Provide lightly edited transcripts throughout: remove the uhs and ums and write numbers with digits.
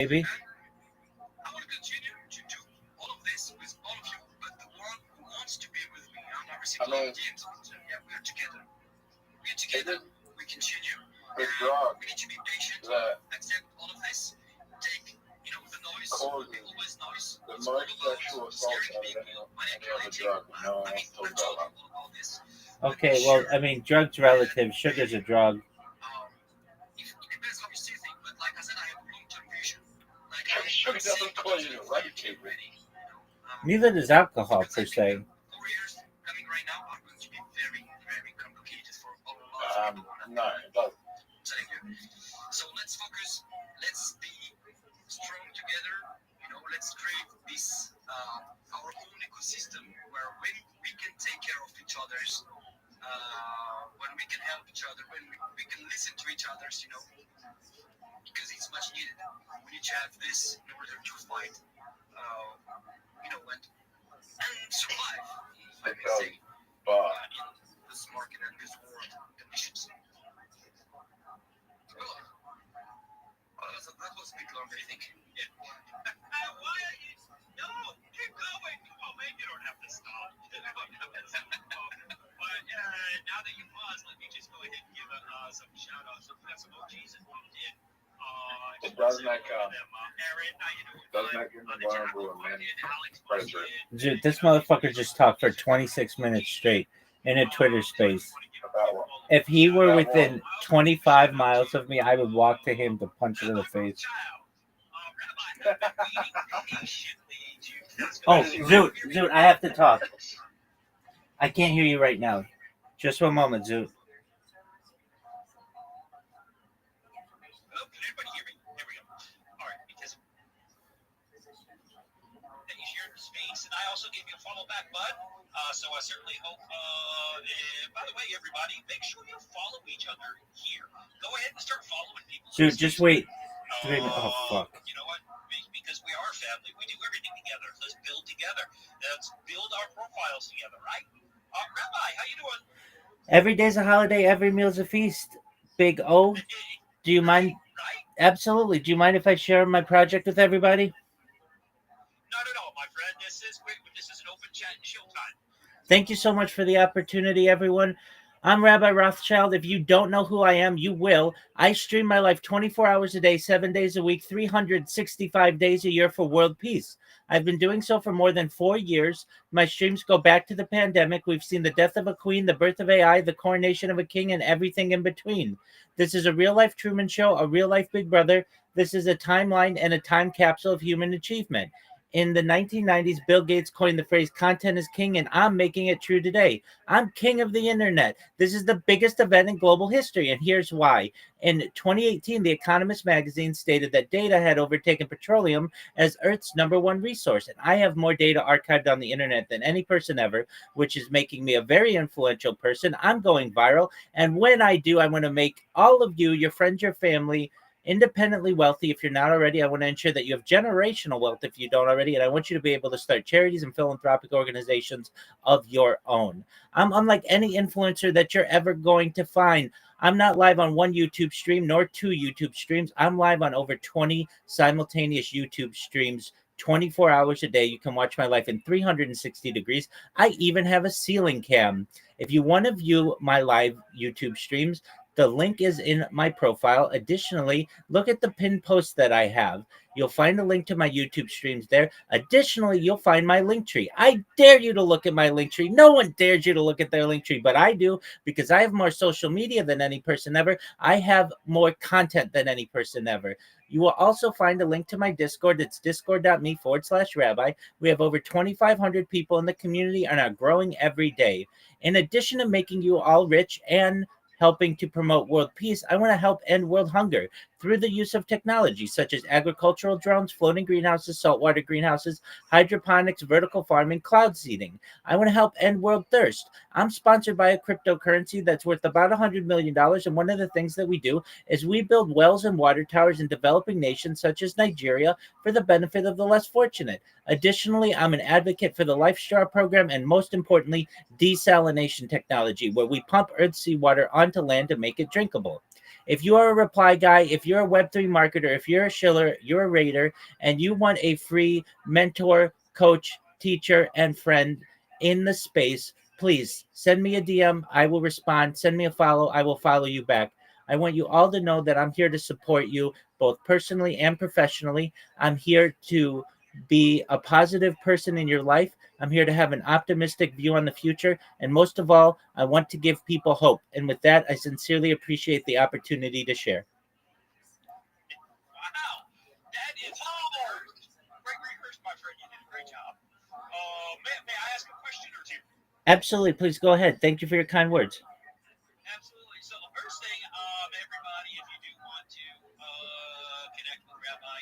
Maybe. I want to continue to do all of this with all of you, but the one who wants to be with me, I'm not receiving any DMs. Yeah, we're together. We're together. We continue. We need to be patient. Accept all of this. Take, the noise. Always noise. It's all about scaring people, manipulating. We're talking all about this. Okay, well, I mean, drugs relative. Sugar's a drug. It depends how you see things, but like I said, I have a long-term vision. Like sugar doesn't call you to eradicate ready. Neither does alcohol per se. 4 years coming right now are going to be very, very complicated for all of us. No, it doesn't. I'm telling you. So let's focus. Let's be strong together. Let's create this our own ecosystem where when we can take care of each other's, when we can help each other, when we can listen to each other's, because it's much needed. We need to have this in order to fight, and survive, if I may say, in this market and this world conditions. Well, that was a bit long, I think. Yeah. Why are you? No, keep going. Oh, man, you don't have to stop. But now that you paused, let me just go ahead and give some shout outs. So we got some OGs that moved in. It doesn't make Aaron, how you doing? doesn't make him vulnerable and man. Predator. Dude, this motherfucker just talked for 26 minutes straight in a Twitter space. About what? If he were within 25 miles of me, I would walk to him to punch him in the face. Oh, Zoot, I have to talk. I can't hear you right now. Just one moment, Zoot. Hello, can everybody hear me? There we go. All right, because that you shared the space, and I also gave you a follow back, bud. So I certainly hope. By the way, everybody, make sure you follow each other here. Go ahead and start following people. Zoot, just wait. 3 minutes. Oh, fuck. You know what? Because we are family, we do everything together. Let's build together. Let's build our profiles together, right? Rabbi, how you doing? Every day's a holiday. Every meal's a feast. Big O. Do you mind? Right? Absolutely. Do you mind if I share my project with everybody? Not at all, my friend. This is an open chat and chill time. Thank you so much for the opportunity, everyone. I'm Rabbi Rothschild. If you don't know who I am, you will. I stream my life 24 hours a day, 7 days a week, 365 days a year for world peace. I've been doing so for more than 4 years. My streams go back to the pandemic. We've seen the death of a queen, the birth of AI, the coronation of a king, and everything in between. This is a real-life Truman Show, a real-life Big Brother. This is a timeline and a time capsule of human achievement. In the 1990s, Bill Gates coined the phrase content is king, and I'm making it true today. I'm king of the internet. This is the biggest event in global history, and here's why. In 2018, The Economist magazine stated that data had overtaken petroleum as Earth's #1 resource, and I have more data archived on the internet than any person ever, which is making me a very influential person. I'm going viral, and when I do, I want to make all of you, your friends, your family, independently wealthy. If you're not already, I want to ensure that you have generational wealth if you don't already, and I want you to be able to start charities and philanthropic organizations of your own. I'm unlike any influencer that you're ever going to find. I'm not live on one YouTube stream nor 2 YouTube streams. I'm live on over 20 simultaneous YouTube streams 24 hours a day. You can watch my life in 360 degrees. I even have a ceiling cam. If you want to view my live YouTube streams, the link is in my profile. Additionally, look at the pinned post that I have. You'll find a link to my YouTube streams there. Additionally, you'll find my link tree. I dare you to look at my link tree. No one dares you to look at their link tree, but I do, because I have more social media than any person ever. I have more content than any person ever. You will also find a link to my Discord. It's discord.me/rabbi. We have over 2,500 people in the community and are growing every day. In addition to making you all rich and helping to promote world peace, I want to help end world hunger through the use of technology such as agricultural drones, floating greenhouses, saltwater greenhouses, hydroponics, vertical farming, cloud seeding. I want to help end world thirst. I'm sponsored by a cryptocurrency that's worth about $100 million, and one of the things that we do is we build wells and water towers in developing nations such as Nigeria for the benefit of the less fortunate. Additionally, I'm an advocate for the Life Straw program and, most importantly, desalination technology, where we pump Earth's seawater onto land to make it drinkable. If you are a reply guy, if you're a Web3 marketer, if you're a shiller, you're a raider, and you want a free mentor, coach, teacher, and friend in the space, please send me a DM. I will respond. Send me a follow. I will follow you back. I want you all to know that I'm here to support you both personally and professionally. I'm here to be a positive person in your life. I'm here to have an optimistic view on the future. And most of all, I want to give people hope. And with that, I sincerely appreciate the opportunity to share. Wow, that is great rehearsed, my friend. You did a great job. May I ask a question or two? Absolutely. Please go ahead. Thank you for your kind words. Absolutely. So the first thing, everybody, if you do want to connect with Rabbi,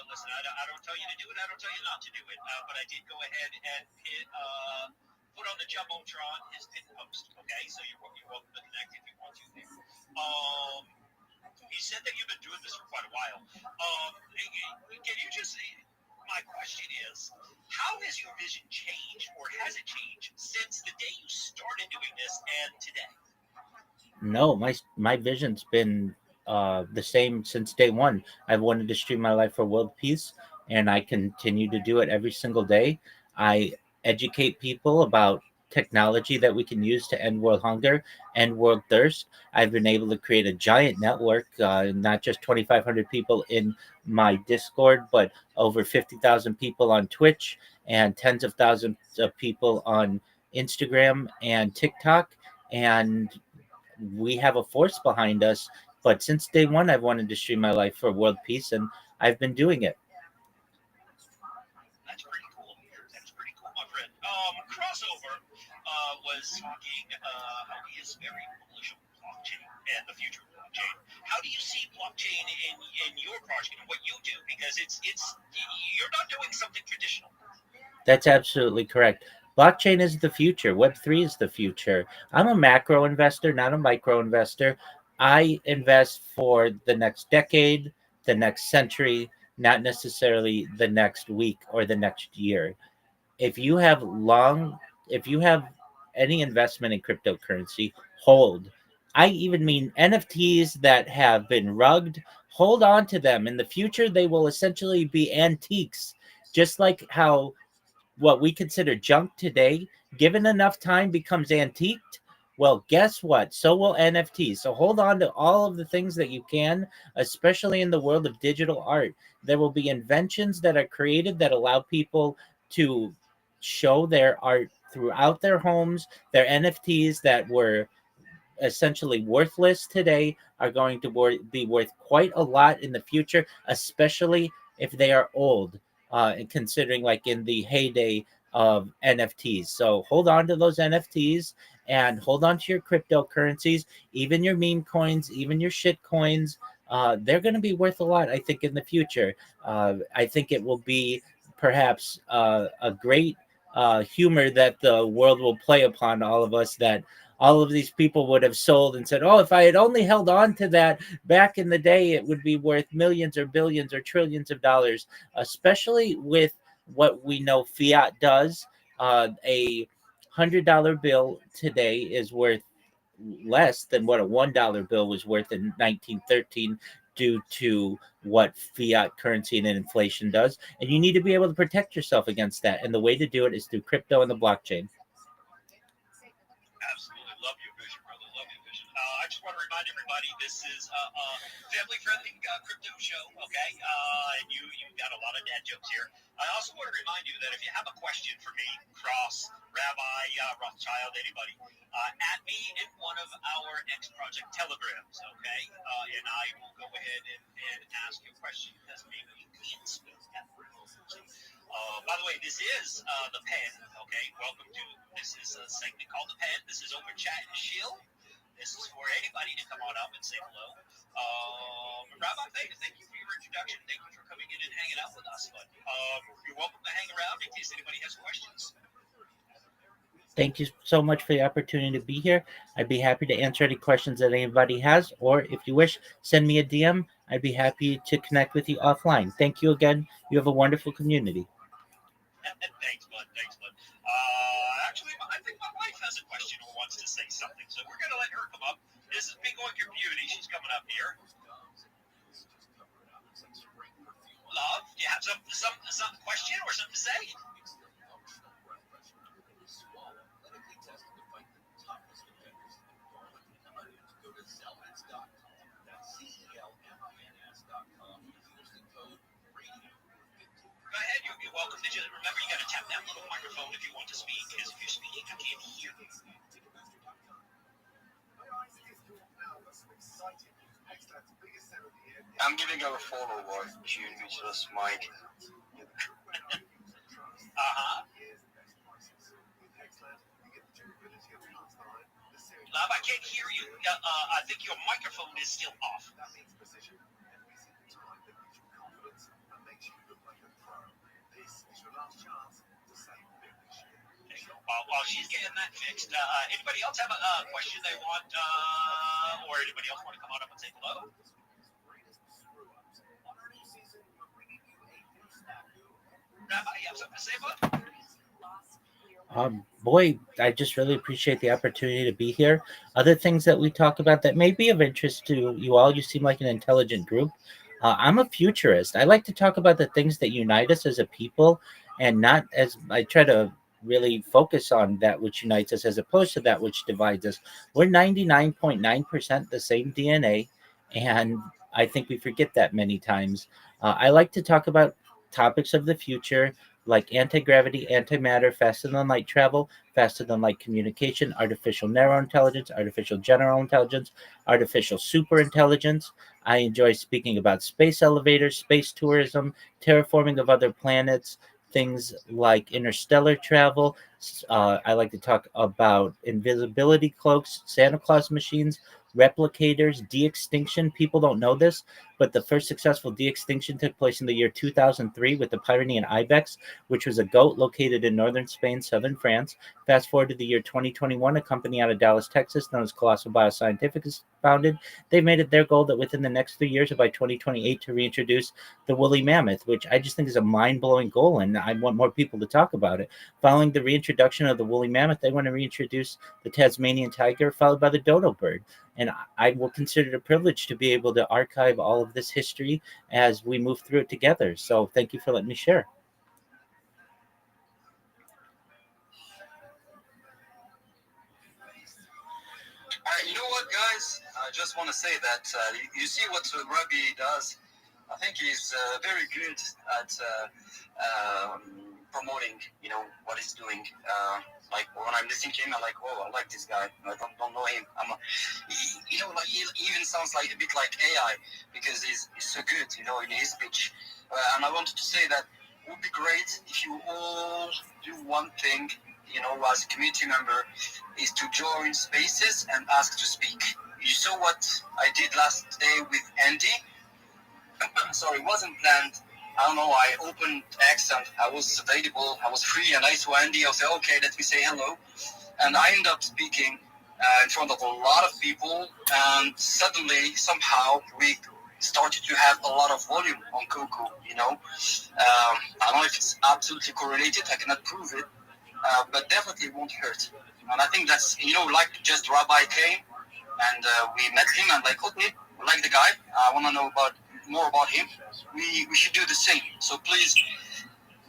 listen, I don't tell you to do it. I don't tell you not to do it. But I did go ahead and put on the jumbotron his pin post. Okay, so you're welcome to connect if you want to there. You said that you've been doing this for quite a while. Can you just? My question is, how has your vision changed, or has it changed since the day you started doing this and today? No, my vision's been the same since day one. I've wanted to stream my life for world peace, and I continue to do it every single day. I educate people about technology that we can use to end world hunger and world thirst. I've been able to create a giant network, not just 2,500 people in my Discord, but over 50,000 people on Twitch and tens of thousands of people on Instagram and TikTok. And we have a force behind us. But since day one, I've wanted to stream my life for world peace, and I've been doing it. That's pretty cool. That's pretty cool, my friend. Crossover was speaking how he is very bullish on blockchain and the future of blockchain. How do you see blockchain in your project and what you do? Because it's you're not doing something traditional. That's absolutely correct. Blockchain is the future. Web3 is the future. I'm a macro investor, not a micro investor. I invest for the next decade, the next century, not necessarily the next week or the next year. If you have long, if you have any investment in cryptocurrency, hold. I even mean NFTs that have been rugged, hold on to them. In the future, they will essentially be antiques, just like how what we consider junk today, given enough time, becomes antiqued. Well, guess what? So will NFTs. So hold on to all of the things that you can, especially in the world of digital art. There will be inventions that are created that allow people to show their art throughout their homes. Their NFTs that were essentially worthless today are going to be worth quite a lot in the future, especially if they are old, considering like in the heyday of NFTs. So hold on to those NFTs and hold on to your cryptocurrencies, even your meme coins, even your shit coins. They're going to be worth a lot, I think, in the future. I think it will be perhaps a great humor that the world will play upon all of us, that all of these people would have sold and said, "Oh, if I had only held on to that back in the day, it would be worth millions or billions or trillions of dollars." Especially with what we know fiat does, a $100 bill today is worth less than what a $1 bill was worth in 1913 due to what fiat currency and inflation does. And you need to be able to protect yourself against that. And the way to do it is through crypto and the blockchain. Absolutely love your vision, brother. Love your vision. I just want to remind everybody this is a family-friendly crypto show, okay? And you got a lot of dad jokes here. I also want to remind you that if you have a question for me, Cross, Rabbi, Rothschild, anybody, at me in one of our X Project telegrams, okay? And I will go ahead and ask you a question because maybe you can speak at the by the way, this is the pen. Okay, welcome to this is a segment called the pen. This is over chat and shill. This is for anybody to come on up and say hello. Rabbi, thank you for your introduction. Thank you for coming in and hanging out with us. But you're welcome to hang around in case anybody has questions. Thank you so much for the opportunity to be here. I'd be happy to answer any questions that anybody has, or if you wish, send me a DM. I'd be happy to connect with you offline. Thank you again. You have a wonderful community. Thanks, bud. Thanks, bud. Actually, I think my wife has a question or wants to say something, so we're going to let her come up. this is Big Oinker Beauty. She's coming up here. Love, do you have some question or something to say? Go ahead, you're welcome. Remember, you got to tap that little microphone if you want to speak, because if you're speaking, I can't hear you. I'm giving her a follow of June, which was Mike. Love, I can't hear you. I think your microphone is still off. While she's getting that fixed, anybody else have a question they want, or anybody else want to come on up and say hello? Rabbi, you have something to say, bud? Boy, I just really appreciate the opportunity to be here. Other things that we talk about that may be of interest to you all. You seem like an intelligent group. I'm a futurist. I like to talk about the things that unite us as a people, and not as I try to really focus on that which unites us as opposed to that which divides us. We're 99.9% the same DNA, and I think we forget that many times. I like to talk about topics of the future like anti-gravity, antimatter, faster than light travel, faster than light communication, artificial narrow intelligence, artificial general intelligence, artificial super intelligence. I enjoy speaking about space elevators, space tourism, terraforming of other planets, things like interstellar travel. I like to talk about invisibility cloaks, Santa Claus machines, replicators, de-extinction. People don't know this, but the first successful de-extinction took place in the year 2003 with the Pyrenean ibex, which was a goat located in northern Spain, southern France. Fast forward to the year 2021, a company out of Dallas, Texas, known as Colossal Bioscientific, is founded. They made it their goal that within the next 3 years, or by 2028, to reintroduce the woolly mammoth, which I just think is a mind-blowing goal, and I want more people to talk about it. Following the reintroduction of the woolly mammoth, they want to reintroduce the Tasmanian tiger, followed by the dodo bird. And I will consider it a privilege to be able to archive all of this history as we move through it together. So thank you for letting me share. You know what, guys? I just want to say that you see what Rabbi does. I think he's very good at promoting, what he's doing. Like when I'm listening to him, I'm like, oh, I like this guy. I don't know him. He even sounds like a bit like AI because he's so good, in his speech. And I wanted to say that it would be great if you all do one thing, as a community member, is to join spaces and ask to speak. You saw what I did last day with Andy. Sorry, it wasn't planned. I don't know, I opened X and I was available, I was free, and I saw Andy. I said, okay, let me say hello. And I ended up speaking in front of a lot of people, and suddenly, somehow, we started to have a lot of volume on Kuku, I don't know if it's absolutely correlated, I cannot prove it, but definitely won't hurt. And I think that's, like just Rabbi came, and we met him, and like, okay, we like the guy, I want to know more about him. We should do the same. So please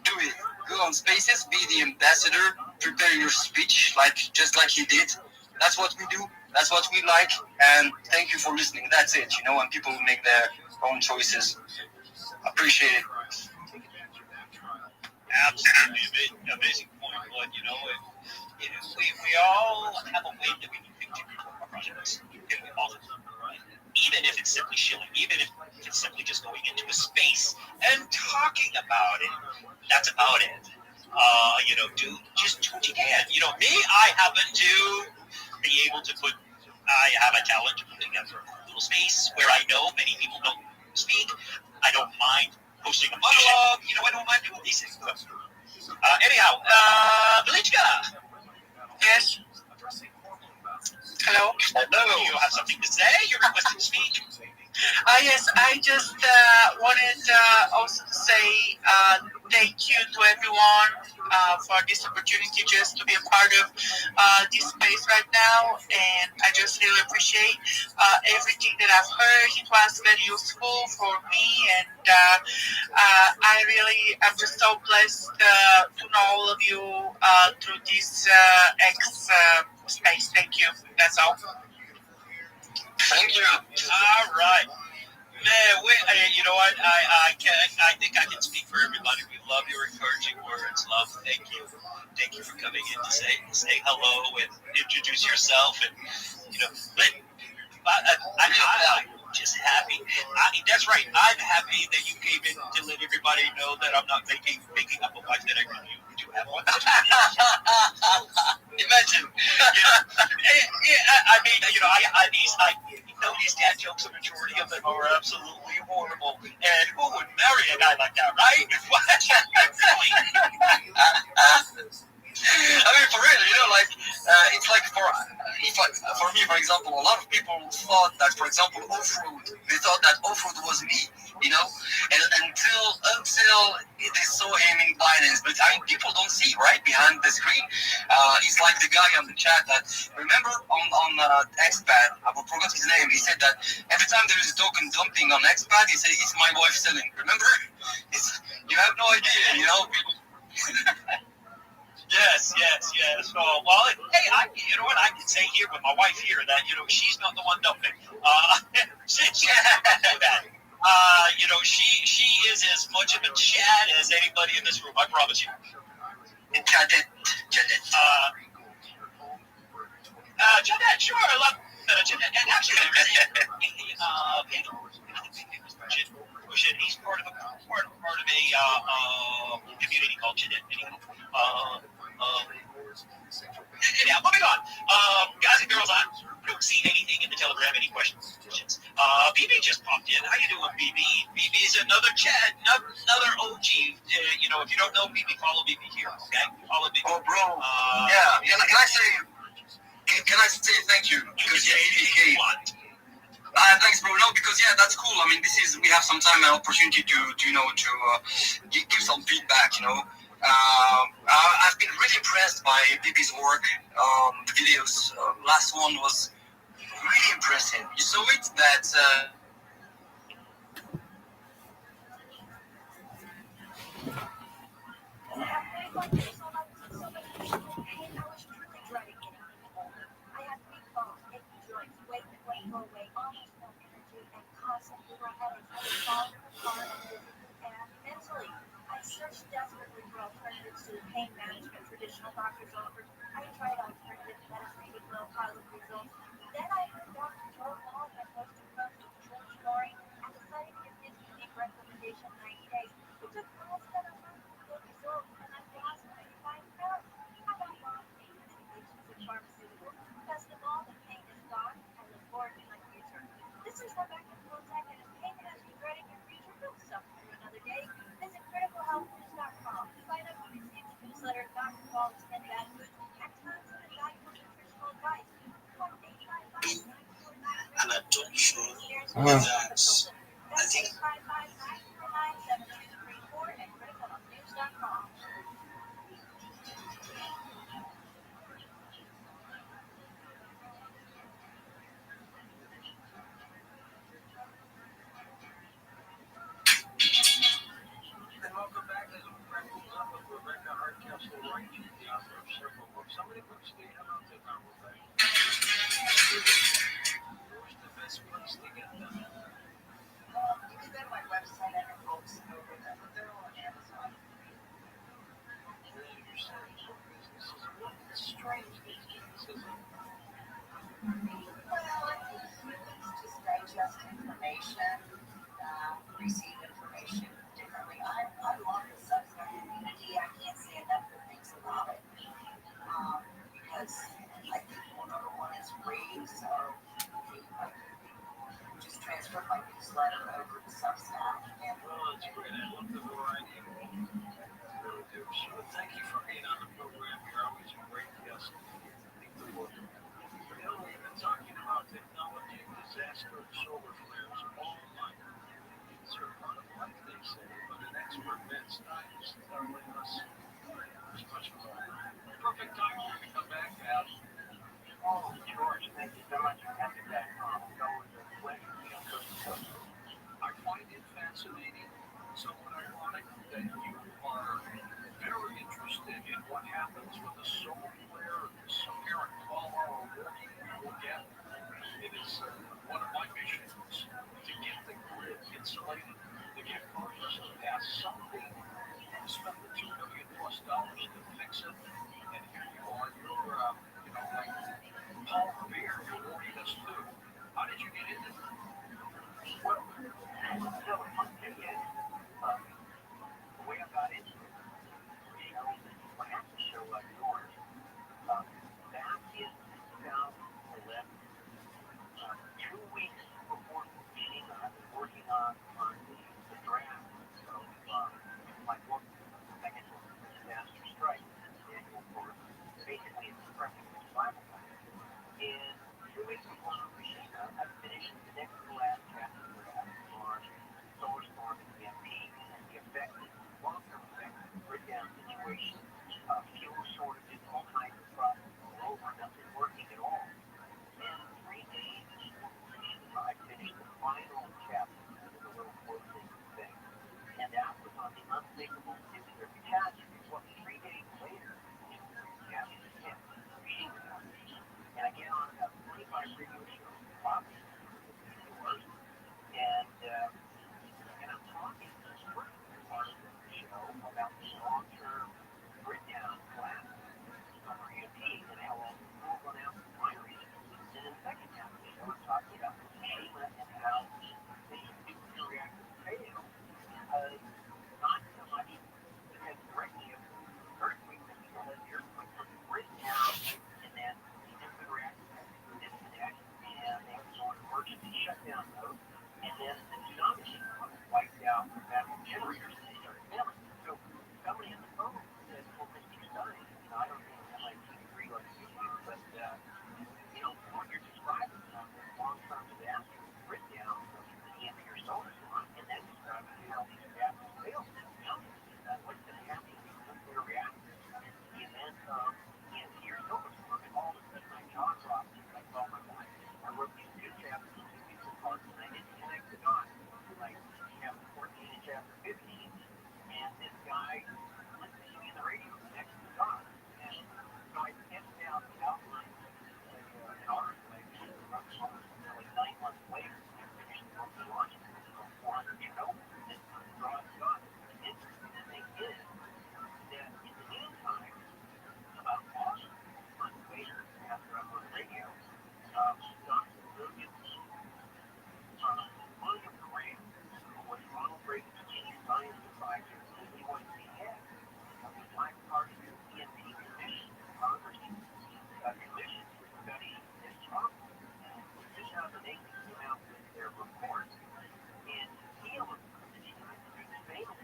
do it. Go on spaces, be the ambassador, prepare your speech just like he did. That's what we do. That's what we like. And thank you for listening. That's it. And people will make their own choices. Appreciate it. Absolutely amazing point. But we all have a way that we can think our projects. If we all right? Even if it's simply shilling, even if it's simply just going into a space and talking about it, that's about it. Just do what you can. Me, I happen to be able to I have a talent to put together a little space where I know many people don't speak. I don't mind posting a monologue. I don't mind doing these things. Anyhow, Velichka. Yes. Hello. Hello. You have something to say? You're requesting to speak. Yes, I just wanted also to say thank you to everyone for this opportunity just to be a part of this space right now. And I just really appreciate everything that I've heard. It was very useful for me. And I really am just so blessed to know all of you through this X space. Thank you. That's all. Thank you. All right. Man, you know what? I think I can speak for everybody. We love your encouraging words. Love, thank you for coming in to say hello and introduce yourself. And you know, let I'm just happy. That's right. I'm happy that you came in to let everybody know that I'm not making up a wife, that I really do have one. Imagine. I mean, these dad jokes, the majority of them are absolutely horrible. And who would marry a guy like that, right? I mean, for real, like it's like for me, for example, a lot of people thought that, for example, off-road, they thought that off-road was me, and until they saw him in Binance. But I mean, people don't see right behind the screen. It's like the guy on the chat that remember on Xpad, I forgot his name. He said that every time there is a token dumping on Xpad, he said it's my wife selling. Remember? You have no idea. Yes. Oh, well, hey, you know what? I can say here with my wife here that she's not the one dumping. She doesn't do that. She is as much of a Chad as anybody in this room. I promise you. Jadet. Jeanette, sure, I love Jeanette. And actually, he's part of a community called Jeanette. Anyhow, moving on. Guys and girls, I don't see anything in the Telegram. Any questions? BB just popped in. How you doing, BB? BB is another Chad, another OG. If you don't know BB, follow BB here. Okay, follow BB. Oh, bro. Yeah. Can I say thank you? Because you want. Thanks, bro. No, because that's cool. I mean, we have some time and opportunity to give some feedback. I've been really impressed by BB's work. The videos. Last one was really impressive. You saw it that. I'm not sure that's. I think. Oh, George, thank you so much for having me back on. It's always a pleasure to be on Coast to Coast. I find it fascinating, somewhat ironic, that you are very interested in what happens when the solar flare and this apparent power are working together. It is one of my missions to get the grid insulated, to get purchase to pass something, spend the $2 million+ to fix it, and here you are, you're, like Paul Revere, you're warning us too. How did you get into that? Well, so one thing is, the way I got into it, shows I have to show like yours. Back in 2011, 2 weeks before Fukushima, I was working on the draft of my book, I guess it was Disaster Strike, annual book. Basically, it's a prepping for survival guide. In 2 weeks before Fukushima, I finished the next to last chapter draft on solar storm and EMP and the effect, long-term effects of the grid down situation, fuel shortages, all kinds of problems all over, nothing working at all. In 3 days before Fukushima, I finished the final chapter with a little closing thing, and that was on the unthinkable nuclear catastrophe. Well, 3 days later, nuclear catastrophe hit, Fukushima happened, and I get on about 25 radio shows, obviously yours, and I'm talking to the first part of the show about the long-term grid down collapse of EMP and how all the fuel went out from my region. And in the second half of the show, I'm talking about Fukushima and how the nuclear reactor failed because not so much because the earthquake that because the earthquake took the grid down, and then the nuclear reactor had to disconnect, and they had to go on emergency shutdown mode, and then the tsunami wiped out the backup generators, and they started failing. So somebody on the phone said, "Well, Mr. Stein, I don't have an MIT degree like you do, but what you're describing on this long-term disaster with the grid down of the EMP or solar storm, and then describing how these reactors fail. What's going to happen to these nuclear reactors in the event of EMP or solar storm?" And all of a sudden, my jaw dropped. Like, oh my God, I wrote these two chapters 2 weeks apart, and I didn't connect the dots until like chapter 14 and chapter 15. And this guy listening to me in the radio connected the dots. And so I sketched out the outline of an article I did for Rabbi Rothschild like 9 months later. I finished the book and launched it. It's called 400 Chernobyl. And it's drawn dots. The interesting thing is that in the meantime, about August, 6 months later, after I'm on the radio, Dr. William Grant, who was Ronald Reagan's chief science advisor, he was the head of the bipartisan EMP commission, Congress commission to study this problem. In 2008, they came out with their report, and he illustrated the famous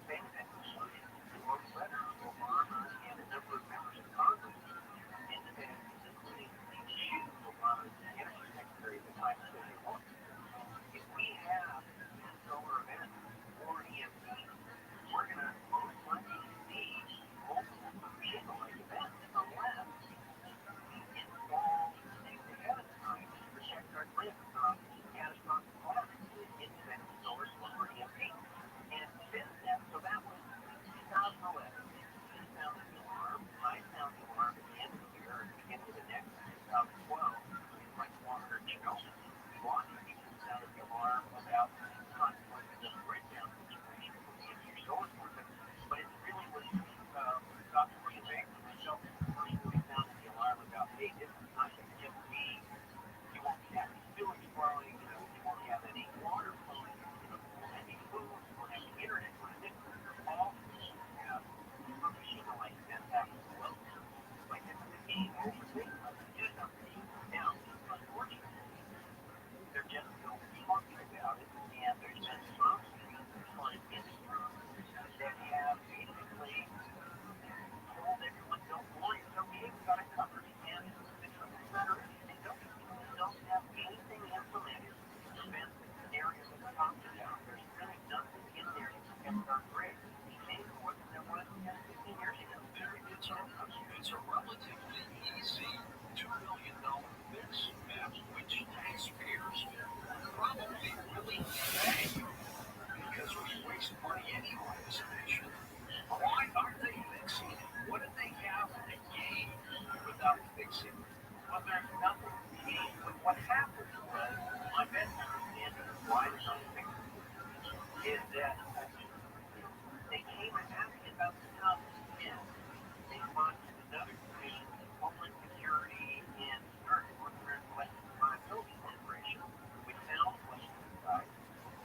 conclusion. He wrote letters to Obama and a number of members of Congress, including Steve Chu, Obama's energy secretary at the time, said, "Hey, look, if we have this solar event or EMP, we're going to most likely see multiple Fukushima-like events unless we install things ahead of time to protect our grid from catastrophic collapse in the event of solar storm or EMP." And since then, so that was 2011. He sounded the alarm. I sounded the alarm at the end of the year and beginning of the next, 2012. It's like 400 Chernobyl. Washington sounded the alarm about the consequences of the grid down situation from the EMP solar storm. But it really was Dr. William Baker and myself who first really sounded the alarm about, hey, this is not going to just be, you won't have any sewage flowing, you won't have any water flowing, you won't have any food, you won't have the internet. This all have Fukushima-like events happen as well. Like this is a game over thing. Let's do something. Now, unfortunately, they're just still talking about it, and there's been some on industry that have basically told everyone, "Don't worry, it's okay, we got it covered." And the truth of the matter is, they don't have anything implemented to prevent the scenario that we're talking about. There's really nothing in there to protect our grid any more than there was 10, 15 years ago. It's a relatively easy $100 million fix map, which taxpayers probably really pay because we waste money anyway, as I mentioned. Why aren't they fixing it? What do they have to gain without fixing it? Well, there's nothing to gain. But what happened was, my better understanding of why they're not fixing it is that they came and asked me about 2010. They launched another division of Homeland Security and started working on Collective Accountability Corporation, which now Collective Side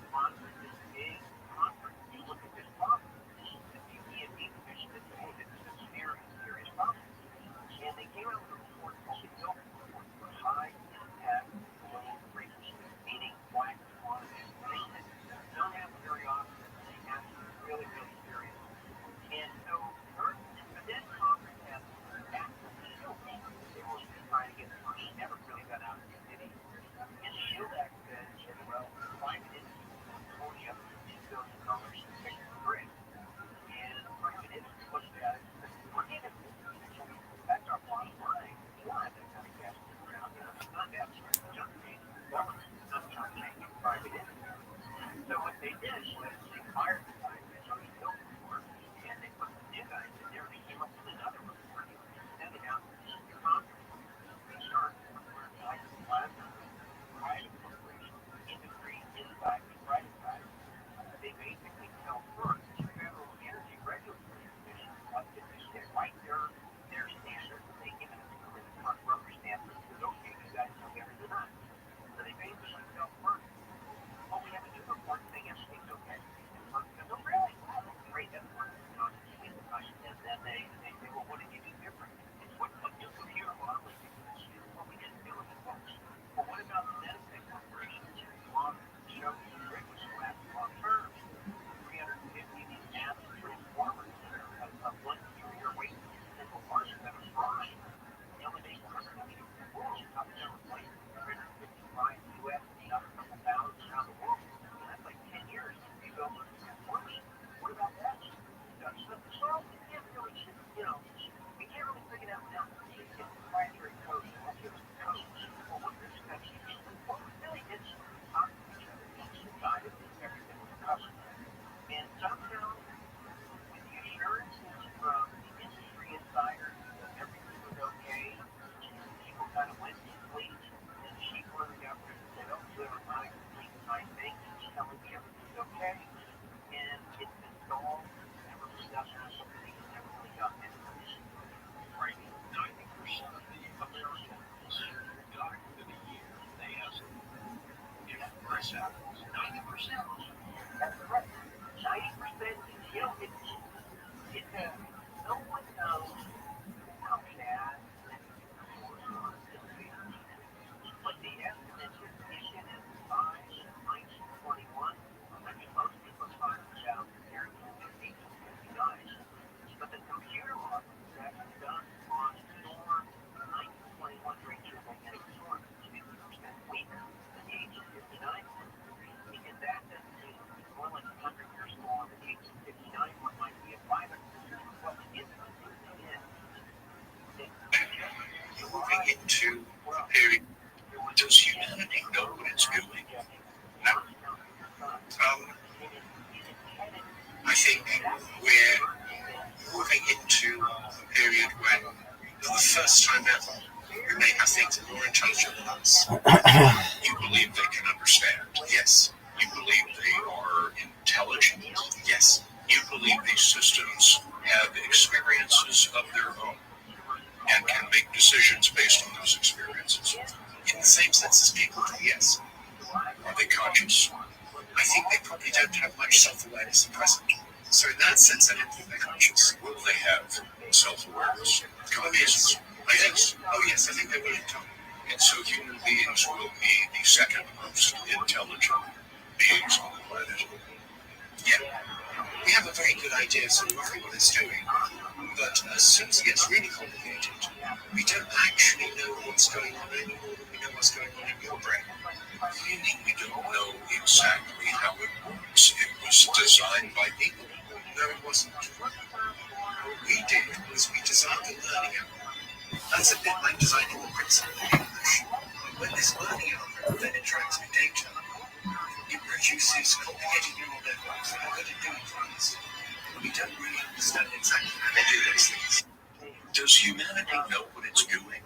sponsored this big conference to look at this problem. The PPMD division that hey, this is a very serious problem. And they came out with a report called the Gilbert Report for High Impact Global Breakthrough, meaning black swan events, things that don't happen very often, and they have to be really, really serious. And so, the then Congress has active shield act that they were trying to get through. It never really got out of the city. And the shield act says, well, private industry will pony up to $2 billion to fix the grid. And private industry looked at it and said, we're giving this. That's our bottom line. We don't have that kind of cash in the ground. It's not that junk change. Government is not junk change private industry. So what they did was they fired the guy that Johnny Hill report, and they put some new guys in there. They came up with another report. Sent it out to Congress. They started with like plasma, private corporations, industry inside the private side. They basically tell first the Federal Energy Regulatory Commission they write their standards, and they give it a rubber stamp that says, okay, you guys know better than us. So they basically tell first, well, we have a new report saying everything's okay. And first goes, oh, really? Great, that's one. And then they say, well, what did you do different? It's what new computer modeling techniques you use. Well, we didn't do it before. Well, what about the Meditech Corporation? Long show the grid was collapsed long term. 350 of these massive transformers that are of 1 cubic weight single parts that are fried. They only make 100 of these in the world. How can they replace 355 U.S. and another couple thousand around the world? And that's like 10 years to rebuild those transformers. What about that? So we can't really, we can't really figure that one out. It's proprietary code. It won't give us the code. Well, what this stuff is, what we really did is talk to each other. Each decided that everything was covered. And somehow, with the assurances from the industry insiders that everything was okay, people kind of went to sleep, and the chief of the government said, oh, never mind, my thing, he's telling me everything's okay, and it's been stalled, never really got that, never really got anything. Right. 90% of the Americans got within a year. They asked if 90%. That's correct. 90%, no one knows how bad this war is. But the estimate is it is by 1921. I mean, most people talk about comparing to 1859. But the computer model is actually done on storm 1921 during geomagnetic storm. It's 50% weaker than the 1859 one. Because that doesn't mean it's more like a 100-year storm. The 1859 one might be a 500-year. What the interesting thing is You're moving into a period. Does humanity know what it's doing? No. I think we're moving into a period when, for the first time ever, you may have things that are more intelligent than us. You believe they can understand? Yes. You believe they are intelligent? Yes. You believe these systems have experiences of their own and can make decisions based on those experiences? In the same sense as people do, yes. Are they conscious? I think they probably don't have much self-awareness at present. So in that sense, I don't think they're conscious. Will they have self-awareness? Communists? I think so. Oh yes, I think they will in time. And so human beings will be the second most intelligent beings on the planet. Yeah. We have a very good idea of sort of roughly what it's doing. But as soon as it gets really complicated, we don't actually know what's going on anymore than we know what's going on in your brain. Meaning we don't know exactly how it works. It was designed by people. No, it wasn't. What we did was we designed a learning algorithm. That's a bit like designing the sense. When this learning algorithm then interacts with data, it produces complicated neural networks that are good at doing things. We don't really understand exactly how they do those things. Does humanity know what it's doing?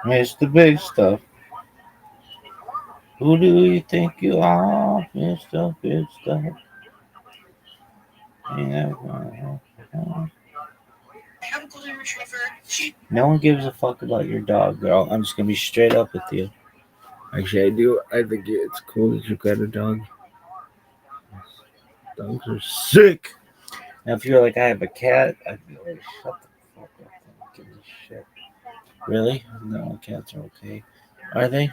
No. It's the big stuff. Who do you think you are? It's the big stuff. No one gives a fuck about your dog, girl. I'm just gonna be straight up with you. Actually, I do. I think it's cool that you got a dog. Dogs are sick. Now, if you're like, I have a cat, I'd be like, shut the fuck up. Don't give a shit. Really? No, cats are okay. Are they?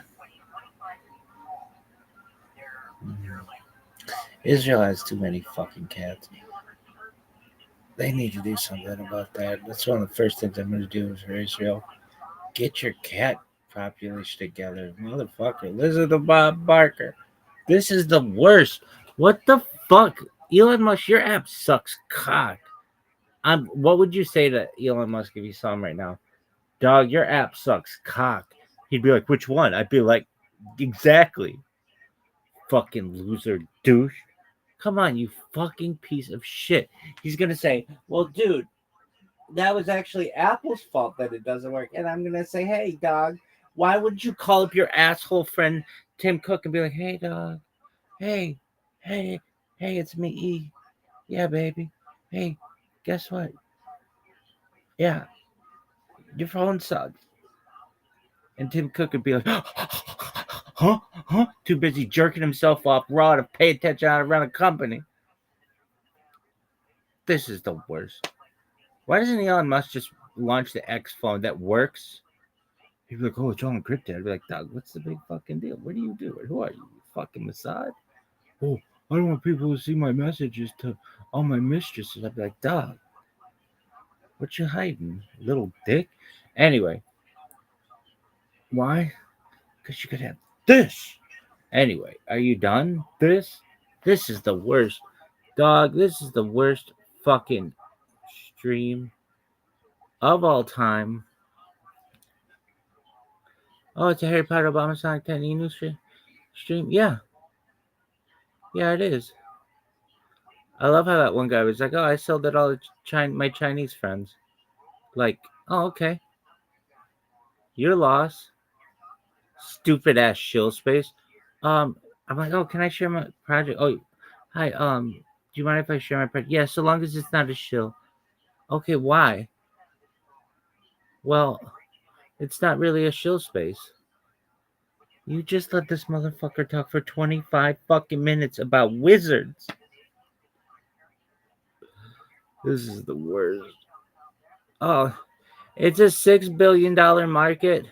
Israel has too many fucking cats. They need to do something about that. That's one of the first things I'm going to do for Israel. Get your cat population together. Motherfucker. Listen to Bob Barker. This is the worst. What the fuck? Elon Musk, your app sucks cock. What would you say to Elon Musk if you saw him right now? Dog, your app sucks cock. He'd be like, which one? I'd be like, exactly. Fucking loser douche. Come on, you fucking piece of shit. He's gonna say, well, dude, that was actually Apple's fault that it doesn't work. And I'm gonna say, hey, dog, why wouldn't you call up your asshole friend Tim Cook and be like, hey, dog, hey, hey, it's me, E. Yeah, baby. Hey, guess what? Yeah, your phone sucks. And Tim Cook would be like, huh? Too busy jerking himself off raw to pay attention how to run a company. This is the worst. Why doesn't Elon Musk just launch the X phone that works? He'd be like, oh, it's all encrypted. I'd be like, dog, what's the big fucking deal? What do you do? Who are you? Fucking Mossad? Oh, I don't want people to see my messages to all my mistresses. I'd be like, dog, what you hiding, little dick? Anyway, why? Because you could have this. Anyway, are you done? This is the worst. Dog, this is the worst fucking stream of all time. Oh, it's a Harry Potter Obama Sonic 10 Enu stream? Yeah. Yeah, it is. I love how that one guy was like, oh, I sold it all to my Chinese friends. Like, oh, okay. Your loss. Stupid ass shill space. I'm like, oh, can I share my project? Oh, hi, do you mind if I share my project? Yeah, so long as it's not a shill. Okay, why? Well, it's not really a shill space. You just let this motherfucker talk for 25 fucking minutes about wizards. This is the worst. Oh, it's a $6 billion market,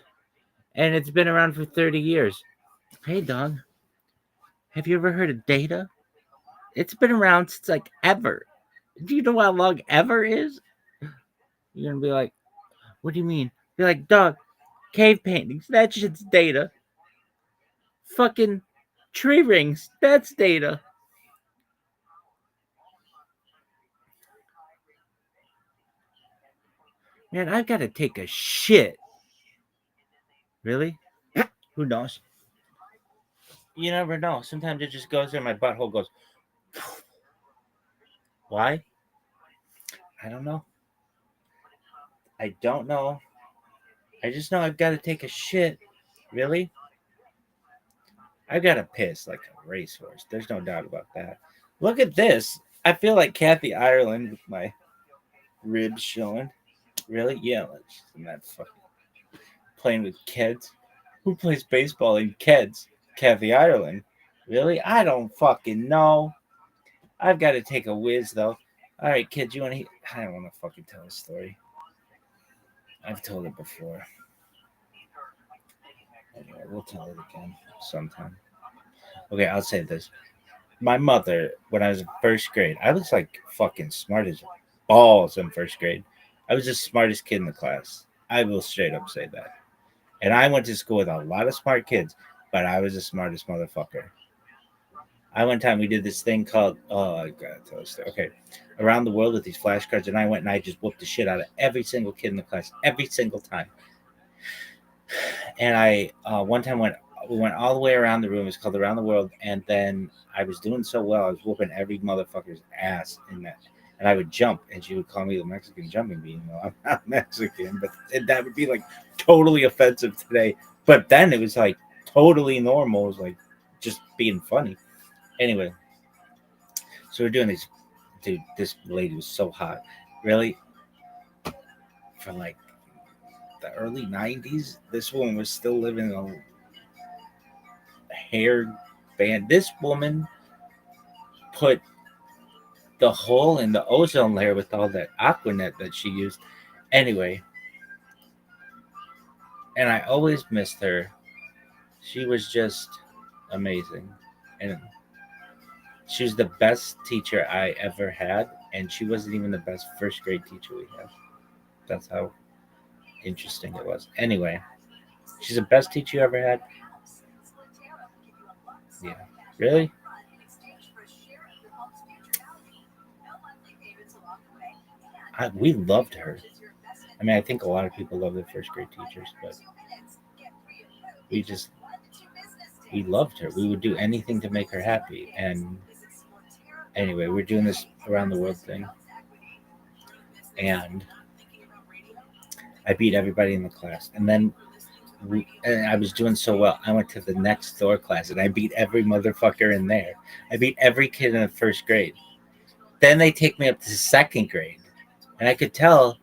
and it's been around for 30 years. Hey, dog, have you ever heard of data? It's been around since, like, ever. Do you know how long ever is? You're going to be like, what do you mean? Be like, dog, cave paintings, that shit's data. Fucking tree rings, that's data. Man, I've got to take a shit. Really? Who knows? You never know. Sometimes it just goes there. My butthole goes. Why? I don't know. I don't know. I just know I've got to take a shit. Really? I've got to piss like a racehorse. There's no doubt about that. Look at this. I feel like Kathy Ireland with my ribs showing. Really? Yeah. I'm not fucking playing with kids. Who plays baseball in kids? Kathy Ireland. Really? I don't fucking know. I've got to take a whiz, though. All right, kids, you want to hear? I don't want to fucking tell a story. I've told it before. Anyway, we'll tell it again sometime. Okay, I'll say this. My mother, when I was in first grade, I was like fucking smart as balls in first grade. I was the smartest kid in the class. I will straight up say that. And I went to school with a lot of smart kids, but I was the smartest motherfucker. One time we did this thing called, oh, I gotta tell this story. Okay, around the world with these flashcards, and I went and I just whooped the shit out of every single kid in the class every single time. And I one time we went all the way around the room. It's called Around the World, and then I was doing so well, I was whooping every motherfucker's ass in that. And I would jump, and she would call me the Mexican jumping bean. You know, I'm not Mexican, but that would be like totally offensive today. But then it was like totally normal. It was like just being funny. Anyway, so we're doing these. Dude, this lady was so hot. Really, for like the early '90s, this woman was still living a hair band. This woman put the hole in the ozone layer with all that Aquanet that she used. Anyway, and I always missed her. She was just amazing. And she was the best teacher I ever had. And she wasn't even the best first grade teacher we had. That's how interesting it was. Anyway, she's the best teacher you ever had? Yeah. Really? We loved her. I mean, I think a lot of people love their first grade teachers, but we loved her. We would do anything to make her happy. And anyway, we're doing this around the world thing. And I beat everybody in the class. And then and I was doing so well. I went to the next door class and I beat every motherfucker in there. I beat every kid in the first grade. Then they take me up to second grade. And I could tell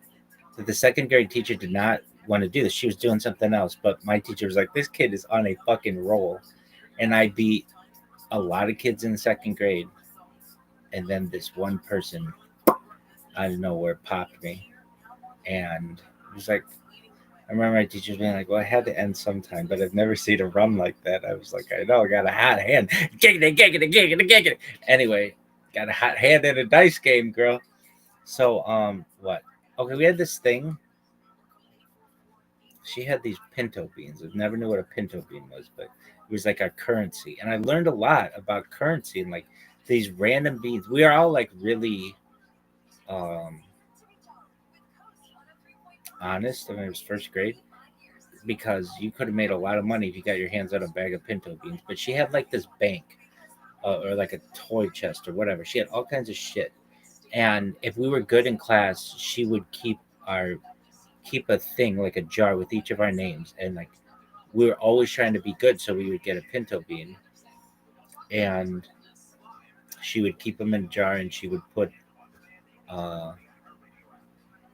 that the second grade teacher did not want to do this. She was doing something else. But my teacher was like, this kid is on a fucking roll. And I beat a lot of kids in second grade. And then this one person out of nowhere popped me. And it was like, I remember my teachers being like, well, I had to end sometime, but I've never seen a run like that. I was like, I know, I got a hot hand. Giggity, giggity, giggity, giggity. Anyway, got a hot hand in a dice game, girl. So, what? Okay, we had this thing. She had these pinto beans. I never knew what a pinto bean was, but it was like our currency. And I learned a lot about currency and like these random beans. We are all like really honest. I mean, it was first grade because you could have made a lot of money if you got your hands on a bag of pinto beans. But she had like this bank or like a toy chest or whatever. She had all kinds of shit. And if we were good in class, she would keep a thing like a jar with each of our names, and like we were always trying to be good, so we would get a pinto bean, and she would keep them in a jar, and she would put, and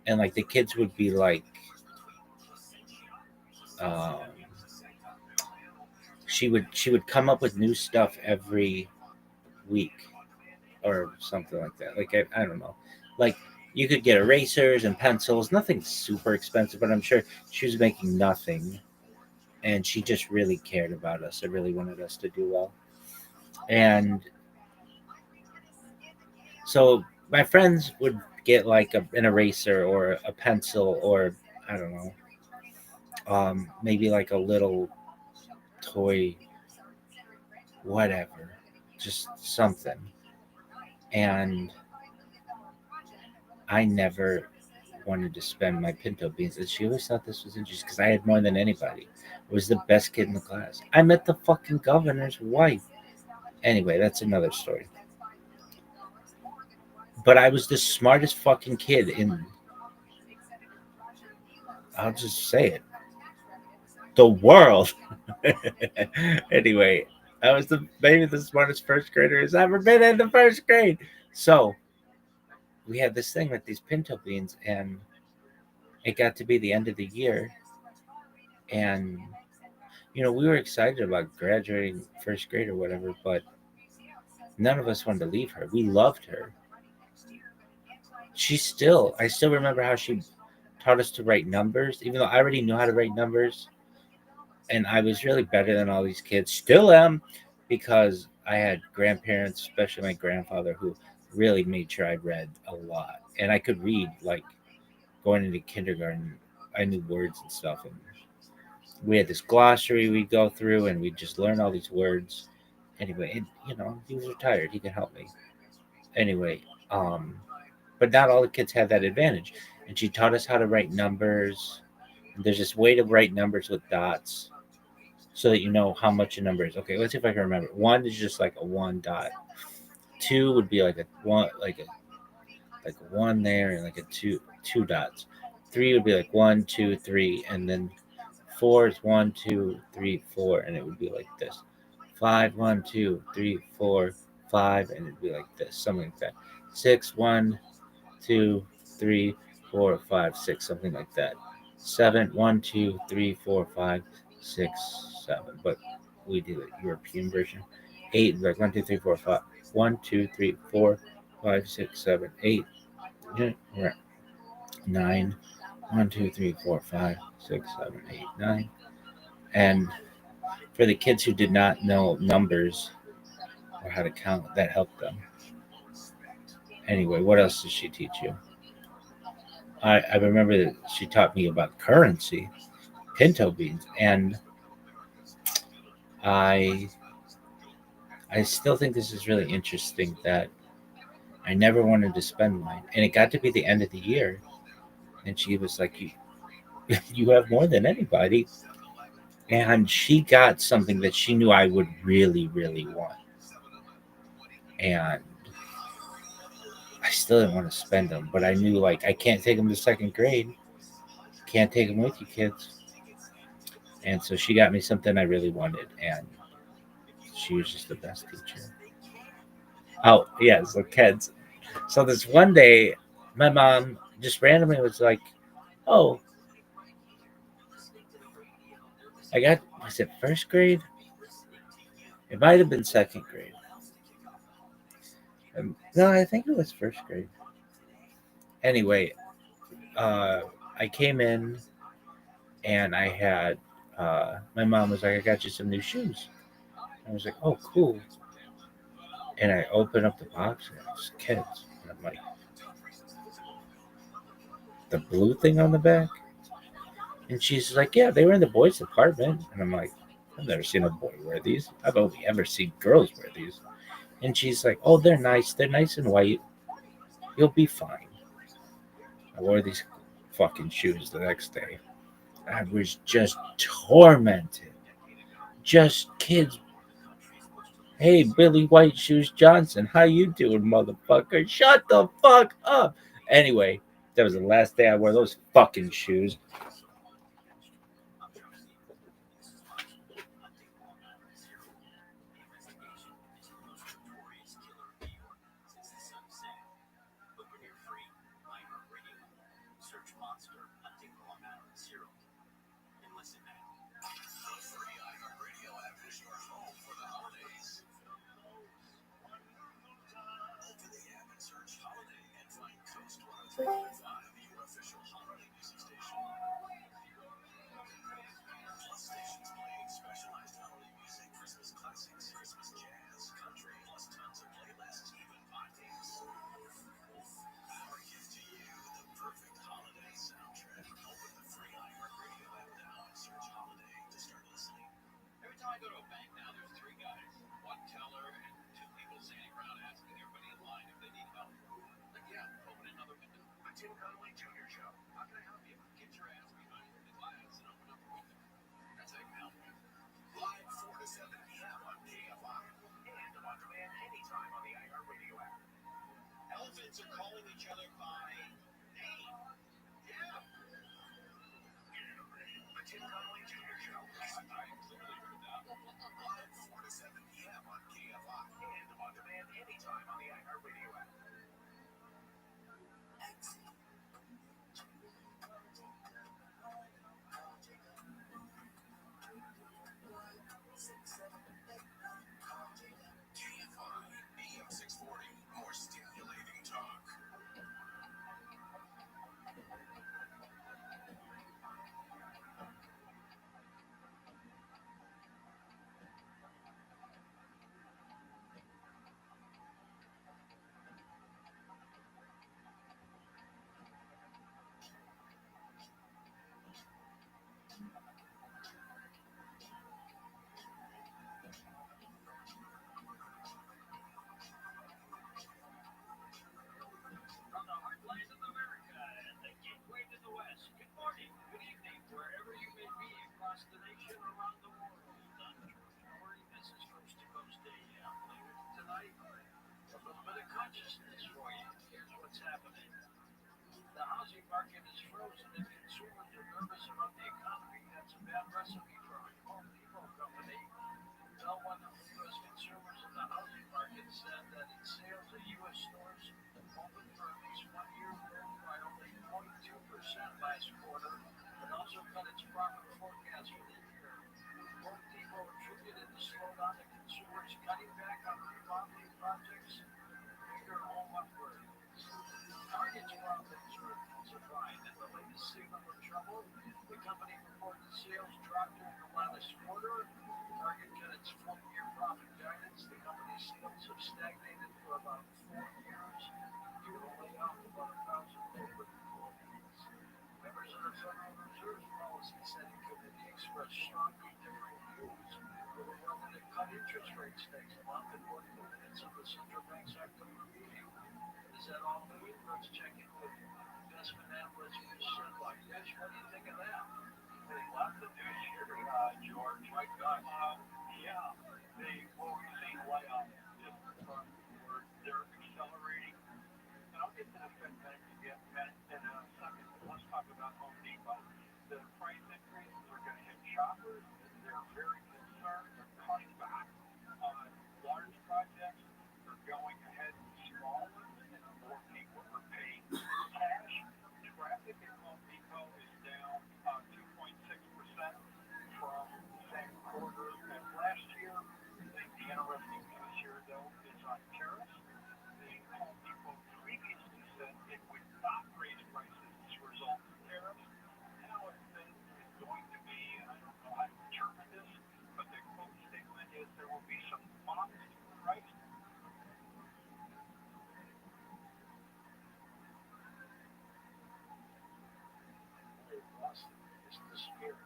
like the kids would be like, she would come up with new stuff every week or something like that. Like I don't know, like you could get erasers and pencils, nothing super expensive, but I'm sure she was making nothing, and she just really cared about us. It really wanted us to do well, and so my friends would get like an eraser or a pencil or I don't know, maybe like a little toy, whatever, just something. And I never wanted to spend my pinto beans, and she always thought this was interesting because I had more than anybody. I was the best kid in the class. I met the fucking governor's wife. Anyway, that's another story. But I was the smartest fucking kid in, I'll just say it, the world. Anyway, I was maybe the smartest first grader has ever been in the first grade. So we had this thing with these pinto beans, and it got to be the end of the year, and we were excited about graduating first grade or whatever, but none of us wanted to leave her. We loved her. I still remember how she taught us to write numbers, even though I already knew how to write numbers. And I was really better than all these kids. Still am, because I had grandparents, especially my grandfather, who really made sure I read a lot. And I could read, like, going into kindergarten, I knew words and stuff. And we had this glossary we'd go through, and we'd just learn all these words. Anyway, and, he was retired. He could help me. Anyway, but not all the kids had that advantage. And she taught us how to write numbers. And there's this way to write numbers with dots so that you know how much a number is. Okay, let's see if I can remember. One is just like a one dot. Two would be like a one, like a one there, and like a two dots. Three would be like 1, 2, 3, and then four is 1, 2, 3, 4, and it would be like this. 5, 1, 2, 3, 4, 5, and it'd be like this, something like that. 6, 1, 2, 3, 4, 5, 6, something like that. 7, 1, 2, 3, 4, 5, 6, 7. But we do the European version. 8, like 1, 2, 3, 4, 5. 1, 2, 3, 4, 5, 6, 7, 8. 9. 1, 2, 3, 4, 5, 6, 7, 8, 9. And for the kids who did not know numbers or how to count, that helped them. Anyway, what else did she teach you? I remember that she taught me about currency, pinto beans, and I I still think this is really interesting that I never wanted to spend mine, and it got to be the end of the year, and she was like, "You have more than anybody," and she got something that she knew I would really, really want, and I still didn't want to spend them, but I knew like I can't take them to second grade, can't take them with you kids, and so she got me something I really wanted, and she was just the best teacher. Oh yeah, so kids. So this one day, my mom just randomly was like, "Oh, was it first grade? It might have been second grade. No, I think it was first grade. Anyway, uh, I came in and I had, my mom was like, I got you some new shoes. I was like, oh, cool. And I opened up the box and it was kids. And I'm like, the blue thing on the back? And she's like, yeah, they were in the boys' department. And I'm like, I've never seen a boy wear these. I've only ever seen girls wear these. And she's like, oh, they're nice. They're nice and white. You'll be fine. I wore these fucking shoes the next day. I was just tormented. Just kids. Hey, Billy White Shoes Johnson, how you doing, motherfucker? Shut the fuck up. Anyway, that was the last day I wore those fucking shoes. consciousness for you. Here's what's happening. The housing market is frozen and consumers are nervous about the economy. That's a bad recipe for a Home Depot company. Well, one of the U.S. consumers in the housing market said that its sales at U.S. stores open for at least 1 year grew by only 0.2% last quarter, and also cut its profit forecast for the year. Home Depot attributed the slowdown to consumers cutting back on remodeling projects, bigger home upgrades. Target's profits were intensifying in the latest signal of trouble. The company reported sales dropped during the last quarter. Target cut its full-year profit guidance. The company's sales have stagnated for about 4 years due to layoff about 1,000 labor employees. Members of the Federal Reserve's policy setting committee expressed strongly differing views over whether to cut interest rates next month, according to minutes of the central bank's October meeting. Does that all mean? Let's check in with investment analyst Fish Sedlock. Fish, what do you think of that? Hey, lots of news here, George. My gosh. Yeah, we've seen layoffs just across the board. They're accelerating. And I'll get to the Fed bank in a second, but let's talk about Home Depot. The price increases are going to hit shoppers. They're very concerned. They're cutting back on large projects. They're going ahead with small ones, and more people are paying cash. Traffic at Home Depot is down 2.6% from the same quarter as last year. I think the interesting news here, though, is on tariffs. The Home Depot previously said it would not raise prices as a result of tariffs. Now it says it's going to be, I don't know how to interpret this, but the quote statement is there will be some modest price. They've lost it. It's the spirit.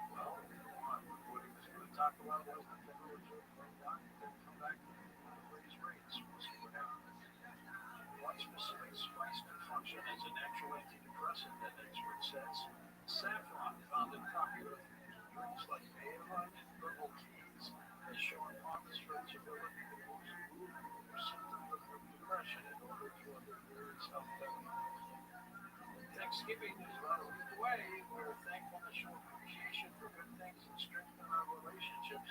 Well, what he was going to talk about was the Federal Reserve going down and then come back and raise rates. We'll see what happens. One specific spice can function as a natural antidepressant, an expert says. Saffron, found in popular drinks like Ava and herbal teas, has shown promise for its ability to boost mood or symptoms of depression in order to other various health benefits. Thanksgiving is about a week away. We're thankful to show appreciation for good things and strengthen our relationships.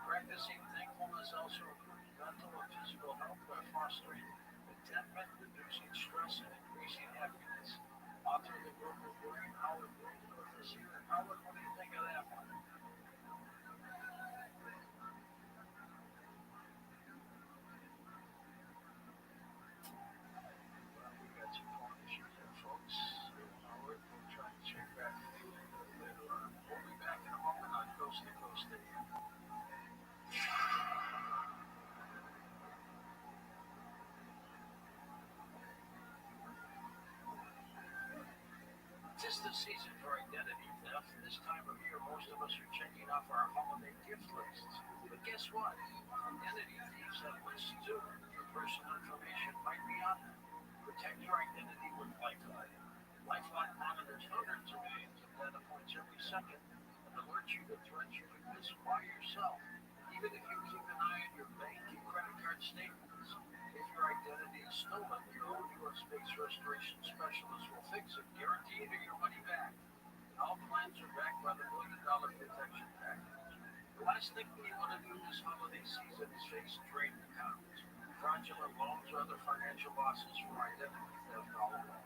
Practicing thankfulness also improves mental and physical health by fostering contentment, reducing stress, and increasing happiness. Author of the book of Brain, Howard Brooksworth, is here. Howard, what do you think of that one? Well, we got some phone issues there, folks. Howard, we'll try and check back with you later on. We'll be back in a moment on Coast to Coast AM. Tis the season for identity theft. This time of year, most of us are checking off our holiday gift lists. But guess what? Identity thieves have lists too. Your personal information might be on them. Protect your identity with Lifeline. Lifeline monitors hundreds of millions of data points every second and alerts you to threats you could miss by yourself. Even if you keep an eye on your bank and credit card statements, if your identity is stolen, your own U.S.-based restoration specialist will fix it, guaranteeing your money back. And all plans are backed by the $1 million protection package. The last thing you want to do this holiday season is face drained accounts, fraudulent loans, or other financial losses from identity theft all along.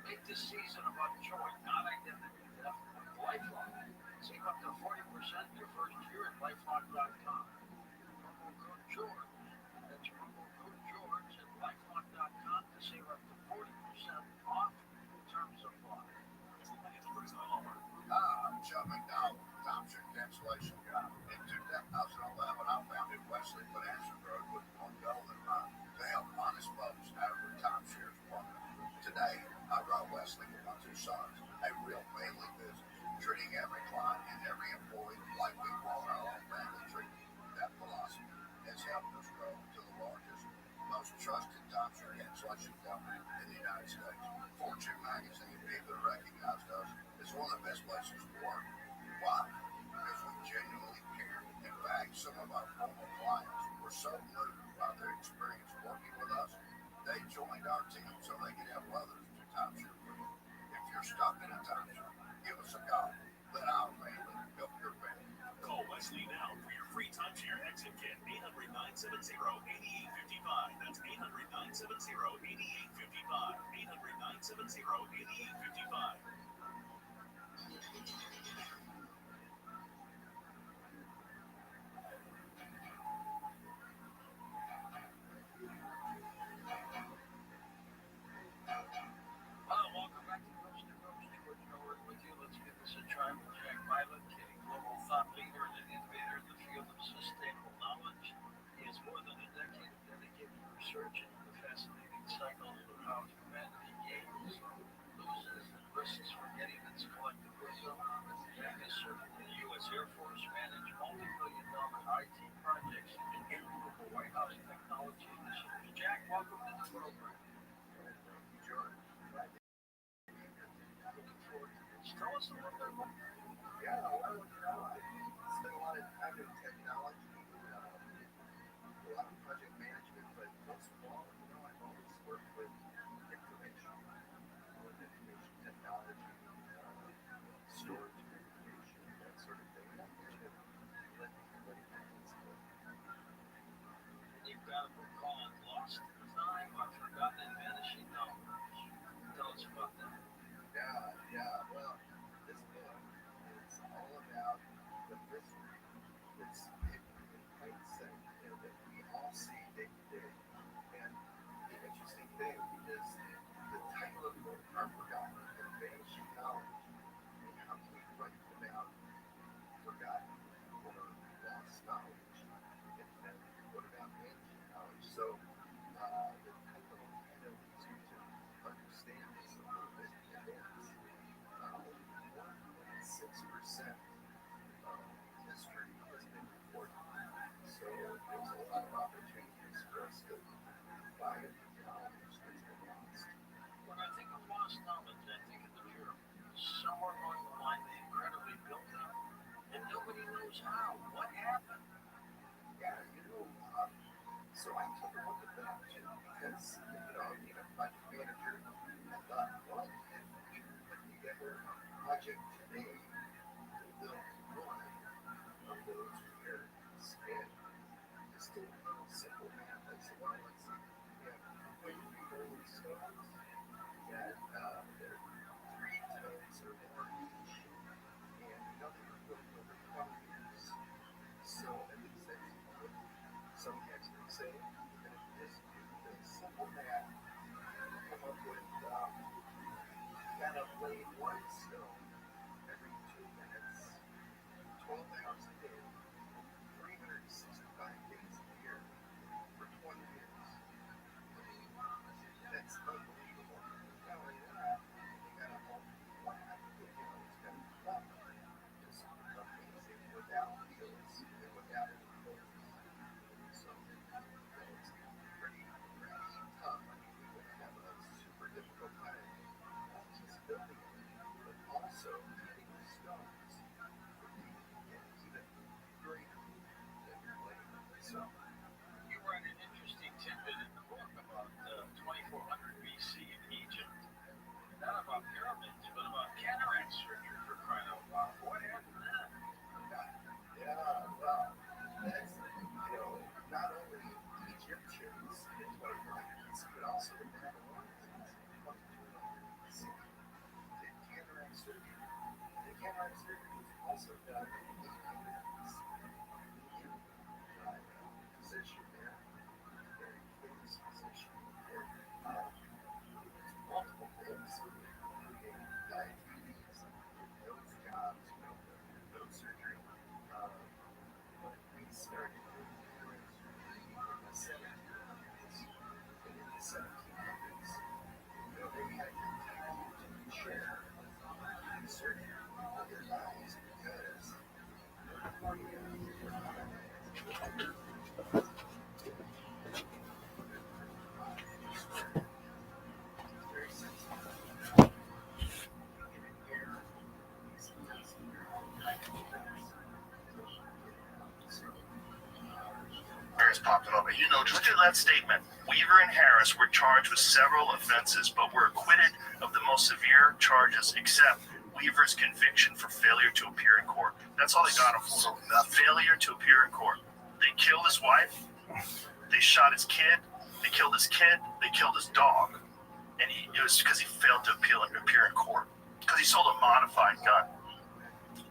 Make this season about joy, not identity theft, with Lifeline. Save up to 40% your first year at lifeline.com. Promo code George. That's promo code George at lifeline.com to save up to 40% off. Terms apply. I'm Chuck McDowell, timeshare cancellation guy. In 2011, I founded Wesley Financial Group with one goal in mind, to help honest folks out of their timeshares plummet. Today, I run Wesley with my two sons, a real family business, treating every client and every employee like we want our own family treatment. That philosophy has helped us grow to the largest, most trusted timeshare cancellation company in the United States. Fortune magazine even recognized us as one of the best places to work. Why? Because we genuinely care. In fact, some of our former clients were so stuck in a time. Give us a call. Let our family help your family. Call Wesley now for your free timeshare exit kit. 800-970-8855. That's 800-970-8855. 800-970-8855. Welcome back to Coast, George Norwood with you. Let's give this a try with Jack Violet, a global thought leader and an innovator in the field of sustainable knowledge. He has more than a decade of dedicated research into the fascinating cycle of how humanity gains, loses, and risks forgetting its collective wisdom. Jack has served in the U.S. Air Force, managed multi-billion-dollar IT projects, and contributed to White House technology initiatives. Jack, welcome to the program. Tell us a little bit about Yeah, well, I spent a lot of time in technology, a lot of project management, but most of all, I've always worked with information technology, storage of information, that sort of thing. And I'm here to let everybody know what's going on. You've got a book called Lost in Time, or Forgotten and Vanishing Knowledge. Tell us about that. Yeah. Well, this book is all about the mystery that's hidden in plain sight that we all see day to day. And the interesting thing is the title of the book, Are Forgotten and Vanishing Knowledge. And how can we write about forgotten or lost knowledge? And what about vanishing knowledge? So the title kind of leads you to understand this a little bit in advance. 1.6% of history has been recorded. So there's a lot of opportunities for us to find knowledge that's been lost. When I think of lost knowledge, I think of the pyramids. Somewhere along the line, they incredibly built them, and nobody knows how. What happened? Yeah, so I took a look at that too because, being a project manager, I thought, well, if we put together a project today to build one of those pyramids, and just a little simple math, I said, well, let's see, we have 23 rolling stones that they're 3 tons or more each, and nothing was built over 20 years. So, at least that's what some experts say. And if you just do the simple math, you come up with gotta lay one stone every 2 minutes, 12 hours a day, 365 days a year for 20 years. That's unbelievable. Not only that, you gotta hope it's gonna come up just amazing without wheels and without any motors. So it's pretty tough. I mean, we would have a super difficult time not just building it, but also getting the stones from being even greater than your leg. So You write an interesting tidbit in the book about 2400 BC in Egypt. Not about pyramids, but about cataract surgery, for crying out loud. What happened then? yeah, well, that's not only Egyptians in 2400 BC, but also the Babylonians in 2200 BC did cataract surgery. The cataract surgery was also done in 800 BC by a physician there, a very famous physician who did multiple things, including diabetes, nose jobs, nose surgery. But we started doing cataract surgery in the 1700s, and in the 1700s, they had to take you to the chair and surgery for your eyes because the cornea was not very sensitive. You get an air, these things, kind of things. Harris popped it up. Look at that statement. Weaver and Harris were charged with several offenses but were acquitted of the most severe charges except Weaver's conviction for failure to appear in court. That's all they got him for. So Failure to appear in court. They killed his wife. They shot his kid. They killed his kid. They killed his dog. And it was because he failed to appear in court. Because he sold a modified gun.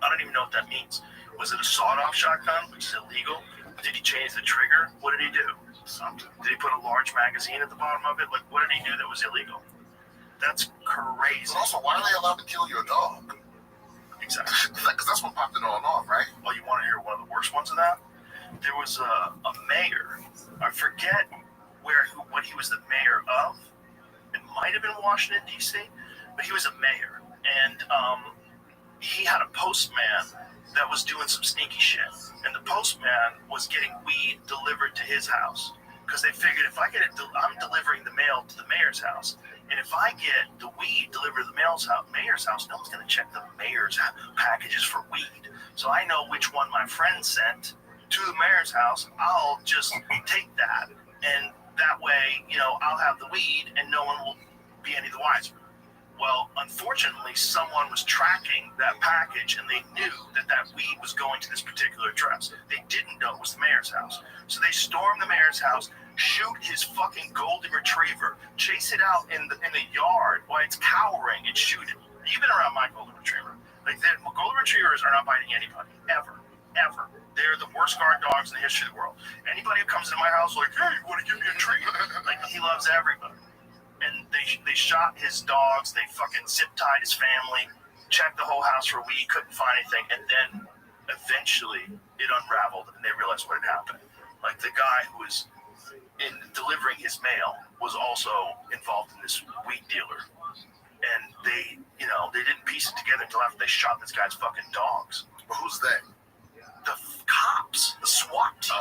I don't even know what that means. Was it a sawed-off shotgun, which is illegal? Did he change the trigger? What did he do? Something. Did he put a large magazine at the bottom of it? Like, what did he do that was illegal? That's crazy. But also, why are they allowed to kill your dog? Exactly. Because that's what popped it all off, right? Oh, you want to hear one of the worst ones of that? There was a mayor. I forget what he was the mayor of. It might have been Washington, D.C., but he was a mayor. And he had a postman that was doing some sneaky shit. And the postman was getting weed delivered to his house. Because they figured if I get it, I'm delivering the mail to the mayor's house. And if I get the weed delivered to the mayor's house, no one's going to check the mayor's packages for weed. So I know which one my friend sent to the mayor's house. I'll just take that. And that way, I'll have the weed and no one will be any the wiser. Well, unfortunately, someone was tracking that package and they knew that weed was going to this particular address. They didn't know it was the mayor's house. So they stormed the mayor's house, shoot his fucking golden retriever, chase it out in the yard while it's cowering and shoot it. Even around my golden retriever. Like, golden retrievers are not biting anybody, ever. Ever. They're the worst guard dogs in the history of the world. Anybody who comes into my house like, hey, you want to give me a treat? Like, he loves everybody. And they shot his dogs. They fucking zip-tied his family, checked the whole house for weed, couldn't find anything. And then eventually it unraveled and they realized what had happened. Like, the guy who was in delivering his mail was also involved in this weed dealer. And they didn't piece it together until after they shot this guy's fucking dogs. But who's they? The cops, the SWAT team.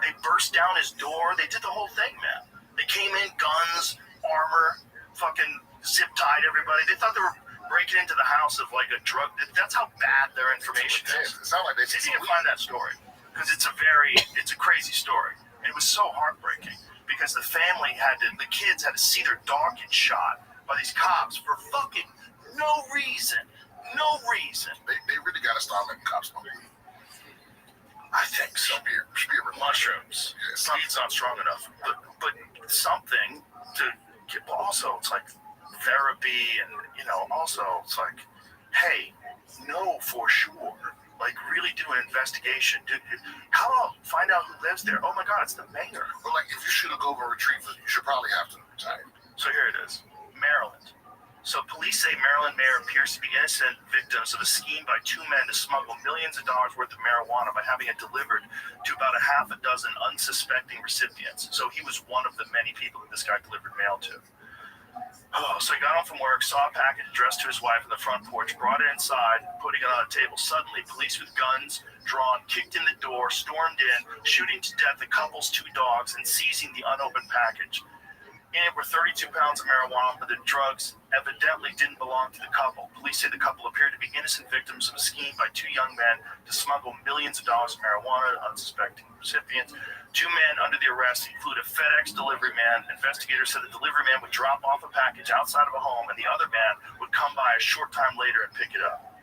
They burst down his door. They did the whole thing, man. They came in, guns, armor, fucking zip-tied everybody. They thought they were breaking into the house of like a drug. That's how bad their information is. It sounds like they See if you can find that story, because it's a crazy story. And it was so heartbreaking because the kids had to see their dog get shot by these cops for fucking no reason. No reason. They really got to start letting cops smoke weed. I think so. Should be a Mushrooms. Yeah, Weed's not strong enough, but something to get. Also, it's like therapy, and also it's like, hey, know for sure. Like, really do an investigation. How about find out who lives there? Oh my God, it's the mayor. But like, if you shoot a golden retriever, you should probably have to retire. So here it is, Maryland. So police say Maryland mayor appears to be innocent victims of a scheme by two men to smuggle millions of dollars worth of marijuana by having it delivered to about a half a dozen unsuspecting recipients. So he was one of the many people that this guy delivered mail to. So he got home from work, saw a package addressed to his wife on the front porch, brought it inside, putting it on a table. Suddenly, police with guns drawn kicked in the door, stormed in, shooting to death the couple's two dogs and seizing the unopened package. In it were 32 pounds of marijuana, but the drugs evidently didn't belong to the couple. Police say the couple appeared to be innocent victims of a scheme by two young men to smuggle millions of dollars of marijuana to unsuspecting recipients. Two men under the arrest include a FedEx delivery man. Investigators said the delivery man would drop off a package outside of a home, and the other man would come by a short time later and pick it up.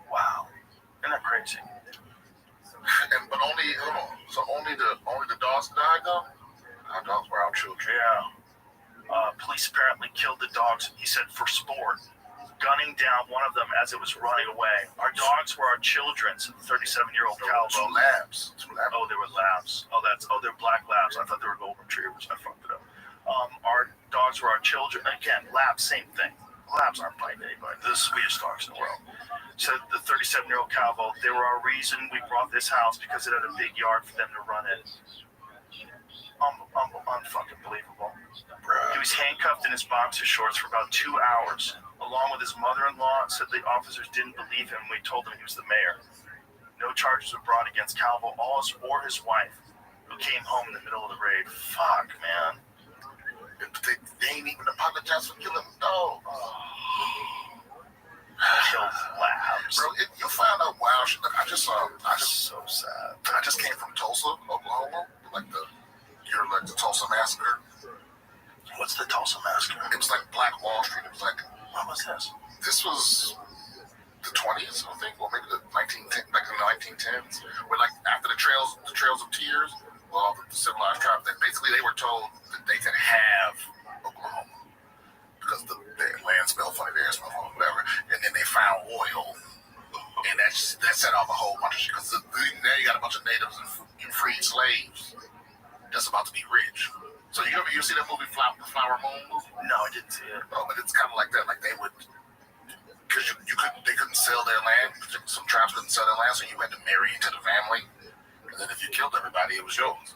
Wow. Isn't that crazy? But only the dogs died though? Our dogs were our children. Yeah. Police apparently killed the dogs, he said, for sport, gunning down one of them as it was running away. Our dogs were our children, said the 37-year-old Calvo. Two labs. Oh, they were labs. They're black labs. I thought they were golden retrievers. I fucked it up. Our dogs were our children. Again, labs, same thing. Labs aren't biting anybody. They're the sweetest dogs in the world. Said the 37-year-old Calvo, they were our reason we brought this house because it had a big yard for them to run in. Unfucking believable. He was handcuffed in his boxer shorts for about 2 hours, along with his mother-in-law. Said the officers didn't believe him when we told them he was the mayor. No charges were brought against Calvo or his wife, who came home in the middle of the raid. Fuck, man. They ain't even apologized for killing the dog. Killed labs. Bro, you'll find out wild shit. So sad. I just came from Tulsa, Oklahoma. Like the Tulsa Massacre. What's the Tulsa Massacre? It was like Black Wall Street. It was this was the 20s, I think, or maybe the 1910, like in the 1910s, where like after the trails of tears, well, the civilized tribes, that basically they were told that they could have Oklahoma because the land smelled funny, the air smelled funny, whatever, and then they found oil, and that set off a whole bunch of shit. Because now you got a bunch of natives and freed slaves that's about to be rich. So you see that movie, the Flower Moon movie? No, I didn't see it. Oh, but it's kind of like that. Like they would, because they couldn't sell their land. Some tribes couldn't sell their land, so you had to marry into the family. And then if you killed everybody, it was yours.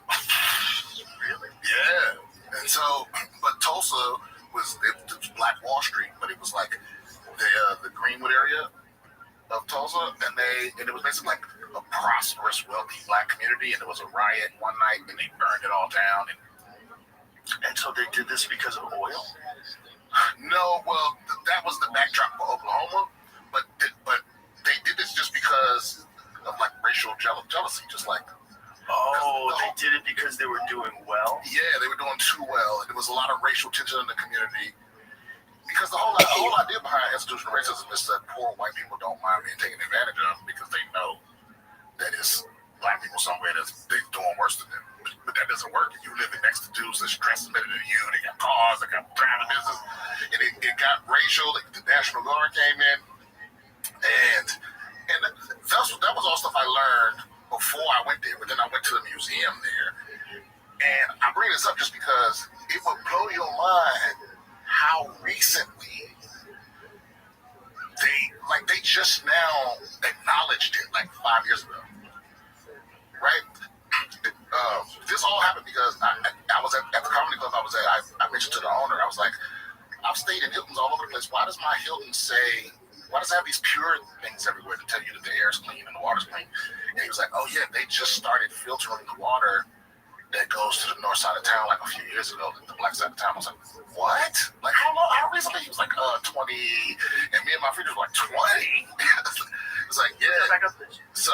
Really? Yeah. And so, but Tulsa was Black Wall Street, but it was like the Greenwood area of Tulsa, and it was basically like a prosperous, wealthy Black community. And there was a riot one night, and they burned it all down. And so they did this because of oil? No, well, that was the backdrop for Oklahoma, but they did this just because of like racial jealousy, just like. Oh, they did it because they were doing well? Yeah, they were doing too well, and there was a lot of racial tension in the community. Because the whole idea behind institutional racism is that poor white people don't mind being taken advantage of because they know that it's Black people somewhere that's doing worse than them. But that doesn't work. If you living next to dudes that's dressed better than you, they got cars, they got private business, and it got racial. The National Guard came in, and that was all stuff I learned before I went there. But then I went to the museum there, and I bring this up just because it would blow your mind how recently they just now acknowledged it, like 5 years ago, right? This all happened because I was at the comedy club I was at. I mentioned to the owner, I was like, I've stayed in Hiltons all over the place. Why does my Hilton why does it have these pure things everywhere to tell you that the air's clean and the water's clean? And he was like, oh yeah, they just started filtering the water that goes to the north side of town like a few years ago, the black side of town. I was like, what? Like how long? How recently? He was like, 20. And me and my friend was like, 20? It's like, yeah. So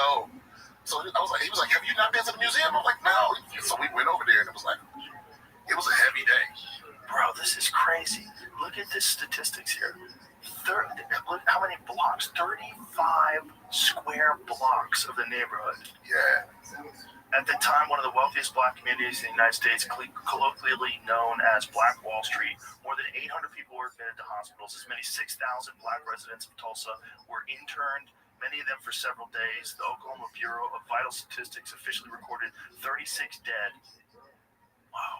I was like, he was like, have you not been to the museum? I'm like, no. So we went over there, and it was a heavy day. Bro, this is crazy. Look at the statistics here. Look how many blocks? 35 square blocks of the neighborhood. Yeah. At the time, one of the wealthiest Black communities in the United States, colloquially known as Black Wall Street. More than 800 people were admitted to hospitals. As many 6,000 Black residents of Tulsa were interned, many of them for several days. The Oklahoma Bureau of Vital Statistics officially recorded 36 dead. Wow.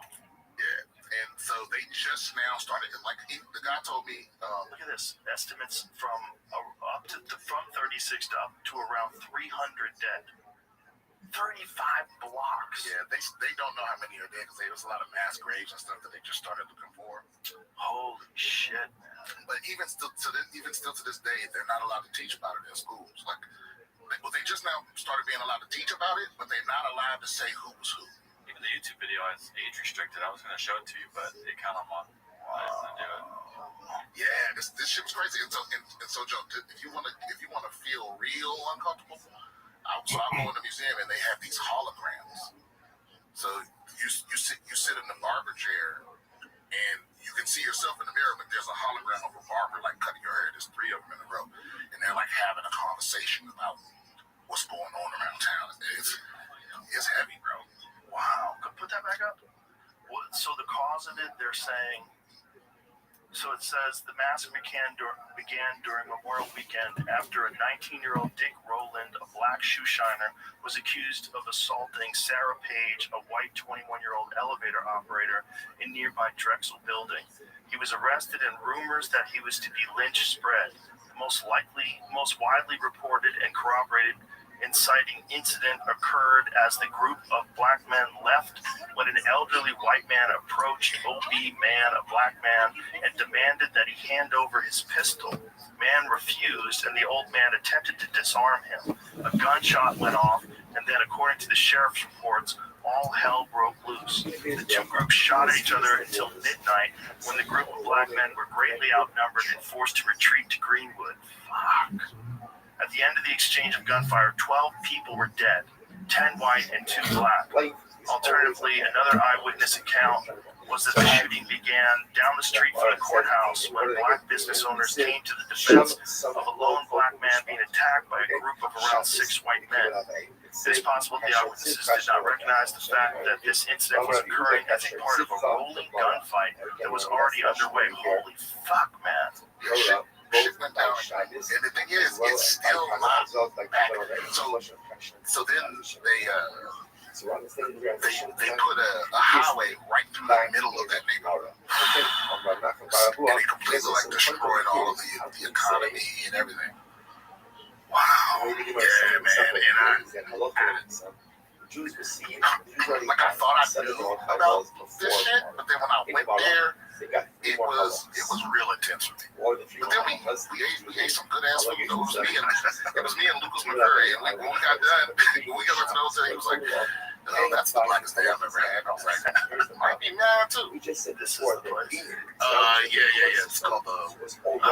Yeah. And so they just now started, like the guy told me. Look at this. Estimates from 36 to up to around 300 dead. 35 blocks. Yeah, they don't know how many are dead because there's a lot of mass graves and stuff that they just started looking for. Holy shit, man! But even still to this day, they're not allowed to teach about it in schools. Like, they just now started being allowed to teach about it, but they're not allowed to say who was who. Even the YouTube video is age restricted. I was going to show it to you, but it kind of on. Yeah, this shit was crazy. And so Joe, if you want to feel real uncomfortable. I go in the museum and they have these holograms. So you sit in the barber chair and you can see yourself in the mirror, but there's a hologram of a barber like cutting your hair. There's 3 of them in a row, and they're like having a conversation about what's going on around town. It's heavy, bro. Wow. Put that back up. So the cause of it, they're saying. So it says the massacre began during Memorial Weekend after a 19-year-old Dick Rowland, a black shoe shiner, was accused of assaulting Sarah Page, a white 21-year-old elevator operator in nearby Drexel building. He was arrested, and rumors that he was to be lynched spread. The most widely reported and corroborated inciting incident occurred as the group of black men left when an elderly white man approached OB man, a black man, and demanded that he hand over his pistol. Man refused, and the old man attempted to disarm him. A gunshot went off, and then, according to the sheriff's reports, all hell broke loose. The two groups shot at each other until midnight, when the group of black men were greatly outnumbered and forced to retreat to Greenwood. Fuck. At the end of the exchange of gunfire, 12 people were dead, 10 white and 2 black. Alternatively, another eyewitness account was that the shooting began down the street from the courthouse when black business owners came to the defense of a lone black man being attacked by a group of around 6 white men. It is possible the eyewitnesses did not recognize the fact that this incident was occurring as a part of a rolling gunfight that was already underway. Holy fuck, man. Shit went down. And the thing is, it's still not back. So then they put a highway right through the middle of that neighborhood. And it completely like destroyed all of the economy and everything. Wow. Yeah, man. And I thought I knew about this shit, but then when I went there, it was real intense with me. But then we ate some good ass food. It was me and Lucas McCurry, and like when we got done, when we got back to the hotel, he was like, "Oh, that's the blackest day I've ever had." I was like, "Might be mad too." This is the place. Yeah. It's called the it's called the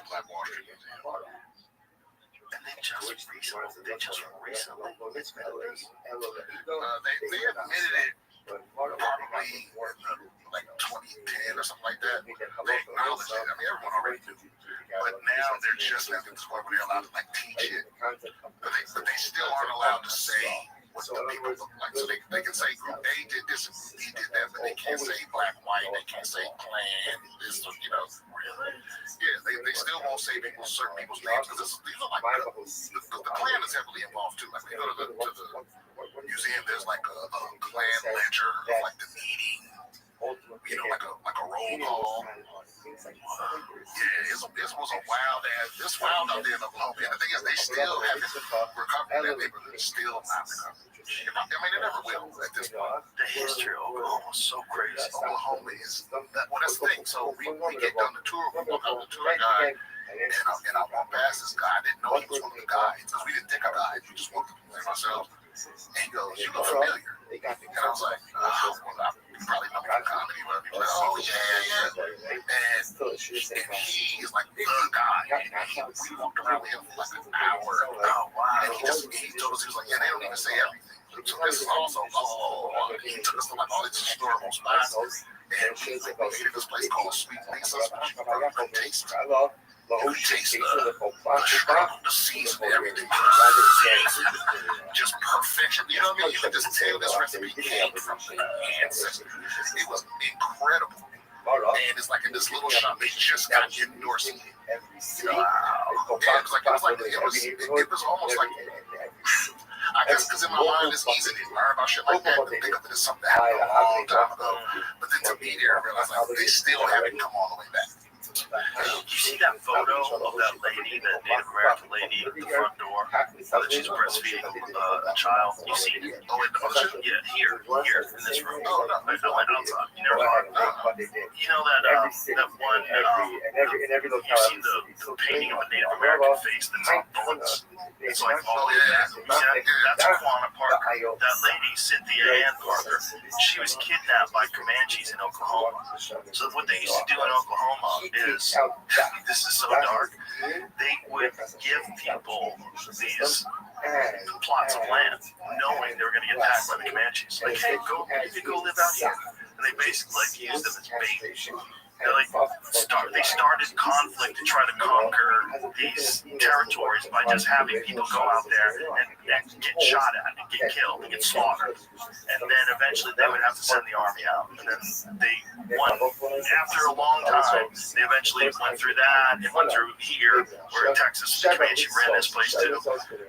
Black Wall Street Museum. And they just recently they admitted it probably like 2010 or something like that. They acknowledged it. I mean, everyone already knew. But now they're just at the point where they're allowed to like teach it. But they still aren't allowed to say what the people look like. So they can say group A did this and group B did that, but they can't say black, white, they can't say clan, this, you know. Yeah, they still won't say certain people's names because these are like the clan is heavily involved too. Like when you go to the museum, there's like a clan ledger of like the meeting, you know, like a roll call. Yeah, this was a wild ass. This wild out there in Oklahoma. And the thing is, they still haven't recovered. That neighborhood is still not recovered. I mean, it never will at this point. The history of Oklahoma is so crazy. Oklahoma is that's the thing. So we get done the tour. We walk out with the tour guide, and I walk past this guy. I didn't know he was one of the guides because we didn't take a guide. We just walked up to ourselves. And he goes, "You look familiar." And I was like, "You probably know me from comedy." Whatever. He was like, "Oh yeah." And he is like the guy. And we walked around with him for like an hour. Oh wow! And he told us, he was like, "Yeah, they don't even say everything." So this is also he took us to like all these historical spots. And we made this place called Sweet Lisa's, which you probably could taste. You could taste the shrimp, the seasoning, everything. Just perfection. You know what I mean? You could just tell this recipe came from the ancestors. It was incredible. And it's like in this little shop, they just got endorsing it. Wow. It was almost like, I guess because in my mind it's easy to learn about shit like that and think of it as something that happened a long time ago. But then to be there, I realized like they still haven't come all the way back. You see that photo of that lady, that Native American lady at the front door, that she's breastfeeding a child? You see it? Oh, in the mothership? Yeah, here, in this room. Oh, no. I went outside. You never saw it? You know that one, you've seen the painting of a Native American face that's on bullets? It's like all in that. That's Quanah Parker. That lady, Cynthia Ann Parker, she was kidnapped by Comanches in Oklahoma. So what they used to do in Oklahoma is, this is so dark, they would give people these plots of land, knowing they were going to get attacked by the Comanches. Like, hey, you can go live out here. And they basically like used them as bait. They started conflict to try to conquer these territories by just having people go out there and get shot at and get killed and get slaughtered. And then eventually they would have to send the army out. And then they won. After a long time, they eventually went through that and went through here, where in Texas, the Comanche ran this place too.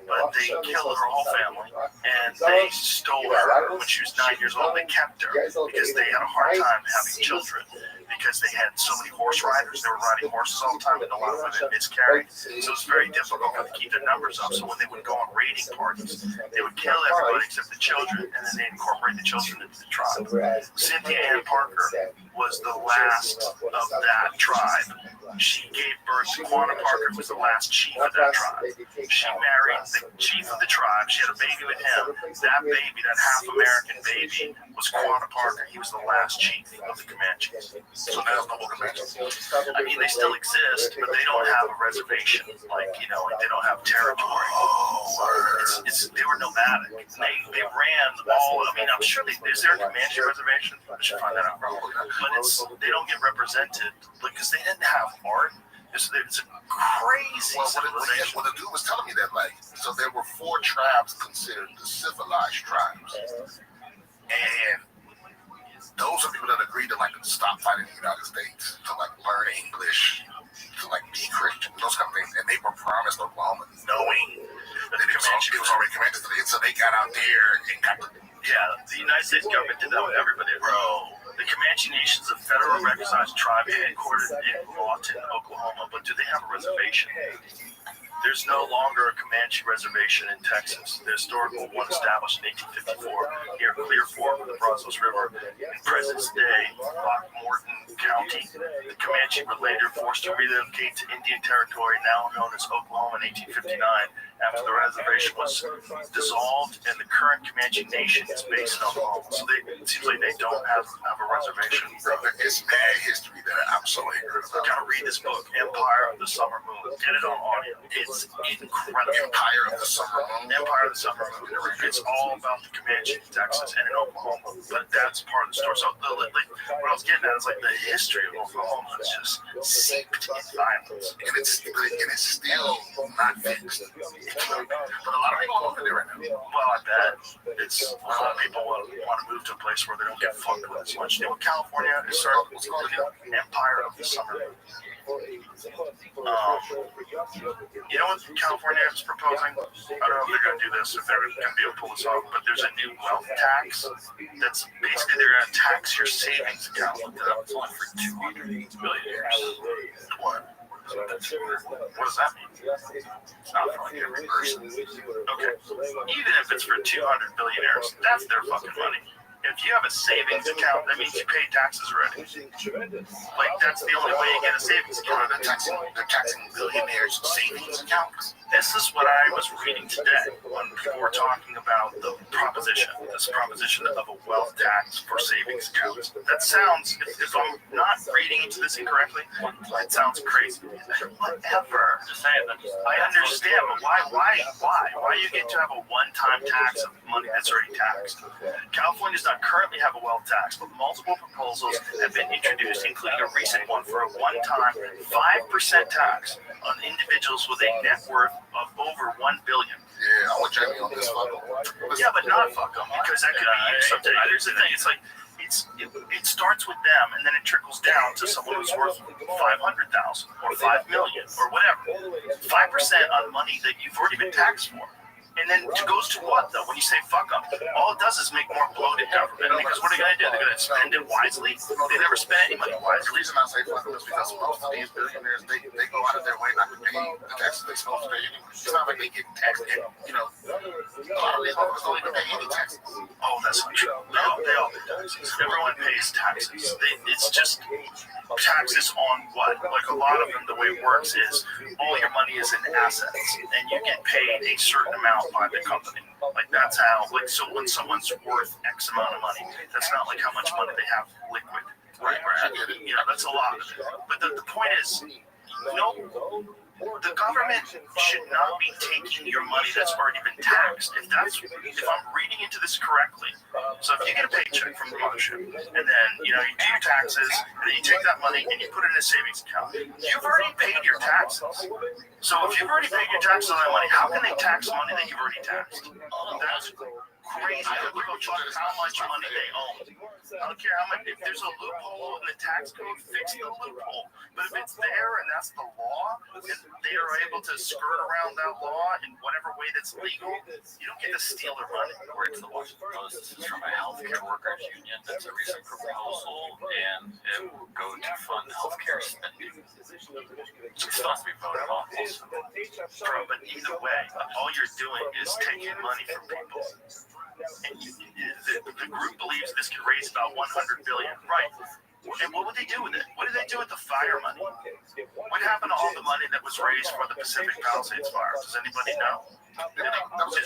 But they killed her whole family. And they stole her when she was 9 years old. They kept her because they had a hard time having children, because they had so many horse riders. They were riding horses all the time, and a lot of women miscarried. So it was very difficult for them to keep their numbers up. So when they would go on raiding parties, they would kill everybody except the children, and then they incorporate the children into the tribe. Cynthia Ann Parker was the last of that tribe. She gave birth to Quanah Parker, who was the last chief of that tribe. She married the chief of the tribe. She had a baby with him. That baby, that half American baby, was Quanah Parker. He was the last chief of the Comanches. So there's no more Comanches. I mean, they still exist, but they don't have a reservation. Like, you know, they don't have territory. They were nomadic. They ran all. I mean, I'm sure is there a Comanche reservation? I should find that out. But they don't get represented because they didn't have art. It's a crazy civilization. Well, the dude was telling me that, like, so there were 4 tribes considered the civilized tribes, and those are people that agreed to like stop fighting the United States, to like learn English, to like be Christian, those kind of things, and they were promised Oklahoma, knowing that it was already commanded to them, so they got out there and got the. Yeah, the United States government did that with everybody, bro. The Comanche Nation is a federal recognized tribe headquartered in Lawton, Oklahoma, but do they have a reservation? There's no longer a Comanche reservation in Texas. The historical one established in 1854 near Clear Fork of the Brazos River in President's Day, Throckmorton County. The Comanche were later forced to relocate to Indian Territory, now known as Oklahoma, in 1859, after the reservation was dissolved, and the current Comanche Nation is based in Oklahoma. So it seems like they don't have a reservation. It's mad history that I'm so ignorant about. Gotta read this book, Empire of the Summer Moon. Get it on audio. It's incredible. Empire of the Summer Moon. Empire of the Summer Moon. It's all about the Comanche in Texas and in Oklahoma. But that's part of the story. So what I was getting at is like the history of Oklahoma is just seeped in violence. And it's still not fixed. But a lot of people are over there right now. Well, I bet it's a lot of people want to move to a place where they don't get fucked with as much. You know what California is starting? What's called the Empire of the Summer Moon. You know what California is proposing? I don't know if they're going to do this, if they're going to be able to pull this off, but there's a new wealth tax that's basically they're going to tax your savings account with only for 200 billion years. What? What does that mean? It's not for like every person. Okay. Even if it's for 200 billionaires, that's their fucking money. If you have a savings account, that means you pay taxes already. Like, that's the only way you get a savings account. They're taxing billionaires' savings accounts. This is what I was reading today when people were talking about this proposition of a wealth tax for savings accounts. That sounds, if I'm not reading into this incorrectly, it sounds crazy. Whatever. I understand, but why you get to have a one-time tax of money that's already taxed? California does not currently have a wealth tax, but multiple proposals have been introduced, including a recent one for a one-time 5% tax on individuals with a net worth of over $1 billion. Yeah, I want Jamie on this fuck. Yeah, but not fuck them, because that could be used someday. Here's the thing, it's like, it starts with them, and then it trickles down to someone who's worth $500,000 or $5 million or whatever. 5% on money that you've already been taxed for. And then it goes to what, though? When you say fuck them, all it does is make more bloated government. Because what are they going to do? They're going to spend it wisely? They never spend any money wisely. The reason I say fuck them is because most of these billionaires, they go out of their way not to pay the taxes they're supposed to pay anyway. It's not like they get taxed. You know, a lot of these motherfuckers don't even pay any taxes. Oh, that's not true. No, they all pay taxes. Everyone pays taxes. It's just taxes on what? Like a lot of them, the way it works is all your money is in assets, and you get paid a certain amount by the company. Like that's how, like, so when someone's worth X amount of money, that's not like how much money they have liquid. Right, I get it. You know, that's a lot of it. But the point is, the government should not be taking your money that's already been taxed. If I'm reading into this correctly, so if you get a paycheck from the mothership, and then you do your taxes, and then you take that money and you put it in a savings account, you've already paid your taxes. So if you've already paid your taxes on that money, how can they tax money that you've already taxed? That's crazy. People check how much money they own. I don't care how much. If there's a loophole in the tax code, fix the loophole. But if it's there and that's the law, and they are able to skirt around that law in whatever way that's legal, you don't get to steal their money. According to the Washington Post, this is from a healthcare workers union. That's a recent proposal, and it will go to fund healthcare spending. It's supposed to be voted on also. Bro, but either way, all you're doing is taking money from people. And the group believes this could raise about $100 billion, right? And what would they do with it? What did they do with the fire money? What happened to all the money that was raised for the Pacific Palisades fire? Does anybody know? That was a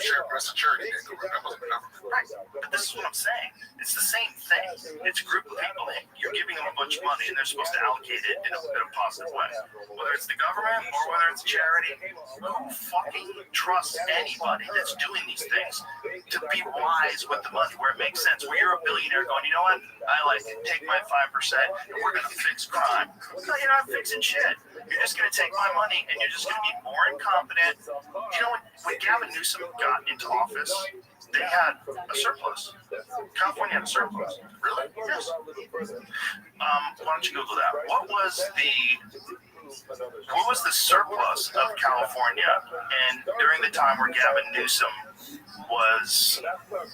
charity. That wasn't the government. Right. But this is what I'm saying. It's the same thing. It's a group of people. You're giving them a bunch of money, and they're supposed to allocate it in a positive way. Whether it's the government or whether it's a charity, who fucking trusts anybody that's doing these things to be wise with the money where it makes sense? Where you're a billionaire going, you know what? I like take my 5% and we're going to fix crime. No, you're not fixing shit. You're just going to take my money and you're just going to be more incompetent. You know, when Gavin Newsom got into office, they had a surplus. California had a surplus. Really? Yes. Why don't you Google that? What was the surplus of California? And during the time where Gavin Newsom was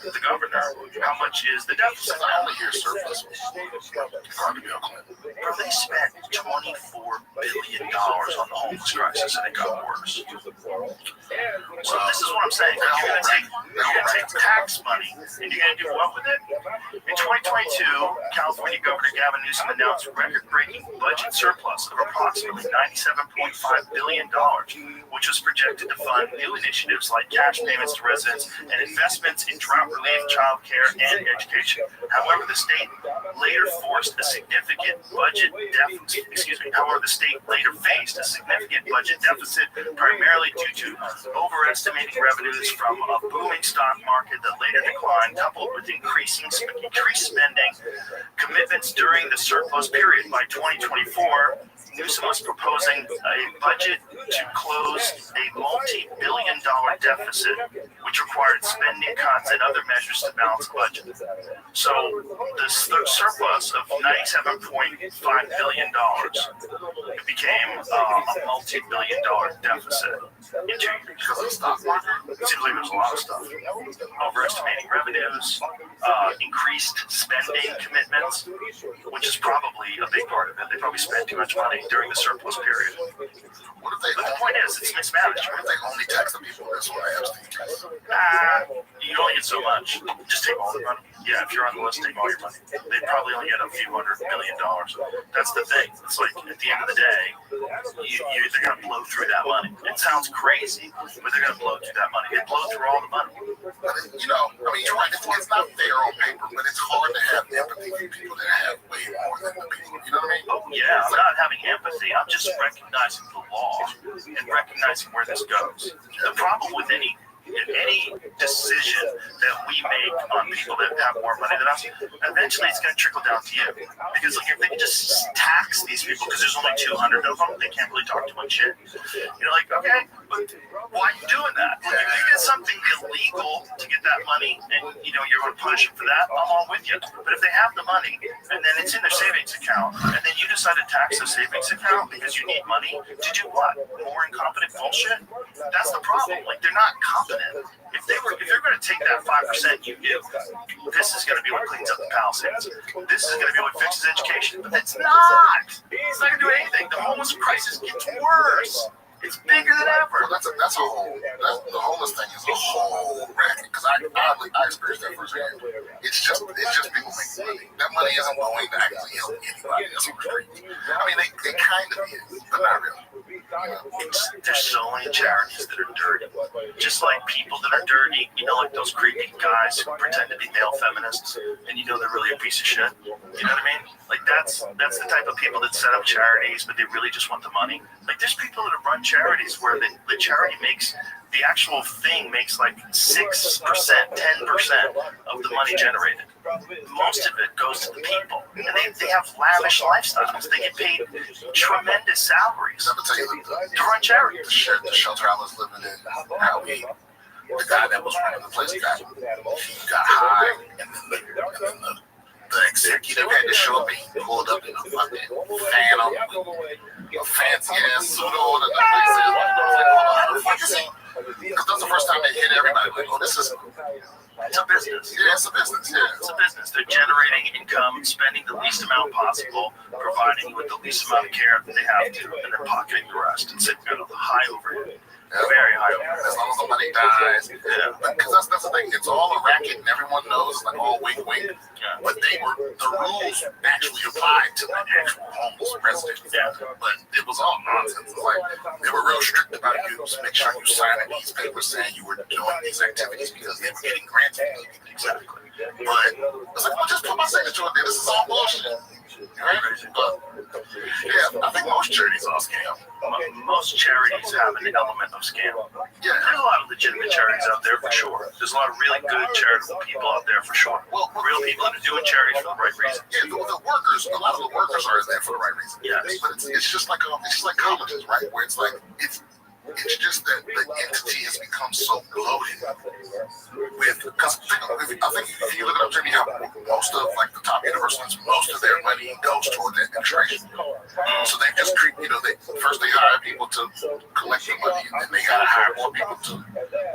the governor, how much is the deficit? I only hear surplus. Probably Bill Clinton. Bro, they spent $24 billion on the homeless crisis, and it got worse. So this is what I'm saying. You're gonna take tax money, and you're gonna do what with it? In 2022, California Governor Gavin Newsom announced a record-breaking budget surplus of approximately $97.5 billion, which was projected to fund new initiatives like cash payments to residents and investments in drought relief, child care, and education. However, the state later faced a significant budget deficit, primarily due to overestimating revenues from a booming stock market that later declined, coupled with increased spending commitments during the surplus period. By 2024, Newsom was proposing a budget to close a multi-billion-dollar deficit, which required spending cuts and other measures to balance the budget. So the surplus of $97.5 billion became a multi-billion-dollar deficit in 2 years because of the stock market. It seems like there's a lot of stuff. Overestimating revenues, increased spending commitments, which is probably a big part of it. They probably spent too much money during the surplus period. What if they? But the point is, it's mismanagement. What if they only tax the people that's why Epstein tax? You only get so much. Just take all the money. Yeah, if you're on the list, take all your money. They probably only get a few $100 million. That's the thing. It's like at the end of the day, they're gonna blow through that money. It sounds crazy, but they're gonna blow through that money. They blow through all the money. But you're right. It's not fair on paper, but it's hard to have empathy for people that have way more than the people. You know what I mean? Oh yeah, I'm not having empathy. I'm just recognizing the law and recognizing where this goes. The problem with any decision that we make on people that have more money than us, eventually it's going to trickle down to you. Because if they can just tax these people, because there's only 200 of them, they can't really talk too much shit. You're like, okay, but why are you doing that? If you did something illegal to get that money, and you're going to punish them for that, I'm all with you. But if they have the money, and then it's in their savings account, and then you decide to tax the savings account because you need money to do what? More incompetent bullshit? That's the problem. Like, they're not competent. If they're going to take that 5% you do, this is going to be what cleans up the Palisades. This is going to be what fixes education. But it's not. It's not going to do anything. The homeless crisis gets worse. It's bigger than ever. Well, that's a whole. The homeless thing is a whole racket. Because I experienced that firsthand. It's just people making money. That money isn't going to actually help anybody else on the street. I mean, they kind of is, but not really. There's so many charities that are dirty. Just like people that are dirty, like those creepy guys who pretend to be male feminists, and they're really a piece of shit. You know what I mean? Like that's the type of people that set up charities, but they really just want the money. Like there's people that have run charities where the charity makes the actual thing makes like 6%, 10% of the money generated. Most of it goes to the people, and they have lavish lifestyles. They get paid tremendous salaries to run charities. The shelter I was living in, the guy that was running the place got high, and then the executive had to show up, and he pulled up in a fucking phantom with a fancy ass suit on, and the place said, "How the fuck is he?" Because that's the first time they hit everybody. Like, this is. It's a business. Yeah, it's a business. Yeah, it's a business. They're generating income, spending the least amount possible, providing you with the least amount of care that they have to, and they're pocketing the rest and sitting on a high overhead. Very high overhead. As long as nobody dies. Yeah. Because that's the thing. It's all a racket, and everyone knows. It's like, oh, wink, wink. Yeah. But the rules actually applied to the actual homeless residents. Yeah. But it was all nonsense. It's like they were real strict about you. Make sure you sign these papers saying you were doing these activities because they were getting grants. Exactly. But it's like, well, just put my signature on there. This is all bullshit. Right? But yeah, I think most charities are a scam. Most charities have an element of scam. Yeah. There's a lot of legitimate charities out there for sure. There's a lot of really good charitable people out there for sure. Well, Real people that are doing charities for the right reasons. Yeah, the workers, a lot of the workers are there for the right reason. Yes. But it's just like colleges, right? Where it's like it's just that the entity has become so bloated because I think if you look at Jimmy, how most of like the top universities, most of their money goes toward the administration. So they just treat, they hire people to collect the money, and then they gotta hire more people to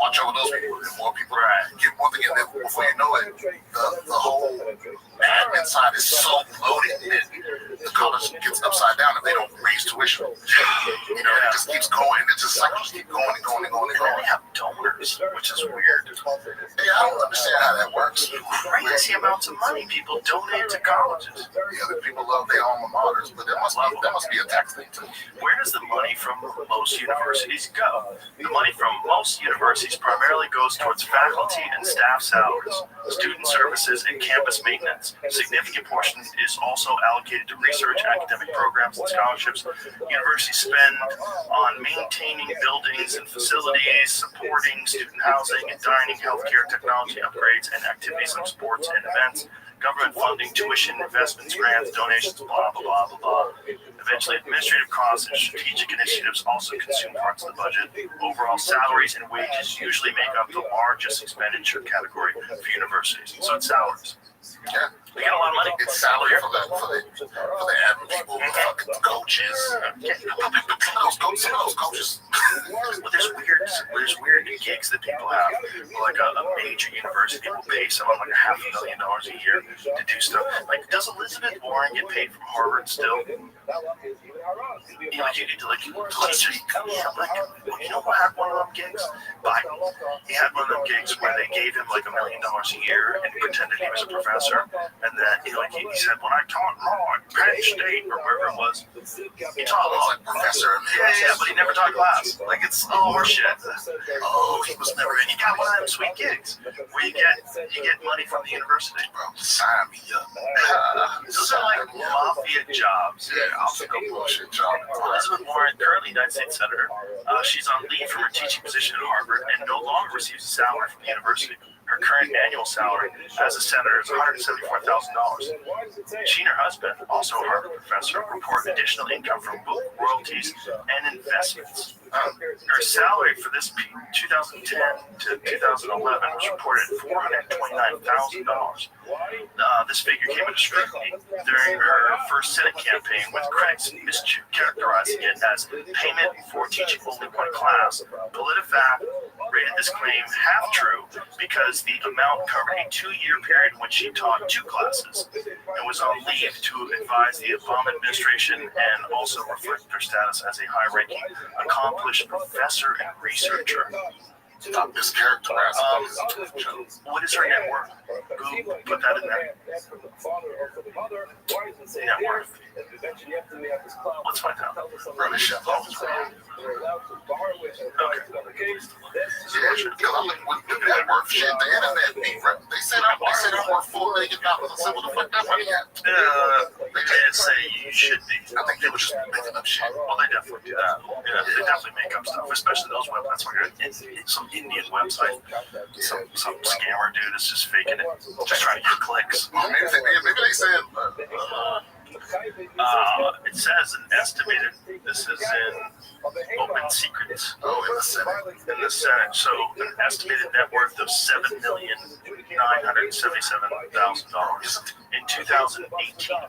watch over those people, and more people get one thing, and then before you know it, the whole admin side is so bloated that the college gets upside down if they don't raise tuition. It just keeps going. It just cycles keep going and going and going and going. They have donors, which is weird. Yeah, I don't understand how that works. Crazy amounts of money people donate to colleges. Yeah, the people love their alma maters, but that must be a tax thing too. Where does the money from most universities go? The money from most universities primarily goes towards faculty and staff salaries, student services, and campus maintenance. A significant portion is also allocated to research, academic programs, and scholarships. Universities spend on maintaining buildings and facilities, supporting student housing and dining, healthcare, technology upgrades, and activities like sports and events. Government funding, tuition, investments, grants, donations, blah, blah, blah, blah, blah. Eventually, administrative costs and strategic initiatives also consume parts of the budget. Overall, salaries and wages usually make up the largest expenditure category for universities. So it's salaries. Yeah. They get a lot of money. It's salary for the admin people, the fucking coaches. Some of those coaches. Well, there's weird gigs that people have. Like a major university will pay someone like $500,000 a year to do stuff. Like, does Elizabeth Warren get paid from Harvard still? You need to teach. You know what had one of them gigs? Biden. He had one of them gigs where they gave him like $1 million a year and pretended he was a professor. And then he said, when I taught law at Penn State or wherever it was, he taught law like professor. Yeah, but he never taught class. Like, it's all horseshit. Oh, he was never. And he got one of them sweet gigs where you get money from the university. Bro, sign me up. Those are like mafia jobs. Yeah, I'll take a bullshit job. Elizabeth Warren, currently United States Senator, she's on leave from her teaching position at Harvard and no longer receives a salary from the university. Her current annual salary as a senator is $174,000. She and her husband, also a Harvard professor, report additional income from both royalties and investments. Her salary for this 2010 to 2011 was reported at $429,000. This figure came into scrutiny during her first Senate campaign, with critics mischaracterizing it as payment for teaching only one class. PolitiFact rated this claim half true because the amount covered a 2-year period in which she taught 2 classes and was on leave to advise the Obama administration and also reflect her status as a high-ranking, accomplished professor and researcher. Stop mischaracterizing. What is her net worth? Google, put that in there. Net worth. Let's find out. Really shit always wrong. Okay. Yeah, because I'm looking at that worth shit. The internet beat, right? They said I'm worth $4 million. I said, what the fuck that money at? They didn't say you should be. I think they were just making up shit. Well, they definitely do that. Yeah, they definitely make up stuff, especially those websites like some Indian website. Some scammer dude is just faking it, just trying to get clicks. Well, maybe they said. It says an estimated. This is in Open Secrets. Oh, in the Senate. In the Senate, so an estimated net worth of $7,977,000 in 2018.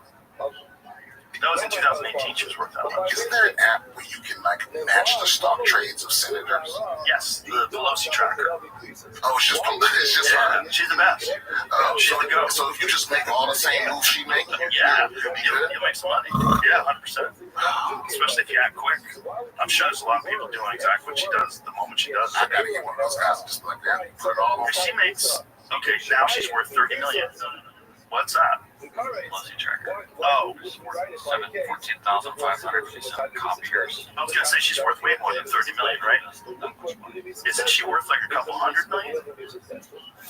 That was in 2018. She was worth that much. Isn't there an app where you can match the stock trades of senators? Yes, the Pelosi tracker. Oh, it's just her. She's the best. She's the go. So if you just make all the same moves she makes, yeah, you'll make some money. Yeah, 100%. Especially if you act quick. I'm sure there's a lot of people doing exactly what she does the moment she does I it. gotta get one of those guys and just like that, put it all on. If she makes, okay, now she's worth $30 million. What's that? Lucy Tracker. Oh, 14,557 copiers. I was gonna say she's worth way more than $30 million, right? Isn't she worth like a couple $100 million?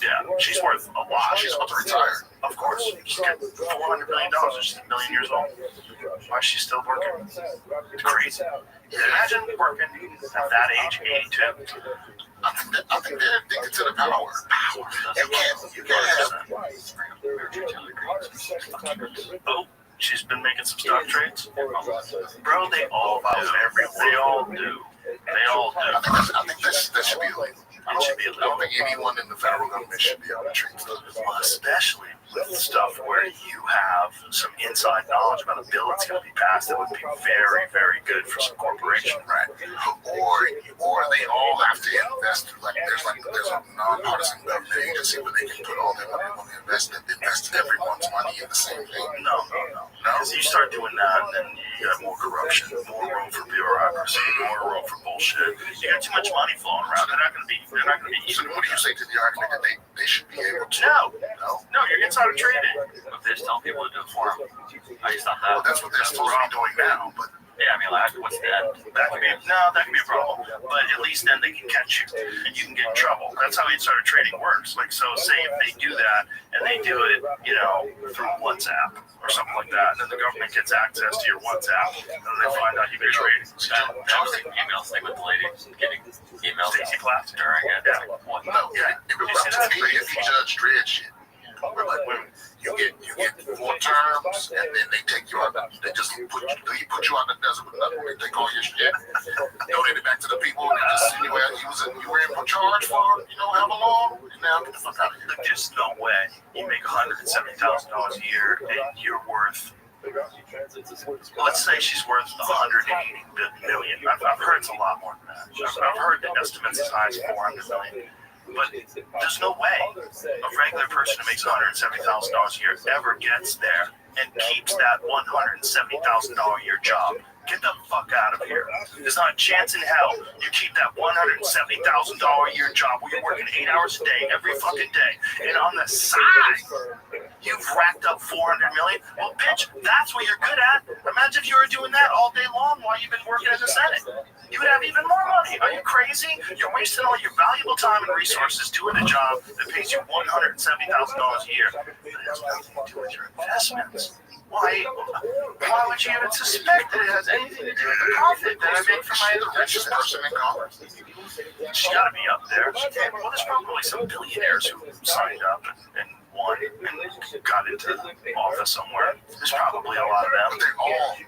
Yeah, she's worth a lot. She's about to retire. Of course, she's got $400 million. She's a million years old. Why is she still working? It's crazy. Imagine working at that age, 82. I think they're addicted to the power. You can't have. Oh, she's been making some stock trades. Bro, they all do. They all do. I think that should be illegal. It should be I don't think anyone in the federal government should be able to treat stuff. Well, especially with stuff where you have some inside knowledge about a bill that's going to be passed that would be very, very good for some corporation, right? Or they all have to invest. Like there's a nonpartisan government agency where they can put all their money on the invest everyone's money in the same thing. No. Because you start doing that, then you got more corruption, more room for bureaucracy, more room for bullshit. You got too much money flowing around. They're not going to be. So what do you say to the argument that they should be able to? No, you're insider trading. If they just tell people to do it for them, I just thought that. Well, that's what they're supposed to be doing now, but. Yeah, I mean, like, what's that? That could be a problem. But at least then they can catch you, and you can get in trouble. That's how insider trading works. Like, so say if they do that, and they do it, through WhatsApp or something like that, and then the government gets access to your WhatsApp, and then they find out you've been trading. That was the email thing with the lady getting emails Stacey Platt during it. Yeah. No, yeah, it reminds me of the Judge Dredd shit. Where like women, you get 4 terms, and then they take you out. They just put you out in the desert with nothing. They take all your shit, donate it back to the people, and they just send you out. You were in charge for how long? Now get the fuck out of here. There's no way you make $170,000 a year, and you're worth. Let's say she's worth $180 million. I've heard it's a lot more than that. I've heard the estimates as high as $400 million. But there's no way a regular person who makes $170,000 a year ever gets there and keeps that $170,000 a year job. Get the fuck out of here. There's not a chance in hell you keep that $170,000 a year job where you're working 8 hours a day, every fucking day. And on the side, you've racked up $400 million. Well, bitch, that's what you're good at. Imagine if you were doing that all day long while you've been working in the Senate. You would have even more money. Are you crazy? You're wasting all your valuable time and resources doing a job that pays you $170,000 a year. But it has nothing to do with your investments. Why would you even suspect that it has anything to do with the profit that I make from my the richest person in Congress? She's got to be up there. Well, there's probably some billionaires who signed up and won and got into office somewhere. There's probably a lot of them.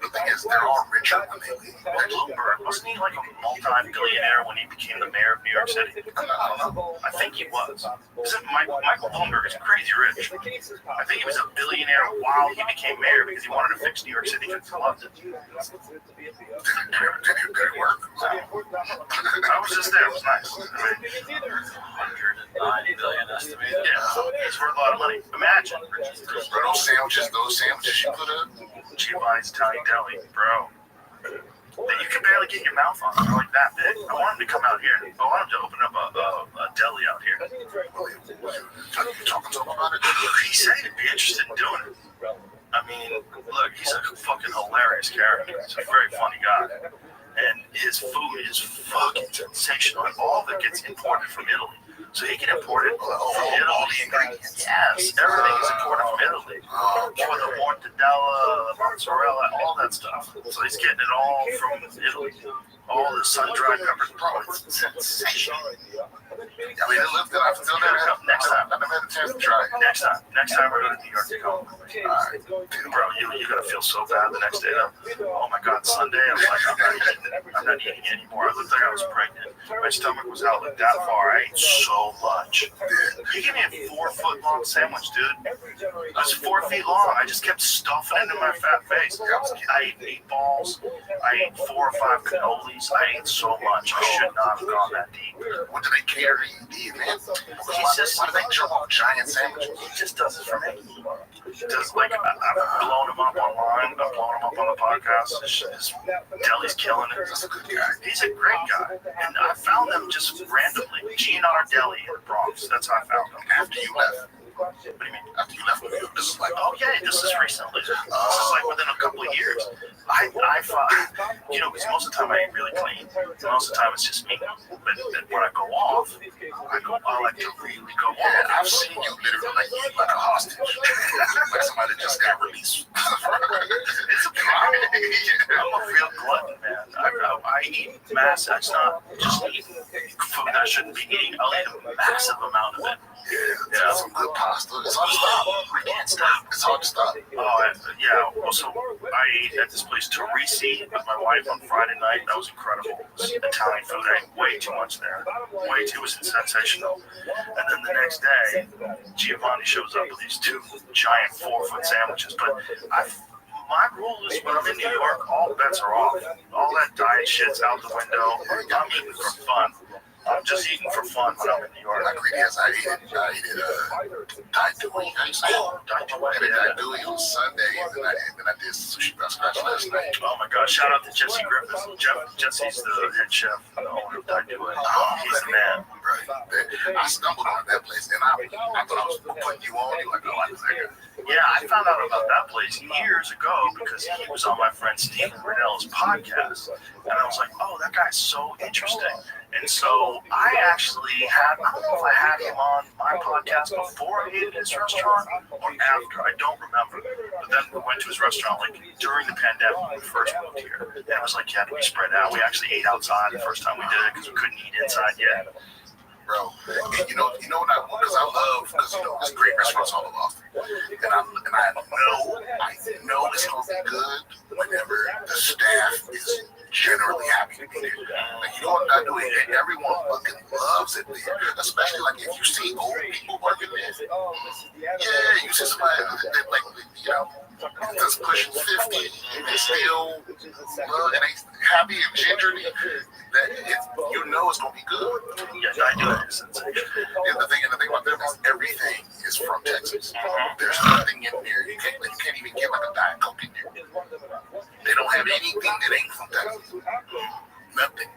But the thing is, they're all richer when they leave. Well, Bloomberg, wasn't he like a multi-billionaire when he became the mayor of New York City? I don't know. I think he was. Michael Bloomberg is crazy rich. I think he was a billionaire while he became mayor because he wanted to fix New York City because he loved it. Did it work? I was just there. It was nice. I mean, 109 billion estimated. yeah, he's worth a lot of money. Imagine. Those sandwiches you could have. Giovanni's Italian Deli, bro. You can barely get your mouth on. They're like that big. I want him to come out here. I want him to open up a deli out here. You talking to him about it? He said he'd be interested in doing it. I mean, look, he's a fucking hilarious character. He's a very funny guy. And his food is fucking sensational. And all of it gets imported from Italy. So he can import it from Italy. All the ingredients. Yes, everything is imported from Italy. For the mortadella, mozzarella, all that stuff. So he's getting it all from Italy. All the sun-dried peppers. Bro, it's sensational. I mean, it looks good. I've still never had a chance to try it. Next time we're going to New York to go. Alright. Bro, you're going to feel so bad the next day, though. Oh my God, Sunday, I'm not eating anymore. I looked like I was pregnant. My stomach was out like that far. I ate so much. He gave me a 4-foot long sandwich, dude. It was 4 feet long. I just kept stuffing it in my fat face. I ate meatballs. I ate 4 or 5 cannolis. I ate so much. I should not have gone that deep. What do they care to eat, man? Why do they jump on giant sandwiches? He just does it for me. does like I've blown him up online. I've blown him up on the podcast. His deli's killing it. That's a good guy. He's a great guy, and I found them just randomly. GNR Deli in the Bronx. That's how I found them. After you left. What do you mean? After you left New York, this is like, Oh yeah, this is recently. This is like within a couple of years. I find, because most of the time I eat really clean. Most of the time it's just me. But when I go off, I like to really go off. yeah, I've seen you literally like eat like a hostage. Like somebody just got released. It's a problem. I'm a real glutton, man. I eat mass. It's not just eating food I shouldn't be eating. I'll eat a massive amount of it. Yeah, some good pasta. It's hard to stop. I can't stop. It's hard to stop. Yeah. Also, I ate at this place Torrisi with my wife on Friday night. That was incredible. It was Italian food. I ate way too much there. It was sensational. And then the next day, Giovanni shows up with these 2 giant 4-foot sandwiches. But my rule is when I'm in New York, all bets are off. All that diet shit's out the window. I'm eating for fun. I'm just eating for fun when I'm in New York. Like Greediest, I ate Dai Dui. How you say it? Dai Dui. I did Dai Dui on Sunday, and then I did sushi by scratch last night. Oh my God! Shout out to Jesse Griffiths. Jesse's the head chef, the owner of Dai Dui. He's the man. Right. I stumbled on that place, and I thought I was putting you on. You like, oh, I was there. Yeah, I found out about that place years ago because he was on my friend Stephen Riddell's podcast, and I was like, oh, that guy's so interesting. And so I actually I don't know if I had him on my podcast before I ate at his restaurant or after. I don't remember. But then we went to his restaurant like during the pandemic when we first moved here. And it was like, yeah, we spread out. We actually ate outside the first time we did it because we couldn't eat inside yet. Bro, you know what because I love, because there's great restaurants all over Austin, and I know it's gonna be good whenever the staff is generally happy to be there. Like, you know what I do? Everyone fucking loves it there, especially like if you see old people working there. Yeah, you see somebody that that's pushing 50 and they still love and they happy and gingerly. You know it's gonna be good. Yeah, I do it. And the thing about them is everything is from Texas. There's nothing in there. You can't even get like a Diet Coke in there. They don't have anything that ain't from Texas. Nothing.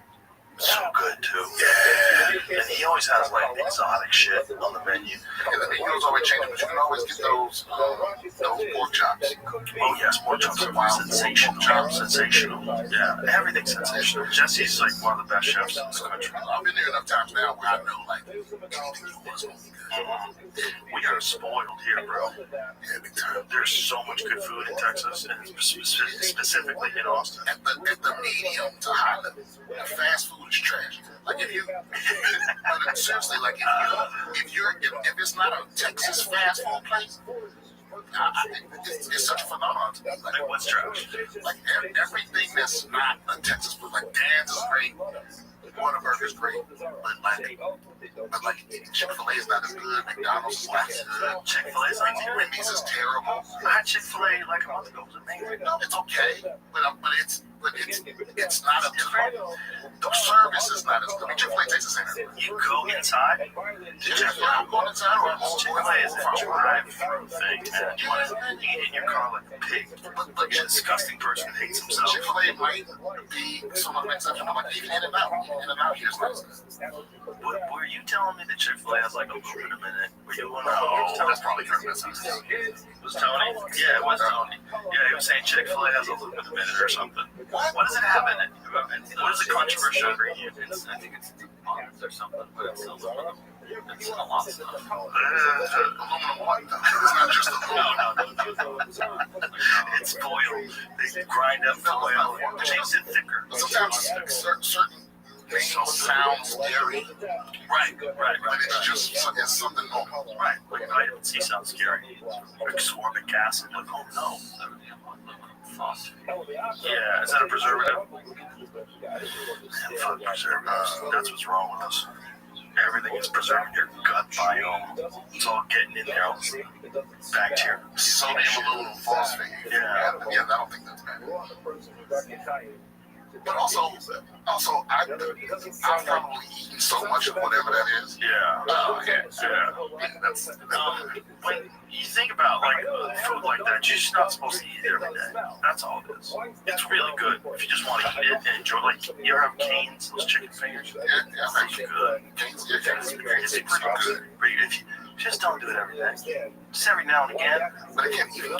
So good too. Yeah. And he always has like exotic shit on the menu. And the menu's always changing, but you can always get those pork chops. Oh yes, pork chops are sensational. Sensational. Yeah, everything's sensational. Jesse's like one of the best chefs in this country. I've been there enough times now where I know like anything you want is gonna be good. We are spoiled here, bro. Yeah, big time. There's so much good food in Texas, and specifically in Austin. At the medium to high level, the fast food is trash. Like if you, seriously, like if it's not a Texas fast food place, it's such a phenomenon to me. Like what's trash? Like everything that's not a Texas food, like Dan's is great, Whataburger's great, but like Chick-fil-A is not as good, McDonald's is not as good, Chick-fil-A is like Wendy's is terrible. I had Chick-fil-A like a month ago. It was amazing. No, it's okay, but it's not up to the service is not as good. I mean, Chick-fil-A tastes the same. You go inside. I'm going inside or Chick-fil-A is a drive-through thing, man. You want to eat in your car like a pig. But you're a disgusting person who hates himself. Chick-fil-A might be somewhat of an exception. I'm like, even In-N-Out here's nice. Were you telling me that Chick-fil-A has like a little bit of minute? Were you going No, that's probably correct. That's was Tony? Yeah, it was Tony. Yeah, he was saying Chick-fil-A has a little bit of minute or something. What does it have in it? What is the controversial ingredient? I think it's almonds or something, but it's aluminum. It's a lot of stuff. Aluminum what? It's not just aluminum. No. It's foil. They grind up foil, which makes it thicker. Sometimes certain things sound scary. Right. But it's just it's something normal. Right. Like vitamin C sounds scary. Ascorbic acid. Like, oh no. Sauce. Yeah, is that a preservative? Fuck preservatives. That's what's wrong with us. Everything is preserving your gut biome. It's all getting in there. All this bacteria. Sodium aluminum phosphate. Yeah, I don't think that's bad. But also, I've probably eaten so much of whatever that is. Yeah. That's When you think about like food like that, you're just not supposed to eat it every day. That's all it is. It's really good if you just want to eat it and enjoy. Like you ever have Cane's, those chicken fingers? yeah, Those are good. Cane's It's pretty good. But if you just don't do it every day. Just every now and again. But again, even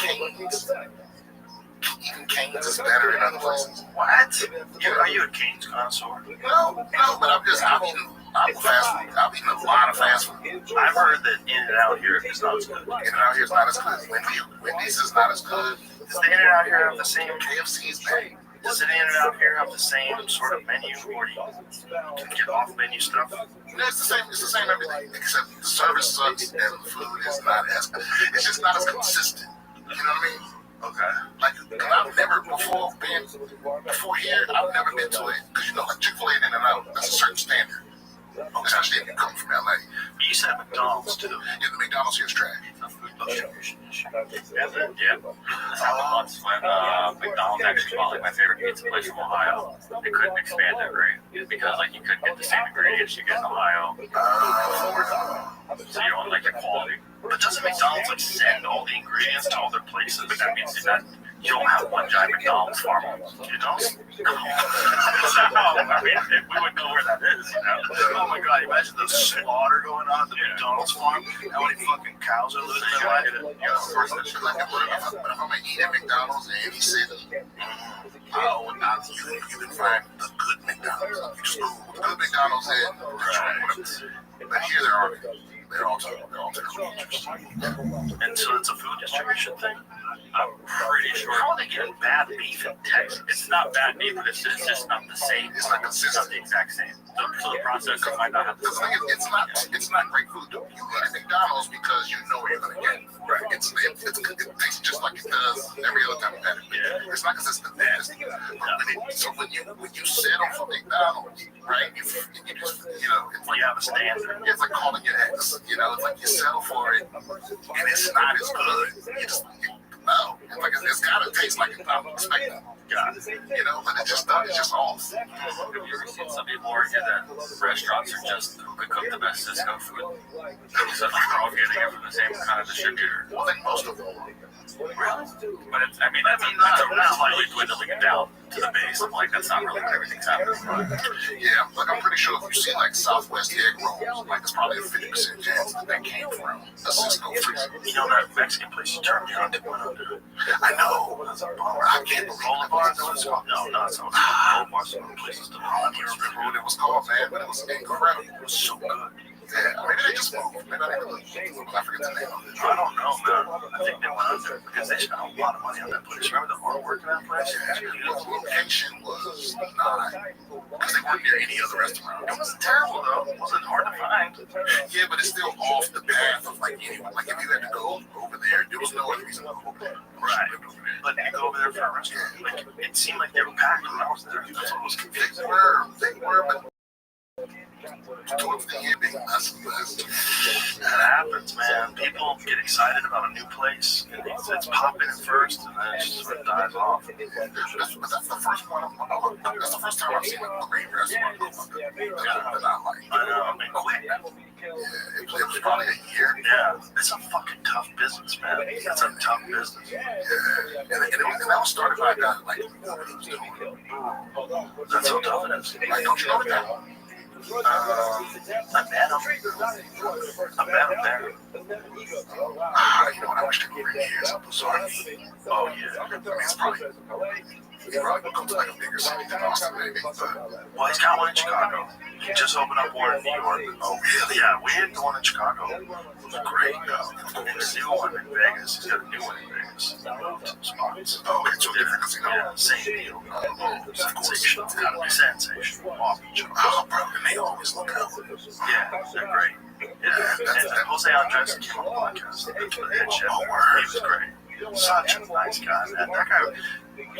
Cane's is better in other places. What? Are you a Cane's connoisseur? No, but I've eaten a lot of fast food. I've heard that In-N-Out here is not as good. In-N-Out here is not as good. Wendy's is not as good. Does the In-N-Out here have the same? KFC is bad. Does the In-N-Out here have the same sort of menu where you can get off-menu stuff? It's the same. It's the same everything, except the service sucks and the food is not as. It's just not as consistent. You know what I mean? Okay. Like, I've never before here. I've never been to it because like Chick-fil-A and In-N-Out, that's a certain standard. Especially if you come from LA. But you said McDonald's too. Yeah, the McDonald's here is trash. It's a food distribution issue. Yeah. This happened once when McDonald's actually bought like my favorite pizza place from Ohio. They couldn't expand it, right? Because like you couldn't get the same ingredients you get in Ohio. So you want like your quality. But doesn't McDonald's like send all the ingredients to all their places? But that means that you don't have one giant McDonald's farm. You don't? So, I mean, we would know where that is, you know? Oh my God, imagine the slaughter going on at the McDonald's farm. How many fucking cows are losing their life? Yeah, of course. If I'm gonna eat at McDonald's in any city, you can find the good McDonald's. You just Google the good McDonald's in. But here there are. They're all terrible. And so it's a food distribution thing? I'm pretty sure. How are they getting bad beef in Texas? It's not bad beef, but it's just not the same. It's not consistent. It's not the exact same. So the processor might not have the same. It's not great food though. You eat at McDonald's because you know what you're gonna get. Right. It tastes just like it does every other time you had it. Yeah. It's not because it's the best. So when you settle for McDonald's, right? You just it's Well, you have a standard. it's like calling your ex. It's like you settle for it, and it's not as good. No, it's gotta taste like it's not expected. Got it. But it's just off. Have you ever seen some people argue that restaurants are just who could cook the best Cisco food? So like they're all getting it from the same kind of distributor. Well, I think most of them. Really? But it's, that's slightly dwindling it down to the base of like that's not really what everything's happening. Yeah, I'm pretty sure if you see like Southwest egg rolls, like it's probably a 50% chance that came from a Cisco freezer. You know that Mexican place you turned me on to went under? I know. That's a bummer. I can't believe Roll bars, what it's called? No, not so. Roll bars, one of the places to I don't even remember what it was called, man, but it was incredible. It was so good. Yeah, maybe they just moved. Maybe I forget the name of it. I don't know, man. I think they went under because they spent a lot of money on that place. Remember the artwork in that place? Yeah, the location was not, because they weren't near any other restaurant. It wasn't terrible though. It wasn't hard to find. Yeah, but it's still off the path of like anyone. Like if you had to go over there was no other reason to go over there. Right. But you go over there for a restaurant. Like it seemed like they were packed when I was there. That's what was confusing. They were, but towards the end, that happens, man. People get excited about a new place, and it's popping at first, and then it just sort of dies off. That's the first one. That's the first time I've seen a great restaurant that I like. I know, I mean, quick. Yeah, it was probably a year. Yeah, it's a fucking tough business, man. It's a tough business. Yeah, and that was started by a guy like nobody was doing. That's how tough it is. Like, don't you know the guy? I met him there. I wish they were here. It's so bizarre. Oh, yeah. I mean, it's probably comes to like a bigger city than Austin, maybe. Well, he's got one in Chicago. He just opened up one in New York. Oh, really? Yeah, we had one in Chicago. It was great. And a new one in Vegas. He's got a new one in Vegas. Spots. Oh, it's so different because, Yeah, same deal. Sensational. It's gotta be sensational. Off each other. Oh, bro, and they always look out. Yeah, they're great. Yeah, and Jose Andres came on the podcast. That's the head chef. He was great. Such a nice guy, man. That guy,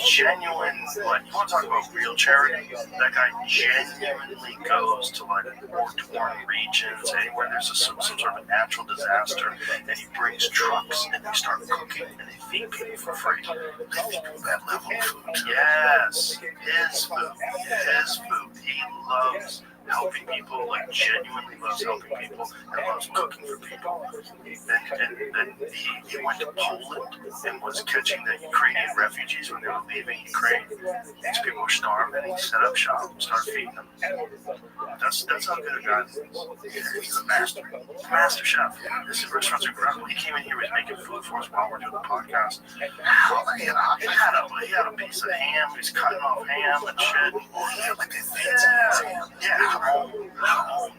genuine, like, you want to talk about real charity? That guy genuinely goes to like war-torn regions, anywhere there's some sort of natural disaster, and he brings trucks and they start cooking and they feed people for free. They think of that level of food. Yes, his food. He loves helping people, like genuinely loves helping people and loves cooking for people. And he went to Poland and was catching the Ukrainian refugees when they were leaving Ukraine. These people were starving, and he set up shop and started feeding them. That's how good a guy he is. He's a master. Master chef. This restaurant's incredible. He came in here, he was making food for us while we're doing the podcast. He had a piece of ham. He was cutting off ham and shit. Yeah, like that fancy ham. Yeah,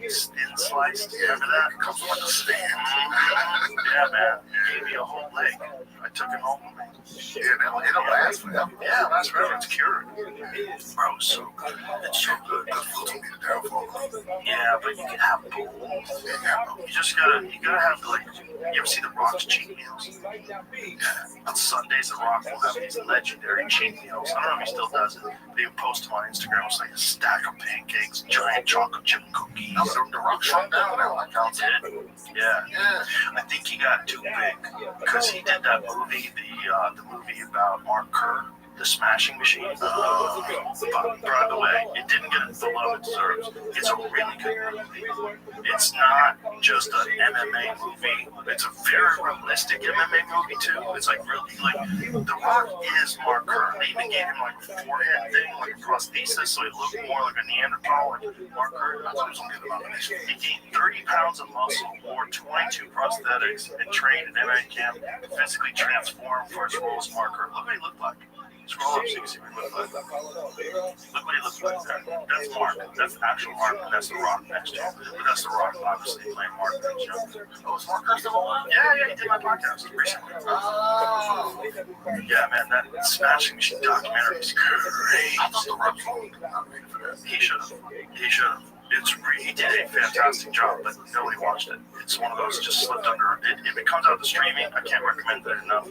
thin sliced. Remember that? It comes with a stand. Yeah, man. He gave me a whole leg. I took it home with me. Yeah, it'll last forever. Yeah, it lasts forever. It's cured. Bro, it's so good. It's so good. Good food will be the downfall. Yeah, but you can have both. You gotta have, like, you ever see The Rock's cheat meals? Yeah. On Sundays, The Rock will have these legendary cheat meals. I don't know if he still does it, but he would post them on Instagram. It's like a stack of pancakes, giant chocolate chip cookies. No, the Rock shrunk down now, like I said. Yeah. I think he got too big because he did that movie, the movie about Mark Kerr, The Smashing Machine. But by the way, it didn't get the love it deserves. It's a really good movie. It's not just an MMA movie. It's a very realistic MMA movie too. It's like really like The Rock is Mark Kerr. They even gave him like a forehead thing, like a prosthesis, so he looked more like a Neanderthal, like Mark Kerr. He gained 30 pounds of muscle, wore 22 prosthetics, and trained in MMA camp to physically transform for his role as Mark Kerr. Look what he looked like. Scroll up so you can see what he looked like. Look what he looks like there. That's Mark. That's actual Mark, and that's The Rock next to him. But that's The Rock, obviously, playing Mark next to him. Oh, is Mark Kerr still alive? Yeah, he did my podcast recently. Oh. Yeah, man, that Smashing Machine documentary is great. I thought The Rock was nominated for that. He should have. He did a fantastic job, but nobody watched it. It's one of those just slipped under. If it comes out to streaming, I can't recommend it enough.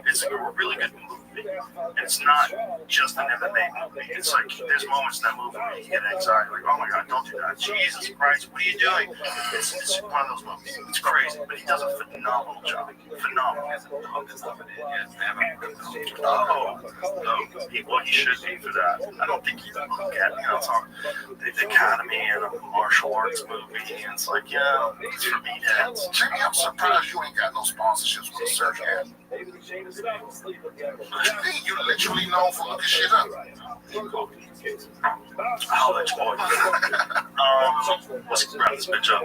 It's a really good movie. And it's not just an MMA movie. It's like there's moments in that movie where you get anxiety, like, oh my god, don't do that. Jesus Christ, what are you doing? It's one of those movies. It's crazy, but he does a phenomenal job. Phenomenal. He should be for that. I don't think he's a look at, it's on the Academy and a martial arts movie, and it's like, yeah, it's for meatheads. Jimmy, I'm surprised you ain't got no sponsorships with a search ad. You literally known for looking shit up. I'll let you boy. Let's wrap this bitch up.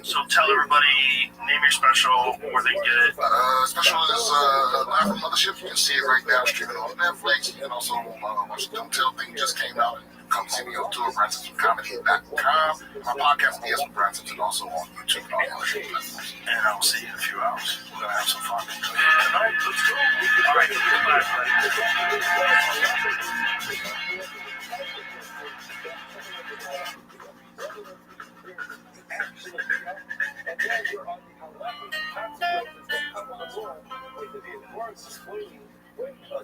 So tell everybody, name your special, where they can get it. Special is Live from Mothership. You can see it right now, streaming on Netflix. You can also watch the Don't Tell thing just came out. Come see me on tour, BransonComedy.com. My podcast, DS with Branson, is also on YouTube and all the other platforms. And I will see you in a few hours. We're going to have some fun. Tonight, let's go. All right,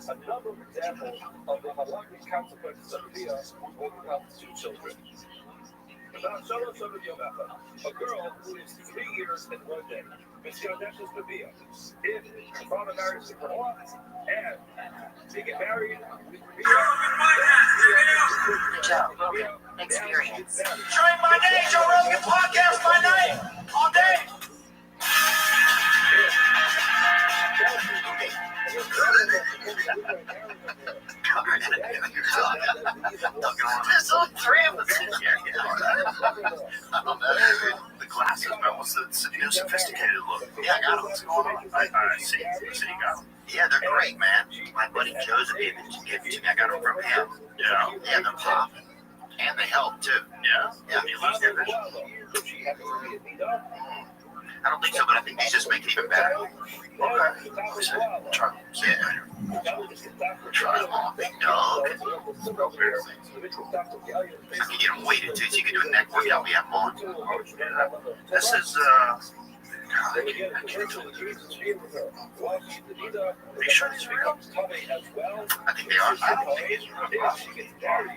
Another example of the unlikely consequences of Via holding up 2 children. About Solo Yomata, a girl who is 3 years and 1 day. Miss Yonesh's Via. If her father marries her and they get married with Joe Experience. Train my day, Joe Rogan podcast my night, all day. There's only 3 of us in here. The glasses, man. What's the new sophisticated look? Yeah, I got them. What's going on? I see. You got them. Yeah, they're great, man. My buddy Joseph gave it to me. I got them from him. Yeah. Yeah, they're popping. And they help, too. Yeah? Yeah. You lose their vision? I don't think so, but I think these just make it even better. Okay. Try them. Yeah. Try them on, big dog. I can get them weighted, too, so you can do a neck workout. We have them on. This is, God, I can't tell the difference. Are you sure these are real? I think they are. I don't think these are real.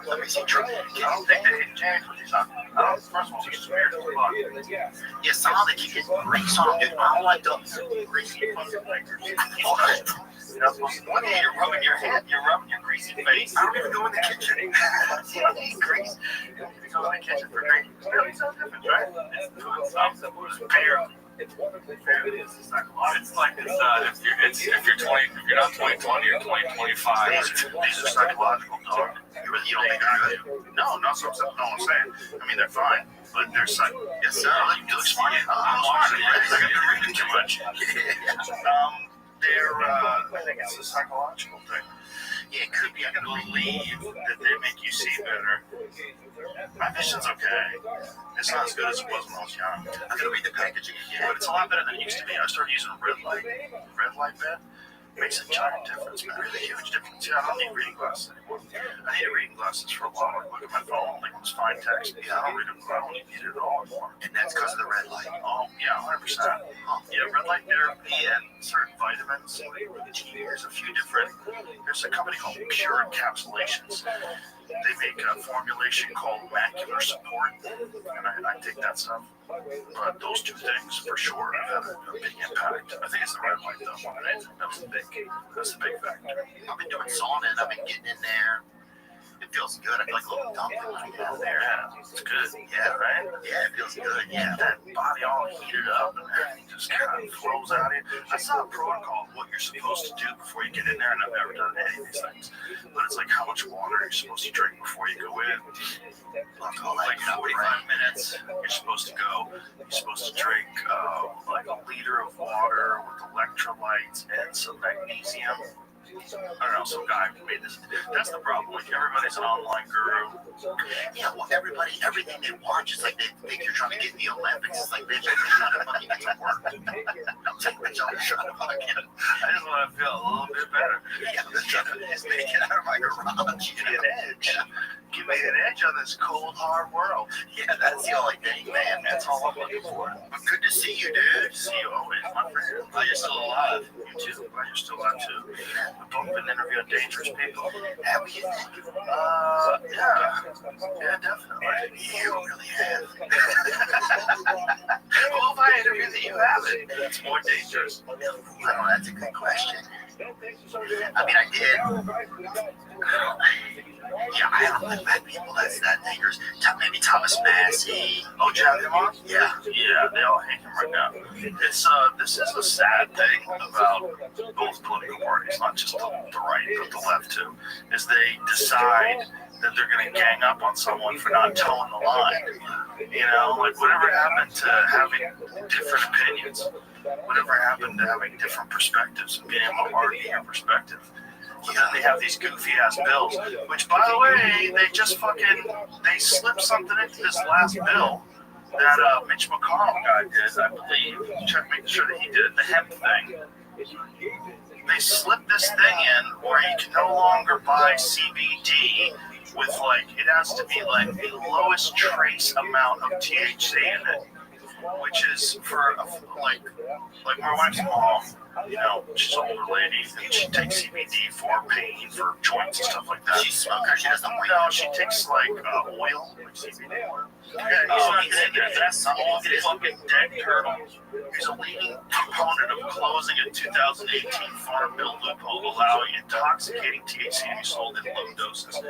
Let me see. True. I don't think they changed with these on. First of all, they're smeared with blood. Yeah, somehow they keep getting grease on them, dude. I don't like those greasy fucking fingers. You're not supposed to do One day you're rubbing your head, you're rubbing your greasy face. I don't even go in the kitchen. You don't need grease. You don't need to go in the kitchen for grease. It's really so different, right? It's food stuff. It's fair. It's like if you're not 2020 or 2025. These are psychological, dog. You don't think they're good? No, not so. No, I'm saying. I mean, they're fine, but they're psych. Yes, sir. You look smart. I'm watching. I think you're reading too much. I think it's a psychological thing. Yeah, it could be. I can believe That they make you see better. My vision's okay. It's not as good as it was when I was young. I'm gonna read the packaging again. But it's a lot better than it used to be. I started using red light pen. Makes a giant difference, man. Really huge difference. Yeah, I don't need reading glasses anymore. I needed reading glasses for a while. I look at my phone, like it was fine text. Yeah, I don't need it at all anymore. And that's because of the red light. Oh, yeah, 100%. Yeah, red light therapy and certain vitamins. There's a few different. There's a company called Pure Encapsulations. They make a formulation called macular support, and I take that stuff. But those two things, for sure, have had a big impact. I think it's the red light, though. That's the big factor. I've been doing sauna and I've been getting in there. It feels good. I feel like a little dumpling when I get out there. Yeah, it's good. Yeah, right? Yeah, it feels good. Yeah. That body all heated up and everything just kind of flows out of you. I saw a protocol of what you're supposed to do before you get in there, and I've never done any of these things. But it's like how much water you're supposed to drink before you go in. Like 45 minutes, you're supposed to go. You're supposed to drink like a liter of water with electrolytes and some magnesium. I don't know, some guy made this. That's the problem. Like, everybody's an online guru. Yeah, well, everything they watch is like they think you're trying to get in the Olympics. It's like, bitch, I'm trying to fucking get to work. I just want to feel a little bit better. Yeah, I'm just trying to make it out of my garage. Give me an edge. Give me an edge on this cold, hard world. Yeah, that's the only thing, man. That's all I'm looking for. But good to see you, dude. See you always, my friend. Glad you're still alive. You too. Glad you're still alive, too. We've both been interviewing dangerous people. Have we? Yeah. Yeah, definitely. You really have. Well, if I interview that you haven't, it's more dangerous. I don't know, that's a good question. I mean, I did. Yeah, I haven't met people that's that dangerous. Maybe Thomas Massey. Oh, you have him on? Yeah. Yeah, they all hate him right now. This is a sad thing about both political parties, not just the right, but the left too, is they decide that they're going to gang up on someone for not towing the line. You know, like whatever happened to having different opinions, whatever happened to having different perspectives and being able to argue your perspective. But then they have these goofy ass bills, which, by the way, they slipped something into this last bill that Mitch McConnell guy did, I believe. Check, make sure that he did it, the hemp thing. They slipped this thing in where you can no longer buy CBD with it has to be like the lowest trace amount of THC in it, which is for like my wife's mom. You know, she's an older lady, and she takes CBD for pain, for joints and stuff like that. She's a smoker. She doesn't weed. No, she takes oil, like CBD oil. Yeah, he's in there. That's all his fucking dead turtle. He's a leading component of closing a 2018 Farm Bill loophole allowing intoxicating THC to be sold in low doses.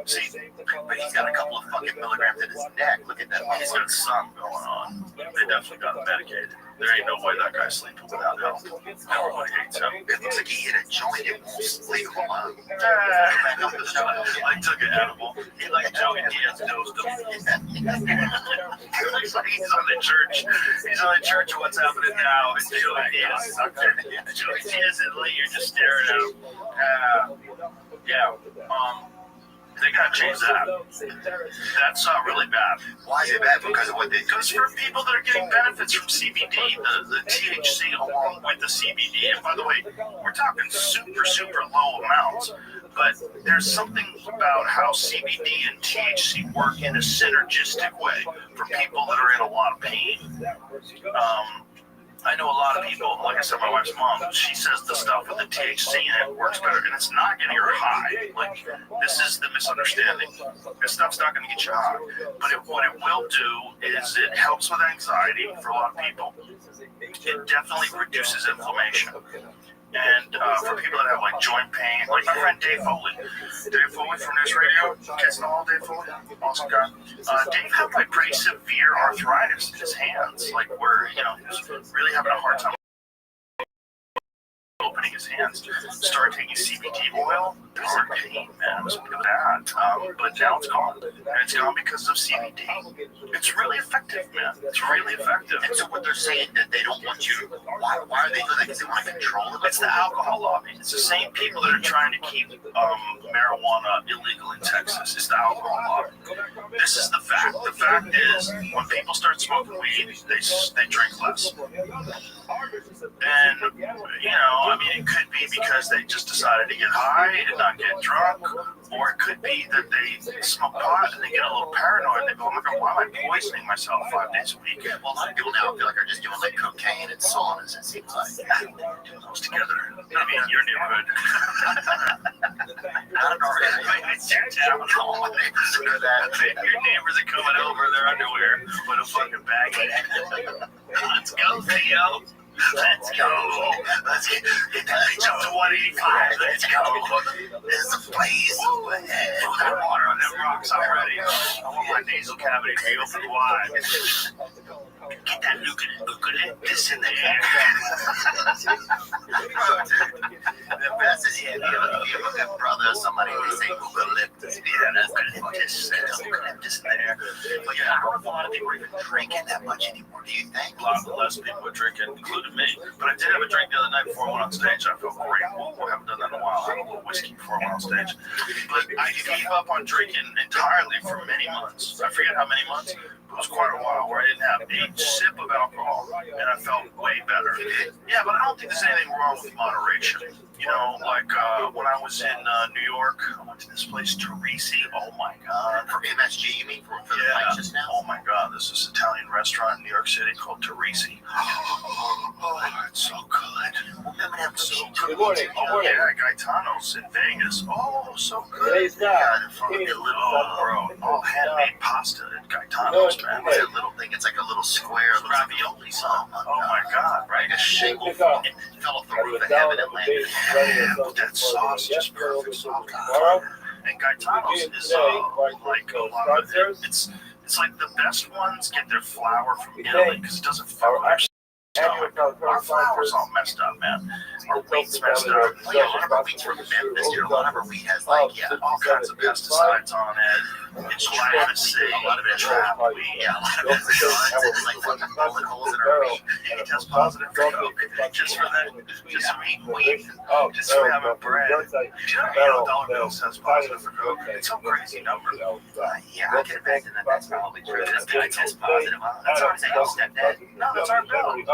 See, but he's got a couple of fucking milligrams in his neck. Look at that. He's got something going on. They definitely got him medicated. There ain't no way that guy's sleeping without help. Everybody hates him. It looks like he hit a joint. It won't leave him alone. I took an edible. He like Joey Diaz dosed him. He looks like he's on the church. He's on the church of what's happening now. And Joey Diaz sucked it. Joey Diaz and Lee are just staring at him. They gotta change that. That's really bad. Why is it bad? Because of what they do? Because for people that are getting benefits from CBD, the THC along with the CBD, and by the way, we're talking super, super low amounts, but there's something about how CBD and THC work in a synergistic way for people that are in a lot of pain. I know a lot of people, like I said, my wife's mom, she says the stuff with the THC in it works better, and it's not getting her high. Like, this is the misunderstanding. This stuff's not going to get you high. But what it will do is it helps with anxiety for a lot of people. It definitely reduces inflammation. And for people that have, like, joint pain, like my friend Dave Foley from News Radio, you guys know all Dave Foley? Awesome guy. Dave had, like, pretty severe arthritis in his hands, like, where, he was really having a hard time opening his hands. Started taking CBD oil. Darn pain, man. It was pretty bad. But now it's gone. And it's gone because of CBD. It's really effective, man. It's really effective. And so what they're saying that they don't want you to, why are they doing that? Because they want to control it? It's the alcohol lobby. It's the same people that are trying to keep marijuana illegal in Texas. It's the alcohol lobby. This is the fact. The fact is, when people start smoking weed, they drink less. And, it could be because they just decided to get high and not get drunk, or it could be that they smoke pot and they get a little paranoid and they go, oh my God, why am I poisoning myself 5 days a week? Well, a lot of people now feel like they're just doing like cocaine and saunas, it seems like. Doing those together. I mean, your neighborhood. I don't know, it's your town. All my neighbors do that. Your neighbors are coming over their underwear with a fucking bag. Let's go, Theo. Let's go. Let's get that bitch up to 185. Let's go. This is a place. Throw that water on them rocks already. I want my nasal cavity to be open wide. Get that eucalyptus in the air. The best is, if you have a good brother or somebody, they say eucalyptus. Yeah, that's eucalyptus. Eucalyptus in there. But yeah, I don't know if a lot of people are even drinking that much anymore. Do you think? A lot less people are drinking, including me. But I did have a drink the other night before I went on stage. I felt great. I haven't done that in a while. I had a little whiskey before I went on stage. But I gave up on drinking entirely for many months. I forget how many months. It was quite a while where I didn't have a sip of alcohol, and I felt way better. Yeah, but I don't think there's anything wrong with moderation. Like when I was in New York, I went to this place, Teresi. Oh my God. For MSG, you mean? For the Yeah. just now? Oh my God. This is an Italian restaurant in New York City called Teresi. Oh, it's so good. Remember that So Good morning. Oh yeah, Gaetano's in Vegas. Oh, so good. Today's Yeah, not. all handmade pasta at Gaetano's, man. What's that little thing? It's like a little square. It looks like Ravioli. Oh my God, right? like a shingle Pick up. it fell off the roof of heaven and landed. Yeah, but that sauce is just perfect. Tomorrow, And Gaetano's is like a lot of it. It's like the best ones get their flour from Italy because it doesn't fill their stomach. Our flour's all messed up, man. Our wheat's messed up. Well, yeah, a lot of our wheat's from Memphis here. A lot of our wheat has All kinds of pesticides on it. It's glyphosate. A lot of it is trap wheat. Yeah, a lot of it's guns and like fucking bullet holes in our wheat. You can test positive for coke just for that. Just for eating wheat. Just for having bread. $dollar bills test positive for coke. It's some crazy number. Yeah, I can imagine that that's probably true. This guy tests positive. That's what I'm saying. He's stepdad. No, that's our bill.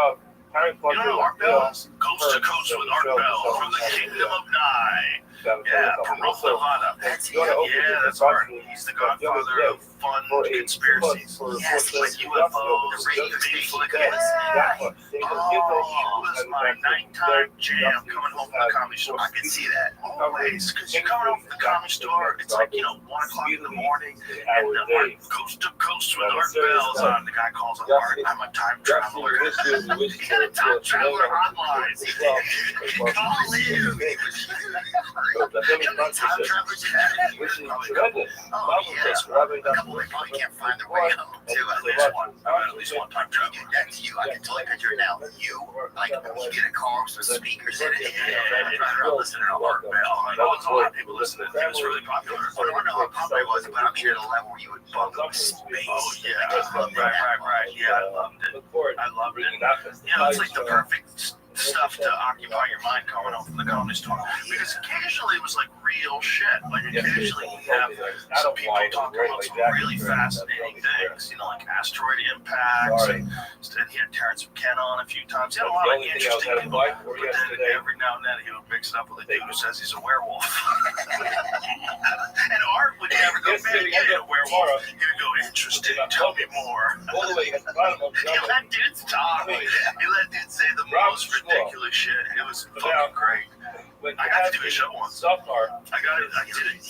Art Bell, coast to coast with Art Bell from the Kingdom of Nye. Yeah, from North Nevada. That's Yeah, that's Art. He's the godfather of fun conspiracies. Yes, Like UFOs, the radio Bigfoot. station. Yeah. He was my nighttime jam coming home from the comedy store. I can see that. Always, because you're coming home from the comedy store, it's like, 1 o'clock in the morning, and coast to coast with Art Bell's on. The guy calls him Art. I'm a time traveler. He got a time traveler hotline. Call him. Time travelers a couple of probably can't find their way home too. At least one time traveler. That's you. I can totally picture it now. You, like, you get a car with speakers in it. Driving around listening to Art Bell. I know it's a lot of people listening. It was really popular. I don't know how popular it was, but I'm sure at a level where you would bug up space. Oh yeah, right. Yeah, I loved it. It's like the perfect stuff to occupy your mind coming home from the comedy store. Because occasionally it was like real shit. Like occasionally you have some people talking about some really fascinating things, you know, like asteroid impacts. And he had Terrence McKenna on a few times. He had a lot of interesting people. But then every now and then he would mix it up with a dude who says he's a werewolf. And Art would never go, man, you ain't a werewolf. He would go, interesting, tell me more. He let dudes talk. He let dudes say the most ridiculous shit. It was fucking great. I got to do a show once. I did it.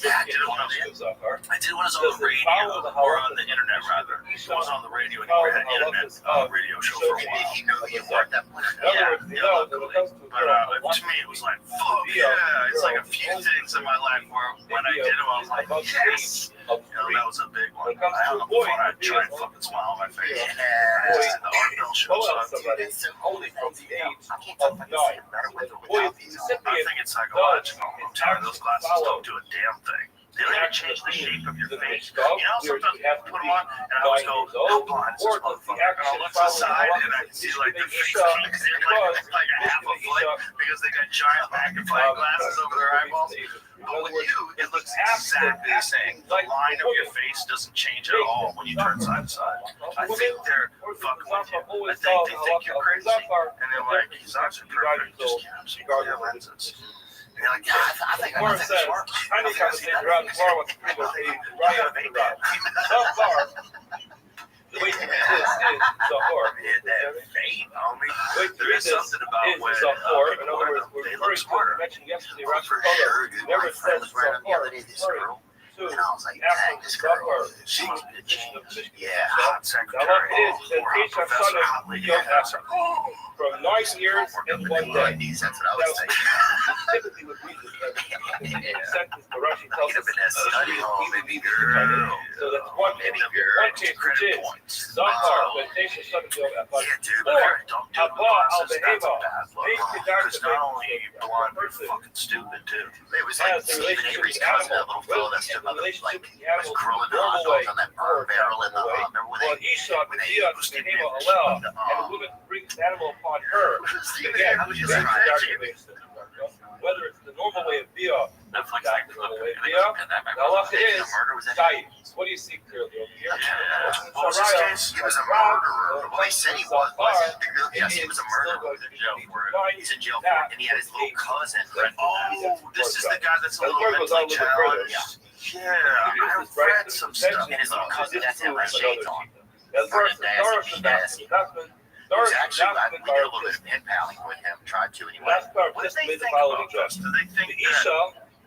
Yeah, I did it when I was on the radio, or on the internet rather. It wasn't on the radio anymore. I had an internet radio show for a while. He knew who you were at that point. Yeah, luckily. But to me, it was like, fuck yeah. It's like a few things in my life where when I did them, I was like, yes. You know, that was a big one. I hung up the phone, I'd try and fucking smile on my face. I just did the Art Bell show, so It's so only from the age I can't talk about this better with or without these. I think it's psychological. I'm telling you, those glasses don't do a damn thing. They don't even change the shape of your face. You know, sometimes you put them on, and I always go, how blind is this motherfucker? And I'll look to the side, and I can see like their face peaks in like a half a foot because they got giant magnifying glasses over their eyeballs. But with you, it looks exactly the same. The line of your face doesn't change at all when you turn side to side. I think they're fucking with you. I think they think you're crazy. And they're like, he's actually perfect. Just can't see the lenses. And you're like, yeah, I think I'm smart. I think I see that. The way you do this is the horror. That fame, homie. There is something about when people wear them, they look smarter. For sure, dude. My friend was wearing them the other day, this girl. And I was like, dang, this girl, she must be a genius. Yeah, hot secretary. Or hot professor, hot lady professor. From 9 years and 1 day. That's what I was thinking. Typically would read this sentence, the Russian tells Get us. up in that study hall, baby girl. So that's one Baby case, girl. one case which is Zafar, meditation, something to Yeah, dude, but don't do it with glasses. That's a bad look. Because not only are you blind, you're fucking stupid, too. It was like Stephen Avery's cousin, that little fellow that stood by the, like, was grilling the hot dogs on that burn barrel in the, remember when they used to and the woman brings the animal upon her. Again, whether it's the normal way of Bia, Netflix the normal way of Bia, now look it is diet. What do you see clearly over here? What was his case? He was a murderer. Well, they said he was. Yes, he was a murderer. He's in jail for it. And he had his little cousin. Oh, this is the guy that's a little mentally challenged. Yeah, I've read some stuff. And his little cousin, that's him, with shades on. The first He was actually, we did a little bit of pen paling with him, tried to anyway. last part What do just they made the think following about joke. this? Do they think The that... Isha,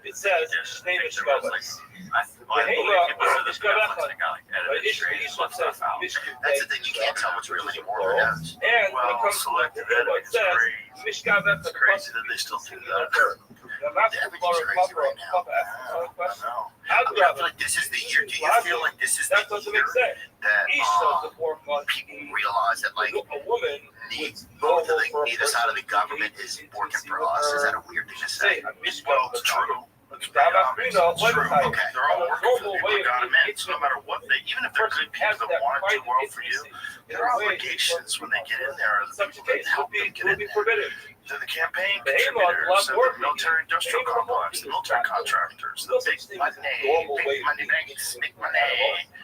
it says, his name is Shkovas. I believe people do this Netflix thing. I like edit it straight and let stuff out. That's the thing, you can't tell what's real anymore. Who knows? And when it Well, comes to selective it editing is says, crazy. Mishkavet It's crazy that they still do that. The master Everything's crazy right now. Papa asked the question. I feel like this is the year. Do you feel like this is the That doesn't year make sense. that Isha's the forefront. people realize that like A woman both of neither side of the government is working for us? Is that a weird thing to say? Well, it's true. It's true. Okay, they're all working for the people that got them in. So no matter what they, even if they're good people that want to do well for you, their obligations when they get in there are the people that help them get in there. They're the campaign contributors, they're the military-industrial complex, the military contractors, the big money, big money.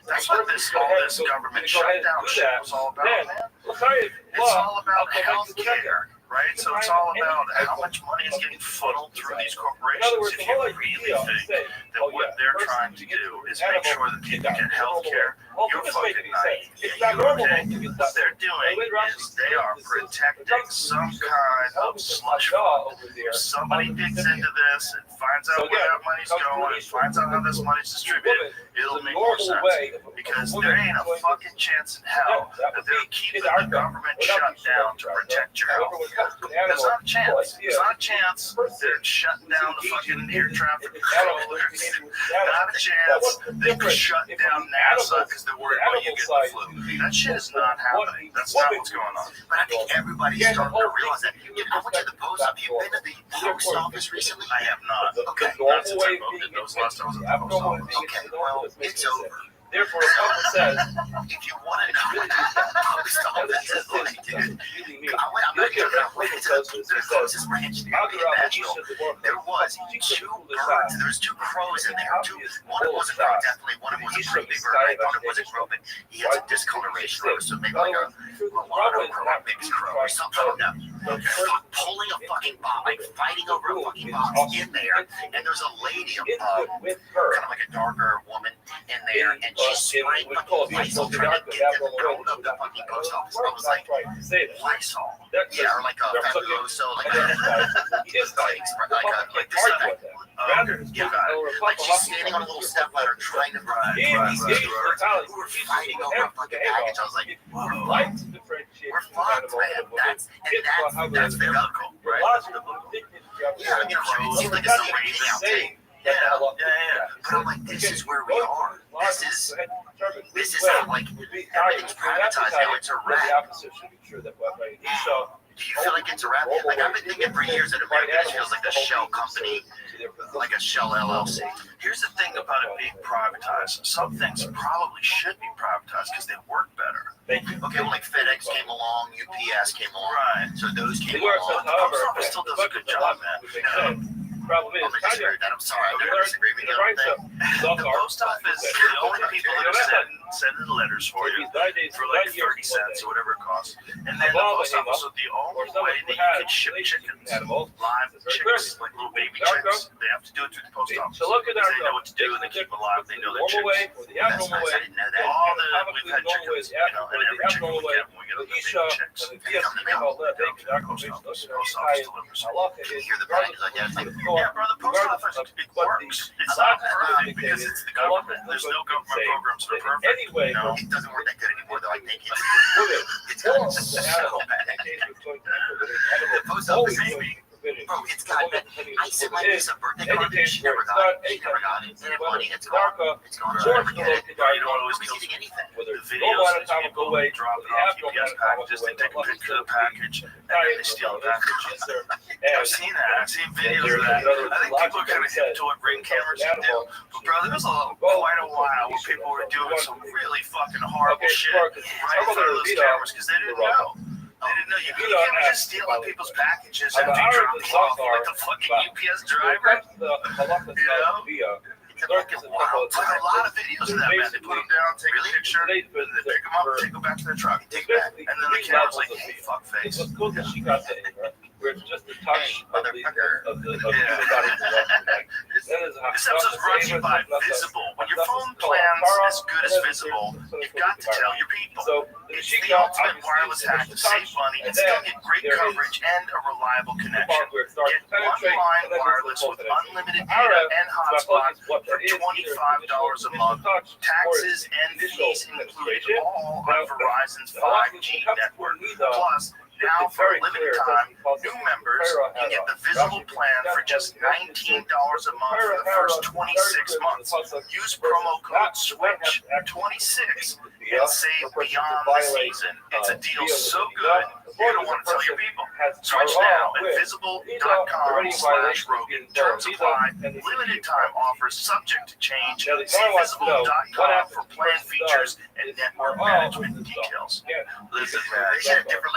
That's what all this government shutdown shit was all about, man. It's all about health care. Right? So it's all about how much money is getting funneled through these corporations. If you really think that what they're trying to do is make sure that people get health care, you're fucking naive. What they're doing is they are protecting some kind of slush fund. If somebody digs into this and finds out where that money's going and finds out how this money's distributed, it'll make more sense. Because there ain't a fucking chance in hell that they're keeping the government shut down to protect your health. There's not a chance. There's not a chance they're shutting down the fucking air traffic controllers. Not a chance they're shutting down NASA because they're worried about you getting the flu. That shit is not happening. That's not what's going on. But I think everybody's starting to realize that. I went to the post office. Have you been to the post office recently? I have not. Okay. Not since I moved in those last times at the post office. Okay, well, it's over. Therefore, a couple says, if you want to know what the post office is like, dude, I'm not the closest ranch in Nashville. There was two birds. There was two crows in there. One of them was a crow, definitely. One of them was a pretty big bird. I thought it was a crow, but he has a discoloration, so maybe like a mulatto crow, a mixed crow, or something. I don't know. Pulling a fucking box, like fighting over a fucking box in there, and there's a lady, kind of like a darker woman in there, and she's spraying fucking Lysol trying to get them out of the fucking post office. I was like, Lysol? Yeah, or like a Fabuloso, like this stuff. Yeah, like she's standing on a little step ladder trying to run. We were fighting over a fucking package. I was like, whoa, we're fucked, man. That's biblical, right? Yeah, I mean, it seems like it's a rating out thing. Yeah. But I'm like, this is where we are. This is how, like, everything's privatized now. It's a wrap. Do you feel like it's a wrap? Like, I've been thinking for years that America feels like a shell company, like a shell LLC. Here's the thing about it being privatized. Some things probably should be privatized because they work better. Okay, well, like FedEx came along, UPS came along. Right. So those came along. The post office still does a good job, man. Problem is, I'm sorry, I never disagree with you. The post office, the only people that are sending letters for you for like 30 cents or whatever it costs. And then the post office is the only way that you can ship chickens, live chickens, like little baby chicks. They have to do it through the post office. Because they know what to do and they keep them alive. They know they're chicks. That's nice, I didn't know that. We've had chickens, and every chicken we get, we get a baby chicks. They come to the mail, they go to the post office. Post office delivers. You hear the packages like that, it's like, yeah, bro, the post office, it works. It's not perfect because it's the government. There's no government programs that are perfect. Anyway, it doesn't work that good anymore, though. I think it's gotten so bad. The post office, bro, it's got that. I sent my niece a birthday card, she never got it. And money, it's gone. It's gone. She'll never get it. Nobody's getting anything. The videos that people drop off UPS packages, they take a picture of the package, and then they steal the package. I've seen that. I've seen videos of that. I think people are kind of hip to what Ring cameras can do. But, bro, there was quite a while where people were doing some really fucking horrible shit right in front of those cameras because they didn't know. They didn't know you can't just steal on people's packages and drop them off like the fucking UPS driver. You know? Like a lot of videos of that, man. They put them down, take a picture, they pick them up, take them back to their truck, take it back, and then the camera's like, hey, fuckface. Where it's just a touch of the human body. This episode's brought to you by Visible. When your phone plan's as good as Visible, you've got to tell your people. It's the ultimate wireless hack to save money and still get great coverage and a reliable connection. Get one-line wireless with unlimited data and hotspot for $25 a month. Taxes and fees included, all on Verizon's 5G network. Plus, now, for a limited time, new members can get the Visible plan for just $19 a month for the first 26 months. Use promo code SWITCH26 and save beyond the season. It's a deal so good, you're going to want to tell your people. Switch now at visible.com/Rogan. Terms apply. Limited time offers subject to change. See visible.com for plan features and network management details. Listen, man, they had a different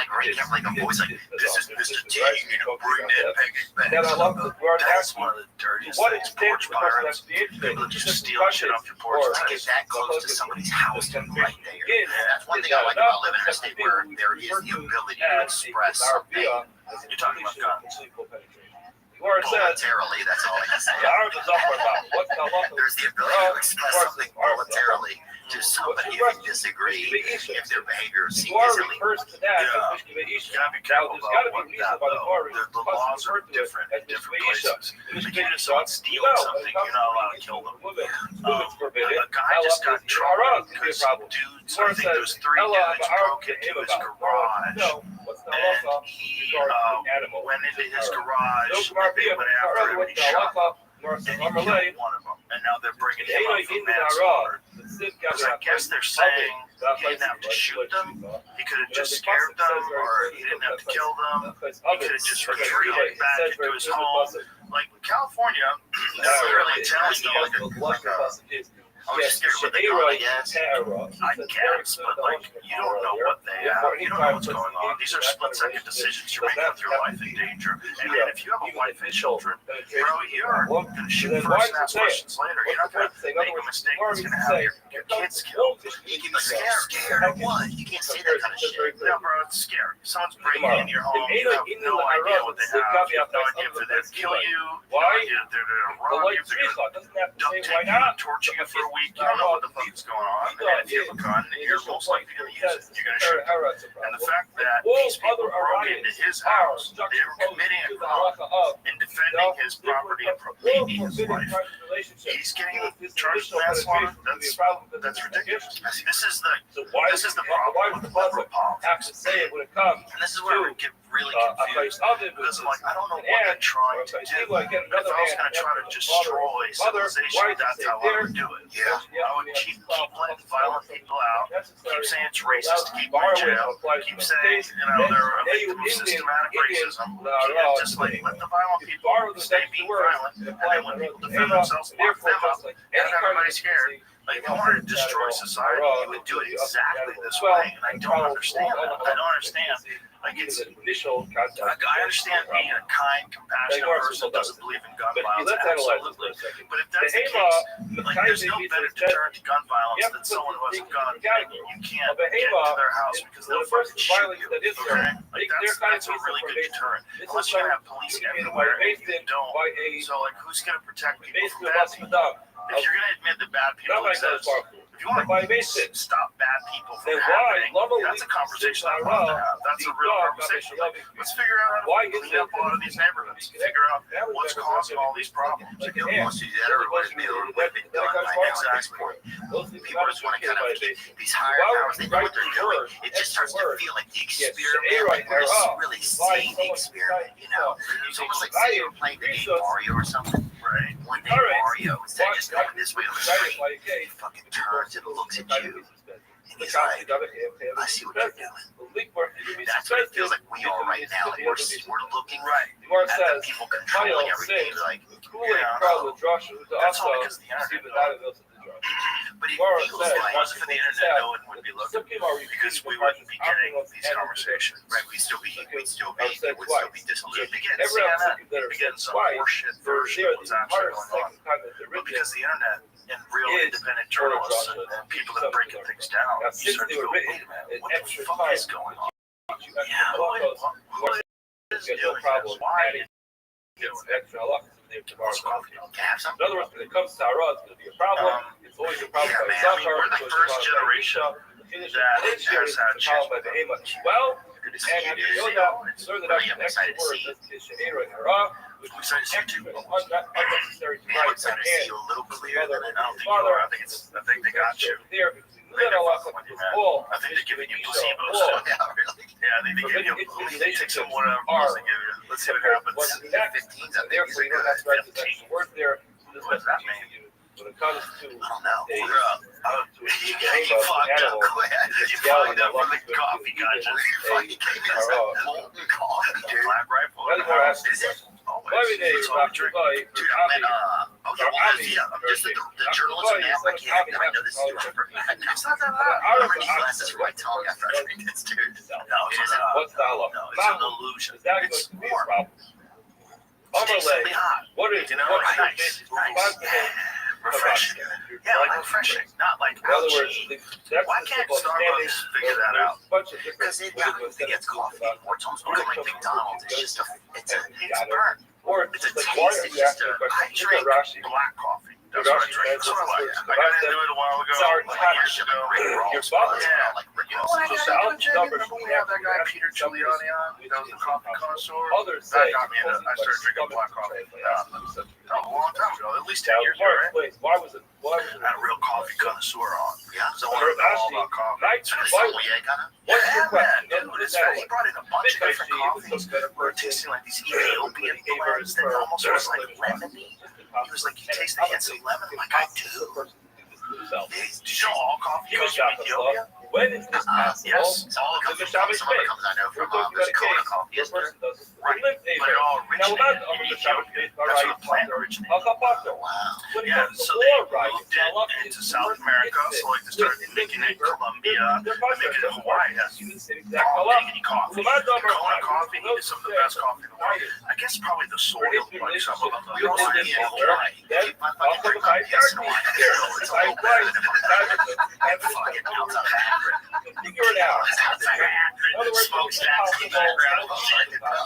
like a voice like, this is Mr. T, you need to bring that package back. That's one of the dirtiest things, porch pirates. People that just steal shit off your porch. I get that close to somebody's house right there. That's one thing I like about living in a state where there is the ability to express something. You're talking about guns. Voluntarily, that's all I can say. There's the ability to express something voluntarily to somebody if you disagree, if their behavior seems illegal. You gotta be careful about what that, though. The laws are different in different places. If you just start stealing something, you're not allowed to kill them. A guy just got in trouble because dudes, I think there was 3 dudes broke into his garage, and he went into his garage, they went after him, and he shot him. And he killed one of them, and now they're bringing him up for manslaughter. Because I guess they're saying he didn't have to shoot them, he could have just scared them, or he didn't have to kill them, he could have just retreated back into his home. Like California, they're really telling you like a was just scared what they got, I guess. I guess, but like, you don't know what they have. You don't know what's going on. These are split-second decisions. You're making with your life in danger. And then if you have a wife and children, bro, you're going to shoot first and ask questions later. You're not going to make a mistake that's going to have your kids killed. You can be scared of what? You can't say that kind of shit. No, bro, it's scary. Someone's breaking into your home. You have no idea what they have. You have no idea if they're there to kill you. You have no idea if they're there to rob you. If they're going to duct tape you and torture you for a week. You don't know what the fuck is going on. And if you have a gun, you're most likely going to use it. You're going to shoot them. And the fact that these people broke into his house, they were committing a crime in defending his property and maybe his life. He's getting charged with manslaughter. That's ridiculous. This is the problem with the liberal politics. And this is where we get really confused. Because like, I don't know what they're trying to do. If I was going to try to destroy civilization, that's how I would do it. Yeah. I would keep letting violent people out, keep saying it's racist, keep them in jail, keep saying, they're a victim of systematic racism. Just like, let the violent people stay being violent, and then when people defend themselves, lock them up, and everybody's scared. Like, if you wanted to destroy society, you would do it exactly this way, and I don't understand that. I don't understand. Like, it's I understand being a kind, compassionate person who doesn't believe in gun violence, absolutely. But if that's the case, like, there's no better deterrent to gun violence than someone who has a gun and you can't get into their house because they'll fucking shoot you. Okay? Like, that's a really good deterrent. Unless you have police everywhere, and you don't. So, like, who's going to protect people from bad people? If you're going to admit that bad people exist, if you want to stop bad people from happening, that's a conversation I want to have. That's a real conversation. Like, let's figure out how to clean up a lot of these neighborhoods. Figure out what's causing all these problems. Like, once you do that, everybody's been done by now at this point. People just want to kind of keep these higher powers. They know what they're doing. It just starts to feel like the experiment. Like, we're just really seeing the experiment, It's almost like say you were playing the game Mario or something. Right. One day Mario, instead of just going this way on the street, he fucking turns and looks at you. And he's like, I see what you're doing. That's what it feels like we are right now. Like, we're looking at the people controlling everything. Like, that's all because of the internet. But it feels like, if it wasn't for the internet, no one would be looking, because we wouldn't be getting these conversations. Right, we'd still be disillusioned. You'd be getting CNN, you'd be getting some horseshit version of what's actually going on. But because the internet and real independent journalists and people that are breaking things down, you start to go, wait a minute, what the fuck is going on? Yeah, what is doing this? Why is it doing it? In other words, when it comes to Torah, it's going to be a problem. It's always a problem. We're the first generation that has had children. Well, and have you know that, learn that actually next word is She'era and Hara, which is extra unnecessary to write by hand. A little clearer than I don't think you are. I think they got you. I think they're giving you placebos. Yeah, I think they give you. They take some whatever they give you. Let's see what happens. 15s, I think Therefore, you don't have to write this extra word there. What does that mean? When it comes to I don't know. You fucked up. You fucked up with the coffee gotcha. You fucking gave me molten coffee, dude. Black rifle. Is it? Oh, it's all we drink. Dude, I'm just the journalism now. I can't. I know this is it's not that hard. I'm wearing these glasses for my tongue after I drink this, dude. No, it's an illusion. It's warm. It's really hot. What is nice? Refreshing. Yeah, like refreshing. Not like ouchie. Why can't Starbucks figure that out? Because it gets coffee anymore. It's almost like McDonald's. It's just it's burnt. It's a taste. It's just I drink black coffee. That's what I drink. That's what I like. I got into it a while ago. Like years ago. Your father, yeah. Like Rick Ross. Remember we have that guy Peter Giuliani on? That was the coffee connoisseur. That got me into it. I started drinking black coffee. A long time ago. At least 10 years ago, right? Why was it? I had a real coffee connoisseur on. Yeah. So I wanted to know all about coffee. Yeah, man. Dude, he brought in a bunch of different coffees. We're tasting like these Ethiopian blends that almost was like lemony. He was like, you taste the hints of lemon? I'm like, I do. Did you know all coffee comes from Ethiopia? When is this possible? Yes, it's all comes from some of it comes I know from there's Kona coffee, isn't there? Right, but it all originated in Ethiopia. That's where the plant originated. Wow. Yeah, so they moved it into South America, so like they started making it in Colombia, they're making it in Hawaii. Has diggity coffee. Kona coffee is some of the best coffee in the world. I guess probably the soil, like some of them. We also in Hawaii. Keep my fucking drink on piss and wine. It's a little better than my fucking outside of Akron. Figure it out. Outside of Akron, smokestacks in the background.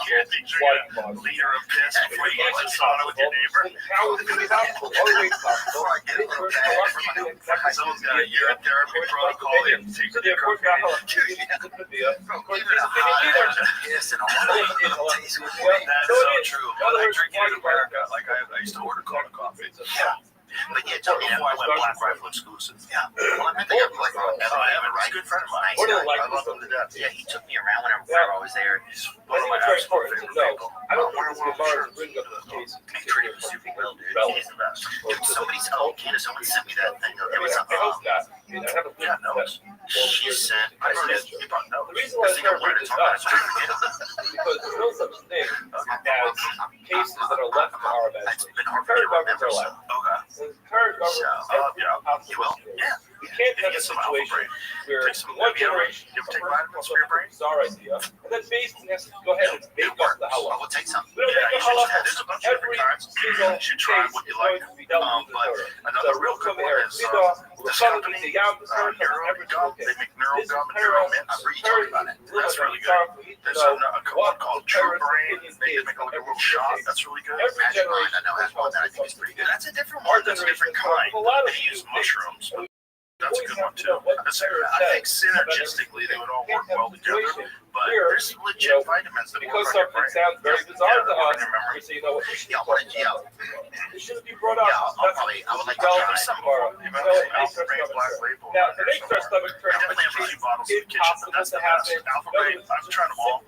Can't be drinking a liter of piss before you get to sauna with your neighbor. How is it possible? Always possible. Before I get a little bad, someone's got a urine therapy protocol. They have to take their cocaine. Piss and all that. That's so true. When I drink here in America, like I used to order Kona coffee. Yeah. But yeah, tell me Before I went Black Rifle exclusive. Yeah. Well, I think I'm like, I haven't. He's a good friend of mine. I love him to death. yeah, he took me around whenever I was there. He's one of my absolute favorite people. I don't want to bring up the case. He treated me super well, dude. He's the best. Dude, someone sent me that thing. It was Yeah, notes. she sent. I said, He brought The notes. reason why I started bringing this up is because there's no such thing as cases that are left to our It's imagination. been hard for me to remember. So, Okay. The current government you will. Yeah. we can't have a Get some alpha situation brain. where Take some one Nevian. generation You ever take comes vitamins for your brain? bizarre idea, and then basically has to go ahead and make up the Well, halal. we'll take some. We don't Yeah, make you the should halal. just there's a bunch of Every different kinds. single You should try case what you is going like. to be dealt with the But Torah. another real good one is this company, Neuro Gum. They make Neuro Gum and Neuro Mint. I've heard you talk about it. That's really good. There's a one called True Brain. They make like a little shot. That's really good. Magic Mind, I know, has one that I think is pretty good. That's a different one. That's a different kind. They use mushrooms. That's a good one too. I think synergistically they would all work well together. But there's legit vitamins that Because work on your something brain. sounds very bizarre to Yeah, us, in your memory. we say, you know what, we should Yeah, I want to, yeah. it shouldn't be brought up. Yeah, I would like to try Some some. of them. You know, Alpha Brain Black Label. Now, to make our stomach turn, Definitely have a few bottles in the kitchen, but impossible that's to the best. happen. Alpha Brain, I've tried them all.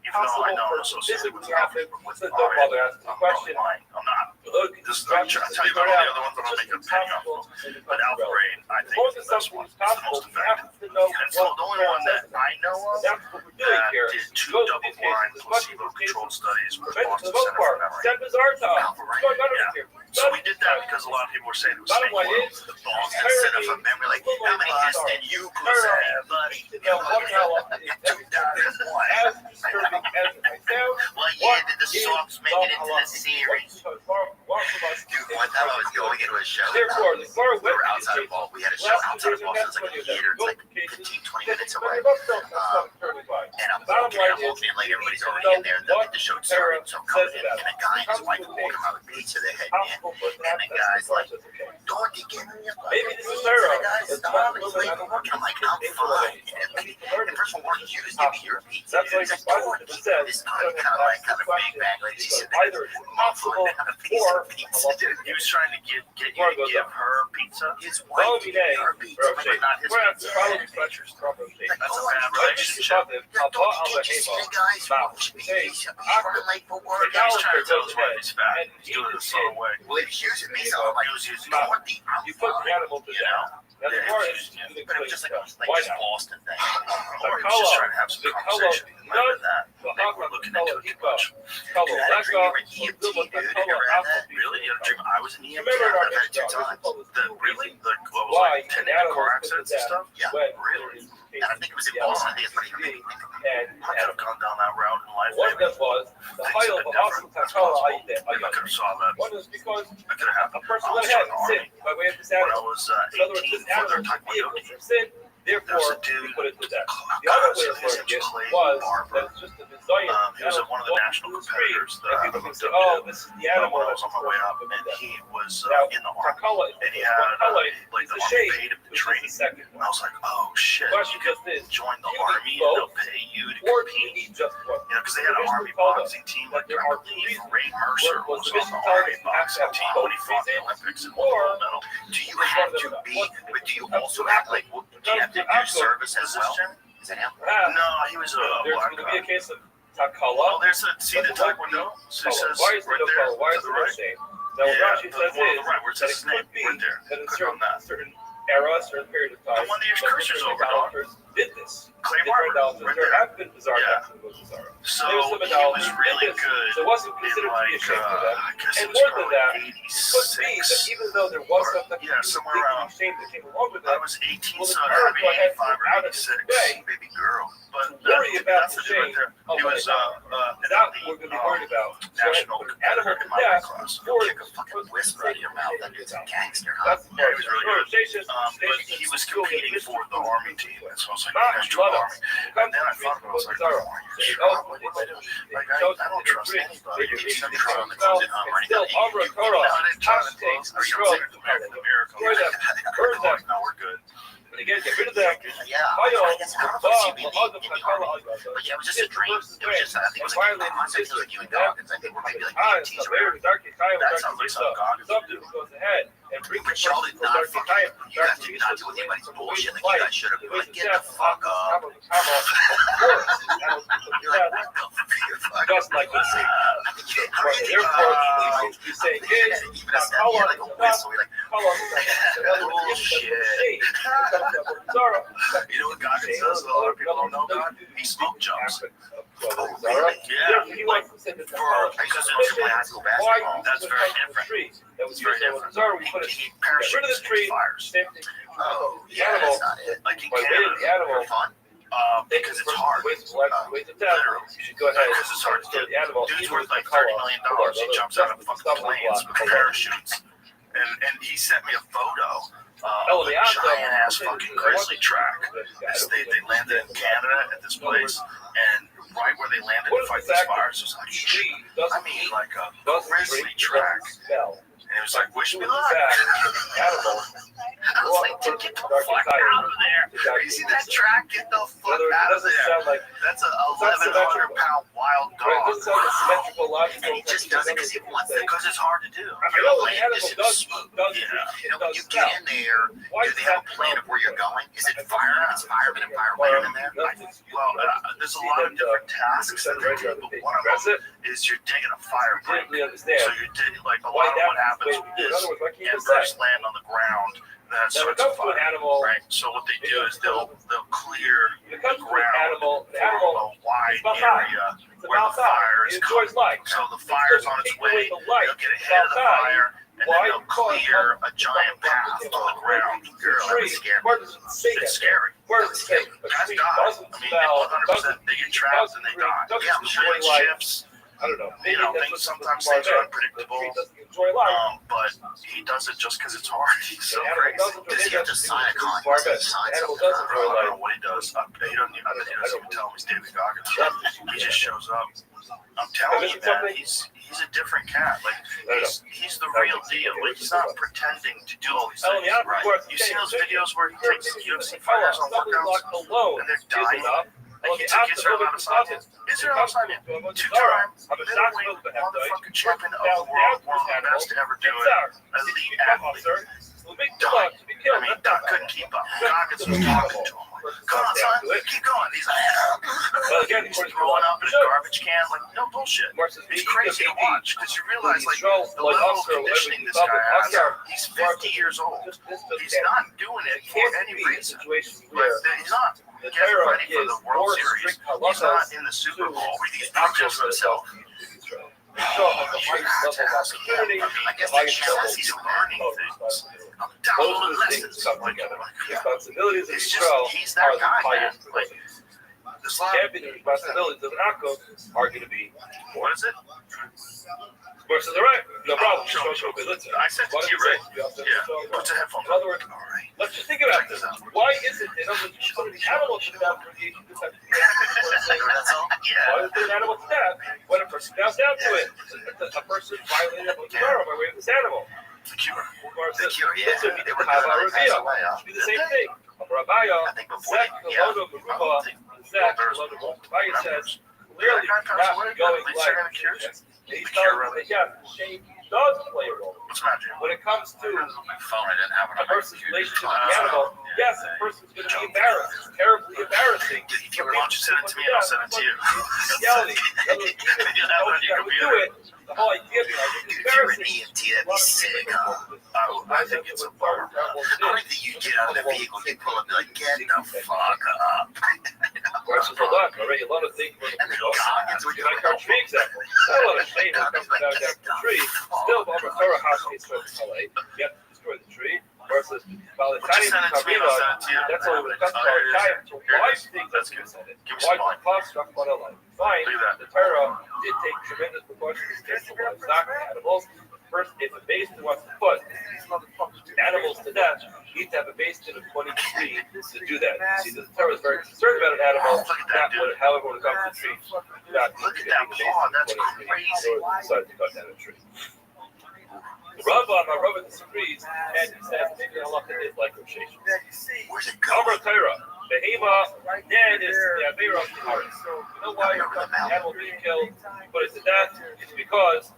Even though I know I'm associated with Alpha, So don't bother asking the I'm question. not lying. I'm not. Look, This is not true. I'll tell you about all the other ones that I'll make a penny off of. But Alpha Brain, I think, is the best one. It's the most effective. to know And it's the only one that I know of that's what we're doing that here. did two double-blind placebo-controlled studies with Boston Center for Memory. That bizarre time. Alpha Brain. Going on over here. So we did that because a lot of people were saying it was Bottom snake line oil. is, The Boston Center for Memory, like, how many tests did you have, buddy? to know what hell is 2001. as disturbing as it might sound. What year did the Sox make it into the series? Dude, one time I was going into a show. Therefore, the far We were outside of Boston. We had a show outside of Boston. It was like a theater. It's like 15, 20 minutes away. And I'm walking in like everybody's already in there. The show started. So I'm coming in, and a guy and his wife are walking around with pizza. They're heading in. And the guy's like, Dorothy, get in your Maybe this is Sarah. The guy's stop. He's like, I'm like, I'm fine. And the person who use give me your pizza. That's like He's like, Dorothy, this kind of big bag. Like, she said, either it's impossible a piece of or pizza, dude. He was trying to get you to give her pizza. His wife gave me her pizza, but not his pizza. That's a bad relationship. Can't you see the guy's he's running late for work. He's trying to tell his wife he's fat. He's doing it the subtle way. Well, he was using me, so I'm like, He was using Dorothy, I'm you put the fine. animal to you know? down. Now, the more is But it was just like this why not? Boston thing. Or he was just trying to have some conversation. Remember that. They were looking into it too much. Color Dude, I had a black dream you off, were in EMT, good with the dude. color You ever had alpha. that? Really? You had a dream? I was in EMT. Remember I've had it 2 our times. Really? Like, what was why like 10 car accidents and stuff? Yeah. Really? And I think it was in Boston. I think it's what he made me think of. I could have gone down that route in life. One of them was the height of the hospital color I did. Maybe I could have saw that. One is because That could have a happened. person I was went ahead in the and Army sinned by way of this when I animal. was In other words, 18 this for their animal taekwondo vehicle team. from sin. There's Therefore, a dude, we put it to death. oh, The other God, way of his putting name's it Clay was Barber. that it's just a desire. He was one of the national competitors that I people can hooked say, up oh, to this is the animal. when I was on my way up, and he was Now, in the Army. Takala, And he had, like, the it's a Army shade, paid him to which train. is the second And one. I was like, oh, shit. Question You just could is, join the you Army, need and they'll both, pay you to or do you compete. need just one? You know, because they had an Army Traditionally called boxing team. but Like, there I are believe three- Ray Mercer was was the on the mission called Army boxing team when he fought the Olympics and won the gold medal. Do you have to be, but do you also have, like, do you have to do service as well? Is that him? No, he was a There's black going to be a guy. case of Oh, Takala. there's a, see the taekwondo? So it says Why is right it no there color? Why to is the it no right. shame? Now, what Yeah, Rashi the says one on is the right where it that says it could snake, be right there. that in Click on that. certain era, a certain period of time. The one that your cursor's over, dog. Did this. Claymore, Right there have been bizarre yeah. bizarre. So he was really good. So it wasn't considered to be a shame for them. And more than that, it could be that even though there was something somewhere around shame that came along with that, I was 18, so I'd be 85 or 86, baby girl. But worry about the that's right shame. there. He was That we're going to be worried about. national Animal in my weight class. Kick a fucking whisper out of your mouth. That dude's a gangster, huh? That's Yeah, he was really good. But he was competing for the Army team, so I was like, you guys join the Army. And then I thought about it, I was like, oh, you're sure? What do I do? Like, I don't trust anybody. You didn't try on the closet arm or anything. I didn't try the clothes. Are you upset with the miracle? No, we're good. Again, get rid of that. Yeah, I guess I don't know if you believe in the Army. But yeah, it was just a dream. It was just, I think it was like a concept like you and Dawkins. I think we're maybe like PMTs or whatever. That sounds like something Goggins would do. But y'all did not fucking, you guys did not do anybody's bullshit like you guys should have been like, get the fuck up. You're like, what the fuck? Just like this. You say, even a step, yeah, like a whistle, you're like, bullshit. You know what Goggins does that a lot of people don't know about? He smoke jumps. Oh, really? Yeah. Because it's my high school basketball. That's very different. That's very different. He parachutes into fires. Oh, yeah, that's not it. Like in Canada, for fun. Because it's hard. Literally. You should go ahead. Because it's hard to do. Dude's worth like $30 million. He jumps out of fucking planes with parachutes. And he sent me a photo of a giant ass fucking grizzly track. They landed in Canada at this place, and right where they landed to fight these fires was like, I mean, like a grizzly track. And it was like, wish me luck. I was like, dude, get the fuck out of there. You see that track? Get the fuck out of there. That's a 1,100-pound wild dog. And he just does it because he wants it, because it's hard to do. You're playing this in smooth. You know, when you get in there, do they have a plan of where you're going? Is it firemen? Is firemen and firewomen in there? Well, there's a lot of different tasks that they do, but one of them is you're digging a fire break. So you're digging, like, a lot of what happens is embers land on the ground. That starts a fire, right? So what they do is they'll clear the ground for a wide area where the fire is coming. So the fire's on its way. They'll get ahead of the fire, and then they'll clear a giant path on the ground. Girl, that's scary. It's scary. Guys die. I mean, 100% they get trapped and they die. Yeah, I'm sure it shifts. I don't know. You know, sometimes things are unpredictable. But he does it just because it's hard. He's so crazy. Does he have to sign a contract? I don't know what he does. I bet he doesn't even tell him he's David Goggins. He just shows up. I'm telling you, man, he's a different cat. Like, he's the real deal. Like, he's not pretending to do all these things. Right? You see those videos where he takes UFC fighters on workouts and they're dying? Like, he took Israel Adesanya. Israel Adesanya, two-time middleweight motherfucking champion of the world, one of the best to ever do it, elite athlete. Died. I mean, Doc couldn't keep up. Goggins was talking to him. Come on, son, keep going. He's like, he's throwing up in a garbage can. Like, no bullshit. It's crazy to watch because you realize, like, the level of conditioning this guy has. He's 50 years old. He's not doing it for any reason. Like, he's not. Getting ready for the World Series. He's not in the Super Bowl. He's just for himself. I guess the challenge is learning things. I'm downloading lessons. It's just, he's that guy, man. Like, there's a lot of responsibilities of an outcome are going to be, what is it? Versus the right. No problem. Show. I sent it to you, right? Yeah. Put the headphones on. In other words, let's just think about this. Why is it, in other words, some of the animals should have created this type of thing? Why is there an animal to that? When a person bows down to it, a person violated a Torah by way of this animal. The cure, yeah. This would be the Rabbi Rothschild. It should be the same thing. Rabbi says, clearly not going like this. He tells that, yes, shame does play a role. What's the matter? When it comes to my phone, I didn't have it. A person's relationship with the animal, yes, a person's going to be embarrassed. It's terribly embarrassing. If you want to send it to me, and I'll send it to you. Reality. Even if you know you can do it, the whole idea behind it is If you're an embarrassing. EMT, that'd be sick, huh? I think it's a bummer. I think that you get out of the vehicle, you pull up, and be like, get the fuck up. Versus a lot, already a lot of things. And then Goggins would Like our tree example. Not a lot of shame when it comes down to the tree. Still, Barbara Torah has to destroy the LA. You have to destroy the tree. Versus by the time you come in on, that's all we're talking about. Time. So why do you think that's good? Why the clock struck on a line? Fine. The Torah did take tremendous precautions against knocking animals. First, if a basin wants to put animals to death, you need to have a basin of 20 degrees to do that. You see, the Torah is very concerned about an animal, not however, when it comes to trees. Look at that paw, that's crazy. Decided to cut down a tree. The Rabbi disagrees, and he says maybe Allah is like Rothschild. Where's it Amar going? Torah, Behema, Nan is the Avera of the Haris. You know why the animal being killed, put it to death? It's because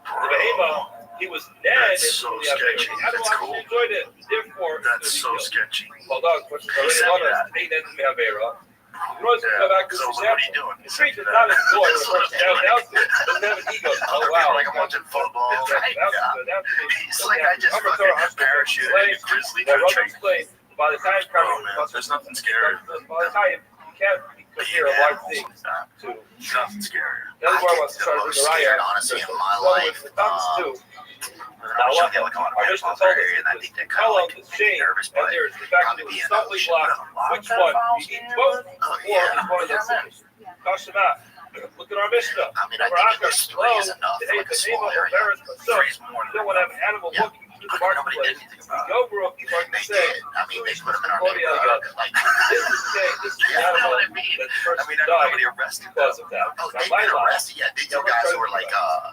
the Behema, he was Nan That's is so the Avera. sketchy. The animal That's actually cool. enjoyed it, therefore, That's so sketchy. Hold on, which is already a lot of ain't in the Avera. You know, go back to So this what are you example. doing? The tree does not enjoy the first down to it. Doesn't have an ego. Oh, wow. Like I'm watching football. It's like I just fucking parachuted in a grizzly country. By the time There's nothing scary. by the time you can't hear a lot of things to Nothing scary. that's I where I get want to the start most with the scared, Raya. honestly, in my So life. when it comes to I wish I get like a lot of our medical Mishnah told us area, and I think that kind of Column like is shame, nervous, and but there's the fact that probably it be was an stumbling ocean. block. Which one? You need both, Oh, or yeah. one of those things. Kashima. Look at our Mishnah. I mean, I think this three is enough for like a small area. Three's more You don't want to have an animal Yeah. looking through the But nobody did marketplace. anything about it. Go, bro, people are going They to say, did. I mean, they put them in our Claudia, neighborhood. Like, this is this is the yeah, I know animal what I mean. that the person I mean, died nobody arrested because them. of that. Oh, Now, they've my been life, arrested yet. These two guys who were like,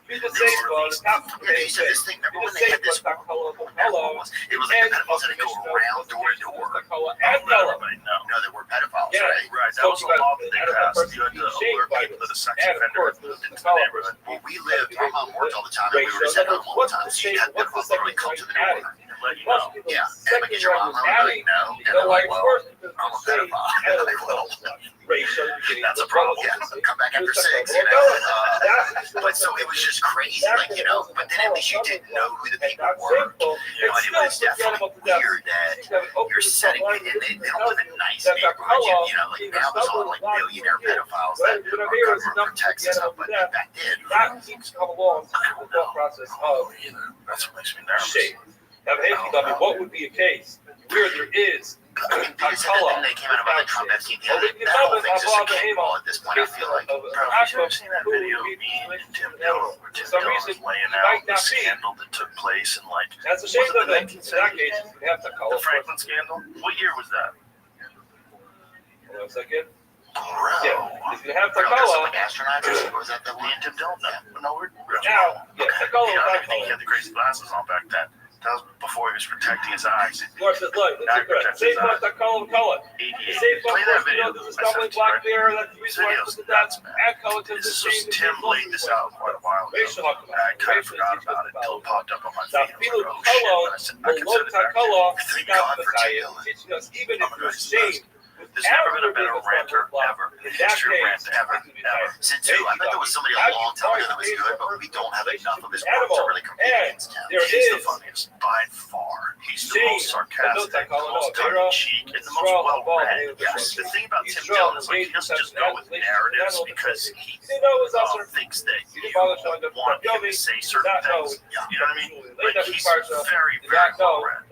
you just say, well, the top yeah, they said this thing. Remember when they had this? hello, It was like the pedophiles had to go around door to door. and Let everybody know. No, they were pedophiles, Yeah. right? Right, that was a law that they passed. You had to alert people that a sex offender had moved into the neighborhood. Well, we lived. My mom worked all the time, and we were sitting home all the time. So you had pedophiles literally come to the door And let you know. Yeah, and like, is your mom home? Like, no. And they're like, well, I'm a pedophile. I'm like, well, that's a problem. Yeah, come back after 6, you know. But so it was just crazy, like, you know. But then at least you didn't know who the people were. You know, and it was definitely weird that you're setting it, and they don't live in nice neighborhoods. You know, like now there's all like billionaire pedophiles that our government protects and stuff. But back then, that keeps come along the thought process of That's what makes me nervous. shape. Now, hey, tell me, what would be a case where there is I mean, because then they came out about the Trump Epstein. That whole thing's just a cakewall at this point. I feel like. Bro, you should have seen that video of me and Tim Dillon, where Tim Dillon was laying out the scandal that took place in like, That's a shame was it though the that in that case you have to call the it. Franklin scandal? What year was that? Hold on a second. Bro. Yeah, if you have Bro, that's Takala, like astronauts. Or was that the Me and Tim Dillon? No, we're now, yeah, Takala you know, I was think he had the crazy glasses on back then. That was before he was protecting his eyes. Lord says, look, that's correct. Safe one, Takala, call it. 88. Safe one, Play that you know, video. there's a stumbling block there, that's the reason why it's the death, and Kala comes This the was same. Tim laid this out quite a while ago. And I kind of forgot about it until it popped up on my Now, feed. Filo Oh, shit, Takala, but I the considered Lord that. Takala, Thank got God the for Tim Messiah, Dillon. teaching us even if Oh my you're God, saved. There's never been a better ranter ever in the history of rant ever. Since I bet there was somebody a long time ago that was good, but we don't have enough of his work to really compete against him. He's the funniest by far. He's the most sarcastic, the most tongue-in-cheek, and the most well-read. Yes. The thing about Tim Dillon is like he doesn't just go with narratives because he thinks that you want him to say certain things. You know what I mean? Like he's very, very well-read.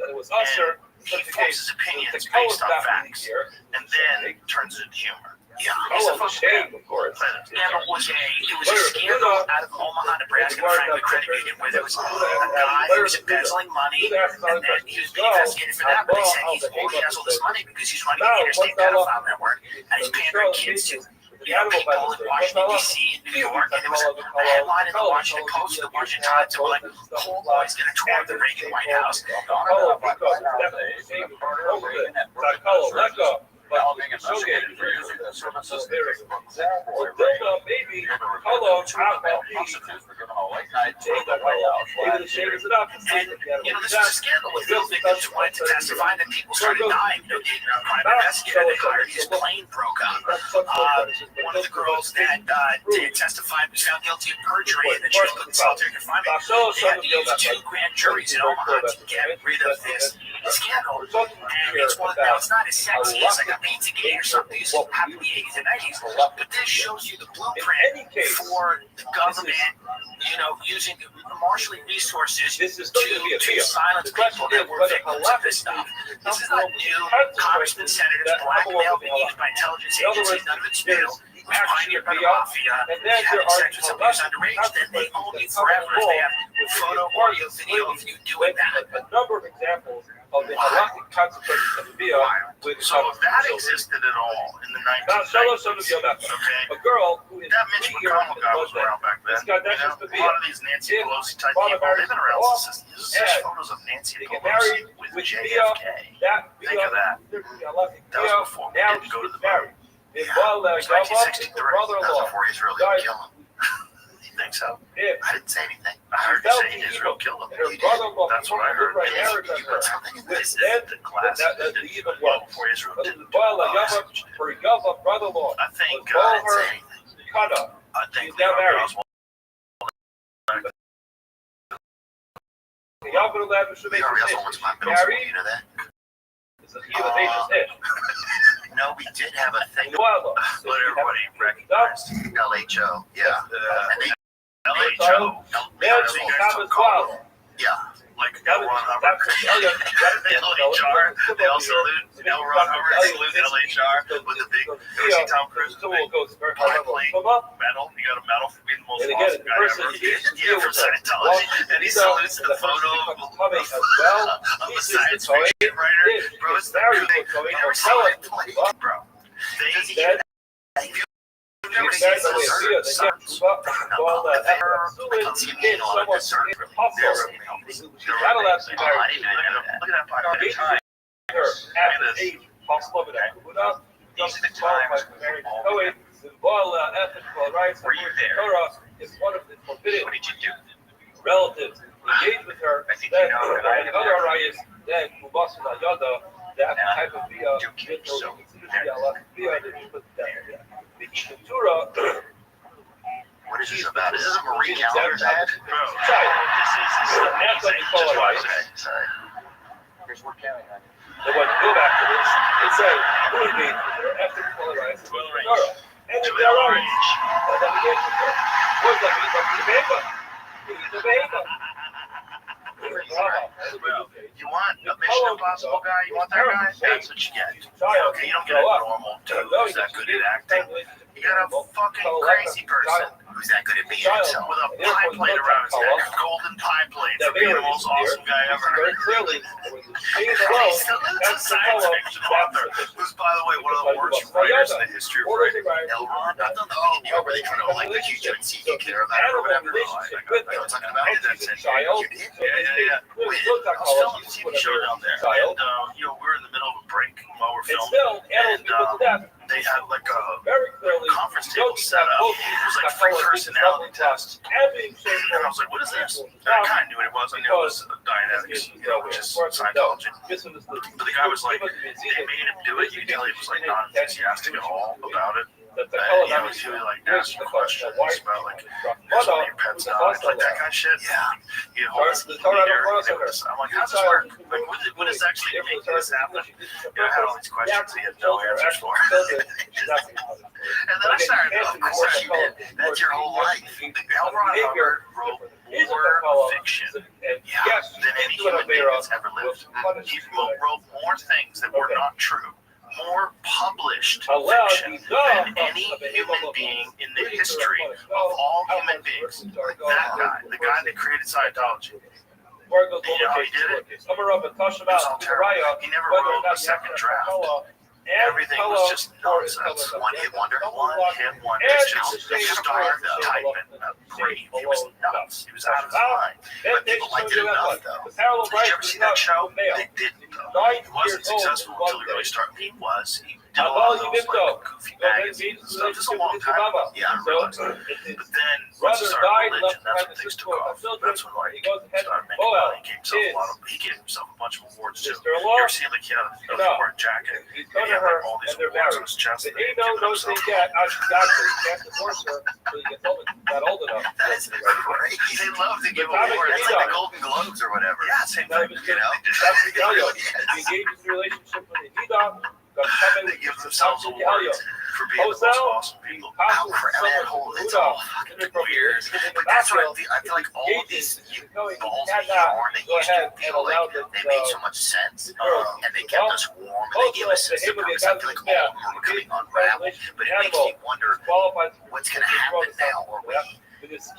And he forms his opinions based on facts, and then turns it into humor. Yeah, he's a fucking it was a scandal out of Omaha, Nebraska, Franklin Credit Union, where there was a guy who was embezzling money, and then he was being investigated for that. But they said he has all this money because he's running the interstate pedophile network, and he's pandering kids to people in Washington D.C. and New York. And there was a headline in the Washington Post, the Washington Times, that were like, "Cool boy's going to tour the Reagan White House." Developing investigated for using the services there is maybe how long prostitutes were given a like I take that way out. Even the shade is enough. And, this was a scandal with real victims wanted to testify that people started dying. They a private investigator they hired, his plane broke up. One of the girls that did testify was found guilty of perjury, and then she was put in solitary confinement. They had to use 2 grand juries in Omaha to get rid of this scandal. And it's now it's not as sexy as like a Pizzagate or something. These happened in the 80s and 90s. But this shows you the blueprint for the government, using marshalling resources to silence people that were victims of this stuff. This is not new. Congressmen, senators, blackmail being used by intelligence agencies. None of it's new. It was pioneered by the mafia. Having sex with somebody who's underage, then they own you forever. They have photo, audio, video of you doing that. A number of examples of the halakhic consequences of the bill. So if that existed at all in the 1990s, a girl who is that Mitch McConnell guy was around back then. A lot of these Nancy Pelosi type people, they've been around since. This is just photos of Nancy Pelosi with JFK. Think of that. That was before we didn't go to the moon. Yeah, it was 1963. That was before Israel didn't kill him. You think so? I didn't say anything. I heard you say Israel killed him. You did. That's what I heard. You put something in this. The class that even well before Israel didn't do it. I think I didn't say anything. I think we also went to my middle school, you know that? No, we did have a thing. But everybody recognized LHO, yeah. And they LHO. Yeah. Like L. Ron Hubbard. LHR. They all salute L. Ron Hubbard. Salute LHR with the big. You see Tom Cruise with the big pie plate medal. You got a medal for being the most awesome guy ever. Yeah, from Scientology. And he salutes the photo of a science fiction writer. Bro, it's the cool thing. We never saw it play, bro. What did you do? Relatives engaged with her. I think you know other riots. Then that type of what is this about? Is this a Marie Callender's ad? Bro, this is sorry. Here's what counting on. They want to go back to this and say, who would be after the polarized? And the orange. What's the paper? You want a Mission Impossible guy? You want that guy? That's what you get. Okay, you don't get a normal dude who's that good at acting. You got a fucking crazy person who's that good at being himself with a pie plate around his neck, a golden pie plate for being the most awesome guy ever. Very clearly, He's a science fiction author who's, by the way, one of the worst writers in the history of writing. L. Ron, I don't know where they kind of like the huge MC care of that or whatever. I know talking about it. That's it. You did? Yeah. I was filming a TV show down there, and we're in the middle of a break while we're filming, and they had like a conference table set up. It was like free personality test, and I was like, "What is this?" And I kind of knew what it was. I knew it was Dianetics, which is Scientology. But the guy was like, they made him do it. You could tell he was like not enthusiastic at all about it. He was like asking questions about like what's one of your pets now, like that kind of shit. Yeah. You know, I'm like, how's this work? Like, what is actually making this happen? I had all these questions he had no answers for. And then I started, of course you did. That's your whole life. L. Ron Hubbard wrote more fiction than any human being that's ever lived. He wrote more things that were not true. More published fiction than any human being in the history of all human beings. Like that guy, the guy that created Scientology. You know how he did it? It was all terrible. He never wrote a second draft. Everything was just nonsense. One hit wonder. It's just starved typing a grave. He was nuts. He was out of his mind. But people liked it enough, though. Did you ever see that show? They didn't. He wasn't successful until he really started. He was. did a lot of those like goofy magazines and stuff just a long time ago. Yeah, I realized that. But then once he started religion, that's when things took off. That's when like he started making money. He gave himself a bunch of awards too. You ever see like he had a award jacket? He had like all these awards on his chest. He knows things yet. Exactly. He can't divorce her until he gets not old enough. That is great. They love to give awards. It's like the Golden Globes or whatever. Yeah, same thing. You know? He engages in a relationship with a Edom. They give themselves awards for being the most awesome people. It's all fucking weird. But that's what I feel like all of these balls of yarn that used to feel like they made so much sense. And they kept us warm and they gave us a sense of purpose. I feel like all of them are becoming unraveled. But it makes me wonder what's going to happen now or when. Because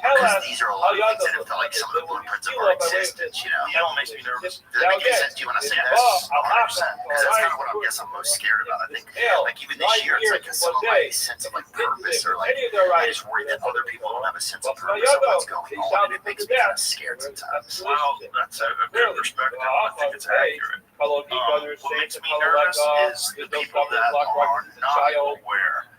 these are a lot of things that have felt like some of the blueprints of our existence, you know? You know what makes me nervous? Does that make any sense to you when I say that? 100%. Because that's kind of what I guess I'm most scared about. I think, like, even this year, it's like some of my sense of, like, purpose or, like, I just worry that other people don't have a sense of purpose of what's going on, and it makes me kind of scared sometimes. Well, that's a good perspective. I think it's accurate. What makes me nervous is the people that are not aware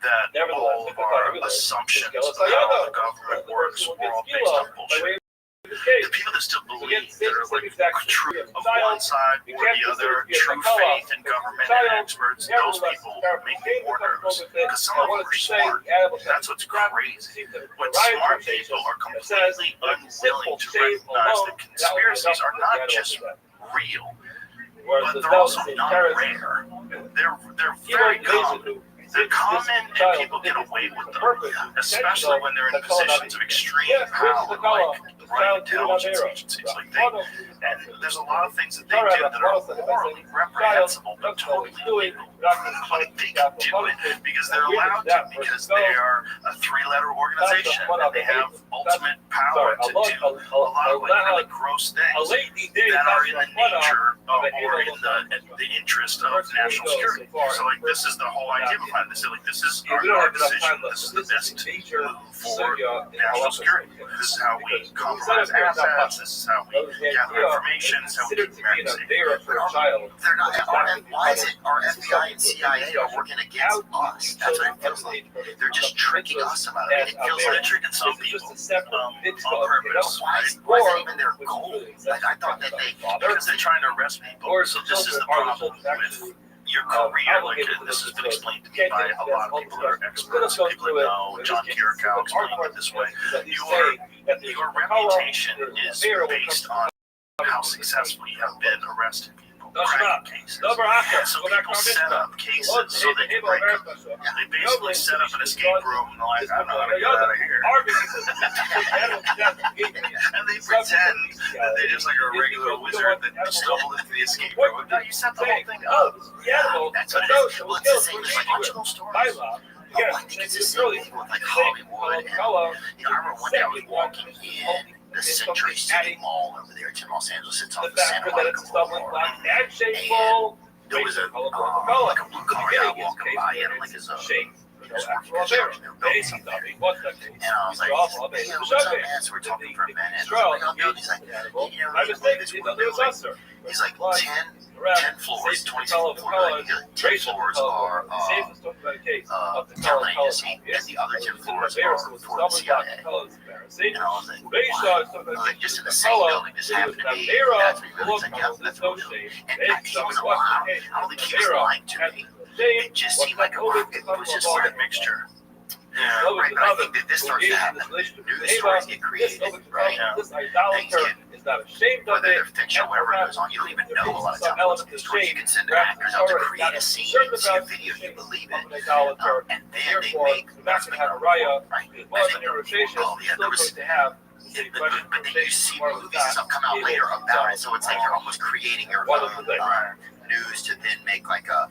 that all of our assumptions of how the government works are all based on bullshit. The people that still believe that are like true of one side or the other, true faith in government and experts, those people make me more nervous because some of them are smart. That's what's crazy. When smart people are completely unwilling to recognize that conspiracies are not just real, but they're also not rare. They're very common. They're common and people get away with them, especially when they're in positions of extreme power, like running intelligence agencies. And there's a lot of things that they do that are morally reprehensible, but totally legal. But they can do it because they're allowed to, because they are a three-letter organization and they have ultimate power to do a lot of like really gross things that are in the nature of, or in the interest of national security. So like this is the whole idea behind this. Like this is our decision. This is the best move for national security. This is how we compromise assets. This is how we gather information. This is how we keep America safe. They're not. Why is it our FBI and CIA are working against us? That's what it feels like. They're just tricking us about it. It feels like they're tricking some people on purpose. Why is that even their goal? Like I thought that because they're trying to arrest people. So this is the problem with your career, like this has been explained to me by a lot of people that are experts, people that know. John Kirikow explained it this way. Your reputation is based on how successful you have been arresting people. Cases. So people set up cases so they can break them. They basically set up an escape room and they're like, I don't know how to get out of here. And they pretend that they're just like a regular wizard that stumbled into the escape room. No, you set the whole thing up. That's what it is. Well, it's the same as like original stories. I think it's the same thing with like Hollywood. And, you know, I remember one day I was walking in the Century City Mall over there in Los Angeles. It's off the Santa Monica Boulevard. And there was a like a blue collar guy walking by and like his he was working construction. They were building something. And I was like, hey, what's up, man? So we're talking for a minute. And I was like, he's like, you know, really believe this one building? He's like, 10 floors, 22 floors. 10 floors are talent agency, and the other 10 floors are for the CIA. And I was like, wow. Like, just in the same building, just happened to be, that's what he really said, yeah, that's what we're doing. And he wasn't lying. I don't think he was lying to me. It just seemed like it was just like a mixture. Yeah, right, but I think that this starts to happen. News stories get created, right? Things get, whether they're fiction or whatever goes on, you don't even know a lot of times what's in the story. You can send actors out to create a scene and see a video, you believe it, and then they make, let's make it a role, right? And then you're like, oh yeah, there was, but then you see movies and stuff come out later about it, so it's like you're almost creating your own news to then make like a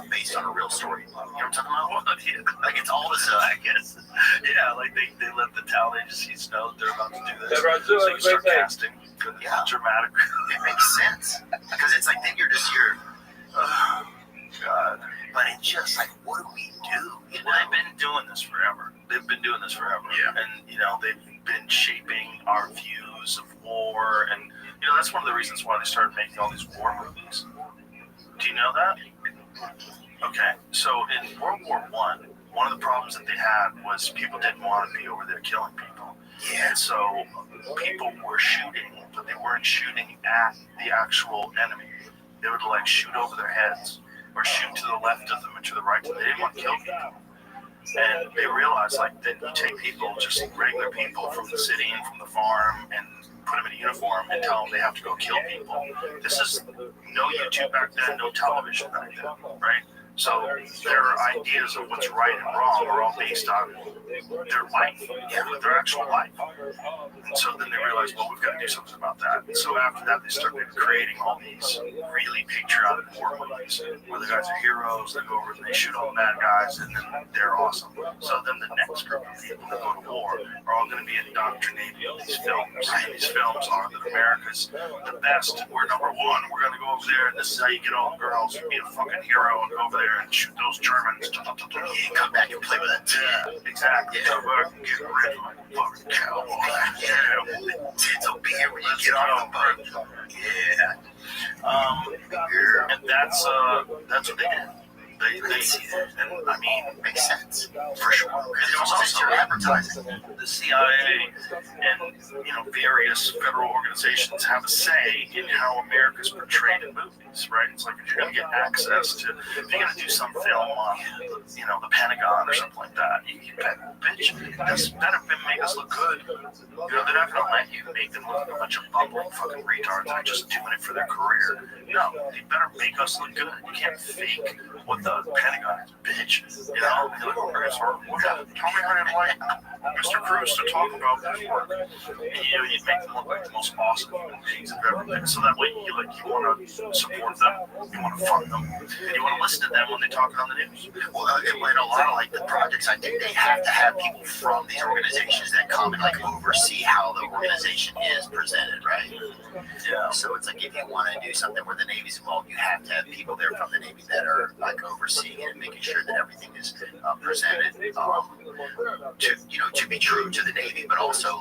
based on a real story. You know what I'm talking about? Like it's all this, I guess. Yeah, like they let the talent agencies know that they're about to do this. So you start casting. Yeah, dramatic. It makes sense because it's like then you're just here. Oh God! But it's just like, what do we do? You know? They've been doing this forever. Yeah, and you know they've been shaping our views of war, and you know that's one of the reasons why they started making all these war movies. Do you know that? Okay, so in World War one of the problems that they had was people didn't want to be over there killing people. Yeah. And so people were shooting, but they weren't shooting at the actual enemy. They would like shoot over their heads or shoot to the left of them and to the right of them. They didn't want to kill people. And they realized like that you take people, just regular people from the city and from the farm, and put them in a uniform and tell them they have to go kill people. This is no YouTube back then, no television back then, right? So their ideas of what's right and wrong are all based on their life, their actual life. And so then they realized, well, we've got to do something about that. And so after that, they started creating all these really patriotic war movies where the guys are heroes, they go over and they shoot all the bad guys, and then they're awesome. So then the next group of people that go to war are all going to be indoctrinated in these films. And these films are that America's the best. We're number one. We're going to go over there, and this is how you get all the girls and be a fucking hero and go over there and shoot those Germans. Yeah, come back and play with that tit. Exactly. Yeah. Come back and get rid of the fucking cowboy. Yeah. Tits will be here when you get on the boat. Yeah. And that's what they did. They and I mean, it makes sense for sure. Because it was also advertising. The CIA and various federal organizations have a say in how America's portrayed in movies, right? It's like if you're going to get access to, if you're going to do some film on, the Pentagon or something like that, you better, bitch, this better make us look good. They're not going to let you make them look like a bunch of bumbling fucking retards that are just doing it for their career. No, you better make us look good. You can't fake what the Pentagon is, bitch. You're like, tell me I didn't like Mr. Cruz to talk about this work. And you make them look like the most awesome human beings I've ever been. So that way you want to support them, you want to fund them, and you want to listen to them when they talk on the news. Well, in a lot of the projects, I think they have to have people from these organizations that come and oversee how the organization is presented, right? Yeah. So it's like if you want to do something where the Navy's involved, you have to have people there from the Navy that are overseeing it and making sure that everything is presented to be true to the Navy, but also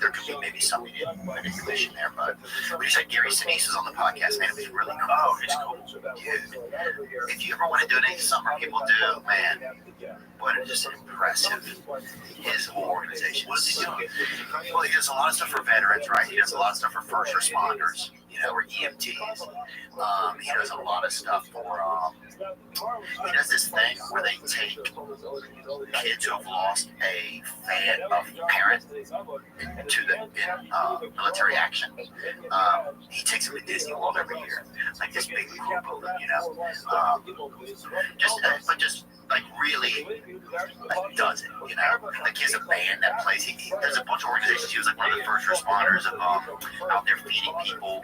there could be maybe some manipulation there. But we just had Gary Sinise on the podcast, man. It was really cool. Oh, he's cool. Dude, if you ever want to donate to something people do, man, what is just impressive. His whole organization. What does he do? Well, he does a lot of stuff for veterans, right? He does a lot of stuff for first responders, or EMTs. He does a lot of stuff for, he does this thing where they take kids who have lost a parent to the military action. He takes them to Disney World every year, like this big group of them, just really does it, Like he has a band that plays. There's a bunch of organizations. He was one of the first responders of out there feeding people,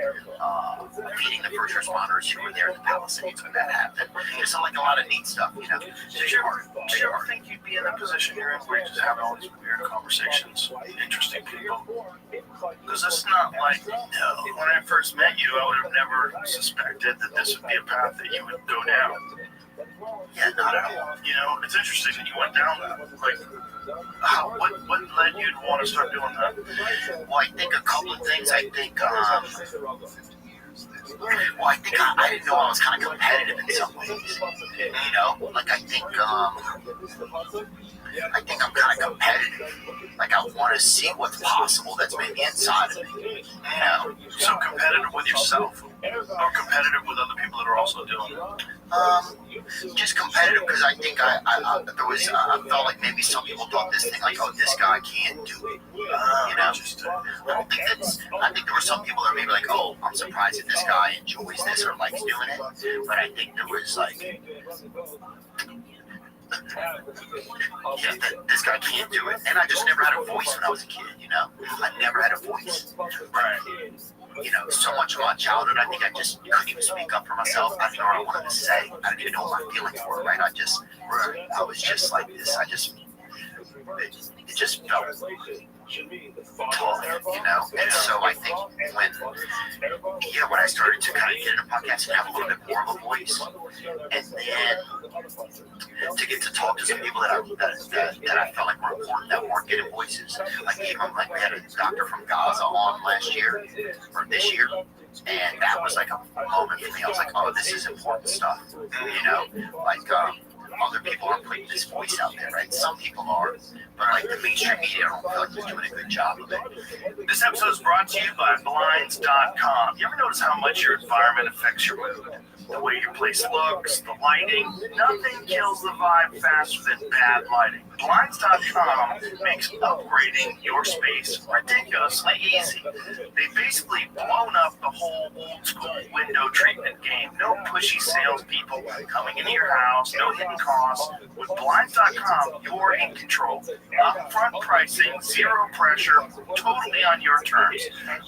feeding the first responders who were there in the Palisades when that happened. There's a lot of neat stuff, Do you ever think you'd be in a position you're in where you just have all these weird conversations with interesting people? Because it's not like, when I first met you, I would have never suspected that this would be a path that you would go down. Yeah, not at all. It's interesting that you went down that. What led you to want to start doing that? Well, I think a couple of things. I think, I didn't know I was kind of competitive in some ways. I think I'm kind of competitive. I want to see what's possible that's maybe inside of me. So competitive with yourself, or competitive with other people that are also doing it? Just competitive because I think I felt like maybe some people thought this thing this guy can't do it. I think there were some people that were maybe I'm surprised that this guy enjoys this or likes doing it. But I think there was this guy can't do it. And I just never had a voice when I was a kid, I never had a voice. Right. So much of my childhood, I think I just couldn't even speak up for myself. I didn't know what I wanted to say. I didn't even know my feelings were, right? I was just like this. It just felt tough, And so I think when I started to kind of get in a podcast and have a little bit more of a voice, and then to get to talk to some people that I felt like were important, that weren't getting voices. We had a doctor from Gaza on last year, or this year, And that was like a moment for me. I was like, oh, this is important stuff. You know, like other people aren't putting this voice out there, right? Some people are, but like the mainstream media, I don't feel like they're doing a good job of it. This episode is brought to you by Blinds.com. You ever notice how much your environment affects your mood? The way your place looks, the lighting, nothing kills the vibe faster than bad lighting. Blinds.com makes upgrading your space ridiculously easy. They've basically blown up the whole old school window treatment game. No pushy salespeople coming into your house, no hidden costs. With Blinds.com, you're in control. Upfront pricing, zero pressure, totally on your terms.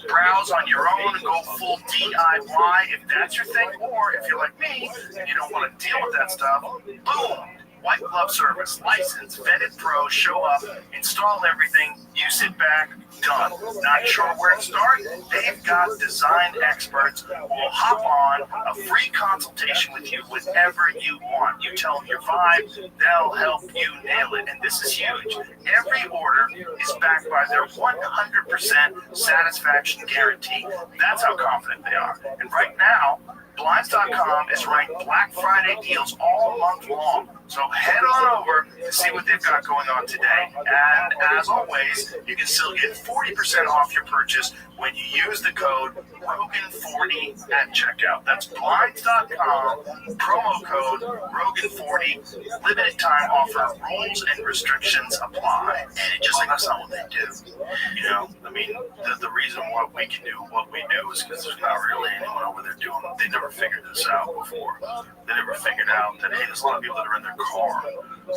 Browse on your own and go full DIY if that's your thing, or if you're like me and you don't want to deal with that stuff, boom! White glove service, license, vetted pros show up, install everything, you sit back, done. Not sure where to start? They've got design experts who will hop on a free consultation with you whenever you want. You tell them your vibe, they'll help you nail it. And this is huge. Every order is backed by their 100% satisfaction guarantee. That's how confident they are. And right now, Blinds.com is running Black Friday deals all month long. So head on over to see what they've got going on today. And as always, you can still get 40% off your purchase when you use the code Rogan40 at checkout. That's Blinds.com, promo code Rogan40, limited time offer, rules and restrictions apply. And it just like, that's not what they do. You know, I mean, the reason why we can do what we do is because there's not really anyone over there doing it. They never figured this out before. They never figured out that, hey, there's a lot of people that are in their car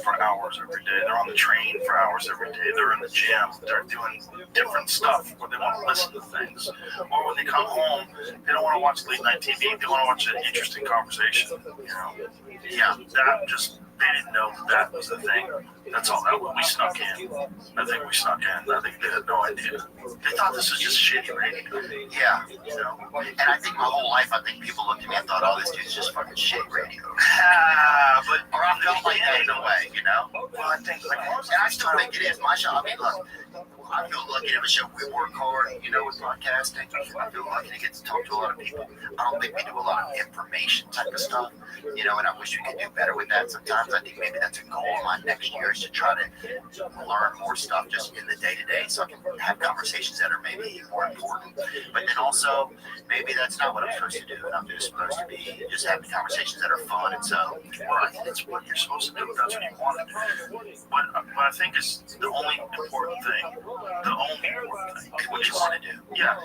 for hours every day. They're on the train for hours every day. They're in the gym. They're doing different stuff where they want to listen to things. Or when they come home, they don't want to watch late night TV. They want to watch an interesting conversation. You know, yeah, that just, they didn't know that was the thing. That's all that we snuck in. I think we snuck in. I think they had no idea. They thought this was just shitty radio. Yeah, you know. And I think my whole life, I think people looked at me and thought, oh, this dude's just fucking shit radio. Or I felt like that in a way, you know? Well, I think, like, and I still think it is my show. I mean, look, I feel lucky to have a show. We work hard, you know, with podcasting. I feel lucky to get to talk to a lot of people. I don't think we do a lot of information type of stuff, you know, and I wish we could do better with that sometimes. I think maybe that's a goal of mine next year is to try to learn more stuff just in the day-to-day so I can have conversations that are maybe more important. But then also, maybe that's not what I'm supposed to do, and I'm just supposed to be just having conversations that are fun. And so, well, I think it's what you're supposed to do if that's what you want to do. What I think is the only important thing. The only important thing is what you want to do. Yeah.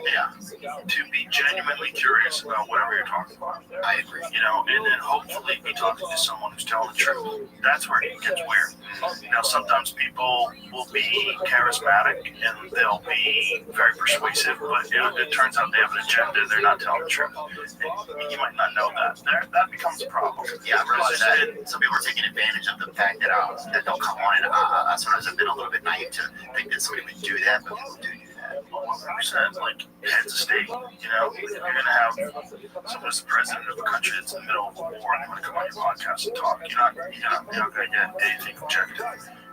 To be genuinely curious about whatever you're talking about. I agree. You know, and then hopefully be talking to someone who's telling the truth. That's where it gets weird. You know, sometimes people will be charismatic and they'll be very persuasive, but you know, it turns out they have an agenda. They're not telling the truth. And you might not know that. That becomes a problem. Yeah, I realize that some people are taking advantage of the fact that they'll come on, and I sometimes have been a little bit naive to think that somebody would do that, but people do that. 100%, like heads of state, you know, you're going to have someone who's the president of a country that's in the middle of a war and they want to come on your podcast and talk. You're not going to get anything objective.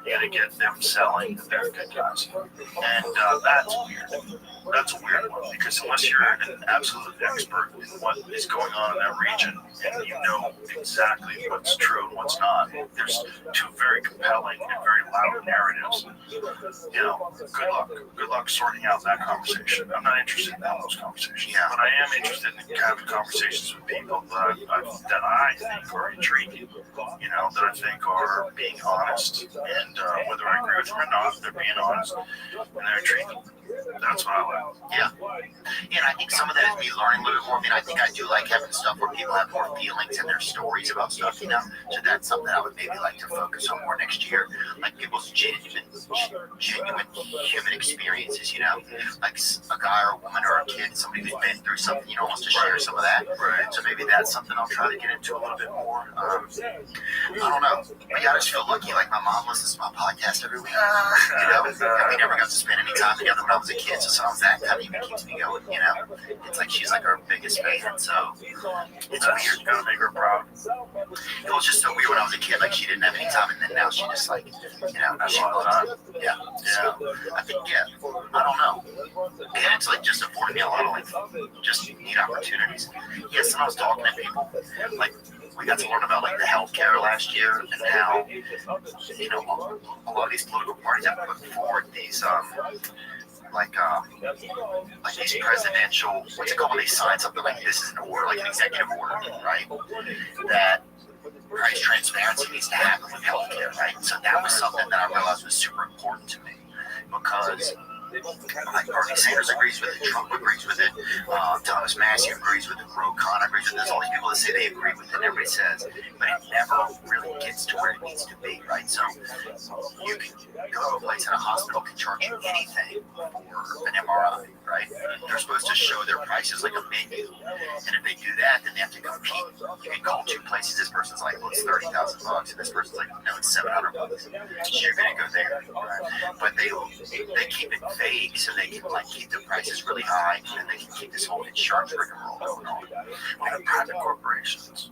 You're going to get them selling that they're good guys. And that's weird. That's a weird one because unless you're an absolute expert in what is going on in that region and you know exactly what's true and what's not, there's two very compelling and very loud narratives. You know, good luck sorting out that conversation. I'm not interested in those conversations, but I am interested in having conversations with people that I think are intriguing, you know, that I think are being honest, and whether I agree with them or not, they're being honest and they're intriguing. That's what I like. Yeah. And I think some of that is me learning a little bit more. I mean, I think I do like having stuff where people have more feelings and their stories about stuff, you know. So that's something I would maybe like to focus on more next year. Like people's genuine human experiences, you know. Like a guy or a woman or a kid, somebody who's been through something, you know, wants to share some of that. Right. So maybe that's something I'll try to get into a little bit more. I don't know. But yeah, I just feel lucky. Like my mom listens to my podcast every week. You know, and we never got to spend any time together when I was a the kids, so that kind of even keeps me going, you know? It's like she's like our biggest fan, so it's weird. Gotta make her proud. It was just so weird when I was a kid, like she didn't have any time, and then now she just like, you know, she loves it. Yeah. So I think, I don't know. And it's like just affording me a lot of like just neat opportunities. Yes, and I was talking to people, like we got to learn about like the healthcare last year and how, you know, a lot of these political parties have put forward these like these presidential, what's it called when they sign something like this is an order, like an executive order, right? That price transparency needs to happen with healthcare, right? So that was something that I realized was super important to me because like Bernie Sanders agrees with it, Trump agrees with it, Thomas Massey agrees with it, Ro Khanna agrees with it. There's all these people that say they agree with it, and everybody says, but it never really gets to where it needs to be, right? So you can go to a place in a hospital can charge you anything for an MRI, right? They're supposed to show their prices like a menu, and if they do that, then they have to compete. You can call two places. This person's like, well, it's $30,000, and this person's like, no, it's $700. So you're gonna go there, right? But they keep it vague so they can like keep the prices really high, and they can keep this whole insurance rigmarole going on. Like private corporations.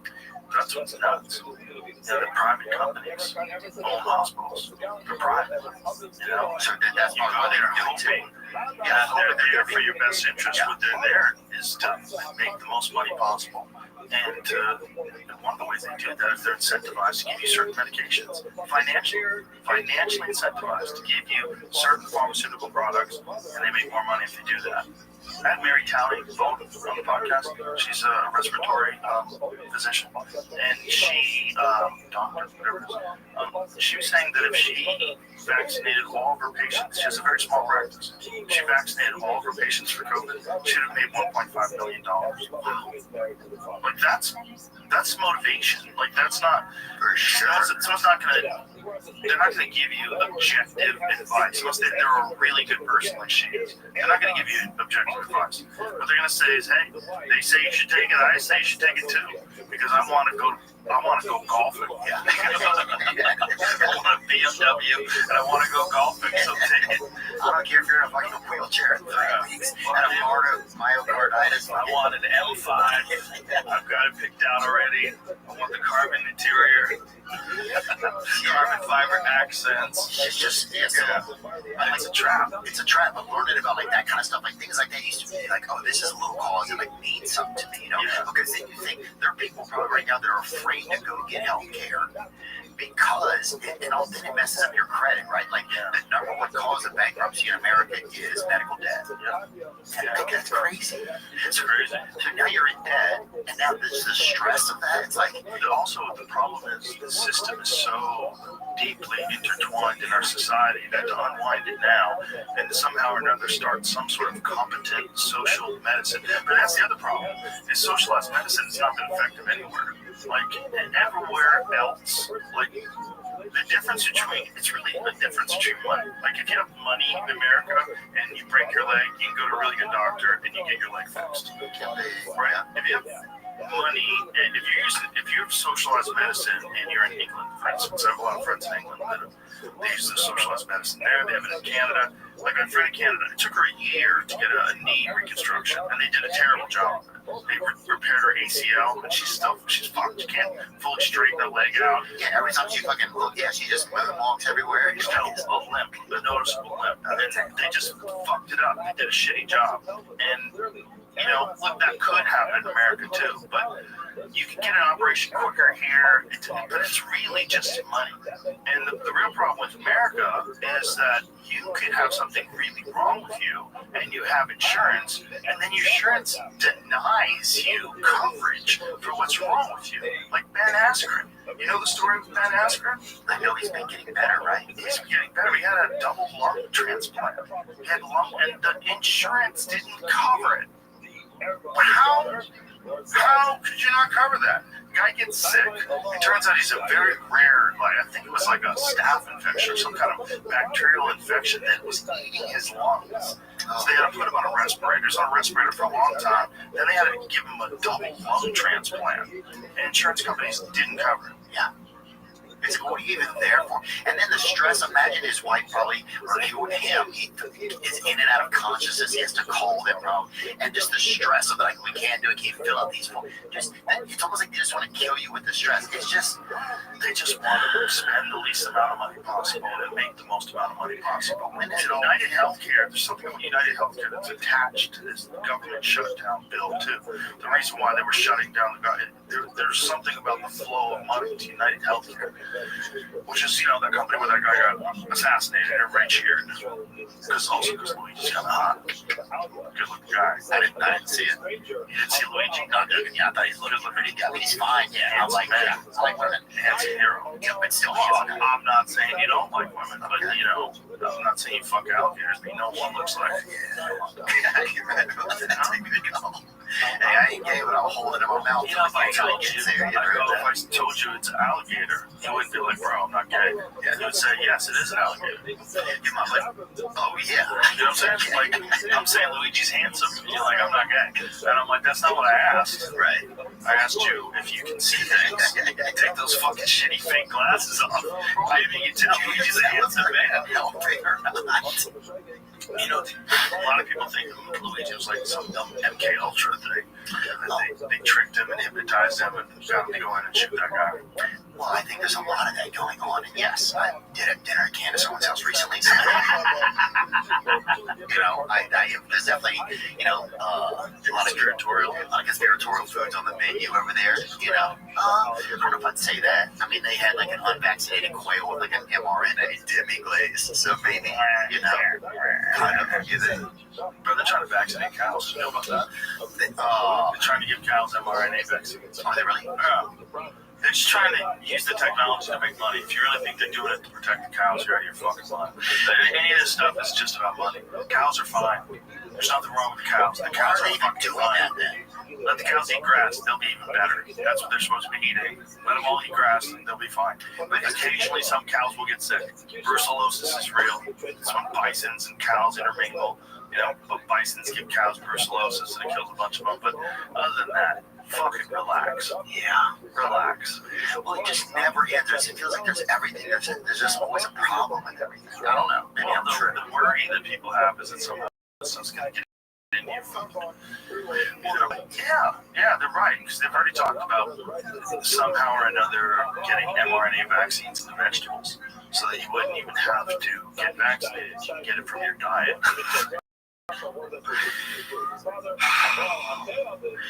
That's what's nuts. Yeah, the private companies own hospitals. They're private. You know, so that's part of what they're doing too. Yeah, they're there for your best interest. What they're there is to make the most money possible. And one of the ways they do that is they're incentivized to give you certain medications, financially incentivized to give you certain pharmaceutical products, and they make more money if they do that. I had Mary Towney on the podcast. She's a respiratory physician, and she, doctor, whatever it is, she was saying that if she vaccinated all of her patients, she has a very small practice, she vaccinated all of her patients for COVID, she would have made $1.5 million. Like that's motivation. Like that's not for sure. So it's not gonna. They're not going to give you objective advice unless they're a really good person like she is. They're not going to give you objective advice. What they're going to say is, hey, they say you should take it. I say you should take it too because I want to go golfing. Yeah. I want a BMW and I want to go golfing. So take it. I don't care if you're in a fucking wheelchair in 3 weeks and a myocarditis. I want an M5. I've got it picked out already. I want the carbon interior. Carbon fiber accents. It's just it's a trap. It's a trap. But learning about like that kind of stuff, like things like that used to be like, oh, this is a low cost. It like means something to me, you know? Because then you think there are people probably right now that are afraid to go get health care because it messes up your credit, right? Like the number one cause of bankruptcy in America is medical debt. And I think that's crazy. It's crazy. So now you're in debt, and now there's the stress of that. It's like also the problem is the system is so deeply intertwined in our society that to unwind it now and to somehow or another start some sort of competent social medicine. But that's the other problem. Is socialized medicine has not been effective anywhere. Like everywhere else, like the difference between money. Like if you have money in America and you break your leg, you can go to a really good doctor and you get your leg fixed. Right? If you have money, and if you have socialized medicine and you're in England, for instance, I have a lot of friends in England that they use the socialized medicine there. They have it in Canada. Like my friend in Canada, it took her a year to get a knee reconstruction, and they did a terrible job. They repaired her ACL, and she's fucked. She can't fully straighten her leg out. Yeah, every time she fucking look, she just walks everywhere. She's got a limp, a noticeable limp, and they just fucked it up. They did a shitty job, and you know, look, that could happen in America too, but you can get an operation quicker here, but it's really just money. And the real problem with America is that you could have something really wrong with you, and you have insurance, and then your insurance denies you coverage for what's wrong with you. Like Ben Askren. You know the story of Ben Askren? I know he's been getting better, right? He's getting better. He had a double lung transplant. He had and the insurance didn't cover it. How could you not cover that? The guy gets sick. It turns out he's a very rare, I think it was like a staph infection or some kind of bacterial infection that was eating his lungs. So they had to put him on a respirator. He was on a respirator for a long time. Then they had to give him a double lung transplant. And insurance companies didn't cover it. Yeah. It's like, what are you even there for? And then the stress, imagine his wife probably, or him, he is in and out of consciousness. He has to call them, bro. And just the stress of like, we can't do it, can't fill out these forms. It's almost like they just want to kill you with the stress. It's just, they just want to spend the least amount of money possible and make the most amount of money possible. And United Healthcare, there's something about United Healthcare that's attached to this government shutdown bill too. The reason why they were shutting down the government, there's something about the flow of money to United Healthcare, which is, that company where that guy got assassinated and everybody cheered. Because Luigi's kind of hot. Good looking guy. I didn't see it. You didn't see Luigi? No, yeah, I thought he's looking pretty good. I mean, he's fine. Yeah, I like women. Handsome hero. Yeah, but still, I'm not saying you don't like women, but I'm not saying you fuck alligators, but you know what one looks like. You're right about that. Hey, I ain't gay, but I'll hold it in my mouth. If I told you, if I told you it's an alligator, you wouldn't be like, bro, I'm not gay. Yeah, you would say, yes, it is an alligator. You're like, oh yeah. You know what I'm saying? Like, I'm saying Luigi's handsome. You're like, I'm not gay. And I'm like, that's not what I asked. Right. I asked you if you can see things. Take those fucking shitty fake glasses off. Maybe you can tell Luigi's a handsome man. No, figure not. A lot of people think Luigi was like some dumb MK Ultra thing. They tricked him and hypnotized him and got him to go in and shoot that guy. Well, I think there's a lot of that going on. And yes, I did a dinner at Candace Owens' house recently. There's definitely, a lot of conspiratorial foods on the menu over there. I don't know if I'd say that. I mean, they had like an unvaccinated quail with like an mRNA demi-glaze. So maybe, kind of. Bro, they're trying to vaccinate cows. You know about that? They're trying to give cows mRNA vaccines. Are they really? Yeah. They're just trying to use the technology to make money. If you really think they're doing it to protect the cows, you're out of your fucking mind. Any of this stuff is just about money. Cows are fine. There's nothing wrong with the cows. The cows are fucking fine. Let the cows eat grass. They'll be even better. That's what they're supposed to be eating. Let them all eat grass and they'll be fine. But occasionally some cows will get sick. Brucellosis is real. It's when bisons and cows intermingle. But bisons give cows brucellosis and it kills a bunch of them. But other than that, fucking relax. Yeah, relax. Well, it just never ends. It feels like there's everything. There's just always a problem with everything. I don't know. Maybe I'm sure. The worry that people have is that somehow this is going to get into your food. Yeah, they're right. Because they've already talked about somehow or another getting mRNA vaccines in the vegetables so that you wouldn't even have to get vaccinated. You can get it from your diet.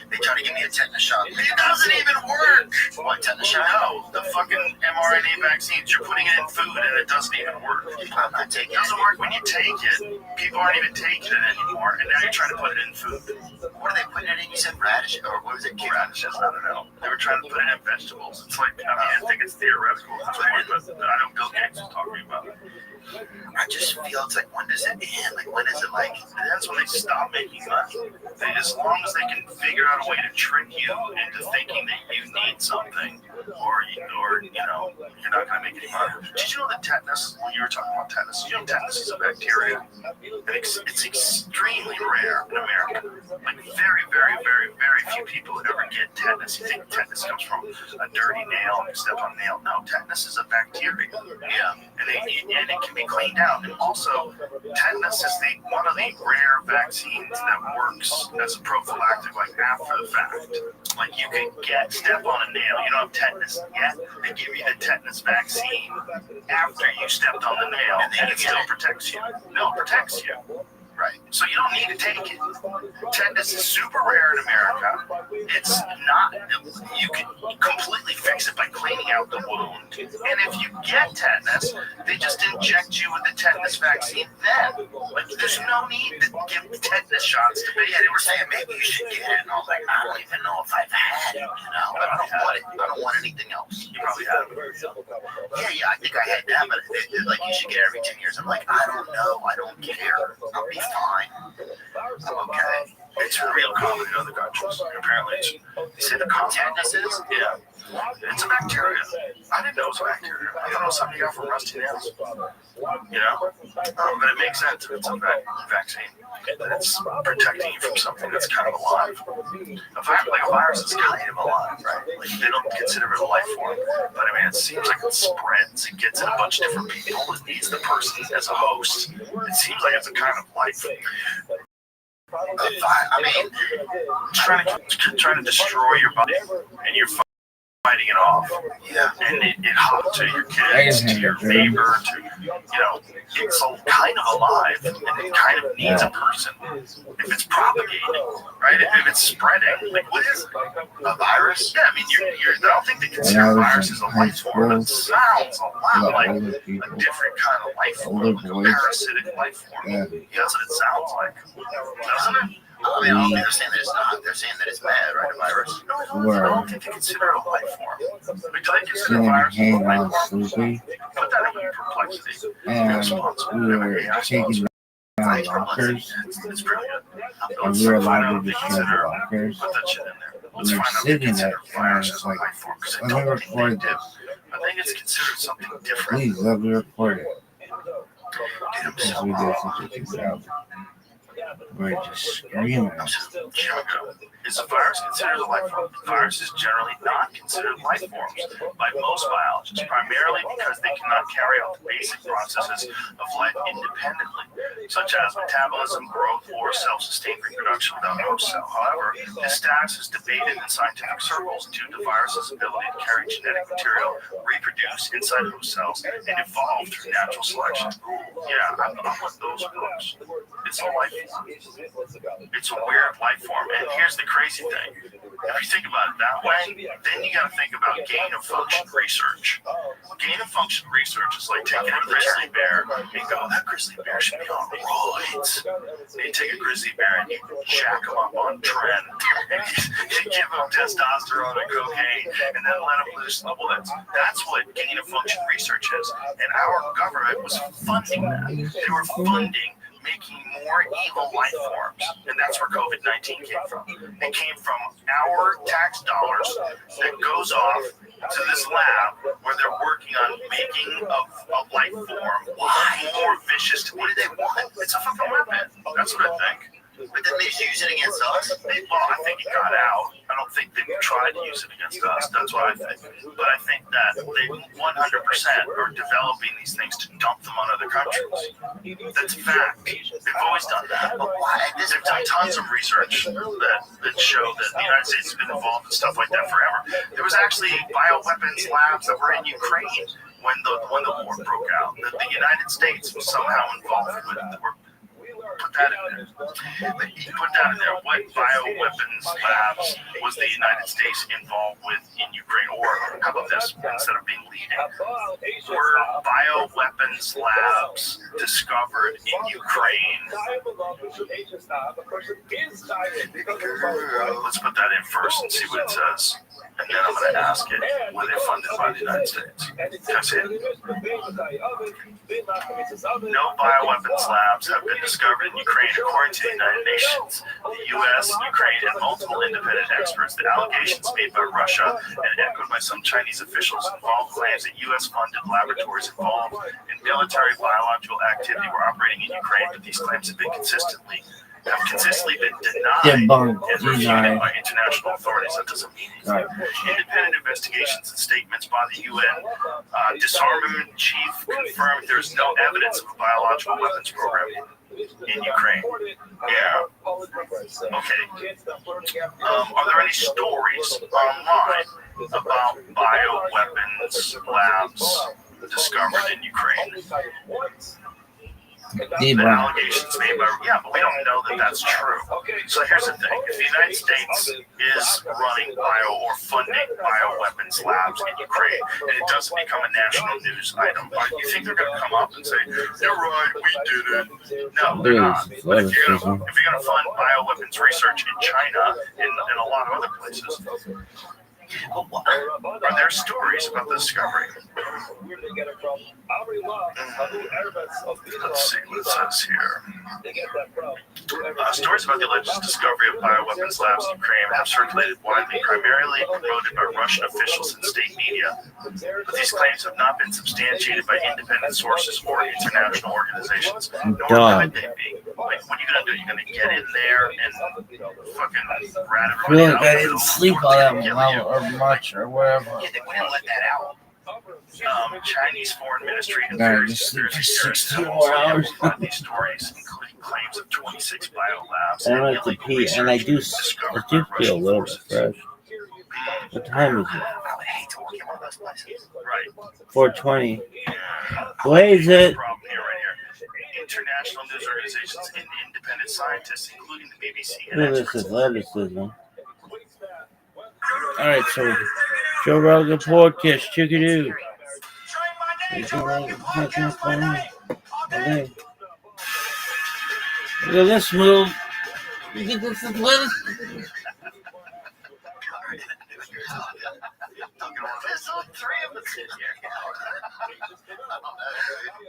They try to give me a tetanus shot. It doesn't even work. What, tetanus shot? No, the fucking mRNA vaccines, you're putting it in food and it doesn't even work. I'm not taking it. It doesn't work when you take it. People aren't even taking it anymore, and now you're trying to put it in food. What are they putting it in? You said radish, or what was it? Radishes, I don't know. They were trying to put it in vegetables. It's like, I think it's theoretical, but I know Bill Gates was talking about it. I just feel it's like, when does it end? Like, when is it like? That's when they stop making money. As long as they can figure out a way to trick you into thinking that you need something, or you're not going to make any money. Did you know that tetanus? When you were talking about tetanus, tetanus is a bacteria. It's extremely rare in America. Like very, very, very, very few people ever get tetanus. You think tetanus comes from a dirty nail, you step on a nail? No, tetanus is a bacteria. Yeah, and it can be cleaned out. And also, tetanus is one of the rare vaccines that works as a prophylactic, like after the fact. Like you could step on a nail. You don't have tetanus yet. They give you the tetanus vaccine after you stepped on the nail, and it still protects you. No, it protects you. Right. So you don't need to take it. Tetanus is super rare in America. It's not, you can completely fix it by cleaning out the wound. And if you get tetanus, they just inject you with the tetanus vaccine then. Like, there's no need to give tetanus shots to babies. Yeah, they were saying maybe you should get it. And I was like, I don't even know if I've had it, but I don't want it. I don't want anything else. You probably had it. Yeah, I think I had that, but they're like, you should get it every 10 years. I'm like, I don't know. I don't care. I'll be fine. I'm okay. It's real common in other countries. Apparently, they say the tetanus is? Yeah. It's a bacteria. I didn't know it was a bacteria. I thought it was something you got from rusty nails. But it makes sense if it's a vaccine. that it's protecting you from something that's kind of alive. A virus is kind of alive, right? Like they don't consider it a life form, but I mean, it seems like it spreads. It gets in a bunch of different people. It needs the person as a host. It seems like it's a kind of life. I mean, trying to destroy your body, and you're fighting it off. Yeah, and it hops to your kids, to your neighbor, to it's kind of alive, and it kind of needs a person. If it's propagating, right? If it's spreading, like what is it? A virus? Yeah, I mean, I don't think they consider viruses a life form. It sounds a lot like a different kind of life form, like a parasitic life form. Yeah, that's what it sounds like, doesn't it? I mean, I don't think they're saying that it's not. They're saying that it's bad, right? A virus. No, I don't think they consider it a life form. Like, do they consider a virus a life form? Put that in your perplexity. And we were taking down lockers, It's brilliant. and we were allowed to destroy the lockers. Put that shit in there. We were sitting there, and I was like, let me record this. I think it's considered something different. Please, let me record it. Because we did such a good job. We're just screaming. Is a virus considered a life form? Viruses generally not considered life forms by most biologists, primarily because they cannot carry out the basic processes of life independently, such as metabolism, growth, or self-sustained reproduction without a host cell. However, this status is debated in scientific circles due to viruses' ability to carry genetic material, reproduce inside host cells, and evolve through natural selection. Yeah, I'm with those books. It's a life form. It's a weird life form, and here's the crazy thing. If you think about it that way, then you got to think about gain-of-function research. Gain-of-function research is like taking a grizzly bear and go, that grizzly bear should be on roids. And you take a grizzly bear and you jack him up on trend, and you give him testosterone and cocaine, and then let him loose in the woods. That's what gain-of-function research is, and our government was funding that. They were funding making more evil life forms, and that's where COVID-19 came from. It came from our tax dollars that goes off to this lab where they're working on making a life form more vicious. What do they want? It's a fucking weapon. That's what I think. But then they use it against us? Well, I think it got out. I don't think they tried to use it against us. That's what I think. But I think that they 100% are developing these things to dump them on other countries. That's a fact. They've always done that. But why? They've done tons of research that show that the United States has been involved in stuff like that forever. There was actually bioweapons labs that were in Ukraine when the war broke out. The United States was somehow involved with it. Put that in there. Put that in there. What bioweapons labs was the United States involved with in Ukraine? Or how about this? Instead of being leading, were bioweapons labs discovered in Ukraine? Let's put that in first and see what it says. And then I'm going to ask it, were they funded by the United States? That's it. No bioweapons labs have been discovered in Ukraine, according to the United Nations, the U.S., Ukraine, and multiple independent experts. The allegations made by Russia and echoed by some Chinese officials involve claims that U.S.-funded laboratories involved in military biological activity were operating in Ukraine, but these claims have consistently been denied and refuted by international authorities. That doesn't mean anything. Independent investigations and statements by the UN disarmament chief confirmed there is no evidence of a biological weapons program in Ukraine. Yeah. Okay. Are there any stories online about bioweapons labs discovered in Ukraine? The allegations made by, but we don't know that that's true. So here's the thing. If the United States is running or funding bioweapons labs in Ukraine, and it doesn't become a national news item, you think they're going to come up and say, you're right, we did it? No, they're not. But if you're going to fund bioweapons research in China and a lot of other places, are there stories about the discovery? Let's see what it says here. Stories about the alleged discovery of bioweapons labs in Ukraine have circulated widely, primarily promoted by Russian officials and state media. But these claims have not been substantiated by independent sources or international organizations, nor could they be. Like, what are you gonna do? You're gonna get in there and fucking rat I feel everybody like out? I didn't sleep all that well or much or whatever. Yeah, they wouldn't let that out. Chinese foreign ministry has No, very just sleep for conspiracy 16 theories more have hours. amplified these stories, including claims of 26 biolabs I don't and have to illegal pee, and I research do discovered by feel a Russian little bit forces. fresh. What time is it? I would hate to work in one of those places. Right. 4:20. Yeah. Blaze it. Problem here, right here. International news organizations and independent scientists, including the BBC and Look at experts. this athleticism. All right, so Joe Rogan podcast, chickadoo. Joe Rogan podcast all day. Look at this move. Look at this athleticism. There's only 3 of us in here.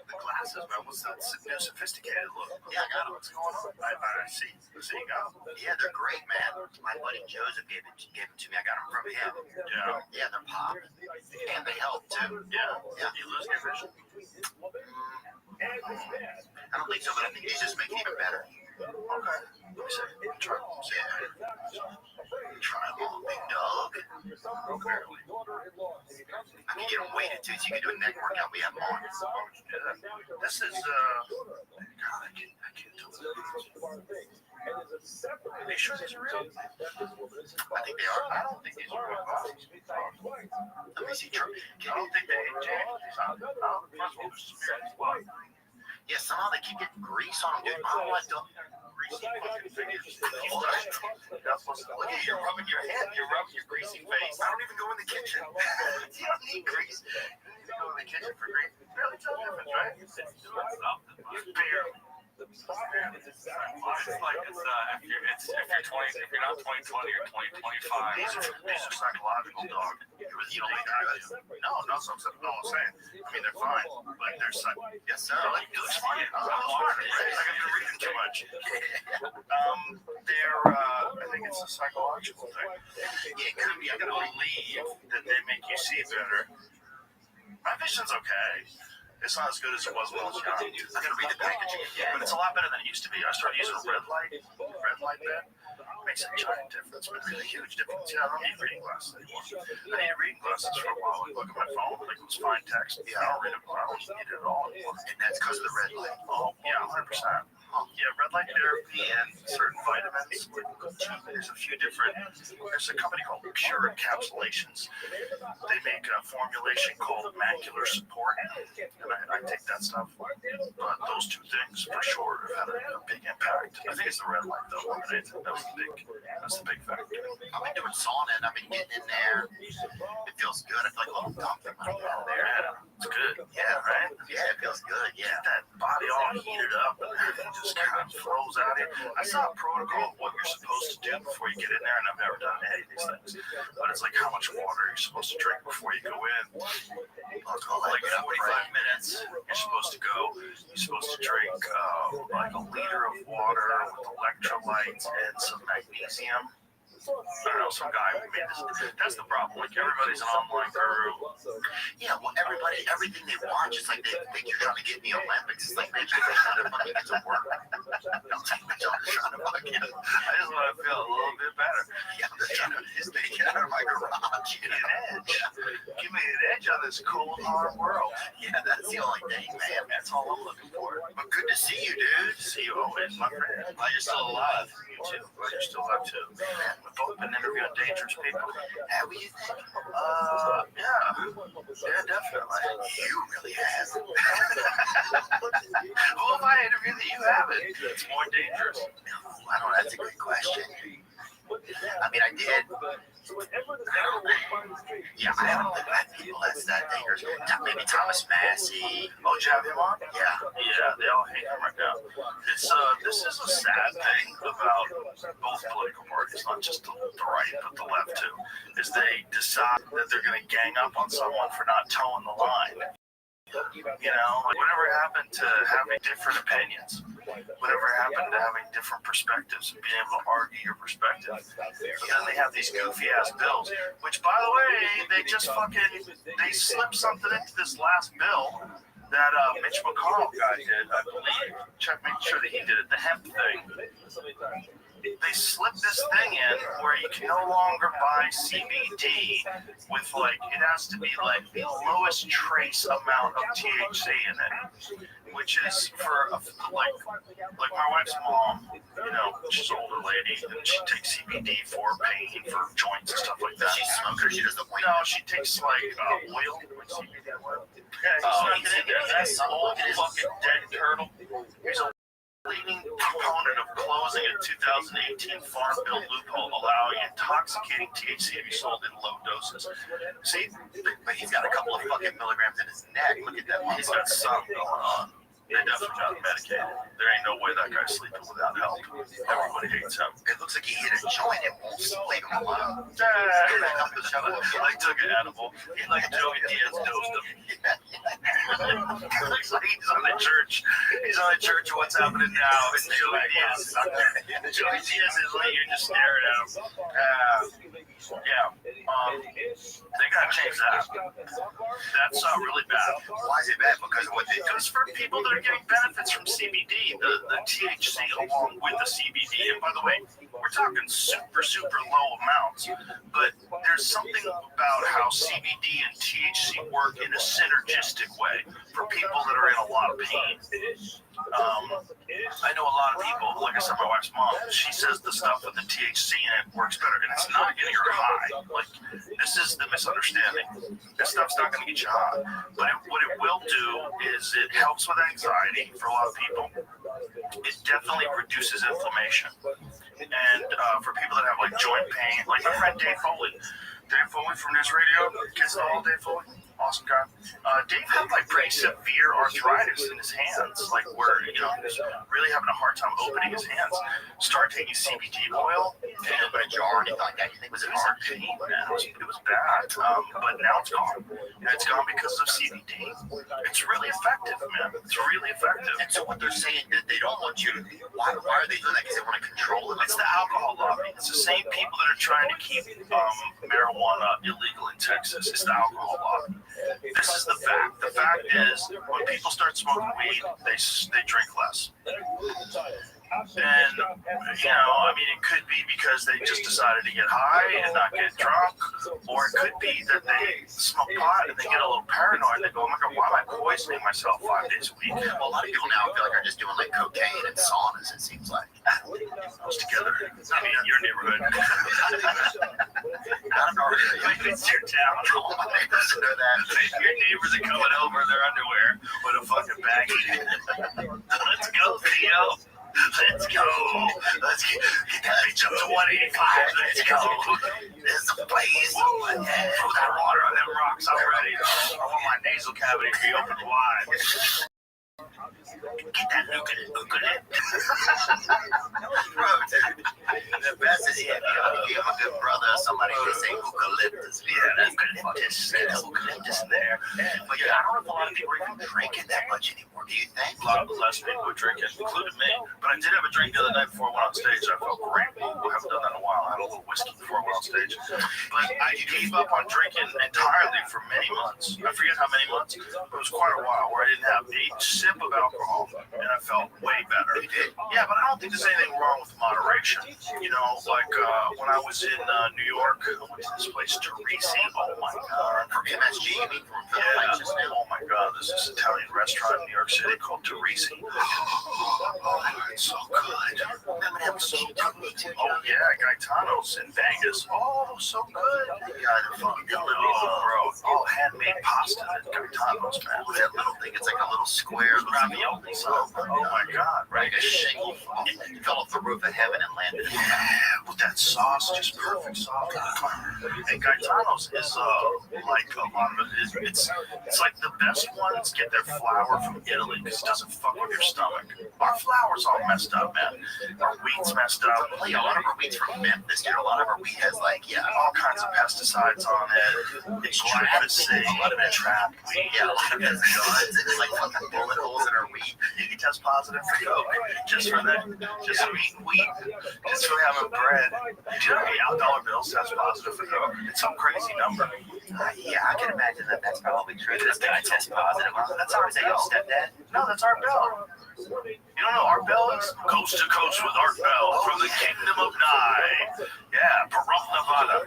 The glasses, man. What's that new sophisticated look? Yeah, I got them. What's going on? I see. So you got them. Yeah, they're great, man. My buddy Joseph gave them to me. I got them from him. Yeah. Yeah, they're pop. And they help, too. Yeah. Yeah. You lose your vision? I don't think so, but I think these just make it even better. Okay. Let me see. Try them. Try them on, big dog. Barely. I can get them weighted, too, so you can do a neck workout. We have them on. This is, God, I can't tell. Are you sure these are real? I think they are. I don't think these are real. Let me see. I don't think they inject these on. First of all, there's some blood. Yeah, somehow they keep getting grease on them, dude. I don't know what Greasy fucking fingers. Look at you rubbing your head. You're rubbing your greasy face. I don't even go in the kitchen. You don't need grease. You need to go in the kitchen for grease. You barely tell the difference, right? You barely. It's like it's if you're 20, if you're not 2020 or 2025. These are psychological, dog. You don't think they're no, not some stuff. No, I'm saying. I mean, they're fine, but they're yes, sir. Like douche fine. I got to read too much. I think it's a psychological thing. Yeah, it could be. I gotta believe that they make you see better. My vision's okay. It's not as good as it was when I was young. I gotta read the packaging again. But it's a lot better than it used to be. I started using a red light pen. It makes a giant difference, but a huge difference. Yeah, I don't need reading glasses anymore. I needed reading glasses for a while. I look at my phone, like it was fine text. Yeah, I don't read it. I don't need it at all anymore. And that's because of the red light. Oh, yeah, 100%. Yeah, red light therapy and certain vitamins. There's a few different. There's a company called Pure Encapsulations. They make a formulation called macular support, and I take that stuff. But those two things for sure have had a big impact. I think it's the red light though. That's the big factor. I've been doing sauna and I've been getting in there. It feels good. I feel like a little dumpling when I get out of there. Yeah, it's good. Yeah, right. Yeah, it feels good. Yeah, that body all heated up and just kind of flows out here. I saw a protocol of what you're supposed to do before you get in there, and I've never done any of these things. But it's like how much water you're supposed to drink before you go in. Like 45 minutes, you're supposed to go. You're supposed to drink like a liter of water with electrolytes and some magnesium. I don't know, some guy made this. That's the problem. Like, everybody's an online guru. Yeah, well, everything they watch, it's like they think you're trying to get me Olympics. It's like they're trying to fucking get to work. Don't take me trying to fucking. I just want to feel a little bit better. Yeah, they're trying to just get out of my garage. Give me an edge. Give me an edge on this cold, hard world. Yeah, that's the only thing, man. That's all I'm looking for. But good to see you, dude. See you always, my friend. Glad you're still alive. You too. Glad you're still alive, too. We've both been interviewing dangerous people. Have we? Yeah, definitely. You really have. Who have I interviewed that you haven't? It's more dangerous. I don't know. That's a good question. I mean, I did. Yeah, I haven't lived with people that's that dangerous. Maybe Thomas Massey. Oh, did you have him on? Yeah. Yeah, they all hate him right now. This is a sad thing about both political parties, not just the right, but the left too, is they decide that they're going to gang up on someone for not towing the line. You know, whatever happened to having different opinions? Whatever happened to having different perspectives and being able to argue your perspective? But then they have these goofy ass bills, which, by the way, they slipped something into this last bill that Mitch McConnell guy did, I believe. Make sure that he did it. The hemp thing. They slipped this thing in where you can no longer buy CBD with like it has to be like the lowest trace amount of THC in it, which is for like my wife's mom. You know, she's an older lady and she takes CBD for pain, for joints and stuff like that. She's a smoker. She doesn't. No, she takes like oil, like CBD oil. Yeah, he's not in there. That's old fucking dead turtle. He's a leading proponent of closing a 2018 Farm Bill loophole allowing intoxicating THC to be sold in low doses. See, but he's got a couple of fucking milligrams in his neck. Look at that. He's got something going on. They definitely got medicated. There ain't no way that guy's sleeping without help. Everybody hates him. It looks like he hit a joint and won't leave him alone. Like took an edible. He like Joey Diaz dosed him. Looks like he's on the church. He's on the church of what's happening now. And Joey Diaz is Joey Diaz is like you're just staring at him. They gotta change that. That's really bad. Why is it bad? Because of what they do. Because for people that are getting benefits from CBD, the THC along with the CBD, and by the way, we're talking super, super low amounts, but there's something about how CBD and THC work in a synergistic way for people that are in a lot of pain. I know a lot of people, like I said, my wife's mom, she says the stuff with the THC in it works better, and it's not getting her high. Like, this is the misunderstanding. This stuff's not going to get you high, but what it will do is it helps with anxiety for a lot of people. It definitely reduces inflammation, and for people that have like joint pain, like my friend Dave Foley from News Radio, kids all Dave Foley. Awesome guy. Dave had like pretty severe arthritis in his hands, like where he was really having a hard time opening his hands. Started taking CBD oil and open a jar and he thought that thing was in hard pain, man. It was bad, but now it's gone. And it's gone because of CBD. It's really effective, man. It's really effective. And so what they're saying that they don't want you to. Why are they doing that? Because they want to control it. It's the alcohol lobby. It's the same people that are trying to keep marijuana illegal in Texas. It's the alcohol lobby. This is the fact. The fact is, when people start smoking weed, they drink less. And, it could be because they just decided to get high and not get drunk, or it could be that they smoke pot and they get a little paranoid. They go, oh my God, why am I poisoning myself 5 days a week? Well, a lot of people now feel like are just doing like cocaine and saunas, it seems like. I don't think those together. I mean, in your neighborhood. I don't know. It's your town. All my neighbors know that. Your neighbors are coming over in their underwear with a fucking baggie. Let's go, Theo. Let's go. Let's get that bitch up to 185. Let's go. This is the place. Throw that water on them rocks. I'm ready. I want my nasal cavity to be open wide. Get that eucalyptus. Bro, dude. The best is if you have a good brother or somebody to say eucalyptus. Yeah, that's eucalyptus. There's eucalyptus there. But yeah, I don't know if a lot of people are even drinking that much anymore. Do you think? A lot of less people are drinking, including me. But I did have a drink the other night before I went on stage. I felt great. I haven't done that in a while. I had a little whiskey before I went on stage. But I gave up on drinking entirely for many months. I forget how many months, but it was quite a while where I didn't have a sip of alcohol, and I felt way better. Yeah, but I don't think there's anything wrong with moderation. Like when I was in New York, I went to this place, Teresi. Oh my God. From MSG, you mean from Oh my God, there's this Italian restaurant in New York City called Teresi. Oh, it's so good. Oh yeah, Gaetano's in Vegas. Oh, so good. All handmade pasta at Gaetano's, man. What's that little thing? It's like a little square ravioli. Oh my God, right? Like a shingle fell off the roof of heaven and landed in the mouth. With that sauce, just perfect sauce. And Gaetano's is like a lot of it. It's like the best ones get their flour from Italy because it doesn't fuck with your stomach. Our flour's all messed up, man. Our wheat's messed up. Well, yeah, a lot of our wheat's from Memphis here. A lot of our wheat has all kinds of pesticides on it. It's glyphosate. A lot of it trap wheat. Yeah, a lot of it has guns. It's like fucking bullet holes in our wheat. You can test positive for coke just for that. Just for eating wheat. Just for having bread. $8 bills test positive for coke. It's some crazy number. Yeah, I can imagine that that's probably true. This guy tests positive. That's our your stepdad. No, that's Art Bell. You don't know Art Bell is? Coast to Coast with Art Bell from the Kingdom of Nye. Yeah, Perot, Nevada.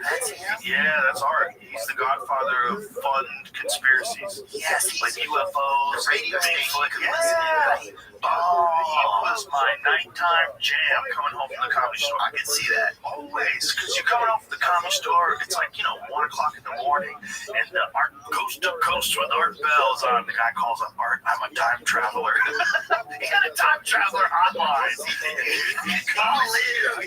Yeah, that's Art. He's the godfather of fun conspiracies. Yes, like UFOs, the radio Bigfoot. station. Yeah. Oh, he was my nighttime jam coming home from the comedy store. I can see that. Always, because you're coming home from the comedy store, it's like, 1 o'clock in the morning, and the Art Coast to Coast with Art Bell's on. The guy calls up Art, I'm a time traveler. He got a time traveler hotline. Call in.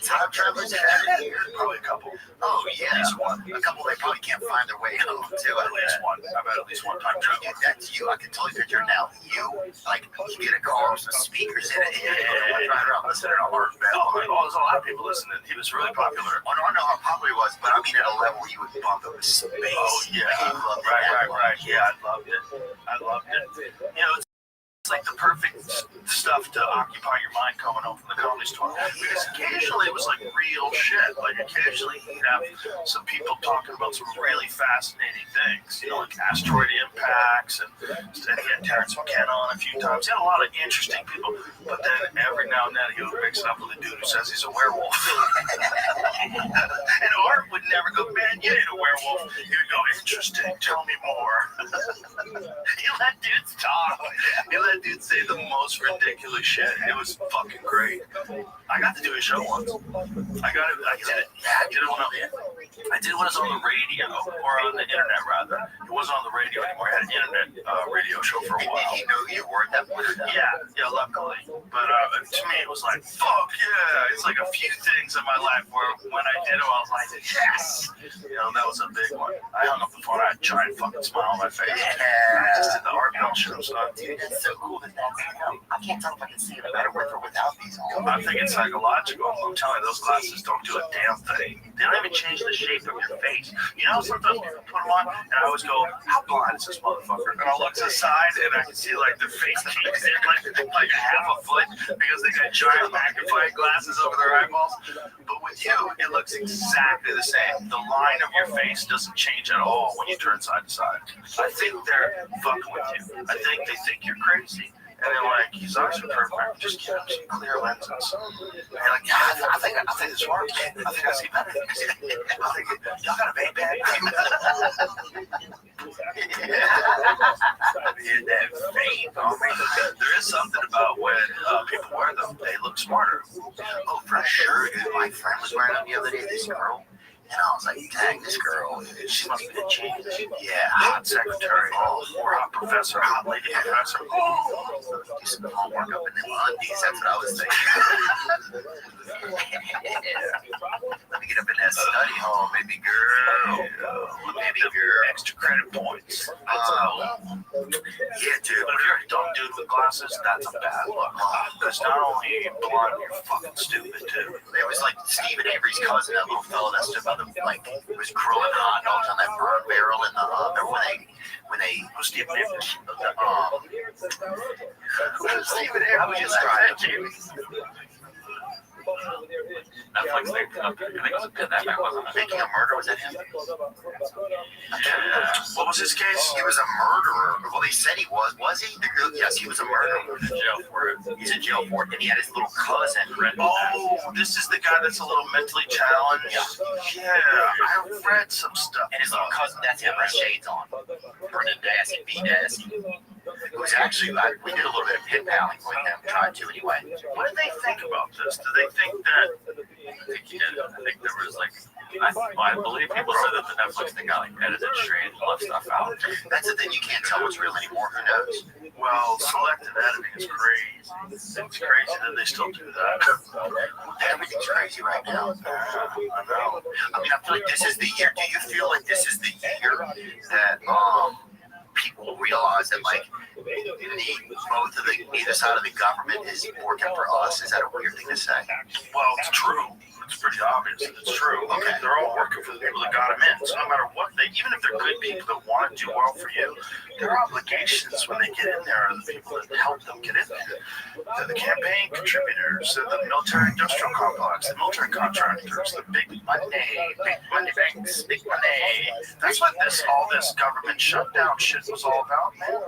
Time travelers out here. Probably a couple. Oh, yeah. At least one. A couple they probably can't find their way home, too. At least one. I've had at least one time traveler. That's you. I can totally picture now. You, like, you get a car with some speakers in it, and you're driving around listening to Art Bell. Oh, there's a lot of people listening. He was really popular. I don't know how popular he was, but I mean at a level you would bump up with space. Oh, yeah. Right. Yeah, I loved it. It's like the perfect stuff to occupy your mind coming home from the comedy store. Because occasionally it was like real shit. Like occasionally you'd have some people talking about some really fascinating things, like asteroid impacts, and he had Terrence McKenna on a few times. He had a lot of interesting people, but then every now and then he would mix it up with a dude who says he's a werewolf. And Art would never go, man, you ain't a werewolf. He would go, interesting, tell me more. He let dudes talk. He let dudes say the most ridiculous shit. It was fucking great. I got to do a show once. I did it. Yeah, I did it when I was on the radio, or on the internet rather. It wasn't on the radio anymore. I had an internet radio show for a while. Did he know you weren't that much? Yeah, luckily. But to me, it was like, fuck yeah. It's like a few things in my life where when I did it, I was like, yes. That was a big one. I hung up the phone. I had a giant fucking smile on my face. Yeah. I just did the Art Bell show. So dude, that's so cool. I can't tell if I can see it better with or without these on. I think it's psychological. I'm telling you, those glasses don't do a damn thing. They don't even change the shape of your face. Sometimes you put them on, and I always go, how blind is this motherfucker? And I'll look to the side, and I can see, like, the face keeps in, like a half a foot, because they got giant magnifying glasses over their eyeballs. But with you, it looks exactly the same. The line of your face doesn't change at all when you turn side to side. I think they're fucking with you. I think they think you're crazy. And they're like, his eyes are perfect. Just get him some clear lenses. And they're like, yeah, I think this works. I think I see better. Y'all got a vape pen? That vape. Oh, man. There is something about when people wear them, they look smarter. Oh, for sure, dude. My friend was wearing them the other day, this girl. And I was like, dang, this girl, she must be a genius. Yeah, hot secretary, or hot professor, hot lady professor. Do some homework up in the undies, that's what I was thinking. Let me get up in that study hall, baby girl. Baby girl. Extra credit points. Yeah, dude. But if you're a dumb dude with glasses, that's a bad look. Because not only are you blind, you're fucking stupid, too. It was like Stephen Avery's cousin, that little fella that stood by the, like, was grilling hot dogs on that burn barrel in the, or when they, who's Stephen Avery? Stephen Avery. I was just trying to Netflix thing. I think it was a pandemic, wasn't it? Making a Murder, was that him? Yeah. What was his case? He was a murderer. Well, they said he was. Was he? Yes, he was a murderer. He's in jail for it. He's in jail for it, and he had his little cousin. Oh, this is the guy that's a little mentally challenged. Yeah, I read some stuff. And his little cousin, that's him, with shades on. Brendan Dassey, B. Dassey. It was actually, we did a little bit of pit palling with him, tried to anyway. What did they think about this? Do they think that? I think he did. I think there was like, I believe people said that the Netflix thing got like edited straight and left stuff out. That's the thing, you can't tell what's real anymore. Who knows? Well, selective editing is crazy. It's crazy that they still do that. Everything's crazy right now. I know. I mean, I feel like this is the year. Do you feel like this is the year that people realize that, like, both of either side of the government is working for us? Is that a weird thing to say? Well, it's true. It's pretty obvious that it's true. Okay. They're all working for the people that got them in. So no matter what even if they're good people that want to do well for you, their obligations when they get in there are the people that help them get in there. They're the campaign contributors, they're the military-industrial complex, the military contractors, the big money banks, big money. That's what all this government shutdown shit was all about, man.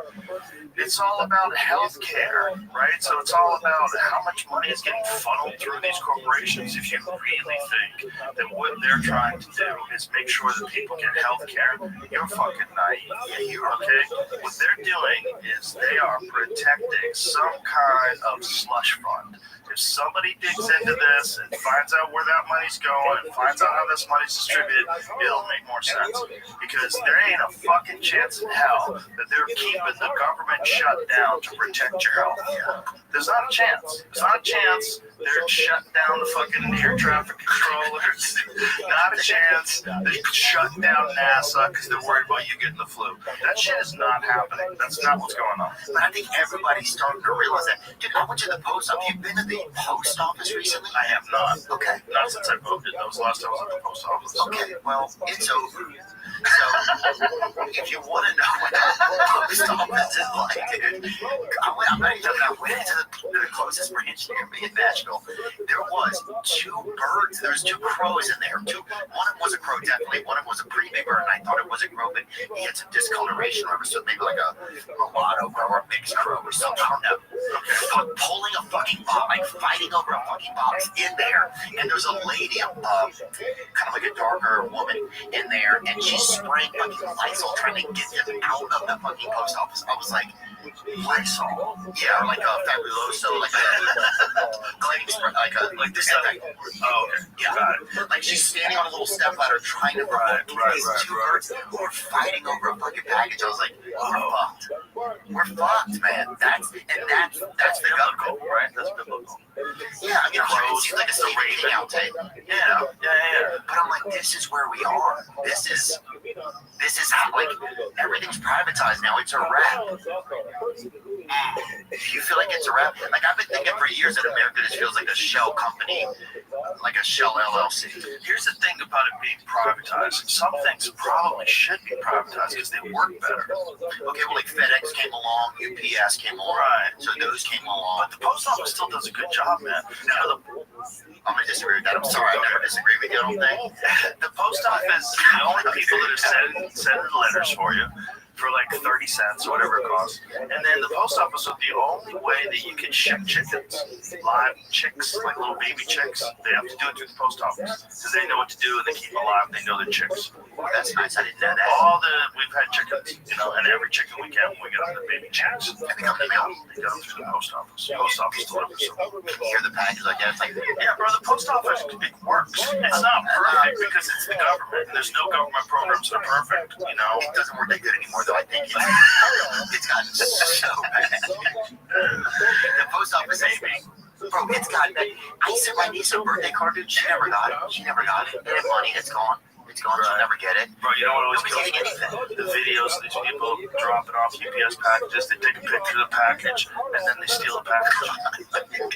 It's all about health care, right? So it's all about how much money is getting funneled through these corporations. If you really think that what they're trying to do is make sure that people get health care, you're fucking naive, okay? What they're doing is they are protecting some kind of slush fund. If somebody digs into this and finds out where that money's going and finds out how this money's distributed, it'll make more sense. Because there ain't a fucking chance in hell that they're keeping the government shut down to protect your health. There's not a chance. There's not a chance they're shutting down the fucking air traffic controllers. Not a chance they're shutting down NASA because they're worried about you getting the flu. That shit is not happening. That's not what's going on. But I think everybody's starting to realize that. Dude, I went to the post office. You've been to the post office recently? I have not. Okay. Not since I voted. That was the last time I was at the post office. Okay, well, it's over. So, if you want to know what the post office is like, dude, I'm not even joking. I went into the closest branch near me in Nashville. There was two birds. There was two crows in there. One of them was a crow, definitely. One of them was a pretty big bird, and I thought it was a crow, but he had some discoloration or so maybe like a mulatto crow or a mixed crow or something. I don't know. Pulling a fucking box, like fighting over a fucking box in there, and there's a lady, kind of like a darker woman in there, and she's spraying fucking Lysol trying to get them out of the fucking post office. I was like, Lysol? Yeah, or like a Fabuloso, like a cleaning spray, like this. Oh, okay. Yeah. Like she's standing on a little step ladder trying to remove these two birds who are fighting over a fucking package. I was like, we're fucked. We're fucked, man. That's the government, right? That's biblical. Yeah, I mean, it seems like a Stephen outtake. Yeah. But I'm like, this is where we are. This is how, like, everything's privatized now. It's a wrap. Do you feel like it's a wrap? Like, I've been thinking for years that America just feels like a shell company, like a shell LLC. Here's the thing about it being privatized. Some things probably should be privatized because they work better. Okay, well, like FedEx came along, UPS came along, right? So those came along. But the post office still does a good job, man. No, I'm gonna disagree with that. I'm sorry, I never disagree with you. I don't think the post office is the only people that are sending letters for you for like 30 cents or whatever it costs. And then the post office is the only way that you can ship chickens, live chicks, like little baby chicks. They have to do it through the post office because they know what to do and they keep them alive. They know they're chicks. Well, that's nice. I didn't know that. We've had chickens, and every chicken we get when we get them, the baby chicks. And they come in the mail. They go through the post office. The post office delivers them. Can you hear the package like that? It's like, yeah, bro, the post office, it works. It's not perfect because it's the government. There's no government programs that are perfect, It doesn't work that good anymore, though. I think it's gotten so bad. The post office, bro, it's gotten bad. I sent my niece a birthday card, dude. She never got it. They have money. It's gone. She'll never get it. Bro, you know what always Nobody's kills getting me? anything. The videos of these people dropping off UPS packages, they take a picture of the package, and then they steal the package.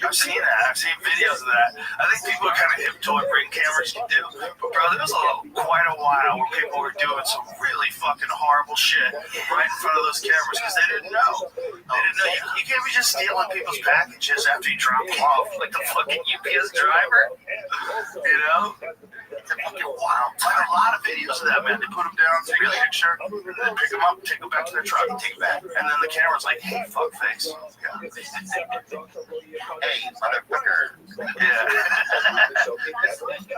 I've seen that. I've seen videos of that. I think people are kind of hip to what ring cameras can do. But, bro, there was quite a while where people were doing some really fucking horrible shit right in front of those cameras because they didn't know. You can't be just stealing people's packages after you drop them off like the fucking UPS driver. It's a fucking wild Like time. a lot of videos of that, man. They put them down, take a picture, and then pick them up, take them back to their truck, take it back. And then the camera's like, hey, fuckface. Hey, motherfucker. Yeah.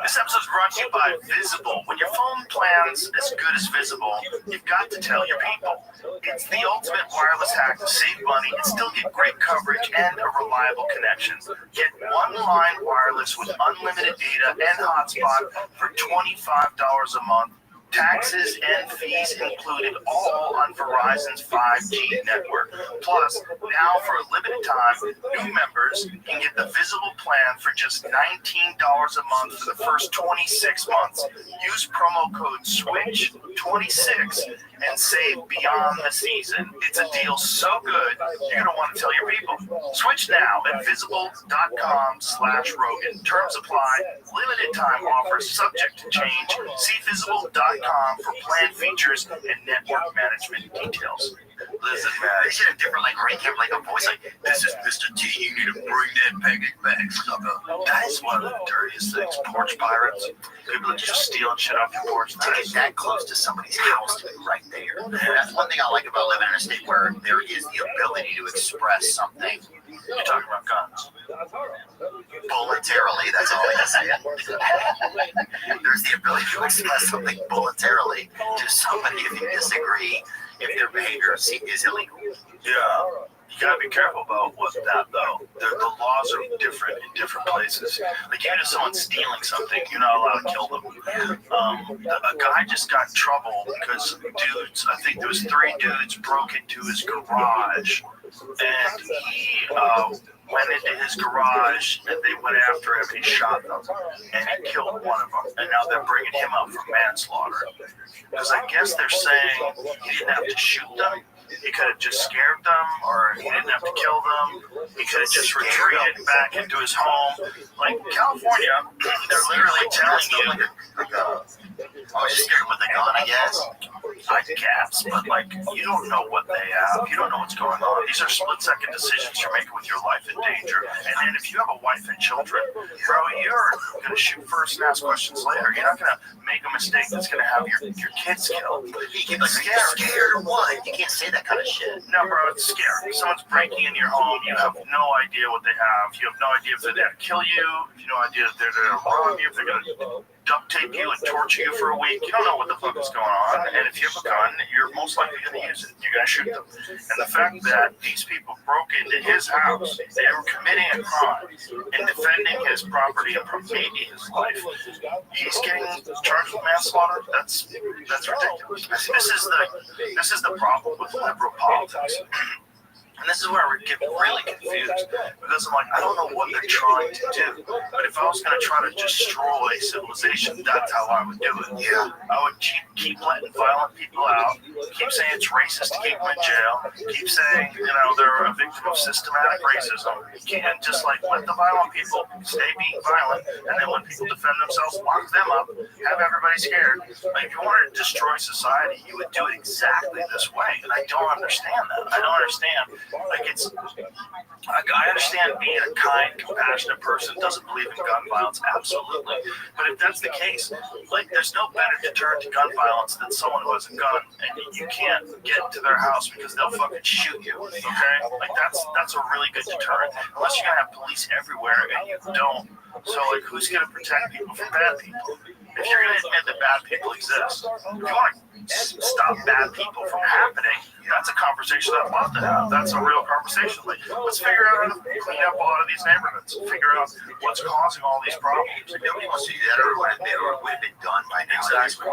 This episode's brought to you by Visible. When your phone plan's as good as Visible, you've got to tell your people. It's the ultimate wireless hack to save money and still get great coverage and a reliable connection. Get one-line wireless with unlimited data and hotspot for $25 a month. Taxes and fees included, all on Verizon's 5G network. Plus, now for a limited time, new members can get the Visible plan for just $19 a month for the first 26 months. Use promo code SWITCH26 and save beyond the season. It's a deal so good, you're going to want to tell your people. Switch now at visible.com/Rogan. Terms apply. Limited time offers subject to change. See visible.com for plan features and network management details. Listen, man, they should have different, like, recap, like, a voice, like, this is Mr. T, you need to bring that pancake back, sucker. That is one of the dirtiest things. Porch pirates. People that just stealing shit off your porch. To get that close to somebody's house to be right there. That's one thing I like about living in a state where there is the ability to express something. You're talking about guns. Voluntarily, that's all I can say. There's the ability to express something voluntarily to somebody if you disagree, if their behavior is illegal. Yeah. You gotta be careful about that, though. The laws are different in different places. Like, even if someone's stealing something, you're not allowed to kill them. A guy just got in trouble because dudes, I think there was 3 dudes broke into his garage, and he went into his garage, and they went after him, and he shot them, and he killed one of them, and now they're bringing him up for manslaughter. Because I guess they're saying he didn't have to shoot them. He could have just scared them, or he didn't have to kill them. He could have just retreated back into his home. Like, California, they're literally telling you, I was just scared with the gun, I guess. I guess, but, like, you don't know what they have. You don't know what's going on. These are split-second decisions you're making with your life in danger. And then if you have a wife and children, bro, you're going to shoot first and ask questions later. You're not going to make a mistake that's going to have your kids killed. You can't be scared or what? You can't say that kind of shit. No, bro, it's scary. Someone's breaking into your home. You have no idea what they have. You have no idea if they're there to kill you. You have no idea if they're there to rob you, if they're going to duct tape you and torture you for a week. You don't know what the fuck is going on. And if you have a gun, you're most likely going to use it. You're going to shoot them. And the fact that these people broke into his house, they were committing a crime and defending his property and maybe his life. He's getting charged with manslaughter. That's ridiculous. This is the problem with liberal politics. And this is where I get really confused, because I'm like, I don't know what they're trying to do, but if I was going to try to destroy civilization, that's how I would do it. Yeah. I would keep letting violent people out, keep saying it's racist to keep them in jail, keep saying, they're a victim of systematic racism, and just, like, let the violent people stay being violent, and then when people defend themselves, lock them up, have everybody scared. Like, if you wanted to destroy society, you would do it exactly this way, and I don't understand that. I don't understand. Like, I understand being a kind, compassionate person doesn't believe in gun violence, absolutely. But if that's the case, like, there's no better deterrent to gun violence than someone who has a gun, and you can't get to their house because they'll fucking shoot you, okay? Like, that's a really good deterrent, unless you're gonna have police everywhere and you don't. So, like, who's gonna protect people from bad people? If you're gonna admit that bad people exist, if you want to stop bad people from happening, that's a conversation I'd love to have. That's a real conversation. Like, let's figure out how to clean up a lot of these neighborhoods. Figure out what's causing all these problems. Nobody wants to do that, or it would have been done by now. Exactly.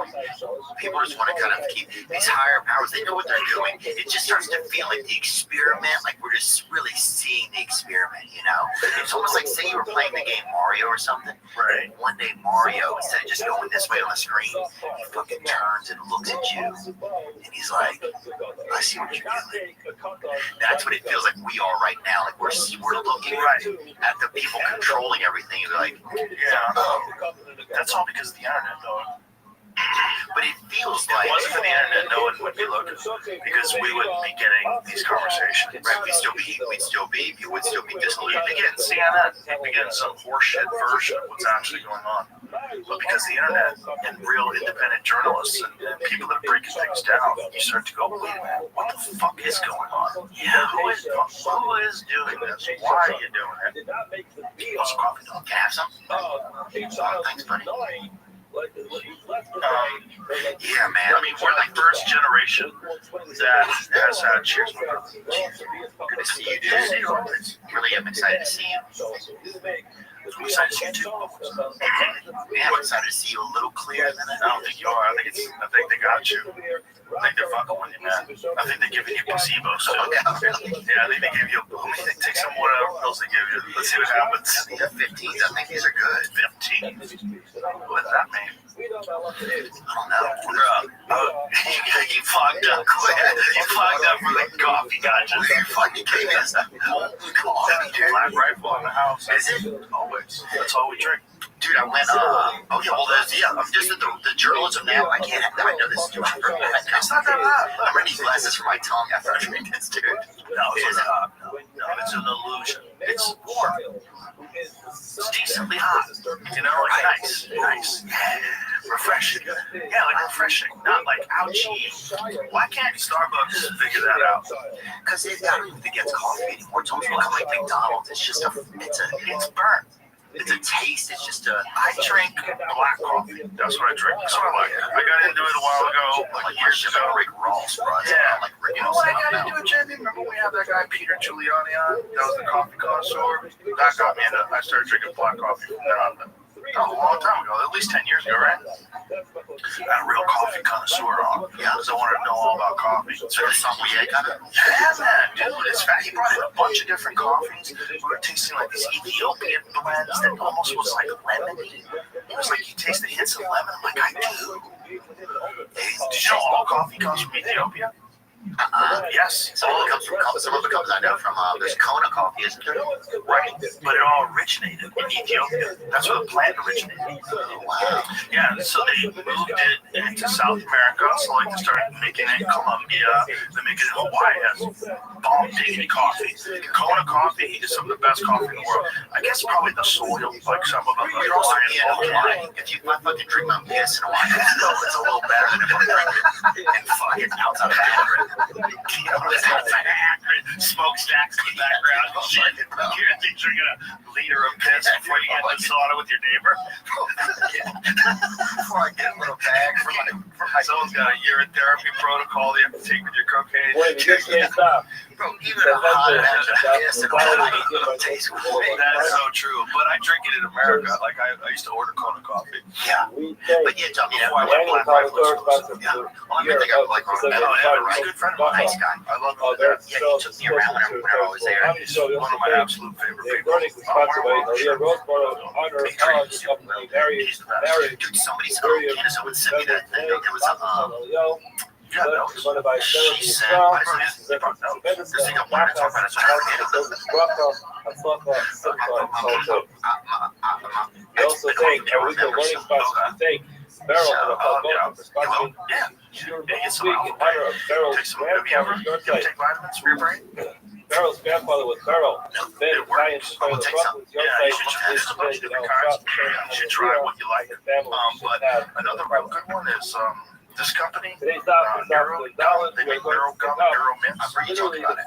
People just want to kind of keep these higher powers. They know what they're doing. It just starts to feel like the experiment. Like, we're just really seeing the experiment. It's almost like, say you were playing the game Mario or something. Right. One day Mario, instead of just going this way on the screen, he fucking turns and looks at you, and he's like, I see what you're doing. That's what it feels like we are right now. Like, we're looking at the people controlling everything, and we're like, that's all because of the internet, though. But it feels If it like wasn't for the internet, no one would be looking, because we wouldn't be getting these conversations. right, you would still be You'd be disillusioned. getting CNN, you'd be getting some horseshit version of what's actually going on. But because the internet and real independent journalists and people that are breaking things down, you start to go, wait a minute, what the fuck is going on? Yeah, who is doing this? Why are you doing it? Also, coffee, don't you have some? Thanks, buddy. Yeah, man. I mean, we're the first generation that has had cheers. Good to see you, dude. Really am excited to see you. I'm excited to see you too. I'm excited to see you a little clearer than I don't think you are. I think they got you. I think they're fucking with you, man. I think they're giving you placebo still. Yeah, I think they give you. How many? Take some whatever else they give you. Let's see what happens. Yeah, 15s. I think these are good. 15. What does that mean? I don't know. You fogged up. You fogged up for the coffee, gotcha. You fucking came in. Black Rifle in the house. Is it? Always. That's all we drink. Dude, I went, I'm just at the journalism now. I know this is too hot for me. It's not that hot. I'm ready to glasses for my tongue after I drink this, dude. No, it's not hot. No, it's an illusion. It's warm. It's decently hot. You know, nice. Refreshing. Yeah, like refreshing. Not like, ouchie. Why can't Starbucks figure that out? Because I don't even think it's coffee anymore. It's almost become like McDonald's. It's burnt. It's a taste. It's just a. I drink black coffee. That's what I drink. That's what I like. I got into it a while ago, like years ago. Rick Ross, bro. Yeah. Like Rick You know what I got into it, JB? Remember we had that guy Peter Giuliani on? That was the coffee connoisseur. That got me into. I started drinking black coffee from then on. A long time ago, at least 10 years ago, right? That real coffee connoisseur on. Yeah, because I wanted to know all about coffee. So the sommelier kind of. Yeah, man, dude, it's fat. He brought in a bunch of different coffees. We were tasting like these Ethiopian blends that almost was like lemony. It was like you taste the hints of lemon. I'm like, I do. Did you know all coffee comes from Ethiopia? Yes. Some of it comes I know from there's Kona coffee, isn't there? Right. But it all originated in Ethiopia. That's where the plant originated. Wow. Yeah, so they moved it into South America, so like they started making it in Colombia, they make it in Hawaii, has bomb diggity coffee. Kona coffee is some of the best coffee in the world. I guess probably the soil, like some of them. You're also Hawaii. If you fucking drink my piss in Hawaii, it's a little better than if I'm drinking and fucking outside of Akron. You know, it's outside of Akron, smokestacks in the background. Shit, you're drinking a liter of piss before you get in the sauna with your neighbor. Before I get a little bag from my Someone's got a urine therapy protocol they have to take with your cocaine. Wait, you just can't stop. Bro, even a hot batch of piss and Hawaii tastes good. That's so true. But I drink it in America. Like I used to order Kona coffee. Yeah. But yeah, John, before I went Black Rifle, well, I think I like Ron. He's a good friend of mine. Nice guy. I love him. Yeah, he took me around whenever I was there. He's one of my absolute favorite people. Dude, somebody's someone sent me that thing. There was a she said, this thing I wanted to talk about You also take a week of learning spots to take Beryl for perspective. Yeah, get some honor of Beryl's grandfather. Take vitamins for your brain. Beryl's grandfather was Beryl. Then Italian I'm gonna take some. Yeah, you should try what you like. But another real good one is this company, they make Neuro Gum, Neuro Mints. That's really good.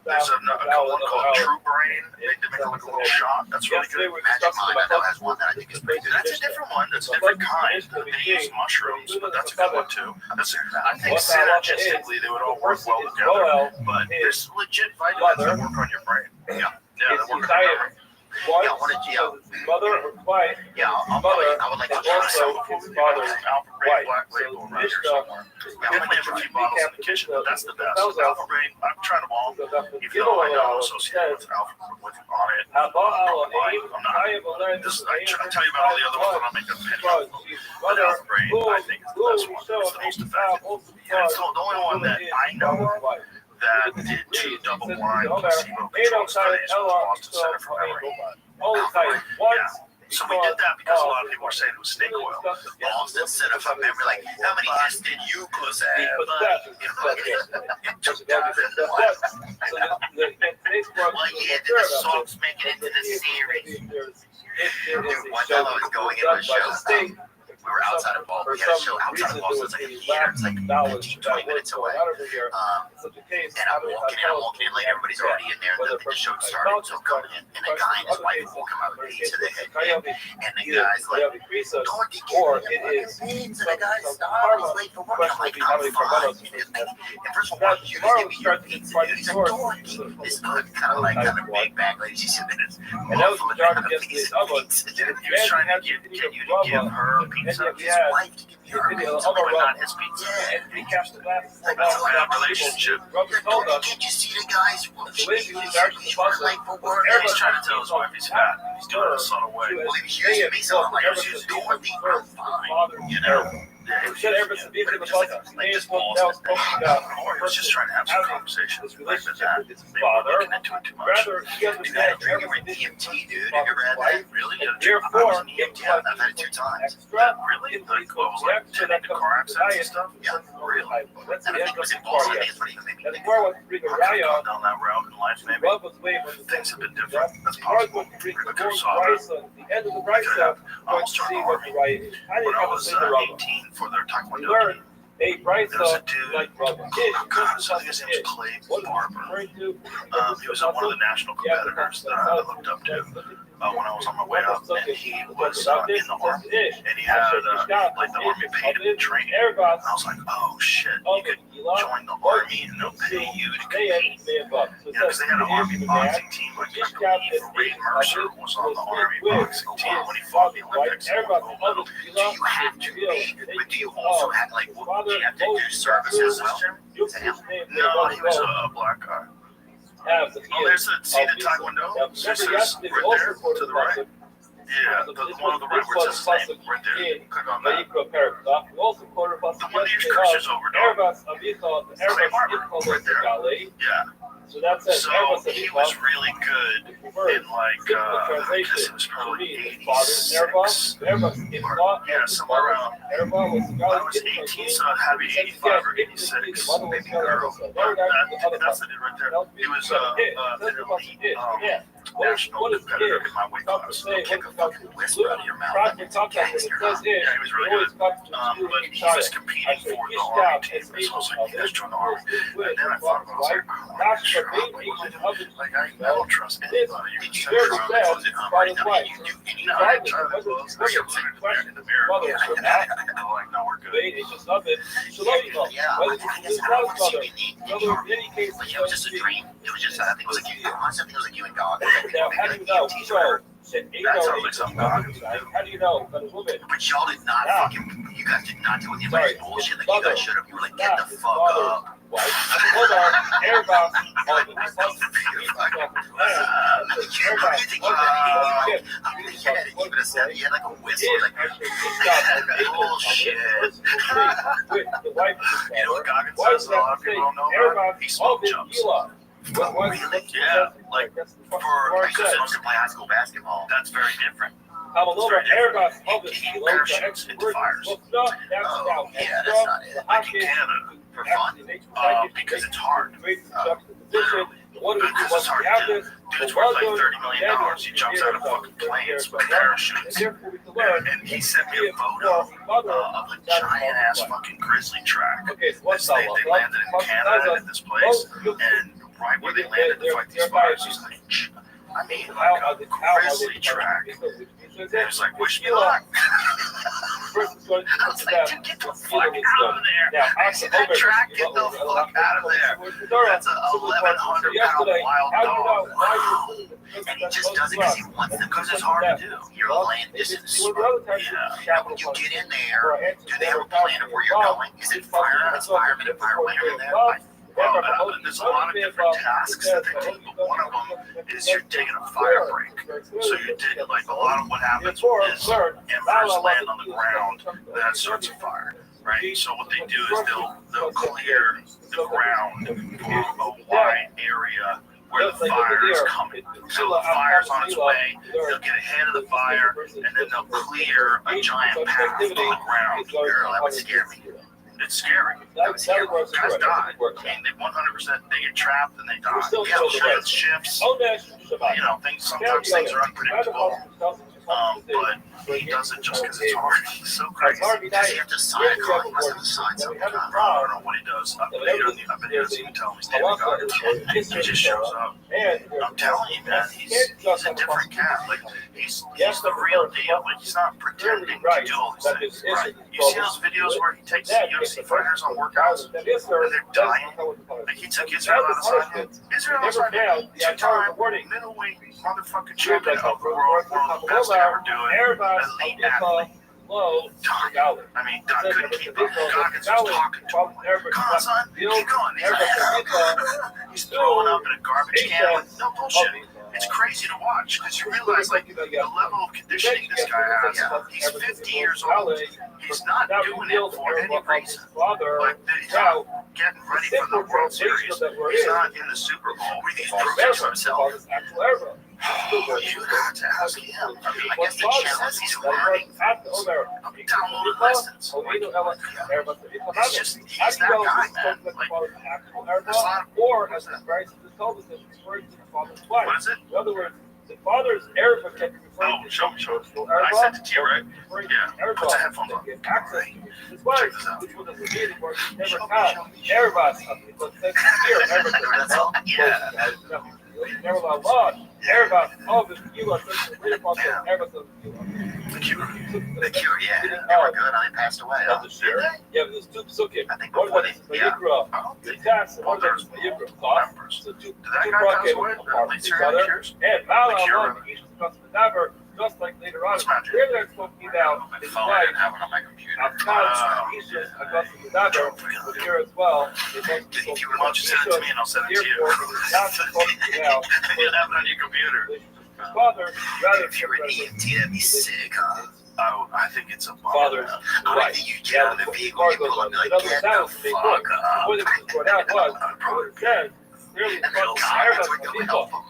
There's a one called True Brain. They make it like a little shot. That's really good. Magic Mind, I know, has one that I think is pretty good. That's a different one. That's a different kind. They use mushrooms, but that's a good one too. I think synergistically they would all work well together. But there's legit vitamins that work on your brain. Yeah, that work on your brain. Yeah, mother or wife. Yeah, I would like to try some of his father's wife. Black label right here somewhere. Definitely have a few bottles in the kitchen, but that's the best. Alpha Brain, I've tried them all. If you don't like it, I'm associated with Alpha on it. I'm not. I tell you about all the other ones, and I'll make a penny. But Alpha Brain, I think, is the best one. It's the most effective. And it's the only one that I know that did 2 double-blind placebo-controlled studies with the Boston Center for Memory. Yeah. So we did that because a lot of people were saying it was snake oil. Boston Center for Memory, like, how many hits did you close at? It took that. Well, yeah, did the songs make it into the series? Dude, one time I was going into a show. We were outside of Boston. We had a show outside of Boston. It's like a theater. It's like 15, 20 minutes away. And I'm walking in late. Everybody's already in there. The show started. So I'm coming in. And a guy and his wife walk out with me to the head. And the guy's like, Dorothy, and the guy's stop. He's late for work. I'm like, I'm fine. And first of all, you just give me your pizza. He's like, Dorothy. This kind of big bag lady. She said, and that was the job against the other. He was trying to get you to give her a pizza. His wife to give me her pizza, but not his pizza. Like a bad relationship. Can't you see the guys? He's trying to tell his wife he's fat. He's doing it in a subtle way. Well, he was using me, so I'm like, Dorothy, I'm fine. You know? Yeah, he Said ever since being in the bus, like just or he was just trying to have some conversation. his Like relationship that. with his They were father. looking into it too much. Rather, he Dude, I understands agree with everything. EMT, dude. Have you ever had that? Really? Yeah, I Therefore, was in EMT. I've had it 2 times. extra Really? Like, what was like 10 into car accidents and stuff? Yeah, Really? That's And the I end think it was of in the Boston. I story. think it's what even made me That's think where of was bring I could have Raya. gone down that route in life, maybe. Love was way when Things have been different. That's Hard possible. was to bring I the could have most saw that. rice on the end of the rice up. Almost To see joined the what the army. right is. I When didn't I have to was say the rubber. 18 for their You taekwondo learn team. a rice There was a up dude, like rubber. God, I think his name was Clay What is Barber. referring to? He was one of the national competitors that I looked up to when I was on my way up, and he was in the army, and he had like the army paid him to train. And I was like, oh shit, you could join the army and they'll pay you to compete. Because they had an army boxing team, like I believe Ray Mercer was on the army boxing team when he fought the Olympics and won gold medal. Do you have to be, but do you also have, like, what, do you have to do service as well? Is that him? No, he was a black guy. Oh, there's see the taekwondo? There's right there to the right. Yeah, the one on the right where it says his name, right there. Click on that. The one that your Christians over, dog. Clay Barber, right there. Yeah. So that's it. So he was really good in like, I guess it was probably 86. Yeah, somewhere around, I was 18, so it had to be 85 or 86, maybe girl. That's the dude right there. He was an elite national competitor in my weight class. You'll kick a fucking whisper out of your mouth like it's a gangster, huh? Yeah, he was really good. But he was competing for the army team, so I was like, you guys join the army. And then I thought about it, I was like, oh, I'm not sure. Like, I don't trust anybody. Did you ever close it? Right now, did you do any No, I tried to close. I kept looking in the mirror. I'm like, no, we're good. Yeah, I guess I don't want to see you in the army. But yeah, it was just a dream. It was just, I think it was like you, honestly, I think it was like you and God. Now, how do you know? That sounds like something God could do. How do you know that a woman? But y'all did not fucking, you guys did not do any of this bullshit like you guys should have. You were like, get the fuck up. Hold on, everybody. You had like a whistle, like, bullshit. You know what Goggins says a lot of people don't know about? He smoke jumps. Really? Yeah, like for Because I used to play high school basketball. that's very different. I'm a little bit everybody's public. He parachutes into fires. Oh, yeah, that's not it. Like in Canada, For fun? because it's hard. What is Because it's hard to do. Dude's worth like $30 million. He jumps out of fucking planes with parachutes. And he sent me a photo of a giant ass fucking grizzly track. Okay, so what's They landed in Canada at this place, and right where they landed to fight these fires, he's like, I mean, like a grizzly track. And it was like, wish me luck. I was like, dude, get the fuck out of there. I said, that track, get the fuck out of there. That's a 1,100 pound wild dog. And he just does it because he wants to, because it's hard to do. You're a land distance. Yeah. When you get in there, do they have a plan of where you're going? Is it firemen and firemen in there? Well, there's a lot of different tasks that they do, but one of them is you're digging a fire break. So you dig, like, a lot of what happens is embers land on the ground that starts a fire, right? So what they do is they'll clear the ground for a wide area where the fire is coming. So the fire's on its way, they'll get ahead of the fire, and then they'll clear a giant path on the ground. Girl, that would scare me. It's scary. Guys die. I mean, they 100% they get trapped and they die. Yeah, sure, it shifts. You know, sometimes things are unpredictable. But he does it just because it's hard. He's so crazy. Does he have to sign a card? He must have to sign something. I don't know what he does. I've been here to tell him he's David Goggins. He just shows up. I'm telling you, man, he's a different cat. Like, he's the real deal. Like, he's not pretending to do all these things. Right. You see those videos where he takes the UFC fighters on workouts and they're dying? Like, he took Israel outside. Israel outside, two-time middleweight motherfucking champion of the world, one of the best ever doing, elite athlete. I mean, Doc couldn't keep up. Goggins was talking to him. Come on, son, keep going. He's throwing up in a garbage can. No bullshit. it's crazy to watch because you realize like the level of conditioning this guy has. He's 50 years old. He's not doing it for any reason. Like he's not getting ready for the World Series. He's not in the Super Bowl. He's proving to himself. You have to ask him. I mean, I guess the challenge he's learning downloaded lessons. It's just, he's that guy, man. Like, there's not or as the Christ is told us, it's referring to the Father's wife. What is it? In other words, the Father's Araba can be referring to show me. I sent it to you, right? Yeah. Put the headphones on. Access to his wife, which was a meeting where he never had Arabas. But that's here, Arabas. Yeah. Never allowed law. Arabas, all of it, you are such a real part of Arabas of you. The Cure, yeah. They were good. I passed away. Yeah, but there's two psukim. I think One before was Vayikra, the tax, and one was Vayikra. So two brought came apart from each other. And Mala, each was the Daber, just like later on. Here they're talking about his wife. After Isha, Augustus the Daber, was here as well. If you would want to send it to me and I'll send it to you. Not talking about. You'll have it on your computer. Father, rather if you're an EMT, that'd be sick, huh? Oh, I think it's a father's I think you get out of the vehicle, you pull up, like, get the fuck up. What it was, said, clearly, And they'll that's what will help them.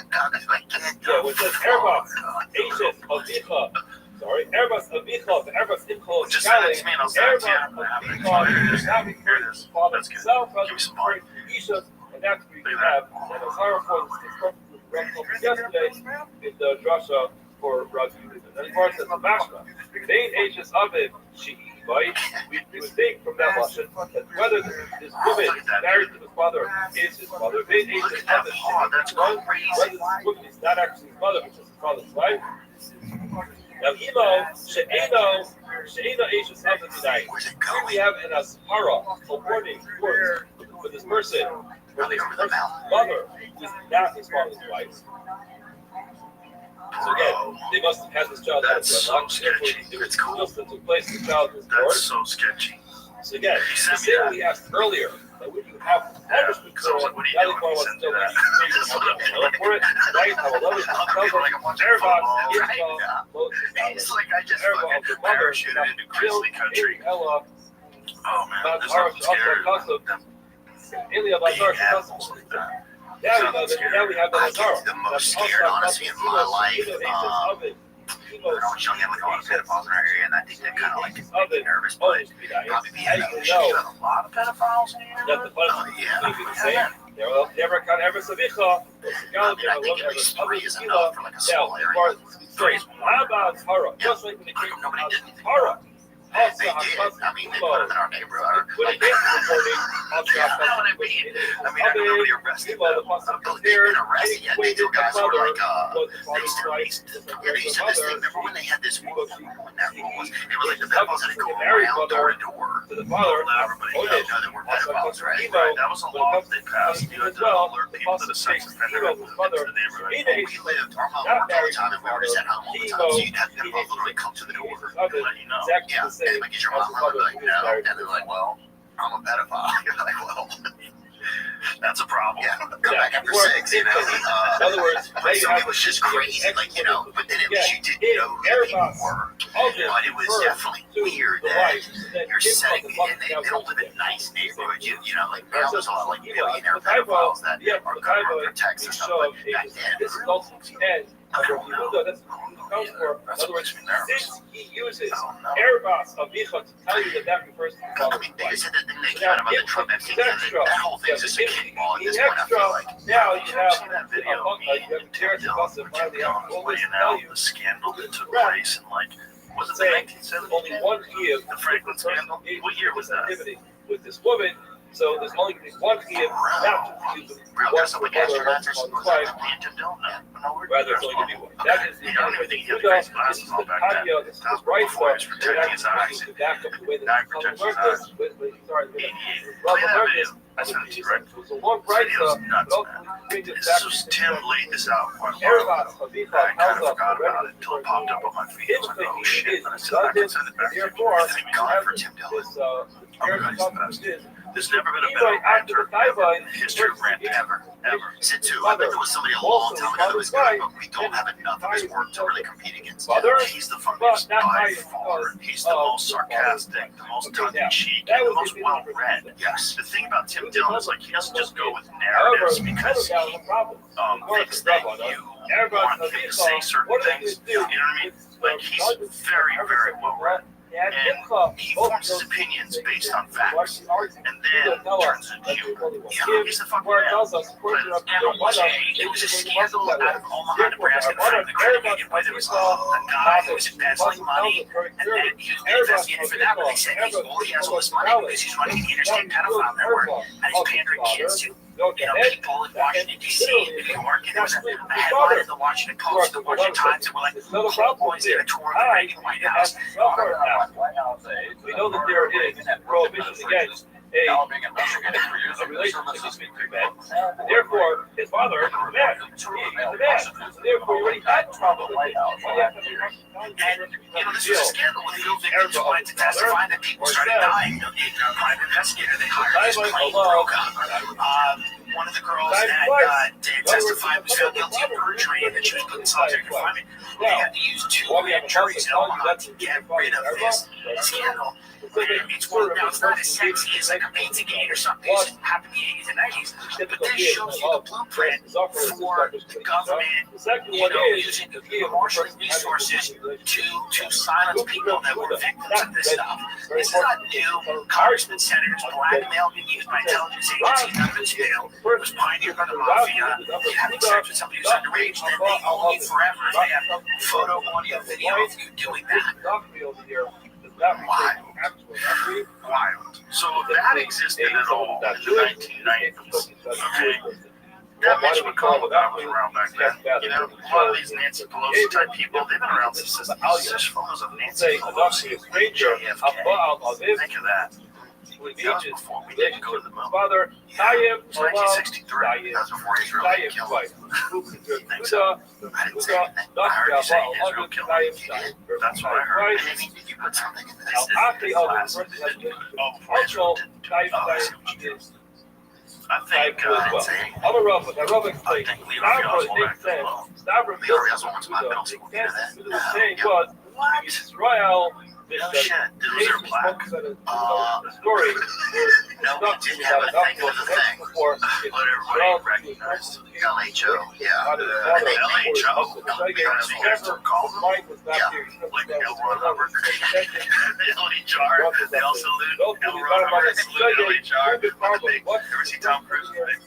God is like, get the which says Airbus, Aegis, Avicha. Sorry, Airbus, Avicha, the Airbus Imco, just send it to me and I'll send it to you. Avicha, now we hear this father himself, Give me some money. Isha, and that's what we have. And as Hara was yesterday in the drasha for Rabbi Rothschild. And as far as the mashma, main ages of it, we would think from that lashon that whether this woman married to the father is his mother, main ages of it, whether this woman is not actually his mother, which is his father's wife. Now, she'eno ages of it tonight. Here we have an aspara, a warning for this person, for this person's mother, who is not his father's wife. So again, they must have had this child out of wedlock. It's cool. Just that took place, the child was born. That's so sketchy. So again, the same we asked earlier, that when you have punishment for it, what do you do when you send that? For it, right? How 11 tells it's like I just fucking parachuted into Grizzly Country. Oh man, there's nothing scary about them. Being animals like that. Now we have the Lazaro. The most scared, honestly, in my life. When I was young, I had like a lot of pedophiles in our area, and I think that kind of like made me nervous. But probably being a lot of pedophiles in the area. Yeah. Never can ever savicha. I mean, I think at least 3 is enough for like a small area. How about Hara? Just like when it came nobody did anything. Hara. They did. I mean, they put them in our neighborhood. Like, you know what I mean? I mean, I know nobody arrested them. They didn't arrest yet. They two guys were like, they used to have this thing. Remember when they had this rule? When that rule was, it was like the pedophiles had to go around door to door. To the father, everybody know that we're pedophiles, right? That was a law they passed. You had to alert people to the sex offender movement to the neighborhood. We lived, our mom worked all the time, and we already sat home all the time. So you'd have pedophiles literally come to the door and let you know. Yeah. And like, is your mom? I would be like, no. And they're like, well, I'm a pedophile. You're like, well, that's a problem. Yeah, come back after 6, you know. In other words, so it was just crazy, like, you know. But then at least you didn't know who the people were. But it was definitely weird that you're setting, and they don't live in nice neighborhoods. You know, like now there's a lot of like millionaire pedophiles that are government protects and stuff. But back then, I don't know. In other words, since he uses Airbus Avicha to tell you that refers to the father's wife. They said that thing they came out about the Trump Epstein thing. That whole thing's just a kickball at this point, I feel like. Now you have that video. Laying out the scandal that took place in like, was it the 1970s? Only 1 year. The Franklin scandal? What year was that? With this woman. So there's only going to be 1 year not to use Real guys like astronauts or something like that. Rather, it's only going to be one. That is the only thing you have to this is the patio, this is the bright spot. Protecting his eyes. To back up the way that Now protects his eyes. I sent it to you, right? So one bright spot. This was Tim laid this out quite a while ago. I kind of forgot about it until it popped up on my feed. I was like, oh shit. And I said, I can send it back to you. Thank God for Tim Dillon. Oh my God, he's the best. There's never been a better ranter ever in the history of ranting ever. Never. Said too. I bet there was somebody a long time ago that was good, but we don't have enough of his work to really compete against him. He's the funniest by far. He's the most sarcastic, the most tongue-in-cheek, and the most well-read. Yes. The thing about Tim Dillon is like he doesn't just go with narratives because he thinks that you want him to say certain things. You know what I mean? Like he's very, very well-read. And he forms his opinions based on facts, and then turns into humor. Yeah, he's the fucking man. It was a scandal out of Omaha, Nebraska, in front of the credit union, where there was a guy who was embezzling money, and then he was being investigated for that, but they said he has all this money because he's running an interstate pedophile network, and he's pandering kids to people in Washington, D.C., and New York, and there was a headline in the Washington Post, the Washington Times, that were like, boys in a tour of the Reagan White House. We know that there is prohibition against a relationship between two men. Therefore, his father is the man. He's the man. Therefore, he already had trouble with it. And, this was a scandal with real victims who wanted to testify that people started dying. The private investigator they hired, his plane broke up. One of the girls that testified was found guilty of perjury, and then she was put in solitary confinement. They had to use 2 grand juries in Omaha to get rid of this scandal. It's one now it's not as sexy as like a pizza gate or something that happened in the 80s and 90s, but this shows you the blueprint for the government, using marshaling resources to silence people that were victims of this stuff. This is not new. Congressmen, senators, blackmail being used by intelligence agencies out of jail. It was pioneered by the mafia. You having sex with somebody who's underage, then they own you forever if they have photo, audio, video of you doing that. Wild. So that existed at all in the 1990s. Okay. That Mitch McConnell guy was around back then. A lot of these Nancy Pelosi type people, they've been around since the photos of Nancy Pelosi with JFK. Think of that. That was before we didn't go to the moon. It was 1963. That's before Israel got killed. I didn't say anything. I heard you saying Israel killed him. That's what I heard. Did you put something in this? Before Israel didn't do it. I see what you did. I think Leo Rios wants my middle school. You know that? What? No shit. Those are black. No, we didn't have a thing with the thing. But everybody recognized LHO. Yeah. LHO. Yeah. Like L. Ron Hubbard. LHR. They all salute L. Ron Hubbard. Salute LHR. Ever see Tom Cruise with a big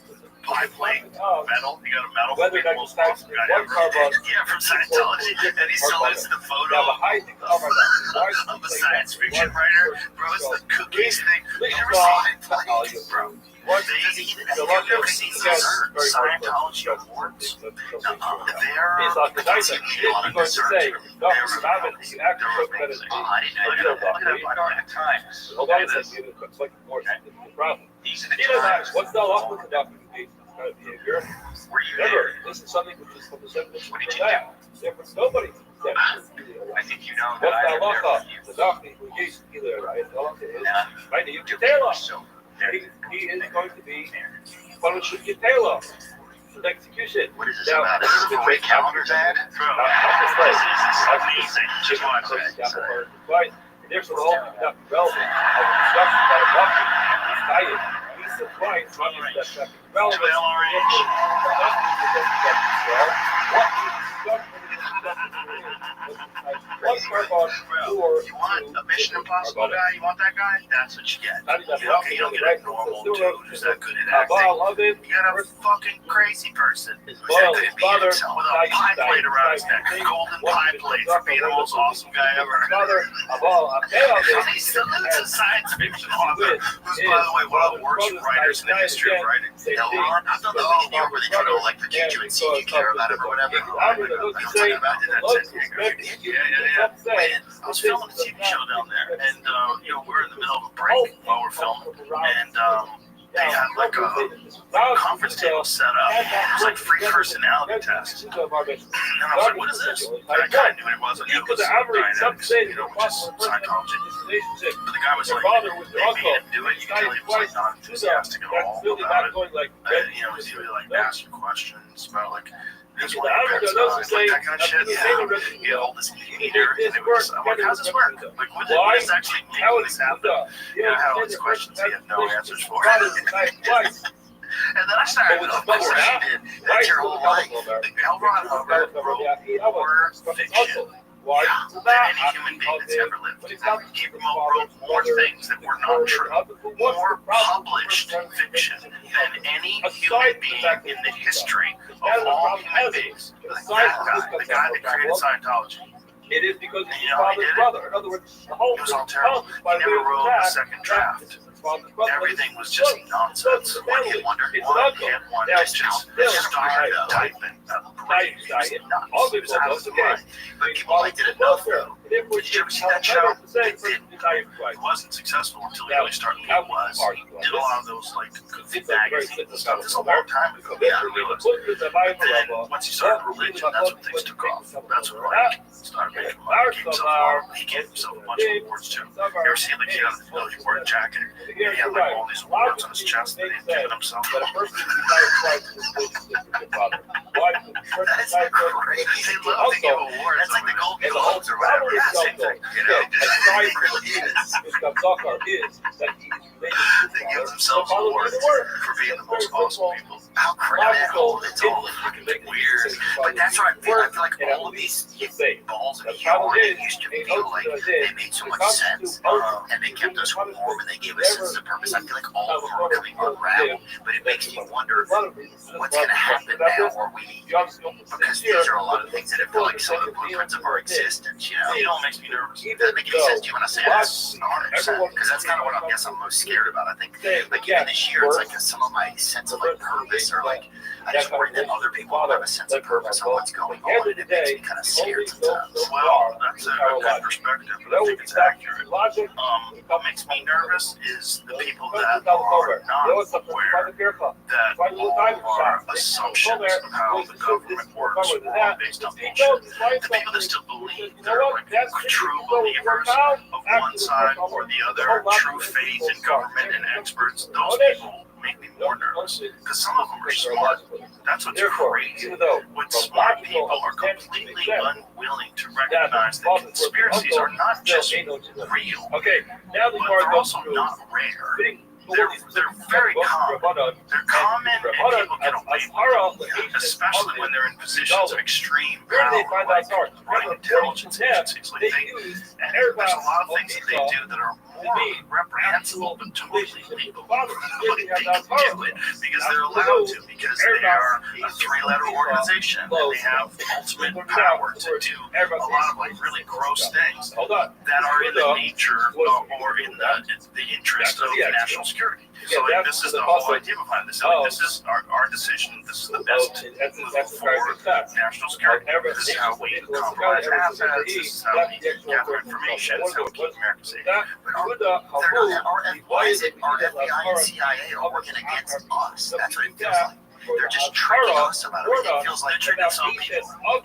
pie plate medal? He got a medal for being the most awesome guy ever. Yeah, from Scientology. And he still lives in the photo of a science fiction writer. Bro, it's the cookies thing. You never seen it, bro. You've never seen those Scientology awards. They're a lot of desserts. They're amazing. I didn't know. Look at that time. Look at this. These are the times. What's the law with the documentation? Kind of behavior. Were you there? This is something which is from the 70s. What did you do? Different. Nobody said. I think you know What's that I the law have of the documentation? Either right? Right. You Taylor. He is going to be punished with your Taylor. Execution. What is this about? This is a great calendar, Dad? This is amazing. Just watch that. There's a whole relevant of discussion about a document. He's tired. He's surprised. Relevant. You want a Mission Impossible guy? You want that guy? That's what you get. You don't get a normal dude who's that good at acting. You got a fucking crazy person who's that good at being himself with a pie plate around his neck, a golden pie plate for being the most awesome guy ever. He salutes a science fiction author who's, by the way, one of the worst writers in the history of writing. I've done the thing in New York where they try to like accuse you and see if you care about it or whatever. I don't talk about it. Yeah. I was filming a TV show down there, and we're in the middle of a break while we're filming, and they had like a conference table set up. It was like free personality test. And I was like, what is this? And I kind of knew what it was. I knew it was dynamics, you know, which is psychology. But the guy was like, they made him do it. You could tell he was like not enthusiastic at all about it. You know, he would like ask you questions about like his wife, like that kind of shit. Yeah, you hold this meter, and it was, I'm like, how's this work? Like, what is actually making this happen? You know, how these questions he had no answers for. And then I started, of course, that's your whole life. L. Ron Hubbard wrote more fiction than any human being that's ever lived. He wrote more things that were not true, more published fiction than any human being in the history of all human beings. That guy, the guy that created Scientology. It is because you know, he did it. In other words, the whole it was all terrible. He never wrote a second draft. Everything was just nonsense. One hit wonder. Let's just start typing. It was out of the way. But people liked it enough, though. Did you ever see that show? It wasn't successful until he really started. It was. Did a lot of those like goofy magazines and stuff. This is a long time ago. Yeah, I realized. But then once he started religion, that's when things took off. That's when like started making money. He gave himself a bunch of awards too. You ever see like he had a wore a jacket? He had like all these awards on his chest that he had given himself. That is crazy. They love to give awards. That's like the Golden Globes or whatever. Yeah, same thing. You know, it really is. They give themselves awards for being the most awesome people. How crazy! It's all fucking weird. But that's what I feel. I feel like all of these balls of yarn used to feel like they made so much sense, and they kept us warm and they gave us a sense of purpose. I feel like all of them are coming unraveled, but it makes me wonder what's going to happen now. Are we? Because these are a lot of things that I feel like some of the blueprints of our existence. You know, it all makes me nervous. Does it make any sense to you when I say this? 100%. Because that's kind of what I guess I'm most scared about. I think, like even this year, it's like some of my sense of like purpose, or like I just worry that other people don't have a sense of purpose on what's going on, and it makes me kind of scared sometimes. Well, that's a good perspective, but I think it's accurate. What makes me nervous is the people that are not aware that all our assumptions of how the government works are based on bullshit. The people that still believe they're like true believers of one side or the other, true faith in government and experts, those people make me more nervous, because some of them are smart. That's what's crazy. When smart people are completely unwilling to recognize that conspiracies are not just real, but they're also not rare. They're very common. They're common, and people get away with them, especially when they're in positions of extreme power, like running intelligence agencies like they do. And there's a lot of things that they do that are more reprehensible but totally legal. But they do it because they're allowed to, because they are a three-letter organization and they have ultimate power to do a lot of like really gross things that are in the nature or in the interest of national security. So like, this is the whole idea behind this. Like, this is our decision. This is the best move for national security. This is how we compromise assets. This is how we gather information. This is how we keep America safe. Why is it our FBI and CIA are working against us? That's what it feels like. They're just tricking us about it. It feels like tricking some people on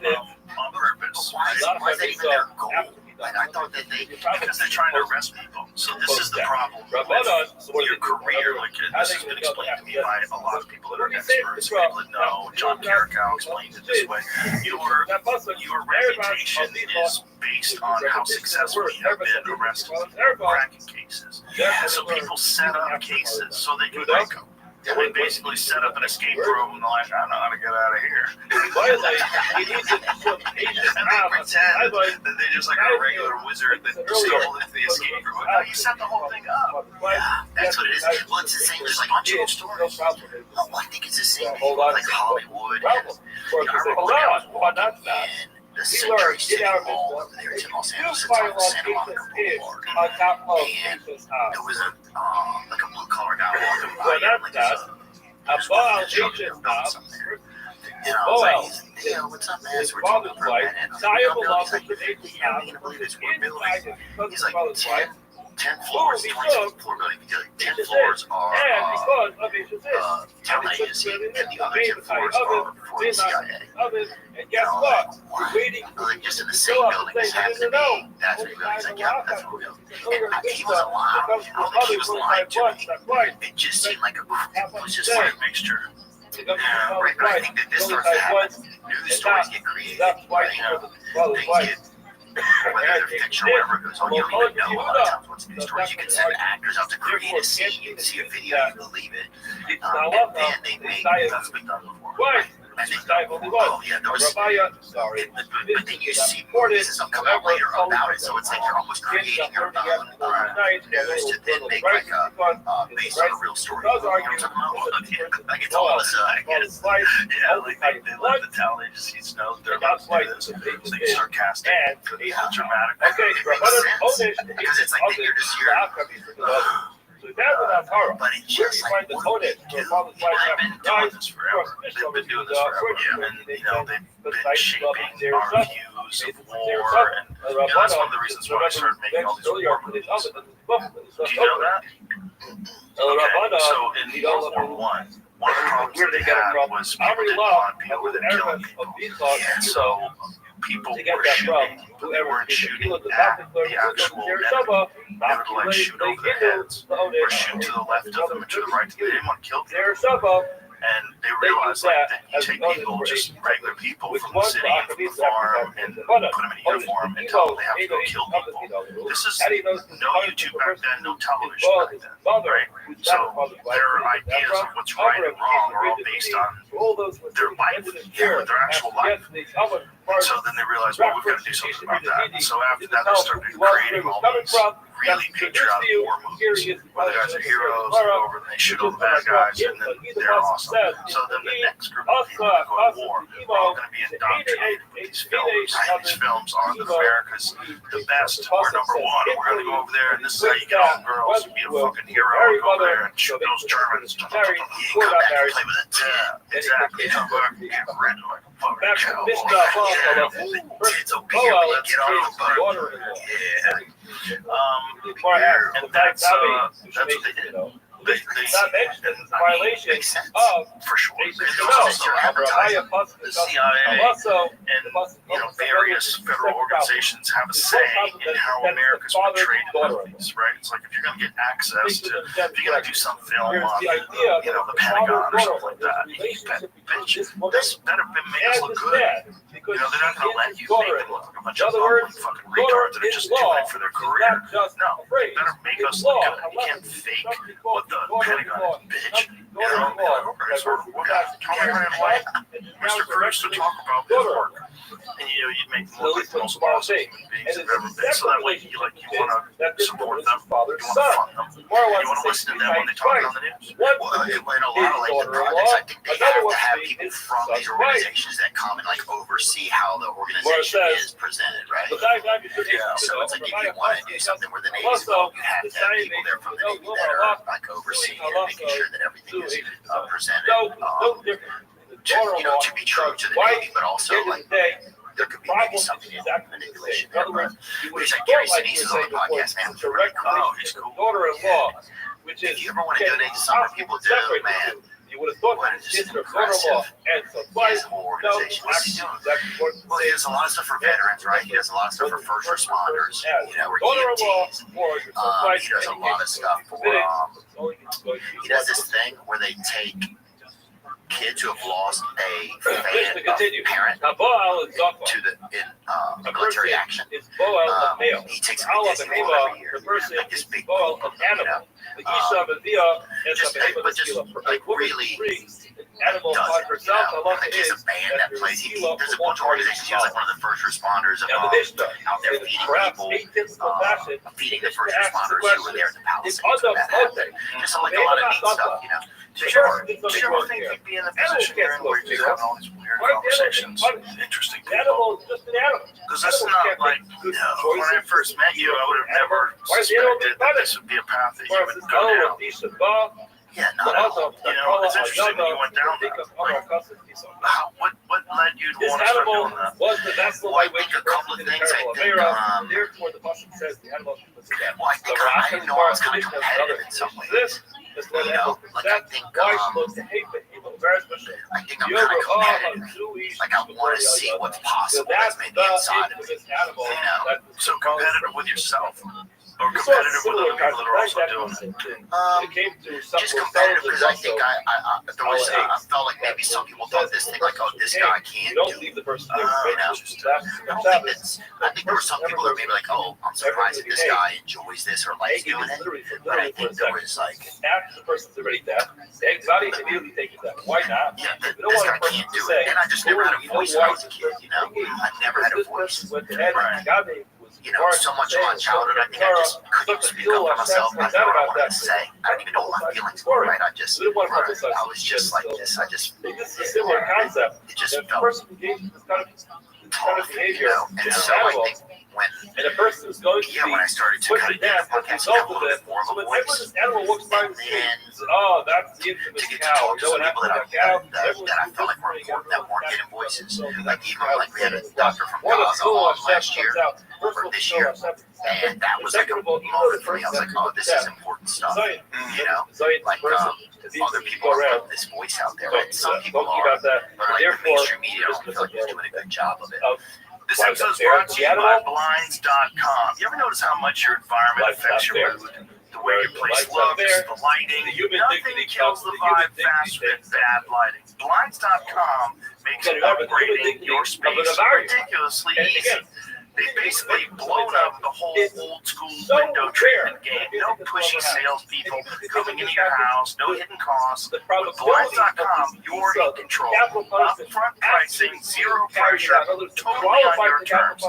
purpose. Why is that even their goal? Like, I thought that because they're trying to arrest people. So this is the problem with your career. Like this has been explained to me by a lot of people that are experts, people that know. John Carricow explained it this way. Your reputation is based on how successful you have been arresting cracking cases. So people set up cases so they can break them. And they basically set up an escape room and they're like, I know how to get out of here. And they pretend that they're just like a regular wizard that stumbled into the escape room. No, you set the whole thing up. Yeah, that's what it is. Well, it's the same, just like on true stories. Oh, I think it's the same thing like Hollywood. And, you know, I remember when I was walking in the Century City Mall over there in Los Angeles, it's on Santa Monica Boulevard. And there was a like a blue collar guy walking by, and like there's a building something there. And I was like, hey, what's up, man? So we're talking for a minute. And I'm like, he's like, hey, are you gonna believe this? We're building. He's like, 10 floors, 24 building, 10 floors are talent agency, and the other 10 floors are for the CIA. And guess what? Like just in the same building, this happened to be. That's what he was like, yeah, that's what we do. And he was alive. I don't think he was lying to me. It just seemed like it was just like a mixture. Right, but I think that this starts to happen. News stories get created. Right? Things get, whether they're fiction or whatever goes on, you don't even know a lot of times what's news stories. You can send actors out to create a scene, you can see a video, you believe it, and then they make that's been done before. Oh yeah, there was. But then you see more pieces come out later about it, so it's like you're almost creating your own news to then make like a based on a real story. You know what I'm talking about? Like it's all this. I guess. Yeah, like they let the talent agencies know they're about to do this. So they sarcastic, dramatic. Okay, because it's like you're just but it's just like what they do. I've been doing this forever. They've been doing this forever. Yeah, and they've been shaping our views of war, and that's one of the reasons why I started making all these war movies. Do you know that? Okay, so in World War I, one of the problems that they had was people didn't want people with killing people. Yeah, so people were shooting, but they weren't shooting at the actual enemy. They would like shoot over their heads, or shoot to the left of them, or to the right. They didn't want to kill people. And they realized like that you take people, just regular people from the city, from the farm, and put them in a uniform and tell them they have to go kill people. This is no YouTube back then, no television back then, right? So their ideas of what's right and wrong are all based on their life, their actual life. And so then they realized, well, we've got to do something about that. And so after that, they started creating all these really patriotic war movies where the guys are heroes, they go over and they shoot all the bad guys, and then they're awesome. So then the next group of people that go to war are all going to be indoctrinated with these films. And these films are America's the best. We're number one. We're going to go over there, and this is how you get all the girls to be a fucking hero and go there and shoot those Germans. Come back and play with it. Yeah, exactly. Come back and get rid of it. Fucking cowboy. It's a beer when you get on the boat. Yeah. And that's what they did. They violation of for sure. The CIA and various federal organizations have a say in how America's portrayed in movies, right? It's like if you're going to get access to, if you're going to do some film on, the Pentagon or something like that, this better make us look good. They're not going to let you make them look like a bunch of fucking retards that are just doing it for their career. No, they better make us look good. You can't fake what the Pentagon is, bitch. Mr. Cruz to talk about his work. And you'd make them look like the most awesome beings have ever been. So that way you want to support them, you want to fund them, you want to listen to them when they talk on the news. Well, in a lot of the projects, I think they have to have people from these organizations that come and oversee how the organization is presented, right? Yeah. So it's like if you want to do something where the Navy's involved, you have to have people there from the Navy that are overseeing it, making sure that everything is presented to be true to the Navy, but also there could be maybe something in manipulation there. But which Gary Sinise is on the podcast, man. It's really cool. Oh, he's cool. Daughter-in-law, which is if you ever want to donate to somewhere people do, man. You would have thought that his daughter-in-law and his whole organization. What's he doing? Well, he does a lot of stuff for veterans, right? He does a lot of stuff for first responders, or EMTs. He does a lot of stuff for. He does this thing where they take kids who have lost a parent to the military action. He takes them to Disney World every year, like this big group of them, just really does it, like he has a band that plays. There's a bunch of organizations. He was like one of the first responders out there feeding people, feeding the first responders who were there in the Palisades when that happened. Just like a lot of neat stuff, Did you ever think you'd be in the position you're in where you're having all these weird conversations with interesting people? Because that's not like, when I first met you, I would have never suspected that this would be a path that you would go down. Yeah, not at all. It's interesting that you went down that. What led you to want to start doing that? Was the best Well, I think a couple of things. I think, therefore, the Pasuk says the animal well, I didn't know I was kind of competitive in some ways. You know, like I think I'm kind of competitive. Like I want to see what's possible that's maybe inside of me. You know, so competitive with yourself. Or competitive with other people that are also doing it. Just competitive because I think I felt like maybe some people thought this thing like, oh, this guy can't do it. You know, I think there were some people that were maybe like, oh, I'm surprised that this guy enjoys this or likes doing it. But I think there was like, after the person's already dead, the anxiety immediately takes that. Why not? Yeah, this guy can't do it. And I just never had a voice when I was a kid, you know? I never had a voice. Right. You know, so much of my childhood, I think I just couldn't speak up for myself. I didn't know what I wanted to say. I didn't even know what my feelings were, right? I was just like this. It's a similar concept. It just felt tough, you know? And so I think when I started to kind of do the podcast, I got a little bit more of a voice. And then that's the to get to talk to some people that I felt like were important that weren't getting voices. Like even like we had a doctor from Gaza on last year or this year, and that was like a moment for me. I was like, oh, this is important stuff. You know, like other people are putting this voice out there, and some people are, but like the mainstream media, I don't feel like they're doing a good job of it. This episode is brought to you by Blinds.com. You ever notice how much your environment affects your mood? The way your place looks, the lighting, nothing kills the vibe faster than bad lighting. Blinds.com makes upgrading your space ridiculously easy. They've basically blown up the whole old school window treatment game. No pushy salespeople coming into your house, no hidden costs. With Blinds.com, you're in control. Upfront pricing, zero pressure, totally on your terms.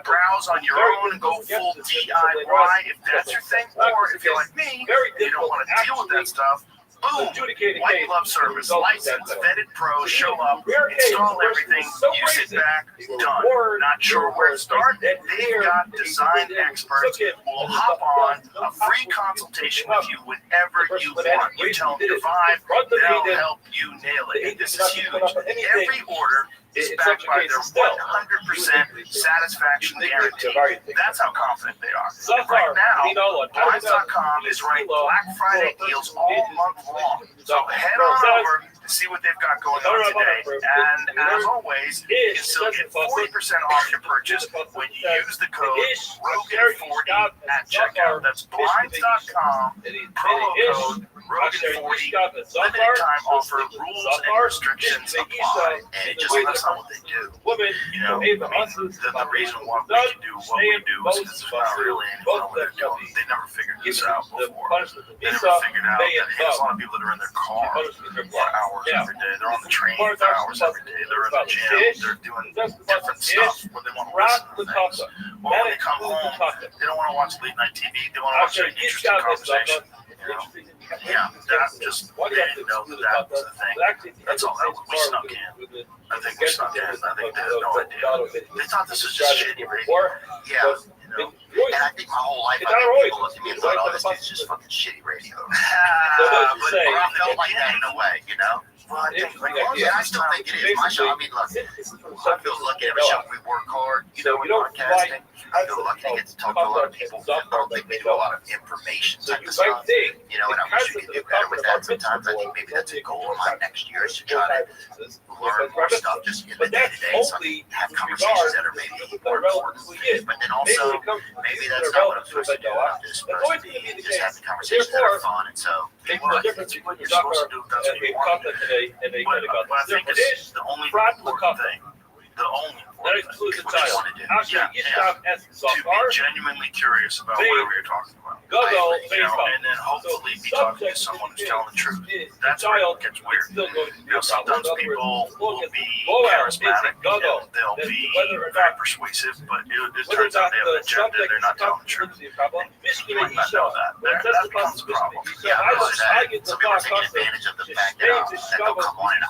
Browse on your own and go full DIY if that's your thing. Or if you're like me, you don't want to deal with that stuff. Boom! White glove service, licensed, vetted pros show up, install everything, you sit back, done. Not sure where to start? They've got design experts who will hop on a free consultation with you whenever you want. You tell them your vibe, they'll help you nail it. This is huge. Every order is backed by their 100% satisfaction guarantee. That's how confident they are. And right now, Blinds.com is running Black Friday deals all month long. So head on over to see what they've got going on today. And as always, you can still get 40% off your purchase when you use the code Rogan40 at checkout. That's Blinds.com, promo code Rogan40, limited time offer, rules and restrictions apply. And just that's not what they do. You know, I mean, the reason why we can do what we do is because there's not really anyone over there doing. They never figured this out before. They never figured out that there's a lot of people that are in their car for hours every day. They're on the train for hours every day. They're in the gym. They're doing different stuff when they want to listen to things. Well, when they come home, they don't want to watch late night TV. They want to watch an interesting conversation. You know? Yeah, that just, they didn't know that was the thing. That's all. We snuck in. I think we snuck in. I think they had no idea. They thought this was just shitty radio. Yeah, you know. And I think my whole life, I think people looked at me and thought, oh, this dude's just fucking shitty radio. But I felt like that in a way, you know? Well, I think, I still think it is my show. I mean, look, I feel lucky every show we work hard, you know, in broadcasting. I feel lucky to get to talk to a lot of people. I don't think we do a lot of information type of stuff, you know, and I wish we could do better with that sometimes. I think maybe that's a goal of mine next year is to try to learn more stuff just in the day-to-day, so have conversations that are maybe more important. But then also, maybe that's not what I'm supposed to do. I'm just supposed to be just having conversations that are fun, and so people are like, that's what you're supposed to do if that's what you want to do. But I think it's the only important thing. The only important thing is what you want to do. Yeah, to be genuinely curious about whatever you're talking about. You know, and then hopefully be talking to someone who's telling the truth. That's where it gets weird. You know, sometimes people will be charismatic and they'll be very persuasive, but it turns out they have an agenda. They're not telling the truth. And you might not know that. That becomes a problem. Yeah, some people are taking advantage of the fact that they'll come on and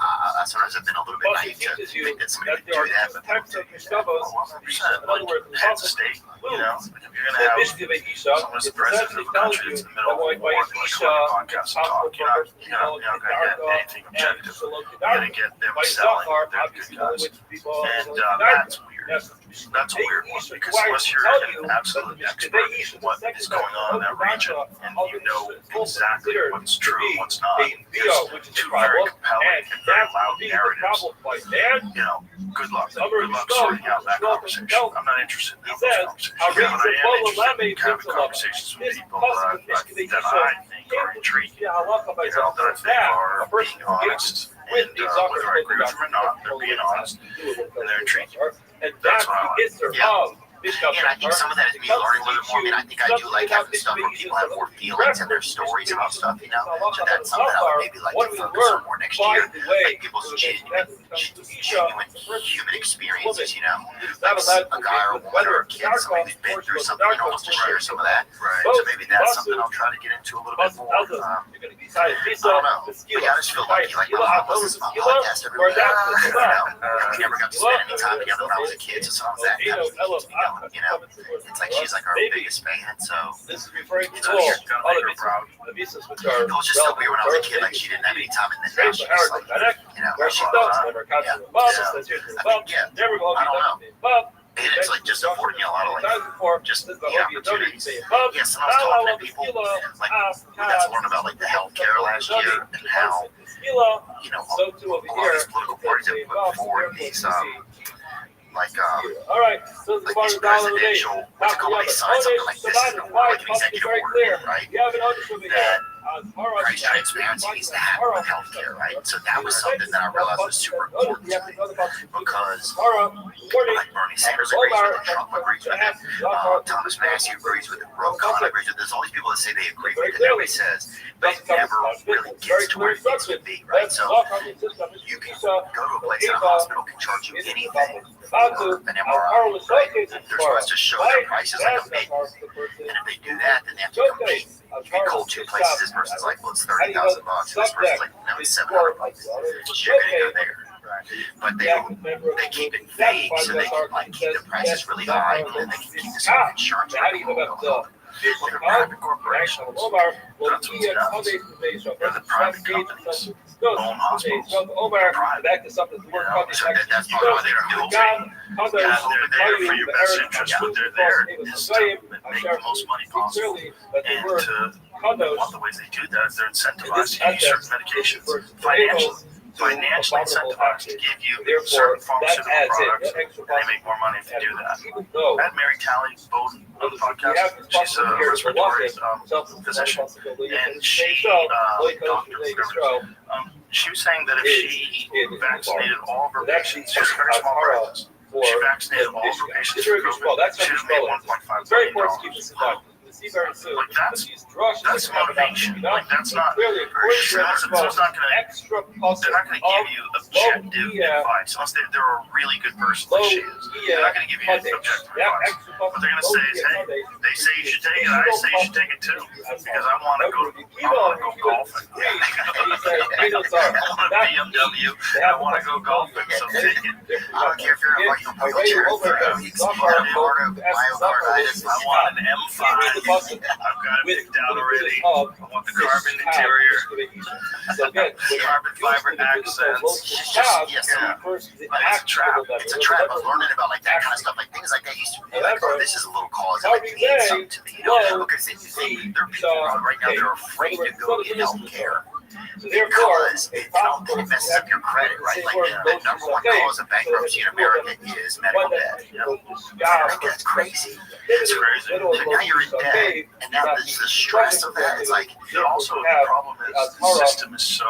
sometimes I've been a little bit naive to think that somebody would do that, but types of Gustavos. 100%. In other words, Like, heads of state, you know, if you're going to have someone as the president of a country that's in the middle of a war, like on a podcast and talk, you're not going to get anything objective. You're going to get them selling what they're good guys. And that's weird. That's a weird one, because unless you're an absolute expert in what is going on in that region, and you know exactly what's true and what's not, there's two very compelling and very loud narratives. You know, good luck. Good luck sorting out that conversation. I'm not interested in those conversations. But I am interested in having conversations with people that I think are intriguing, you know, that I think are being honest. And whether I agree with them or not, they're being honest and they're intriguing. That's what I like. Yeah. And I think some of that is me learning a little bit more. I mean, I think I do like having stuff where people have more feelings and their stories about stuff, you know. So that's something I would maybe like to focus on more next year. Like people's genuine human experiences, you know. Like a guy or a woman or a kid, somebody who's been through something and wants to share some of that. So maybe that's something I'll try to get into a little bit more. I don't know. But yeah, I just feel lucky. Like, my mom listens to my podcast every week. You know, we never got to spend any time together when I was a kid, so some of that kind of keeps me going. You know, it's like she's like our biggest fan, so this is very it's weird. All the proud. It was just so weird when I was a kid, like she didn't have any time, and then now she's like, you know, where she I don't know. And it's like just affording you a lot of like just the opportunities. Yes, and I was talking to people like we got to learn about like the healthcare last year and how you know all these political parties have put forward these all right, so like these presidential, what's it called, they sign something like this is like an executive order, right? That price transparency needs to happen with healthcare, right? So that was something that I realized was super important to me because like Bernie Sanders agrees with it, Trump agrees with it, Thomas Massey agrees with it, Ro Khanna agrees with it. There's all these people that say they agree with it, nobody says, but it never really gets to where it needs to be, right? So you can go to a place and a hospital can charge you anything for an MRI, right? They're supposed to show their prices like a big, and if they do that, then they have to compete. You can call two places. This person's like, well, it's $30,000. This person's like, no, it's $700. You're gonna go there. But they keep it vague so they can like keep the prices really high, and then they can keep this insurance really low. Well, they're private corporations. That's what's nuts. They're the private companies. Own hospitals. Private. So that's part of why they're dual-taking. Yeah, they're there for your best interest, but they're there is to make the most money possible. And one of the ways they do that is they're incentivized to use certain medications financially incentivized to give you certain pharmaceutical products, and they make more money if you do that. I had Mary Talley Bowden on the podcast. She's a respiratory physician, and she was saying that if she vaccinated all of her patients, she has a very small practice. She vaccinated all of her patients for COVID. She would have made $1.5 billion. Like that's motivation. Like that's not. So it's not gonna. They're not gonna give you objective advice unless they're a really good person like she is. They're not gonna give you objective advice. What they're gonna say is, hey, they say you should take it. I say you should take it too because I want to go golfing. I want a BMW. I want to go golfing. So take it. I don't care if you're like a wheelchair for a week. I want an M5. I've got it picked out already. I want the carbon interior, carbon fiber accents. It's a trap. It's a trap. I was learning about like that kind of stuff, like things like that used to be like, oh, this is a little cause that like means something to me, you know? Because there are people right now that are afraid to go get healthcare. Because it messes up your credit, right? Like the number one cause of bankruptcy in America is medical debt. You know? Like, that's crazy. It's crazy. So now you're in debt, and now the stress of that is like. Also, the problem is the system is so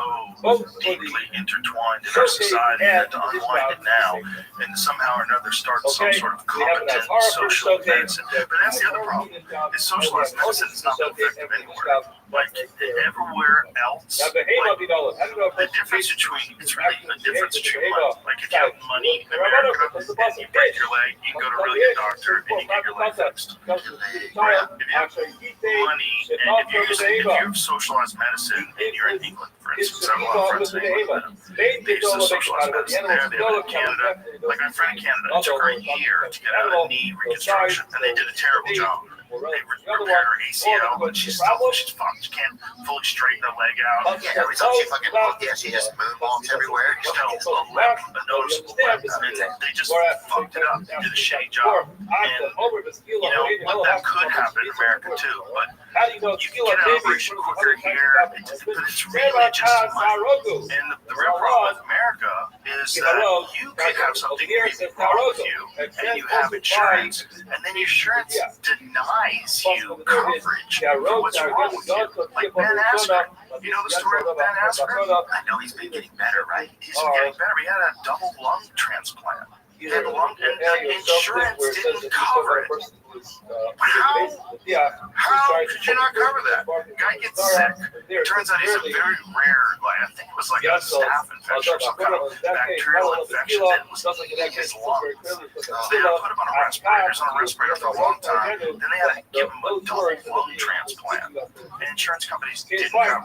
deeply intertwined in our society that to unwind it now and somehow or another start some sort of competent social medicine. But that's the other problem. Is socialized medicine is not effective anywhere. Like everywhere else the difference between, it's really a difference between like if you have money in America and you break your leg, you can go to a really good doctor and you get your leg fixed. If you have money and if you have socialized medicine and you're in England, for instance, I have a lot of friends in England, they use the socialized medicine there, they have it in Canada. Like my friend in Canada, it took her a year to get a knee reconstruction and they did a terrible job. They repaired her ACL, but she's fucked. She can't fully straighten her leg out. Yeah, every time she fucking looked, she just moonwalks everywhere. She's got a limp, a noticeable limp. And they just fucked it up. They did a shitty job. And, but that could happen in America too. But you can get an operation quicker here, but it's really just money. And the real problem with America is that you could have something really wrong with you, and you have insurance, and then your insurance denies you coverage for what's wrong with you. Like Ben Askren. You know the story of Ben Askren? I know he's been getting better, right? He's been getting better. He had a double lung transplant. He had a lung, and insurance didn't cover it. How could you not cover that? Guy gets sick. It turns out he's a very rare, like I think it was like a staph infection or some kind of bacterial infection that was in his lungs. So they had to put him on a respirator. He was on a respirator for a long time. Then they had to give him a double lung transplant. And insurance companies didn't cover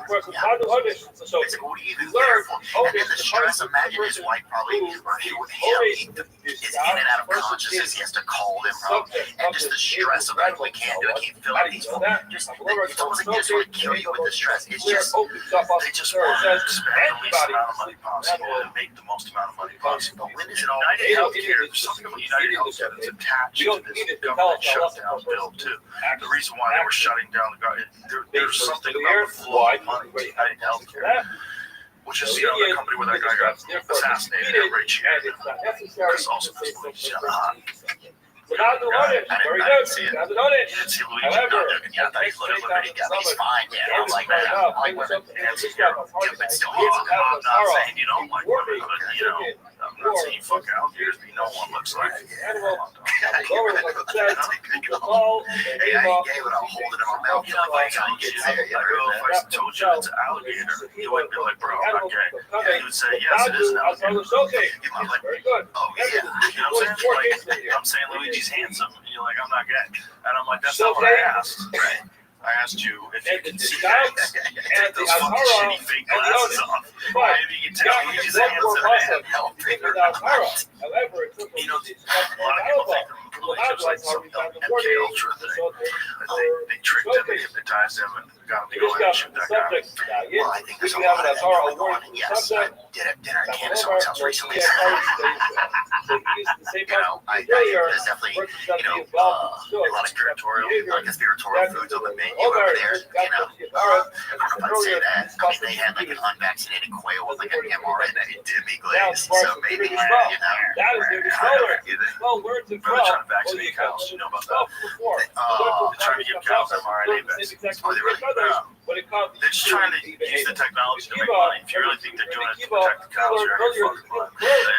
it. So it's like, what are you even there for? And then the stress, imagine his wife probably, or him, is in and out of consciousness. He has to call them up. And just the stress of like, we can't do it, keep filling these. Just, it's almost like they just want to kill you with the stress. It's just, they just want to spend the least amount of money possible and make the most amount of money possible. when is it all? United Healthcare, there's something about United Healthcare that's attached to this government shutdown bill too. The reason why they were shutting down the government, there's something about the flow of money to United Healthcare, which is the company where that guy got assassinated and Ray Cheated. Because also I didn't see it. You didn't see Luigi? Yeah, I thought he's looking pretty good. He's fine. Yeah, I don't like that. I like women. Yeah, but still, I'm not saying you don't like women, but I'm not saying you fuck alligators, but you know what one looks like. Hey, I ain't gay without holding in my mouth. You know, like, if I told you it's an alligator, you wouldn't be like, bro, I'm not gay. You would say, yes, it is an alligator. You're like, oh, yeah. You know what I'm saying? Like, I'm saying Luigi's handsome, and you're like, I'm not gay. And I'm like, that's not what I asked. Right? I asked you if you can see that. Take those fucking shitty fake glasses off. Maybe you can tell Luigi's handsome and help figure it out. You know, a lot of people think relationships like some MK Ultra thing. They tricked him, they hypnotized him, and got him to go ahead and shoot that guy. Well, I think there's a lot of that going on. And yes, I did a dinner at Candace Someone's house recently. I think there's definitely, a lot of conspiratorial foods on the menu over there. I don't know if I'd say that. I mean, they had like an unvaccinated quail with like an mRNA demi-glaze. So maybe, That is their disclaimer. They're trying to vaccinate cows. You know about that? They're trying to give cows mRNA vaccines. Are they really? They're just trying to use the technology to make money. If you really think they're doing it to protect the cows, you're out of your fucking mind.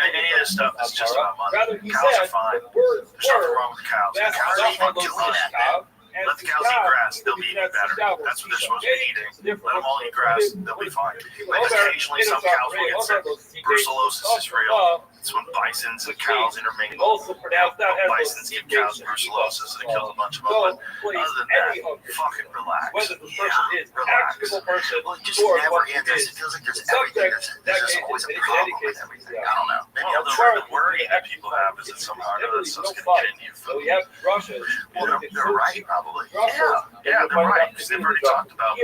Any of this stuff is just about money. Cows are fine. There's nothing wrong with the cows. The cows are even doing that. Let the cows eat grass, they'll be eating better. That's what they're supposed to be eating. Let them all eat grass, they'll be fine. But occasionally some cows will get sick. Brucellosis is real. It's when bisons and cows intermingle. Bisons give cows brucellosis and it kills a bunch of them. But other than that, fucking relax. Yeah, relax. Well, it just never ends. It feels like there's everything. There's just always a problem with everything. I don't know. Maybe the worry that people have is that somehow or another stuff's going to get into your food. Well, they're right, probably. Yeah, they're right. Because they've already talked about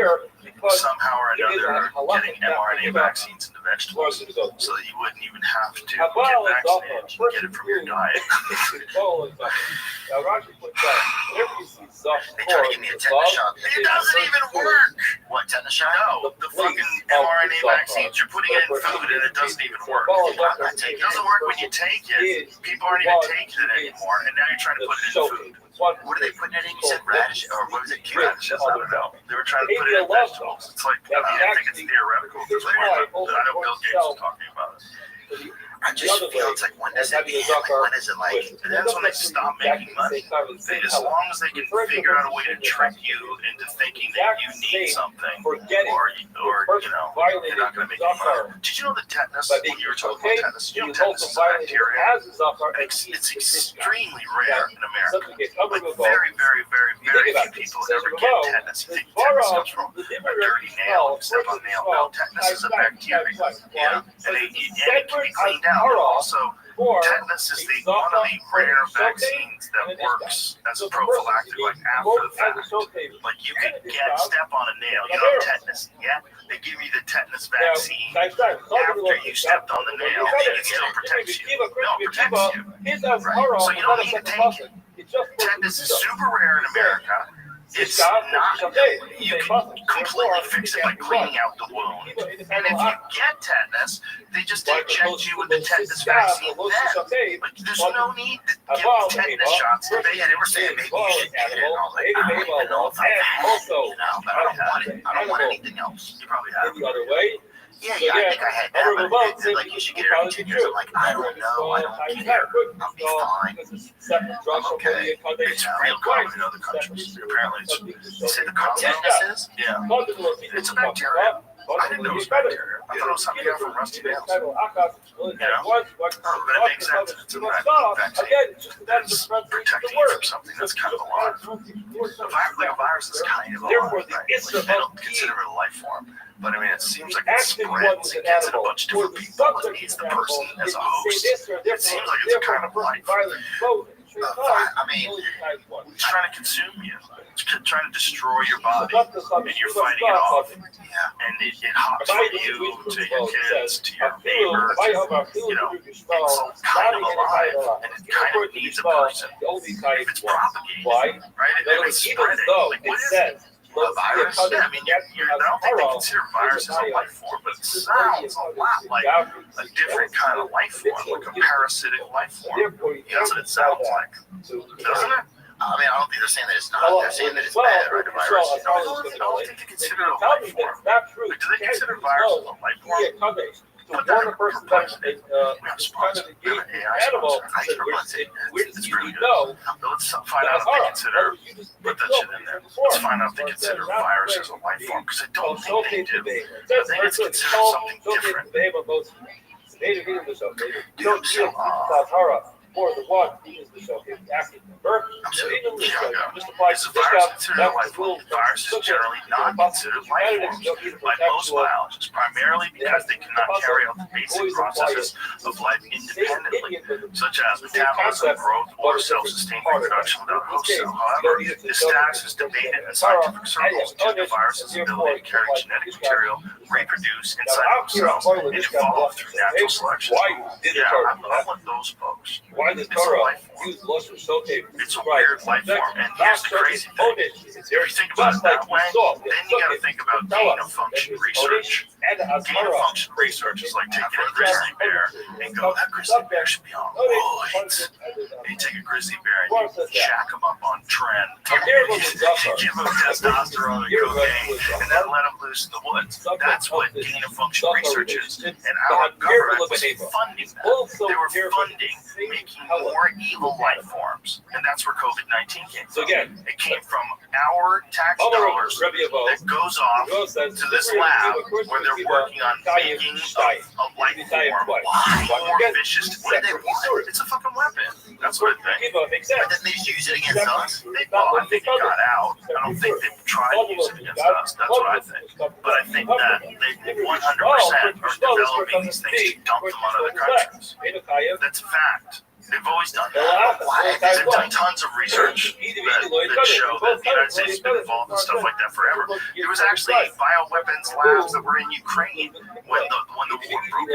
somehow or another getting mRNA vaccines into vegetables so that you wouldn't even have to get vaccinated. You can get it from your diet. They try to give me a tetanus shot. It doesn't even work. What, tetanus shot? No, the fucking mRNA vaccines, you're putting it in food and it doesn't even work. It doesn't work when you take it. People aren't even taking it anymore, and now you're trying to put it in food. What are they putting it in? You said radish, or what was it? Radishes, I don't know. They were trying to put it in vegetables. It's like, I think it's theoretical. There's more that I know Bill Gates is talking about it. just feel it's like, when does it end? Like, when is it like, and that's when they stop making money. As long as they can figure out a way to trick you into thinking that you need something, or you know, you're not going to make any money. Did you know that tetanus, when you were talking about tetanus, you know tetanus is a bacteria? It's extremely rare in America. Like very, very, very, very few people ever get tetanus. You think tetanus comes from a dirty nail, you step on a nail. No, tetanus is a bacteria. Yeah, and it can be cleaned out. But also, tetanus is one of the rare vaccines that works as a prophylactic, like after the fact. Like you can step on a nail. You don't have tetanus yet. They give you the tetanus vaccine after you stepped on the nail, and it still protects you. No, it protects you. Right. So you don't need to take it. Tetanus is super rare in America. It's not, you can completely fix it by cleaning out the wound. And if you get tetanus, they just inject you with the tetanus vaccine then. Like, there's no need to give tetanus shots. They were saying maybe you should get it. And I was like, I don't even know if I have it, you know, but I don't want it. I don't want anything else. You probably have it. Yeah, I think I had that, but it's like you should get it every 10 years. I'm like, I don't know, I don't care. I'll be fine. I'm okay. It's real common in other countries. Apparently, they say the tetanus is? Yeah. It's a bacteria. I didn't know it was bacteria. I thought it was something you got from rusty nails. You know? But it makes sense. It's a vaccine that's protecting you from something that's kind of alive. Like a virus is kind of alive, right? Like, they don't consider it a life form. But I mean, it seems like it spreads. It gets in a bunch of different people. It needs the person as a host. It seems like it's a kind of life. I mean, it's trying to consume you. It's trying to destroy your body. And you're fighting it off. Yeah. And it hops from you to your kids, to your neighbor. You know, it's kind of alive. And it kind of needs a person. If it's propagating, right? If it's spreading, like what is it? A virus? Yeah, I mean, I don't think they consider viruses a life form, but it sounds a lot like a different kind of life form, like a parasitic life form. That's what it sounds like, doesn't it? I mean, I don't think they're saying that it's not. They're saying that it's bad, right? A virus. I don't think they consider it a life form. Like, do they consider viruses a life form? Put that in per person. We have a sponsor. We have an AI sponsor. I hear about it. It's really good. Let's find out if they consider, put that shit in there. Let's find out if they consider viruses a life form, because I don't think they do. I think it's considered something different. Dude, so, more than one is the showcase active member. Is a virus considered a life form? Viruses generally not considered life forms by most biologists, primarily because they cannot carry out the basic processes of life independently, such as metabolism, growth, or self-sustaining reproduction without host cell. However, this status is debated in scientific circles due to viruses' ability to carry genetic material, reproduce inside themselves, and evolve through natural selection. Yeah, I'm one of those folks. Why does Torah use luster showcase? It's a weird life form, and here's the crazy thing. If you think about it that way, then you got to think about gain of function research. Gain of function research is like taking a grizzly bear and go, that grizzly bear should be on roids. And you take a grizzly bear and you jack him up on trend. You give him testosterone and cocaine, and then let him loose in the woods. That's what gain of function research is. And our government was funding that. They were funding making more evil life forms, and that's where COVID-19 came from. So again, it came from our tax dollars that goes off to this lab where they're working on making a life form more vicious. What do they want? It's a fucking weapon. That's what I think. Makes sense. But then they use it against us. I think it got out. I don't think they tried to use it against us. That's what I think. But I think that they 100% are developing these things to dump them on other countries. That's a fact. They've always done that. They've done tons of research that show that the United States has been involved in stuff like that forever. There was actually bioweapons labs that were in Ukraine when the war broke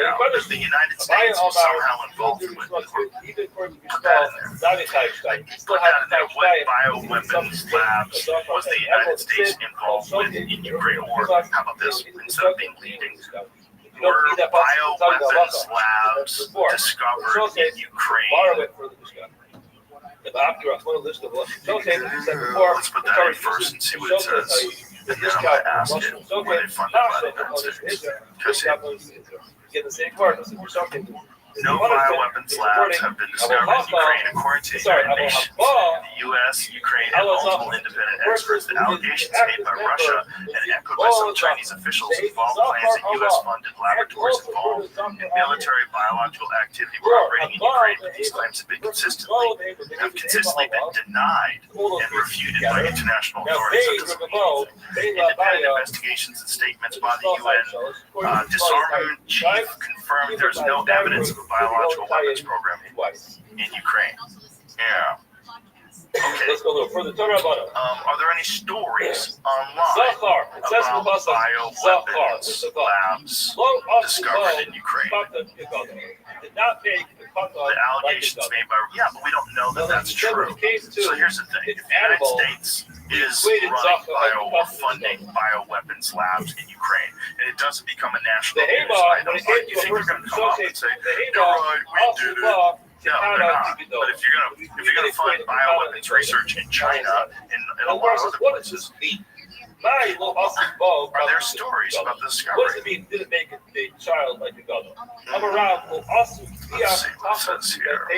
out. The United States was somehow involved with. Put that in there. Put that in there. What bioweapons labs was the United States involved with in Ukraine war? How about this? Instead of being leading, were bioweapons labs discovered in Ukraine? Let's put that in first and see what it says. And then I'm going to ask it, were they funded by the United States? No bioweapons labs have been discovered in Ukraine, according to the United Nations. The U.S., Ukraine, and multiple independent experts. The allegations made by Russia and echoed by some Chinese officials involve claims that U.S.-funded laboratories involved in military biological activity were operating in Ukraine, but these claims have consistently been denied and refuted by international authorities. Independent investigations and statements by the UN disarmament chief confirmed there's no evidence of a biological weapons program in Ukraine. Yeah. Okay. Let's go a little further. Are there any stories online about bioweapons labs discovered in Ukraine? The allegations made by but we don't know that that's true. So here's the thing: if the United States is running or funding bioweapons labs in Ukraine, and it doesn't become a national news item, you think they're going to come up and say, "You're right, we did it"? No, they're not. But if you're gonna fund bioweapons research in China and a lot of other places, are there stories about the discovery? What does it mean? Didn't make a child like a god. I'm around. Let's see what it says here.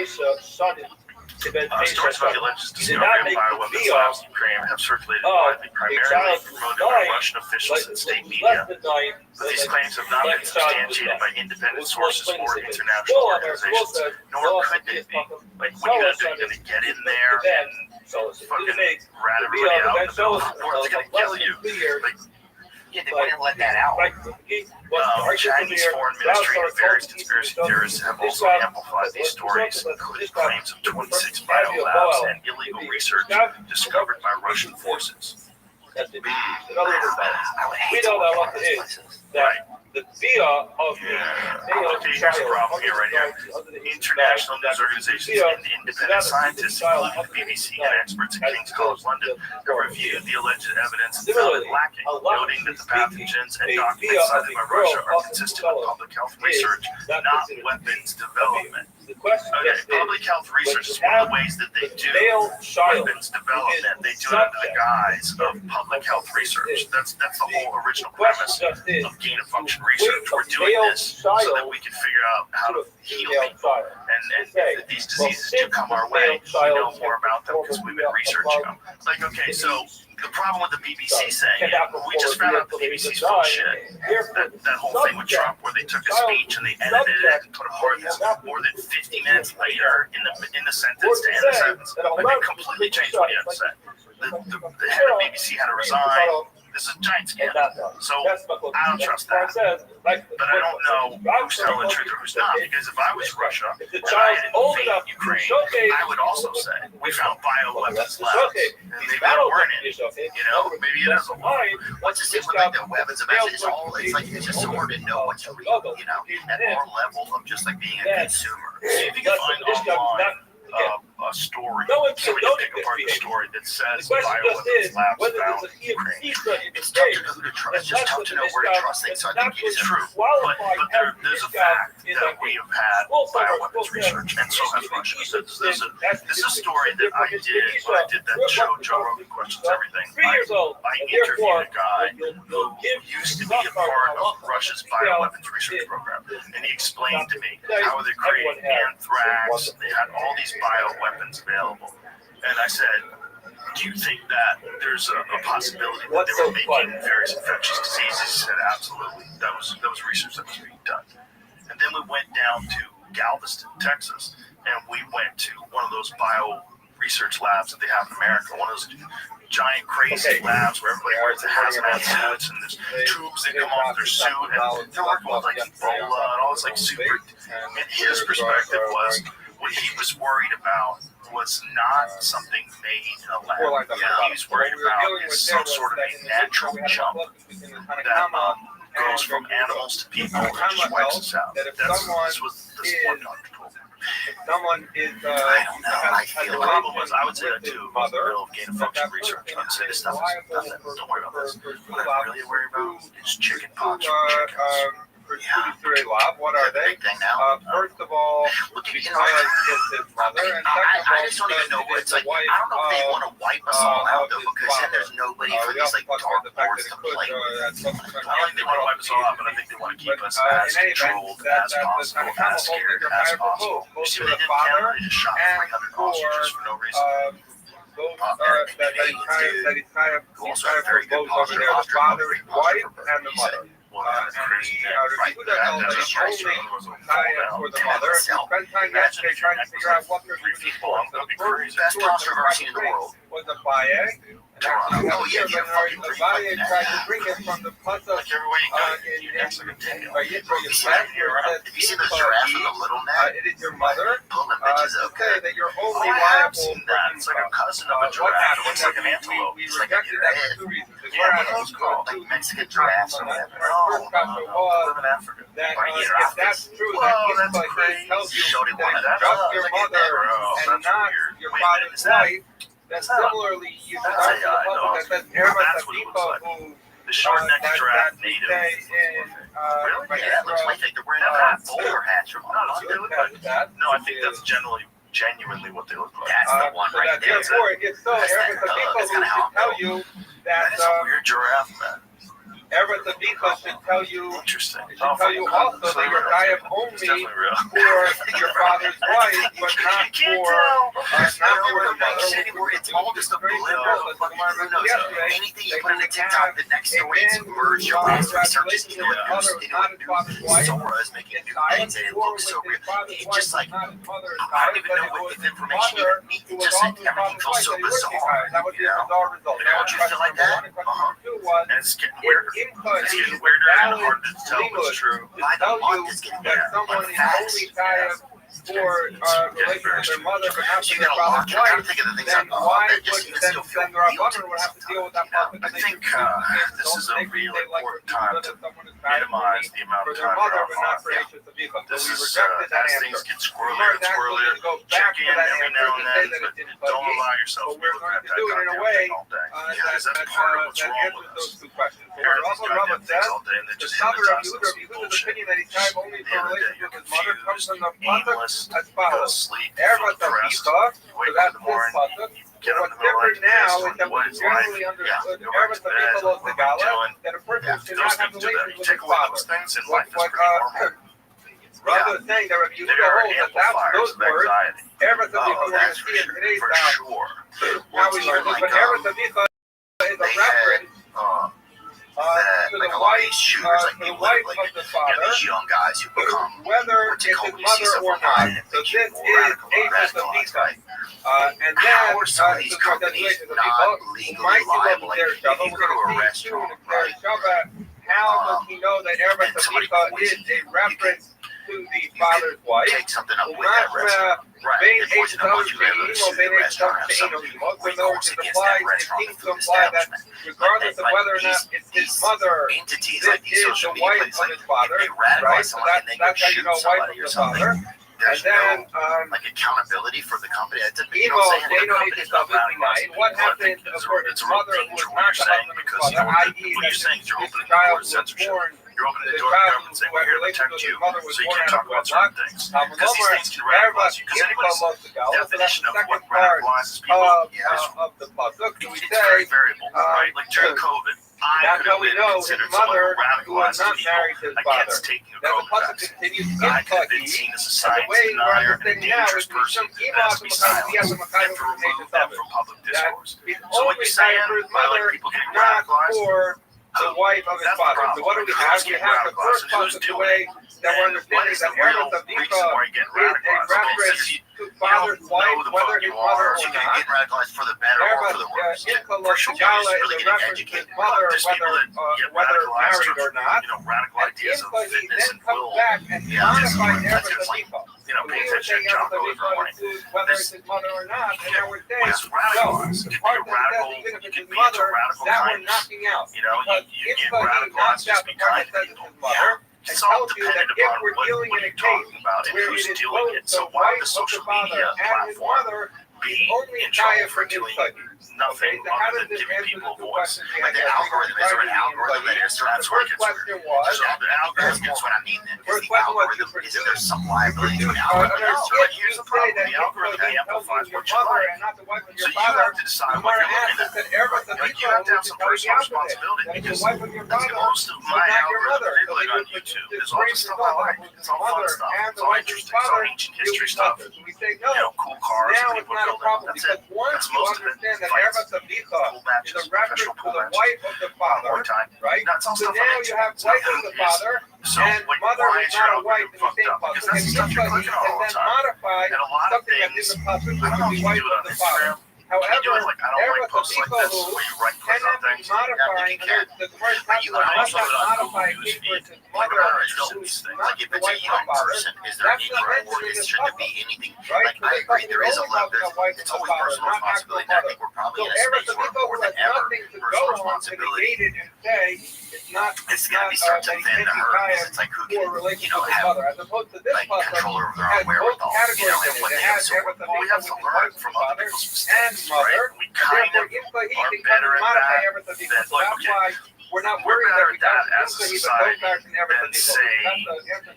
Stories about the alleged discovery of bioweapons labs in Ukraine have circulated widely, primarily promoted by Russian officials and state media. But these claims have not been substantiated by independent sources or international organizations, nor could they be. Like, what are you going to get in there and fucking rat everybody out in the middle of the war? They're going to kill you. Like, they wouldn't let that out. Chinese Foreign Ministry and various conspiracy theorists have also amplified these stories, including claims of 26 biolabs and illegal research discovered by Russian forces. We know that what it is. That the via of here's the problem here, right here. International news organizations and independent scientists, including the BBC and experts at King's College London, have reviewed the alleged evidence and found it lacking, noting that the pathogens and documents cited by Russia are consistent with public health research, not weapons development. Okay, public health research is one of the ways that they do weapons development. They do it under the guise of public health research. That's the whole original premise of gain-of-function research. We're doing this so that we can figure out how to heal people. And if these diseases do come our way, we know more about them because we've been researching them. Like, okay, so the problem with the BBC saying it, we just found out the BBC's full of shit. That whole thing with Trump where they took a speech and they edited it and put a part that's more than 50 minutes later in the sentence to end the sentence. Like, they completely changed what he had to say. The head of BBC had to resign. This is a giant scandal. So I don't trust that. But I don't know who's telling the truth or who's not, because if I was Russia and I had invaded Ukraine, I would also say we found bioweapons labs. And maybe they weren't in it. You know, maybe it is a lie. What's the thing with like the weapons of mass? It's just so hard to know what's real, you know, at our level of just like being a consumer. See if you can find online a story, somebody pick apart the story that says bioweapons labs found in Ukraine. It's tough to know who to trust. It's just tough to know where to trust things. So I think it's true. But there's a fact that we have had bioweapons research, and so has Russia. This is a story that I did when I did that show, Joe Rogan Questions Everything. I interviewed a guy who used to be a part of Russia's bioweapons research program, and he explained to me how they created anthrax. They had all these bioweapons available, and I said, do you think that there's a possibility that they were making various infectious diseases? He said, absolutely. That was research that was being done. And then we went down to Galveston, Texas, and we went to one of those bio research labs that they have in America, one of those giant crazy labs where everybody wears the hazmat suits and there's tubes that come off their suit, and they're working with like Ebola and all this like super. And his perspective was, what he was worried about was not something made in a lab. He was worried about is some sort of a natural jump that goes from animals to people and just wipes us out. This was this one doctor told me. Someone is, I don't know. The problem was, I would say that too, in the middle of gain-of-function research. I would say this stuff is nothing. Don't worry about this. What I'm really worried about is chicken pox from chickens. Lab. What are they? Big thing now. First of all, because it's his mother, and second of all, I just don't even know what it's like. I don't know if they want to wipe us all out though, because then there's nobody for these like dark boards to play with. I don't think they want to wipe us all out, but I think they want to keep us as controlled as possible, as scared as possible. You see what they did in Canada? They just shot 300 ostriches for no reason. that he's kind of both over there, the father, his wife, and the mother. And the two that only for the mother. Spend time yesterday trying to figure out what they're doing. So the first best controversy in the world was a Baye. The Baye tried to bring it from the Pasuk in Vayikra. If you see the giraffe in the little net, it is your mother. Pull them bitches To up. say that you're only I have liable seen that. It's like a cousin of a giraffe. It looks like an antelope. We It's like a rejected that head. for two reasons. Yeah, what are those called? Like Mexican giraffes or whatever. No, live in Africa. That Or if that's true, Whoa, that that's Ispa crazy. tells you Showed him one of that that. just your Look at mother that, bro. and That's not weird. your Wait, father's is that- wife. That similarly, you That's start AI, the no. that says That's what it looks like. who The short-necked that giraffe we native. say in Really? Yeah, it looks like they're wearing hats. Bowler hats from No, I think that's genuinely what they look like. That's the one so right that there. therefore it gets so That's that Eretz thug. Avicha That's who kinda how should tell I'm you That is a weird giraffe, man. Eretz Avicha should tell you Interesting. it should tell you also that you're Gayev only It's definitely real. for your father's wife, but not for the mother. It's all just a blend of fucking who knows. Anything you put in a TikTok, the next story is merge your last research into a news Sora is making new things and it looks so real. It's just like, I don't even know what if information even means. It just like everything feels so bizarre. That would be a bizarre result. Don't you feel like that? And it's getting weirder. It's getting weirder and harder to tell what's true. By the month, it's getting better. That someone is only Gayev for relation with their mother, but not So for you their got a lot. father's I'm trying to wife, think of the things then I'm why that would just even then still feel their real mother to would me have to deal with that sometimes. problem? I think this is a really important time to minimize the amount of time mother, you're but not off. for Eretz Avicha. So This we is rejected that as answer. things get squirrelier and squirrelier. Check in every now and then, but don't allow yourself to be looking at that goddamn thing all day. Because that's part of what's wrong with us. Those two questions. So Hearing also these Rama goddamn things says all day and then the just father of hypnotize us Yehuda's with bullshit. opinion that he's Gayev only At the for end of the day, relations you're with his mother comes confused, from the pasuk aimless, as you go to follows. sleep, you Eretz feel depressed, Avicha, you so wake up that's in the this morning, pasuk. get up in What's the middle of the different night, now pissed, is that what we is generally life? understood Go back Eretz to bed, Avicha what are we doing? that a person should Those not have things are there. relations You with take his away father. those things and life is What pretty normal. Rather than saying that Rabbi Yehuda There are holds that that's amplifiers those of words, anxiety. Eretz Avicha Oh, we're going to that's see in today's for sure. how we learn this, but Eretz Avicha is a They reference that to like the a lot of wife, these shooters, like the they wife live like of the father, these young guys who become whether what's it's it called? his You see mother stuff or online not. and So think this you're is radicalized, Avis Avicha. And How then are some of these companies not legally liable? Like if you go to a restaurant, right? How does he know that Eretz and somebody Avicha poisons is a you, reference to the father's wife? take something up with that restaurant. Right. They poison a bunch of regulars to the restaurant have some recourse against that restaurant, the food establishment. Regardless of But whether or not it's his mother, entities this like these is social the media wife places, of like his father, if they radicalize right? So someone and they go that's how you shoot know wife somebody of or the something, father. there's And then, no like accountability for the company. You Emo, know what I'm saying? The Dano company's not 59. radicalizing What people. I happened think for his mother who was not the husband of his father, i.e. what you're saying is you're his opening the door child to was censorship. born, You're opening the the door to child government saying who we're had here to relations protect with you, his mother was so you born can't out talk of about wedlock. certain things. Because these things can However, radicalize you. Because anybody's definition of what radicalizes people is of the pasuk, do we it's very say, variable, right? Like during COVID, I that's could how have we been know his considered someone mother, who who was radicalizes not people married to his against father. taking a That the COVID pasuk vaccine. continues in I could have been Kentucky. seen as a And the science way denier and a we're understanding now dangerous is we person took that Emo has out to be of the silenced and to remove them from public discourse. So what you're saying by like people getting not radicalized, for the wife of his that's the father. problem. So what do we have? We have the first pasuk, the way that we're And what understanding is that the real Eretz reason Avicha why you're getting is a radicalized? Okay, reference so to father's you wife, know the whether fuck his you mother are. or So you're not. getting radicalized for the better or for the worse. For sure, Gala he's is really a getting reference to his educated. mother, There's people that get whether radicalized married or not. you know, radical And ideas of he fitness then and comes will, back and modifies that's Eretz like, Avicha. you know, We paying were attention saying to Eretz Jocko every Avicha morning. includes whether it's his mother or not, and now we're saying, What's radicalized? You can be a radical, even if you it's can his be into mother, radical that we're kindness. knocking out. You know, Because you if get he radicalized knocks just out be the part kind that to says it's people. his mother, It's and all tells you that dependent if upon we're what dealing in you're a talking case about and where who's it is doing both it. the So why wife the of the social father media and his platform mother is be only in Gaia trouble for for doing Kentucky. nothing other than giving people a voice. Like the algorithm, is there an algorithm that is That's where it gets weird. So the algorithm That's what I mean then. Is the algorithm, isn't there some liability to an No, algorithm? but here's the problem. The algorithm amplifies what you like. So you have to decide what you're looking at. Like, you have to have some personal responsibility, because most of my algorithm, particularly on YouTube, is all the stuff I like. It's all fun stuff. It's all interesting. It's all ancient history stuff. Cool cars and people building. That's it. That's most of it. Fights. Pool matches. Professional pool matches. More time. That's all stuff I'm into. It's not food. So, why is your algorithm fucked up? Because that's the stuff you're clicking on all the time. And a lot of things, I don't know if you do it on Instagram. Can you do it like, I don't like posts like this, where you right click on things? Yeah, I think you can. But you can also do it on Google Newsfeed. Like, I'm not interested in these things. Like, if it's a young person, is there any reward? Should there be anything? Like, I agree, there is a level. It's always personal responsibility. And I think we're probably in a space where more than ever, personal responsibility. It's going to be starting to thin the herd, because it's like, who can, have, like, control over their own wherewithal, and what they have. So, we have to learn from other people's mistakes, right? We kind of are better at that than, like, okay, we're better at that as a society than, say,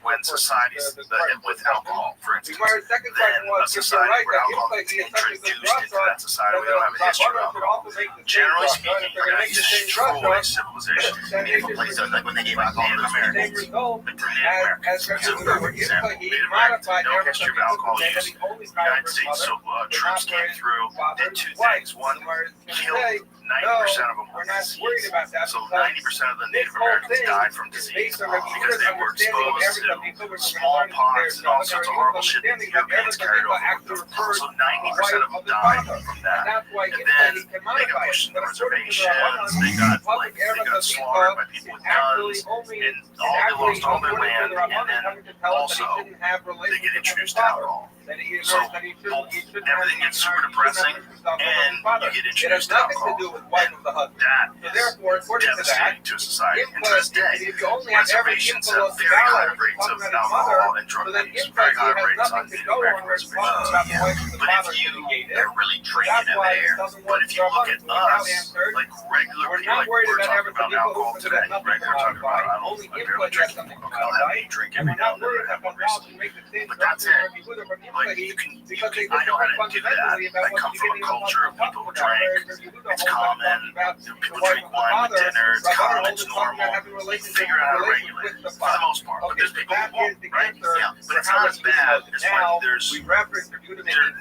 when societies with alcohol, for instance, than a society where alcohol gets introduced into that society. We don't have a history of alcohol. Generally speaking, we're going to destroy civilization. Meaningful places, like when they gave alcohol to Americans. But to Native Americans, it's a perfect example. Native Americans had no history of alcohol use in the United States, so troops came through, did two things. One, killed 90% of them with disease. So 90% of the Native Americans died from disease because they were exposed to smallpox and all sorts of horrible shit that the Europeans carried over with them. So 90% of them died from that. And then they got pushed into reservations, they got slaughtered by people with guns, and they lost all their land, and then also they get introduced to alcohol. So everything gets super depressing, and you get introduced to alcohol. And that is devastating to a society. And to this day, reservations have very high rates of alcohol and drug abuse, very high rates on Native American reservations. But if you, they're really drinking in there. But if you look at us, like regular people, like we're talking about alcohol today, right? We're talking about, I barely drink alcohol. I'll have a drink every now and then. I have one recently. But that's it. Like, you can, I know how to do that. I come from a culture of people who drink. It's common. People drink wine with dinner. It's common. It's normal. You can figure out how to regulate it for the most part. But there's people who won't, right? Yeah. But it's not as bad as when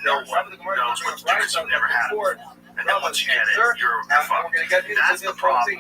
no one knows what to do because you've never had it. And then once you get it, you're fucked. That's the problem.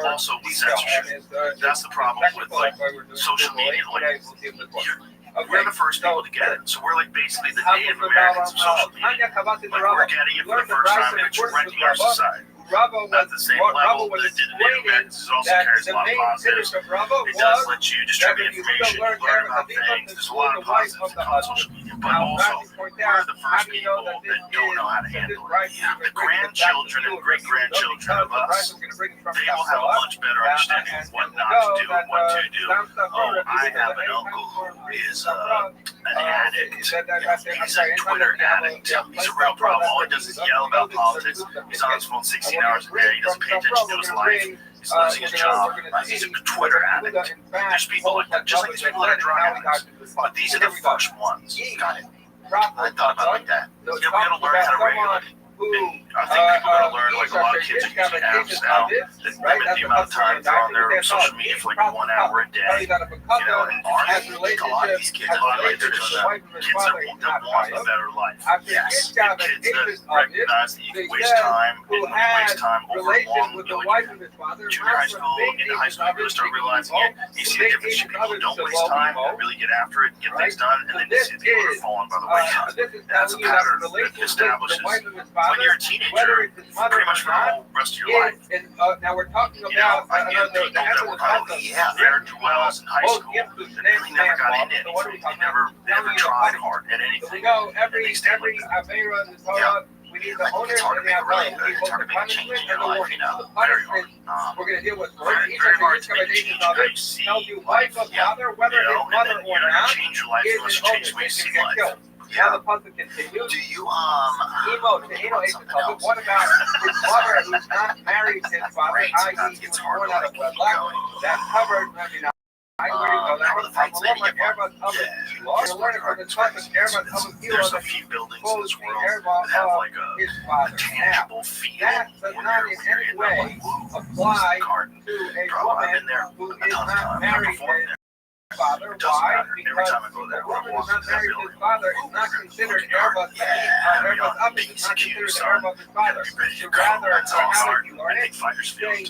Also with censorship. That's the problem with like social media. Like, we're the first people to get it. So we're like basically the Native Americans of social media. Like, we're getting it for the first time, and it's renting our society. Not the same level that it did in Native Americans. It also carries a lot of positives. It does let you distribute information, you learn about things. There's a lot of positives on social media. But also, we're the first people that don't know how to handle it. The grandchildren and great-grandchildren of us, they will have a much better understanding of what not to do and what to do. Oh, I have an uncle who is an addict. He's a Twitter addict. He's a real problem. All he does is yell about politics. He's on his phone 16 hours a day. He doesn't pay attention to his life. He's losing his job. He's a Twitter addict. There's people like that, just like these people that are drug addicts. But these are the first ones. Got it. I thought about it like that. Yeah, we gotta learn how to regulate it. And I think people are going to learn, like a lot of kids are using apps now that limit the amount of time they're on their social media for like 1 hour a day. You know, and a lot of these kids, I feel like they're doing that. Kids that want a better life. Yes. And kids that recognize that you can waste time, and when you waste time over long, you know, like junior high school, into high school, you really start realizing it. You see the difference between people who don't waste time and really get after it and get things done, and then you see the people that are falling by the wayside. And that's a pattern that establishes when you're a teenager, pretty much for the whole rest of your life. Now we're talking about, you know, I knew people that were probably very wells in high school that really never got into anything. They never tried hard at anything. And they stayed like that. We need the owners and the outlaws. We need both the punishment and the warning. The punishment, we're going to deal with each of the excavations of it, tells you life of father, whether it's mother or not, is an open, and you can get killed. Now the puzzle continues. Do you Emo, what about his mother who's not married to his father, i.e. he was born out of wedlock? That's covered. There's a few buildings in this world that have like a tangible feel. That does not in any way apply to a woman who is not married to his father. Why? Because the woman who's not married to his father is not considered Erebus Up, is not considered Erebus his father. So rather, how did you learn it? Saying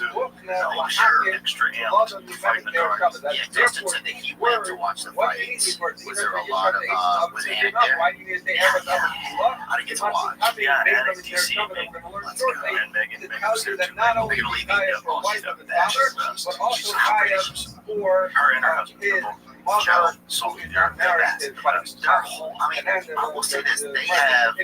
extra amped fighting the guard. Yeah, Dustin said that he went to watch the fights. Was there a lot of was Anna there? Why do you say Erebus Up? I didn't get to watch. Yeah, Anna, DC, and Megan tells you that not only is Gaia for wife of his father, but also Gaia for his mother, who is not married to his father. I will say this, they have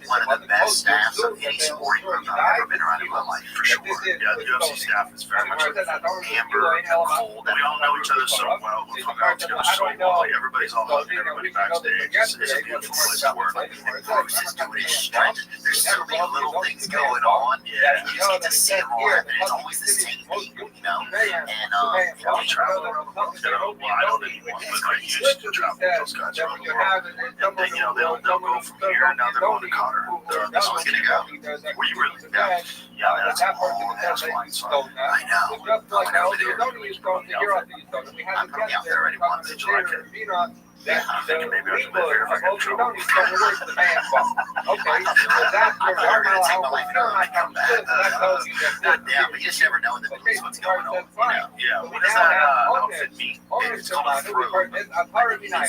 one of the best staffs of any sporting group I've ever been around in my life, for sure. Yeah, the UFC staff is very much like Amber, Nicole, we all know each other so well. We've hung out together so well. Like everybody's all hugging everybody backstage. It's a beautiful place to work. And Bruce is doing his strength. There's so many little things going on. Yeah, you just get to see them all happen. It's always the same people, you know. And we travel around the world together. Well, I don't anymore, but I used to travel with those guys around the world. And then, you know, they'll go from here, now they're going to Qatar. This one's gonna go. Were you really? Yeah, that's a long ass line. I know. Just like I over there. I'm coming out there already once in July. Yeah, I'm thinking maybe I should live here if I get in trouble. Okay, so that's your Yeah, but you just never know in the news what's going on. Yeah, what does that outfit mean? It's going through. Where do we know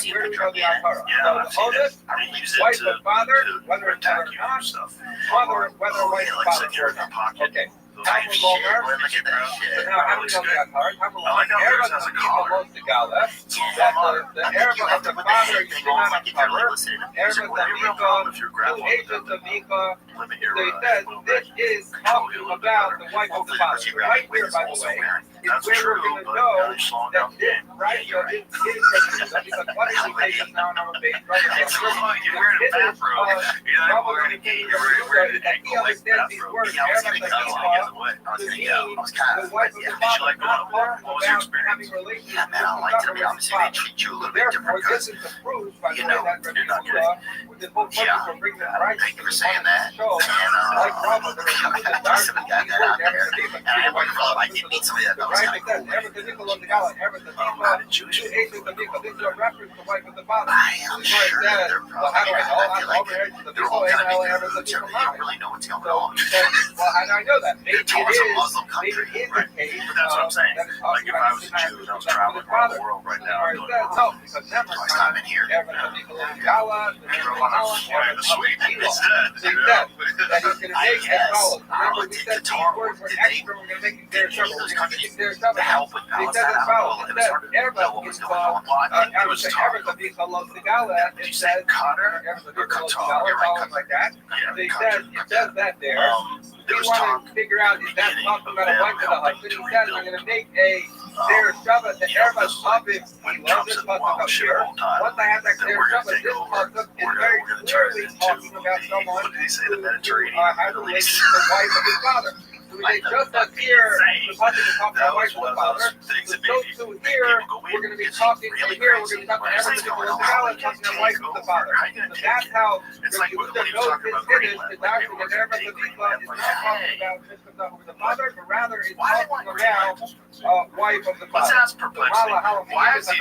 the Alhara? Yeah, So the oldest, they use it wife to of father, whether it's attack or you not, and stuff. father, whether wife Like of sitting here in father. your pocket. Okay. Those Time nice will shit. go Look at that So shit. now, how do we know the Alhara? Time will I like how Erebus yours has a of collar. Most the Gala, that the Erebus of the father you do not uncover. Erebus of Mika, two agents of Mika. Limit your So he says this is talking about the wife of the father. Right here, by the way, is That's where true, we're going to but know you're slowing down that the this game. right here is represented. Because what is he taking now on a base brother? It's like you're wearing a bathrobe. You're not wearing a key. You're wearing an ankle-length bathrobe. Yeah, I was thinking that's what I was going to go. I was kind of, wife of the Did you father, like going up there? What was your experience? having relations yeah, man, I liked it. I mean, obviously, they treat you a little bit Therefore, different this because, is the proof, by the you way, know, that you're not with the whole purpose yeah, of bringing the right thank you for saying that. show, like Bravo, the somebody got that out there, and I wouldn't love, I did meet somebody that was right? kind It of says, cool. Ever the Nickel of the Gala, Ever the How did Nickel, Jewish two people agents of Nickel. This is a reference to the wife of the father. I am This is where sure it says, they're well, how do I know? I I'm feel like over here to the they're people, all and kind of Ever the big Nickel. you don't really know what's going on. Well, how do I know that? Maybe It's always a Muslim maybe country, it is right? the case. But that's what I'm saying. That is Like if I was a Jew and I was traveling around the world right now, Or it says, no, because never Twice I'm in here. Ever the Nickel of the Gala, the Nickel of Holland, flying the sweet Ever the instead. So he said that he's going to I make as guess. follows. I Remember, looked we at said these Qatar. words were Did they- extra. We're going to make it Did their any of those countries their to help with He balance says that as out? follows. Well, It it was says, hard to Erebus know what was is going on. Well, I think it was Erebus of Nickel of the Gala. Did you It say says, Qatar Erebus of or Nickel of the Qatar? Gala, You're right, something like that. Yeah, So he says, it says that there. there We was want talk to figure out is that talking about a wife of the husband. He says, I'm going to make a Their Shabbat, the Erebus of it, he loves this pasuk up here. Once I have that clear Shabbat, this pasuk is very clearly talking about someone who has a relationship with the wife of his father. So we say, just as here, the pasuk is talking about wife of the father, so too here, we're going to be talking, and here we're going to be talking about Erebus of the Gala, talking about wife of the father. So that's how It's like when the he was talking about Greenland. the doctrine that Erebus of the Gala is not talking about Mishkah over the father, but rather it's talking about wife of the What's father. that's perplexing? Why is the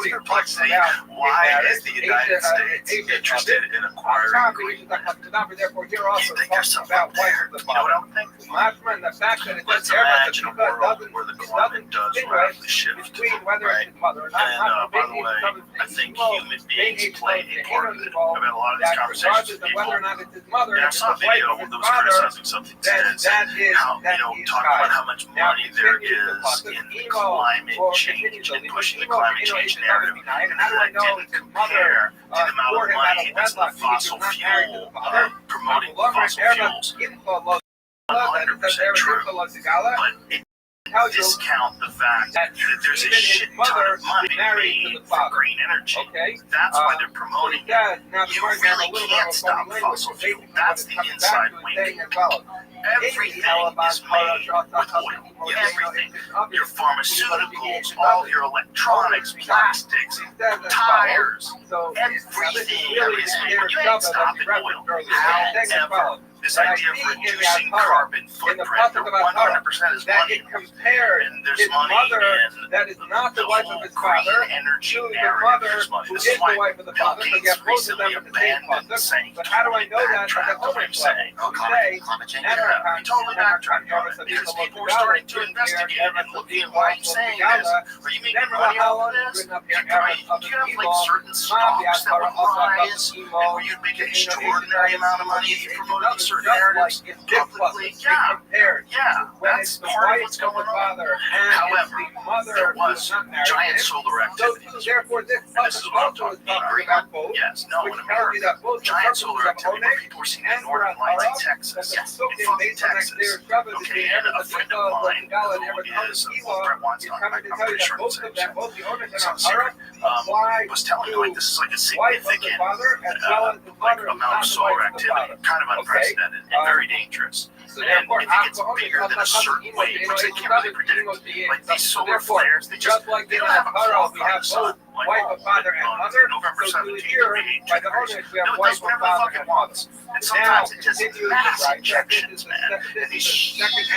perplexing? Why is the United States interested in acquiring Greenland? Therefore, here also You think there's talking something about wife there? of the You know what father. I'm thinking? Lashman, the fact that it Let's says Erebus imagine of a the Gala world where the climate does rapidly shift. between whether it's his mother or not. And by the way, I think human beings play a part of it. I've had a lot of these conversations with people. Whether or not it's his mother, And I if saw a it's the wife video of his that was father, criticizing something then today. that is How, that talking is about how much Now, money there continue the is pasuk. in the Emo, climate or change continue and the pushing the Emo, climate you know, change it's narrative. 79. How do I And know didn't if his compare mother to the amount poured of him out money of that's the wedlock because he fossil was not married to fuel, the father? promoting Longer fossil Erebus fuels. info low. That it says 100% true. Erebus of the Gala. But it discount the fact that there's a shit ton of money made for green energy. That's why they're promoting it. You really can't stop fossil fuel. That's the inside wink. Everything is made with oil. Everything. Your pharmaceuticals, all your electronics, plastics, tires, everything is made. You ain't stopping oil. However, this idea of reducing carbon footprint, 100% is money. And there's money in the whole green energy narrative. There's money. This is why Bill Gates recently abandoned saying totally backtracked on what I'm saying. Climate change. Yeah, he totally backtracked on it because people were starting to investigate and looking at why he's saying this. Are you making money off of this? Do you have like certain stocks that would rise and where you'd make an extraordinary amount of money if you promoted these certain narratives publicly? Yeah, that's part of what's going on. However, there was giant solar activity. And this is what I'm talking about. Yes, no, in America, giant solar activity where people were seeing the northern lights in Texas. Yes, in fucking Texas. Okay, and a friend of mine who is Brett Weinstein, I'm pretty sure it's was telling me like this is like a significant like amount of solar activity, kind of unprecedented and very dangerous. And I think it's bigger than a certain wave, which they can't really predict. Like these solar flares, they don't have a clock on the sun. Like November 17th, no, it does whatever the fuck it wants. And sometimes it just mass injections, man. And these huge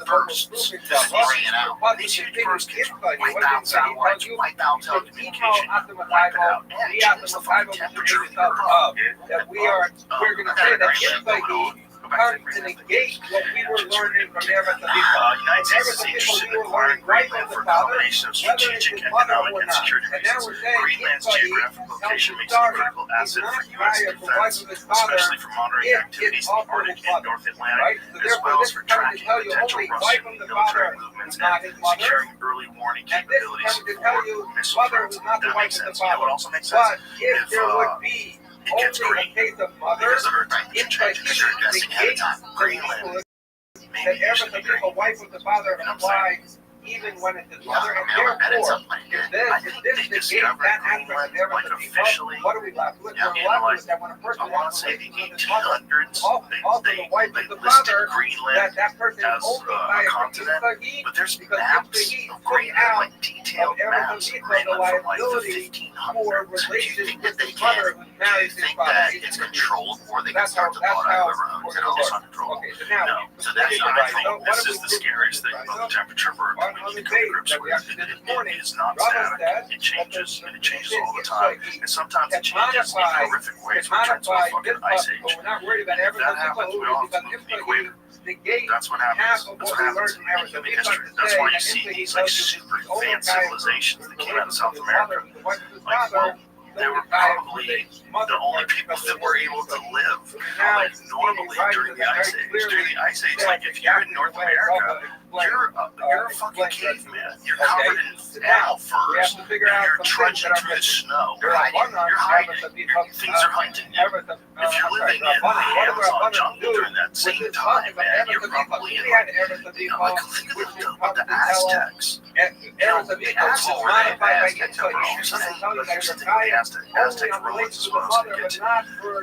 bursts just bring it out. And these huge bursts can wipe out satellites, wipe out telecommunication, wipe it out, and change the fucking temperature of the Earth. We're going to say that everybody hard to negate what we were learning from United States is interested in acquiring Greenland for a combination of strategic, economic, and security reasons. Greenland's geographic location makes it a critical asset for U.S. defense, especially for monitoring activities in the Arctic and North Atlantic, as well as for tracking potential Russian military movements and securing early warning capabilities for missile threats. That makes sense. You know what also makes sense? If it gets green, because the Earth changes because you're investing ahead of time. Greenland, maybe you should be green. Even when it's the Yeah, mother, and I bet it's therefore, something like it. this I think they discovered that Greenland aspect of everything. like officially. What are we left with? Yeah, We're in left like, with that when a person I want to say the 1800s, also they the wife listed of the father, Greenland that person as only a by continent, but there's because maps Yitzhak of Greenland, like detailed of everything maps of equal Greenland the from like the liability 1500s. for Do you relations think that with they the mother can? who Do you marries his think father? that it's controlled or they can start to blow it out of their own and all this uncontrollable? Okay, so now, No, so that's what I think. This is the scariest thing about the temperature of Earth that we need to come to grips with. It is not static. It changes, and it changes all the time. And sometimes it changes in horrific ways. We're trying to a fucking ice age. And if that happens, we all have to move to the equator. That's what happens. That's what happens in human history. That's why you see these like super advanced civilizations that came out of South America. Like, well, they were probably the only people that were able to live like normally during the Ice Age. During the Ice Age, like if you're in North America, you're a fucking caveman. You're covered in animal furs, and you're trudging through the snow. You're hiding. Things are hunting you. If you're living in the Amazon jungle during that same time, man, you're probably in like, think about the Aztecs. You know, the asshole were the Aztecs ever owned. Here's the thing with the Aztec ruins is what I was going to get to.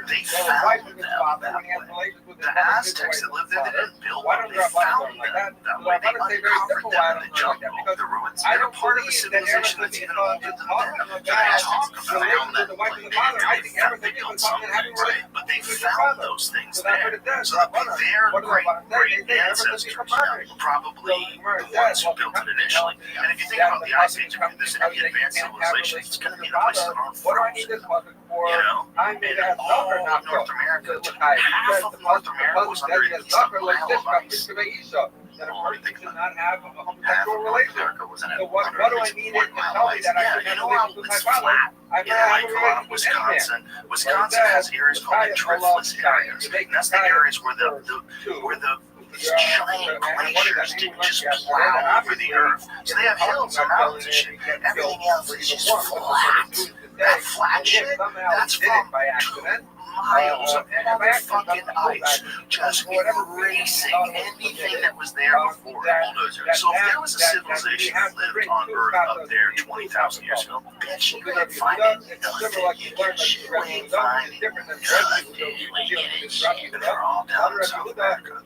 They found them that way. The Aztecs that lived there, they didn't build them. They found them that way. They uncovered them in the jungle. The ruins, they're part of a civilization that's even older than them. They talk about that like they built something, right? But they found those things there. So their great ancestors were probably the ones who built it initially. And if you think about the Ice Age, if there's any advanced civilizations, it's going to be in places that aren't frozen. You know, and all of North America, half of North America was under a mile of ice. Think about it. Half of North America was under 1 mile of ice. Yeah, you know how it's flat. Yeah, like a lot of Wisconsin. Wisconsin has areas called the driftless areas. And that's the areas where these giant glaciers didn't just plow over the earth. So they have hills and mountains and shit. Everything else is just flat. That flat shit, that's from miles of fucking ice, just erasing anything that was there before the bulldozer. So if there was a civilization that lived on Earth up there 20,000 years ago, bitch, you ain't finding nothing. You get shit, you ain't finding nothing. You ain't getting shit. And they're all down in South America.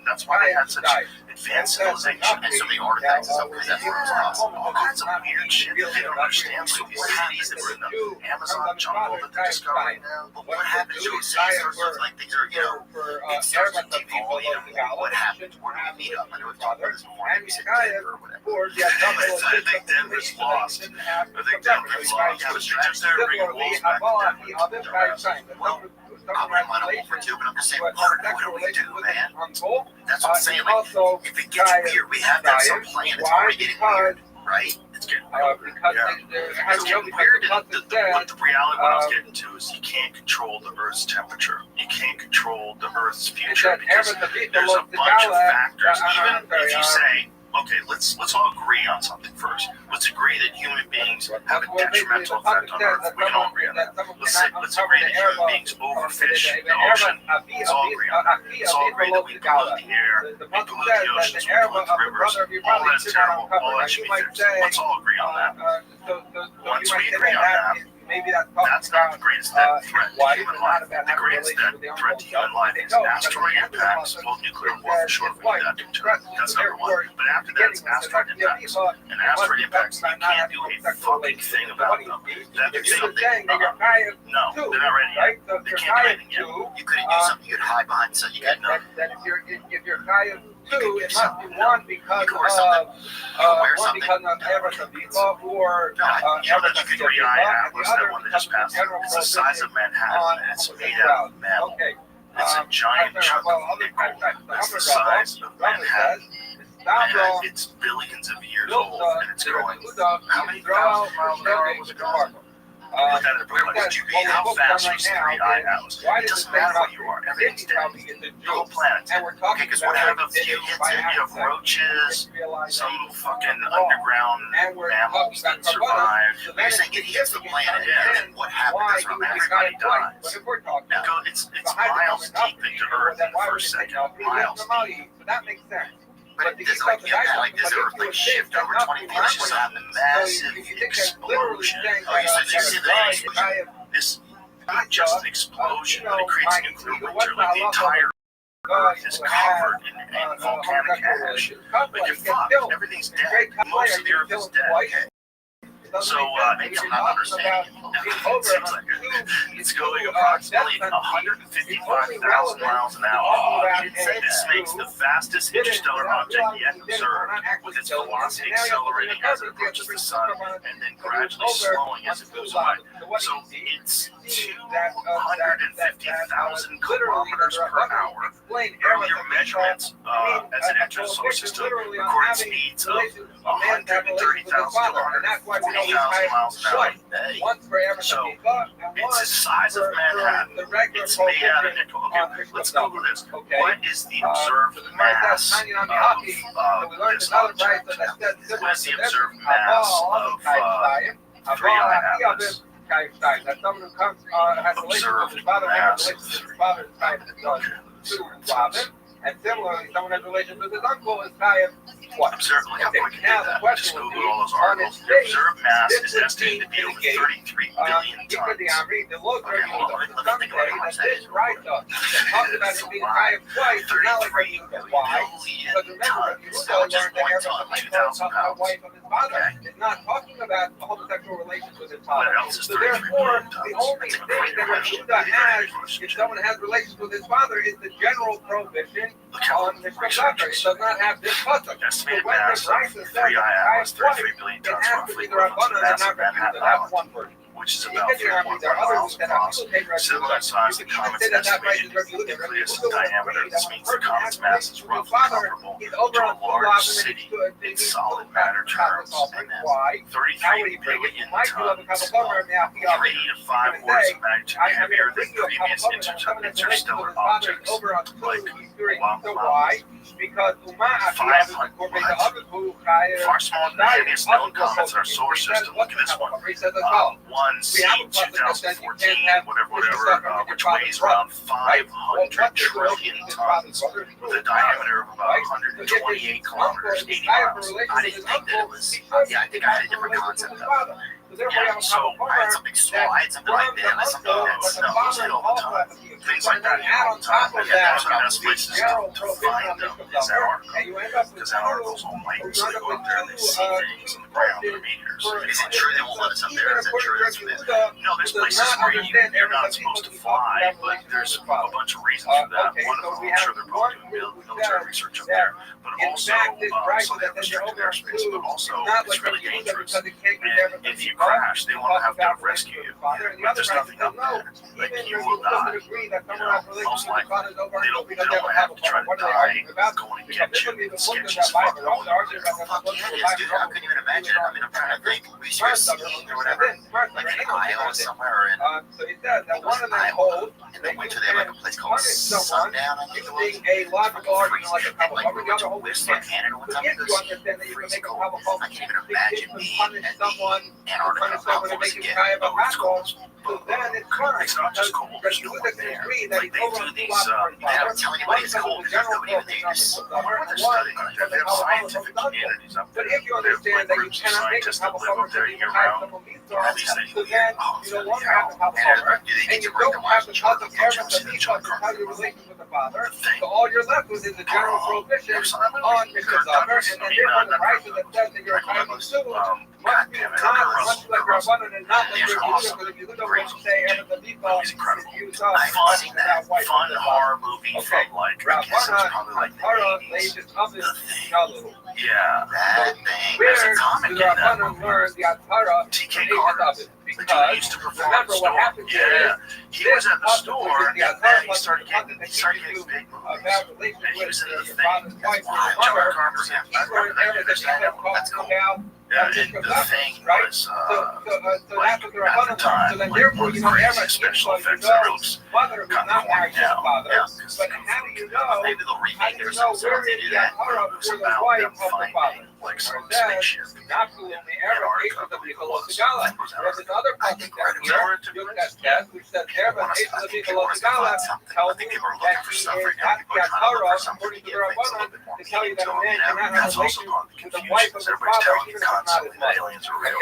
That's why they had such advanced civilization and so many artifacts and stuff, because that's where it was lost. All kinds of weird shit that they don't understand. So these cities that were in the Amazon jungle that they're discovering now, but what happens to these cities are like these are, it starts to devolve, what happens? Where do we meet up? I know we've talked about this before, maybe said Denver or whatever. I think Denver's lost. I think Denver's lost. Yeah, but just there bringing wolves back to Denver. Well, I'll bring mine over too, but I'm just saying, what do we do, man? That's what I'm saying. Like, if it gets weird, we have that some plan. It's already getting weird, right? It's getting weird. It's getting weird. And the reality what I was getting to is you can't control the Earth's temperature. You can't control the Earth's future because there's a bunch of factors. Even if you say, okay, let's all agree on something first. Let's agree that human beings have a detrimental effect on Earth. We can all agree on that. Let's agree that human beings overfish the ocean. Let's all agree on that. Let's all agree that we pollute the air, we pollute the oceans, we pollute the rivers. All that's terrible. All that should be fixed. Let's all agree on that. Once we agree on that, that's not the greatest threat to human life. The greatest threat to human life is asteroid impacts, both nuclear war for sure. That's number one. But after that, it's asteroid impacts. And asteroid impacts, you can't do a fucking thing about them. That's something. No, they're not ready yet. They can't do anything yet. You couldn't do something you could hide behind so you could know. That if you're Kaya 2, it must be one because of Everton Viva or you could read Atlas, that one that just passed. It's the size of Manhattan, and it's made out of metal. It's a giant chunk of nickel. That's the size of Manhattan. And it's billions of years old, and it's growing. How many thousand miles an hour was it going? Look at it, like, how fast you see 3i Atlas. It doesn't matter what you are, everything's dead. The whole planet's dead. Okay, because what happens if you hit it? You have roaches, some fucking underground mammals that survive. You're saying it hits the planet, and then what happens? Everybody dies. It's miles deep into Earth in the first second. Miles deep. That makes sense. But does this Earth like shift over 20 feet? It's just a massive explosion. Oh, you see the explosion? This not just an explosion, but it creates nuclear winter. Like the entire Earth is covered in volcanic ash. Like you're fucked. Everything's dead. Most of the Earth is dead. So maybe I'm not understanding. It seems like it's going approximately 155,000 miles an hour. This makes the fastest interstellar object yet observed, with its velocity accelerating as it approaches the sun and then gradually slowing as it moves away. So it's 250,000 kilometers per hour. Earlier measurements as it enters the solar system recorded speeds of 130,000 to 140,000 miles an hour. So it's the size of Manhattan. It's made out of nickel. Okay, let's go with this. What is the observed mass of this object? What is the observed mass of 3i Atlas? Observed mass of and similarly, someone has relations with his uncle is Kaya. What? Observed, look how quick you did that. Just Google all those articles. The observed mass is estimated to be over 33 billion tons. Okay, hold on. Let me think about how much that is. Talked about him being Kaya twice. 33 billion tons. That would just one ton, 2,000 pounds. Okay. It's not talking about homosexual relations with his father. What else is So 33 therefore, billion tons? the only thing that Rahuda has, if someone has relations with his father, is the general prohibition on the doctor. It does not have this pasuk. Estimated mass of 3i Atlas, 33 billion tons, roughly equivalent to the mass of Manhattan Island, which is about 3.1 miles across. Similar in size to the comet's estimated nucleus and diameter. This means the comet's mass is roughly comparable to a large city in solid matter terms. And then 33 billion tons, 3 to 5 orders of magnitude heavier than previous interstellar objects, like Why? Because 500, far smaller than the heaviest known comets in our solar system. Look at this one. One 2014, whatever, which weighs around 500 trillion tons, with a diameter of about 128 kilometers, 80 miles. I didn't think that it was. Yeah, I think I had a different concept of it. Yeah, so I had something small. I had something like that. I had something that's used all the time. things like that all the time. But yeah, that's one of the best places to find them is Antarctica. Because Antarctica's all white, so they go up there and they see things in the ground that are meters. Is it true they won't let us up there? Is that true? No, there's places where you're not supposed to fly, but there's a bunch of reasons for that. One of them, I'm sure they're probably doing military research up there. But also, some have restricted airspace, but also it's really dangerous. And if you crash, they won't have to rescue you. But there's nothing up there. Like, you will die. Most likely. They don't have to try to die going and get you. The sketchiest fuck going up there. Fuck yeah, it is, dude. I couldn't even imagine it. I mean, I'm trying to think. We used to go skiing or whatever, like in Iowa somewhere, and it was in Iowa. In the winter, they have like a place called Sundown, I think it was. Freezing. And like we went to Whistler, Canada one time. It was freezing cold. I can't even imagine being at the Antarctica. What was it again? Oh, it's cold. It's not just cold, there's no one there. Like, they do these, they don't tell anybody it's cold because nobody even there. They're studying it. They have scientific communities up there. They have like groups of scientists that live up there year round. All these things. Oh, it's really hell. And do they get to write the last chart of the John Carpenter? So all you're left with is the general prohibition on Mr. Zucker, and then therefore the prices that says that you're kind of civil must be not much like you're abundant and not like you're used, but if you look over and say everything default is used up, I've seen that fun horror movie from like, I guess it was probably like the 80s. Yeah, that thing. There's a comic in that movie. TK Carter. Because he used to perform at the store. Yeah, he was at the store, and then he started getting big movies. And he was in the Thing. John Carpenter's in. I remember that. That's cool. Yeah, and the Thing was like at the time like one of the craziest special effects that was kind of corny now. Yeah, because maybe they'll remake it or something. So they do that. It was about them finding like some spaceship in Antarctica. I think we're at a Look at that, which says there, but I think people are looking for stuff right now. People are trying to look for something to get things a little bit more meaning to them. And that's also part of the confusion, because everybody's telling you constantly that aliens are real.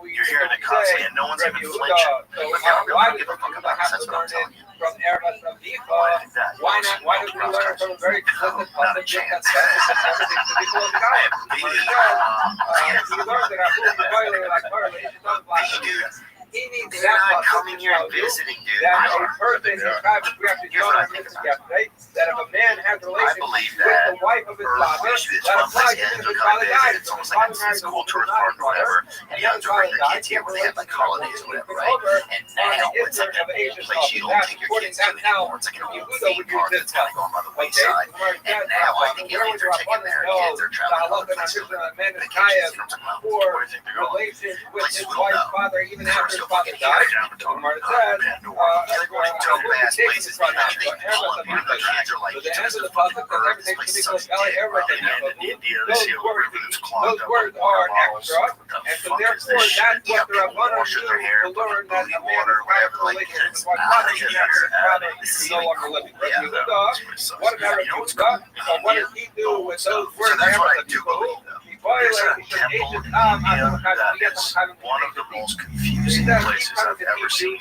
You're hearing it constantly, and no one's even flinching. Like, I don't give a fuck about this, that's what I'm telling you. From Airbus from default, why not? Why don't we learn from a very explicit public that says everything to be close to God? You learn that our food boiler like Harley is not like he needs they're not coming here and visiting, dude. That a person in private, we have to show our mission yesterday, that if a man has relations with the wife of his father, that applies to his father died. It's almost like it's cool tourist park or whatever, and you have to bring their kids here where they have like holidays or whatever, right? And now it's like that place you don't take your kids to anymore. It's like an old theme park that's kind of going by the wayside. And now I think aliens are taking their kids, they're traveling all the places on vacations, you know what I'm talking about? Where do you think they're going? Places we don't know. His father died. Mark said, dope-ass places. They pull up here, the kids are like, you took us to fucking Earth, this place sucks dick. In India, they see a river that's clogged those up words with water are bottles. extra, What the and so fuck is therefore this shit? that's You what have they're people about washing their hair, to learn that booty a man water, is whatever, like, relations it's with out father of here. This is no really longer cool. living. Yeah, that sucks. What about You know what's cool? so what does he do with those words? So that's what I do believe, though. There's a temple in India that is one of the most confusing places I've ever seen,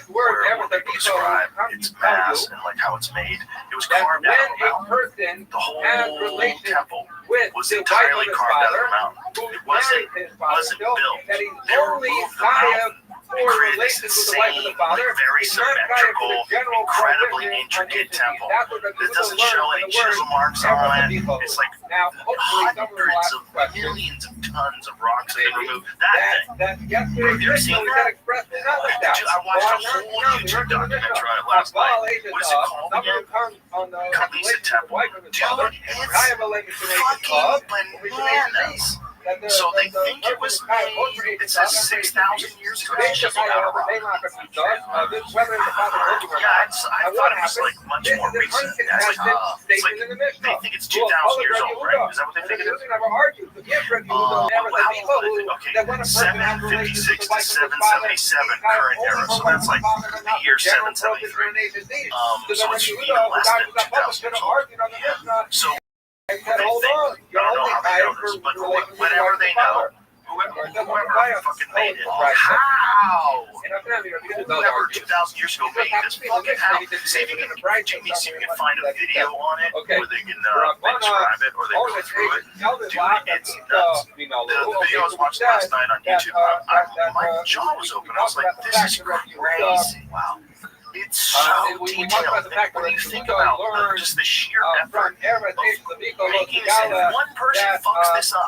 where when people describe its mass and like how it's made, it was carved out of a mountain. The whole temple was entirely carved out of a mountain. It wasn't built. They removed the mountain and created this insane, like very symmetrical, incredibly intricate temple that doesn't show any chisel marks on it. It's like hundreds of millions of tons of rocks have been removed. That thing. Have you ever seen that? I watched a whole YouTube documentary on it last night. What is it called again? Kalisa Temple. Dude, it's fucking bananas. So they think it was made, it says 6,000 years ago. It's just about a rock. Yeah, I thought it was like much more recent. That's like, it's like, they think it's 2,000 years old, right? Is that what they think it is? Wow, okay, 756 to 777 current era, so that's like the year 773. So it's even less than 2,000 years old. So they think, I don't know how they know this, but whatever they know, whoever fucking made it, how? Whoever 2,000 years ago made this fucking how? See if you can find a video on it, where they can describe it, or they go through it. Dude, it's nuts. The video I was watching last night on YouTube, my jaw was open. I was like, this is crazy. Wow. It's so detailed. When you think about just the sheer effort of making this, and if one person fucks this up,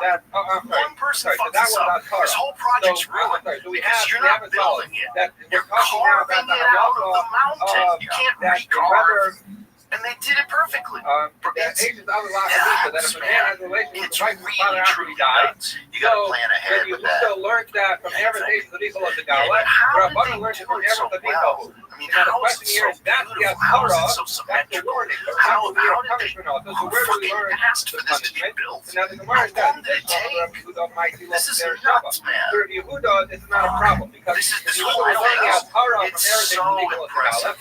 this whole project's ruined because you're not building it. You're carving it out of the mountain. You can't recarve. And they did it perfectly. It's really truly nuts. You got to plan ahead with that. How did they do it so well? I mean, how is it so beautiful? How is it so symmetrical? How did they fucking ask for this to be built? How long did it take? This is nuts, man. This whole thing, it's so impressive.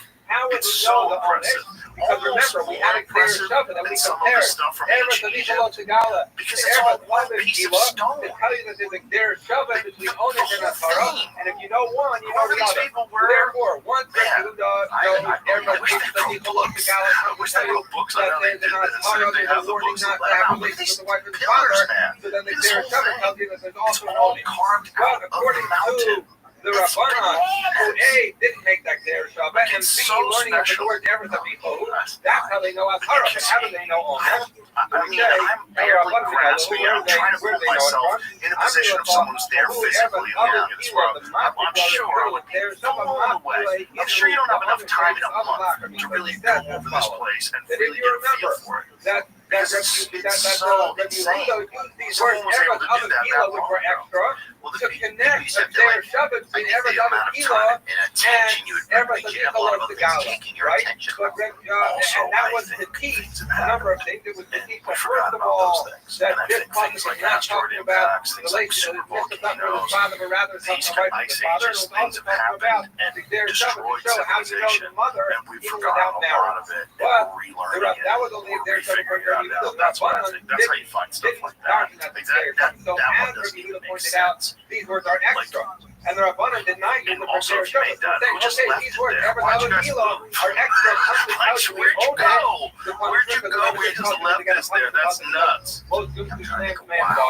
It's so impressive. Almost more impressive than some of the stuff from ancient Egypt, because it's all one piece of stone. The whole thing. Whoever these people were, man, I wish they wrote books on how they did this, and they have the books that let out. Look at these pillars, man. This whole thing, it's all carved out of the mountain. The Rabbanan, who A, didn't make that clear Shabbat, and B, learning of the word ever the people. That's how they know Torah. How do they know Omer? I mean, I'm barely grasping it. I'm trying to put myself in a position of someone who's there physically living in this world. I'm sure with no along the way, I'm sure you don't have enough time in a month to really go over this place and really get a feel for it. Because it's so insane. Someone was able to do that long ago. Well, the beauty said that, like, I think the amount of time and attention you would bring, you have a lot of other things taking your attention. Also, that was I the think key. things have A number of happened, things. It was the key. and we forgot about those things. And I think things like asteroid impacts, things like super volcanoes, these kind of ice ages, things have happened and destroyed civilization, and we've forgotten a lot of it, and we're relearning it, we're refiguring it out. That's what I think. That's how you find stuff like that. That one doesn't even make sense. These words are extra. And the Rabbanan did not use the also, if you made that, who just left it there? Why'd you guys go? Where'd you go? Where'd you go? We just left this there. That's nuts. Wow,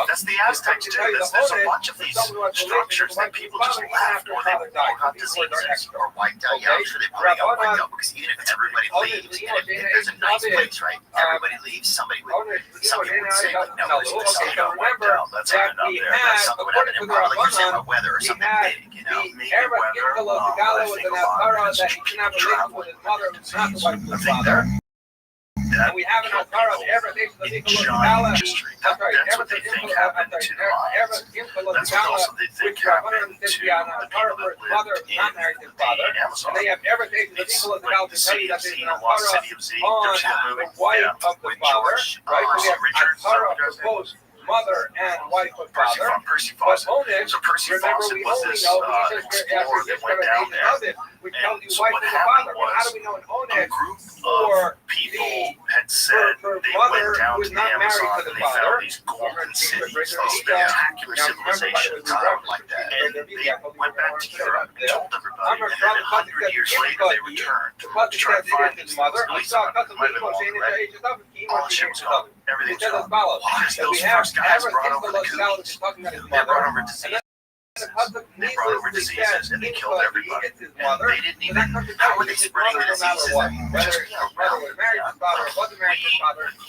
that's the Aztecs too. There's a bunch of these structures that people just left, or they got diseases or wiped out. Yeah, I'm sure they probably got wiped out because even if everybody leaves, and if there's a nice place, right? Everybody leaves. Some people would say, like, no, listen, this guy got wiped out. That's not enough there. That's something would happen in probably, like you're saying about weather or something big, you know. Maybe weather. I think a lot of it is travel. And we have enough Torah ever in giant history. That's what they think happened to the Mayans. That's what also they think happened to the people that lived in the Amazon. It's like the city of Z, the lost city of Z. There's that movie, with George Richards. Mother and wife of father. Percy Fawcett. So Percy Fawcett was this explorer that went down there. And so what happened was a group of people had said they went down to the Amazon and they found these golden cities, these spectacular civilizations like that. And they went back to Europe and told everybody. And then 100 years later they returned to try and find these things. At least some of them might have been already. All the shit was gone. Everything's gone. Why? Those first guys brought over the cookies. They brought over disease. They brought over diseases and they killed everybody. And they didn't even, how were they spreading the diseases?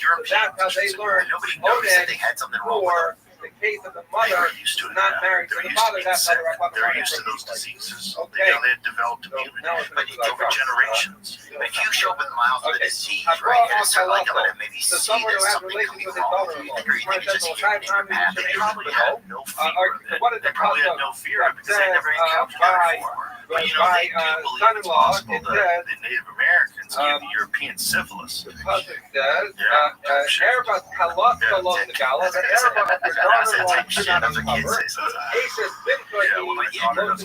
Europeans, nobody noticed that they had something wrong with them. case of the mother not married to the father, that's how they're used to those diseases. Okay. They had developed immunity, but over generations. If you show up in my house with a disease, right, and it's like I'm gonna maybe see that something could be wrong with you, or you maybe just hear in your past, they probably had no fear of it. They probably had no fear of it because they never encountered it before. But you know, they do believe it's possible that the Native Americans gave the European syphilis. The cousin says, Erevat Kalos Kalos Nagala, the Erevat your daughter-in-law should not uncover. Asha Simcha, the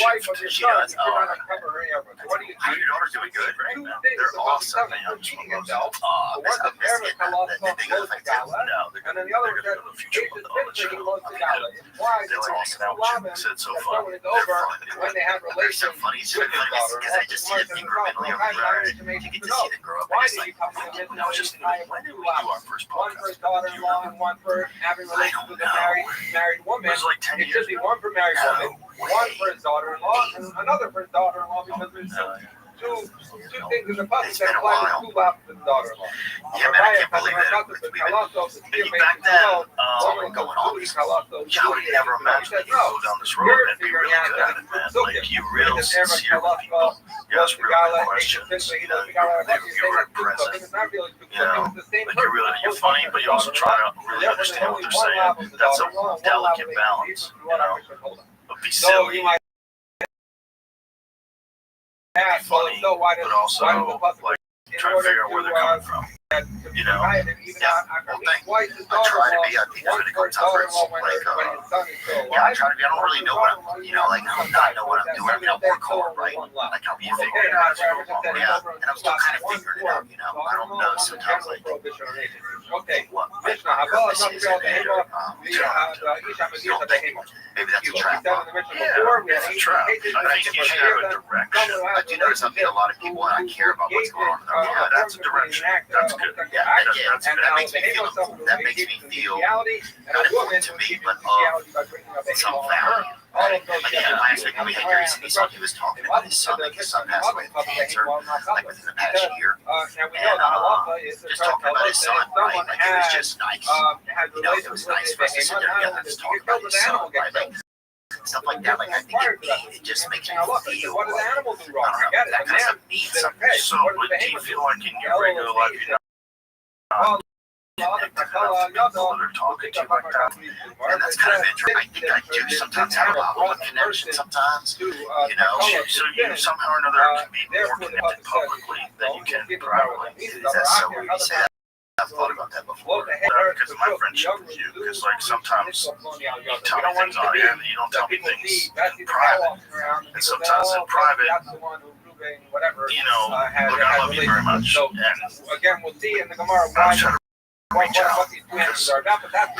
wife of your son, you should not uncover her Erevat. What do you do? Your daughter's doing good right now. They're awesome. Repeating itself. One of Erevat Kalos Kalos Nagala, and then the other one says, Asha Simcha, he loves Nagala. Implies that Laban, that someone is over when they have relations with his daughter. Because I just see them incrementally over time. You get to see them grow up. Why did you come to him? That was just when did we do our first one podcast? for his daughter-in-law and one for having relations with a married woman. It was like 10 It should be one for married woman, one for his daughter-in-law, and another for his daughter-in-law because there's two things in the puzzle that apply to two wives and daughter-in-law. Yeah, man, I can't believe that. Back then, going on these, I would never imagine that you go down this road and be really good at it, man. Like, you real sincere people. You ask real good questions. You know, you're very present. You know, like you're funny, but you also try to really understand what they're saying. That's a delicate balance, you know. But be silly. Funny, but also like trying to figure out where they're coming from. You know, I try to be. I think that's when it comes out for it's like, I try to be. I don't really know what I'm, you know, like I don't know what I'm doing. I mean, I work hard, right? Like I'll be figuring it out as I go along. Yeah, and I'm still kind of figuring it out. You know, I don't know sometimes like what maybe that's a trap. Yeah, it's a trap. I think you should have a direction. I do notice I meet a lot of people and I care about what's going on in their life. Yeah, that's a direction. That's good. Yeah, that makes me feel not important to me, but some value. Again, last week we had Gary Sinise, he was talking about his son, like his son passed away of cancer, like within the past year, and just talking about his son, right, like it was just nice, you know, it was nice for us to sit there together and just talk about his son, right, like stuff like that, like I think it just makes me feel, what do the animals do wrong? I don't know, that kind of stuff needs something. So, what do you feel like in your regular life, you know? People that are talking to you like that, and that's kind of interesting. I think I do sometimes have a lot of connection sometimes, you know. So you somehow or another can be more connected publicly than you can privately. Is that so weird to say that? I've thought about that before. Because of my friendship with you, because like sometimes you tell me things on air and you don't tell me things in private, and sometimes in private, you know, look, I love you very much. And again, we'll see in the Gemara reach out, because the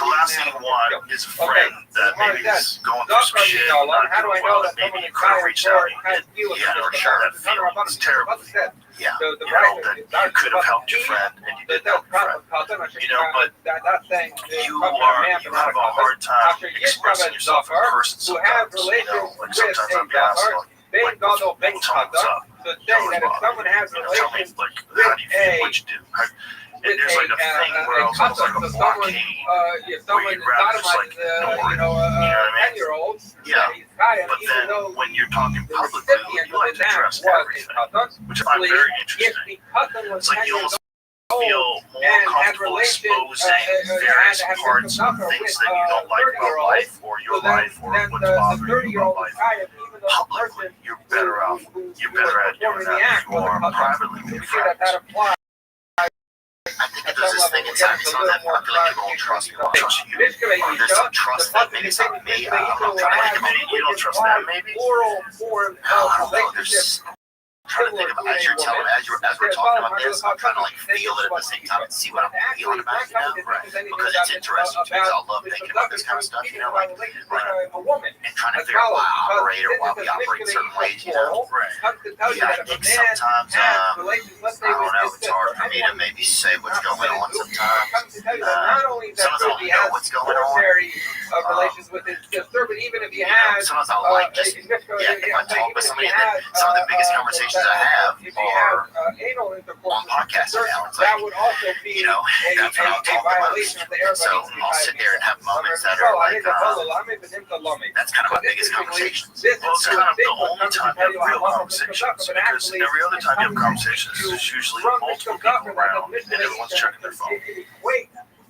last thing you want is a friend that maybe is going through some shit, not doing well, that maybe you could have reached out and for sure, that feeling is terrible. Yeah, you know, that you could have helped your friend and you didn't help your friend. You know, but you have a hard time expressing yourself in person sometimes, you know, like sometimes I'll be asked, like thumbs up. Tell me, like, how do you feel what you do? And there's like a thing where it's almost like a blockade where you'd rather just like ignore it, you know what I mean? Yeah, but then when you're talking publicly, you like to address everything, which I find very interesting. It's like you almost feel more comfortable exposing various parts of things that you don't like about life or your life or what's bothering you about life. Publicly, you're better off, you're better at doing that than you are privately with your friends. I think it does this thing inside me, so that I feel like people don't trust me. Well, I trust you. Or there's some trust that maybe it's not me. I'm not trying to like admit it. You don't trust them, maybe? I don't know. There's. I'm trying to think about as you're telling, as we're talking about this, I'm trying to like feel it at the same time and see what I'm feeling about it, you know? Because it's interesting too, because I love thinking about this kind of stuff, you know, like and trying to figure out why I operate or why we operate in certain ways, you know. tell you that if a man sometimes, has relations, let's say I don't with know, his it's hard sister, for me to maybe say what's going on sometimes. comes to tell you that not only that Sometimes he I don't know has what's going on. ordinary relations with his sister, but even if he has, sometimes I like just, if I talk with somebody, some of the biggest conversations I have are anal intercourse on podcasts now. It's that like, would also be that's what I'll talk about. And so I'll sit there and have moments that are like, that's kind of my biggest conversation. Well, it's kind of the only time you have real conversations, because every other time you have conversations, there's usually multiple people around, and everyone's checking their phone.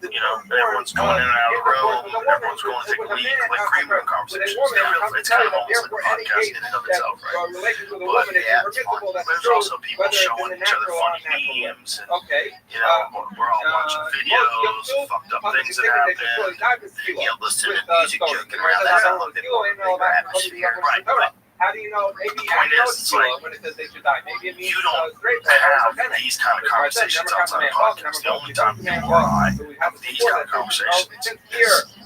You know, everyone's going in and out of the room, everyone's going to take a leak, like creamer conversations. It's kind of almost like a podcast in and of itself, right? But yeah, it's fun. But there's also people showing each other funny memes, and, you know, we're all watching videos, fucked up things that happen, you know, listening to music, joking around. That's a little bit more of a bigger atmosphere, right? But how do you know? Maybe the point is, it's like, when it says they should die. Maybe it means you don't have these kind of conversations outside of podcasts. The only time you or I have these kind of conversations is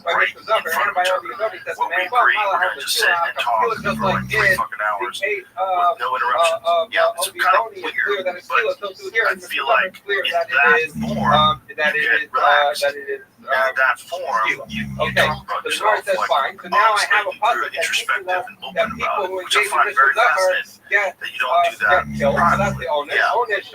right in front of each other. When we agree, we're going to just sit and talk for like 3 fucking hours with no interruptions. Yeah, it's kind of weird, but I feel like in that form, you get relaxed. And in that form, you talk about yourself like honestly, introspective and open about it, which I find very fascinating. That you don't do that privately. Yeah. It's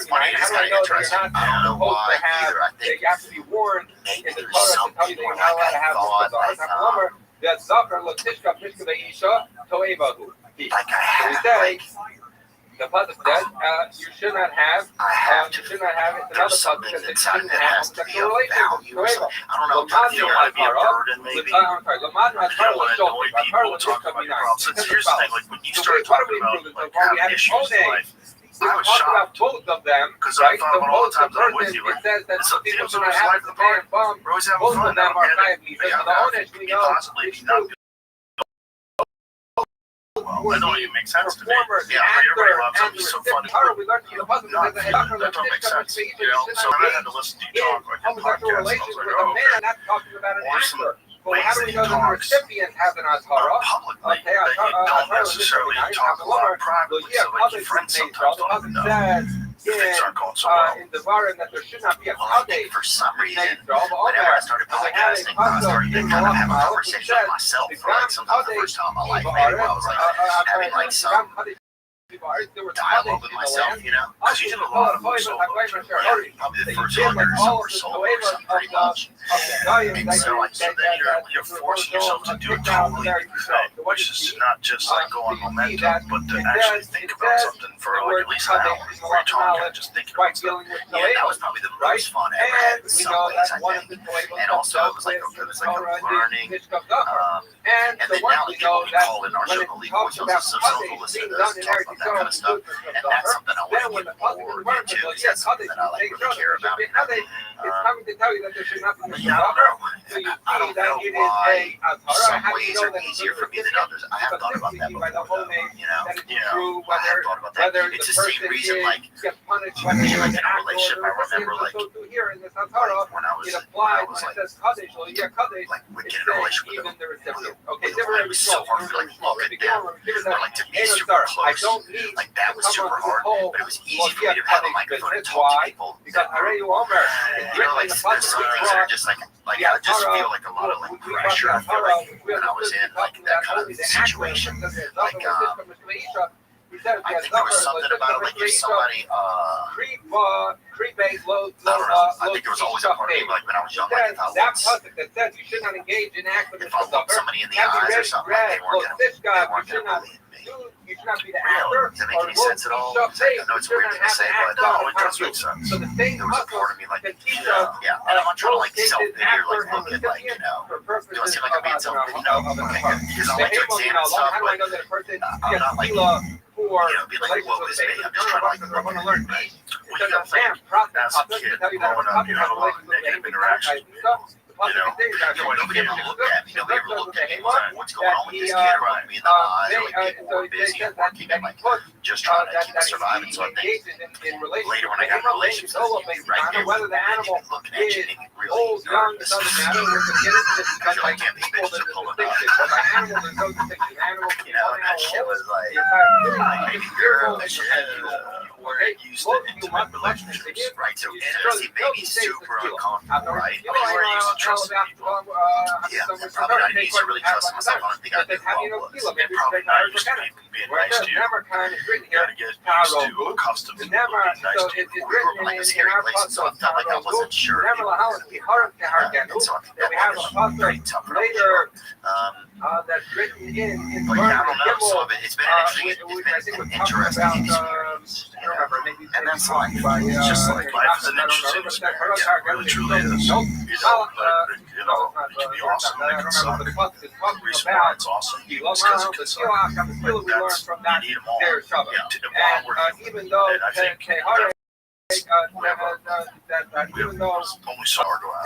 funny, it's kind of interesting. I don't know why either. I think maybe there's something where like I thought like I have like the pasuk says you should not have. There's something inside that has to be of value or something. I don't know. You don't want to be a burden, maybe. You don't want to annoy people talking about your problems. So here's the thing: like when you start talking about like having issues in life, I was shocked because I thought about all the times I'm with you. Like, it's a deal to life of the party. We're always having fun. I don't get it. How could you possibly be not? Well, that don't even make sense to me. Yeah, everybody loves it. It's so funny. That don't make sense. You know, so I had to listen to you talk like a podcast. I was like, oh, okay. Or some ways that he talks publicly that you don't necessarily talk a lot privately. So like your friends sometimes don't even know. Things aren't going so well. Well, I think for some reason, whenever I started podcasting, I started to kind of have a conversation with myself for like sometimes the first time in my life. Maybe I was like having like some dialogue with myself, you know? Because you did a lot of solo. Probably the first 100 or so were solo or something pretty much. And so then you're forcing yourself to do a totally different thing, which is to not just like go on momentum, but to actually think about something for like at least an hour before you're talking, just thinking about stuff. Yeah, that was probably the most fun I ever had in some ways, I think. And also it was like a learning. And then now the people we call in our show, the League Voices, so some people listen to this and talk about that kind of stuff. And that's something I want to get more into. Is that something that I like really care about? Yeah, I don't know. I don't know why some ways are easier for me than others. I haven't thought about that before, though. You know, I haven't thought about that. It's the same reason, like in a relationship, I remember, like when I was like would get in a relationship with a it was so hard to like look at them, but like to be super close, like that was super hard, but it was easy for me to have a microphone and talk to people that were, you know, like there's some things that are just like I just feel like a lot of like pressure. I feel like when I was in like that kind of situation, like I think there was something about it, like if somebody, I don't know, I think there was always a part of me, like when I was young, like if I looked somebody in the eyes or something, like they weren't gonna believe me. Really? Does that make any sense at all? I know it's a weird thing to say, but no, it does make sense. There was a part of me like, yeah, and I'm not trying to like self-pity or like look at like, you know, do I seem like I'm being self-pity? No, okay, good. Because I like to examine stuff, but I'm not like, be like, woe is me. I'm just trying to like look at it, right? What do you think as a kid growing up, you had a lot of negative interactions with people? nobody ever looked at me. Nobody ever looked at me. What's going on with this kid? Or looked me in the eye. Like, people were busy and working and like just trying to keep us surviving. So I think later when I got in relationships, right there, we weren't even looking at you and really nervous. Because I can't these bitches are pulling up. You know, and that shit was like baby girl, that shit where it used to intimate relationships, right? So intimacy, baby's super uncomfortable, right? I mean, we're used to trusting people. Yeah, probably not used to really trusting myself. I don't think I knew who I was. And probably not used to people being nice to you. You gotta get used to, accustomed to people being nice to you. We were like a scary place, so I felt like I wasn't sure if people were going to be around. And so I think that was very tough for me. But yeah, I don't know. So it's been an interesting experience. And that's life. It's just like life is an interesting experience. Yeah, it really truly is. You know, but it can be awesome. It can suck. The reason why it's awesome is because it can suck. But that's, you need them all. Yeah, while we're human. And I think only saw her go out.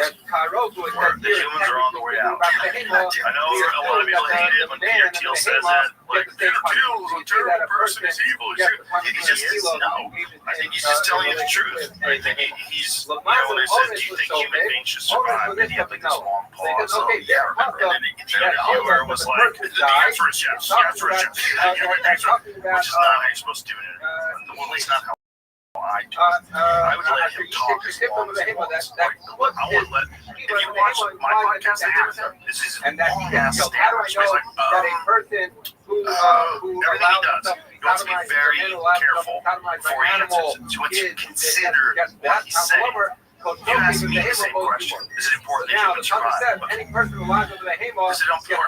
Where the humans are on the way out. I know a lot of people hate it when Peter Thiel says that. Like, Peter Thiel is a terrible person, he's evil. He just is. No. I think he's just telling you the truth. I think he's, you know, when they said, do you think human beings should survive? And he had like this long pause. So, yeah, remember. And then Hitler was like, the answer is yes. The answer is yes. Which is not how you're supposed to do it. Well, at least not how I do. I would let him talk as long as he wants. I would let, if you watch my podcast, this is his long-ass stand-up. So he's like, everything he does, you have to be very careful before he answers it. So once you consider what he's saying, you ask me the same question. Is it important that humans survive? Is it important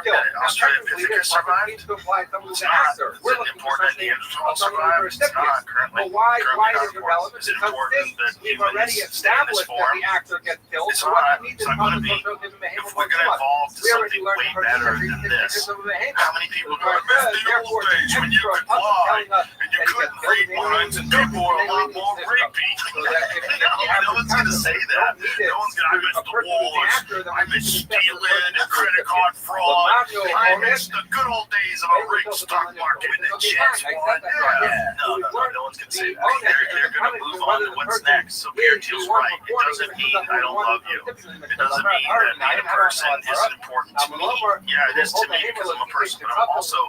that Australopithecus survive? It's not. Is it important that Neanderthals survive? It's not currently not important. Is it important that humans stay in this form? It's not. It's not going to be. If we're going to evolve to something way better than this, how many people go, I miss the old days when you could fly and you couldn't read minds and people were a lot more rapey? No one's going to say that. No one's going to, I miss the wars, I miss stealing and credit card fraud, I miss the good old days of a rigged stock market and the chance won. No one's going to say that. They're going to move on to what's next. So Peter Thiel's right. It doesn't mean I don't love you. It doesn't mean that being a person isn't important to me. Yeah, it is to me because I'm a person, but I'm also,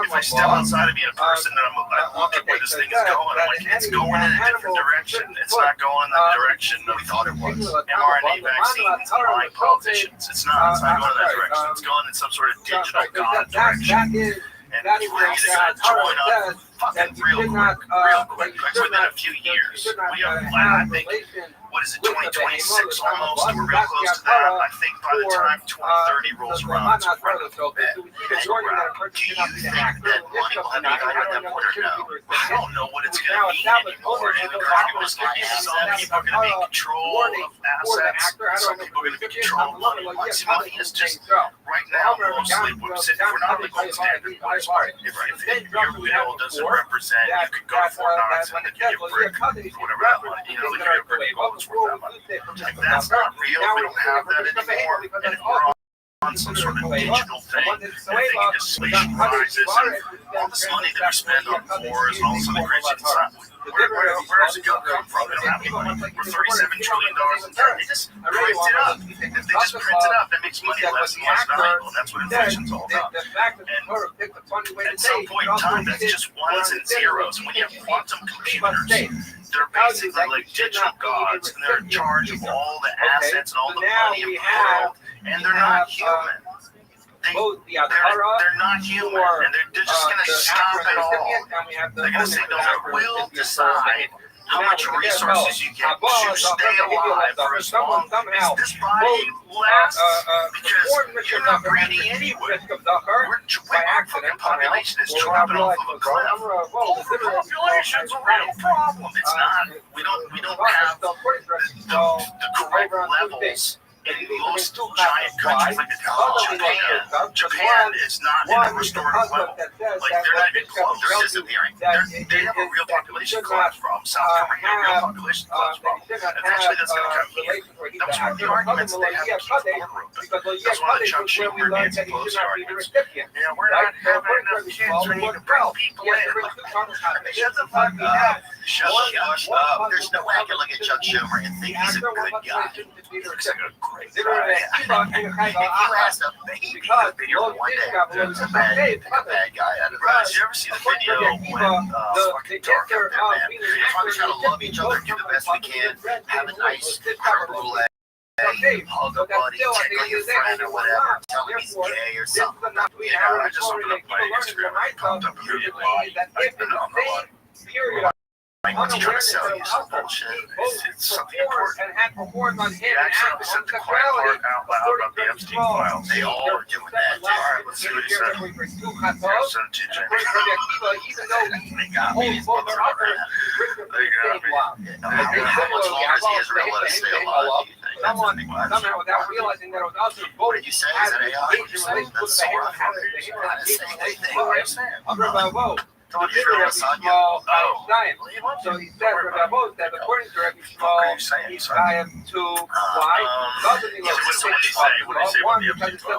if I step outside of being a person, then I look at where this thing is going. I'm like, it's going in a different direction. It's not going in the direction that we thought it was. mRNA vaccines and lying politicians. It's not going in that direction. It's going in some sort of digital god direction. And if we're going to join up fucking real quick, within a few years, we have, I think, what is it, 2026 almost? We're real close to that. I think by the time 2030 rolls around, it's right up the bed. Do you think that money will have any value at that point or no? I don't know what it's going to mean anymore. And some people are going to be in control of assets. Some people are going to be in control of money. Money is just, right now, mostly, if we're not the gold standard, if your bill doesn't represent, you could go to Fort Knox and give you a brick for whatever that money, you know, they give you a brick of gold. Like, that's not real. We don't have that anymore. And if we're on some sort of digital thing, and thinking inflation rises and all this money that we spend on wars and all this other crazy stuff, where does it come from? We don't have any money. We're $37 trillion in debt. They just print it up. If they just print it up, that makes money less and less valuable. That's what inflation's all about. And at some point in time, that's just ones and zeros. And when you have quantum computers, they're basically like digital gods, and they're in charge of all the assets and all the money in the world, and they're not human. They're not human, and they're just going to stop it all. They're going to say, no, we'll decide how much resources you get to stay alive for as long as this body lasts, because you're not breeding anyway. Our fucking population is dropping off of a cliff. Overpopulation's a real problem. It's not. We don't have the correct levels most giant countries like Japan is not in a restorative level. Like they're not even close. They're disappearing. They have a real population collapse from South Korea. Real population collapse from. Eventually, that's going to come here. That was one of the arguments they had to keep the border open. That's one of the Chuck Schumer and Nancy Pelosi arguments. Yeah, we're not having enough kids. We need to bring people in. Shut the fuck up. Shut up. There's no way I can look at Chuck Schumer and think he's a good guy. He looks like a great guy. If you asked a baby to be here one day, it's a bad guy out of that. Did you ever see the video when fucking dark up there, man? If I'm trying to love each other, do the best we can, have a nice, little hug a buddy, tickle your friend or whatever, tell him he's gay or something. You know, I just opened up my Instagram and it popped up immediately. I don't know. Like, what's he trying to sell you? Some bullshit. It's something important. He actually sent the quiet part out loud about the Epstein files. They all are doing that. All right, let's see what he said. Here, send it to you, Jamie. They got me. These motherfuckers. They got me. How much longer is Israel let us stay alive, do you think? Somehow, without realizing that it was us, what did you say? Is that AI? What did you say? That's so rough. You're not saying anything. What are you saying? So he says, Rabbi Rothschild, that according to Rabbi Rothschild, he's I am to why? Doesn't he one because it says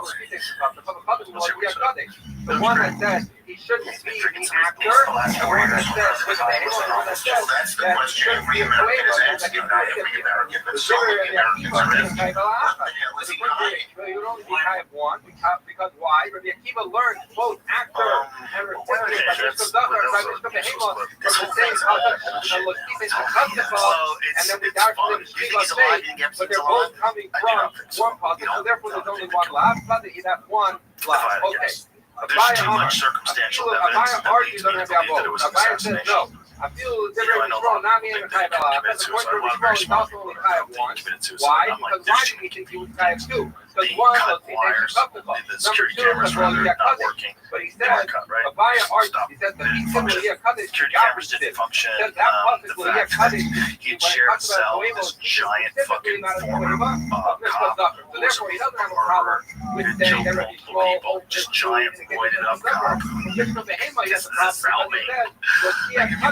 the one that says he shouldn't be the actor, the one that says with the one that says that he shouldn't be a flavor that he would only be high of one because why? Rabbi Akiva learned both actor and recipient. And then we doubt them but they're both coming from one positive, so therefore there's only one last positive, you have one last. Okay. There's too much circumstantial evidence that leads me to believe that it was assassination. No. I feel the very strong, not me and Kai That's the point where we is also only Kai of one. Why? Because why do we think he was Kai of two? Because one was the security cameras were not working. But he said, Abaya argues, he said, security cameras didn't function. The fact that he'd shared a cell with this giant fucking former cop so therefore he doesn't have a problem with saying there would be small, just giant roided up cop. If you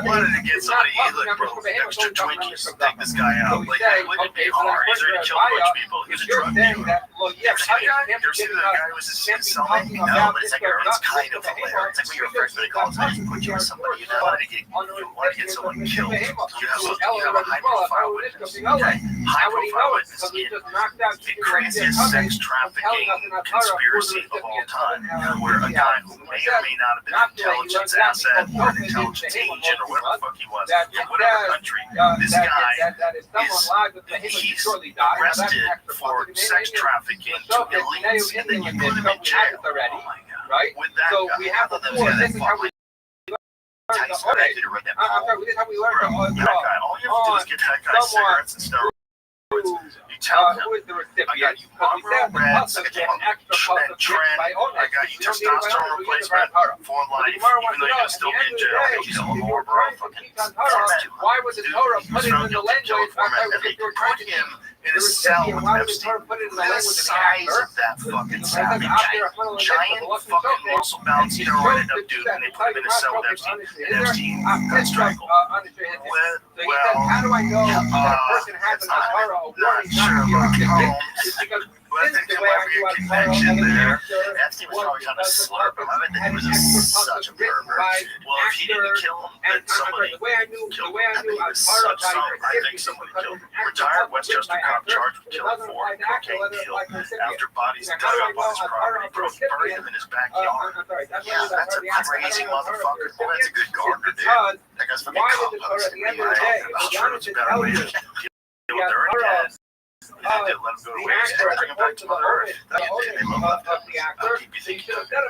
wanted to get somebody, like, bro, extra Twinkies, take this guy out. Like, it wouldn't be hard. He's already killed a bunch of people. He's a drug dealer. You ever see the guy who was his cellmate? No, but it's like, it's kind of hilarious. It's like when you're first when they call someone, you put you with somebody, you want to get someone killed. You have a high profile witness. Okay, high profile witness in the craziest sex trafficking conspiracy of all time, where a guy who may or may not have been an intelligence asset or an intelligence agent or whatever the fuck he was, in whatever country, this guy he's arrested for sex trafficking to elites, and then you put him in jail. Oh my God. Right? With that so guy. we have to this is how we learn the this is how we learn that guy. All you have to do is get that guy cigarettes and steroids. You tell him, who is the recipient? I got you Marlboro Reds, I got you Trend, I got you testosterone replacement for life, even though you're going to still be in jail. You tell him Marlboro fucking why was the Torah put it in the language? And they put him in a cell with Epstein. The size of that fucking savage, giant fucking muscle bound steroided up dude, and they put him in a cell with Epstein, and Epstein got strangled. Well, how do I know that person has an Torah? Not sure about home. Well, I think there might be a connection there. Epstein was probably trying to slurp him. I mean, he was such a pervert. Well, if he didn't kill him, then somebody killed him. I think he was such some. I think somebody killed him. Retired Westchester cop charged with killing 4 cocaine killed after bodies dug up on his property, buried him in his backyard. Yeah, that's a crazy motherfucker. Well, that's a good gardener, dude. That guy's fucking composting. I'm sure it's a better way to deal with their dead. They let him go to waste and bring him back to Mother Earth. They love that. Keep you thinking about that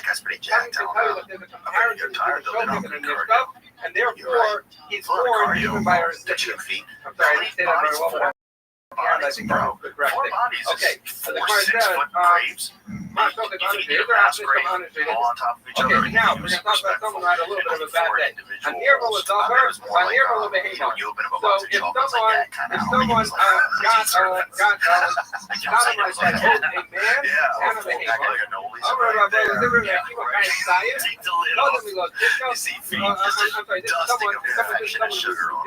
guy's pretty jacked. I don't know. I'm getting tired though. They don't have good cardio. And therefore, he's born even by our 2 feet. I'm sorry, I didn't say that very well. Bodies, bro. 4 bodies. Okay. 4 6-foot graves. myself, if you do mass grade all on top of each other, okay, now we're going to talk about someone who had a little bit of a bad day. A nearby was over, a nearby was behavior. So if someone got something like that, a man and a behavior, I'm going to keep it kind of science. You see, feet just a dusting of infection and sugar on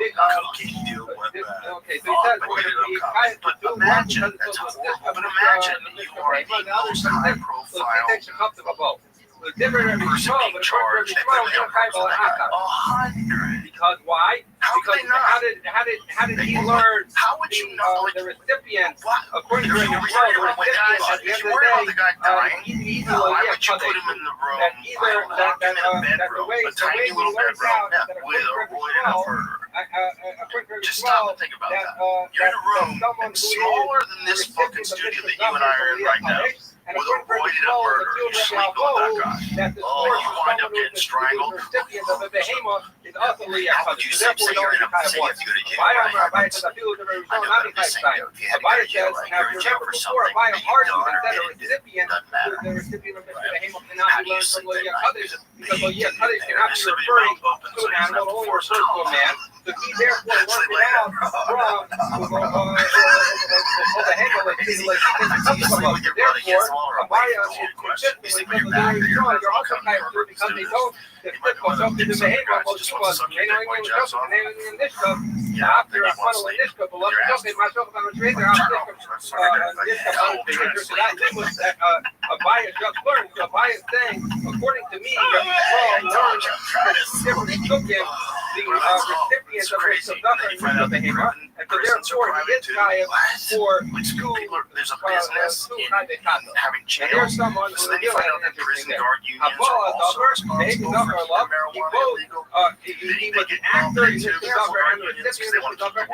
cocaine deal went bad. Okay, so he says we're going to be kind of but imagine, that's horrible, but imagine you are the most high-profile person being charged, they put me on person that got 100. Because why? How because could they not? How did he learn? How would you know? The recipient, according If to you the worry about the guy dying, why would you put him in the room, lock him in a bedroom, a tiny little bedroom, with a roided up murderer? Just stop and think about that. You're in a room smaller than this fucking studio that you and I are in right now, with a roided up murderer. You're sleeping with that guy. Oh, you wind up getting strangled. How would you say you're in a say you have to go to jail? I know, but I'm just saying, if you had to go to jail, right? You're in jail for something that you've done or didn't do. Doesn't matter. How do you sleep at night? There's a big dude there. There's somebody mouth open so he doesn't have to force a call. So he therefore worked it out from therefore, Abaya is consistently because you're also kind of because they don't something to behavior most of us may not even know something in this stuff. After I funnel in this cup, a lot of stuff in myself on the trader, I'm this cup so that thing was that Abaya just learned. So Abaya is saying, according to me, learned different took him the recipients of the behavior, and so therefore he is biased for there's a business in having jail. So then you find out that prison guard unions are also responsible for keeping marijuana illegal. He was an actor, he was a suffer, and the recipient was a suffer, and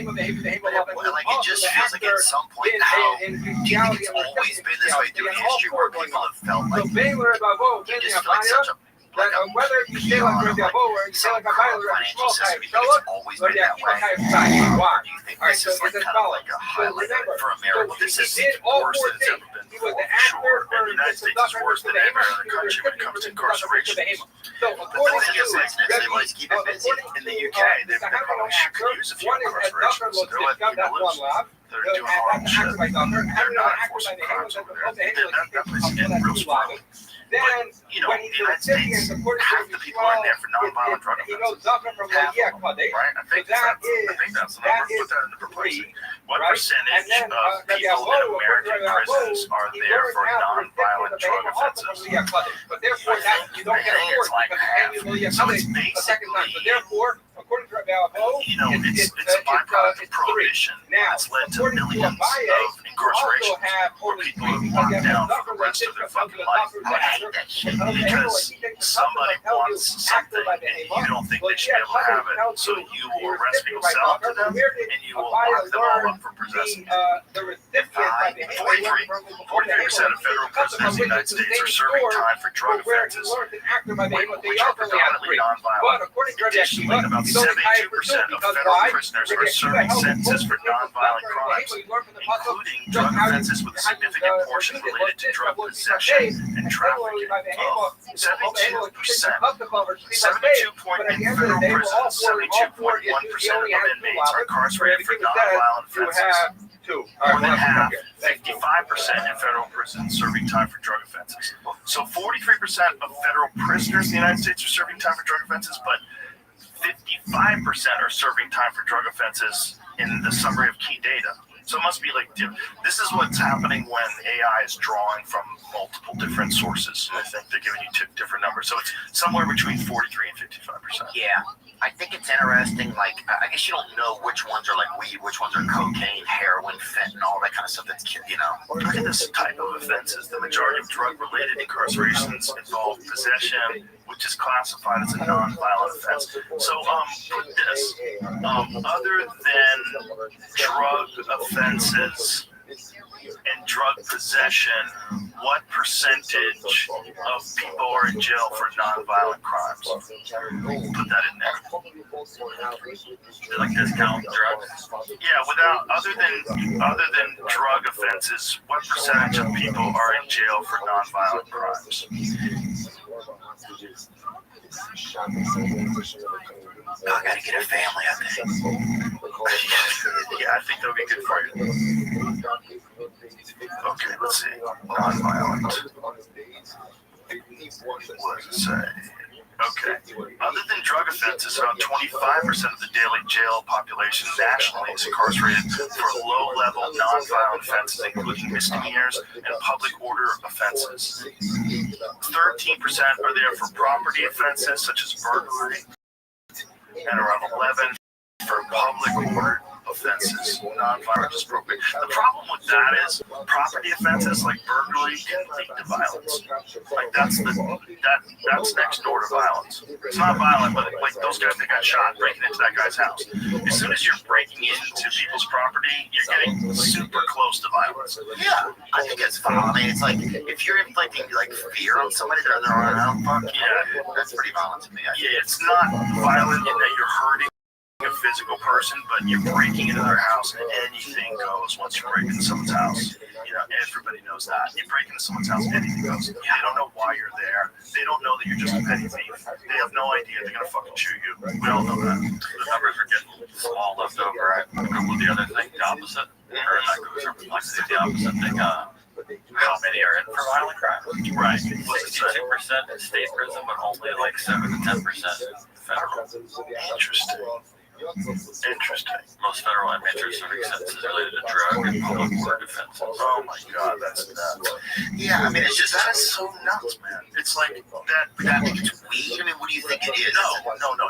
like it just feels like at some point now, it's always been this way through history where people have felt like you just feel like such a whether you say like Rabbi or you say like a Bible or a small type, so always been that way. Why? Do you think this is like kind of like a highlight for America? This is the worst that it's ever been for sure. And the United States is worse than every other country when it comes to incarceration. So But the thing is, they always keep it busy. In the UK, they probably could use a few incarcerations. So they're letting people loose. They're doing horrible shit. They're not enforcing crimes over there. That place is getting real spoiled. Then, you know, the United States, half the people are in there for nonviolent drug offenses. Half of them, right? I think that's the number. Put that into proportion. What percentage of people in American prisons are there for nonviolent drug offenses? But therefore, you don't get a force because so it's basically, according to Rabbi you know, it's a byproduct of prohibition. It's led to millions of incarcerations where people are locked down for the rest of their fucking life. I hate that shit because somebody wants something and you don't think they should be able to have it, so you will arrest people, sell it to them, and you will lock them all up for possessing it. 43% of federal prisoners in the United States are serving time for drug offenses, which are predominantly nonviolent. Additionally, about 72% of federal prisoners are serving sentences for nonviolent crimes, including drug offenses with a significant portion related to drug possession and trafficking. 72%. 72.8 federal prisons, 72.1% of inmates are incarcerated for nonviolent offenses. More than half, 55% in federal prisons serving time for drug offenses. So 43% of federal prisoners in the United States are serving time for drug offenses, but 55% are serving time for drug offenses in the summary of key data. So it must be like, this is what's happening when AI is drawing from multiple different sources. I think they're giving you different numbers. So it's somewhere between 43 and 55%. Yeah. I think it's interesting, like, I guess you don't know which ones are like weed, which ones are cocaine, heroin, fentanyl, that kind of stuff that's, you know. Look at this type of offenses. The majority of drug-related incarcerations involve possession, which is classified as a non-violent offense. So, put this, other than drug offenses, and drug possession, what percentage of people are in jail for nonviolent crimes? Put that in there. Like discount drugs? Yeah, without other than drug offenses, what percentage of people are in jail for nonviolent crimes? I gotta get a family, I think. Yeah, I think that'll be good for you. Okay, let's see. Nonviolent. What does it say? Okay. Other than drug offenses, about 25% of the daily jail population nationally is incarcerated for low-level nonviolent offenses, including misdemeanors and public order offenses. 13% are there for property offenses, such as burglary, and around 11% for public order offenses, nonviolent just probate. The problem with that is property offenses like burglary can lead to violence. Like that's next door to violence. It's not violent, but like those guys that got shot breaking into that guy's house. As soon as you're breaking into people's property, you're getting super close to violence. Yeah, I think it's violent. I mean, it's like if you're inflicting like fear on somebody that they're around, fuck yeah, that's pretty violent to me. Yeah, it's not violent in that you're hurting a physical person, but you're breaking into their house and anything goes once you break into someone's house. You know, everybody knows that. You break into someone's house, anything goes. They don't know why you're there. They don't know that you're just a petty thief. They have no idea they're gonna fucking shoot you. We all know that. The numbers are getting small left over. I Googled the other thing, the opposite. Or not Googled, like the opposite thing. How many are in for violent crime? Right. 62% in state prison, but only like 7 to 10% federal. Interesting. Most federal inmates are serving sentences related to drug and public order offenses. Oh my god, that's nuts. Yeah, I mean, it's just that is so nuts, man. It's like that think it's weed. I mean, what do you think it is? No,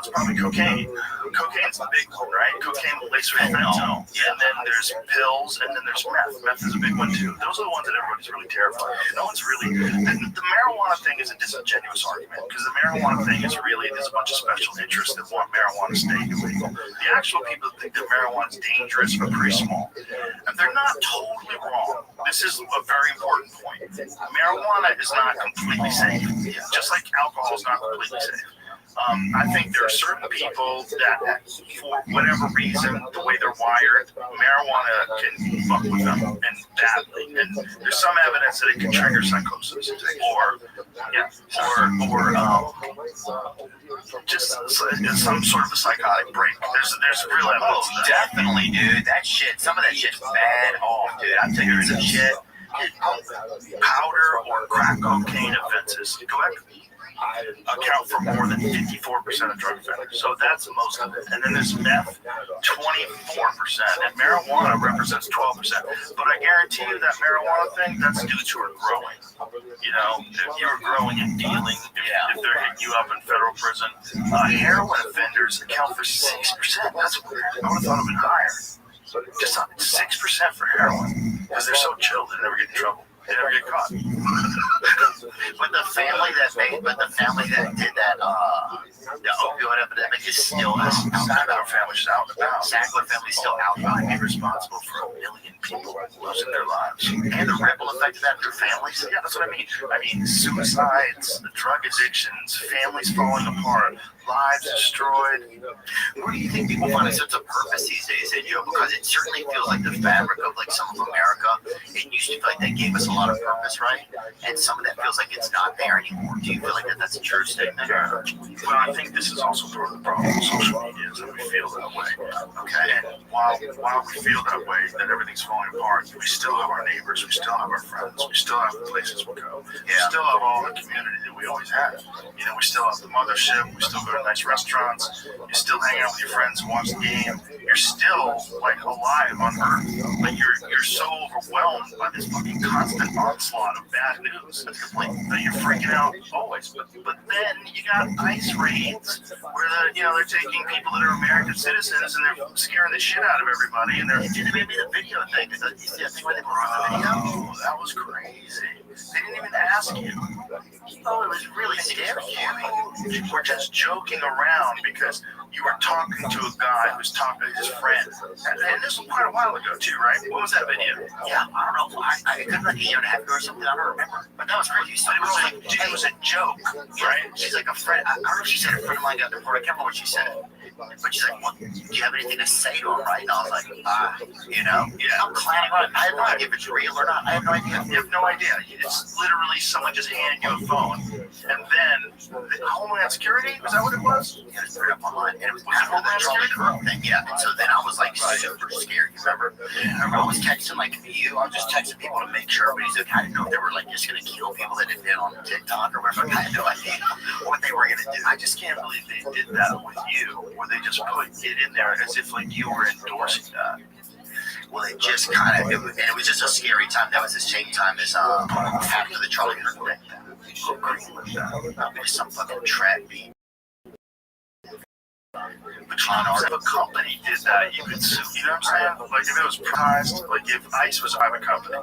it's probably cocaine. Cocaine's the big one, right? Cocaine laced with fentanyl. Yeah, and then there's pills, and then there's meth. Meth is a big one too. Those are the ones that everybody's really terrified of. No one's really. The marijuana thing is a disingenuous argument because the marijuana thing is really there's a bunch of special interests that want marijuana to stay illegal. The actual people that think that marijuana is dangerous are pretty small. And they're not totally wrong. This is a very important point. Marijuana is not completely safe, just like alcohol is not completely safe. I think there are certain people that, for whatever reason, the way they're wired, marijuana can fuck with them and badly. And there's some evidence that it can trigger psychosis or just some sort of a psychotic break. There's real evidence. Oh, definitely, dude. That shit, some of that shit's bad off, dude. I'm taking some shit. Powder or crack cocaine offenses. Go ahead. Account for more than 54% of drug offenders. So that's most of it. And then there's meth, 24%, and marijuana represents 12%. But I guarantee you that marijuana thing, that's dudes who are growing. You know, if you're growing and dealing, if they're hitting you up in federal prison, heroin offenders account for 6%. That's weird. I would have thought it would be higher. Just 6% for heroin because they're so chill, they never get in trouble. They never get caught. But the family that did that, the opioid epidemic is still out and about. Family's out and about. Sackler family's still out and about. They're responsible for 1 million people losing their lives. And the ripple effect of that in their families. Yeah, that's what I mean. I mean, suicides, drug addictions, families falling apart, lives destroyed. Where do you think people find a sense of purpose these days, Joe? Because it certainly feels like the fabric of like some of America. It used to feel like that gave us a lot of purpose, right? And some of that feels like it's not there anymore. Do you feel like that's a true statement? Well, I think this is also part of the problem with social media is that we feel that way. Okay, and while we feel that way, that everything's falling apart, we still have our neighbors, we still have our friends, we still have the places we go, we still have all the community that we always had. You know, we still have the mothership, we still go to nice restaurants, you're still hanging out with your friends and watch the game. You're still like alive on Earth, but you're so overwhelmed by this fucking constant onslaught of bad news. That's the point. That you're freaking out always. But then you got ICE raids where they're taking people that are American citizens and they're scaring the shit out of everybody. And they're maybe the video thing. You see that thing where they brought the video? Oh, that was crazy. They didn't even ask you. Oh, it was really scary. You were just joking around because you were talking to a guy who's talking to his friend. And this was quite a while ago, too, right? What was that video? Yeah, I don't know. I could like a year and a half ago or something. I don't remember. But that was crazy. But it was a joke, right? She's like a friend. I don't know if she said a friend of mine got deported. I can't remember what she said. But she's like, well, do you have anything to say to him, right? And I was like, you know? Yeah. I'm clowning on it. I have no idea if it's real or not. I have no idea. You have no idea. It's literally someone just handing you a phone. And then, Homeland Security? Was that what it was? Yeah, it's put up online. And it was after the Charlie Kirk thing. Yeah. And so then I was like super scared. You remember? I was texting like you. I was just texting people to make sure everybody's okay. I didn't know if they were like just going to kill people that had been on TikTok or whatever. I had no idea what they were going to do. I just can't believe they did that with you. They just put it in there as if like you were endorsing that. Well, it just kind of, it was just a scary time. That was the same time as after the Charlie Kirk thing. It was some fucking trap beat. But if a company did that, you could sue. You know what I'm saying? Like if it was prized, like if ICE was a private company,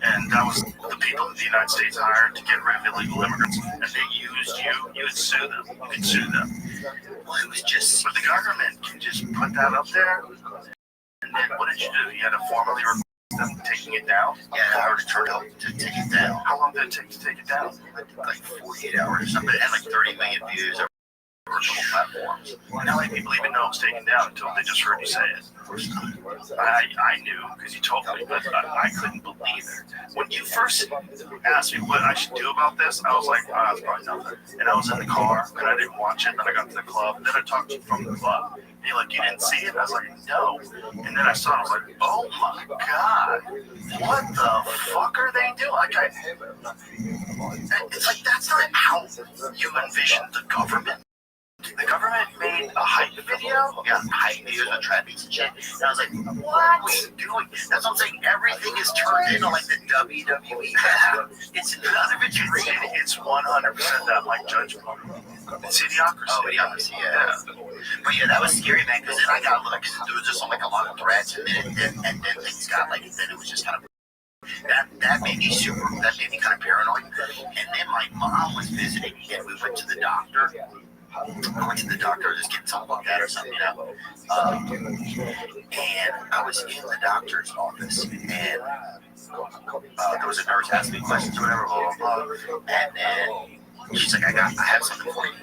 and that was the people that the United States hired to get rid of illegal immigrants, and they used you, you would sue them. You could sue them. Well, it was just. But the government can just put that up there. And then what did you do? You had to formally request them taking it down? Yeah, I already turned out to take it down. How long did it take to take it down? Like 48 hours or something. It had like 30 million views over virtual platforms. How many people even know it was taken down until they just heard you say it? I knew because you told me, but I couldn't believe it. When you first asked me what I should do about this, I was like, that's probably nothing. And I was in the car and I didn't watch it. Then I got to the club. And then I talked to you from the club. And you're like, you didn't see it? And I was like, no. And then I saw it. I was like, oh my God. What the fuck are they doing? Like, it's like, that's not how you envision the government. The government made a hype video? Yeah, hype videos with traffics and shit. And I was like, what are you doing? That's what I'm saying. Everything is turned into like the WWE. It's none of it's real. It's 100% that like judgment. It's idiocracy. Oh, idiocracy, yeah. But yeah, that was scary, man, because then I got like, there was just like a lot of threats, and then things got like, then it was just kind of. That made me kind of paranoid. And then my mom was visiting, and we went to the doctor. I went to the doctor just getting something like that or something, you know. And I was in the doctor's office, and there was a nurse asking me questions or whatever, blah, blah, blah. And then she's like, I have something for you.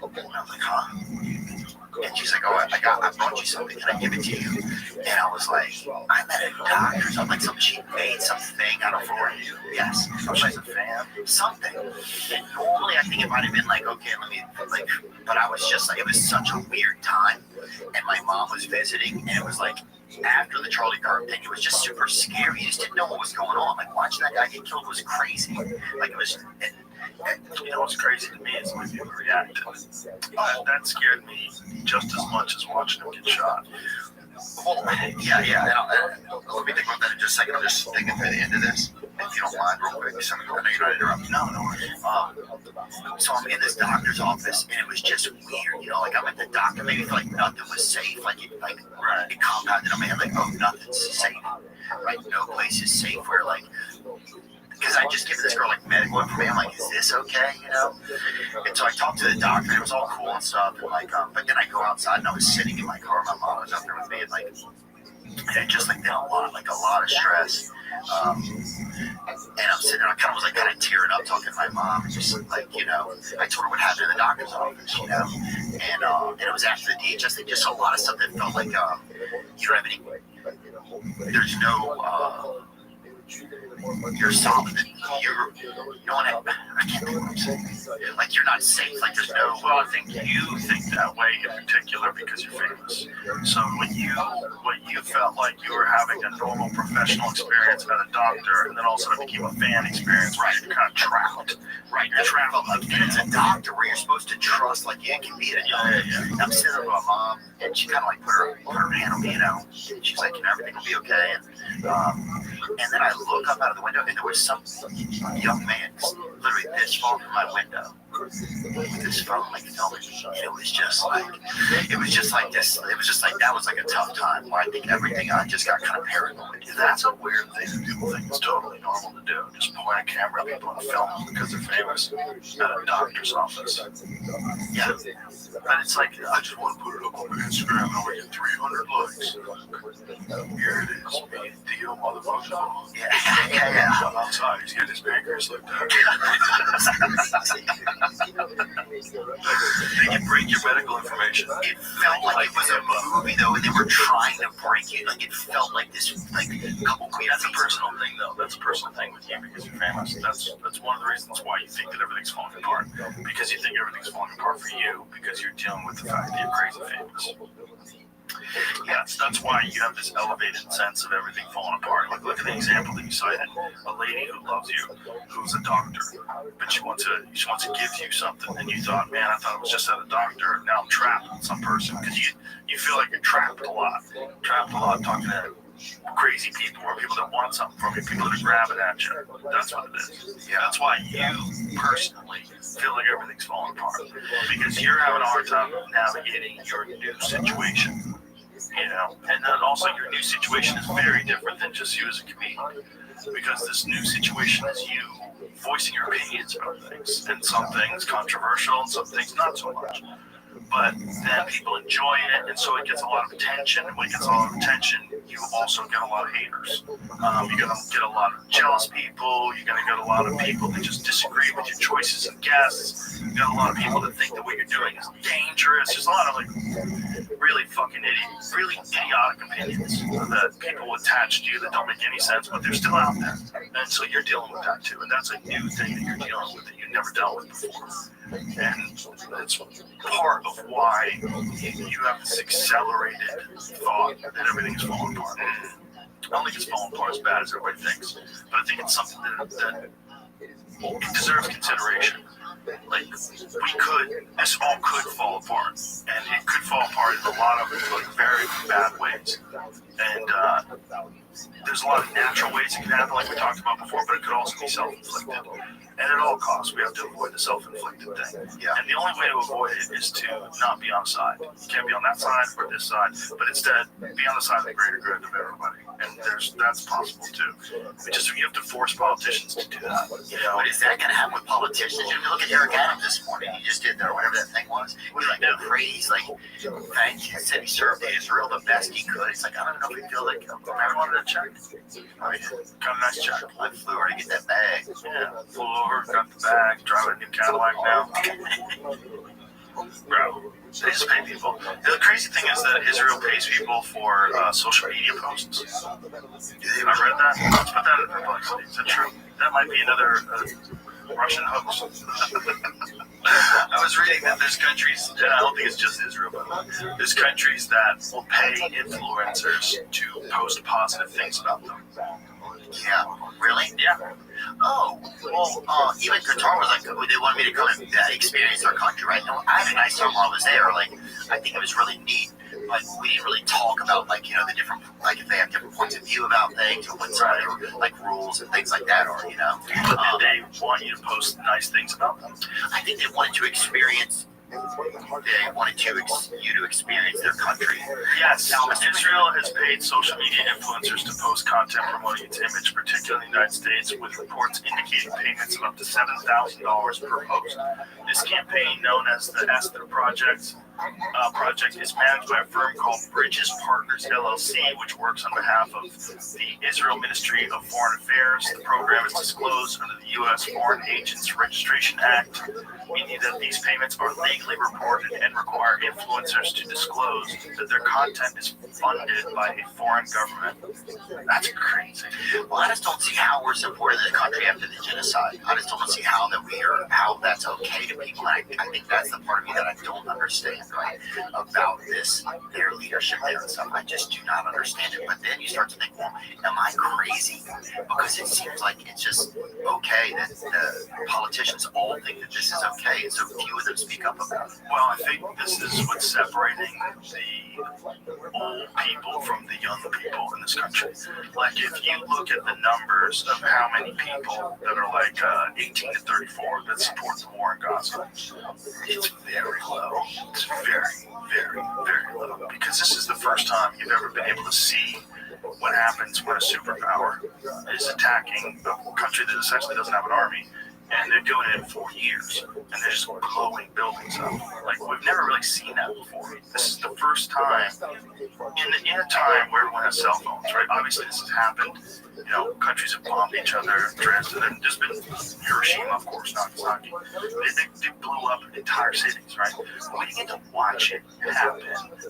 And I was like, huh? And she's like, I brought you something. Can I give it to you? And I was like, I'm at a doctor's. I'm like, she made something out of for you. Yes. I was like, a fan. Something. And normally I think it might have been like, okay, let me, like, but I was just like, it was such a weird time. And my mom was visiting, and it was like, after the Charlie Kirk thing, it was just super scary. You just didn't know what was going on. Like, watching that guy get killed was crazy. Like, it was. You know what's crazy to me is when people react. That scared me just as much as watching him get shot. Well, yeah. Let me think about that in just a second. I'm just thinking through the end of this, if you don't mind, real quick. I know you're not interrupting. No. So I'm in this doctor's office, and it was just weird. You know, like I'm at the doctor, maybe feel like nothing was safe. Like it compounded on my head, like, oh, nothing's safe. Right? No place is safe where, like, because I just given this girl like medical information. I'm like, is this okay? You know? And so I talked to the doctor, and it was all cool and stuff. And like, but then I go outside, and I was sitting in my car. My mom was up there with me, and like, it just like been a lot of stress. And I'm sitting there, I kind of tearing up, talking to my mom, and just like, you know, I told her what happened in the doctor's office, you know, and it was after the DHS thing, just a lot of stuff that felt like, you don't have any, there's no, you're solid. I can't think what I'm saying. Like, you're not safe. Like, there's no. Well, I think you think that way in particular because you're famous. So when you felt like you were having a normal professional experience at a doctor, and then all of a sudden it became a fan experience, right? You're kind of trapped. Right, you're trapped. Like, and it's a doctor where you're supposed to trust, like, you can be it. You know? Yeah. I'm sitting there with my mom, and she kind of like put her hand on me, you know. She's like, you know, everything will be okay. And then I look up out of the window, and there was some young man literally this far from my window with his phone, like filming me. And it was just like this. It was just like that was like a tough time where I think everything I just got kind of paranoid. That's a weird thing that people think is totally normal to do. Just point a camera at people and film them because they're famous at a doctor's office. Yeah. But it's like, I just want to put it up on Instagram and I'll get 300 likes. Here it is. Theo motherfucker. Yeah. I'm outside. He's getting his pancreas looked at. They can break your medical information. It felt like it was a movie, though, and they were trying to break it. Like, it felt like this, like, couple weird That's a personal thing, though. That's a personal thing with you because you're famous. That's one of the reasons why you think that everything's falling apart. Because you think everything's falling apart for you because you're dealing with the fact that you're crazy famous. Yeah, that's why you have this elevated sense of everything falling apart. Like, look at the example that you cited. A lady who loves you, who's a doctor, but she wants to give you something, and you thought, man, I thought it was just at a doctor. Now I'm trapped with some person because you feel like you're trapped a lot talking to crazy people or people that want something from you, people that are grabbing at you. That's what it is. Yeah, that's why you personally feel like everything's falling apart because you're having a hard time navigating your new situation. You know, and then also your new situation is very different than just you as a comedian because this new situation is you voicing your opinions about things, and some things controversial and some things not so much. But then people enjoy it, and so it gets a lot of attention. And when it gets a lot of attention, you also get a lot of haters. You're going to get a lot of jealous people. You're going to get a lot of people that just disagree with your choices of guests. You got a lot of people that think that what you're doing is dangerous. There's a lot of like really idiotic opinions that people attach to you that don't make any sense, but they're still out there. And so you're dealing with that too, and that's a new thing that you're dealing with that you never dealt with before. And it's part of why you have this accelerated thought that everything is falling apart. I don't think it's falling apart as bad as everybody thinks, but I think it's something that deserves consideration. Like, this all could fall apart, and it could fall apart in a lot of like very bad ways. And there's a lot of natural ways it can happen, like we talked about before, but it could also be self-inflicted. And at all costs, we have to avoid the self-inflicted thing. Yeah. And the only way to avoid it is to not be on a side. You can't be on that side or this side, but instead be on the side of the greater good of everybody. And that's possible too. You have to force politicians to do that. You know, but is that going to happen with politicians? You look at Eric Adams this morning. He just did that, or whatever that thing was. He was like praise, like thank you. He said he served Israel the best he could. It's like I don't know if he feels like I wanted to check. I mean, got a nice check. I flew over to get that bag. Yeah, flew over, got the bag, driving a new Cadillac now. Bro, they just pay people. The crazy thing is that Israel pays people for social media posts. I read that. Let's put that in perplexity. Is that true? That might be another Russian hoax. I was reading that there's countries, and I don't think it's just Israel, but there's countries that will pay influencers to post positive things about them. Yeah, really? Yeah. Oh, well, even Qatar was like, they wanted me to come and experience their country, right? No, I had a nice time while I was there. Like, I think it was really neat, but we didn't really talk about, like, you know, the different, like, if they have different points of view about things or what some of their, like, rules and things like that are, you know. Did they want you to post nice things about them? I think they wanted to experience. They wanted you to experience their country. Yes, Israel has paid social media influencers to post content promoting its image, particularly in the United States, with reports indicating payments of up to $7,000 per post. This campaign, known as the Esther Project, is managed by a firm called Bridges Partners LLC, which works on behalf of the Israel Ministry of Foreign Affairs. The program is disclosed under the U.S. Foreign Agents Registration Act, meaning that these payments are legally reported and require influencers to disclose that their content is funded by a foreign government. That's crazy. Well, I just don't see how we're supporting the country after the genocide. I just don't see how that's okay to people. And I think that's the part of me that I don't understand. right, about their leadership there and stuff. I just do not understand it. But then you start to think, well, am I crazy? Because it seems like it's just okay that politicians all think that this is okay, and so few of them speak up about it. Well, I think this is what's separating the old people from the young people in this country. Like, if you look at the numbers of how many people that are like 18 to 34 that support the war in Gaza, it's very low. It's very, very, very low. Because this is the first time you've ever been able to see what happens when a superpower is attacking a country that essentially doesn't have an army, and they're doing it in 4 years, and they're just blowing buildings up. Like, we've never really seen that before. This is the first time in a time where everyone has cell phones, right? Obviously, this has happened. You know, countries have bombed each other, there's been Hiroshima, of course, Nagasaki. They blew up entire cities, right? We didn't get to watch it happen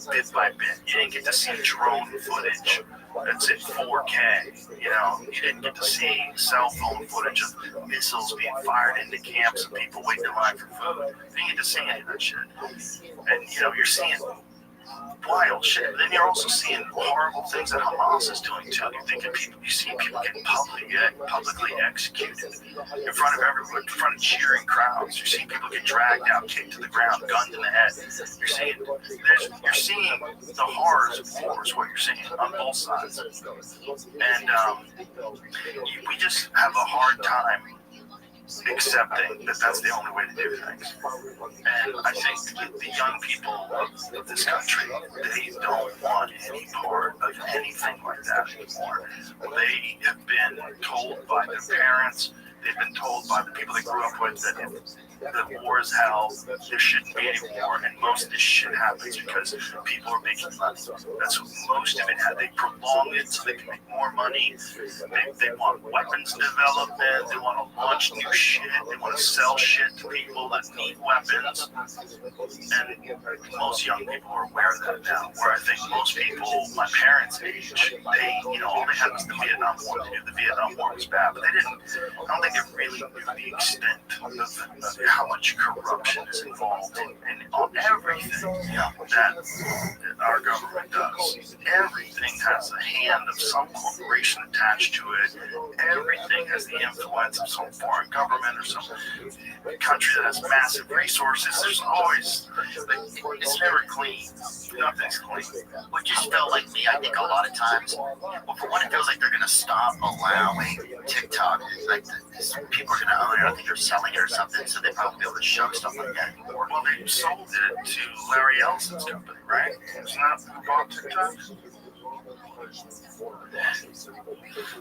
bit by bit. You didn't get to see drone footage that's at 4K. You know, you didn't get to see cell phone footage of missiles being fired into camps and people waiting in line for food. You didn't get to see any of that shit. And, you know, you're seeing wild shit. But then you're also seeing horrible things that Hamas is doing too. You see people getting publicly executed in front of everyone, in front of cheering crowds. You're seeing people get dragged out, kicked to the ground, gunned in the head. You're seeing the horrors of war is what you're seeing on both sides. And we just have a hard time accepting that that's the only way to do things. And I think the young people of this country, they don't want any part of anything like that anymore. They have been told by their parents, they've been told by the people they grew up with that the war is hell, there shouldn't be any war, and most of this shit happens because people are making money. That's what most of it had. They prolong it so they can make more money. They want weapons development, they want to launch new shit, they want to sell shit to people that need weapons. And most young people are aware of that now, where I think most people, my parents' age, all they had was the Vietnam War. They knew the Vietnam War was bad, but I don't think they really knew the extent of how much corruption is involved in everything that our government does. Everything has a hand of some corporation attached to it. Everything has the influence of some foreign government or some country that has massive resources. There's always, it's never clean. Nothing's clean. What just felt like me, I think a lot of times, well, for one, it feels like they're going to stop allowing TikTok. Like, people are going to own it. I think they're selling it or something, so they probably won't be able to show stuff like that anymore. Well, they sold it to Larry Ellison's company, right? Isn't that who bought TikTok?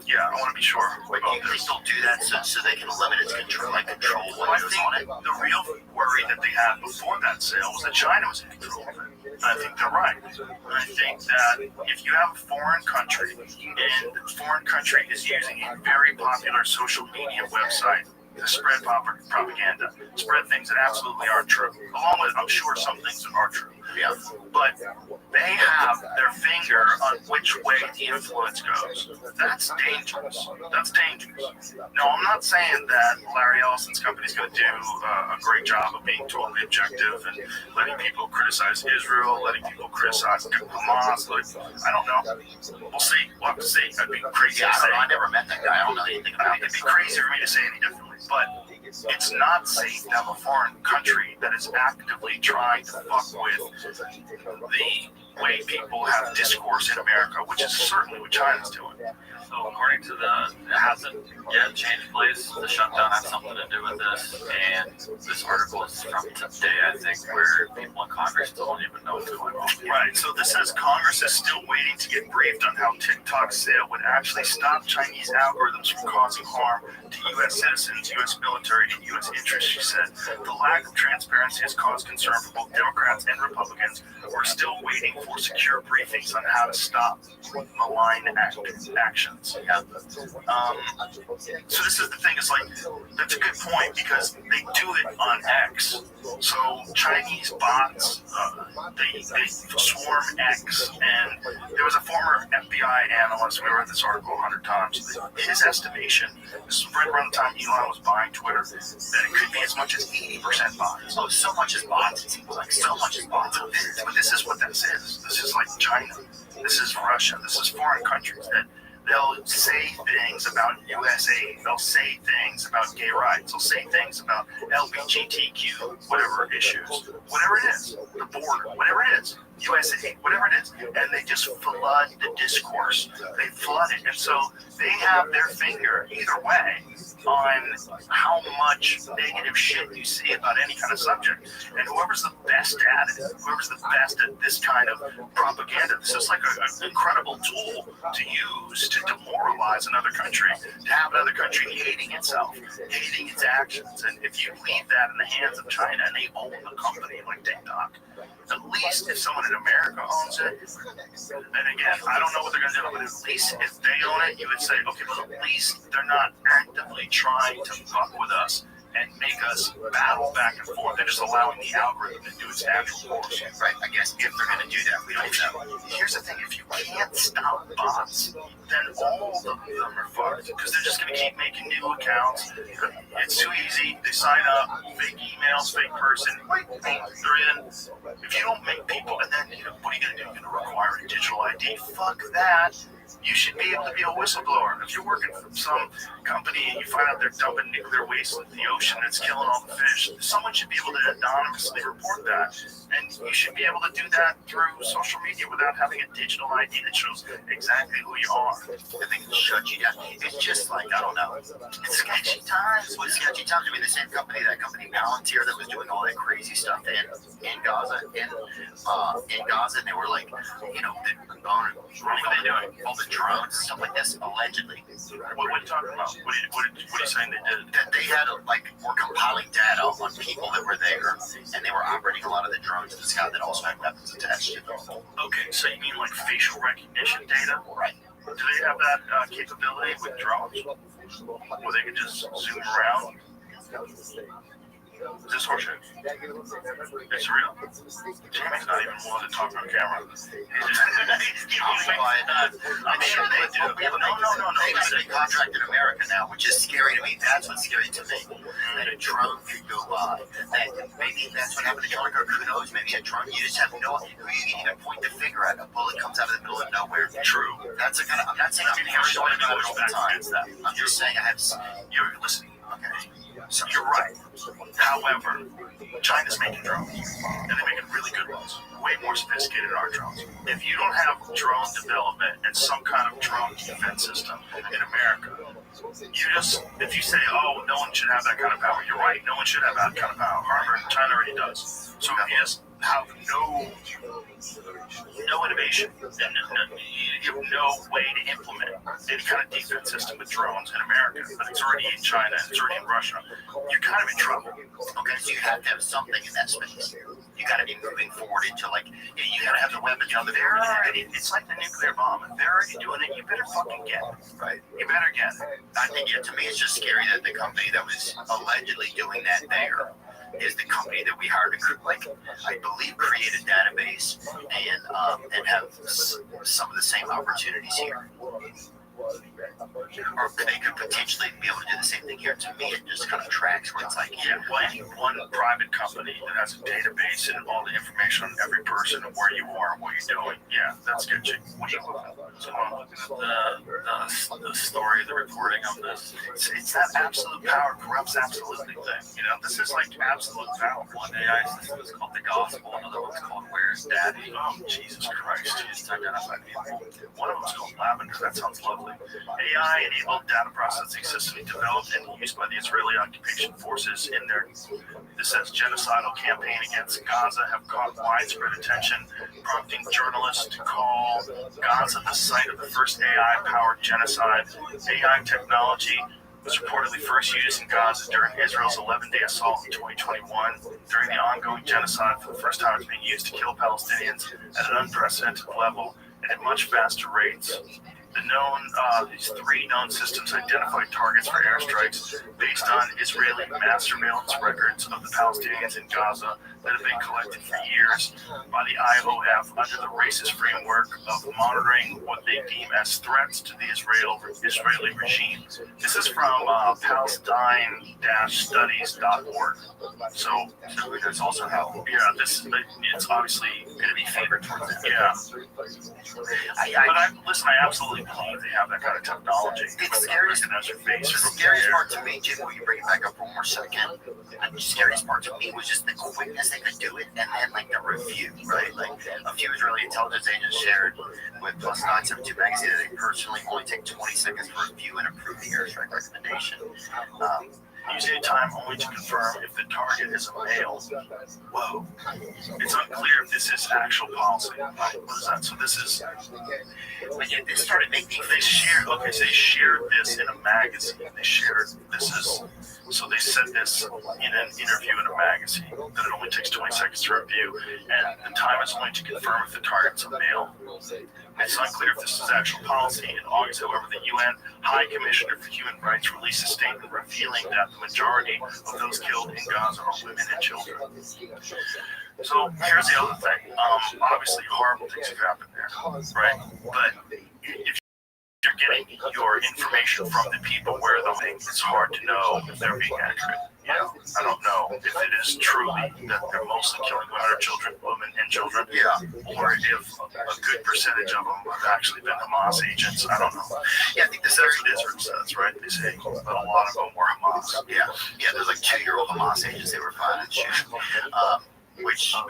Yeah, I want to be sure. Wait, do you think they'll do that so they can limit its control, Well, I think the real worry that they had before that sale was that China was in control of it. And I think they're right. And I think that if you have a foreign country, and the foreign country is using a very popular social media website to spread propaganda, spread things that absolutely aren't true, along with, I'm sure, some things that are true. Yeah. But they have their finger on which way the influence goes. That's dangerous. That's dangerous. No, I'm not saying that Larry Ellison's company is going to do a great job of being totally objective and letting people criticize Israel, letting people criticize Hamas. I don't know. We'll see. We'll have to see. I'd be crazy to say. I never met that guy. I don't know anything about it. It'd be crazy for me to say any differently. But it's not safe to have a foreign country that is actively trying to fuck with the way people have discourse in America, which is certainly what China's doing. So according to it hasn't yet changed place. The shutdown has something to do with this, and this article is from today, I think, where people in Congress don't even know what's going on. Right, so this says Congress is still waiting to get briefed on how TikTok's sale would actually stop Chinese algorithms from causing harm to U.S. citizens, U.S. military, and U.S. interests, she said. The lack of transparency has caused concern for both Democrats and Republicans who are still waiting for for secure briefings on how to stop malign actions. Yeah. So this is the thing, is like, that's a good point, because they do it on X. So Chinese bots, they swarm X, and there was a former FBI analyst, we read this article 100 times, his estimation, this was right around the time Elon was buying Twitter, that it could be as much as 80% bots. Oh, so much is bots. It seems like so much is bots. But this is what this is. This is like China. This is Russia. This is foreign countries that they'll say things about USA. They'll say things about gay rights. They'll say things about LGBTQ, whatever issues, whatever it is, the border, whatever it is, USA, whatever it is, and they just flood the discourse. They flood it, and so they have their finger either way on how much negative shit you see about any kind of subject. And whoever's the best at it, whoever's the best at this kind of propaganda, this is like an incredible tool to use to demoralize another country, to have another country hating itself, hating its actions. And if you leave that in the hands of China and they own a company like TikTok, at least if someone in America owns it, and again, I don't know what they're going to do, but at least if they own it, you would say, okay, but at least they're not actively trying to fuck with us and make us battle back and forth. They're just allowing the algorithm to do its natural course. Right, I guess if they're going to do that, we don't know. Here's the thing, if you can't stop bots, then all of them are fucked, because they're just going to keep making new accounts. It's too easy. They sign up, fake emails, fake person, they're in. If you don't make people, and then, what are you going to do? You're going to require a digital ID? Fuck that. You should be able to be a whistleblower. If you're working for some company and you find out they're dumping nuclear waste into the ocean that's killing all the fish, someone should be able to anonymously report that. And you should be able to do that through social media without having a digital ID that shows exactly who you are. And they can shut you down. It's just like, I don't know. It's sketchy times. With sketchy times, I mean, the same company, that company Palantir that was doing all that crazy stuff in Gaza, in Gaza, and they were like, what were they doing? All the drones, stuff like this, allegedly. What are you talking about? What are you saying they did? That they had, were compiling data on people that were there, and they were operating a lot of the drones in the sky that also had weapons attached to them. Okay, so you mean like facial recognition data? Right. Do they have that capability with drones? Where they can just zoom around? Is this horseshit? It's real. Jimmy's not even willing to talk on camera. He's just I'm sure they do. No. They got a contract in America now, which is scary to me. That's what's scary to me. That a drone could go by. That maybe that's what happened to John Kirk. Who knows? Maybe a drone. You just have no. You can even point the finger at a bullet comes out of the middle of nowhere. True. That's a kind of. I'm not saying I'm paranoid all the time. I'm just saying I have. You're listening. Okay. So you're right. However, China's making drones, and they're making really good ones, way more sophisticated than our drones. If you don't have drone development and some kind of drone defense system in America, if you say, oh, no one should have that kind of power, you're right, no one should have that kind of power. However, China already does. So if you just have no innovation, and you have no way to implement any kind of defense system with drones in America, but it's already in China, it's already in Russia, you're kind of in trouble. Okay, so you have to have something in that space. You got to be moving forward into you got to have the weapons. It's like the nuclear bomb. If they're already doing it, you better fucking get it. Right. You better get it. I think, to me, it's just scary that the company that was allegedly doing that there is the company that we hired to, I believe, create a database and have some of the same opportunities here. Or they could potentially be able to do the same thing here. To me, it just kind of tracks where it's like, any one private company that has a database and all the information on every person and where you are and what you're doing, that's sketchy. What do you So I'm looking at the story, the reporting of this. It's that absolute power corrupts absolutely thing. This is like absolute power. One AI system is called the gospel, another one's called Where's Daddy? Oh, Jesus Christ. Jesus identified people. One of them's called Lavender. That sounds lovely. AI-enabled data processing system developed and used by the Israeli occupation forces in their, this says, genocidal campaign against Gaza have caught widespread attention, prompting journalists to call Gaza the site of the first AI-powered genocide. AI technology was reportedly first used in Gaza during Israel's 11-day assault in 2021. During the ongoing genocide, for the first time, it's being used to kill Palestinians at an unprecedented level and at much faster rates. These three known systems identify targets for airstrikes based on Israeli mass surveillance records of the Palestinians in Gaza that have been collected for years by the IOF under the racist framework of monitoring what they deem as threats to the Israeli regime. This is from Palestine-studies.org. So there's also how. Yeah, it's obviously going to be favored towards that. Yeah. Listen, I absolutely believe they have that kind of technology. The scariest part to me, Jim, will you bring it back up for one more second? The scariest part to me was just the quickness they could do it, and then like the review, right? Like a few Israeli intelligence agents shared with Plus 972 magazine that they personally only take 20 seconds to review and approve the airstrike recommendation. Using time only to confirm if the target is a male. Whoa. It's unclear if this is actual policy. What is that? So this is... But yet they started making... They shared this in a magazine. So they said this in an interview in a magazine, that it only takes 20 seconds to review, and the time is only to confirm if the target's a male. It's unclear if this is actual policy. In August, however, the UN High Commissioner for Human Rights released a statement revealing that the majority of those killed in Gaza are women and children. So here's the other thing. Obviously, horrible things have happened there, right? But if you're getting your information from the people where they're making, it's hard to know if they're being accurate. You know, I don't know if it is truly that they're mostly killing women and children, or if a good percentage of them have actually been Hamas agents. I don't know. Yeah, I think that's what Israel says, right? They say that a lot of them were Hamas. Yeah, there's like 2-year-old Hamas agents they were finding shooting. Which, I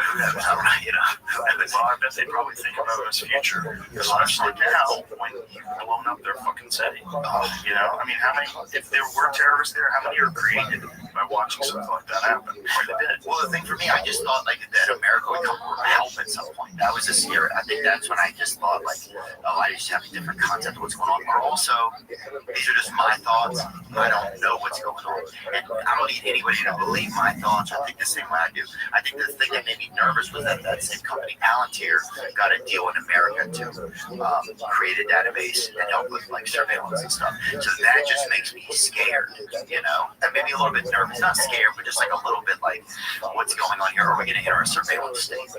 bet they probably think about his future, especially now when you've blown up their fucking city. How many, if there were terrorists there, how many are created by watching something like that happen? Well, the thing for me, I just thought like that America would come over and help at some point. That was this year. I think that's when I just thought like, I just have a different concept of what's going on. But also, these are just my thoughts. I don't know what's going on. And I don't need anybody to believe my thoughts or think the same way I do. I think the thing that made me nervous was that same company, Palantir, got a deal in America to create a database and help with like surveillance and stuff. So that just makes me scared, That made me a little bit nervous. Not scared, but just like a little bit like, what's going on here? Are we going to enter a surveillance state,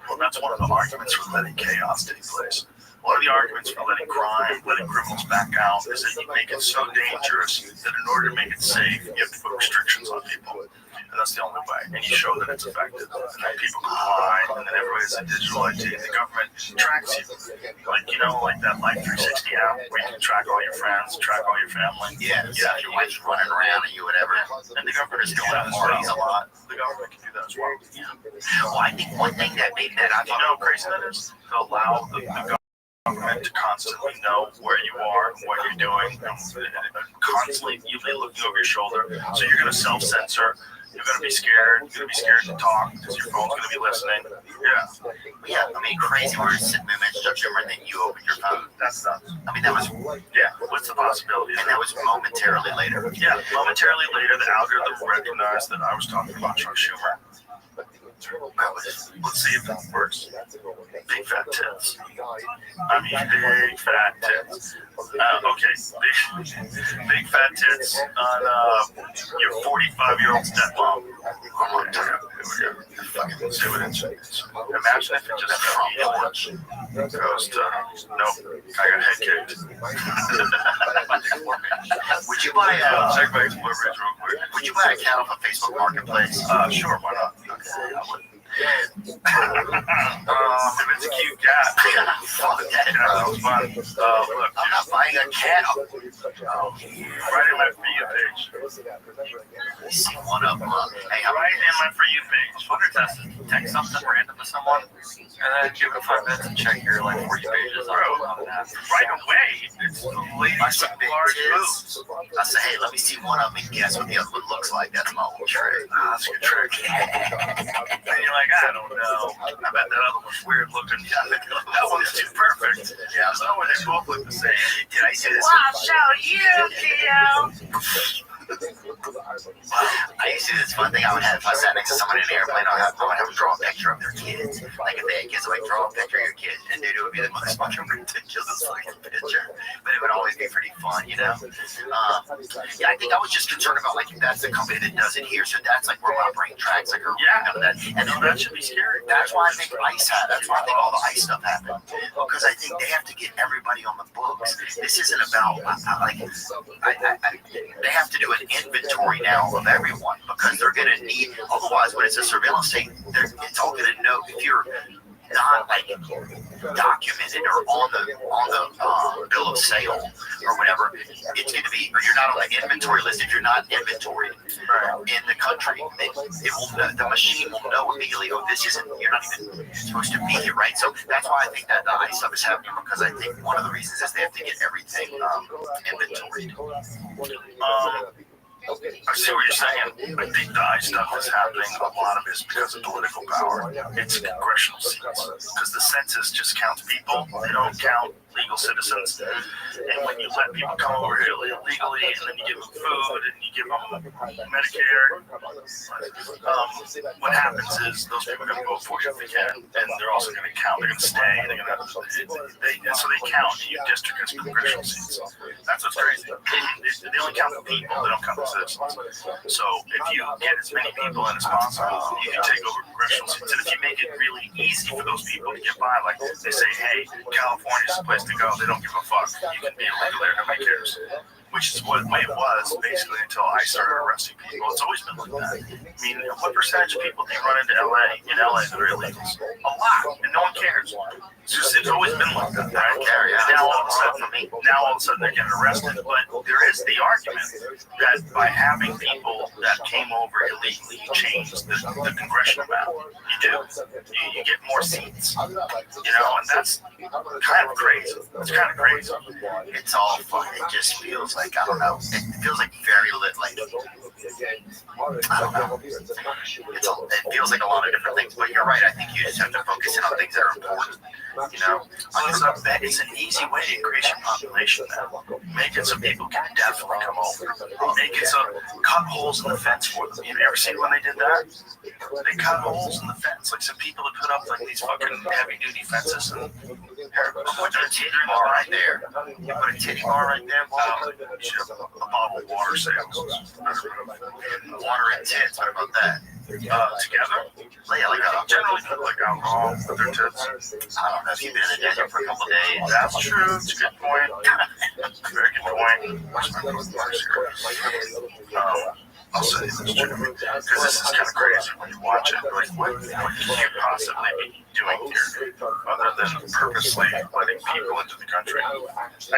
Well, that's one of the arguments for letting chaos take place. One of the arguments for letting criminals back out is that you make it so dangerous that in order to make it safe, you have to put restrictions on people. And that's the only way. And you show that it's effective. And then people comply, and then everybody's a digital ID. The government tracks you. Like that Life 360 app where you can track all your friends, track all your family. Yeah, your wife's running around and you whatever. And the government is going to parties a lot. The government can do that as well. Well, I think one thing that made that, how crazy that is? To allow the government to constantly know where you are, what you're doing, and constantly you'll be looking over your shoulder. So you're going to self-censor. You're going to be scared. You're going to be scared to talk because your phone's going to be listening. Yeah, crazy where you mentioned Chuck Schumer and then you opened your phone. That's nuts. That was... Yeah, what's the possibility? And that was momentarily later. Yeah, momentarily later, the algorithm recognized that I was talking about Chuck Schumer. Let's see if that works. Big fat tits. Big fat tits. Big fat tits on your 45-year-old stepmom. Let's see what it is. Imagine if it just goes to, nope, I got head kicked. Would you buy check my Explore page real quick. Would you buy a cat off a Facebook Marketplace? Sure, why not? Okay. If it's a cute cat, fuck that. That was fun. Look, I'm not buying a cat. Right in my For You page. You see one of them. Hey, right in my For You page. Wonder text something random to someone, and then give it 5 minutes and check your For You pages. Right away, it's the ladies with large boobs. I say, hey, let me see one of them and guess what the other one looks like. That's my old trick. That's a good trick. And you're like, like, I don't know. I bet that other one's weird looking. Yeah, that one's too perfect. Yeah, so they both look the same. Did I see this? I'll show you, Theo. I used to do this fun thing. I would have, if I sat next to someone in an airplane, I would have them draw a picture of their kids. Like if they had kids, like draw a picture of your kids, and dude, it would be the most fucking ridiculous fucking picture. But it would always be pretty fun, you know. Yeah, I think I was just concerned about like if that's the company that does it here, so that's like where my brain tracks. Like, that, and then that should be scary. That's why I think ICE had. That's why I think all the ICE stuff happened, because I think they have to get everybody on the books. This isn't about they have to do an inventory now of everyone, because they're going to need, otherwise when it's a surveillance state, it's all going to know if you're not like documented or on the bill of sale or whatever. It's going to be, or you're not on the inventory list. If you're not inventoried in the country, it will, the machine will know immediately. Oh, this isn't, you're not even supposed to be here, right? So that's why I think that the ICE stuff is happening, because I think one of the reasons is they have to get everything inventoried. I see what you're saying. I think the ICE stuff is happening. A lot of it is because of political power. It's congressional seats. Because the census just counts people. They don't count legal citizens. And when you let people come over here illegally, and then you give them food, and you give them Medicare, what happens is those people are going to vote for you if they can. And they're also going to count. They're going to stay. They're going to, so they count your district as congressional seats. That's what's crazy. They only count the people. They don't count the citizens. So if you get as many people in as possible, you can take over congressional seats. And if you make it really easy for those people to get by, like they say, hey, California's the place to go. They don't give a fuck. You can be illegal there. Nobody cares. Which is what the way it was basically until I started arresting people. It's always been like that. I mean, what percentage of people do you run into in LA that are illegals? A lot, and no one cares. It's always been like that. I don't care. Yeah. Now all of a sudden they're getting arrested. But there is the argument that by having people that came over illegally, you change the congressional map. You do. You get more seats. You know, and that's kind of crazy. It's kind of crazy. It's all fun. It just feels like, I don't know. It feels like very lit. Like, I don't know. It feels like a lot of different things. But you're right. I think you just have to focus in on things that are important. You know, it's an easy way to increase your population now. Make it so people can definitely come over. Make it so, cut holes in the fence for them. You ever seen when they did that? They cut holes in the fence. Like some people that put up like these fucking heavy duty fences and put a titty bar right there. You put a titty bar right there, you should have a bottle of water sales. Water and tits, what about that? Together? Yeah, like generally put like alcohol with their tits. I don't know if you've been in the desert for a couple of days. That's true. It's a good point. Very good point. What's my nose here? I'll say this is true. Because this is kind of crazy when you watch it. Like, what can you possibly be doing here other than purposely letting people into the country? I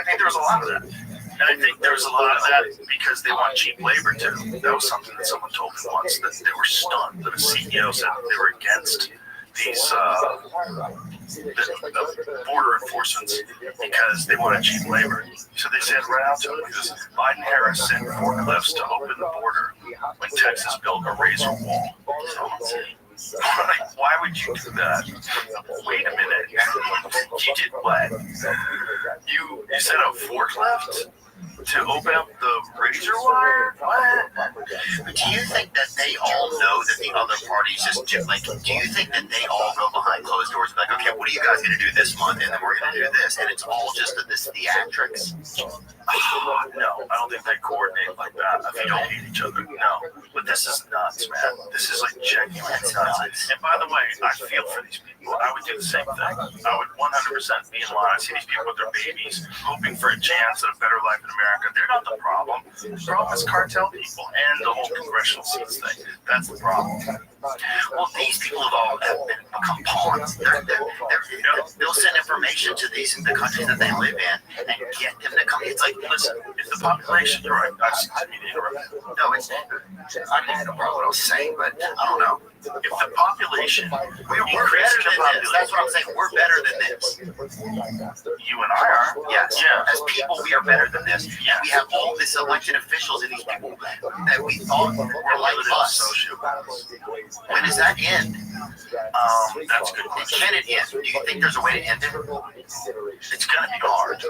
think there was a lot of that. And I think there was a lot of that because they want cheap labor too. That was something that someone told me once, that they were stunned that a CEO said they were against these the border enforcement because they wanted cheap labor. So they said right out to him, because Biden Harris sent forklifts to open the border when Texas built a razor wall. Why would you do that? Wait a minute. You did what? You set up forklift to open up the razor wire? What? Do you think that they all know that the other parties just do, like, do you think that they all go behind closed doors and be like, okay, what are you guys going to do this month? And then we're going to do this. And it's all just this theatrics? No, I don't think they coordinate like that. If they don't hate each other, no. But this is nuts, man. This is like genuine nuts. And by the way, I feel for these people. I would do the same thing. I would 100% be in line. I see these people with their babies hoping for a chance at a better life in America. They're not the problem. The problem is cartel people and the whole congressional seats thing. That's the problem. Well, these people have all become pawns. They'll send information to the countries that they live in and get them to come. It's like, listen, if the population, you're right, I no, it's I didn't know what I was saying, but I don't know. If the population, we're better than this. That's what I'm saying. We're better than this. You and I are. Yes. Yeah. As people, we are better than this. Yeah. We have all these elected officials and these people that we thought were like us. When does that end? That's a good question. Can it end? Do you think there's a way to end it? It's going to be hard.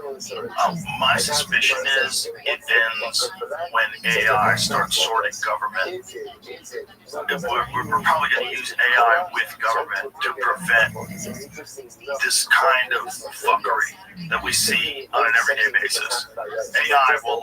My suspicion is it ends when AI starts sorting government. We're probably going to use AI with government to prevent this kind of fuckery that we see on an everyday basis. AI will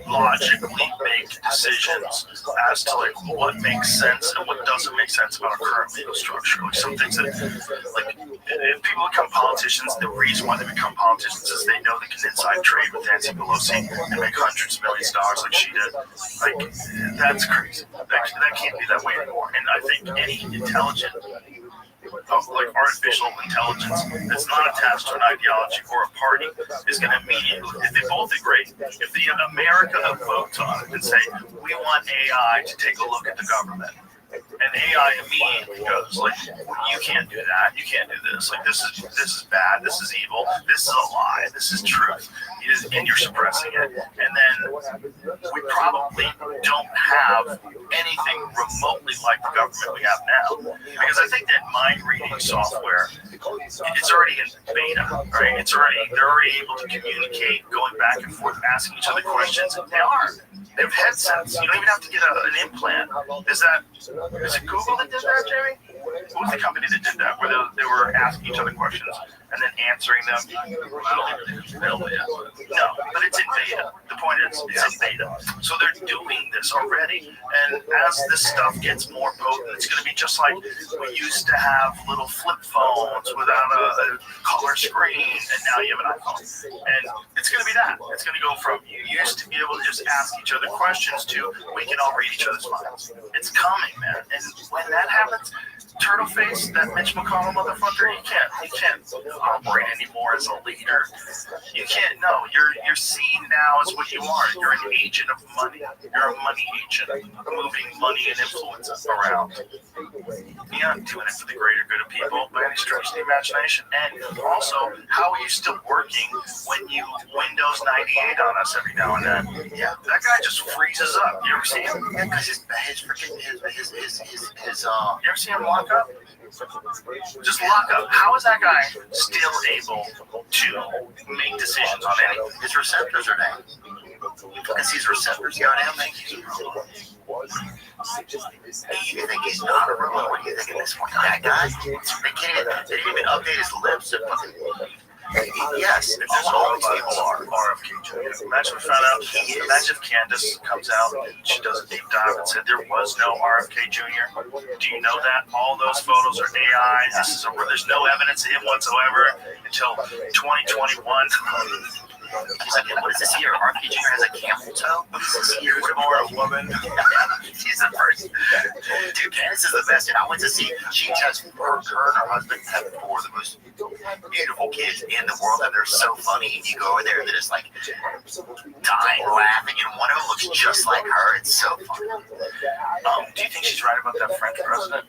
logically make decisions as to what makes sense and what doesn't make sense about our current legal structure. Some things that if people become politicians, the reason why they become politicians is they know they can inside trade with Nancy Pelosi and make hundreds of millions of dollars like she did. That's crazy. That can't be that way anymore. And I think any intelligent artificial intelligence that's not attached to an ideology or a party is going to immediately, if they both agree, if the America votes on it and say, we want AI to take a look at the government, and AI immediately goes you can't do that, you can't do this, this is bad, this is evil, this is a lie, this is truth, and you're suppressing it, and then we probably don't have anything remotely like the government we have now, because I think that mind reading software, it's already in beta, right? They're already able to communicate, going back and forth, asking each other questions. They have headsets. You don't even have to get an implant. Is it Google that did that, Jamie? What was the company that did that, where they were asking each other questions and then answering them? No, but it's in beta. The point is, it's in beta. So they're doing this already, and as this stuff gets more potent, it's going to be just like we used to have little flip phones without a color screen, and now you have an iPhone. And it's going to be that. It's going to go from you used to be able to just ask each other questions to we can all read each other's minds. It's coming, man. And when that happens, Turtle Face, that Mitch McConnell motherfucker, he can't operate anymore as a leader. You can't. No, you're seen now as what you are. You're an agent of money. You're a money agent, moving money and influence around. You're not doing it for the greater good of people by any stretch of the imagination. And also, how are you still working when you Windows 98 on us every now and then? Yeah, that guy just freezes up. You ever see him? Yeah, because his you ever see him lock up? Just lock up. How is that guy still able to make decisions on anything? His receptors are down. Because his receptors go down, you think he's not a robot? What do you think at this point? That guy? They didn't even update his lips to fucking... Yes, if there's all these people are RFK Jr. Imagine if Candace comes out and she does a deep dive and said there was no RFK Jr. Do you know that? All those photos are AI. There's no evidence of him whatsoever until 2021. He's like, what is this here? RFK Jr. has a camel toe? What is this here? Or a woman. She's the first. Dude, Candace is the best. And I went to see, her and her husband have four of the most beautiful kids in the world, and they're so funny. And you go over there, they're just dying laughing, and one of them looks just like her. It's so funny. Do you think she's right about that French president?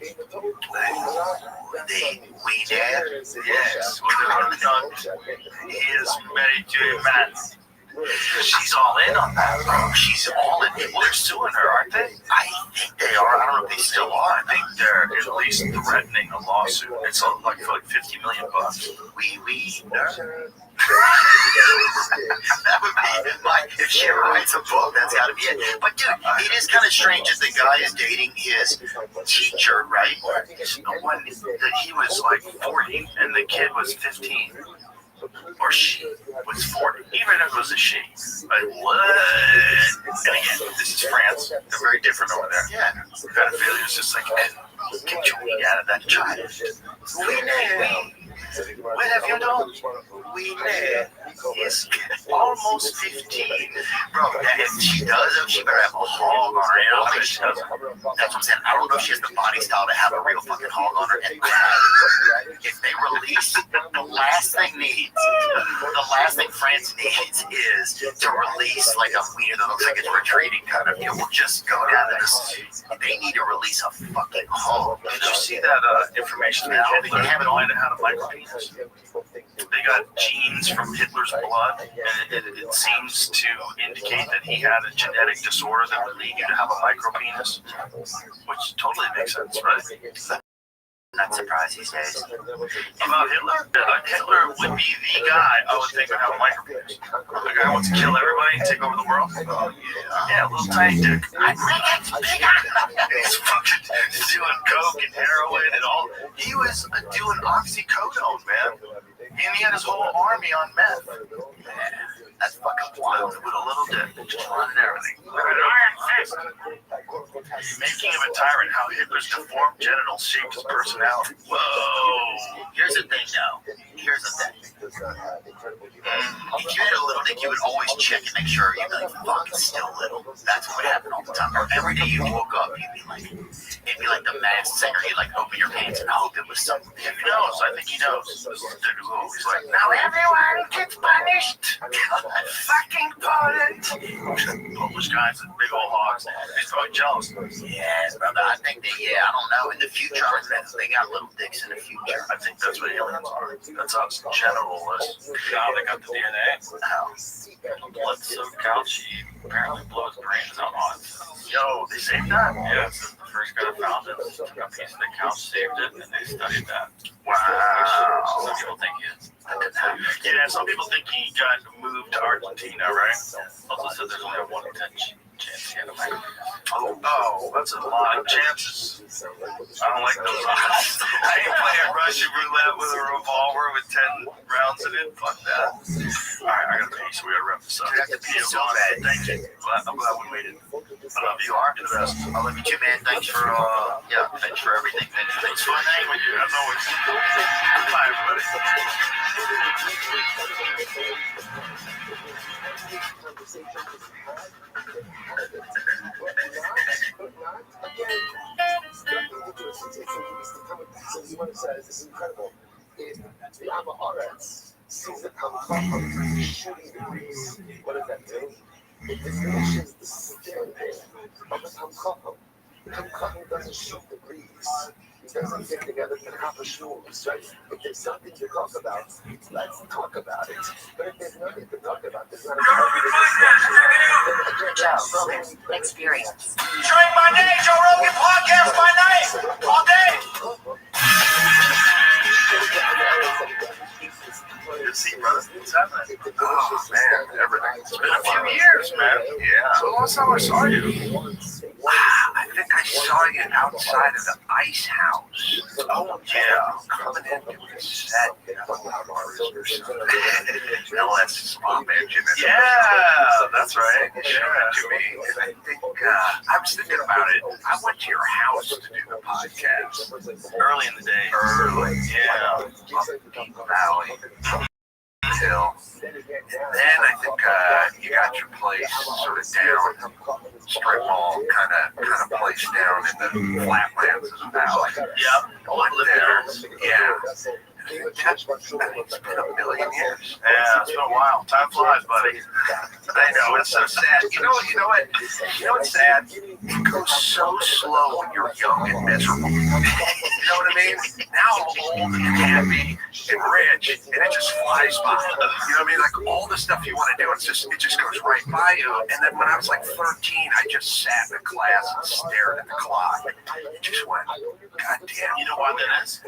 We did? Yes. He is married to a man. She's all in on that, bro. She's all in. Well, they're suing her, aren't they? I think they are. I don't know if they still are. I think they're at least threatening a lawsuit. It's for like $50 million. That would be if she ever writes a book, that's got to be it. But dude, it is kind of strange that the guy is dating his teacher, right? When he was like 40 and the kid was 15. Or she was 40, even if it was a she. Like, what? And again, this is France. They're very different over there. Yeah. Pedophilia is just like, get your weed out of that child. What have you done? Is almost 15. Bro, if she does it, she better have a hog on her. You know, she doesn't. That's what I'm saying. I don't know if she has the body style to have a real fucking hog on her. And if they release, the last thing France needs is to release like a wiener that looks like it's retreating kind of. We'll just go down to this. They need to release a fucking hog. Did you see that information? They have it on how to micropenis. They got genes from Hitler's blood, and it seems to indicate that he had a genetic disorder that would lead you to have a micropenis, which totally makes sense, right? Not surprised these days. About Hitler? Hitler would be the guy I would think would have a micropenis. The guy who wants to kill everybody and take over the world? Oh, yeah. Yeah, a little tiny dick. He's fucking doing coke and heroin and all. He was doing oxycodone, man. And he had his whole army on meth. Yeah, that's fucking wild. With a little dick, just running everything. With an iron fist. Making him a tyrant, how Hitler's deformed genitals shaped his personality. Whoa. Here's the thing, though. Here's the thing. If you had a little dick, you would always check and make sure you'd be like, fuck, it's still little. That's what would happen all the time. Or every day you woke up, it'd be like the Masked Singer. You'd like open your pants and hope it was something. He knows. I think he knows. This is the dude who always like, now everyone gets punished. Fucking Poland. Polish guys with big old hogs. He's probably jealous. Yes, brother. I think I don't know. In the future, I bet they got little dicks in the future. I think that's what aliens are. That's us, generalists. Now they got the DNA. Blood-soaked couch, he apparently blew his brains out on it. Yo, they saved that? Yeah, it's the first guy that found it. Took a piece of the couch, saved it, and they studied that. Wow. Some people think he is. Yeah, some people think he got moved to Argentina, right? Also said there's only a 1 in 10 chance he had a micropenis. Oh, that's a lot of chances. I don't like those odds. I ain't playing Russian roulette with a revolver with 10 rounds in it. Fuck that. Alright, I gotta pee, so we gotta wrap this up. Dude, I have to pee so bad. Thank you. I'm glad we waited. I love you, Art. You're the best. I love you too, man. Thanks for thanks for everything. Thanks for hanging with you, as always. Bye, everybody. This is incredible. The Amaret's season comes shooting degrees. What does that do? It diminishes the severity of the Kamkapam. The Kamkapam doesn't shoot the breeze. It doesn't get together and accomplish rules, right? If there's something to talk about, let's talk about it. But if there's nothing to talk about, there's not a Just experience. Drink by day, Joe Rogan podcast by night, all day. Good to see you, brother. What's happening? Oh, man, everything. It's been a few years, man. Yeah. So last time I saw you. I think I saw you outside of the ice house. Oh, yeah. Coming into the set. LS swamp engine. Yeah, that's right. Yeah. To me. And I think, I was thinking about it. I went to your house to do the podcast. Early in the day. Early. Yeah. Up Deep Valley. Hill. And then I think you got your place sort of down, strip mall kind of place down in the flatlands of the valley. Yep. Went there. Yeah. It's been a million years. Yeah, it's been a while. Time flies, buddy. I know, it's so sad. You know what's sad? It goes so slow when you're young and miserable. You know what I mean? Now I'm old and happy and rich, and it just flies by. You know what I mean? Like all the stuff you want to do, it just goes right by you. And then when I was like 13, I just sat in a class and stared at the clock. It just went, God damn. You know why that is?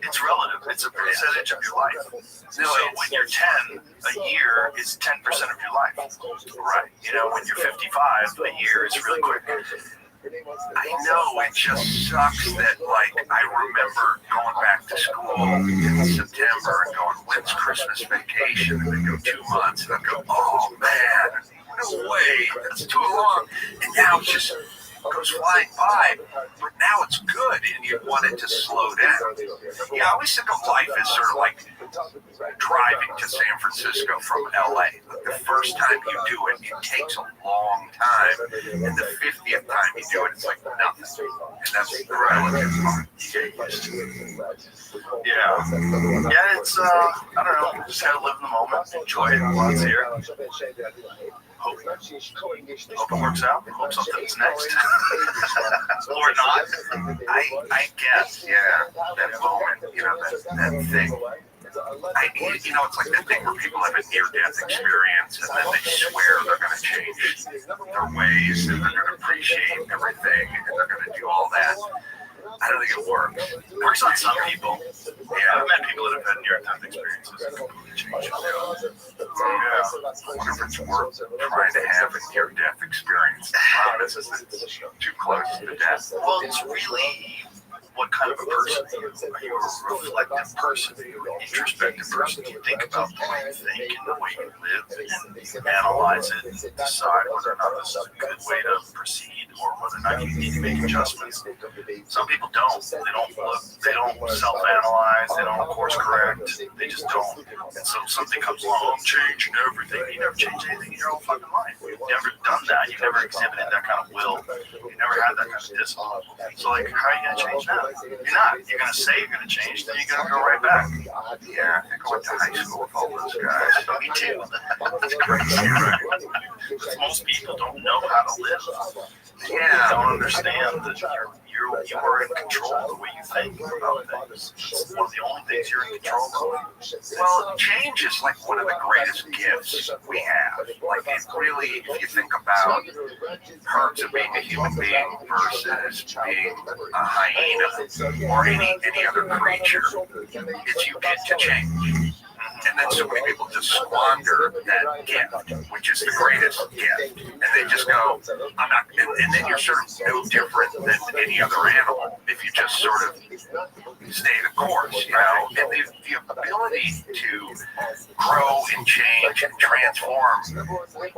It's relative. It's a percentage of your life. So when you're 10, a year is 10% of your life. Right. You know, when you're 55, a year is really quick. I know, it just sucks that, like, I remember going back to school in September and going, when's Christmas vacation? And then go 2 months, and I'd go, oh, man, no way, that's too long. And now it's just goes flying by, but now it's good, and you want it to slow down. Yeah, I always think of life as sort of like driving to San Francisco from LA. Like the first time you do it, it takes a long time, and the 50th time you do it, it's like nothing. And that's the relative part. Yeah, it's, I don't know, just gotta live in the moment, enjoy it while it's here. Hope it works out. Hope something's next. Or not. I guess, yeah, that moment, you know, that thing. You know, it's like that thing where people have a near-death experience and then they swear they're going to change their ways and they're going to appreciate everything and they're going to do all that. I don't think it works. It works on some people. Yeah, I've met people that have had near-death experiences that completely change them. Yeah. I wonder if it's worth trying to have a near-death experience. The problem is it's too close to death. Well, it's really what kind of a person are you? A reflective person? An introspective person? Do you think about the way you think and the way you live and analyze it and decide whether or not this is a good way to proceed or whether or not you need to make adjustments? Some people don't. They don't look. They don't self-analyze. They don't course correct. They just don't. And so something comes along, I'm changing everything. You never changed anything in your whole fucking life. You've never done that. You've never exhibited that kind of will. You've never had that kind of discipline. So, like, how are you going to change now? You're not. You're going to say you're going to change, then you're going to go right back. Yeah, I think I went to high school with all those guys. Me too. It's crazy, right? Because most people don't know how to live. Yeah, They don't understand that you are in control of the way you think about things. It's one of the only things you're in control of. well, change is like one of the greatest gifts we have. Like, it really, if you think about perks of being a human being versus being a hyena or any other creature, it's you get to change. And then so many people just squander that gift, which is the greatest gift. And they just go, I'm not, and then you're sort of no different than any other animal if you just sort of stay the course, you know? And the ability to grow and change and transform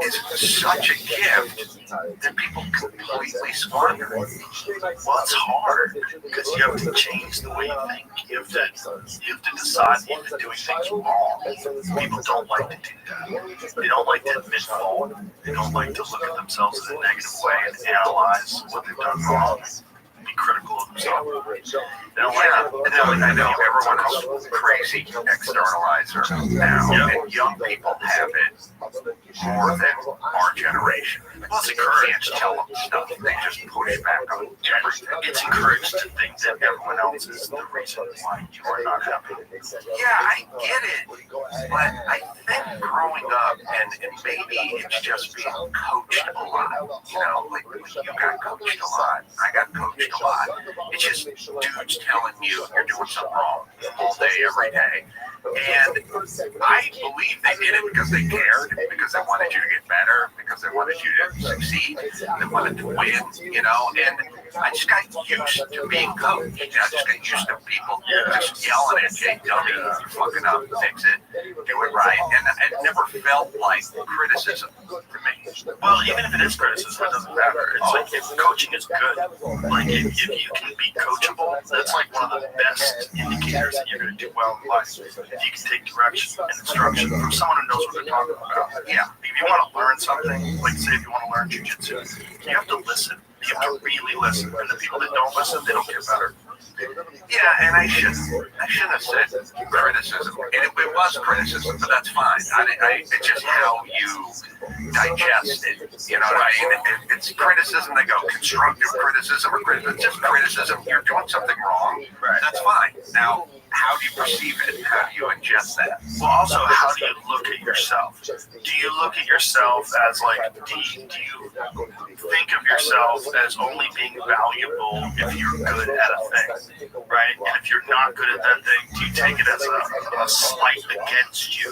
is such a gift that people completely squander. Well, it's hard because you have to change the way you think. You have to decide when you're doing things wrong. People don't like to do that. They don't like to admit fault. They don't like to look at themselves in a negative way and analyze what they've done wrong. Be critical of themselves. They don't like that. I know everyone else is crazy externalizer now, and young people have it more than our generation. Well, it's encouraged. You can't tell them stuff. They just push back on everything. It's encouraged to think that everyone else is the reason why you are not happy. Yeah, I get it. But I think growing up, and maybe it's just being coached a lot, you know, like you got coached a lot, I got coached a lot. It's just dudes telling you you're doing something wrong all day, every day. And I believe they did it because they cared, because they wanted you to get better, because they wanted you to succeed, they wanted to win, you know, and I just got used to being coached. I just got used to people just yelling at you, hey, dummy, you're fucking up, fix it, do it right. And it never felt like criticism to me. Well, even if it is criticism, it doesn't matter. It's like if coaching is good. Like if you can be coachable, that's like one of the best indicators that you're going to do well in life. If you can take direction and instruction from someone who knows what they're talking about. Yeah. If you want to learn something, like say if you want to learn jiu-jitsu, you have to listen. You have to really listen. And the people that don't listen, they don't get better. Yeah, and I shouldn't have said criticism. And it was criticism, but that's fine. It's just how you digest it. You know what I mean? It's criticism. They go constructive criticism or criticism. It's just criticism. You're doing something wrong. Right. That's fine. Now, how do you perceive it? How do you ingest that? Well, also, how do you look at yourself? Do you look at yourself as like, do you think of yourself as only being valuable if you're good at a thing, right? And if you're not good at that thing, do you take it as a slight against you?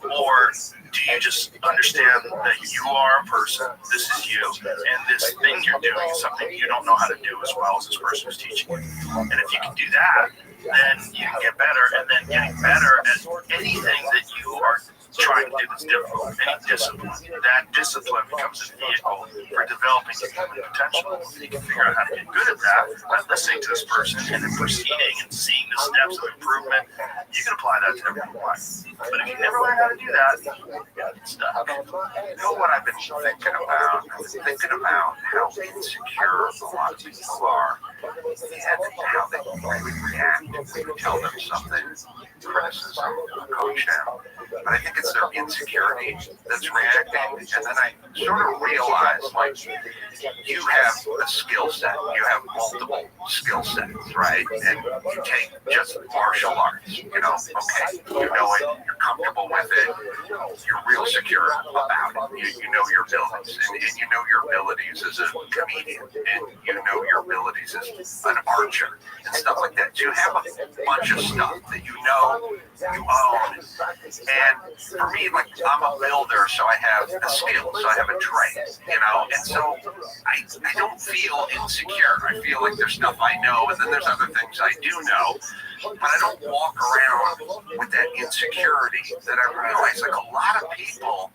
Or do you just understand that you are a person, this is you, and this thing you're doing is something you don't know how to do as well as this person is teaching you? And if you can do that, then you can get better, and then getting better at anything that you are trying to do that's difficult, any discipline. That discipline becomes a vehicle for developing your human potential. If you can figure out how to get good at that by listening to this person and then proceeding and seeing the steps of improvement, you can apply that to everyone's life. But if you never learn how to do that, you get stuck. You know what I've been thinking about? I've been thinking about how insecure a lot of people are and how they really react if we tell them something, criticism, coach them. But I think it's their insecurity that's reacting. And then I sort of realize, like, you have a skill set. You have multiple skill sets, right? And you take just martial arts, you know, okay, you know it, you're comfortable with it, you're real secure about it. You know your abilities, and you know your abilities as a comedian, and you know your abilities as an archer and stuff like that. So you have a bunch of stuff that you know you own. And for me, like, I'm a builder, so I have a skill, so I have a trade, you know, and so I don't feel insecure. I feel like there's stuff I know, and then there's other things I do know, but I don't walk around with that insecurity that I realize, like, a lot of people,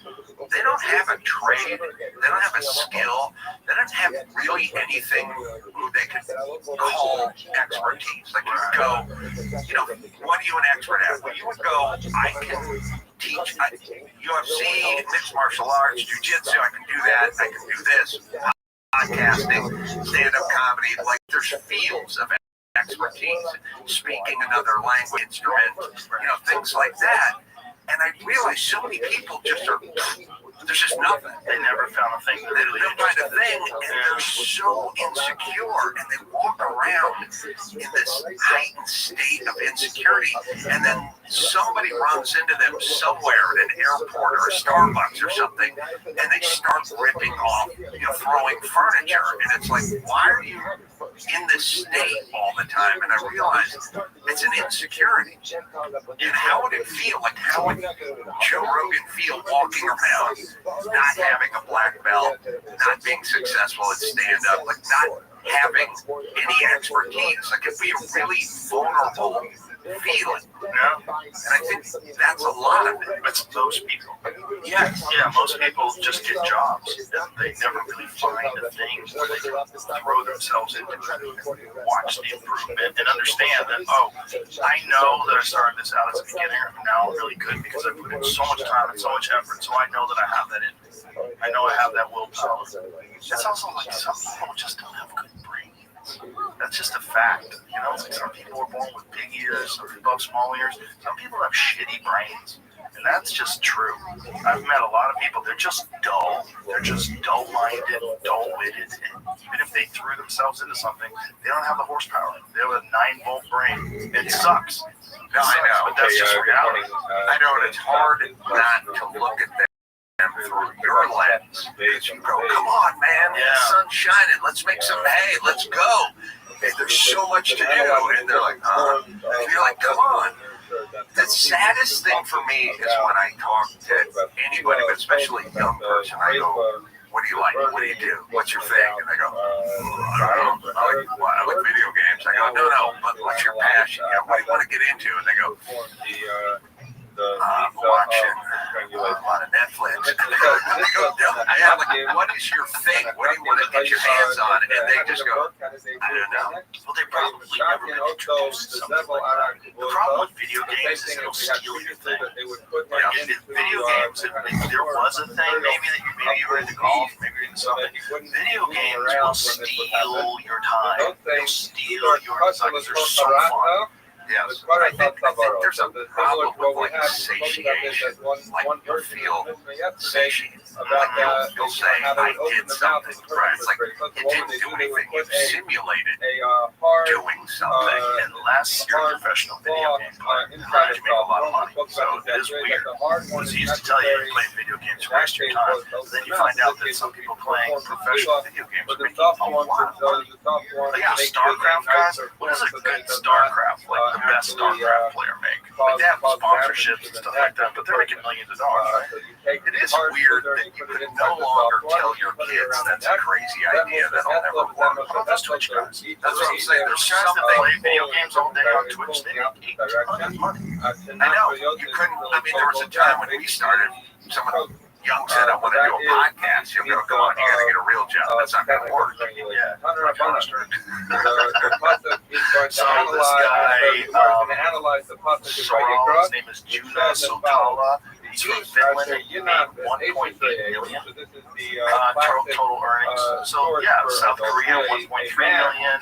they don't have a trade, they don't have a skill, they don't have really anything they could call expertise. Like, you go, you know, what are you an expert at? Well, you would go, I can teach UFC, mixed martial arts, jiu-jitsu, I can do that, I can do this, podcasting, stand-up comedy, like, there's fields of expertise, speaking another language, instrument, you know, things like that. And I realize so many people just are, there's just nothing. They never found a thing. They don't find a thing, and they're so insecure, and they walk around in this heightened state of insecurity, and then somebody runs into them somewhere at an airport or a Starbucks or something, and they start ripping off, you know, throwing furniture, and it's like, why are you in this state all the time? And I realized it's an insecurity. And how would it feel? Like, how would Joe Rogan feel walking around, not having a black belt, not being successful at stand-up, like, not having any expertise? Like, it'd be a really vulnerable feeling. Yeah. And I think that's a lot of it. It's most people. Yes. Yeah, most people just get jobs. They never really find a thing where they throw themselves into it and watch the improvement and understand that, oh, I know that I started this out as a beginner, and now I'm really good because I put in so much time and so much effort, so I know that I have that in me. I know I have that willpower. It's also like some people just don't have good brains. That's just a fact. You know, like, some people are born with big ears, some people have small ears, some people have shitty brains. And that's just true. I've met a lot of people, they're just dull. They're just dull-minded, dull-witted. And even if they threw themselves into something, they don't have the horsepower. They have a 9-volt brain. It sucks. No, I know. But that's just reality. I know, and it's hard not to look at them through your lens. Because you go, come on, man, the sun's shining. Let's make some hay. Let's go. And there's so much to do. And they're like, huh? And you're like, come on. The saddest thing for me is when I talk to anybody, but especially a young person, I go, what do you like? What do you do? What's your thing? And they go, I don't know. I like video games. I go, no, but what's your passion? You know, what do you want to get into? And they go, I'm watching a lot of Netflix. I go, what is your thing? What do you want to get your hands on? And they just go, I don't know. Well, they probably never been introduced to something like that. The problem with video games is it'll steal your thing. In video games, if there was a thing, maybe you were into golf, maybe you're into something, video games will steal your time. They'll steal your desires. They're so fun. Yes, I think there's a problem with, like, satiation. Like, you feel satiated when you'll say, I did something. Right? It's like, you didn't do anything. You simulated doing something. Unless you're a professional video game player, you make a lot of money. So it is weird. Because he used to tell you, you're playing video games to waste your time. But then you find out that some people playing professional video games are making a lot of money. Like, StarCraft guys, what is a good StarCraft? Like, the best StarCraft player make. Like, they have sponsorships and stuff like that, but they're making millions of dollars, right? It is weird that you could no longer tell your kids that's a crazy idea that'll never work. How about those Twitch guys? That's what I'm saying. There's Guys that something. play video games all day on Twitch, they make a ton of money. I know. You couldn't. I mean, there was a time when we started. Someone young said, I want to do a podcast. You'll go, come on, you got to get a real job. That's not going to work. Yeah. So this guy, his name is Juna Sotala. He's from Finland. He made 1.8 million total earnings. So yeah, South Korea 1.3 million.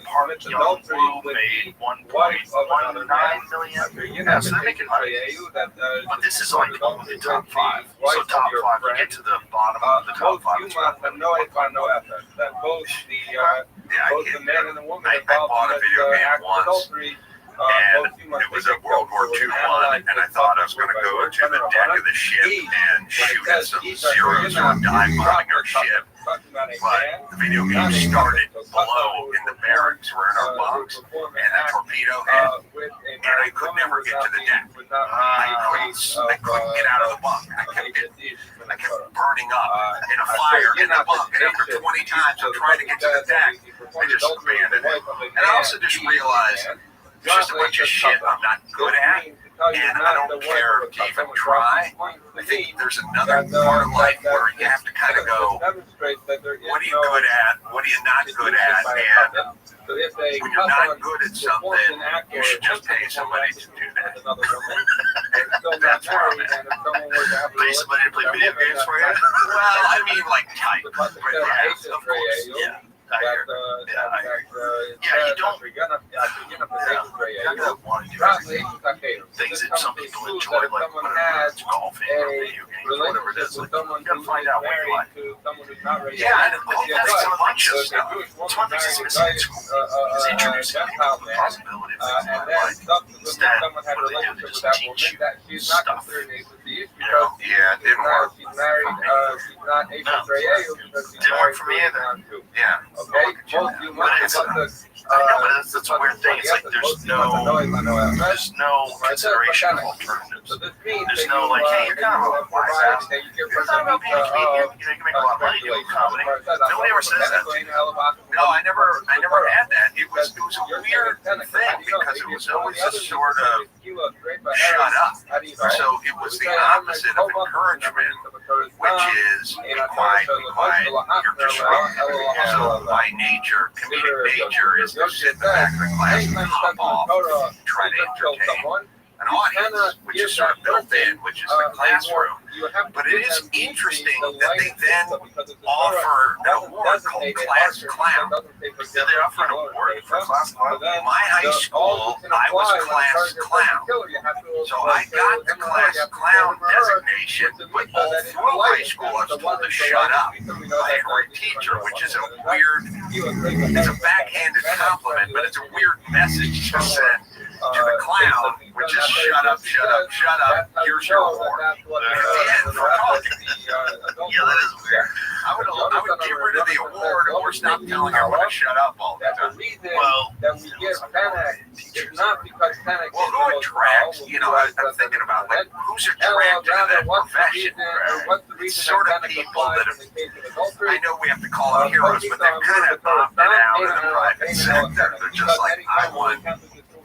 Park Young-woo made 1.19 million. Yeah, so they're making money. But this is like only the top 5. So top 5, you get to the bottom of the top 5. I bought a video game once. and it was a World War II one, and I thought I was going to go to the deck of the ship and shoot at some Zeros who were dive bombing our ship. But the video game started below in the barracks. We're in our bunks, and a torpedo hit, and I could never get to the deck. I couldn't get out of the bunk. I kept burning up in a fire in the bunk, and after 20 times of trying to get to the deck, I just abandoned it. And I also just realized it's just a bunch of shit I'm not good at, and I don't care to even try. I think there's another part of life where you have to kind of go, what are you good at, what are you not good at, and when you're not good at something, you should just pay somebody to do that. That's where I'm at. Pay somebody to play video games for you? Well, I mean like type, but yeah, of course, yeah. I hear you. Yeah, you don't want to do things that some people enjoy, like whatever it's golfing or video games or whatever it is. Like, you gotta find out what you like. Yeah, and that's a bunch of stuff. It's one thing that's missing in school is introducing people to the possibilities of more life. Instead, what do? They just teach you stuff. You know? Yeah, it didn't work. No, it didn't work for me either. Yeah. Okay, but it's, I know, but that's a weird thing. It's like there's no consideration of alternatives. There's no like, hey, you're kind of a wise ass. You're talking about being a comedian. You can make a lot of money doing comedy. Nobody ever says that to me. No, I never had that. It was a weird thing because it was always a sort of shut up. So it was the opposite of encouragement, which is be quiet, you're disruptive. So by nature, comedic nature is to sit in the back of the class and hop off, try to entertain an audience, which is sort of built in, which is the classroom. But it is interesting that they then offer an award called Class Clown. Did they offer an award for Class Clown? In my high school, I was Class Clown. So I got the Class Clown designation, but all through high school I was told to shut up by every teacher, which is a weird, it's a backhanded compliment, but it's a weird message to send to the clown, which is shut up, here's your award. And for talking. Yeah, that is weird. I would get rid of the award or stop telling everyone to shut up all the time. Well, we get panic is not because panic well, who attracts, you know, I'm thinking about like, who's attracted to that profession? It's sort of people that have, I know we have to call them heroes, but they've kind of opted out of the private sector. They're just like, I want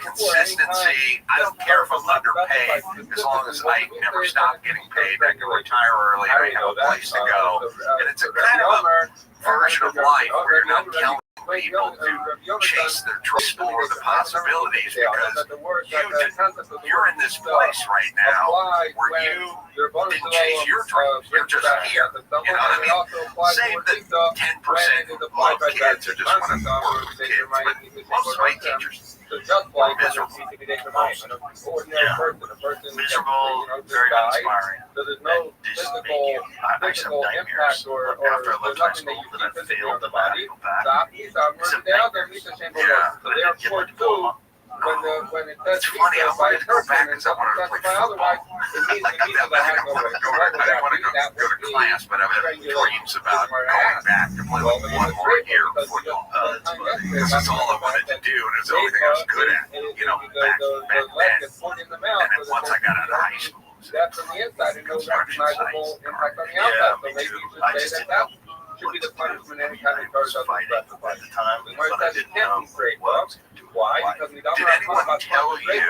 consistency. I don't care if I'm underpaid, as long as I never stop getting paid. I can retire early. I have a place to go. And it's a kind of a version of life where you're not telling people to chase their dreams, explore the possibilities, because you're in this place right now where you didn't chase your dreams. You're just here. You know what I mean? Say that 10% of kids are just want to work with kids, but most of my teachers are miserable. Miserable, very uninspiring. So there's no physical impact or after I left high school that I failed the medical back. They are there, so they are for two. When it says it's funny, I wanted to go back because I wanted to play football. I didn't want to go to class, but I had dreams about going back to play like one more year of football. Because that's all I wanted to do, and it's the only thing I was good at, you know, back then. And then once I got out of high school, that's on the inside and no recognizable impact on the outside. So maybe you should say that should be the punishment anytime it goes up at the time, but I didn't know what. Why? Because we don't did anyone tell you, like,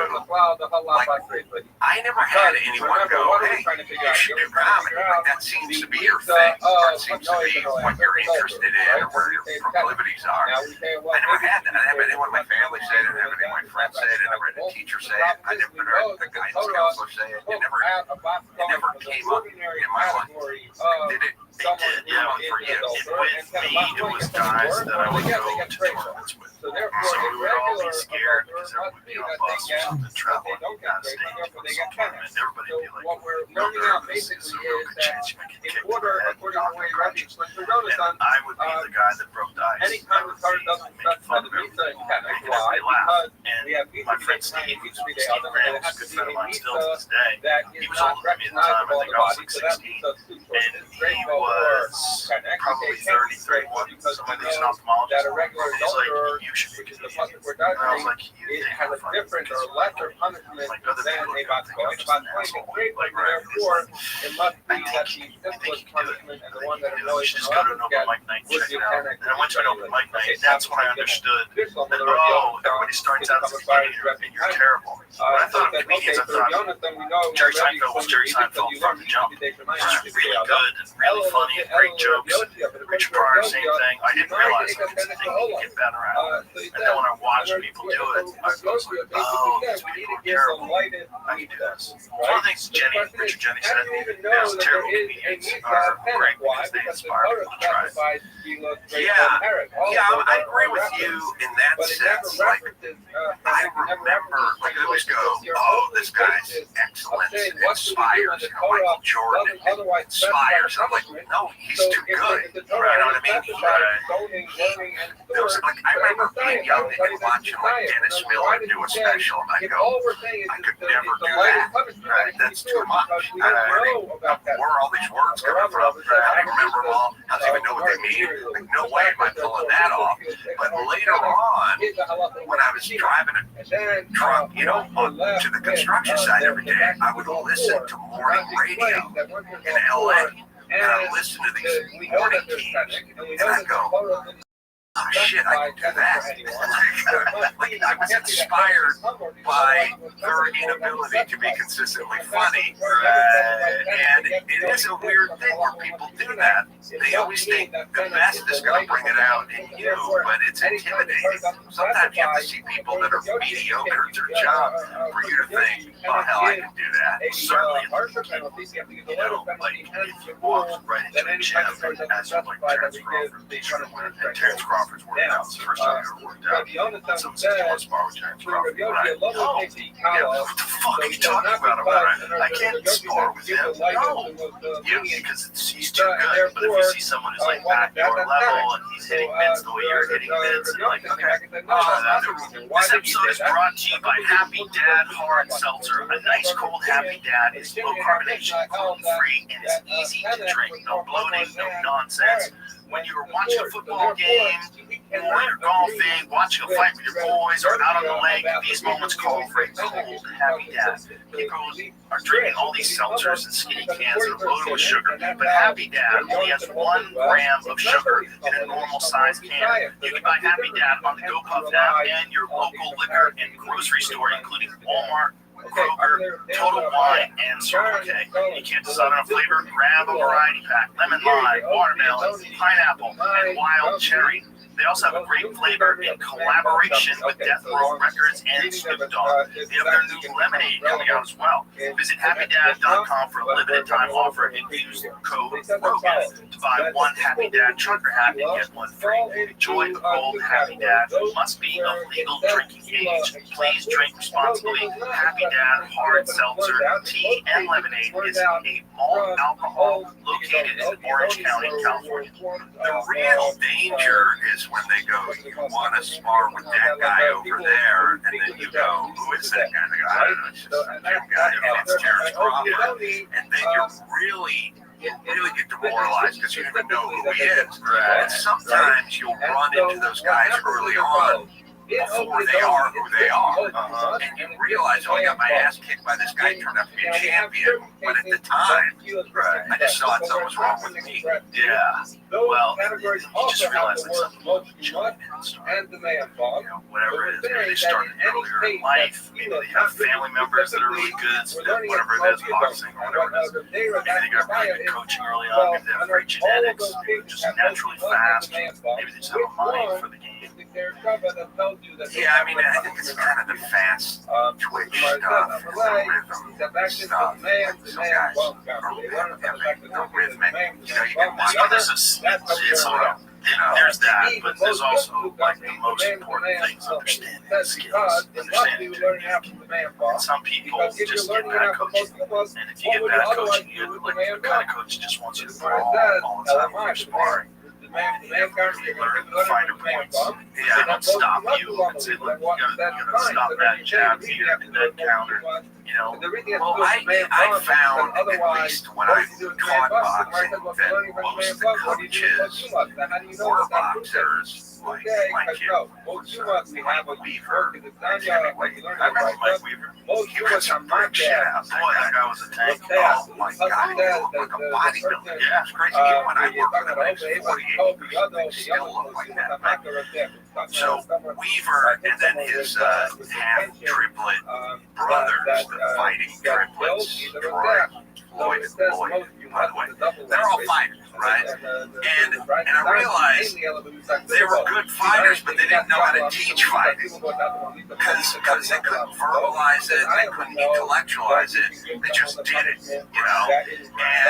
I never had anyone go, hey, you should do comedy. Like, that seems to be your thing, or it seems to be what you're interested in, or where your proclivities are. I never had that. I never had anyone in my family say it. I never had any of my friends say it. I never had a teacher say it. I never heard the guidance counselor say it. It never came up in my life. Did it? It did, yeah, for you. With me, it was guys that I would go to tournaments with. So we would all be scared because everyone would be on a bus or something traveling out of state for some tournament. And everybody would be like, real nervous. There's a real good chance you might get kicked in the head and knocked unconscious. And I would be the guy that broke the ice. I would be making fun of everybody, making everybody laugh. And my friend Steve, who's Steve Graham, who's a good friend of mine still to this day, he was older than me at the time. I think I was like 16. And he was probably 30, 31. Some of these ophthalmologists. And he's like, you should be a comedian. And I was like, you think I'm funny because you're like other people are going to think I'm just an asshole. Like, therefore, I think you can do it. You should just go to an open mic night and check it out. And I went to an open mic night, and that's when I understood that, oh, everybody starts out as a comedian, and you're terrible. When I thought of comedians, I thought Jerry Seinfeld was Jerry Seinfeld from the jump. He was really good and really funny and great jokes. Richard Pryor, same thing. I didn't realize I could get better at it. And then when I watched people do it, I was like, oh, these people are terrible. I can do this. One of the things Richard Jennings said is terrible comedians are great because they inspire people to try it. I agree with you in that sense. Like, I remember, like, I always go, oh, this guy's excellence inspires, Michael Jordan inspires. I'm like, no, he's too good. You know what I mean? There was, like, I remember being young and watching, like, Dennis Miller do a special, and I go, I could never do that. Right? That's too much. Where are all these words coming from? I don't remember them all. I don't even know what they mean. Like, no way am I pulling that off. But later on, when I was driving a truck, to the construction site every day, I would listen to morning radio in LA. And I would listen to these morning teams, and I go, oh shit, I can do that. Like, I was inspired by their inability to be consistently funny. And it is a weird thing where people do that. They always think the best is going to bring it out in you, but it's intimidating. Sometimes you have to see people that are mediocre at their job for you to think, oh hell, I can do that. Certainly, like, if you walk right into a gym, as you like Terrence Crawford's working out. It's the first time I ever worked out. Someone says, you want to spar with Terrence Crawford? Right? No. Yeah, what the fuck are you talking about? I can't spar with him. No. Yeah, because he's too good. But if you see someone who's like at your level and he's hitting mids the way you're hitting mids, you're like, okay, This episode is brought to you by Happy Dad Hard Seltzer. A nice cold Happy Dad is low carbonation, gluten-free, and is easy to drink. No bloating, no nonsense. When you're watching a football game, or you're golfing, watching a fight with your boys, or out on the lake, these moments call for a cold Happy Dad. People are drinking all these seltzers and skinny cans that are loaded with sugar, but Happy Dad only has 1 gram of sugar in a normal size can. You can buy Happy Dad on the GoPuff app and your local liquor and grocery store, including Walmart, Kroger, Total Wine, and Circle K. You can't decide on a flavor? Grab a variety pack: lemon lime, watermelon, pineapple, and wild cherry. They also have a great flavor in collaboration with Death Row Records and Snoop Dogg. They have their new lemonade coming out as well. Visit HappyDad.com for a limited time offer and use code ROGAN to buy 1 Happy Dad trucker hat and get 1 free. Enjoy a cold Happy Dad. Must be of legal drinking age. Please drink responsibly. Happy Dad Hard Seltzer, Tea, and Lemonade is a malt alcohol located in Orange County, California. The real danger is when they go, you want to spar with that guy over there, and then you go, who is that guy? And they go, I don't know, it's just some guy, and it's Terrence Crawford. And then you really get demoralized because you don't even know who he is. And sometimes you'll run into those guys early on before they are who they are. And you realize, oh, I got my ass kicked by this guy, turned out to be a champion. But at the time, I just thought something was wrong with me. Yeah. Well, you just realize that something whatever it is, maybe they started earlier in life, maybe they have family members that are really good, so whatever it is, boxing or whatever it is, maybe they got really good coaching early on, maybe they have great genetics, maybe they're just naturally fast, maybe they just have a mind for the game. Yeah, I mean, I think it's kind of the fast twitch stuff, the rhythm stuff. Some guys the rhythmic. You know, you can watch. There's that, but there's also like the most important things: understanding the skills, understanding technique. And some people just get bad coaching, and if you get bad coaching, you get like the kind of coach just wants you to brawl all the time when you're sparring. And you have to really learn the finer points. Yeah, I don't stop you and say, look, you gotta stop that jab here and that counter. You know, well, I found, at least when I taught boxing, that most of the coaches were boxers. Like my kid was Mike Weaver. I remember Mike Weaver. He was some brick shit out. Boy, that guy was a tank. Oh my God, he looked like a bodybuilder. Yeah, it's crazy. Even when I worked with him at 48, he still looked like that. So Weaver and then his half triplet brothers, the fighting triplets, Floyd and Lloyd, by the way, they're all fighters, right? And I realized they were good fighters, but they didn't know how to teach fighting because they couldn't verbalize it, they couldn't intellectualize it, they just did it, you know?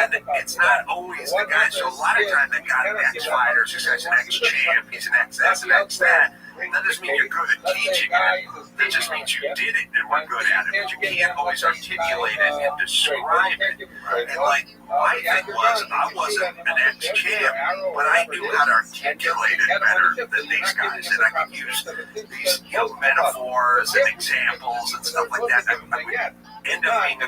And it's not always the guy. So a lot of times they got ex-fighters who says an ex-champ, he's an ex-this, an ex-that. That doesn't mean you're good at teaching it. That just means you did it and were good at it. But you can't always articulate it and describe it. And like my thing was, I wasn't an ex-champ, but I knew how to articulate it better than these guys. And I could use these metaphors and examples and stuff like that. I would end up being a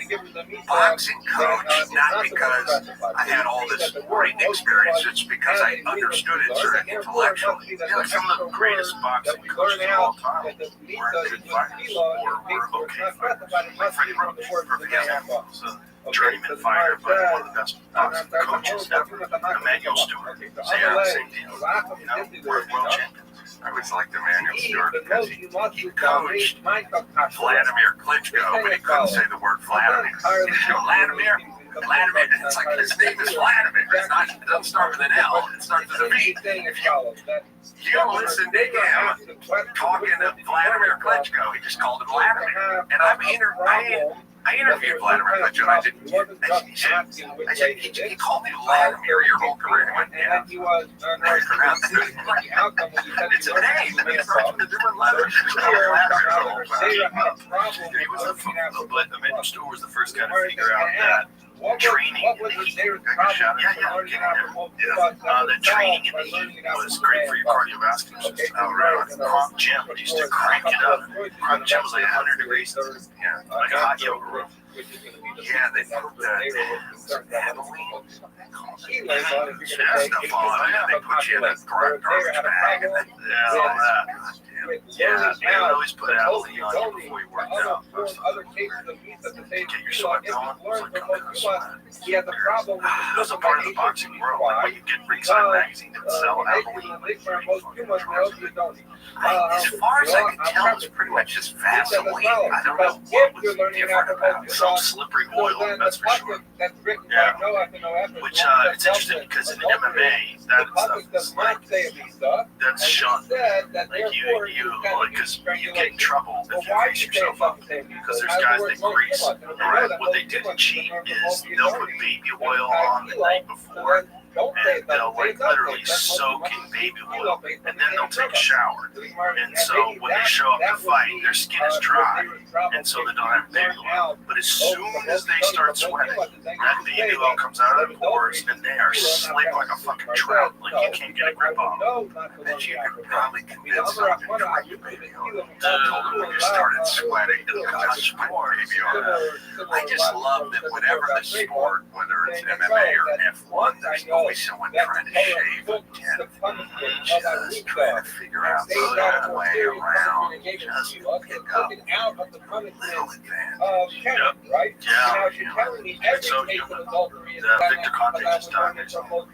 good boxing coach, not because I had all this ring experience, it's because I understood it sort of intellectually. Some of the greatest boxing coaches of all time were good fighters or were okay fighters. Like Freddie Roach, perfect example. A journeyman fighter, but one of the best boxing coaches ever. Emmanuel Stewart, same deal. You know, world champions. I always liked Emmanuel Stewart because he coached Vladimir Klitschko, but he couldn't say the word Vladimir. Vladimir, it's like his name is Vladimir. It doesn't start with an L, it starts with a V. If you listen to him talking to Vladimir Klitschko, he just called him Vladimir. And I interviewed Vladimir Klitschko, and I said, he called me Vladimir your whole career. He went, yeah. It's a name, and it starts with a different letter. But Emmanuel Stewart was the first guy to figure out that training in the heat. The training in the heat was great for your cardiovascular system. Crunk Gym used to crank it up. Crunk Gym was like 100 degrees. Yeah, like a hot yoga room. Yeah, they put Abilene. Stuff on. They put you in a garbage bag and then all that. Yeah, they would always put Abilene on you before you worked out. Get your sweat going. It was a part of the boxing world. Like when you get Ringside Magazine and sell Abilene. As far as I can tell, it's pretty much just Vaseline. I don't know what was different about it. Some slippery oil, that's for sure. Yeah. Which, it's interesting because in MMA, that stuff is like, that's shunned. Like you because you get in trouble if you grease yourself up. Because there's guys that grease. Right? What they do to cheat is they'll put baby oil on the night before, and they'll like literally soak in baby oil, and then they'll take a shower. And so when they show up to fight, their skin is dry, and so they don't have baby oil. But as soon as they start sweating, that baby oil comes out of their pores, and they are slick like a fucking trout. Like you can't get a grip on them. And you could probably convince them to try your baby oil. I told them when you started sweating to touch my baby oil. I just love that whatever the sport, whether it's MMA or F1, there's always someone trying to shave a 10. Just trying to figure out some way around, just pick up little advantage. Yeah. And so Victor Conte just done it.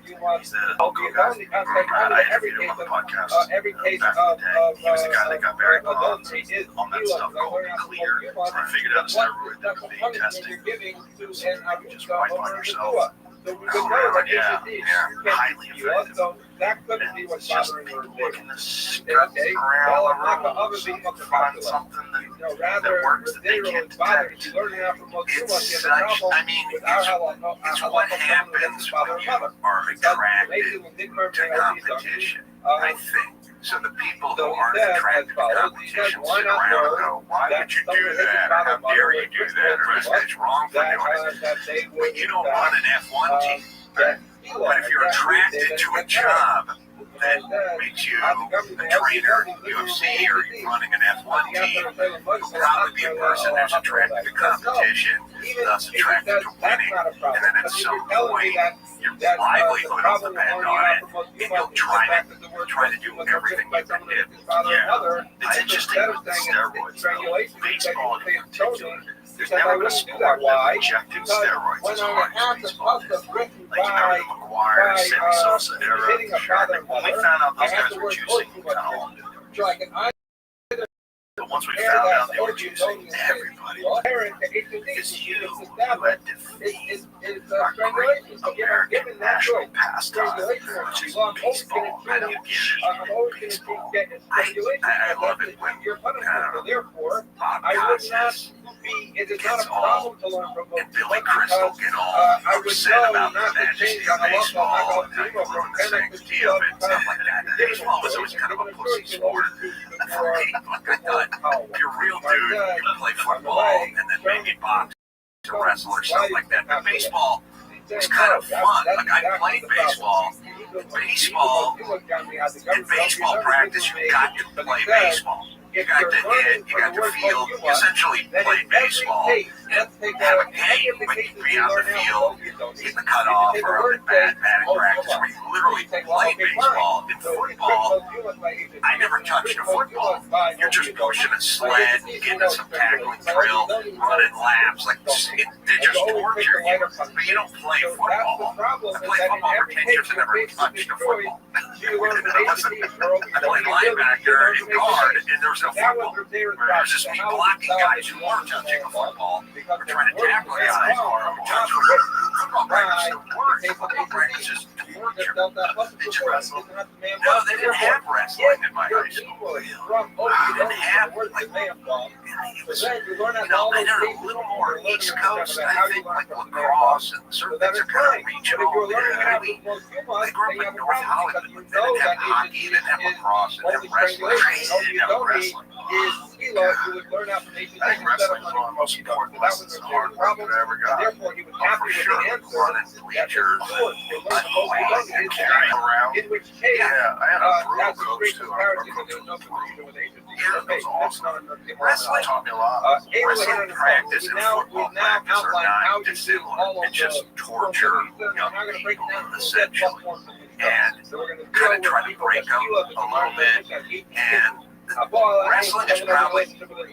He's the Elko guy. I interviewed him on the podcast back in the day. He was the guy that got Barry Bonds on that stuff called Clear. So they figured out a steroid that could be tested. You just wipe on yourself. So we would know that HSD highly you us, effective. so that couldn't be what's It's just bothering her people there. looking to skirt Okay, around well, the I'm not the other rules thing and of the find popular. something that Rather, works that they zero can't is bothering detect. you. Learning how to promote too much, It's you such, have a problem I mean, with our it's what happens when you are attracted to competition, I think. So the people who aren't attracted to competition sit around and go, why would you do that? Or how dare you do that? Or it's wrong for doing it. When you don't run an F1 team, but if you're attracted to a job that makes you a trainer in UFC or you're running an F1 team, you'll probably be a person who's attracted to competition, thus attracted to winning, and then at some point your livelihood will depend on it, and you'll try to do everything you can do. Yeah, it's interesting with the steroids, though. Baseball in particular. There's never been a sport that rejected steroids as hard as baseball did. Like, you remember the McGuire, Sammy Sosa era? When we found out those guys were juicing, we kind of all knew they were juicing. But once we found out they were juicing, everybody because you had defeated our great American national pastime, which is baseball. I don't get it. Baseball. I love it when Bob Costas gets all, and Billy Crystal get all upset about the majesty of baseball and how you ruin the sanctity of it and stuff like that. And baseball was always kind of a pussy sport. And for me, like I thought, if you're a real dude, you can play football and then maybe box or wrestle or something like that. But baseball was kind of fun. Like I played baseball. In baseball practice, you got to play baseball. You got to hit, you got to field, you essentially play baseball and have a game, but you be on the field, in the cutoff or on the batting practice where you literally play baseball. In football, I never touched a football. You're just pushing a sled, getting some tackling drill, running laps, like they just torture you, but you don't play football. I played football for 10 years and never touched a football. I played linebacker and guard, and there was no football. There was just me blocking guys who weren't touching a football, or trying to tackle guys who weren't touching a football. Football practice is the worst. Football practice is torture. Did you wrestle? No, they didn't have wrestling in my high school. They didn't have, like, it was, I know a little more East Coast, I think, like lacrosse and certain things are kind of regional. I grew up in North Hollywood, but they didn't have hockey, they didn't have lacrosse, they didn't have wrestling. They didn't have wrestling. I think wrestling is one of the most important lessons in hard work that I ever got. For sure, running bleachers and carrying around. Yeah, I had a brutal coach too. Our coach was brutal. Yeah, it was awesome. Wrestling taught me a lot. Wrestling practice and football practice are not dissimilar. It's just torture young people, essentially. And kind of try to break them a little bit. And wrestling is probably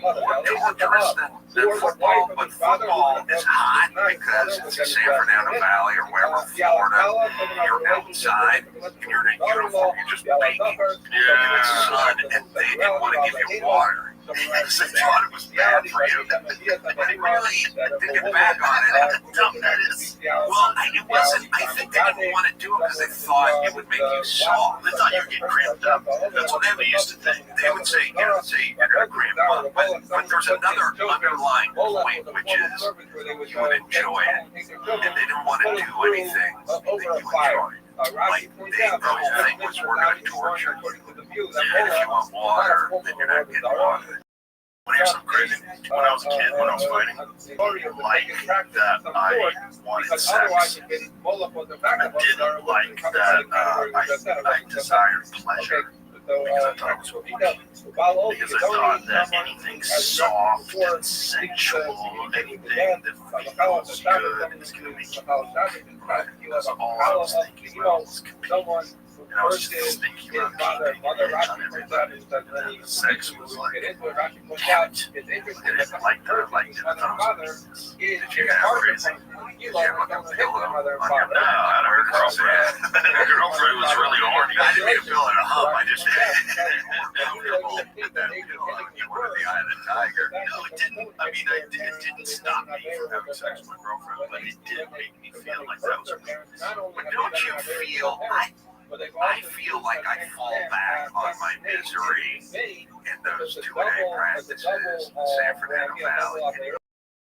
more torturous than football, but football is hot because it's in San Fernando Valley or wherever, Florida. You're outside and you're in a uniform, you're just baking in the sun, and they didn't want to give you water. They thought it was bad for you. But really, thinking back on it, how dumb that is. Well, it wasn't. I think they didn't want to do it because they thought it would make you soft. They thought you'd get cramped up. That's what they used to think. They would say, you're going to cramp up. But there's another underlying point, which is you would enjoy it. And they didn't want to do anything that you enjoyed. Like, the whole thing was we're going to torture you. And if you want water, then you're not getting water. When I was crazy, when I was a kid, when I was fighting, like that I wanted sex. I didn't like that I desired pleasure. Because I thought it was weak. Because I thought that anything soft and sensual, anything that feels good is going to make you move. Right? That's all I was thinking about was competing. And I was just thinking about keeping an edge on everybody. And then the sex was like, damn it. I didn't like that. I liked it. I thought it was business. Did you have crazy? Did you have like a pillow on your back? No, I had a girlfriend. Her girlfriend was really horny. I didn't need a pillow and a hump. I just comfortable with that pillow. You were the eye of the tiger. No, it didn't. I mean, it didn't stop me from having sex with my girlfriend, but it did make me feel like that was. But don't you feel? I feel like I fall back on my misery in those 2-a-day practices in San Fernando Valley.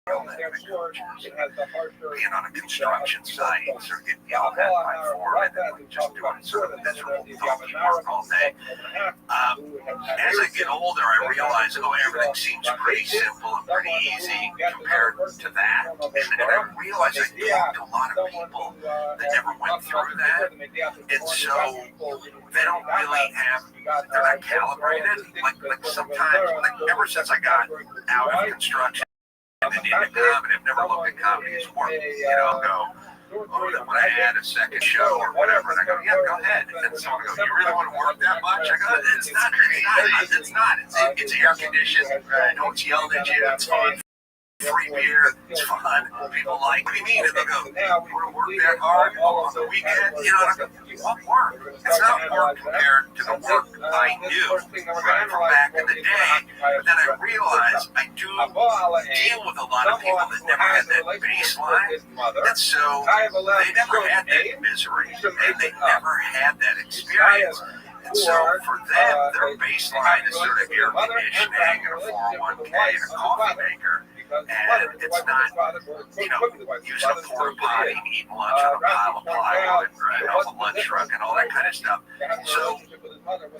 Being on a construction site, or getting yelled at by foremen, and just doing sort of miserable funky work all day. As I get older, I realize, everything seems pretty simple and pretty easy compared to that. And I realize I talk to a lot of people that never went through that, and so they don't really they're not calibrated. Like sometimes, ever since I got out of construction, and into comedy, I've never looked at comedy as work. I'll go, when I had a second show or whatever, and I go, yeah, go ahead. And then someone goes, you really want to work that much? I go, it's not. It's air conditioned. No one's yelling at you. It's fun. Free beer. It's fun. People like, what do you mean? And they go, you want to work that hard on the weekend? And I go, what work? It's not work compared to the work I knew from back in the day. But then I realized I do deal with a lot of people that never had that baseline. And so they never had that misery. And they never had that experience. And so for them, their baseline is sort of air conditioning and a 401k and a coffee maker. And it's not, using a porta potty and eating lunch on a pile of plywood and off a lunch truck and all that kind of stuff. So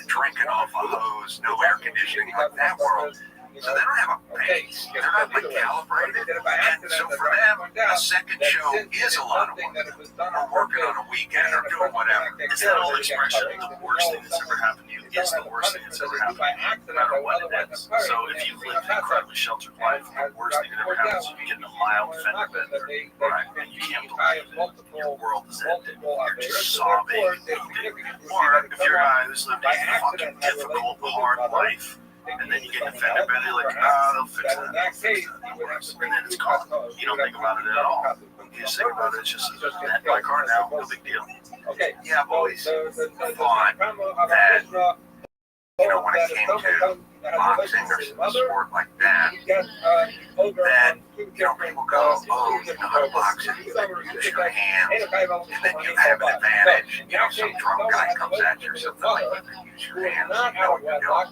drinking off a hose, no air conditioning, like that world. So they don't have a base. They're not calibrated. And so for them, a second show is a lot of work. Or working on a weekend or doing whatever. It's that old expression, the worst thing that's ever happened to you is the worst thing that's ever happened to you, no matter what it is. So if you've lived an incredibly sheltered life, the worst thing that ever happens is you get in a mild fender bender, right? And you can't believe it. Your world is ended. You're just sobbing and weeping. Or if you're a guy who's lived a fucking difficult, hard life, and then you get the fender bender, you're like, they'll fix that. And then it's gone. You don't think about it at all. You just think about it, it's just my car now, no big deal. Yeah, I've always thought that, when it came to boxing or some sport like that, that, people go, you know how to box and you use your hands, and then you have an advantage. Some drunk guy comes at you or something like that, you use your hands, you know what you're doing.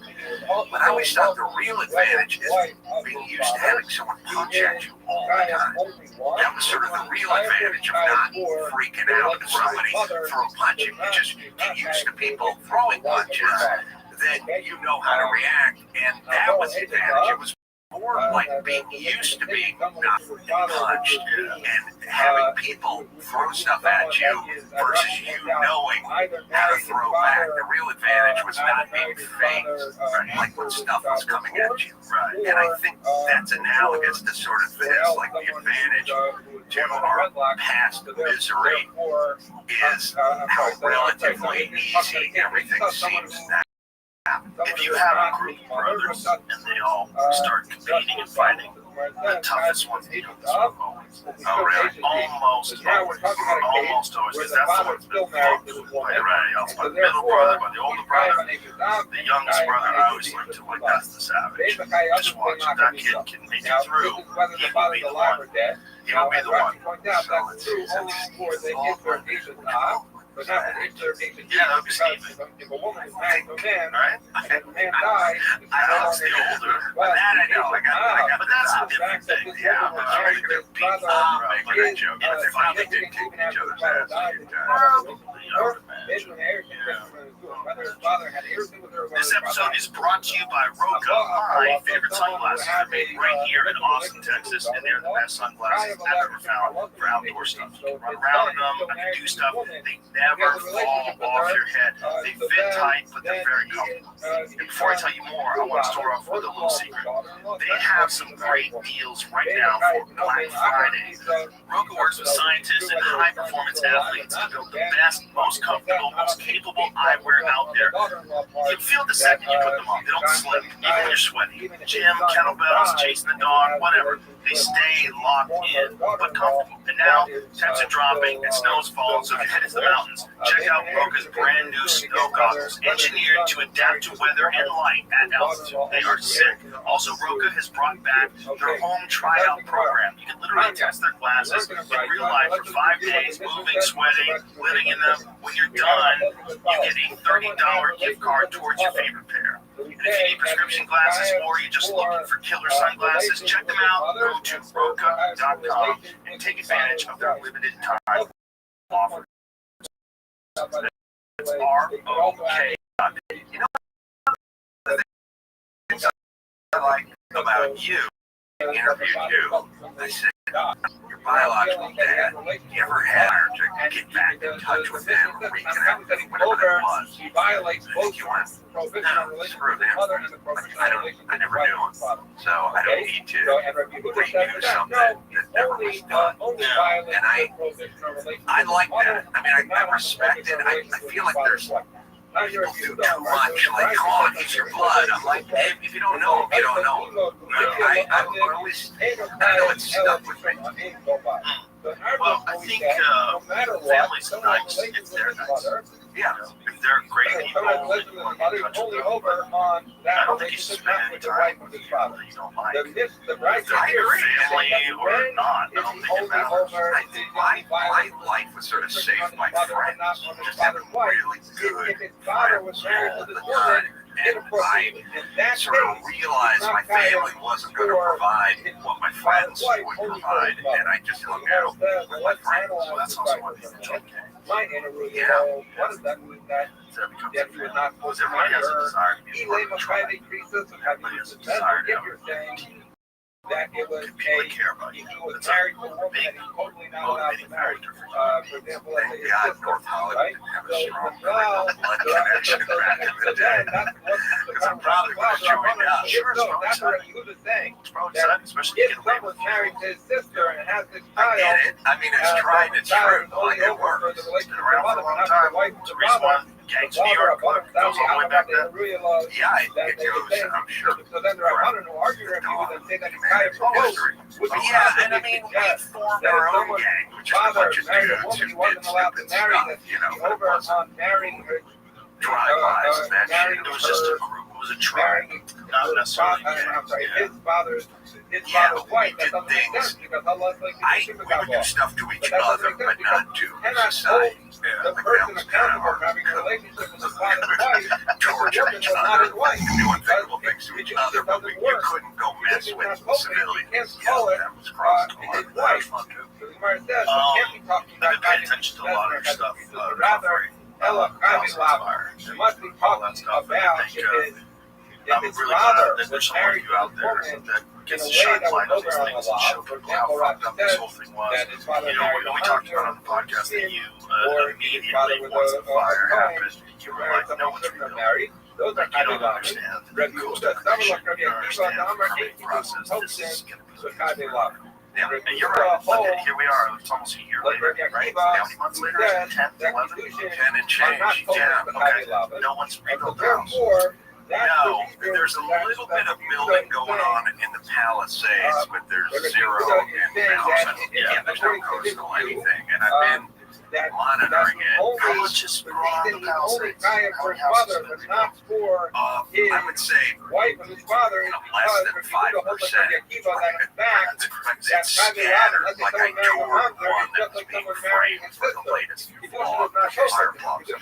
But I always thought the real advantage is being used to having someone punch at you all the time. That was sort of the real advantage of not freaking out if somebody threw a punch. You just get used to people throwing punches, then you know how to react, and that was the advantage. It was more like being used to being not punched and having people throw stuff at you versus you knowing how to throw back. The real advantage was not being phased, like when stuff was coming at you. And I think that's analogous to sort of this, like the advantage to our past misery is how relatively easy everything seems now. If you have a group of brothers and they all start competing and fighting, the toughest ones to do this always. Oh, really? Almost always. Because that's the one that's been fucked by everybody else. By the middle brother, by the older brother, the youngest brother. I always like to, that's the savage. Just watch if that kid can make it through. He will be the one. He will be the one. So yeah, that would be Stephen. If a woman is married to a man, right? And the man dies, that's the older. But that I know. I got. But that's a different thing. Yeah, but I'm going to beat up, making a joke. And if they did kick each other's ass, This episode is brought to you by Roka, my favorite sunglasses are made right here in Austin, Texas, and they're the best sunglasses I've ever found for outdoor stuff. You can run around in them, you can do stuff. They never fall off your head. They fit tight, but they're very comfortable. And before I tell you more, I want to start off with a little secret. They have some great deals right now for Black Friday. Roka works with scientists and high-performance athletes to build the best, most comfortable, most capable eyewear out there. You feel the second you put them on. They don't slip, even when you're sweaty. Gym, kettlebells, chasing the dog, whatever. They stay locked in, but comfortable. And now, temps are dropping and snow's falling, so if your head is the mountains, check out Roka's brand new snow goggles, engineered to adapt to weather and light at altitude. They are sick. Also, Roka has brought back their home tryout program. You can literally test their glasses in real life for 5 days, moving, sweating, living in them. When you're done, you get a $30 gift card towards your favorite pair. And if you need prescription glasses or you're just looking for killer sunglasses, check them out. Go to Roka.com and take advantage of their limited time offer. It's ROK. You know, the things I like about you, I interviewed you, I said, your biological dad, you ever had her to get back in touch with them, reconnect with them, whatever that was? He violates both You went, prohibition on relationship with his mother and the prohibition on relationship I never with knew his father. so I don't need to redo something that never was done. And I like that. I mean, I respect it. I feel like there's people do too much, like, oh, it's your blood. I'm like, hey, if you don't know him, you don't know him. Like, I always, I know it's stuck with me. Well, I think families are nice if they're nice. Yeah, If they're great people, and you want to get in touch with them. I don't think you should spend any time with people that you don't like. If they're family or not, I don't think it matters. I think my life was sort of saved by friends. Just having really good friends all the time. And I sort of realized my family wasn't going to provide what my friends would provide, and I just hung out with my friends. So that's also one thing that's okay. What is that with that? That you would not Because everybody has a desire to be a part of the tribe. Everybody has a desire to you're saying that it was People that care about you. he was That's a married to a woman big that he's totally not allowed to motivating marry. factor for you. For example, let's say Thank his God sister, North Hollywood right? didn't have a So strong well, blood connection back in the day. Because I'm probably would have joined up. Sure, no, that's what he was saying. It's probably sad, especially If to get away someone's with married to his sister and has this I child, get it. I mean, it's tried and true. Like, it works. It's been around for a long time. It's the reason why gangs in New York goes all the way back then. Yeah, it goes, I'm sure. So then there are 100 who argue with you and say that it's kind of proposed. Yeah, and I mean, we formed our own gang, which is a bunch of dudes who did stupid stuff, you know, but it wasn't drive-bys and that shit. It was just a group. It was a tribe, not necessarily gangs. His father's Yeah, we wife. did That doesn't make things. sense because how likely We would do stuff to each other, but not to society. the Like, that person was kind of accountable our for having a code. relationship with his father's wife, Torture woman each was not other, his wife. do unthinkable things to each other, but you couldn't go mess with civilians. Yeah, that was crossed the line. That was fun too. So the Gemara says, we can't be talking I've about been paying attention to a lot of your stuff. rather, Ella Fire. It must be All that talking stuff. about I think, if I'm his really father glad that was there's some of married you to a out there woman that in gets a to way shine that light was on these over on the things and law. show For people how example, fucked up this said whole thing was. that his father You know, married when we a talked about on the hunter, podcast that you or his father immediately, was once the fire happened, you were like, no one's rebuilding. married. Those are Like, you kind don't of understand the Rabbi cost Yehuda, of creation. some of You don't understand the permitting process. This is going to be so kind of love. Yeah, and you're right. Look at, here we are. It's almost a year later, right? How many months later? 10, 11? 10 and change. Yeah, Okay. No one's rebuilt the house. No, there's a little bit of building going on in the Palisades, but there's zero in Mountain. Yeah, there's no coastal anything, and I've been monitoring it. How much is brought on the Palisades? How many houses Father, have but been not for his I would say wife and his father is less than 5%. It's scattered, like I toured one that was being framed for the latest vlog, fire vlogs. You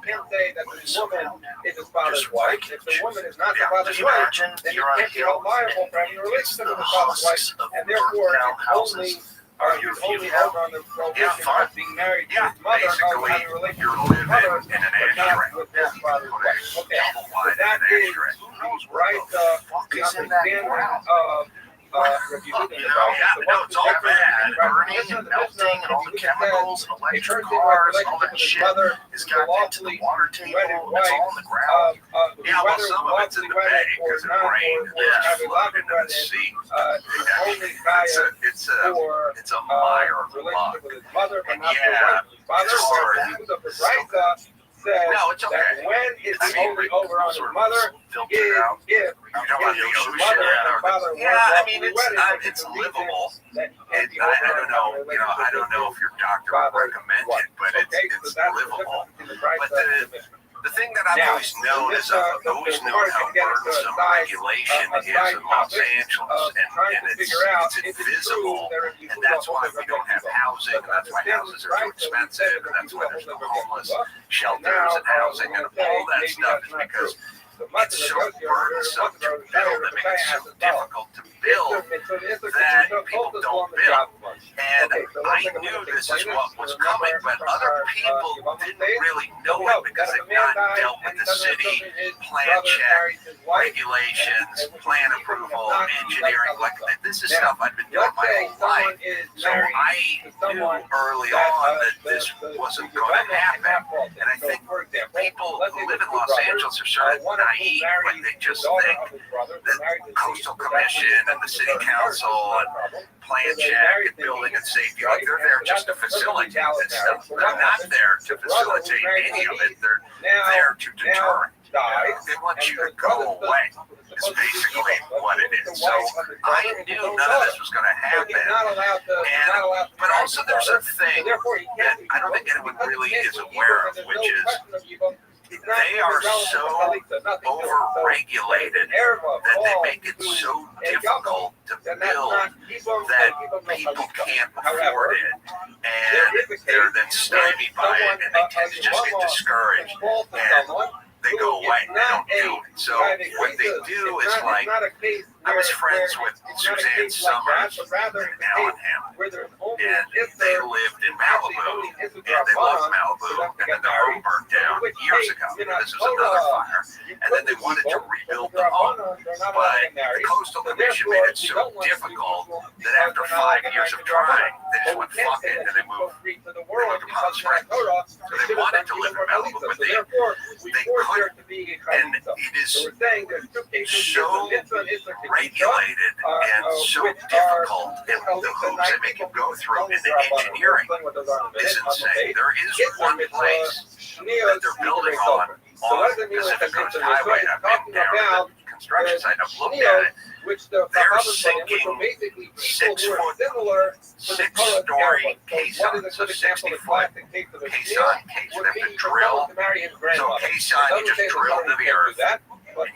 can't say that the woman is his father's wife. If the woman is not the father's Just wife, imagine then you you're on a can't be held hill liable for having a and it's relationship the with his father's wife, husks of and therefore burnt down it's only houses. Are you only viewing held that? on the prohibition of being married to Yeah, his mother or basically, having a relationship you're with his mother, living in an but not ashtray. with his father's Put wife. a Okay, double so wide in that an is ashtray. Who knows what right. the fuck The is in that understanding ground? of You know, yeah, no, it's all bad. Burning and melting and all the chemicals and electric cars, all that shit has gotten into the water table. It's all in the ground. Yeah, well, some of it's in the bay because it rained and it's flooded into the sea. It's a mire of love. relationship with his mother, but And not yeah, the father. it's hard. He was a Braisa said No, it's okay. that when is he only over on his mother is if his mother and her father Yeah, I mean, it's livable. I don't know, I don't know if your doctor would recommend it, but it's livable. But the thing that I've always known is I've always known how burdensome regulation is in Los Angeles, and it's invisible, and that's why we don't have housing, and that's why houses are too expensive, and that's why there's no homeless shelters and housing and all that stuff, is because it's so burdensome to build, and makes it so difficult to build that people don't build. And I knew this is what was coming, but other people didn't really know it because they've not dealt with the city, plan check, regulations, plan approval, engineering. Like, this is stuff I've been doing my whole life. So I knew early on that this wasn't going to happen. And I think people who live in Los Angeles are sort of naive. Like, they just think that Coastal Commission and the City Council and plan check and building and safety, like, they're there just to facilitate this stuff. They're not there to facilitate any of it. They're there to deter it. They want you to go away. Is basically what it is. So I knew none of this was going to happen. But also there's a thing that I don't think anyone really is aware of, which is they are so over-regulated that they make it so difficult to build that people can't afford it. And they're then stymied by it, and they tend to just get discouraged. And they go away. They don't do it. So what they do is, like, I was friends with Suzanne Summers in Allenham, and they lived in Malibu, and they loved Malibu, and then their home burned down years ago. This was another fire, and then they wanted to rebuild the home, but the Coastal Commission made it so difficult that after 5 years of trying, they just went fuck it, and they moved to Palm Springs. So they wanted to live in Malibu, but they couldn't, and it is so regulated and so difficult, and the hoops they make you go through in the engineering is insane. There is one place that they're building on Pacific Coast Highway, and I've been down to the construction site, I've looked at it. They're sinking 6 foot, 6-story caissons, so 60 foot caisson case. They have to drill. So caisson, you just drill into the earth and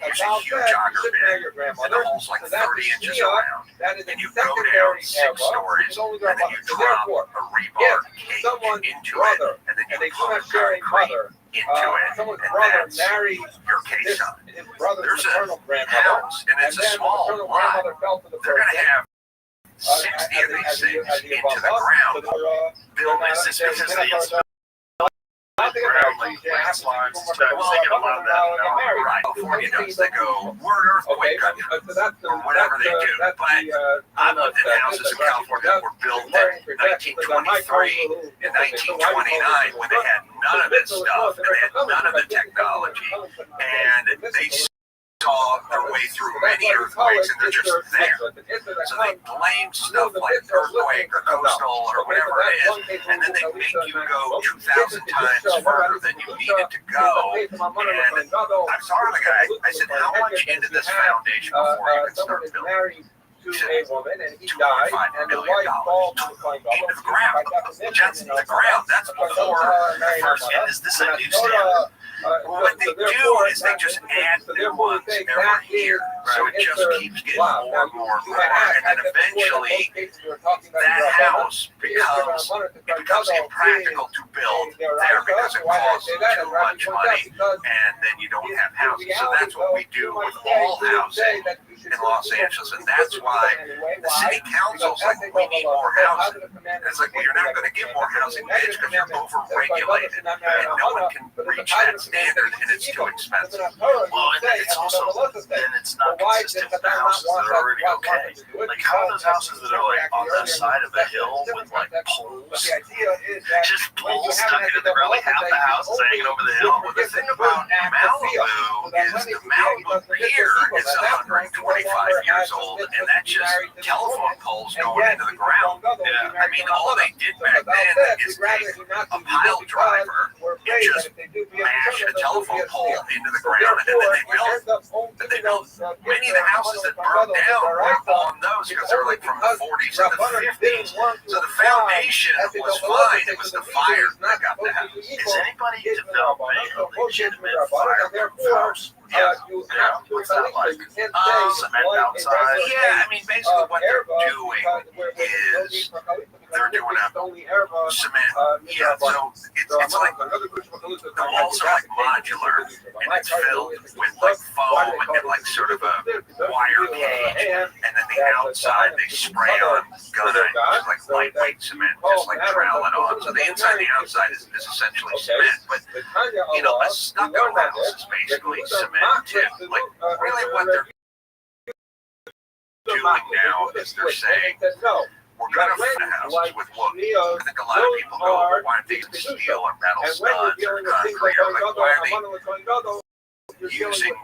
use a huge auger bit, and the hole's like 30 inches around, and you go down 6 stories, and then you drop a rebar cake into it, and then you put concrete into it, and that's your caisson. There's a house, and it's a small lot. They're going to have 60 of these things into the ground. Bill, is this because of the ground, like landslides and stuff? They get a lot of that now. Right, California does. They go, we're an earthquake country, or whatever they do. But I've lived in houses in California that were built in 1923 and 1929 when they had none of this stuff, and they had none of the technology, and they saw their way through many earthquakes, and they're just there. So they blame stuff like earthquake or coastal or whatever it is, and then they make you go 2,000 times further than you needed to go. And I saw the guy, I said, how much into this foundation before you can start building? To a woman, and he died, and the wife falls into the ground. Just the ground. That's before the first. And is this a new standard? What they do is they just add new ones every year, so it just keeps getting more and more and more, and then eventually that house becomes impractical to build there because it costs too much money, and then you don't have houses. So that's what we do with all housing in Los Angeles, and that's why the city council's like, we need more housing. And it's like, well, you're not going to get more housing, bitch, because you're over-regulated, and no one can reach that standard, and it's too expensive. Well, and it's also, then it's not consistent with the houses that are already okay. Like, how are those houses that are, like, on the side of a hill with, like, poles? Just poles stuck into the ground, like, half the house is hanging over the hill. Well, the thing about Malibu is the Malibu pier is 120 25 years old, and that's just telephone poles going into the ground. Yeah, I mean, all they did back then is take a pile driver and just mash a telephone pole into the ground, and then they built many of the houses that burned down were on those because they're like from the 40s and the 50s. So the foundation was fine. It was the fire that got the house. Is anybody developing a legitimate fireproof house? Yeah. What's that like? Cement outside? Yeah, I mean, basically what they're doing is they're doing a cement. Yeah, so it's like the walls are like modular, and it's filled with like foam and like sort of a wire cage, and then the outside they spray on gunite, like lightweight cement, just like trowel it on. So the inside and the outside is essentially cement, but you know, a stucco house is basically cement too. Like really what they're doing now is they're saying we're gonna fill houses with wood. I think a lot of people go, well, why aren't they using steel or metal studs or concrete? Or like, why are they using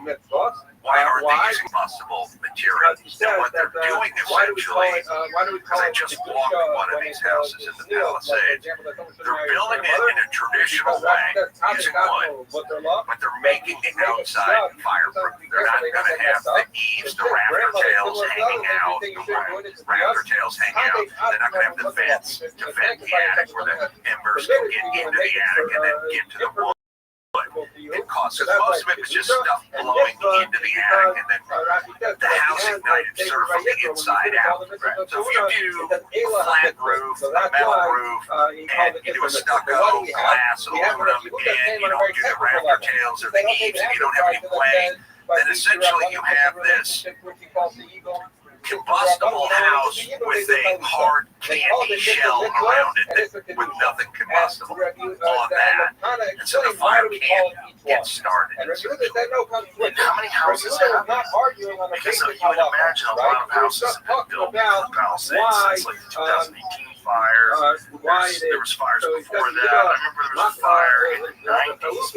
combustible materials? And what they're doing essentially, because I just walked one of these houses in the Palisades, they're building it in a traditional way, using wood, but they're making the outside fireproof. They're not going to have the eaves, the rafter tails hanging out, the rafter tails hanging out. They're not going to have the vents to vent the attic where the embers can get into the attic and then get to the wood. It costs, because most of it was just stuff blowing into the attic, and then the house ignited sort of from the inside out. So if you do a flat roof, a metal roof, and you do a stucco, glass, aluminum, and you don't do the rafter tails or the eaves, and you don't have any plank, then essentially you have this combustible house with a hard candy shell around it with nothing combustible on that, and so the fire can't get started. And how many houses have that? Because you would imagine a lot of houses have been built in the Palisades since like the 2018 fire. There was fires before that. I remember there was a fire in the 90s.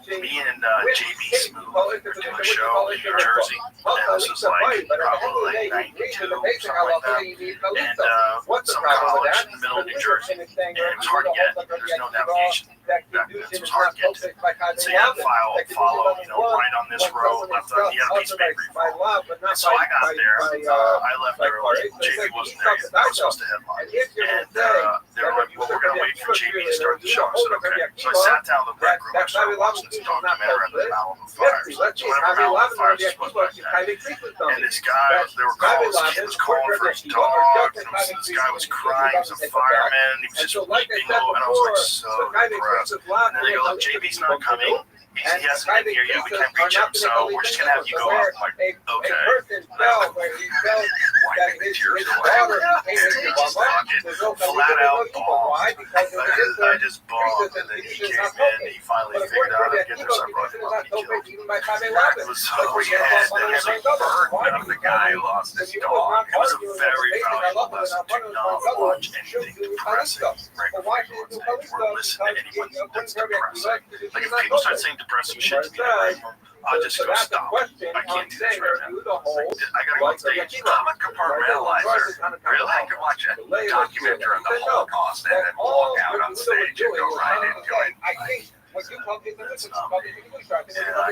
Me and JB moved to a show in New Jersey, and this was like probably like 92, something like that, and some college in the middle of New Jersey, and it was hard to get. There's no navigation back then, so it was hard to get to. So you had to follow, you know, right on this road, left on, you had a piece of paper you follow. And so I got there, I left early, JB wasn't there yet, I was supposed to headline, and they were like, well, we're going to wait for JB to start the show. I said, okay. So I sat down in the break room, I started watching this documentary on the Malibu fires. So whenever Malibu fires was supposed to happen, and this guy, they were calling, this kid was calling for his dog, and this guy was crying, he was a fireman, he was just weeping, and I was like so depressed. And then they go, look, JB's not coming. He hasn't been here yet. We can't reach him, so we're just gonna have you go up. I'm like, okay. Wiping the tears away. Just fucking flat out bawled. I just bawled, and then he came in. He finally figured out how to get there. So I brought him up. He killed him. It was so sad. There's a burden of the guy who lost his dog. It was a very valuable lesson. Do not watch anything depressing right before you go on stage, or listen to anyone that's depressing. Like if people start saying depressing shit to me, I'll just go stop. I can't do this right now. I gotta go on stage. I'm a compartmentalizer. Really? I can watch a documentary on the Holocaust and then walk out on stage and go right into it. What you call it, I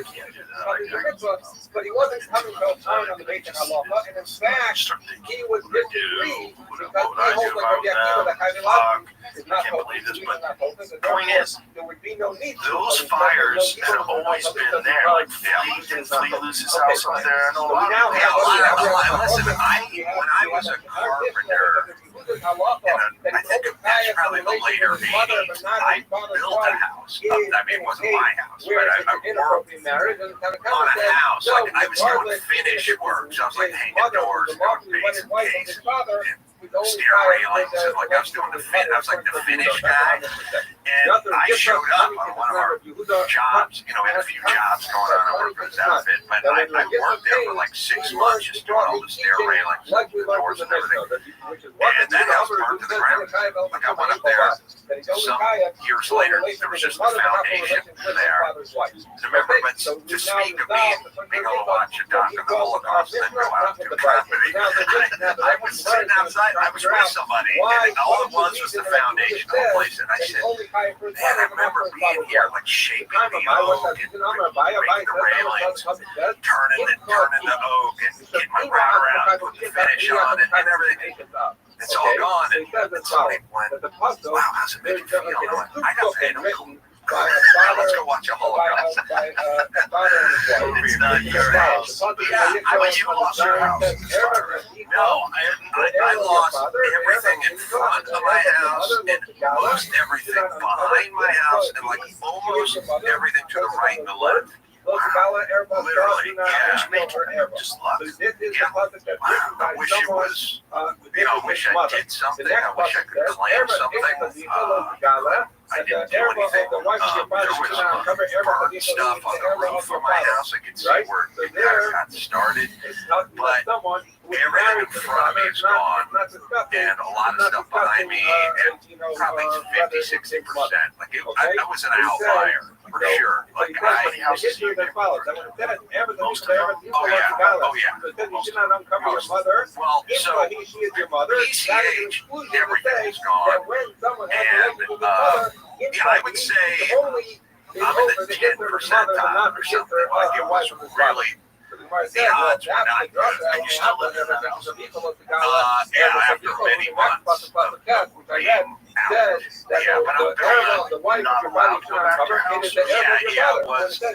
can't do that. But he wasn't coming to time on the base of halacha, and in fact, he was disagreed because he holds the objective that Chavilav is not this, but the point is, there would be no need. Those fires have always been there. Like Flea, didn't Flea lose his house up there? And a lot of listen, when I was a carpenter, and I think that's probably the later 80s, I built a house. I mean, it wasn't my house, but I worked on a house. Like, I was doing finish work, so I was like hanging doors and doing base and case and stair railings, and like I was doing I was like the finish guy. And I showed up on one of our jobs. You know, we had a few jobs going on. I worked for this outfit, but I worked there for like 6 months, just doing all the stair railings, the doors, and everything. And that house burned to the ground. Like I went up there some years later. There was just the foundation there. I remember, but to speak of being able to watch a doc of the Holocaust and go out to the property, I was sitting outside. I was with somebody, and all it was the foundation of the place. And I said, man, I remember being here, like shaping the oak and making the railings, turning the oak and getting my round around, putting the finish on it and everything. It's all gone. And somebody went, wow, how's it make you feel? I got paid. Let's go watch a Holocaust. It's not your house. Yeah, you lost your house. No, I lost everything in front of my house and most everything behind my house and like almost everything to the right and the left. Literally, yeah, just luck. Yeah. I wish it was, I wish I did something. I wish I could claim something. I didn't do anything. There was burnt stuff on the roof of my house. I could see where it got started. But everything in front of me is gone. And a lot of stuff behind me, and probably 50-60%. Like I was an outlier. For sure. Like houses you do. Most of them. Oh yeah. Most of them. Well, so PCH, everything is gone. And I would say I'm in the 10 percentile or something. Like it was really. The odds were not good. I used to live in that house. After many months of being out. Yeah, but I'm not allowed to go back to your house. Yeah, it was. I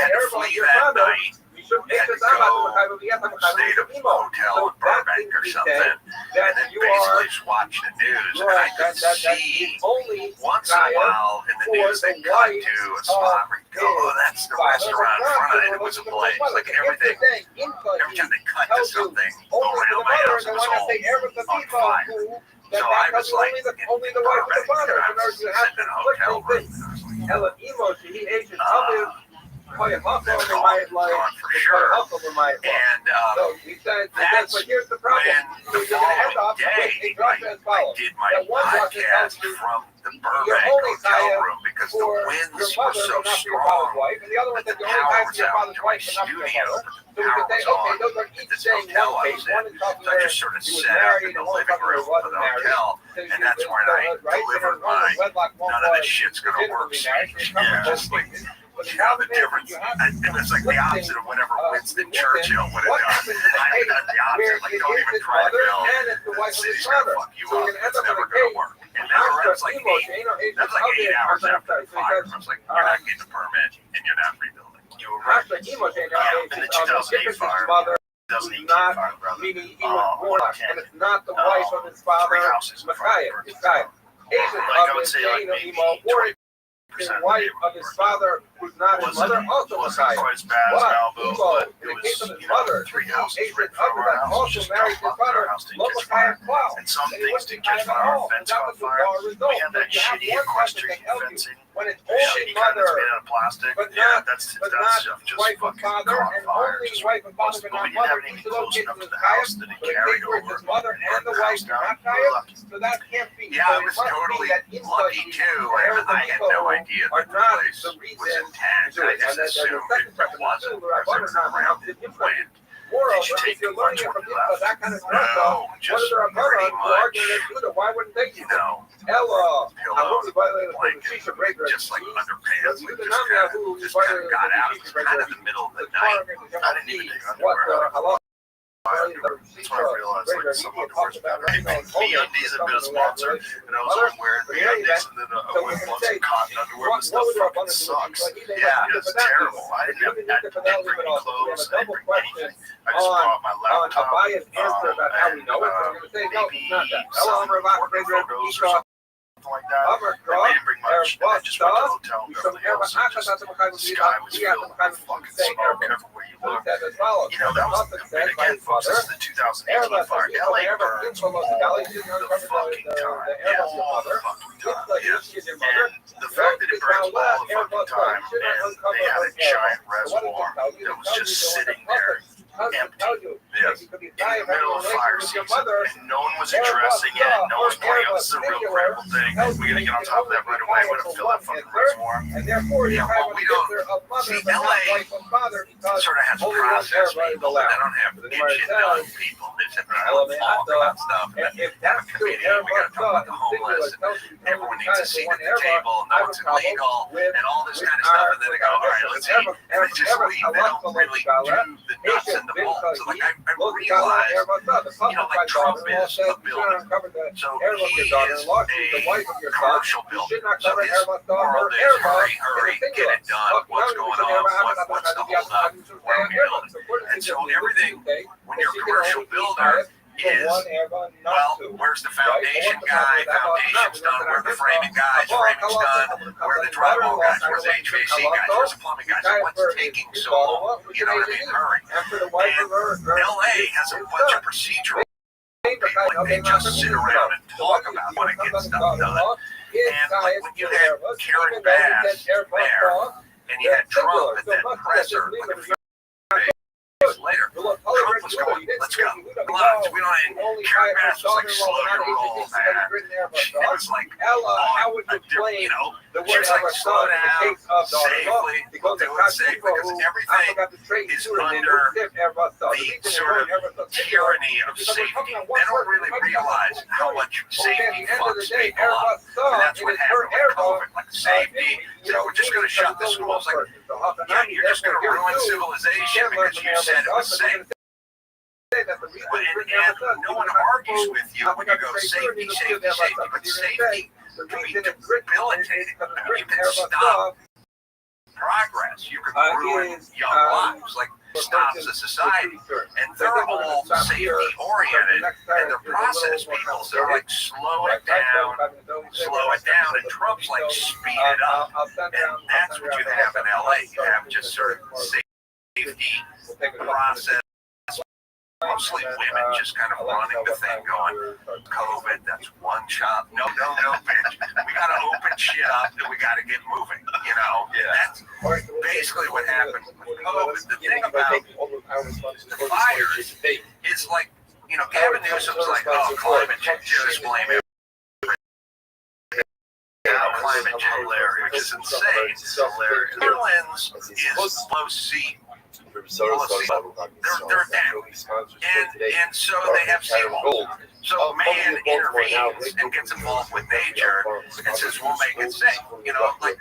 had to flee that night. Had to go stay at a hotel in Burbank or something, and then basically just watch the news. And I could see once in a while in the news they cut to a spot where you go, oh, that's the restaurant in front of it. It was a place. Like everything, every time they cut to something around my house, it was all on fire. So I was like in Burbank, and I was sitting in a hotel room. And I was like, gone for sure. And that's when the following day I did my podcast from the Burbank hotel room because the winds were so strong that the power was out to my studio, but the power was on at this hotel I was in. So I just sort of sat up in the living room of the hotel, and that's when I delivered my none of this shit's gonna work speech. Just like, how the difference, and it's like the opposite of whatever Winston Churchill would have done. I mean, that's the opposite, like don't even try to build, the city's gonna fuck you up, it's never gonna work. And that was like 8 hours after the fire. I was like, you're not getting a permit, and you're not rebuilding. You were right. Yeah, in the 2008 fire, 2018 fire, brother. And it's not the wife of his father, Micaiah. Like I would say, like maybe 20% wife of his father, who's not his mother, also Micaiah. Quite as bad as Malvo, but it was, you know, 3 houses right in front of our house. Just married his father, Micaiah Cloud. And some things didn't catch fire, our fence caught fire. We had that shitty equestrian fencing. The shitty kind that's made out of plastic. Yeah, that's stuff just fucking caught fire. Just, but we didn't have anything close enough to the house that it carried over. And the house down, we were lucky. Yeah, I was totally lucky too, and I had no idea that the place was intact. I just assumed it wasn't, because there was around it planned. Did you take the lunch when you left? No, just pretty much, you know, pillow, blanket, just like underpants, like just kind of got out. It was kind of the middle of the night. I didn't even take underwear. That's when I realized like some underwear's better. MeUndies had been a sponsor, and I was always wearing MeUndies, and then I went once in cotton underwear, but stuff fucking sucks. Yeah, it's terrible. I didn't bring any clothes, I didn't bring anything. I just brought my laptop, maybe some working photos or something like that. I didn't bring much, and I just went to the hotel in Beverly Hills, and just, the sky was filled with fucking smoke everywhere you You know, that was, and again, folks, this is the 2018 fire. LA burns all the fucking time. Yeah, all the fucking time. Yeah. And the fact that it burns all the fucking time, and they had a giant reservoir that was just sitting there empty. Yes. In the middle of fire season. And no one was addressing it. No one was pointing out this is a real critical thing. We gotta get on top of that right away. We gotta fill that fucking reservoir. Yeah, well, we don't. See, LA sort of has process people that don't have get shit done people. They sit around and talk about stuff. And have a committee. We gotta talk about the homeless. And everyone needs a seat at the table. No one's illegal. And all this kind of stuff. And then they go, all right, let's eat. And they just leave. They don't really do the nuts and the bolts. So, like, I realized, you know, like Trump is a builder. So he is a commercial builder. So his world is hurry, hurry, get it done. What's going on? What's the hold up? What are we building? And so everything, when you're a commercial builder, is, well, where's the foundation guy? Foundation's done. Where are the framing guys? Framing's done. Where are the drywall guys? Where's the HVAC guys? Where's the plumbing guys? So what's taking so long? You know what I mean? Hurry. And LA has a bunch of procedural people. Like, they just sit around and talk about how to get stuff done. And like when you had Karen Bass there, and you had Trump at that presser, like a few days later, Trump was going, let's go. Lots. We don't need Karen Bass was like, slow your roll, man. It was like, you know, she was like, slow down, safely, we'll do it safely, because everything is under the sort of tyranny of safety. They don't really realize how much safety fucks people up. And that's what happened with COVID, like safety. You know, we're just going to shut the schools. Like, yeah, you're just going to ruin civilization because you said it was safe. And no one argues with you when you go safety, safety, safety. But safety can be debilitating. I mean, you can stop progress. You can ruin young lives. Like, stops a society. And they're all safety oriented, and they're process people. So they're like, slow it down. And Trump's like, speed it up. And that's what you have in LA. You have just sort of safety process. Mostly women just kind of running the thing going, COVID, that's one shot. No, bitch. We got to open shit up and we got to get moving, you know? That's basically what happened with COVID. The thing about the fires is like, you know, Gavin Newsom's like, oh, climate change, just blame it. Climate change, which is insane. Netherlands is low C. They're down, and so they have seawall. So man intervenes and gets involved with nature and says, we'll make it safe. You know, like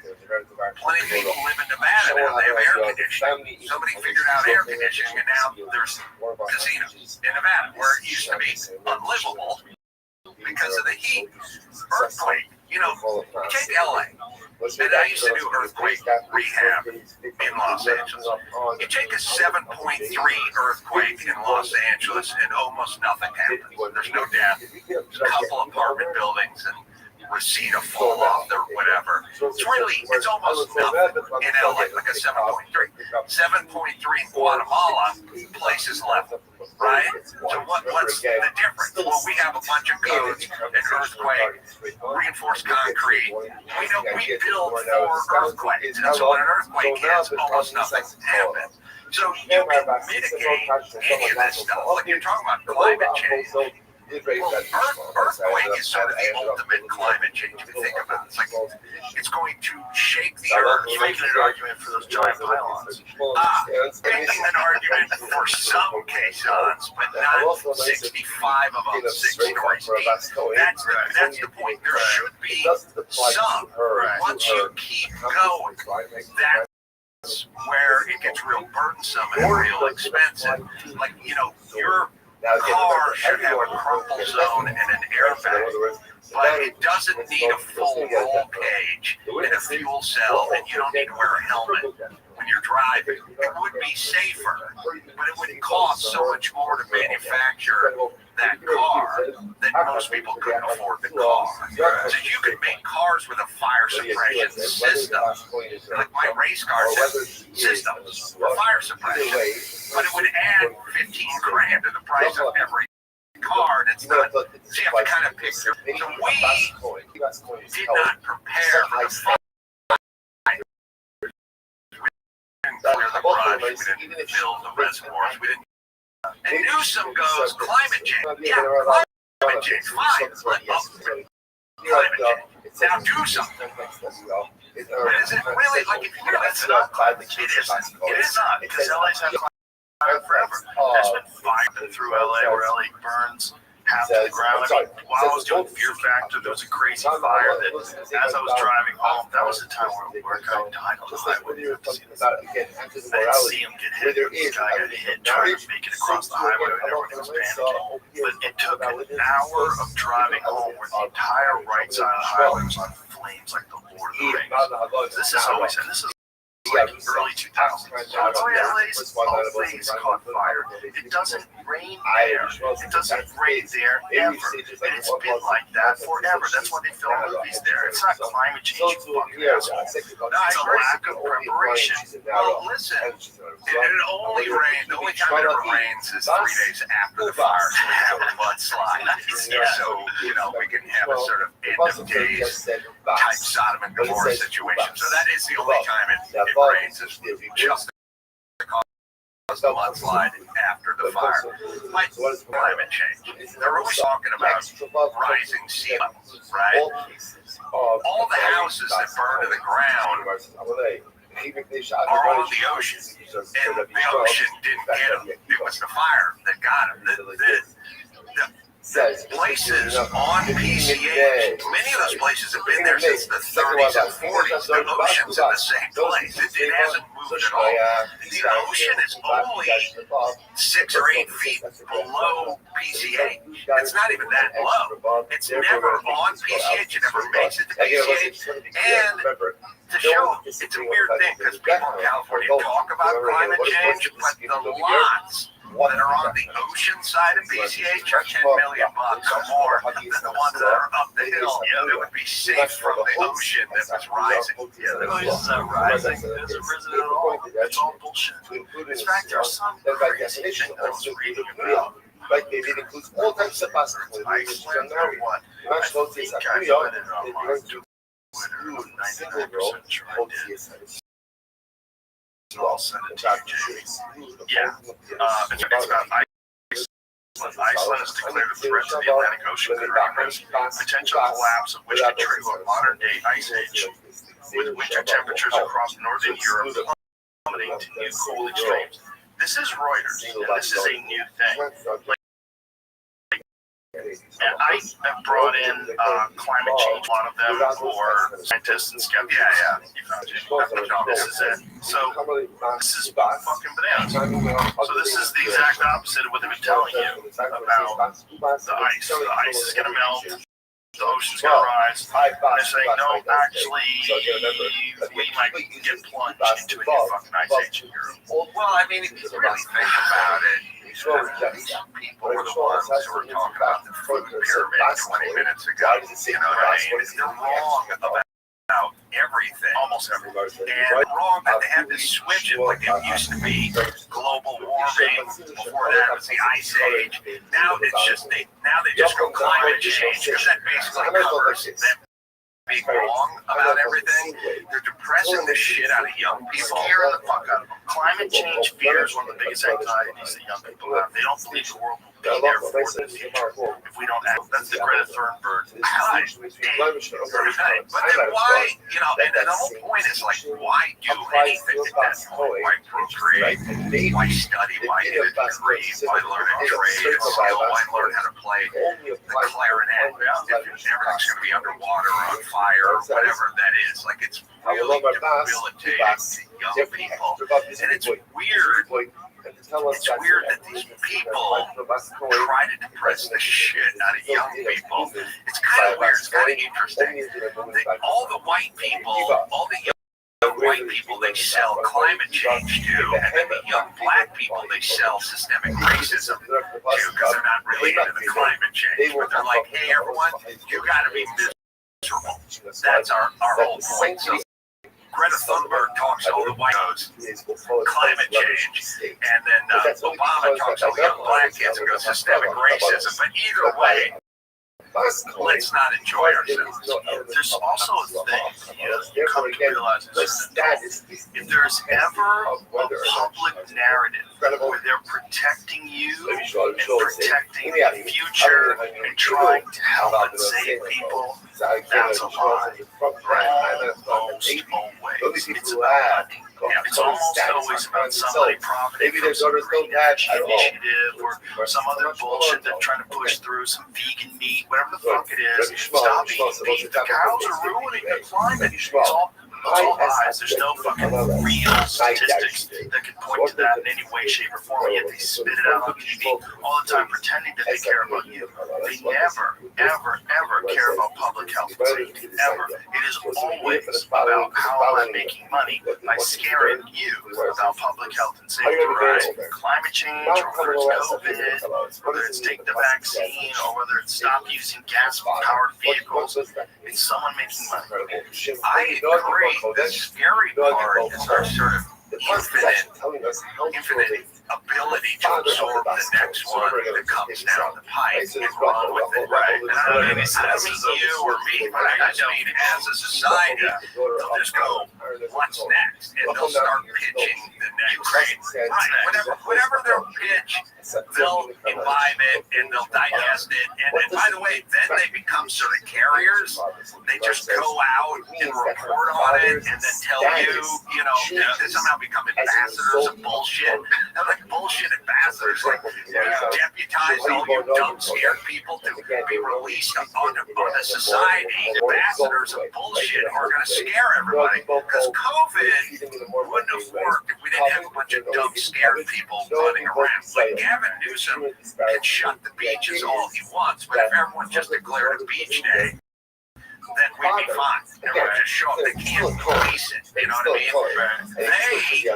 plenty of people live in Nevada now, they have air conditioning. Somebody figured out air conditioning, and now there's casinos in Nevada where it used to be unlivable because of the heat. Earthquake, you know, take LA. And I used to do earthquake rehab in Los Angeles. You take a 7.3 earthquake in Los Angeles and almost nothing happens. There's no death. There's a couple apartment buildings and Reseda fall off or whatever. It's almost nothing in LA, like a 7.3. 7.3 in Guatemala, places left. Right? So what's the difference? Well, we have a bunch of codes and earthquake, reinforced concrete. We build for earthquakes. And so when an earthquake hits, almost nothing happens. So you can mitigate any of this stuff. Like you're talking about climate change. Well, earthquake is sort of the ultimate climate change if you think about it. It's like it's going to shake the earth. You're making an argument for those giant pylons. Making an argument for some caissons, but not 65 of them 6 stories deep. That's the point. There should be some. Once you keep going, that's where it gets real burdensome and real expensive. Like, you know, your car should have a crumple zone and an airbag, but it doesn't need a full roll cage and a fuel cell, and you don't need to wear a helmet. when you're driving. It would be safer, but it would cost so much more to manufacture that car that most people couldn't afford the car. So you could make cars with a fire suppression system, like my race cars have systems for fire suppression, but it would add 15 grand to the price of every car. It's not, so you have to kind of pick your, so we did not prepare for the fire. We didn't clear the brush, we didn't fill the reservoirs, we didn't. And Newsom goes, climate change. Yeah, climate change, fine. Let up climate change. Now do something. But is it really, like, if you listen up, it isn't. It is not, because LA's had climate forever. There's been fire through LA where LA burns half to the ground. I mean, while I was doing Fear Factor, there was a crazy fire that, as I was driving home, that was the time where a guy died on the highway. I didn't see him get hit. This guy got hit trying to make it across the highway and everyone was panicking. But it took an hour of driving home where the entire right side of the highway was on flames like the Lord of the Rings. This is always, and this is like early 2000s. LA's always caught fire. It doesn't rain there. It doesn't rain there ever. And it's been like that forever. That's why they film movies there. It's not climate change, you fucking asshole. It's a lack of preparation. Well, listen, it only rains, the only time it ever rains is 3 days after the fire to have a mudslide. So, you know, we can have a sort of end of days type Sodom and Gomorrah situation. So that is the only time it rains, is just the cause of mudslide after the fire. Like climate change. They're always talking about rising sea levels, right? All the houses that burn to the ground are on the ocean, and the ocean didn't get them. It was the fire that got them. The places on PCH, many of those places have been there since the 30s and 40s. The ocean's in the same place. It hasn't moved at all. The ocean is only 6 or 8 feet below PCH. It's not even that low. It's never on PCH. It never makes it to PCH. And to show, it's a weird thing because people in California talk about climate change, but the lots that are on the ocean side of PCH are $10 million or more than the ones that are up the hill. Yeah, that would be safe from the ocean that was rising. Yeah, the ocean's not rising. It hasn't risen at all. It's all bullshit. In fact, there's some crazy thing I was reading about. It includes all types of buses. Iceland or what? I think I read it online. Twitter, I'm 99% sure I did. I'll send it to you, Jamie. Yeah. It's about Iceland. Iceland has declared a threat to the Atlantic Ocean could risk potential collapse of which could trigger a modern-day ice age, with winter temperatures across northern Europe plummeting to new cold extremes. This is Reuters, and this is a new thing. And I have brought in climate change, one of them, for scientists and skeptics. Yeah, you found it. No, this is it. So this is fucking bananas. So this is the exact opposite of what they've been telling you about the ice. The ice is going to melt. The ocean's going to rise. And they're saying, no, actually, we might get plunged into a new fucking ice age in Europe. Well, I mean, if you really think about it, these people were the ones who were talking about the food pyramid 20 minutes ago. You know what I mean? They're wrong about everything, almost everything. And wrong that they had to switch it like it used to be global warming. Before that was the ice age. Now it's just they just go climate change because that basically covers them being wrong about everything. They're depressing the shit out of young people. Scaring the fuck out of them. Climate change fear is one of the biggest anxieties that young people have. They don't believe the world will be there for the future if we don't act. That's the Greta Thunberg. But then why, you know, and the whole point is like, why do anything at that point? Why procreate? Why study? Why get a degree? Why learn a trade, a skill? Why learn how to play the clarinet? If everything's going to be underwater or on fire or whatever that is. Like, it's really debilitating to young people. And it's weird. It's weird that these people try to depress the shit out of young people. It's kind of weird. It's kind of interesting. All the white people, all the young white people they sell climate change to, and then the young black people they sell systemic racism to because they're not really into the climate change. But they're like, hey, everyone, you got to be miserable. That's our whole point. So Greta Thunberg talks all the white house climate change, and then Obama talks all the young black kids and goes systemic racism. But either way, let's not enjoy ourselves. There's also a thing you come to realize is that if there's ever a public narrative where they're protecting you and protecting the future and trying to help and save people, that's a lie. Right? Almost always. It's about money. It's almost always about somebody profiting from some green energy initiative or some other bullshit they're trying to push through, some vegan meat, whatever the fuck it is. Stop eating beef. The cows are ruining the climate. It's all lies. There's no fucking real statistics that can point to that in any way, shape, or form. Yet they spit it out on TV all the time, pretending that they care about you. They never, ever, ever care about public health and safety. Ever. It is always about how am I making money by scaring you about public health and safety. Right? Climate change, or whether it's COVID, whether it's take the vaccine, or whether it's stop using gas-powered vehicles. It's someone making money. I agree. The scary part is our sort of infinite ability to absorb the next one that comes down the pipe and run with it. Right? And I don't mean you or me, but I just mean as a society, they'll just go, what's next? And they'll start pitching the next thing. Right. Whatever their pitch, they'll imbibe it and they'll digest it. And by the way, then they become sort of carriers. They just go out and report on it and then tell you, they somehow become ambassadors of bullshit. And like bullshit ambassadors, like deputize all your dumb, scared people to be released on a society. Ambassadors of bullshit who are going to scare everybody. Because COVID wouldn't have worked if we didn't have a bunch of dumb, scared people running around. Like Gavin Newsom can shut the beaches all he wants, but if everyone just declared a beach day, then we'd be fine. And we'd just show up. They can't police it. You know what I mean? They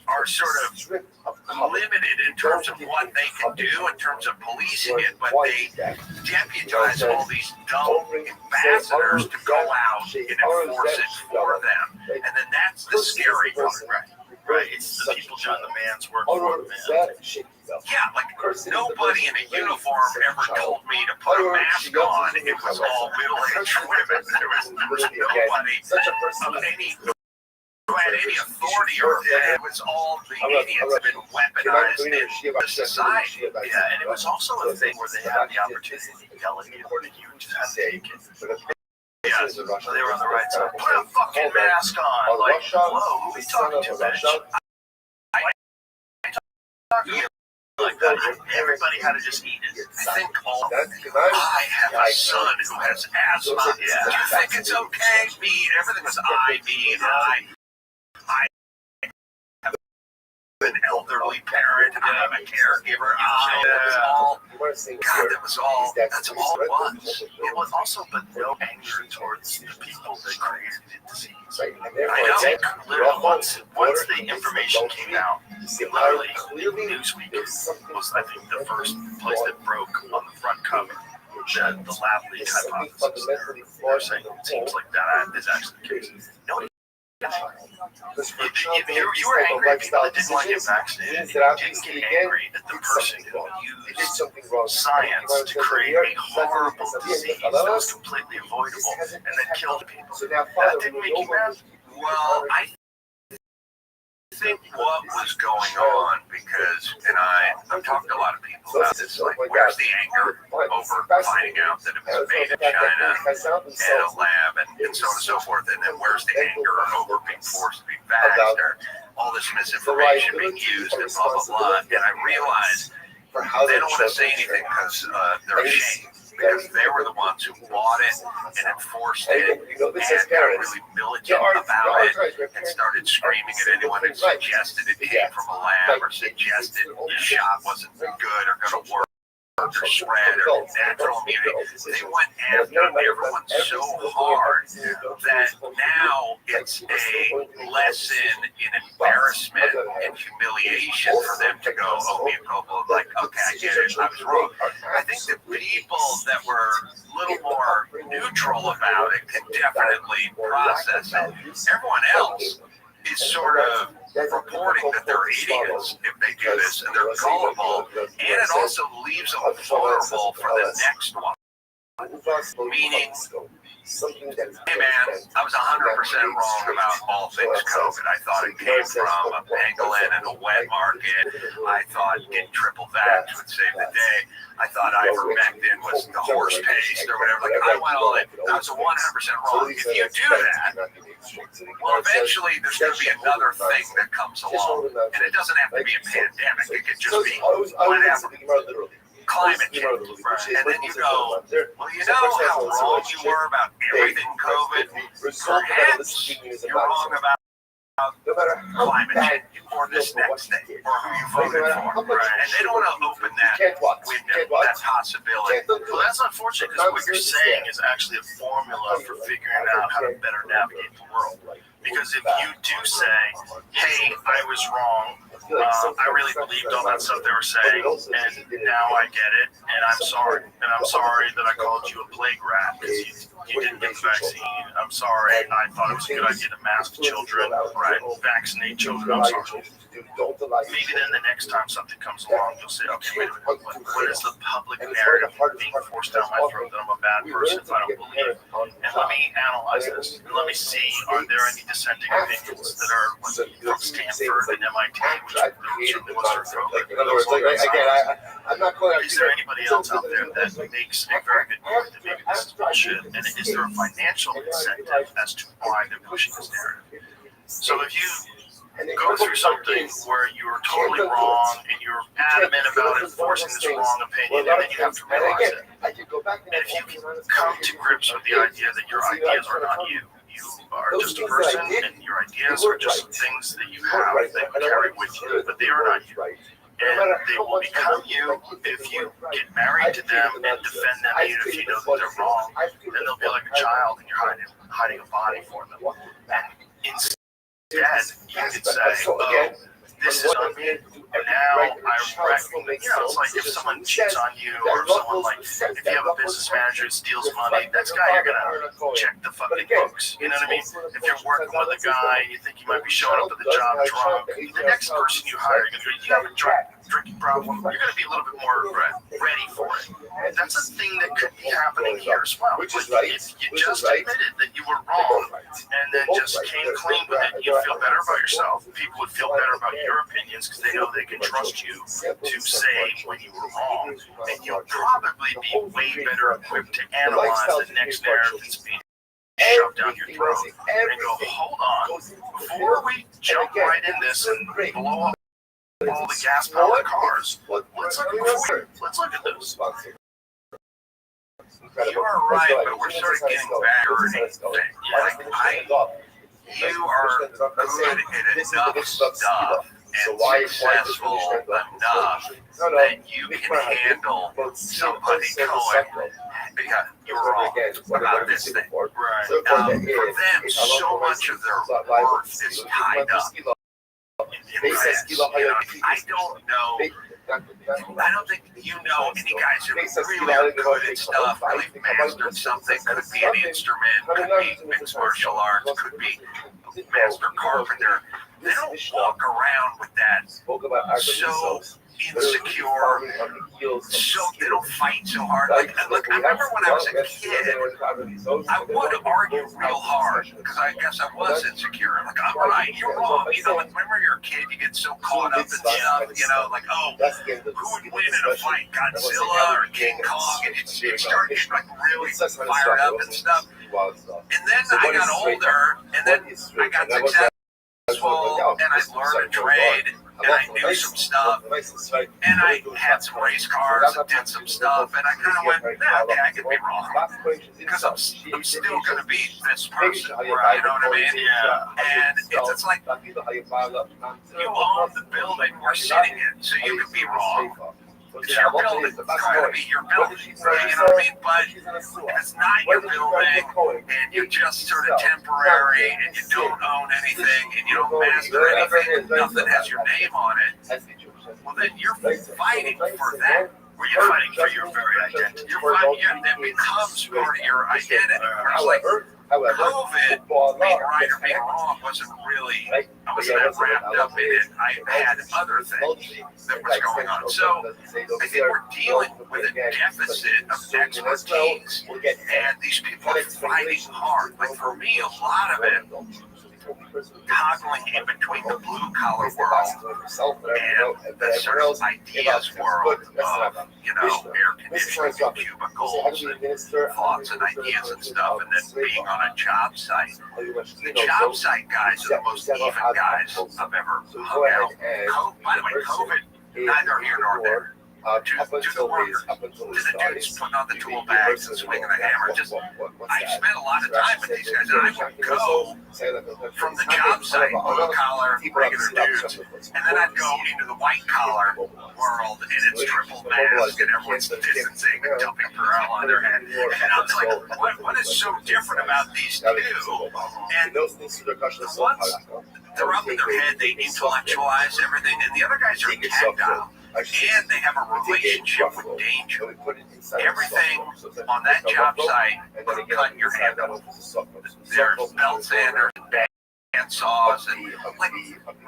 are sort of limited in terms of what they can do in terms of policing it, but they deputize all these dumb ambassadors to go out and enforce it for them. And then that's the scary part, right? It's the people doing the man's work for the man. Yeah, like nobody in a uniform ever told me to put a mask on. It was all middle-aged women. There was nobody of any who had any authority, or it was all the idiots have been weaponized in the society. Yeah, and it was also a thing where they had the opportunity to yell at you, and you just had to take it. Yeah, so they were on the right side. Put a fucking mask on. Like, whoa, who are you talking to, bitch? Like that. Everybody had to just eat it. I think I have a son who has asthma. Yeah. Do you think it's okay? Everything was I, me, and I have an elderly parent. I'm a caregiver. That's all it was. It was also, but no anger towards the people that created the disease. I think literally once the information came out, literally Newsweek was, I think, the first place that broke on the front cover that the lab leak hypothesis. They're saying it seems like that is actually the case. Nobody. If you were angry at people that didn't want to get vaccinated, you didn't get angry at the person who used science to create a horrible disease that was completely avoidable and then killed people. That didn't make you mad? Well, I think what was going on, because, and I've talked to a lot of people about this, like, where's the anger over finding out that it was made in China in a lab and so on and so forth, and then where's the anger over being forced to be vaxxed, or all this misinformation being used and blah, blah, blah. And I realize they don't want to say anything because they're ashamed. Because they were the ones who bought it and enforced it and got really militant about it and started screaming at anyone who suggested it came from a lab or suggested the shot wasn't good or going to work. or spread or natural immunity. They went after everyone so hard that now it's a lesson in embarrassment and humiliation for them to go, oh, mea culpa, like, okay, I get it, I was wrong. I think the people that were a little more neutral about it can definitely process it. Everyone else is sort of reporting that they're idiots if they do this, and they're gullible, and it also leaves them vulnerable for the next one. Meaning, hey man, I was 100% wrong about all things COVID. I thought it came from a pangolin and a wet market. I thought getting triple vax would save the day. I thought ivermectin was the horse paste or whatever. Like, I went all in. I was 100% wrong. If you do that, well, eventually there's going to be another thing that comes along. And it doesn't have to be a pandemic. It could just be whatever. Climate change. And then you go, well, you know how wrong you were about everything COVID? Perhaps you're wrong about climate change or this next thing or who you voted for. And they don't want to open that window, that possibility. Well, that's unfortunate because what you're saying is actually a formula for figuring out how to better navigate the world. Because if you do say, hey, I was wrong, I really believed all that stuff they were saying, and now I get it, and I'm sorry. And I'm sorry that I called you a plague rat because you didn't get the vaccine. I'm sorry. I thought it was a good idea to mask children, right? Vaccinate children. I'm sorry. Maybe then the next time something comes along, you'll say, okay, wait a minute, what is the public narrative being forced down my throat that I'm a bad person if I don't believe it? And let me analyze this, and let me see, are there any dissenting opinions that are from Stanford and MIT, which certainly was their throat? In other words, is there anybody else out there that makes a very good point that maybe this is bullshit? And is there a financial incentive as to why they're pushing this narrative? So if you go through something where you're totally wrong and you're adamant about enforcing this wrong opinion, and then you have to realize it. And if you can come to grips with the idea that your ideas are not you, you are just a person, and your ideas are just some things that you have that you carry with you, but they are not you. And they will become you if you get married to them and defend them, even if you know that they're wrong. Then they'll be like a child, and you're hiding a body for them. And instead, you could say, oh, this is on me, and now I recognize, it's like if someone cheats on you, or if someone, like, if you have a business manager that steals money, that's guy you're gonna check the fucking books, you know what I mean? If you're working with a guy and you think you might be showing up at the job drunk, the next person you hire, you're gonna go, you have a drinking problem, you're gonna be a little bit more ready for it. That's a thing that could be happening here as well. If you just admitted that you were wrong, and then just came clean with it, you'd feel better about yourself. People would feel better about your opinions because they know they can trust you to say when you were wrong, and you'll probably be way better equipped to analyze the next narrative that's being shoved down your throat and go, hold on, before we jump right in this and blow up all the gas-powered cars, let's look at this. You are right, but we're sort of getting back to things. You are good at enough stuff and successful enough that you can handle somebody going, because you're wrong about this thing. For them, so much of their worth is tied up in this. I don't know. I don't think you know any guys who really are good at stuff, really mastered something. Could be an instrument, could be mixed martial arts, could be master carpenter. They don't walk around with that so insecure, so they don't fight so hard. Like, look, I remember when I was a kid, I would argue real hard because I guess I was insecure. Like, I'm right, you're wrong. You know, like, remember you're a kid, you get so caught up in stuff, you know, like, oh, who would win in a fight, Godzilla or King Kong? And you start getting like really fired up and stuff. And then I got older, and then I got successful, and I learned to trade, and I knew some stuff, and I had some race cars and did some stuff, and I kind of went, yeah, okay, I could be wrong, because I'm still going to be this person, you know what I mean? Yeah. And it's like, you own the building we're sitting in, so you could be wrong. It's your building. It's gotta be your building. You know what I mean? But if it's not your building and you're just sort of temporary and you don't own anything and you don't master anything, nothing has your name on it, well then you're fighting for that. Where you're fighting for your very identity. You're fighting, that becomes part of your identity. Whereas like COVID, being right or being wrong wasn't really, I wasn't that wrapped up in it. I had other things that was going on. So I think we're dealing with a deficit of expertise, and these people are fighting hard. Like for me, a lot of it, toggling in between the blue collar world and the sort of ideas world of, you know, air conditioning and cubicles and thoughts and ideas and stuff, and then being on a job site. The job site guys are the most even guys I've ever hung out. By the way, COVID, neither here nor there. To the workers, to the dudes putting on the tool bags and swinging the hammer. Just, I spent a lot of time with these guys, and I would go from the job site, blue collar, regular dudes, and then I'd go into the white collar world, and it's triple mask, and everyone's distancing and dumping Perel on their head. And I was like, what is so different about these two? And the ones, they're up in their head, they intellectualize everything, and the other guys are tactile. And they have a relationship with danger. Everything on that job site could cut your hand off. There's belt sanders, band saws, and like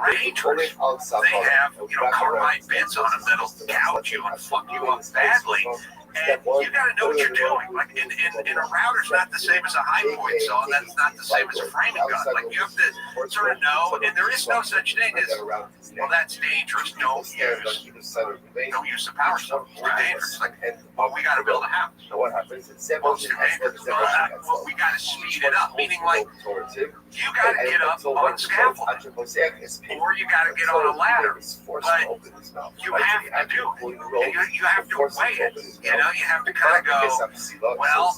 rangers. They have, you know, carbide bits on them that'll gouge you and fuck you up badly. And you gotta know what you're doing. Like, and a router's not the same as a high point saw, and that's not the same as a framing gun. Like, you have to sort of know, and there is no such thing as, well, that's dangerous. Don't use the power saw. It's too dangerous. Like, well, we gotta build a house. Well, it's too dangerous. Well, we gotta speed it up. Meaning, like, you gotta get up on scaffolding, or you gotta get on a ladder. But you have to do it. And you have to weigh it. You know, you have to kind of go, well,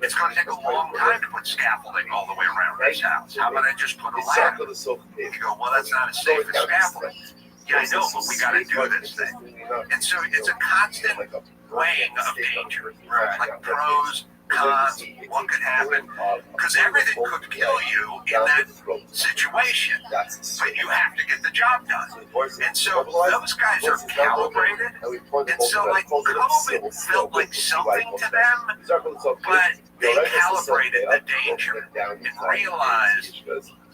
it's going to take a long time to put scaffolding all the way around this house. How about I just put a ladder? You go, well, that's not as safe as scaffolding. Yeah, I know, but we got to do this thing. And so it's a constant weighing of danger, like pros, cons, what could happen, because everything could kill you in that situation, but you have to get the job done. And so those guys are calibrated, and so like COVID felt like something to them, but they calibrated the danger and realized,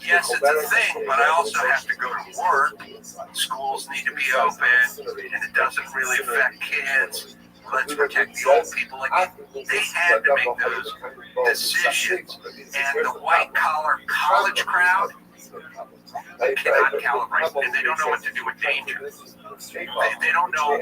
yes, it's a thing, but I also have to go to work. Schools need to be open, and it doesn't really affect kids. Let's protect the old people. Like, they had to make those decisions. And the white-collar college crowd cannot calibrate, and they don't know what to do with danger. They don't know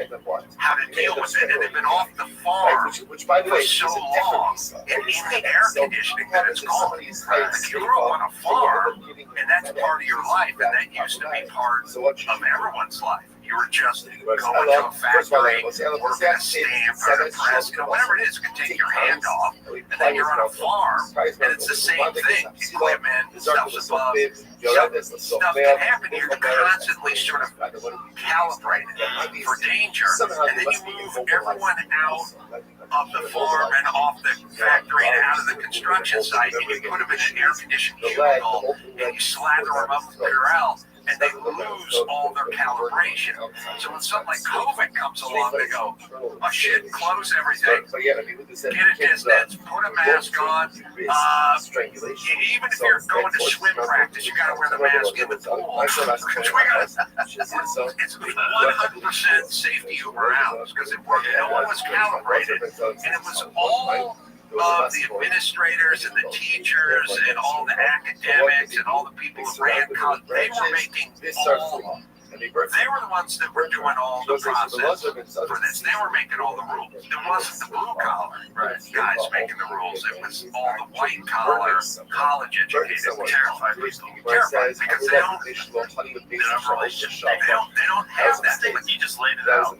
how to deal with it, and they've been off the farm for so long, and in the air conditioning that it's gone. Like, you grew up on a farm, and that's part of your life, and that used to be part of everyone's life. You were just going to a factory, working a stamp or a press, you know, whatever it is, you can take your hand off, and then you're on a farm, and it's the same thing. Equipment, stuff's above, stuff can happen. You're constantly sort of calibrated for danger, and then you move everyone out of the farm and off the factory and out of the construction site, and you put them in an air-conditioned cubicle, and you slather them up with Purell, and they lose all their calibration. So when something like COVID comes along, they go, oh shit, close everything, get a distance, put a mask on. Even if you're going to swim practice, you gotta wear the mask in the pool. It's 100% safety over hours, because no one was calibrated, and it was all of the administrators and the teachers and all the academics and all the people who ran college. They were making all, they were the ones that were doing all the process for this. They were making all the rules. It wasn't the blue collar guys making the rules. It was all the white collar, college educated, terrified people. Terrified because they don't have that. But you just laid it out.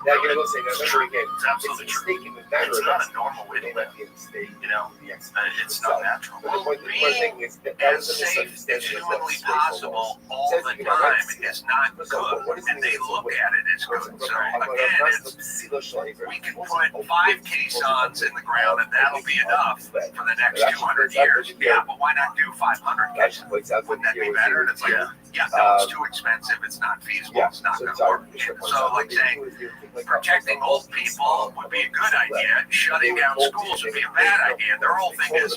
Now you're gonna say, now remember again, It's absolutely it's a true. mistake in the manner. It's not a normal way to live. You know, it's not natural. Well, the point thing is that As safe as humanly possible all the time is not good, and they look at it as good. So again, we can put 5 caissons in the ground and that'll be enough for the next 200 years. Yeah, but why not do 500 caissons? Wouldn't that be better? And it's like, yeah, no, it's too expensive. It's not feasible. It's not going to work. So, like saying, protecting old people would be a good idea. Shutting down schools would be a bad idea. Their whole thing is,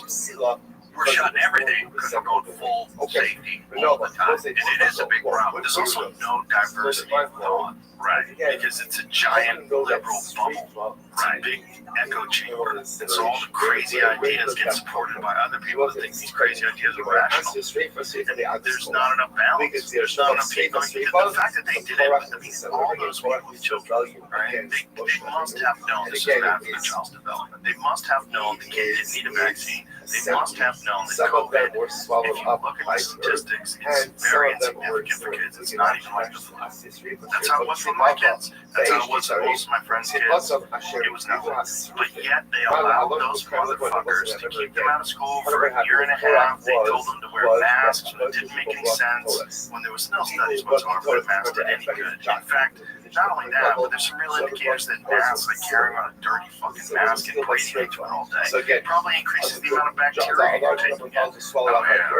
we're shutting everything because we're going full safety all the time. And it is a big problem. There's also no diversity of thought, right? Because it's a giant liberal bubble, right? Big echo chamber. And so all the crazy ideas get supported by other people that think these crazy ideas are rational. And there's not enough balance. There's not enough people. The fact that they did it, I mean, all those people with children, right? They must have known this is bad for the child's development. They must have known the kid didn't need a vaccine. They must have known that COVID, if you look at the statistics, it's very insignificant for kids. It's not even like the flu. That's how it was for my kids. That's how it was for most of my friends' kids. It was nothing. But yet they allowed those motherfuckers to keep them out of school for a year and a half. They told them to wear masks when it didn't make any sense, when there was no studies whatsoever that masks did any good. In fact, not only that, but there's some real indicators that masks, like carrying on a dirty fucking mask and breathing into it all day, probably increases the amount of bacteria you're taking in. Oh, yeah.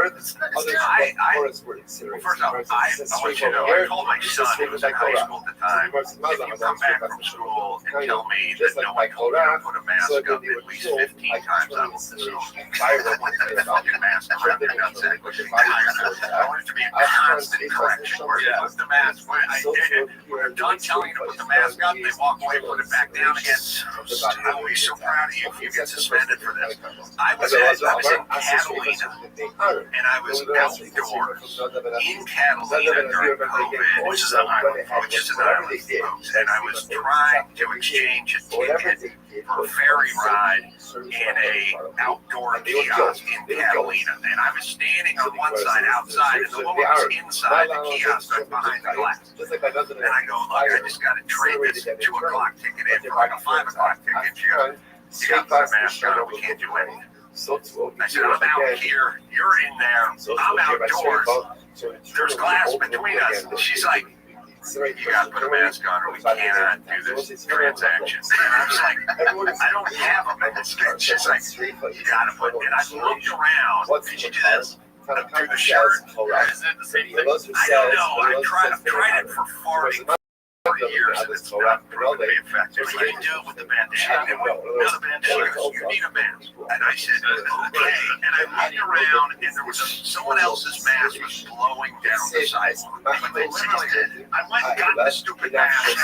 First off, I want you to know, I told my son, who was in high school at the time, if you come back from school and tell me that no one told you to put a mask up at least 15 times, I will disown you. The fucking mask is up your nuts anyway. I want it to be a constant correction where you put the mask, I did it, we're done telling you to put the mask up, they walk away, put it back down again. I will be so proud of you if you get suspended for this. I was in Catalina, and I was outdoors in Catalina during COVID, which is an island, and I was trying to exchange a ticket for a ferry ride in a outdoor kiosk in Catalina, and I was standing on one side outside, and the woman was inside the kiosk behind the glass. And I go, look, I just got to trade this 2 o'clock ticket in for like a 5 o'clock ticket. She goes, you got to put a mask on, we can't do anything. I said, I'm out here, you're in there, I'm outdoors, there's glass between us. She's like, you gotta put a mask on or we cannot do this transaction. And I was like, I don't have a mask. She's like, you gotta put it. And I looked around, did you do this? Through the shirt? Is it the same thing? I don't know, I've tried it for 40 years and it's not proven to be effective. You can do it with the bandana. With the bandana, you need a mask. And I said, okay. And I looked around and there was someone else's mask was blowing down the sidewalk. I went and got the stupid mask.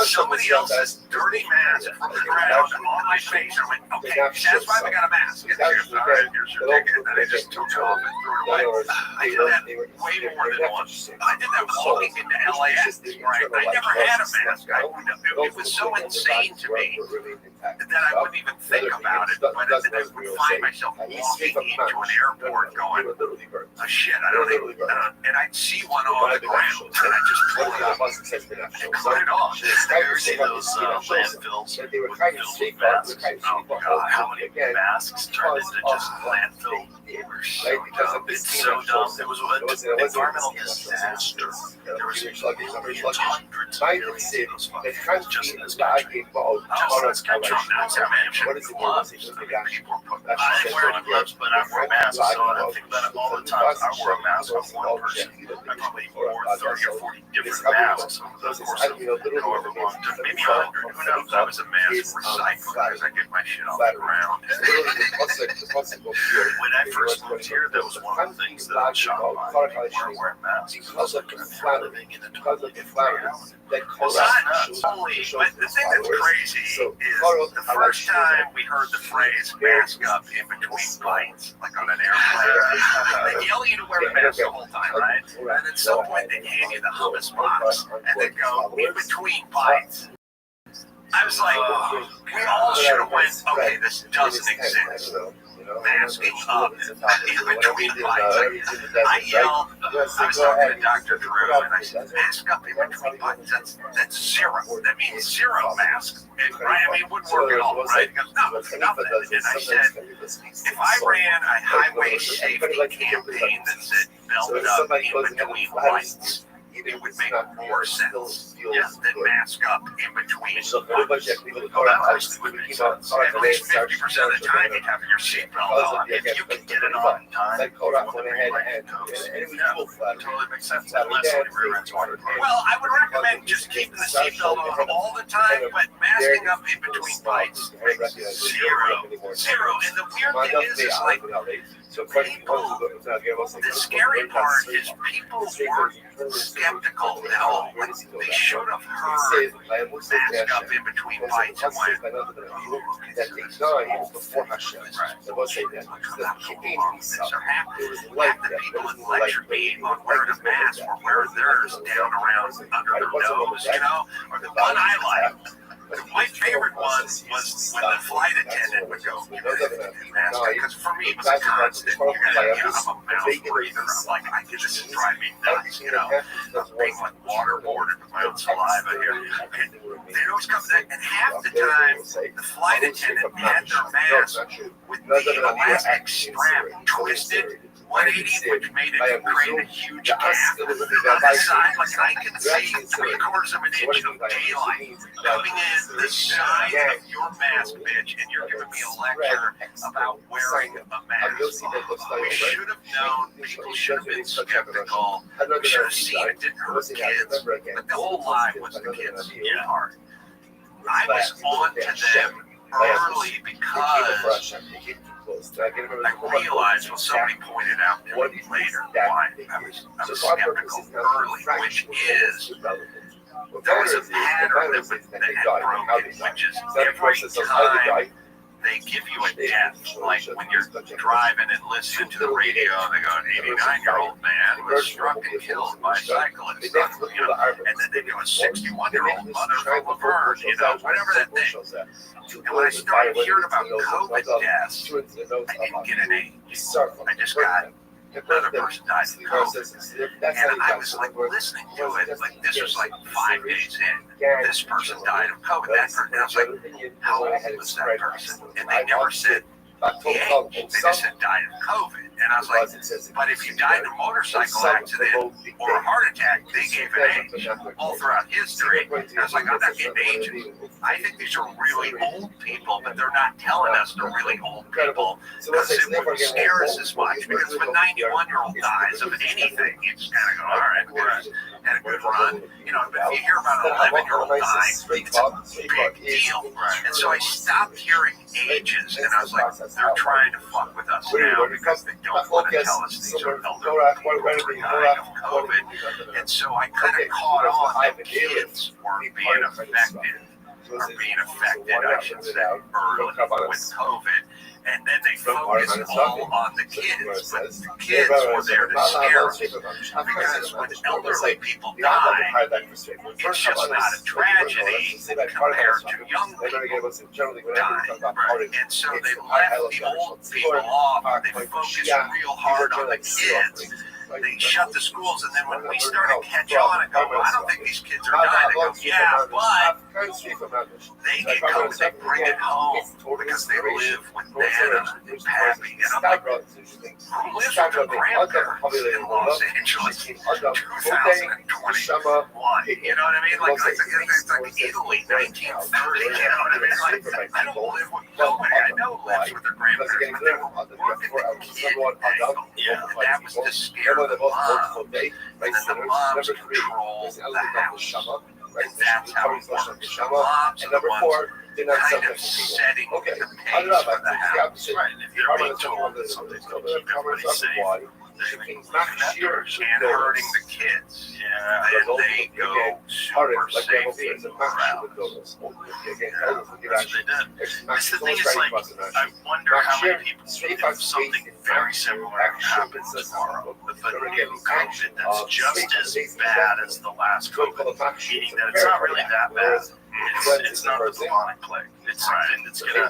Somebody else's dirty mask from the ground on my face. I went, okay, that's why we got a mask. And here's your ticket. And I just took it off and threw it away. I did that way more than once. I did that walking into LAX, right? I never had a mask. It was so insane to me that I wouldn't even think about it. But then I would find myself walking into an airport going, oh shit, I don't even, and I'd see one on the ground, and I just pull it up and cut it off. You see those landfills with filled masks? Oh god, how many masks turned into just landfill? It's so dumb. It was an environmental disaster. There was hundreds of millions of those fucking just in this country. Just in this country. Not to mention gloves. People are putting I'm wearing gloves, but I wear masks, so I think about it all the time. I wore a mask on one person. I probably wore 30 or 40 different masks over the course of however long. Maybe 100. Who knows? I was a mask recycler because I get my shit off the ground. When I first moved here, that was one of the things that I was shocked by. People weren't wearing masks because of living in a totally different reality. Well, not only, but the thing that's crazy is the first time we heard the phrase mask up in between bites, like on an airplane, they yell you to wear a mask the whole time, right? And at some point they hand you the hummus box and they go in between bites. I was like, we all should have went, okay, this doesn't exist. masking up in between bites. I yelled, I was talking to Dr. Drew, and I said, mask up in between bites. That's zero. That means zero mask. Right? I mean, it wouldn't work at all, right? He goes, no, nothing. And I said, if I ran a highway safety campaign that said belt up in between bites, it would make more sense than mask up in between. That honestly would make sense. At least 50% of the time you'd have your seatbelt on. If you can get it on in time, totally makes sense. Unless somebody rear-ends one. Well, I would recommend just keeping the seatbelt on all the time, but masking up in between bites makes zero. And the weird thing is like, people, the scary part is people weren't skeptical at all. Like, they should have heard mask up in between bites and went, half the people that lectured me on wearing a mask or wearing theirs down around under their nose, you know, or the one I liked. My favorite one was when the flight attendant would go, because for me it was a constant, I'm a mouth breather, I'm like, this is driving me nuts, you know, I'm being like waterboarded with my own saliva here, and they'd always come back, and half the time, the flight attendant had their mask with the elastic strap twisted 180, which made it create a huge gap on the side. Like, I can see 3/4 of an inch of daylight coming in the side of your mask, bitch, and you're giving me a lecture about wearing a mask. We should have known. People should have been skeptical. We should have seen it didn't hurt kids. But the whole lie was the kids' part. I was on to them early because I realized, well, somebody pointed out to me later why I was skeptical early, which is there was a pattern that had broken, which is every time they give you a death, like when you're driving and listening to the radio, they go, an 89-year-old man was struck and killed by a cyclist, you know, and then they go, a 61-year-old mother from Laverne, you know, whatever that thing. And when I started hearing about COVID deaths, I didn't get an age. I just got another person died of COVID. And I was like listening to it, like this was like 5 days in. This person died of COVID, that person. And I was like, how old was that person? And they never said the age. They just said died of COVID. And I was like, but if you died in a motorcycle accident or a heart attack, they gave an age all throughout history. And I was like, I'm not getting ages. I think these are really old people, but they're not telling us they're really old people because it wouldn't scare us as much. Because if a 91-year-old dies of anything, you just kind of go, all right, good, had a good run. You know, but if you hear about an 11-year-old dying, it's a big deal. And so I stopped hearing ages, and I was like, they're trying to fuck with us now because they don't want to tell us these are elderly people who are dying of COVID. And so I kind of caught on that kids were being affected. I should say, early with COVID. And then they focused all on the kids, but the kids were there to scare us. Because when elderly people die, it's just not a tragedy compared to young people dying. And so they left the old people off, they focused real hard on the kids. They shut the schools, and then when we started to catch on and go, well, I don't think these kids are dying, they go, yeah, but they get COVID, they bring it home because they live with Nana and Pappy. And I'm like, who lives with their grandparents in Los Angeles 2021? You know what I mean? Like Italy, 1930, you know what I mean? Like, I don't live with nobody I know lives with their grandparents, but they were working the kid angle. Yeah, that was the scary. And then the moms control the house, and that's how it works. The moms are the ones kind of setting the pace for the house. Right, and if they're being told that something's going to keep everybody safe, and hurting the kids, then they go super safety route. That's what they did. That's the thing is, like, I wonder how many people, if something very similar happens tomorrow with a new COVID that's just as bad as the last COVID, meaning that it's not really that bad. It's not the bubonic plague. It's something that's going to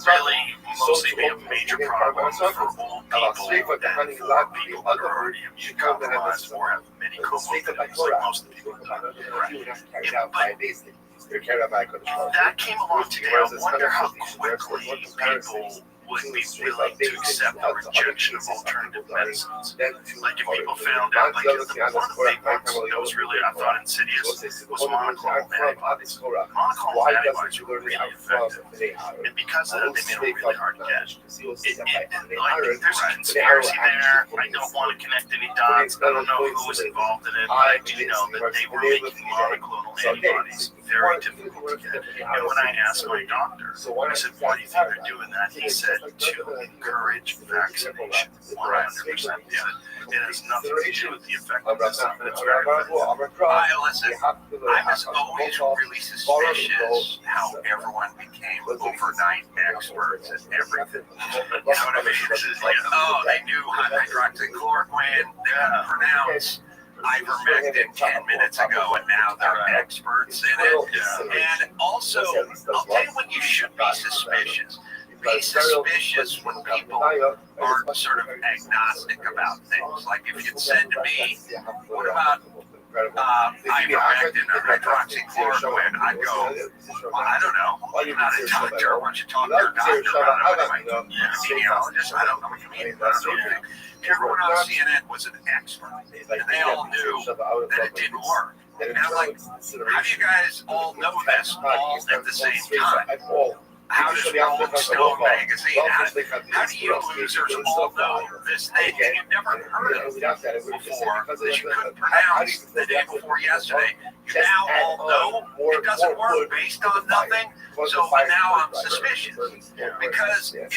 really mostly be a major problem for old people and for people that are already immune compromised or have many comorbidities, like most of the people that are that came along today. I wonder how quickly people would be willing to accept the rejection of alternative medicines. Like if people found out, like one of the big ones that was really, I thought, insidious was monoclonal antibodies. Monoclonal antibodies were really effective, and because of that, they made them really hard to get. Like, there's a conspiracy there. I don't want to connect any dots. I don't know who was involved in it, but I do know that they were making monoclonal antibodies very difficult to get. And when I asked my doctor, I said, why do you think they're doing that? He said, to encourage vaccination. 100%. Yeah. It has nothing to do with the effectiveness of it. It's very Listen, I was always really suspicious how everyone became overnight experts at everything. You know what I mean? This is like, oh, they knew hydroxychloroquine, they could pronounce ivermectin 10 minutes ago, and now they're experts in it. And also, I'll tell you when you should be suspicious. Be suspicious when people aren't sort of agnostic about things. Like if you'd said to me, what about ivermectin or hydroxychloroquine, I'd go, well, I don't know. I'm not a doctor. Why don't you talk to your doctor about it? I'm a epidemiologist. I don't know what you mean. I don't know anything. Everyone on CNN was an expert, and they all knew that it didn't work. And I'm like, how do you guys all know this all at the same time? How does Rolling Stone magazine, how do you losers all know this thing that you've never heard of before, that you couldn't pronounce the day before yesterday? You now all know it doesn't work based on nothing, so now I'm suspicious. Because if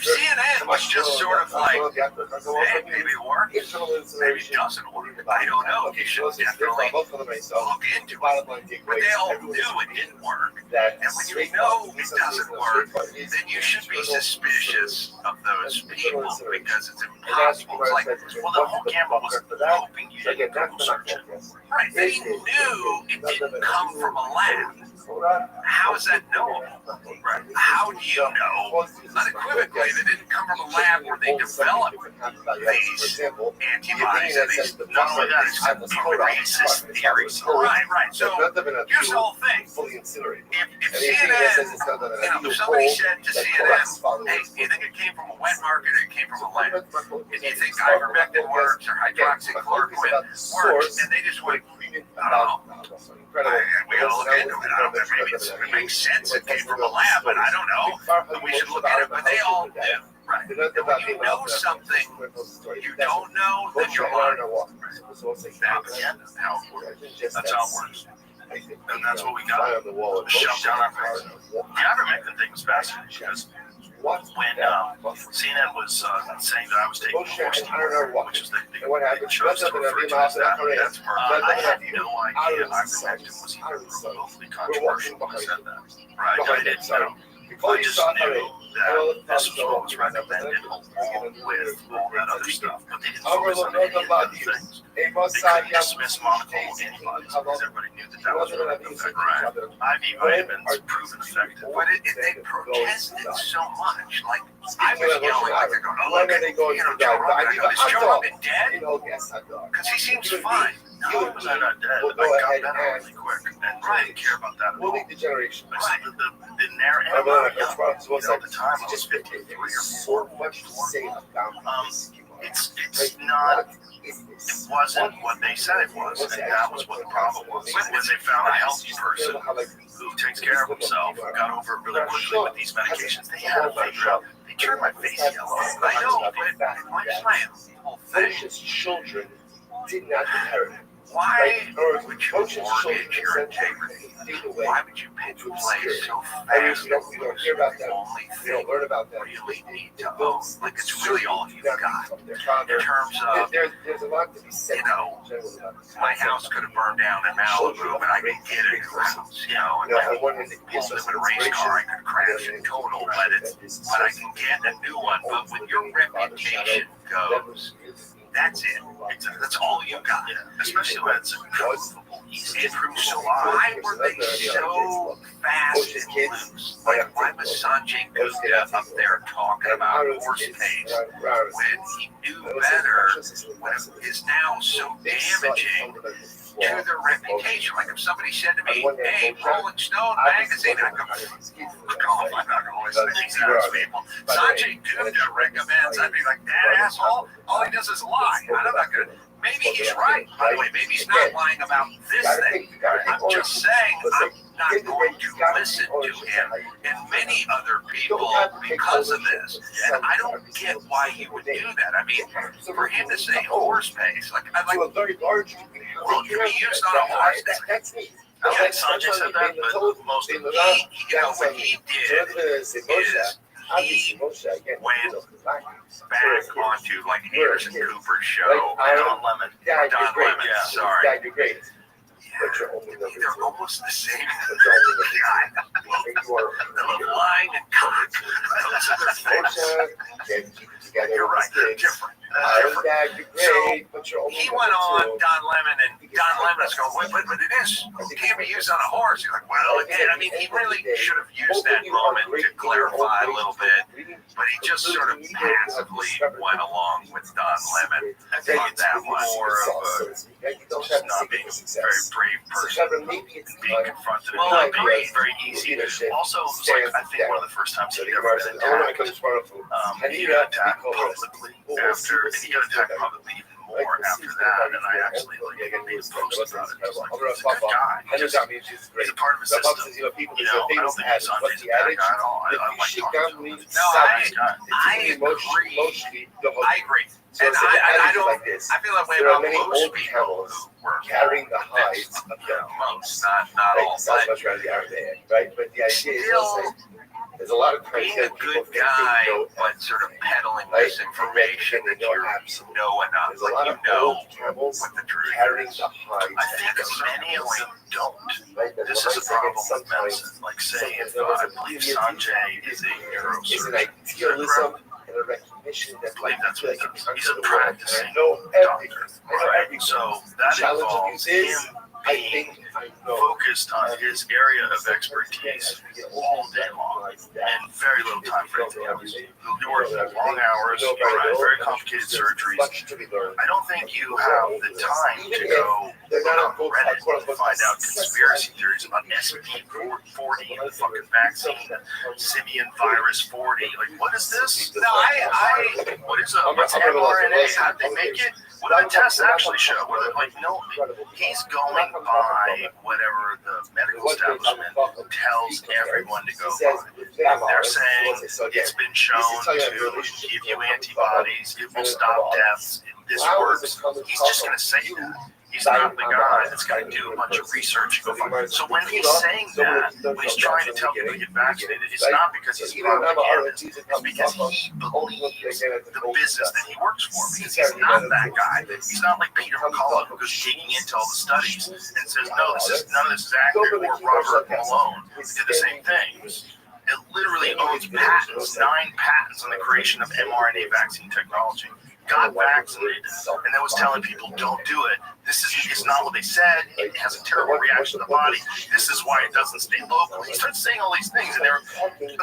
CNN was just sort of like, hey, maybe it works, maybe it doesn't work, I don't know, you should definitely look into it. But they all knew it didn't work, and when you know it doesn't work, then you should be suspicious of those people because it's impossible. It's like, well, the whole camera was hoping you didn't Google search it. Right, they knew it didn't come from a lab. How is that knowable? Right. How do you know unequivocally that it didn't come from a lab where they developed these antibodies and these, not only that, it's racist theories. Right. So here's the whole thing. If CNN, if somebody said to CNN, hey, do you think it came from a wet market or it came from a lab? And do you think ivermectin works or hydroxychloroquine works? And they just went, I don't know. We gotta look into it. I don't know. Maybe it makes sense. It came from a lab, but I don't know. And we should look at it. But they all do. Right. And when you know something you don't know, then you're lying. That's how it works. That's how it works. And that's what we got shoved down our face. The ivermectin thing was fascinating because when CNN was saying that I was taking Horstein, which is the chose to refer to as that, I had no idea ivermectin was even remotely controversial when I said that. Right, I didn't know. I just knew that this was what was recommended along with all that other stuff, but they didn't focus on any of the other things. They couldn't dismiss monoclonal antibodies because everybody knew that was really effective. Right. IV vitamins proven effective. But they protested so much. Like, I was yelling, like, they're going, oh, look at, Joe Rogan. I go, is Joe Rogan dead? Because he seems fine. No, he was not dead. I got better really quick. And I didn't care about that at all. The narrative, at the time, I was 53 or 4. It's not, it wasn't what they said it was, and that was what the problem was. When they found a healthy person who takes care of himself, got over it really quickly with these medications, they had to figure out, they turned my face yellow. I know, but why is my whole thing? Children did not inherit it. Why would you mortgage your integrity? Why would you pitch a place so fast? You don't hear about that. You don't learn about that. Really need to own. Like, it's really all you've got. In terms of, there's a lot to be said. My house could have burned down in Malibu, but I could get a new house. And I pulled in a race car, I could crash in total, but I can get a new one. But when your reputation goes, that's it. That's all you got. Especially when it's improvable. Why were they so fast busted loose. Like, why was Sanjay Gupta up there talking about horse pace when he knew better, when it is now so damaging to their reputation? Like, if somebody said to me, hey, Rolling Stone magazine, I'd go, I'm not going to listen to these ass people. Sanjay Gupta recommends, I'd be like, that asshole, all he does is lie. I'm not going to. Maybe he's right, by the way. Maybe he's not lying about this thing. I'm just saying I'm not going to listen to him and many other people because of this. And I don't get why he would do that. I mean, for him to say horse pace, like, I'd like, well, it can be used on a horse. I don't think Sanjay said that, but most of what he did is he went back onto like Anderson Cooper's show. Don Lemon. Don Lemon, Yeah. sorry. They're almost the same guy. Line and cock. Those are their things. You're right, they're different. So he went on Don Lemon, and Don Lemon's going, wait, but it can't be used on a horse. He's like, well, again, I mean, he really should have used that moment to clarify a little bit, but he just sort of passively went along with Don Lemon. I think on it's that one. more of a just not being a very brave person being confronted and not being very easy. Also, it was like, I think one of the first times he'd ever been attacked, he got attacked publicly after, and he got attacked publicly even more after that, and I actually made a post about it. Just like, he's a good guy. He's a part of a system. I don't think Sanjay's a bad guy at all. I like talking to him. No, I agree. I agree. And I don't. I feel that way about most people who were carrying the hides of most, not all. But but the idea is there's a lot of times being a good guy, but sort of peddling misinformation that you know enough, like you know what the truth is. I think many don't. This is a problem with medicine. Like, say, if I believe Sanjay is a neurosurgeon. And a recognition that I believe that's what he does. He's a practicing doctor. Right. So that involves him being focused on his area of expertise all day long and very little time for anything else. You work long hours, you have very complicated surgeries. I don't think you have the time to go on Reddit and find out conspiracy theories about SB40 and the fucking vaccine, simian virus 40. Like, what is this? No, what is what's mRNA? How did they make it? What do the tests actually show? Like, no, he's going by whatever the medical establishment tells everyone to go by. They're saying it's been shown to give you antibodies, it will stop deaths, this works. He's just going to say that. He's not the guy that's going to do a bunch of research. So when he's saying that, when he's trying to tell people to get vaccinated, it's not because he's propagandist. It's because he believes the business that he works for. Because he's not that guy. He's not like Peter McCullough who goes digging into all the studies and says, no, none of this is accurate. Or Robert Malone who did the same thing. It literally owns patents, 9 patents on the creation of mRNA vaccine technology. Got vaccinated and then was telling people don't do it. This is not what they said. It has a terrible reaction to the body. This is why it doesn't stay local. He starts saying all these things and they're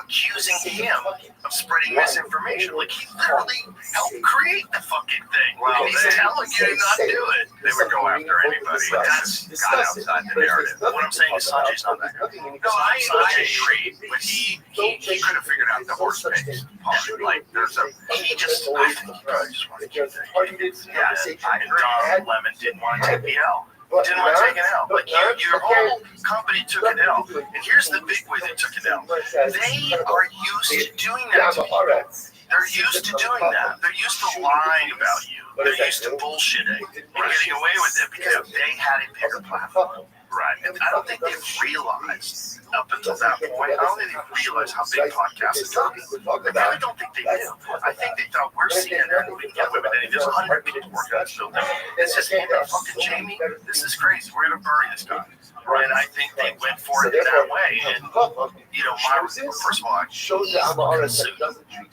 accusing him of spreading misinformation. Like, he literally helped create the fucking thing. Well, he's telling you to not do it. They would go after anybody. That's got outside the narrative. What I'm saying is Sanjay's not that guy. No, I agree. But he could have figured out the horse pace. Like, he just wanted to keep and Don Lemon didn't want to take the L. Didn't want to take an L. Like, your whole company took an L. And here's the big way they took an L. They are used to doing that to people. They're used to doing that. They're used to lying about you. They're used to bullshitting and getting away with it because they had a bigger platform. Right. And I don't think they've realized up until that point, I don't think they've realized how big podcasts have gotten. I really don't think they do. I think they thought we're CNN, we can get away with it. There's 100 people working on this building. It's just, hey, fucking Jamie, this is crazy. We're going to bury this guy. And I think they went for it that way. And, first of all, I shows that I'm an artist that doesn't treat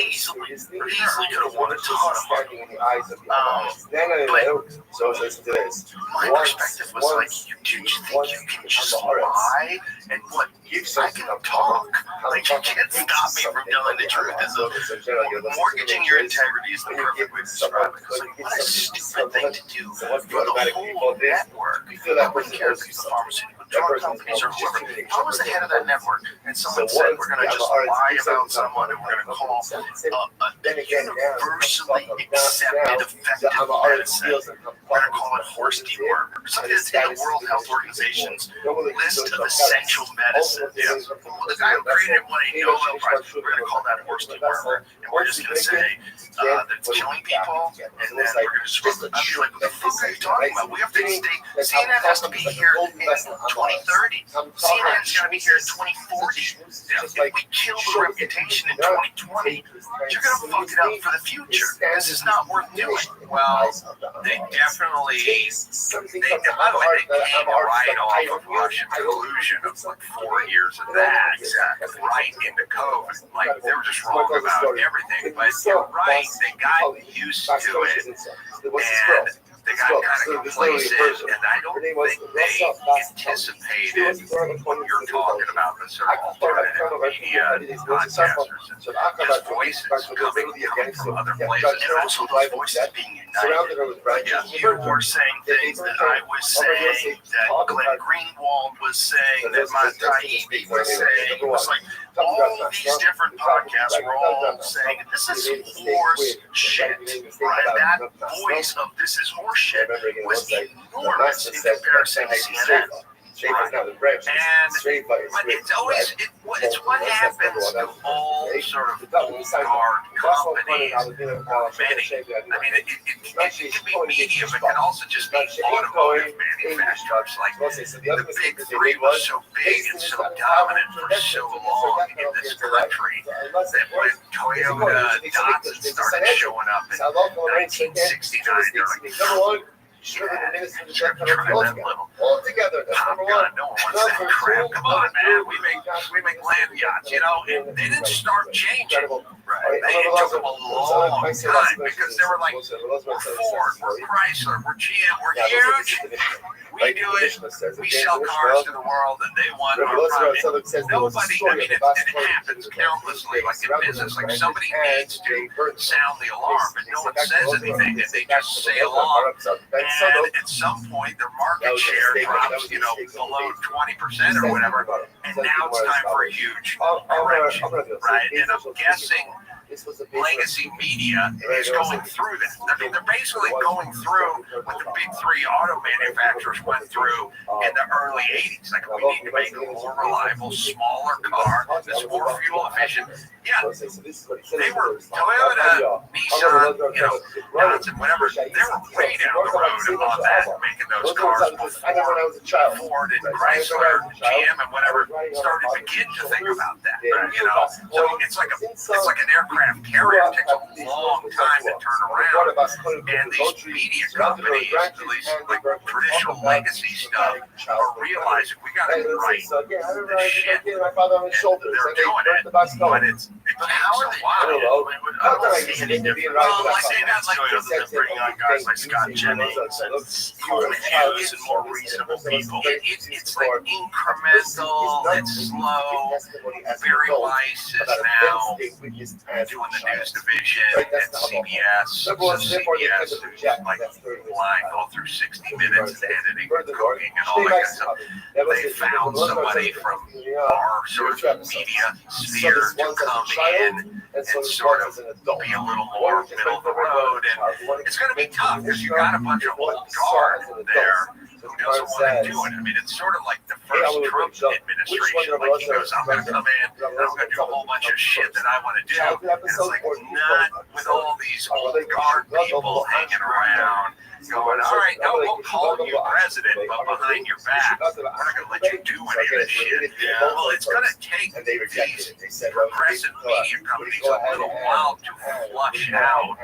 easily could have won a ton of money. in the eyes of the artist. Then I went, so listen to this. My perspective was like, you think you can just lie? And what? I can talk. Like, you can't stop me from telling the truth. Mortgaging your integrity is the perfect way to describe it. Because, like, what a stupid thing to do for the whole network. Nobody cares if the pharmaceutical drug companies or whoever. If I was the head of that network and someone said, we're going to just lie about someone and we're going to call a universally accepted effective medicine, we're going to call it horse dewormer. Something that's in the World Health Organization's list of essential medicines. Yeah. Well, the guy who created it won a Nobel Prize. We're going to call that horse dewormer, and we're just going to say that it's killing people, and then we're going to just I'm like, what the fuck are you talking about? We have to stay. CNN has to be here in 2030. CNN's got to be here in 2040. If we kill the reputation in 2020, you're going to fuck it up for the future. This is not worth doing. Well, they definitely, by the way, they came right off of Russian collusion of like 4 years of that, right into COVID. Like, they were just wrong about everything. But you're right, they got used to it, and they got kind of complacent, and I don't think they anticipated what you're talking about, the sort of alternative media podcasters and just voices coming from other places, and also those voices being united. You were saying things that I was saying, that Glenn Greenwald was saying, that Matt Taibbi was saying. It was like all these different podcasts were all saying, this is horse shit, right? That voice of this is horse shit was enormous in comparison to CNN. Right. And but it's always it's what happens to all sort of old guard companies. Many, I mean, it can be media, but it can also just be automotive manufacturers. Like the big three was so big and so dominant for so long in this country that when Toyota, Datsun started showing up in 1969, they're like, Sure, all together. That's number one. No one wants that crap. Come on, man. We make land yachts, and they didn't start changing. Right. It took them a long time because they were like, we're Ford, we're Chrysler, we're GM, we're huge. We do it. We sell cars to the world, and they want our profit. Nobody. I mean, it happens countlessly, like in business. Like somebody needs to sound the alarm, and no one says anything, and they just say along. And at some point, their market share drops, below 20% or whatever, and now it's time for a huge correction, right? And I'm guessing legacy media is going through that. They're basically going through what the big three auto manufacturers went through in the early 80s. Like, we need to make a more reliable, smaller car that's more fuel efficient. Yeah, they were Toyota, Nissan, Datsun, whatever. They were way down the road on that, making those cars before Ford and Chrysler, GM, and whatever started to begin to think about that. So it's like an aircraft carrier. It takes a long time to turn around, and these media companies, at least like traditional legacy stuff, are realizing we got to write this shit, and they're doing it, but it's how are they? I don't see any difference. Well, like they got like bringing on guys like Scott Jennings and Coleman Hughes and more reasonable people. It's like incremental, it's slow. Barry Weiss is now doing the news division at CBS. So CBS is like flying all through 60 Minutes and editing and cooking and all that kind of stuff. They found somebody from our sort of media sphere to come in and sort of be a little more middle of the road. And it's going to be tough because you got a bunch of old guard there who doesn't want to do it. I mean, it's sort of like the first Trump administration. Like, he goes, I'm going to come in and I'm going to do a whole bunch of shit that I want to do. And it's like, not with all these old guard people hanging around going, all right, no, we'll call you president, but behind your back, we're not going to let you do any of this shit. Well, it's going to take these progressive media companies a little while to flush out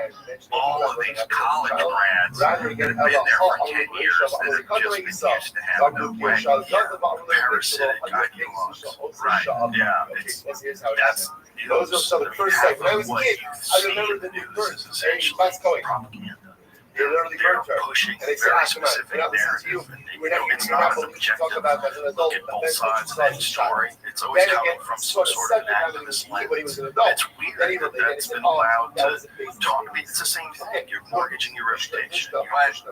all of these college grads that have been there for 10 years that have just been used to have no way. Parasitic ideologues. Right, yeah. That's those are some of the first things. When I was a kid, I remember the new birds. That's going. Propaganda. They literally They're burned her. pushing And they said, very come on, specific we're not listening to you. narrative. We're not It's not an objective talk about that as an adult. look at both sides of that story. It's always coming from some sort of activist lens. When he was an adult. It's weird that that's been allowed to talk. I mean, it's the same thing. You're mortgaging your reputation.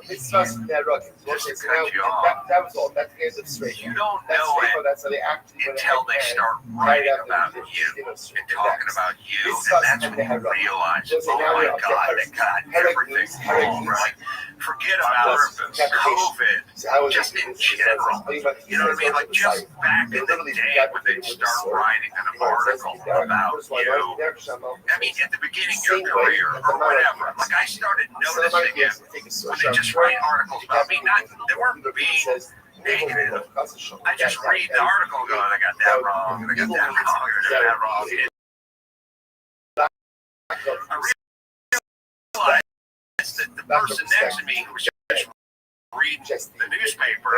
It's just that rugged. That was all. That's the end of the story. You don't know it until they start writing about you and talking about you, and that's when you realize, oh my God, they got everything wrong, right? Forget about COVID, just in general. You know what I mean? Like just back in the day when they start writing an article about you. I mean, at the beginning of your career or whatever. Like I started noticing it when they just write articles about me. They weren't being negative. I just read the article and go, I got that wrong, and I got that wrong, and I got that wrong. I realized that the person next to me who was just reading the newspaper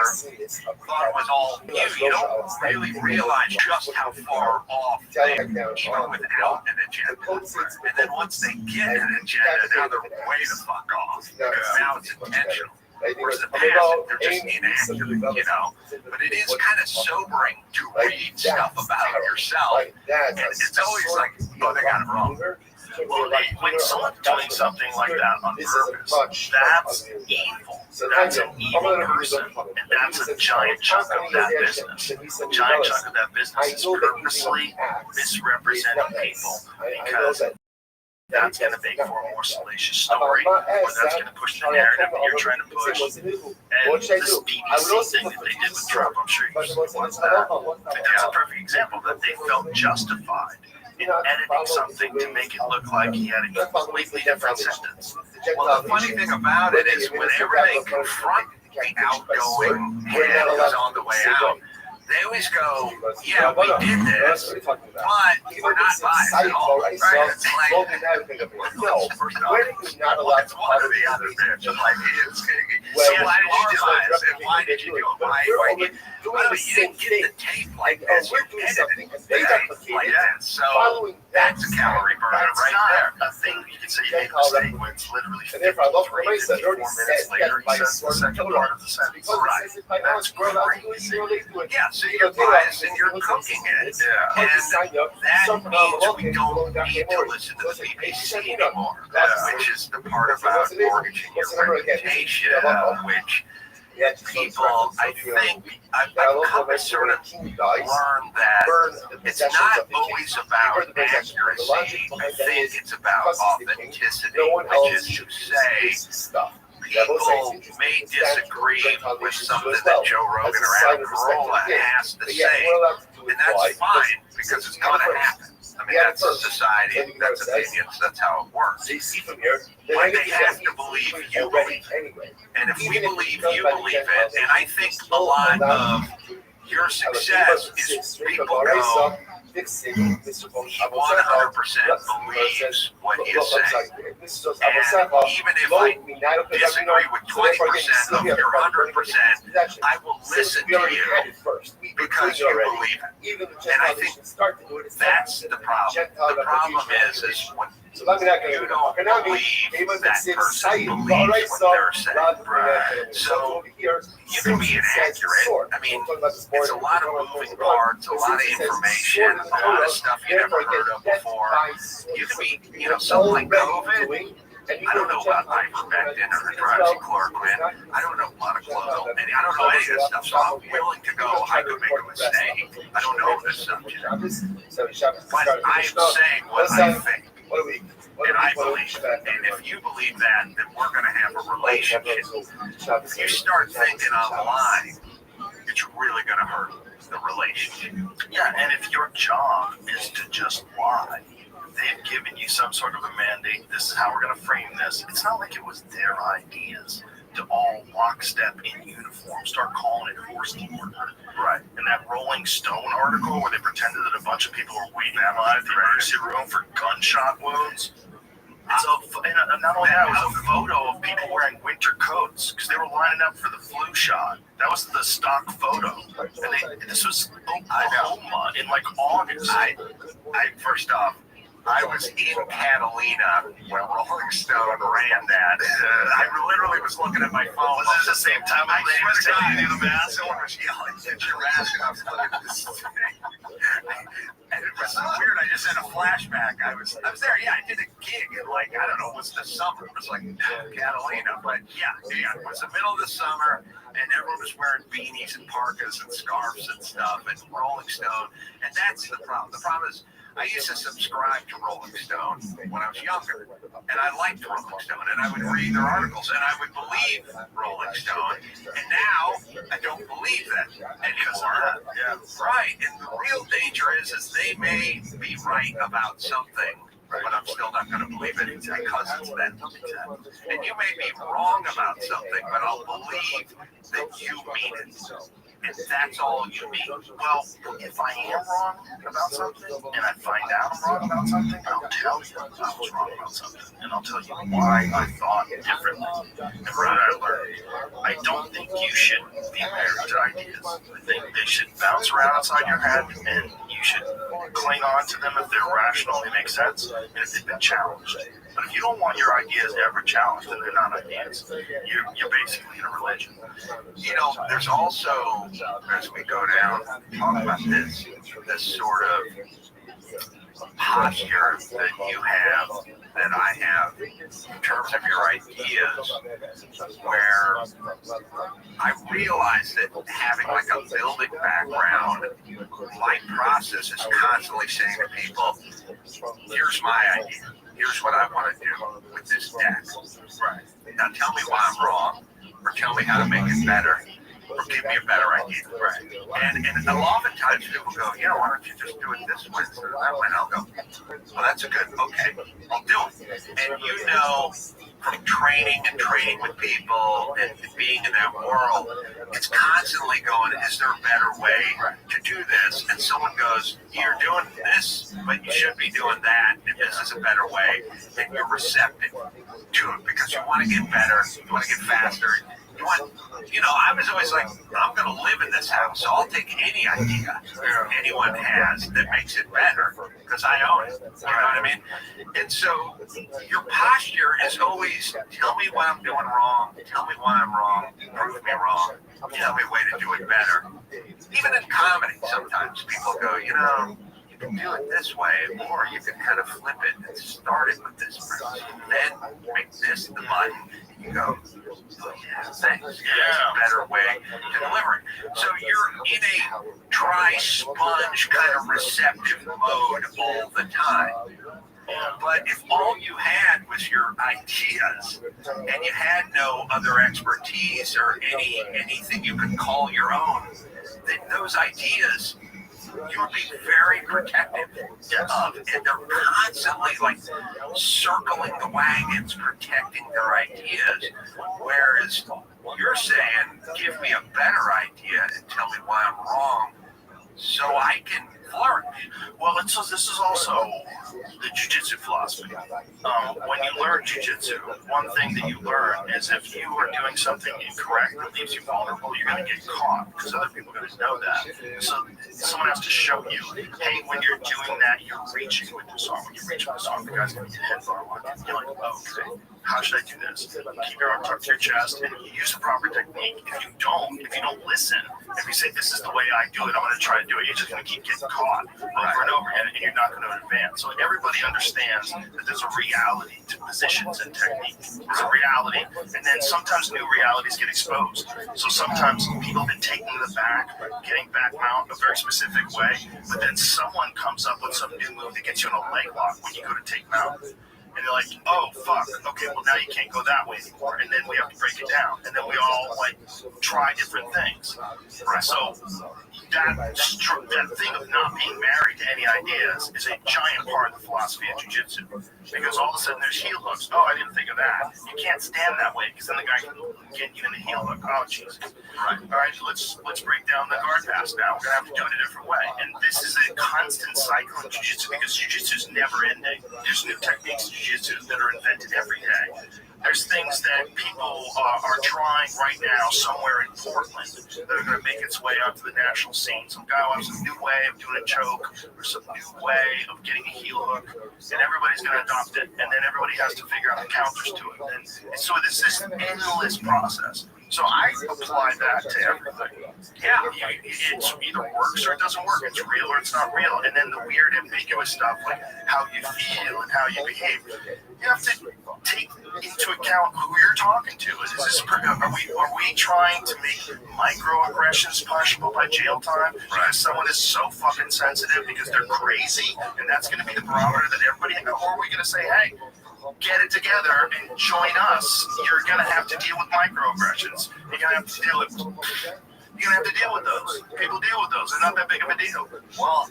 thought it was all you. You don't really realize just how far off they even without an agenda. And then once they get an agenda, now they're way the fuck off. Because now it's intentional. Whereas the past, they're just inaccurate, you know. But it is kind of sobering to read stuff about yourself. And it's always like, oh, they got it wrong. Well, when someone's doing something like that on purpose, that's evil. That's an evil person, and that's a giant chunk of that business. A giant chunk of that business is purposely misrepresenting people because that's going to make for a more salacious story, or that's going to push the narrative that you're trying to push. And this BBC thing that they did with Trump, I'm sure you watched that. And that's a perfect example that they felt justified in editing something to make it look like he had a completely different sentence. Well, the funny thing about it is whenever they confront the outgoing head who's on the way out, they always go, yeah, we did this, but we're not biased at all, right? It's like, no, first off, it's one or the other, bitch. Like, why did you do this? And why did you do it? Why you didn't get the tape like this? You edited it like that. So that's a calorie burner right there. A thing you can say you made a mistake when it's literally 54 minutes later, he says the second part of the sentence. Right. That's crazy. Yeah, so you're biased and you're cooking it. And that means we don't need to listen to the BBC anymore, which is the part about mortgaging your reputation, which people, I think, I've come to sort of learn that it's not always about accuracy. I think it's about authenticity, which is to say, people may disagree with something that Joe Rogan or Adam Carolla has to say, and that's fine, because it's going to happen. I mean, that's a society, that's opinions, that's how it works. But they have to believe you believe it. And if we believe you believe it, and I think a lot of your success is people go, he 100% believes what he's saying. And even if I disagree with 20% of your 100%, I will listen to you because you believe it. And I think that's the problem. The problem is when you don't believe that person believes what they're saying. So you can be inaccurate. I mean, it's a lot of moving parts, a lot of information, a lot of stuff you never heard of before. You can be, something like COVID. I don't know about ivermectin or hydroxychloroquine. I don't know a lot of clothes. I don't know any of this stuff, so I'm willing to go, I could make a mistake. I don't know this subject. But I am saying what I think. And I believe that. And if you believe that, then we're going to have a relationship. If you start thinking on the line, it's really going to hurt the relationship. Yeah, and if your job is to just lie, they've given you some sort of a mandate. This is how we're going to frame this. It's not like it was their ideas. to all lockstep in uniform start calling it forced order. Right. And that Rolling Stone article where they pretended that a bunch of people were waiting outside the emergency room for gunshot wounds. Not only that, it was a photo of people wearing winter coats because they were lining up for the flu shot. That was the stock photo. And this was Oklahoma in like August. First off, I was in Catalina when Rolling Stone ran that. I literally was looking at my phone. Was it the same time I was telling you to do the mask? Someone was yelling, "Get your mask!" And I was looking at this thing. And it was so weird. I just had a flashback. I was there. Yeah, I did a gig in like, I don't know, it was the summer. It was like Catalina, but yeah, it was the middle of the summer, and everyone was wearing beanies and parkas and scarves and stuff, and Rolling Stone. And that's the problem. The problem is, I used to subscribe to Rolling Stone when I was younger, and I liked Rolling Stone, and I would read their articles, and I would believe Rolling Stone, and now I don't believe that anymore. Yeah. Right, and the real danger is they may be right about something, but I'm still not going to believe it because it's them. And you may be wrong about something, but I'll believe that you mean it. And that's all you need. Well, if I am wrong about something, and I find out I'm wrong about something, I'll tell you I was wrong about something, and I'll tell you why I thought differently, and what I learned. I don't think you should be married to ideas. I think they should bounce around inside your head, and you should cling on to them if they're rational, they make sense, and if they've been challenged. But if you don't want your ideas ever challenged, then they're not ideas. You're basically in a religion. You know, there's also, as we go down, talk about this sort of posture that you have, that I have, in terms of your ideas, where I realize that having like a building background, my process is constantly saying to people, here's my idea. Here's what I want to do with this deck. Right. Now tell me why I'm wrong, or tell me how to make it better, or give me a better idea. Right. And oftentimes people go, why don't you just do it this way instead of that way? And I'll go, well, that's a good, okay, I'll do it. And you know, from training with people and being in that world, it's constantly going, is there a better way to do this? And someone goes, you're doing this, but you should be doing that, and this is a better way. And you're receptive to it because you want to get better, you want to get faster. I was always like, I'm going to live in this house, so I'll take any idea anyone has that makes it better because I own it. You know what I mean? And so your posture is always, tell me what I'm doing wrong, tell me why I'm wrong, prove me wrong, tell me a way to do it better. Even in comedy, sometimes people go, you can do it this way, or you can kind of flip it and start it with this person, then make this the button. You go, oh, yeah, thanks. Yeah, it's a better way to deliver it. So you're in a dry sponge kind of receptive mode all the time. But if all you had was your ideas and you had no other expertise or anything you could call your own, then those ideas you would be very protective of, and they're constantly like circling the wagons, protecting their ideas. Whereas you're saying, give me a better idea and tell me why I'm wrong, so I can flourish. Well, this is also the jiu-jitsu philosophy. When you learn jiu-jitsu, one thing that you learn is if you are doing something incorrect that leaves you vulnerable, you're going to get caught because other people are going to know that. So someone has to show you, hey, when you're doing that, you're reaching with this arm. When you reach with this arm, the guy's going to get hit bar on you. You're like, okay, how should I do this? Keep your arm tucked to your chest and use the proper technique. If you don't listen, if you say, this is the way I do it, I'm going to try to do it, you're just going to keep getting caught over and over again, and you're not going to advance. So everybody understands that there's a reality to positions and technique. There's a reality, and then sometimes new realities get exposed. So sometimes people have been taking the back, getting back mount a very specific way, but then someone comes up with some new move that gets you in a leg lock when you go to take mount. And they're like, oh, fuck, okay, well, now you can't go that way anymore. And then we have to break it down. And then we all, like, try different things. Right. So that thing of not being married to any ideas is a giant part of the philosophy of jiu-jitsu. Because all of a sudden there's heel hooks. Oh, I didn't think of that. You can't stand that way because then the guy can get you in the heel hook. Oh, Jesus. Right. All right, let's break down the guard pass now. We're going to have to do it a different way. And this is a constant cycle in jiu-jitsu because jiu-jitsu is never ending. There's new techniques in jiu-jitsu that are invented every day. There's things that people are trying right now somewhere in Portland that are going to make its way out to the national scene. Some guy will have some new way of doing a choke or some new way of getting a heel hook, and everybody's going to adopt it, and then everybody has to figure out the counters to it. And so it's this endless process. So I apply that to everything. Yeah, it either works or it doesn't work. It's real or it's not real. And then the weird ambiguous stuff like how you feel and how you behave. You have to take into account who you're talking to. Are we trying to make microaggressions punishable by jail time because someone is so fucking sensitive because they're crazy and that's going to be the barometer that everybody, or are we going to say, hey, get it together and join us. You're going to have to deal with microaggressions. You're going to have to deal with those. People deal with those. They're not that big of a deal. Well,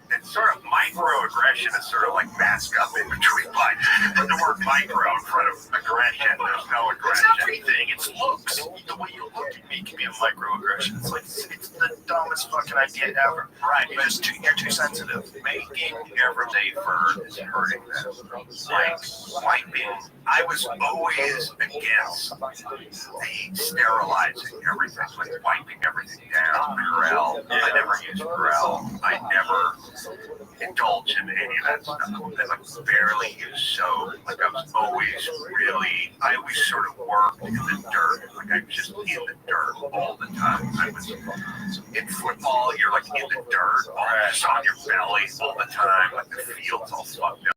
it's sort of microaggression is sort of like mask up in between. Like put the word micro in front of aggression. There's no aggression. It's everything. It's looks. The way you look at me can be a microaggression. It's like it's the dumbest fucking idea ever. Right. You're too sensitive. Making every safer is hurting them. Like wiping. I was always against the sterilizing everything, like wiping everything down. Purell. I never used Purell. I never indulge in any of that stuff. I like barely use soap. Like I always sort of worked in the dirt. Like I was just in the dirt all the time. I was in football, you're like in the dirt, just on your belly all the time. Like the field's all fucked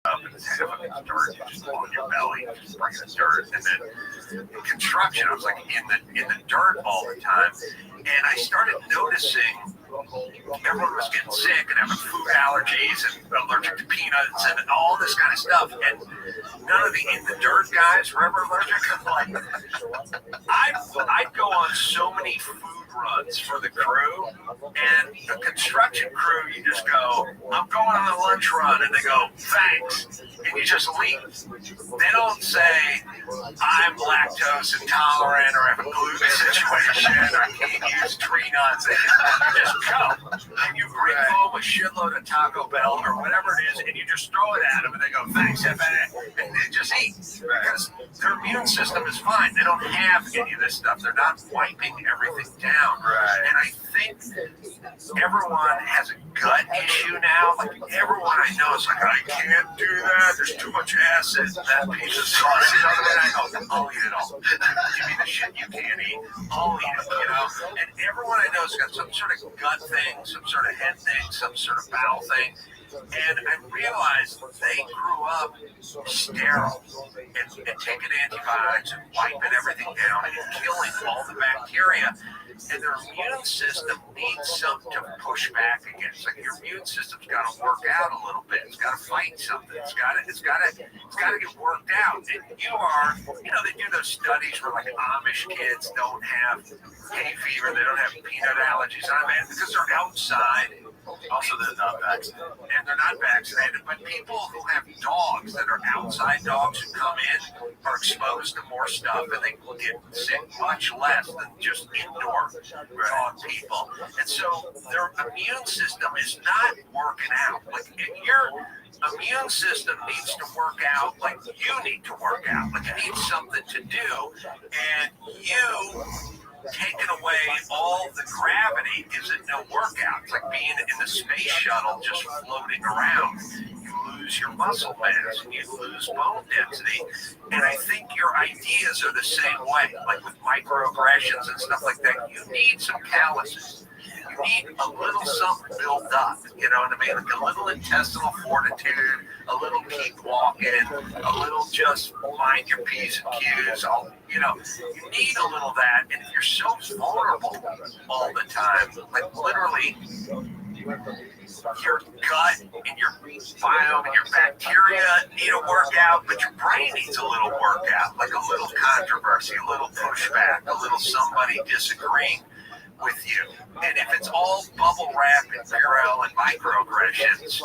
up and it's heavy dirt, just on your belly, just bringing the dirt. And then in construction, I was like in the dirt all the time. And I started noticing everyone was getting sick and having food allergies and allergic to peanuts and all this kind of stuff. And none of the in the dirt guys were ever allergic. Like, I'd go on so many food runs for the crew, and the construction crew, you just go, I'm going on a lunch run, and they go, thanks, and you just leave. They don't say, I'm lactose intolerant or have a gluten situation, or I can't use tree nuts. You just go, and you bring home a shitload of Taco Bell or whatever it is, and you just throw it at them, and they go, thanks, have at it, and they just eat, because their immune system is fine. They don't have any of this stuff. They're not wiping everything down. Right. And I think everyone has a gut issue now. Like everyone I know is like, I can't do that. There's too much acid. That piece of sauce. I'll eat it all. Give me the shit you can't eat. I'll eat it. You know. And everyone I know has got some sort of gut thing, some sort of head thing, some sort of bowel thing. And I realized they grew up sterile and taking antibiotics and wiping everything down and killing all the bacteria. And their immune system needs something to push back against. Like your immune system's got to work out a little bit. It's got to fight something. It's got to get worked out. And you are, they do those studies where like Amish kids don't have hay fever, they don't have peanut allergies, because they're outside. Also, they're not vaccinated. And they're not vaccinated. But people who have dogs that are outside dogs who come in are exposed to more stuff and they get sick much less than just indoor dog people. And so their immune system is not working out. Like your immune system needs to work out like you need to work out. Like it needs something to do. And you taking away all the gravity isn't no workout. It's like being in the space shuttle just floating around. You lose your muscle mass and you lose bone density. And I think your ideas are the same way. Like with microaggressions and stuff like that, you need some calluses. You need a little something built up, you know what I mean? Like a little intestinal fortitude, a little keep walking, a little just mind your P's and Q's. You need a little of that. And if you're so vulnerable all the time, like literally, your gut and your biome and your bacteria need a workout, but your brain needs a little workout, like a little controversy, a little pushback, a little somebody disagreeing with you. And if it's all bubble wrap and Purell and microaggressions,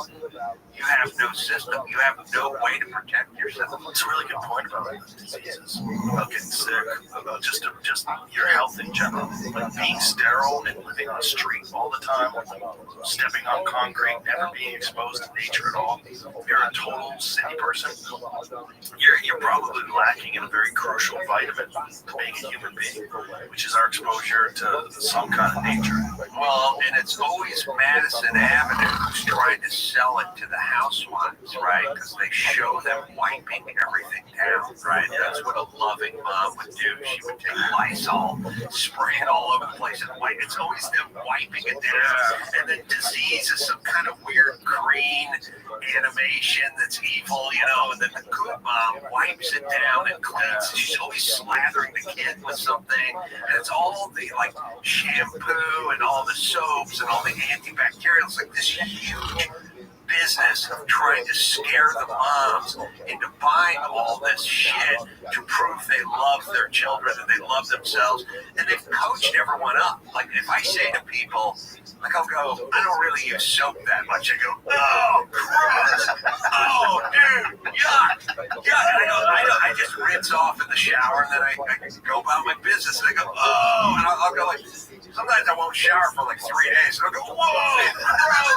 you have no system. You have no way to protect yourself. It's a really good point about diseases, about getting sick, about just your health in general. Like being sterile and living on a street all the time, stepping on concrete, never being exposed to nature at all. If you're a total city person, you're probably lacking in a very crucial vitamin to being a human being, which is our exposure to some kind of nature. Well, and it's always Madison Avenue who's trying to sell it to the housewives, right? Because they show them wiping everything down, right? That's what a loving mom would do. She would take Lysol, spray it all over the place, and wipe. It's always them wiping it down. And then disease is some kind of weird green animation that's evil, you know, and then the good mom wipes it down and cleans. She's always slathering the kid with something, and it's all the, like, shampoo and all the soaps and all the antibacterials, like this huge business of trying to scare the moms into buying all this shit to prove they love their children and they love themselves, and they've coached everyone up. Like, if I say to people, like, I'll go, I don't really use soap that much. I go, oh, gross. Oh, dude, yuck. And I just rinse off in the shower, and then I go about my business, and I go, oh, and I'll go like, sometimes I won't shower for like 3 days, and I'll go, whoa,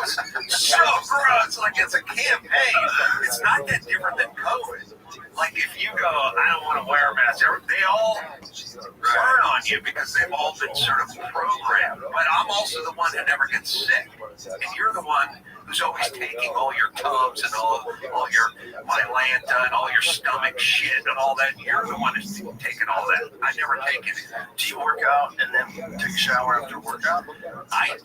gross, so gross, like it's a campaign. It's not that different than COVID. Like, if you go, I don't want to wear a mask, they all turn on you because they've all been sort of programmed. But I'm also the one who never gets sick. And you're the one who's always taking all your Tums and all your Mylanta and all your stomach shit and all that. You're the one who's taking all that. I never take it. Do you work out and then take a shower after workout? I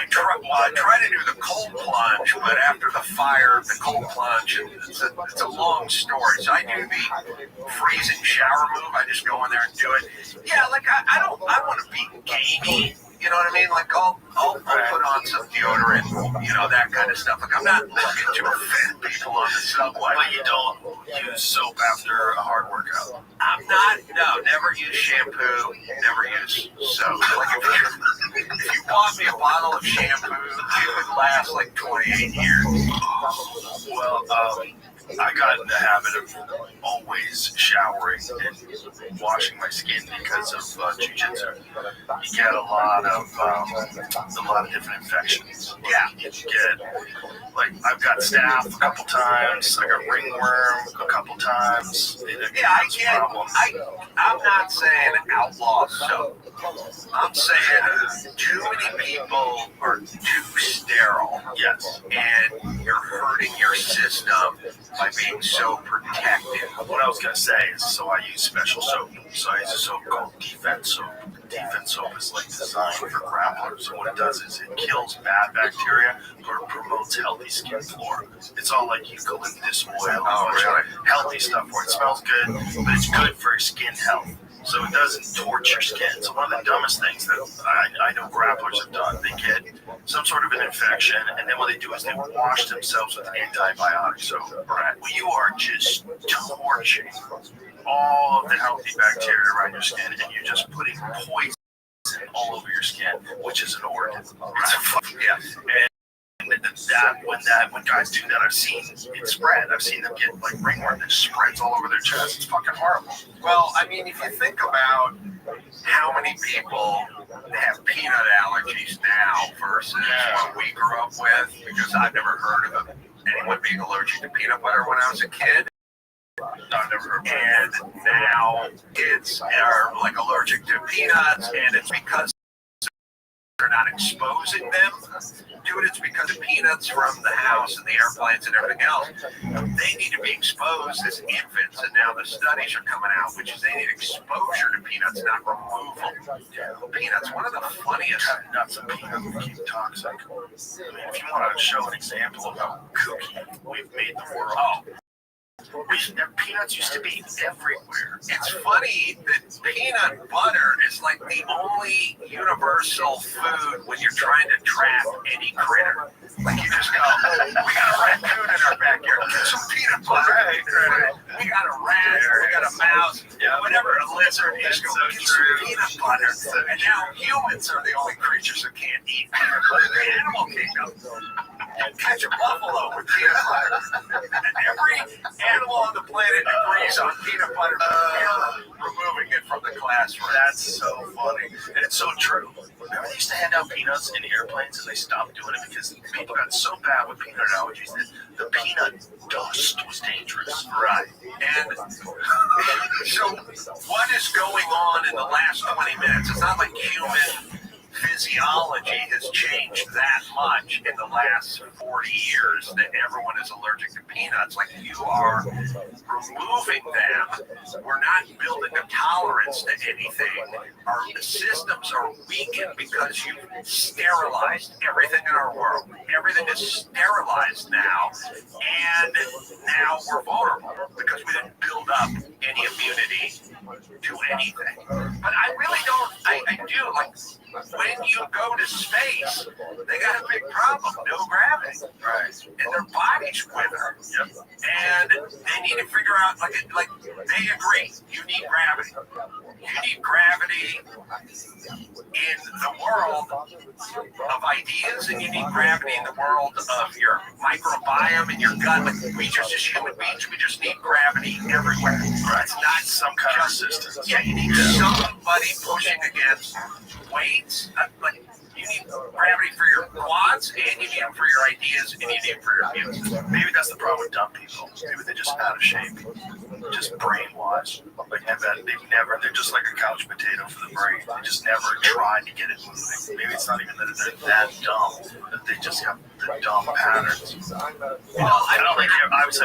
try to do the cold plunge, but after the fire, the cold plunge, it's a long story. So I do the freezing shower move. I just go in there and do it. Yeah, like I want to be gamey. You know what I mean? Like, I'll put on some deodorant, you know, that kind of stuff. Like, I'm not looking to offend people on the subway. But you don't use soap after a hard workout? Never use shampoo, never use soap. Like, if you bought me a bottle of shampoo, it would last like 28 years. Well, I got in the habit of always showering and washing my skin because of jiu-jitsu. You get a lot of different infections. Yeah, you get, like, I've got staph a couple times, I got ringworm a couple times. I'm not saying outlaw soap. I'm saying too many people are too sterile. Yes. And you're hurting your system by being so protective. What I was going to say is, so I use special soap. So I use a soap called Defense Soap. Defense Soap is like designed for grapplers. And what it does is it kills bad bacteria, but it promotes healthy skin flora. It's all like eucalyptus oil, healthy stuff where it smells good, but it's good for your skin health. So it doesn't torch your skin. So one of the dumbest things that I know grapplers have done, they get some sort of an infection, and then what they do is they wash themselves with antibiotics. So, Brad, you are just torching all of the healthy bacteria around your skin, and you're just putting poison all over your skin, which is an organ. It's a fucking, yeah. And when guys do that, I've seen it spread. I've seen them get like ringworm that spreads all over their chest. It's fucking horrible. Well, I mean, if you think about how many people have peanut allergies now versus what we grew up with, because I've never heard of anyone being allergic to peanut butter when I was a kid. I've never heard of it. And now kids are like allergic to peanuts, and it's because they're not exposing them to it. It's because of peanuts from the house and the airplanes and everything else. They need to be exposed as infants, and now the studies are coming out, which is they need exposure to peanuts, not removal. Peanuts, one of the funniest. Nuts and peanuts became toxic. I mean, if you want to show an example of how kooky we've made the world, Peanuts used to be everywhere. It's funny that peanut butter is like the only universal food when you're trying to trap any critter. Like you just go, we got a raccoon in our backyard, get some peanut butter. Right. We got a rat, we got a mouse, whatever, a lizard, you just go, get some peanut butter. And now humans are the only creatures who can't eat peanut butter. The animal kingdom, you catch a buffalo with peanut butter. And every animal on the planet agrees on peanut butter. Removing it from the classroom. That's so funny. And it's so true. Remember they used to hand out peanuts in airplanes and they stopped doing it because people got so bad with peanut allergies that the peanut dust was dangerous. Right. And so what is going on in the last 20 minutes? It's not like human physiology has changed that much in the last 40 years that everyone is allergic to peanuts. Like you are removing them. We're not building a tolerance to anything. Our systems are weakened because you've sterilized everything in our world. Everything is sterilized now, and now we're vulnerable because we didn't build up any immunity to anything. But I really don't, I do, like, when you go to space, they got a big problem, no gravity. Right. And their bodies wither. Yep. And they need to figure out, like they agree, you need gravity. You need gravity in the world of ideas, and you need gravity in the world of your microbiome and your gut. Like we just, as human beings, we just need gravity everywhere. Right. It's not some kind of resistance. Yeah, you need somebody pushing against weights. Like you need gravity for your quads, and you need them for your ideas, and you need them for your views. Maybe that's the problem with dumb people. Maybe they're just out of shape, just brainwashed. Like they're just like a couch potato for the brain. They just never tried to get it moving. Maybe it's not even that they're that dumb, that they just have the dumb patterns. Well, I don't think everyone's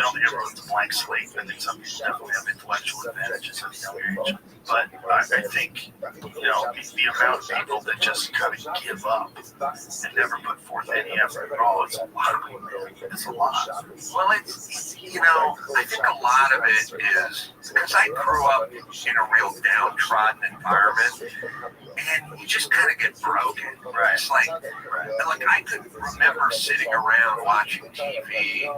a blank slate. I think some people definitely have intellectual advantages at a young age. But I think, the amount of people that just kind of give up and never put forth any effort at all, it's a lot. It's a lot. Well, it's I think a lot of it is because I grew up in a real downtrodden environment, and you just kind of get broken. Right. It's like I could remember sitting around watching TV.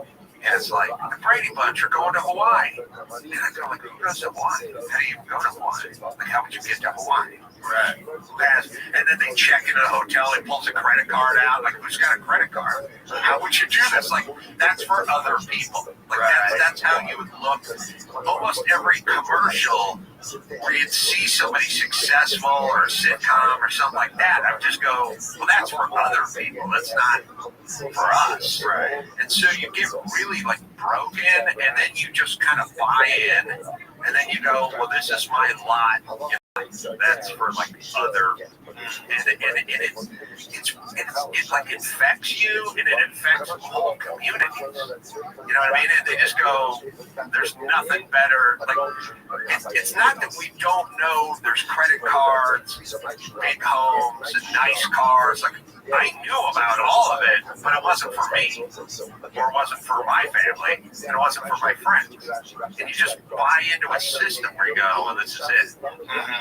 And it's like, the Brady Bunch are going to Hawaii. And I go, like, who goes to Hawaii? How do you even go to Hawaii? Like, how would you get to Hawaii? Right. And then they check in a hotel, he pulls a credit card out. Like, who's got a credit card? How would you do this? Like, that's for other people. Like, that's how you would look. Almost every commercial where you'd see somebody successful or a sitcom or something like that, I would just go, well, that's for other people. That's not for us. Right. And so you get really, like, broken, and then you just kind of buy in, and then you go, well, this is my lot. That's for like other, and it like infects you, and it infects whole communities. You know what I mean? And they just go, there's nothing better. Like it's not that we don't know there's credit cards, big homes, and nice cars. Like I knew about all of it, but it wasn't for me, or it wasn't for my family, and it wasn't for my friends. And you just buy into a system where you go, well, this is it.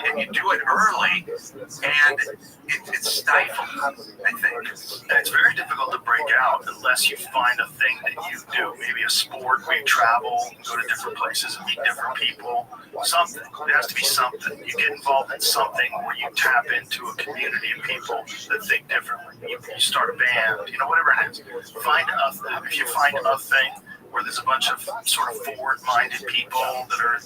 And you do it early, and it's stifling, I think. And it's very difficult to break out unless you find a thing that you do. Maybe a sport where you travel, go to different places and meet different people. Something. There has to be something. You get involved in something where you tap into a community of people that think differently. You start a band, whatever it is. If you find a thing where there's a bunch of sort of forward-minded people that are,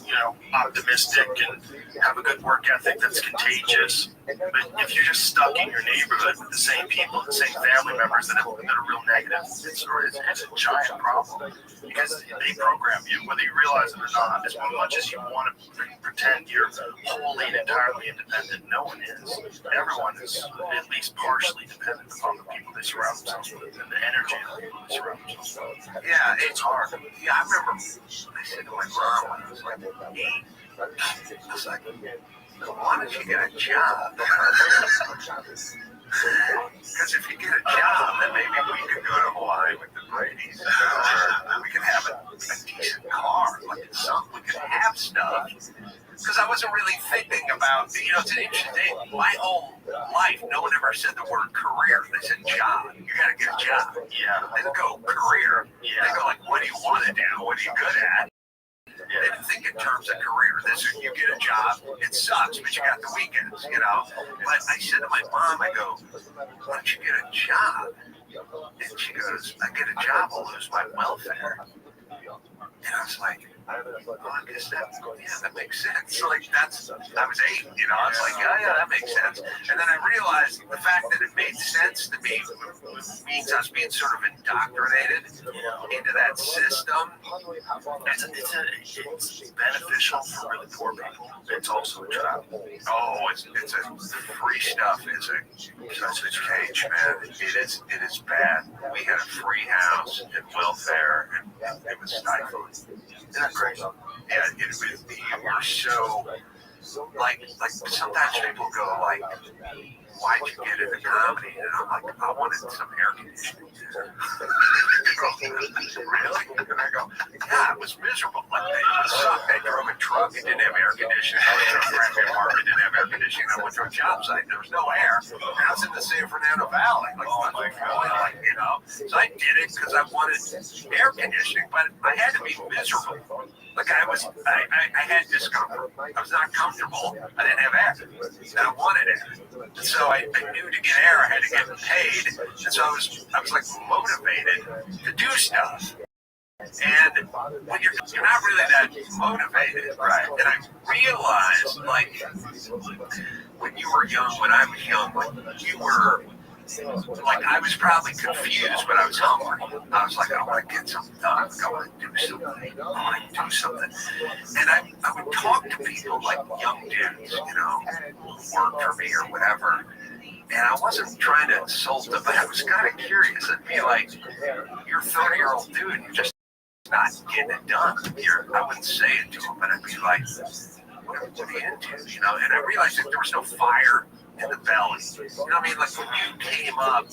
optimistic and have a good work ethic that's contagious. But if you're just stuck in your neighborhood with the same people, the same family members that are real negative, it's a giant problem because they program you, whether you realize it or not. As much as you want to pretend you're wholly and entirely independent, no one is. Everyone is at least partially dependent upon the people they surround themselves with and the energy of the people they surround themselves with. Yeah, it's hard. Yeah, I remember I said to my mom when I was like 8, I was like, why don't you get a job? Because if you get a job, then maybe we could go to Hawaii with the Brady's, or we could have a decent car, like something we could have stuff. Because I wasn't really thinking about, it's an interesting thing. My whole life, no one ever said the word career. They said job. You got to get a job. Yeah. They didn't go career. Yeah. They go like, what do you want to do? What are you good at? They didn't think in terms of career. You get a job, it sucks, but you got the weekends, But I said to my mom, I go, why don't you get a job? And she goes, I get a job, I'll lose my welfare. And I was like, I guess that makes sense. So like I was 8, I was like, yeah, that makes sense. And then I realized the fact that it made sense to me means I was being sort of indoctrinated into that system. It's beneficial for really poor people. It's also a job. Oh, it's a free stuff. It's a cage, man. It is bad. We had a free house and welfare, and it was stifling. Isn't that crazy? Yeah, we're so like sometimes people go like, why'd you get into comedy? And I'm like, I wanted some air conditioning. Really? And I go, yeah, it was miserable. Like it sucked. I drove a truck, it didn't have air conditioning. I went to a crappy apartment, didn't have air conditioning. I went to a job site, there was no air. And I was in the San Fernando Valley. Like, oh my God. So I did it because I wanted air conditioning, but I had to be miserable. Like I had discomfort. I was not comfortable. I didn't have air. And I wanted it. So I knew to get air, I had to get paid. And so I was like motivated to do stuff. And when you're not really that motivated, right? And I realized, like, when you were young, when I was young, you were, like, I was probably confused, but I was hungry. I was like, I want to get something done. I want to do something. And I would talk to people, like young dudes, who worked for me or whatever. And I wasn't trying to insult them, but I was kind of curious. I'd be like, you're a 30-year-old dude, and you're just not getting it done. I wouldn't say it to him, but I'd be like, what are you into? And I realized that there was no fire in the belly. You know what I mean? Like when you came up,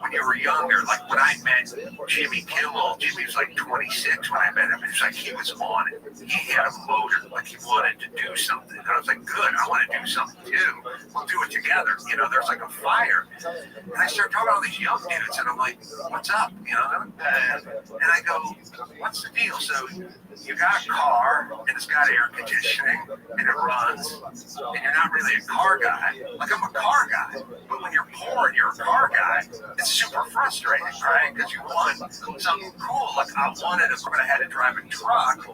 when you were younger, like when I met Jimmy Kimmel, Jimmy was like 26 when I met him. It was like he was on it. He had a motor, like he wanted to do something. And I was like, good, I want to do something too. We'll do it together. There's like a fire. And I started talking to all these young dudes, and I'm like, what's up? And I go, what's the deal? So you got a car, and it's got air conditioning, and it runs, and you're not really a car guy. Like, I'm a car guy, but when you're poor and you're a car guy, it's super frustrating, right? Because you want something cool. Like, I wanted it, but I had to drive a truck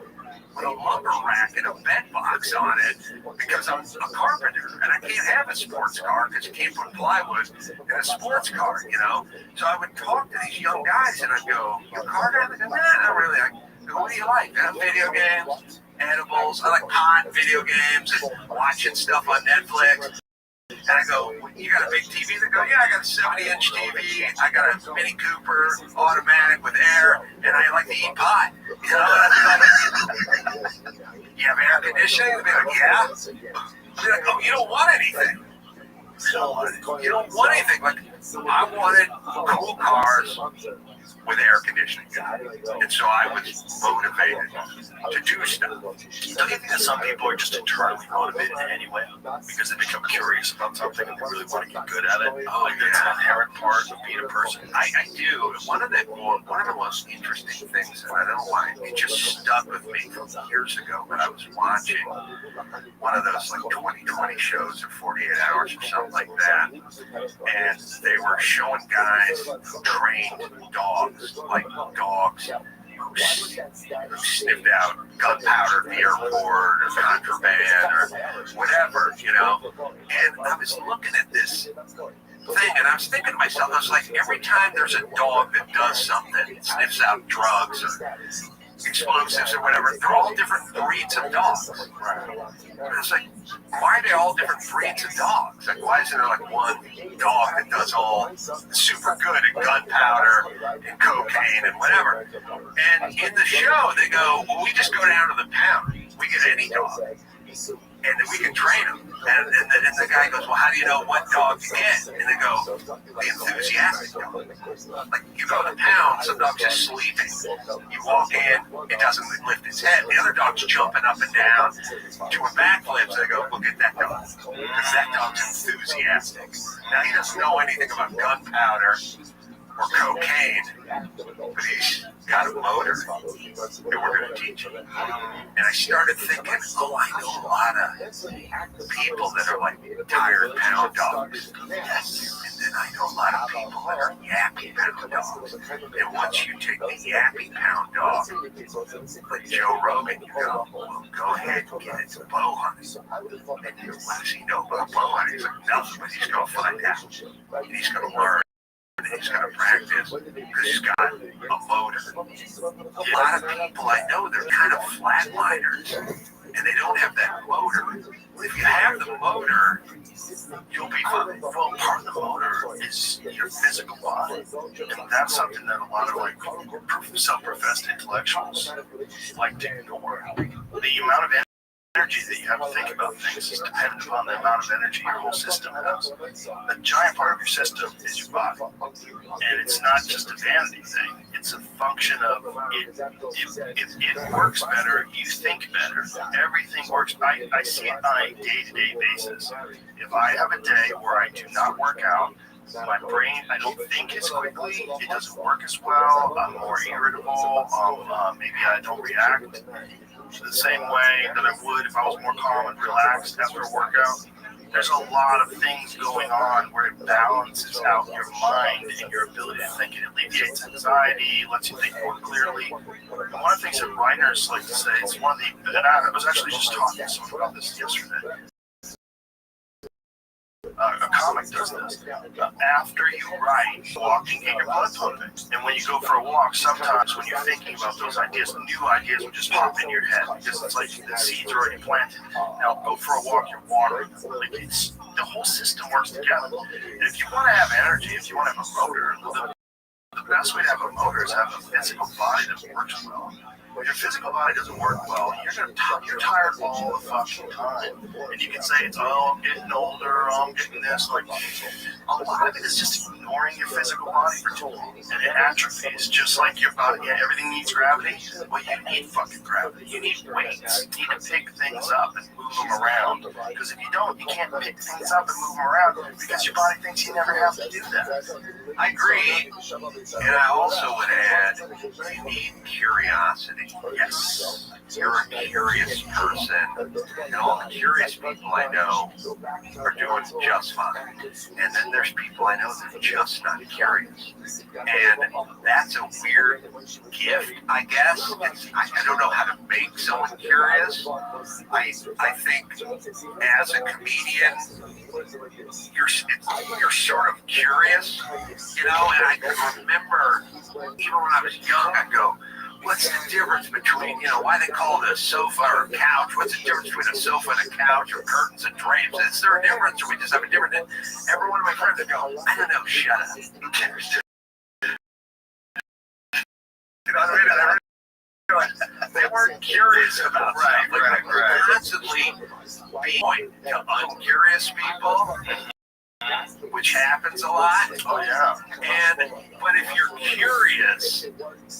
with a lumber rack and a bed box on it because I'm a carpenter and I can't have a sports car because you can't put plywood in a sports car, So I would talk to these young guys and I'd go, you a car guy? They go, nah, not really. I go, what do you like? Video games, edibles. I like pot, video games, and watching stuff on Netflix. And I go, you got a big TV? They go, yeah, I got a 70-inch TV. I got a Mini Cooper, automatic with air, and I like to eat pot. And I'd be like, you have air conditioning? They'd be like, yeah. I'd be like, oh, you don't want anything. You don't want anything. Like, I wanted cool cars with air conditioning. And so I was motivated to do stuff. Don't you think that some people are just internally motivated anyway because they become curious about something and they really want to get good at it? Like that's an inherent part of being a person. I do. One of the most interesting things, and I don't know why, it just stuck with me from years ago, but I was watching one of those like 20/20 shows or 48 hours or something like that, and they were showing guys who trained dogs, like dogs who sniffed out gunpowder at the airport or contraband or whatever, And I was looking at this thing and I was thinking to myself, I was like, every time there's a dog that does something, sniffs out drugs or explosives or whatever, they're all different breeds of dogs. And I was like, why are they all different breeds of dogs? Like, why isn't there like one dog that does all super good at gunpowder and cocaine and whatever? And in the show, they go, well, we just go down to the pound. We get any dog. and then we can train them. And the guy goes, well, how do you know what dog to get? And they go, the enthusiastic dog. Like, you go to the pound, some dog's just sleeping. You walk in, it doesn't lift its head. The other dog's jumping up and down, doing backflips. They go, look at that dog. Because that dog's enthusiastic. Now, he doesn't know anything about gunpowder or cocaine, but he's got a motor, and we're going to teach him. And I started thinking, oh, I know a lot of people that are like tired pound dogs. Yes. And then I know a lot of people that are yappy pound dogs. And once you take the yappy pound dog, like Joe Rogan, you go, well, go ahead and get it to bow hunting. And what does he know about bow hunting? He's like, nothing, but he's going to find out. He's going to learn. He's got to practice because he's got a motor. A lot of people I know, they're kind of flatliners, and they don't have that motor. If you have the motor, you'll be fine. Well, part of the motor is your physical body, and that's something that a lot of like self-professed intellectuals like to ignore. The amount of energy that you have to think about things is dependent upon the amount of energy your whole system has. A giant part of your system is your body, and it's not just a vanity thing. It's a function of it. If it works better, you think better. Everything works. I see it on a day-to-day basis. If I have a day where I do not work out, my brain, I don't think as quickly, it doesn't work as well, I'm more irritable, maybe I don't react the same way that I would if I was more calm and relaxed after a workout. There's a lot of things going on where it balances out your mind and your ability to think. It alleviates anxiety, lets you think more clearly. One of the things that writers like to say, it's one of the, and I was actually just talking to someone about this yesterday. A comic does this. After you write, walking, get your blood pumping. And when you go for a walk, sometimes when you're thinking about those ideas, new ideas will just pop in your head because it's like the seeds are already planted. Now go for a walk, you're watering. Like it's the whole system works together. And if you want to have energy, if you want to have a motor, the best way to have a motor is have a physical body that works well. If your physical body doesn't work well, you're tired all the fucking time. And you can say it's, oh, I'm getting older, oh, I'm getting this. Like, a lot of it is just ignoring your physical body for too long. And it atrophies, just like your body. Yeah, everything needs gravity. Well, you need fucking gravity. You need weights. You need to pick things up and move them around. Because if you don't, you can't pick things up and move them around because your body thinks you never have to do that. I agree. And I also would add, you need curiosity. Yes. You're a curious person, and all the curious people I know are doing just fine. And then there's people I know that are just not curious. And that's a weird gift, I guess. I don't know how to make someone curious. I think as a comedian, you're sort of curious, you know, and I can remember, even when I was young, I'd go, what's the difference between, you know, why they call it a sofa or a couch? What's the difference between a sofa and a couch or curtains and drapes? Is there a difference or we just have a different? Every one of my friends would go, I don't know, shut up. You know, they weren't curious about stuff. Right. Constantly being to uncurious people, which happens a lot. Oh yeah. But if you're curious,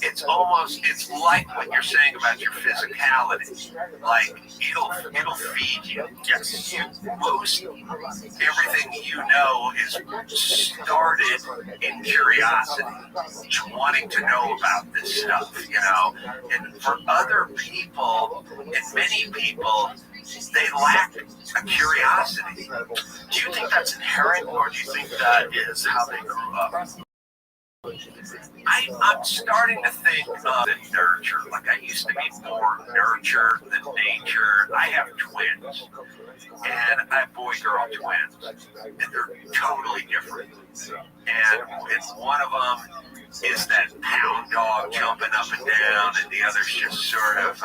it's like what you're saying about your physicality. Like it'll feed you. Yes. Most everything you know is started in curiosity, wanting to know about this stuff, you know. And for other people, and many people, they lack a curiosity. Do you think that's inherent, or do you think that is how they grew up? I'm starting to think of the nurture. Like I used to be more nurture than nature. I have twins, and I have boy-girl twins, and they're totally different. And one of them is that pound dog jumping up and down, and the other's just sort of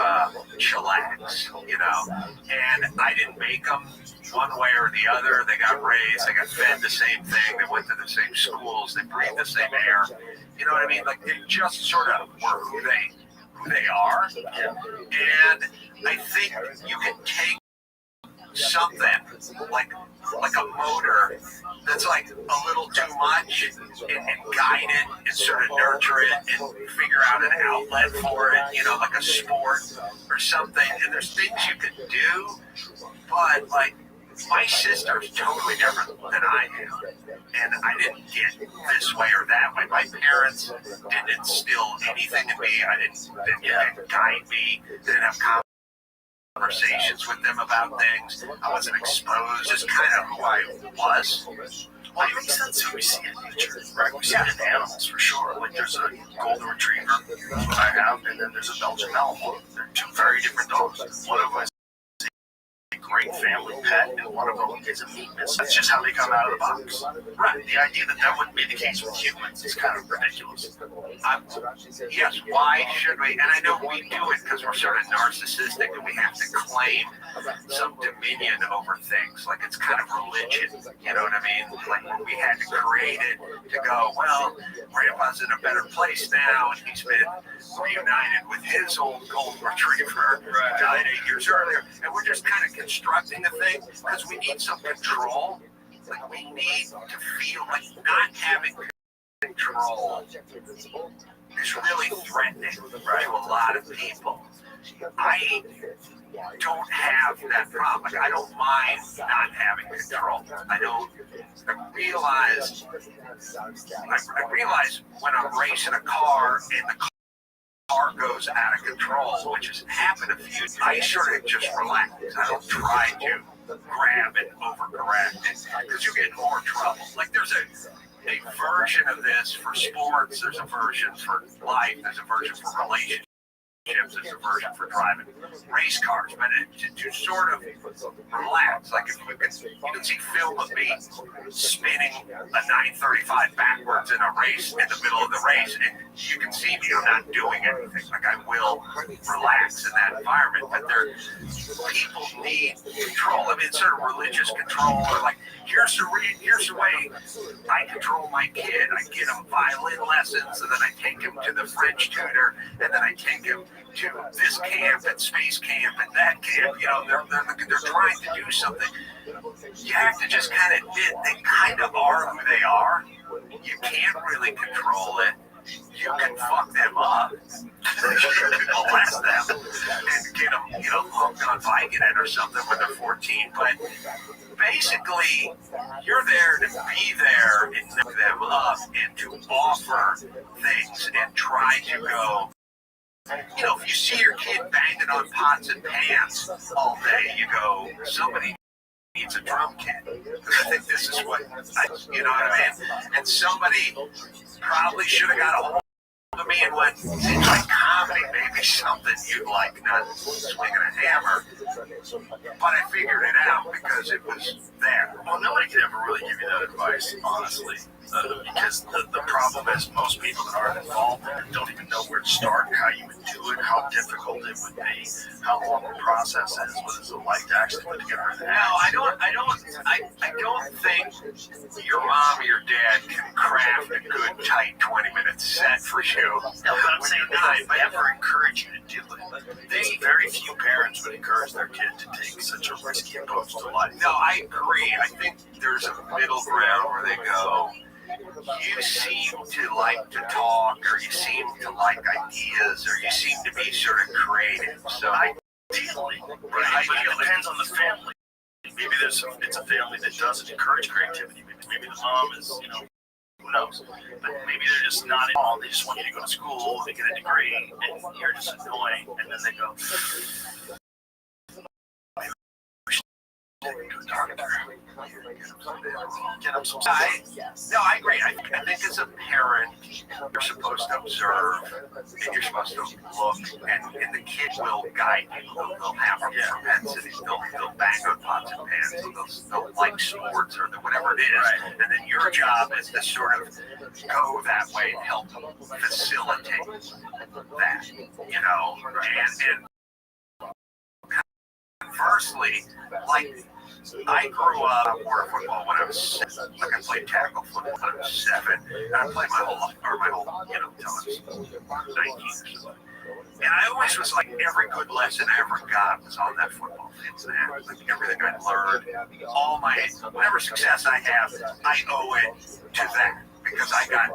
chillax, you know. And I didn't make them one way or the other. They got raised, they got fed the same thing, they went to the same schools, they breathed the same air. You know what I mean? Like they just sort of were who they are. And I think you can take something like a motor that's like a little too much and guide it and sort of nurture it and figure out an outlet for it, you know, like a sport or something. And there's things you can do, but like my sister's totally different than I am. And I didn't get this way or that way. My parents didn't instill anything in me. They didn't guide me. They didn't have conversations with them about things. I wasn't exposed. Just kind of who I was. Well, it makes sense when we see it in nature, right? We see it in animals for sure. Like there's a golden retriever, that's what I have, and then there's a Belgian Malinois. They're two very different dogs. One of them is a great family pet, and one of them is a meat miss. That's just how they come out of the box. Right. The idea that wouldn't be the case with humans is kind of ridiculous. Yes, why should we? And I know we do it because we're sort of narcissistic and we have to claim some dominion over things. Like it's kind of religion, you know what I mean? Like we had to create it to go, well, Grandpa's in a better place now and he's been reunited with his old golden retriever who died 8 years earlier. And we're just kind of constructing a thing because we need some control. Like we need to feel like not having control is really threatening to a lot of people. I don't have that problem. Like I don't mind not having control. I realize when I'm racing a car and the car goes out of control, which has happened a few times, I sort of just relax. I don't try to grab and overcorrect it because you get in more trouble. Like there's a version of this for sports, there's a version for life, there's a version for relationships, there's a version for driving race cars, but to sort of relax. Like if you can see film of me spinning a 935 backwards in a race in the middle of the race, and you can see me, I'm not doing anything. Like I will relax in that environment, but people need control. I mean, sort of religious control, or like here's the way I control my kid. I get him violin lessons, and then I take him to the French tutor, and then I take him to this camp and space camp and that camp. You know, they're trying to do something. You have to just kind of admit they kind of are who they are. You can't really control it. You can fuck them up, molest them, and get them, you know, hooked on Vicodin or something when they're 14. But basically, you're there to be there and lift them up and to offer things and try to go. You know, if you see your kid banging on pots and pans all day, you go, somebody needs a drum kit. Because I think this is what, you know what I mean? And somebody probably should have got a hold of me and went, seems like comedy, maybe something you'd like, not swinging a hammer. But I figured it out because it was there. Well, nobody can ever really give you that advice, honestly. Because the problem is most people that aren't involved don't even know where to start, how you would do it, how difficult it would be, how long the process is, what is it like to actually put together an act. No, I don't think your mom or your dad can craft a good, tight 20-minute set for you. No, but I'm saying they never encourage you to do it. Very few parents would encourage their kid to take such a risky approach to life. No, I agree. I think there's a middle ground where they go, you seem to like to talk, or you seem to like ideas, or you seem to be sort of creative. So ideally, right? But it depends on the family. Maybe it's a family that doesn't encourage creativity. Maybe the mom is, you know, who knows? But maybe they're just not involved. They just want you to go to school, they get a degree, and you're just annoying. And then they go, I agree. I think as a parent, you're supposed to observe, and you're supposed to look, and the kid will guide you. They'll have a propensity. They'll bang on pots and pans. They'll like sports or whatever it is. And then your job is to sort of go that way and help facilitate that, you know. And conversely, like, I grew up playing football when I was 6. Like I played tackle football when I was 7, and I played my whole life, or my whole, you know, until I was 19 or so. And I always was like, every good lesson I ever got was on that football field, man. Like everything I learned, all my, whatever success I have, I owe it to that. Because I got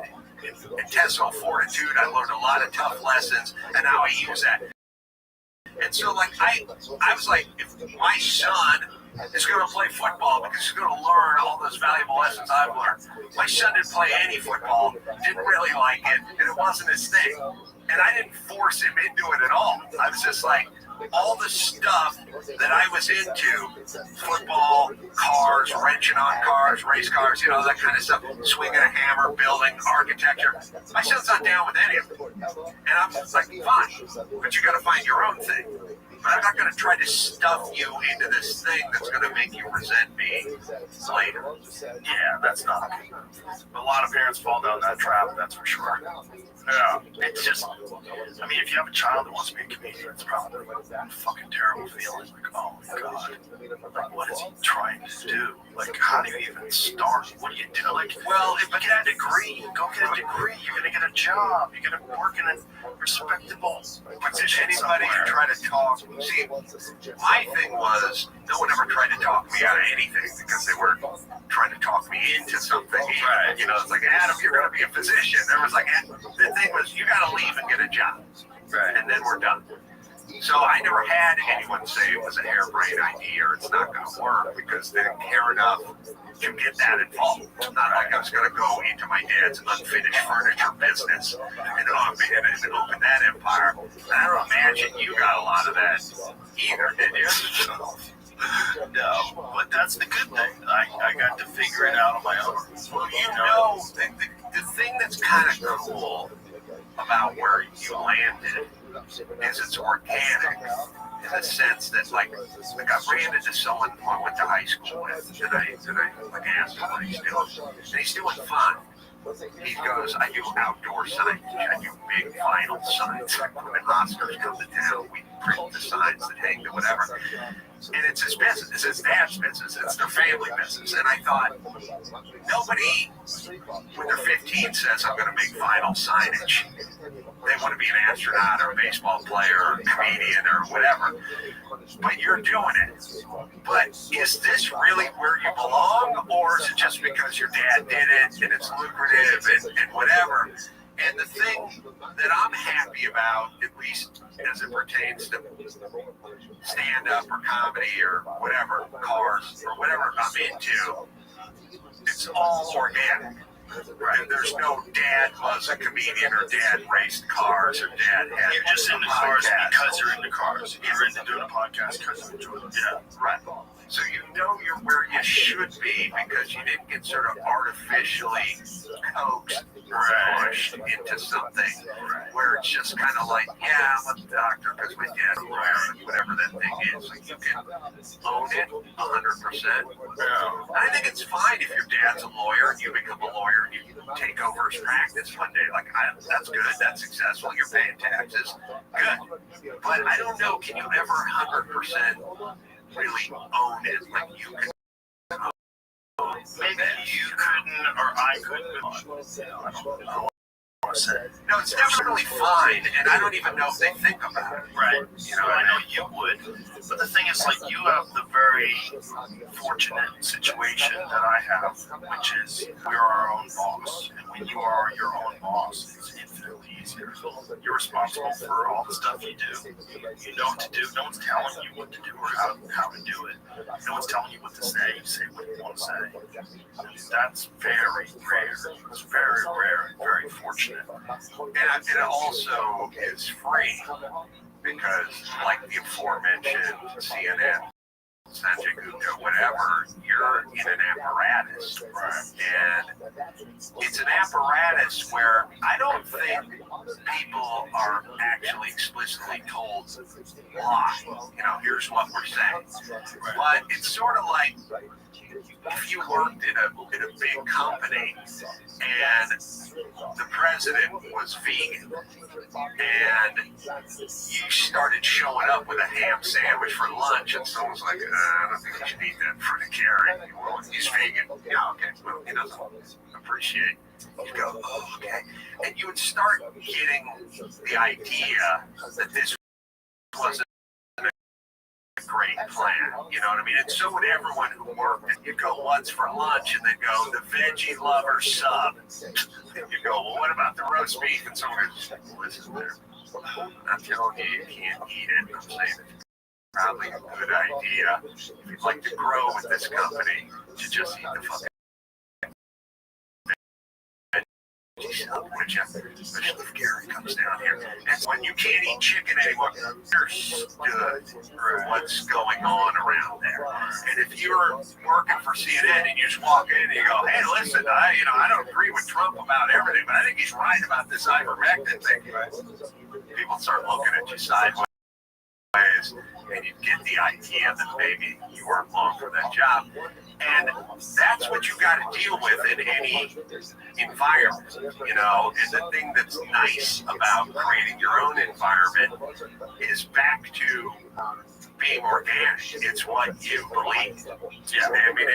intestinal fortitude, I learned a lot of tough lessons, and now I use that. And so, like, I was like, if my son is going to play football because he's going to learn all those valuable lessons I've learned. My son didn't play any football, didn't really like it, and it wasn't his thing. And I didn't force him into it at all. I was just like, all the stuff that I was into, football, cars, wrenching on cars, race cars, you know, that kind of stuff, swinging a hammer, building, architecture. My son's not down with any of it. And I'm just like, fine, but you got to find your own thing. But I'm not going to try to stuff you into this thing that's going to make you resent me later. Yeah, that's not okay. A lot of parents fall down that trap, that's for sure. Yeah, it's just, I mean, if you have a child that wants to be a comedian, it's probably a fucking terrible feeling. Like, oh my God, like, what is he trying to do? Like, how do you even start? What do you do? Like, well, if you get a degree, go get a degree. You're going to get a job. You're going to work in a respectable position. Anybody who tried to talk, see, my thing was, no one ever tried to talk me out of anything because they were trying to talk me into something. Right. You know, it's like, Adam, you're going to be a physician. There was like, the thing was, you got to leave and get a job. Right. And then we're done. So I never had anyone say it was a harebrained idea or it's not going to work because they didn't care enough to get that involved. Not like I was going to go into my dad's unfinished furniture business and open that empire. And I don't imagine you got a lot of that either, did you? No, but that's the good thing. I got to figure it out on my own. Well, you know, the thing that's kind of cool about where you landed is it's organic in the sense that, like I ran into someone who I went to high school with, and I asked him what he's doing, and he's doing fine. He goes, I do outdoor signage, I do big vinyl signs. When Oscars come to town, we print the signs that hang to whatever. And it's his business, it's his dad's business, it's their family business. And I thought, nobody, when they're 15, says, I'm going to make vinyl signage. They want to be an astronaut or a baseball player or a comedian or whatever. But you're doing it. But is this really where you belong? Or is it just because your dad did it and it's lucrative and whatever? And the thing that I'm happy about, at least as it pertains to stand-up or comedy or whatever, cars or whatever I'm into, it's all organic. Right? There's no dad was a comedian or dad raced cars or dad had. You're just into cars because you're into cars. You're into doing a podcast because you enjoy it. Yeah, right. So you know you're where you should be because you didn't get sort of artificially coaxed or pushed into something where it's just kind of like, yeah, I'm a doctor because my dad's a lawyer, whatever that thing is. Like you can own it 100%. And I think it's fine if your dad's a lawyer and you become a lawyer and you take over his practice one day. Like, that's good, that's successful, you're paying taxes, good. But I don't know, can you ever 100% really own it? Like you can. Maybe you couldn't, or I couldn't. I don't know. No, it's definitely fine, and I don't even know if they think about it. Right. You know, I know you would, but the thing is, like, you have the very fortunate situation that I have, which is we're our own boss, and when you are your own boss, it's infinitely easier. You're responsible for all the stuff you do. You know what to do. No one's telling you what to do or how to do it. No one's telling you what to say. You say what you want to say. And that's very rare. It's very rare and very fortunate. And it also is free because, like the aforementioned CNN, Sanjay Gupta, whatever, you're in an apparatus. And it's an apparatus where I don't think people are actually explicitly told why. You know, here's what we're saying. But it's sort of like if you worked in a big company and the president was vegan and you started showing up with a ham sandwich for lunch and someone's like, I don't think you should eat that for the carrot. Well, he's vegan. Yeah, okay. Well, he doesn't appreciate You go, oh, okay. And you would start getting the idea that this wasn't a great plan. You know what I mean? And so would everyone who worked. And you go once for lunch and then go, the veggie lover sub. And you go, well, what about the roast beef? And someone goes, listen there. I'm telling you, you can't eat it. I'm saying it's probably a good idea if you'd like to grow with this company to just eat the fucking especially if Gary comes down here. And when you can't eat chicken anymore, you're stood for what's going on around there. And if you're working for CNN and you just walk in and you go, hey, listen, I don't agree with Trump about everything, but I think he's right about this ivermectin thing. People start looking at you sideways, and you get the idea that maybe you weren't long for that job. And that's what you got to deal with in any environment, you know. And the thing that's nice about creating your own environment is back to being organic. It's what you believe. Yeah, I mean,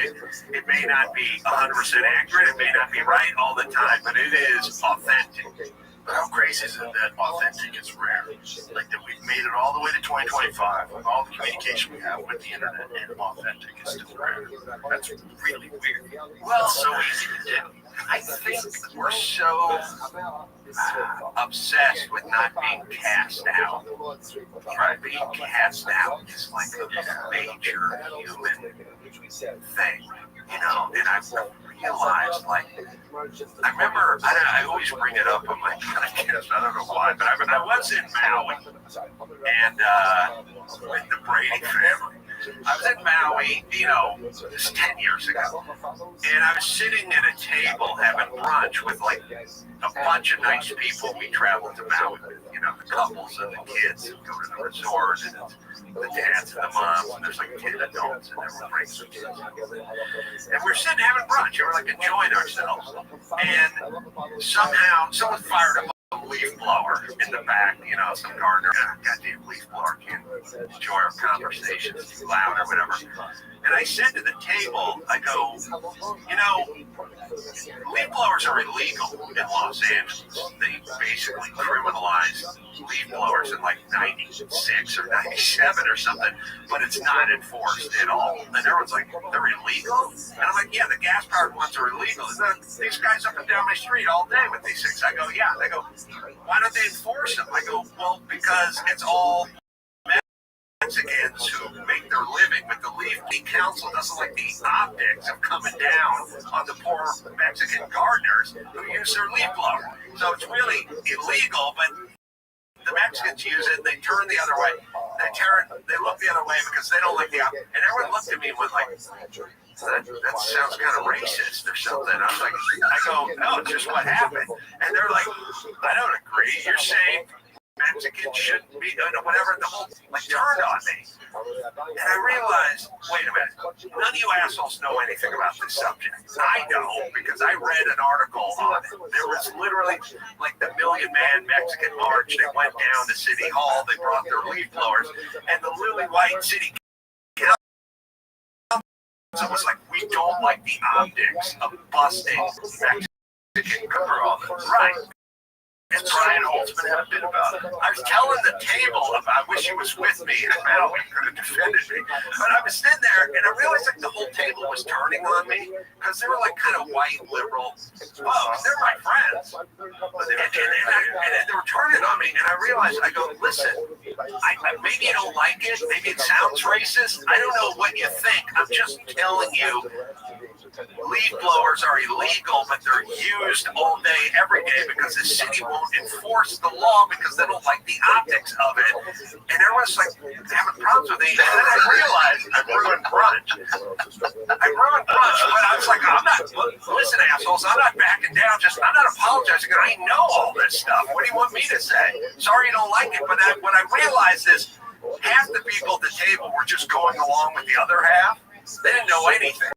it may not be 100% accurate, it may not be right all the time, but it is authentic. But how crazy is it that authentic is rare? Like that we've made it all the way to 2025 with all the communication we have with the internet, and authentic is still rare. That's really weird. Well, it's so easy to do. I think we're so obsessed with not being cast out. Right? Being cast out is like a major human thing, you know, and I've realized, like, I remember, I always bring it up on my podcast, I don't know why, but I was in Maui, and with the Brady family. I was in Maui, you know, this was 10 years ago, and I was sitting at a table having brunch with, like, a bunch of nice people we traveled to Maui with, you know, the couples and the kids who go to the resort, and the dads and the moms, and there's like 10 adults, and everyone brings their kids. And we're sitting having brunch, and we're like enjoying ourselves, and somehow someone fired up a leaf blower in the back, you know, some gardener, goddamn leaf blower can't enjoy our conversation, it's too loud or whatever. And I said to the table, I go, you know, leaf blowers are illegal in Los Angeles. They basically criminalized leaf blowers in like 96 or 97 or something, but it's not enforced at all. And everyone's like, they're illegal? And I'm like, yeah, the gas-powered ones are illegal. And these guys up and down my street all day with these things. I go, yeah. They go, why don't they enforce them? I go, well, because it's all Mexicans who make their living with the leaf. The council doesn't like the optics of coming down on the poor Mexican gardeners who use their leaf blower. So it's really illegal, but the Mexicans use it, they turn the other way. They look the other way because they don't like the optics. And everyone looked at me and was like, that sounds kind of racist or something. I was like, I go, no, it's just what happened. And they're like, I don't agree. You're saying Mexicans shouldn't be, whatever, the whole, like, turned on me. And I realized, wait a minute, none of you assholes know anything about this subject. I don't, because I read an article on it. There was literally, like, the Million Man Mexican March. They went down to City Hall, they brought their leaf blowers, and the lily white city council was like, we don't like the optics of busting Mexican girls. Right. And Brian Holtzman had a bit about it. I was telling the table about, I wish he was with me, and Maui could have defended me. But I was sitting there, and I realized like the whole table was turning on me, because they were like kind of white liberal folks. They're my friends. And they were turning on me, and I realized, I go, listen, maybe you don't like it, maybe it sounds racist, I don't know what you think, I'm just telling you, leaf blowers are illegal, but they're used all day, every day, because the city won't enforce the law because they don't like the optics of it. And everyone's like having problems with it. And then I realized I ruined brunch. But I was like, listen, assholes, I'm not backing down. I'm not apologizing. I know all this stuff. What do you want me to say? Sorry you don't like it. But what I realized is half the people at the table were just going along with the other half. They didn't know anything.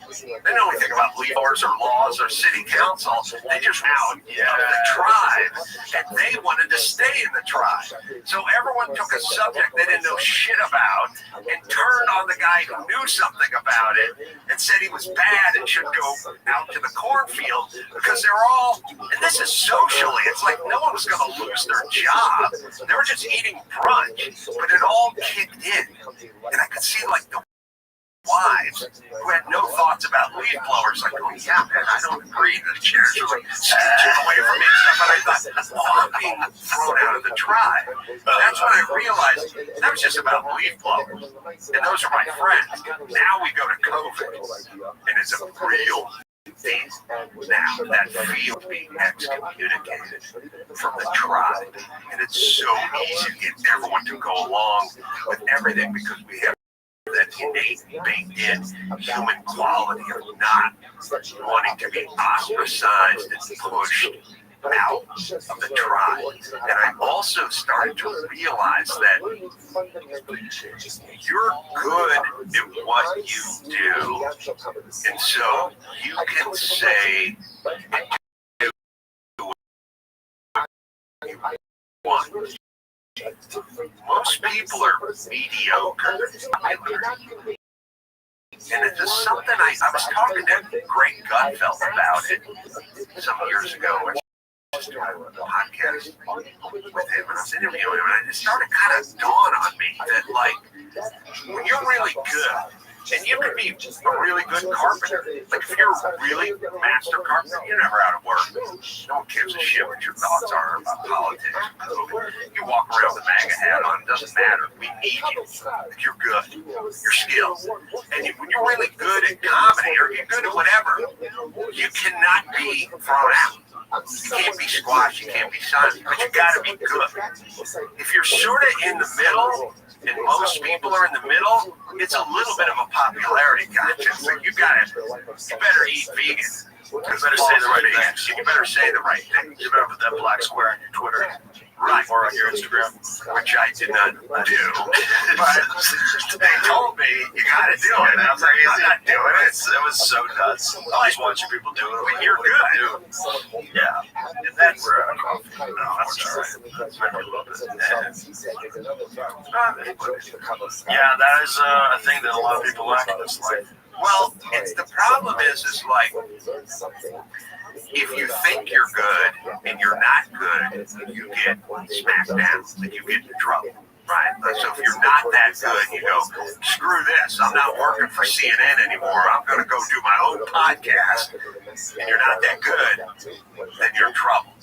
They don't think about leaders or laws or city council. They just out of the tribe, and they wanted to stay in the tribe. So everyone took a subject they didn't know shit about and turned on the guy who knew something about it and said he was bad and should go out to the cornfield because they're all, and this is socially, it's like no one was going to lose their job. They were just eating brunch, but it all kicked in. And I could see like the wives who had no thoughts about leaf blowers, like, oh yeah, man, I don't agree. The chairs are like scooching away from me and stuff. And I thought, oh, I'm being thrown out of the tribe. That's when I realized that was just about leaf blowers. And those are my friends. Now we go to COVID, and it's a real thing now, that field being excommunicated from the tribe. And it's so easy to get everyone to go along with everything because we have that innate baked in human quality of not wanting to be ostracized and pushed out of the tribe. And I also started to realize that you're good at what you do, and so you can say and do what you want. Most people are mediocre. And it is something I was talking to Greg Gutfeld about it some years ago. I was doing a podcast with him, and I was interviewing him, and it started kind of dawn on me that, like, when you're really good, and you can be a really good carpenter. Like, if you're a really master carpenter, you're never out of work. No one gives a shit what your thoughts are about politics. You walk around with a MAGA hat on, it doesn't matter. We need you. If you're good, your skills. And when you're really good at comedy, or you're good at whatever, you cannot be thrown out. You can't be squashed, you can't be silent, but you gotta be good. If you're sort of in the middle, and most people are in the middle, it's a little bit of a popularity contest. So you better eat vegan. You better say the right things. You better say the right things. You better put that black square on your Twitter. Right. Or on your Instagram. Which I did not do. But they told me you gotta do it. And I was like, I'm not doing it. It was so nuts. I always watching people do it. But you're good. Yeah. And that's where I go. No, that's all right. Yeah, that is a thing that a lot of people lack in this life. Well, it's the problem is like, if you think you're good and you're not good, you get smacked down and you get in trouble. Right. So if you're not that good, you go, screw this. I'm not working for CNN anymore. I'm going to go do my own podcast. And you're not that good, then you're in trouble.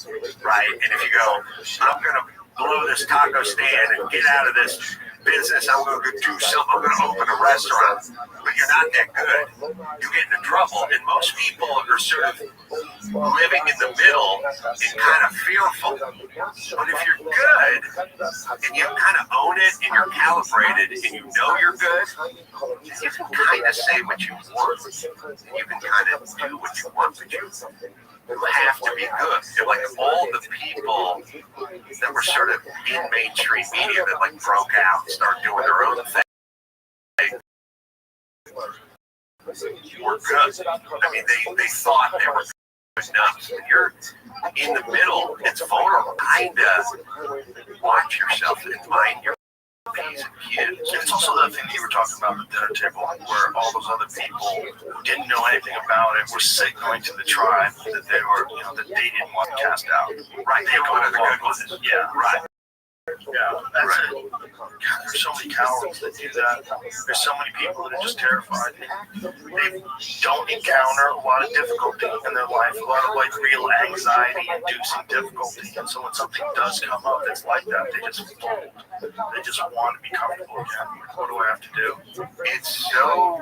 Right. And if you go, I'm going to blow this taco stand and get out of this business, I'm going to do something, I'm going to open a restaurant, but you're not that good, you get into trouble. And most people are sort of living in the middle and kind of fearful. But if you're good and you kind of own it and you're calibrated and you know you're good, you can kind of say what you want and you can kind of do what you want, but you have to be good. And like all the people that were sort of in mainstream media that like broke out and started doing their own thing were good. I mean, they thought they were good enough. When you're in the middle, it's vulnerable. Kind of watch yourself and mind your P's and Q's. And it's also the thing that you were talking about at the dinner table, where all those other people who didn't know anything about it were signaling to the tribe that they were, that they didn't want to cast out. Right? They go to the good ones. Yeah, right. Yeah, that's it. God, there's so many cowards that do that. There's so many people that are just terrified. They don't encounter a lot of difficulty in their life, a lot of like real anxiety-inducing difficulty. And so when something does come up that's like that, they just fold. They just want to be comfortable again. What do I have to do? It's so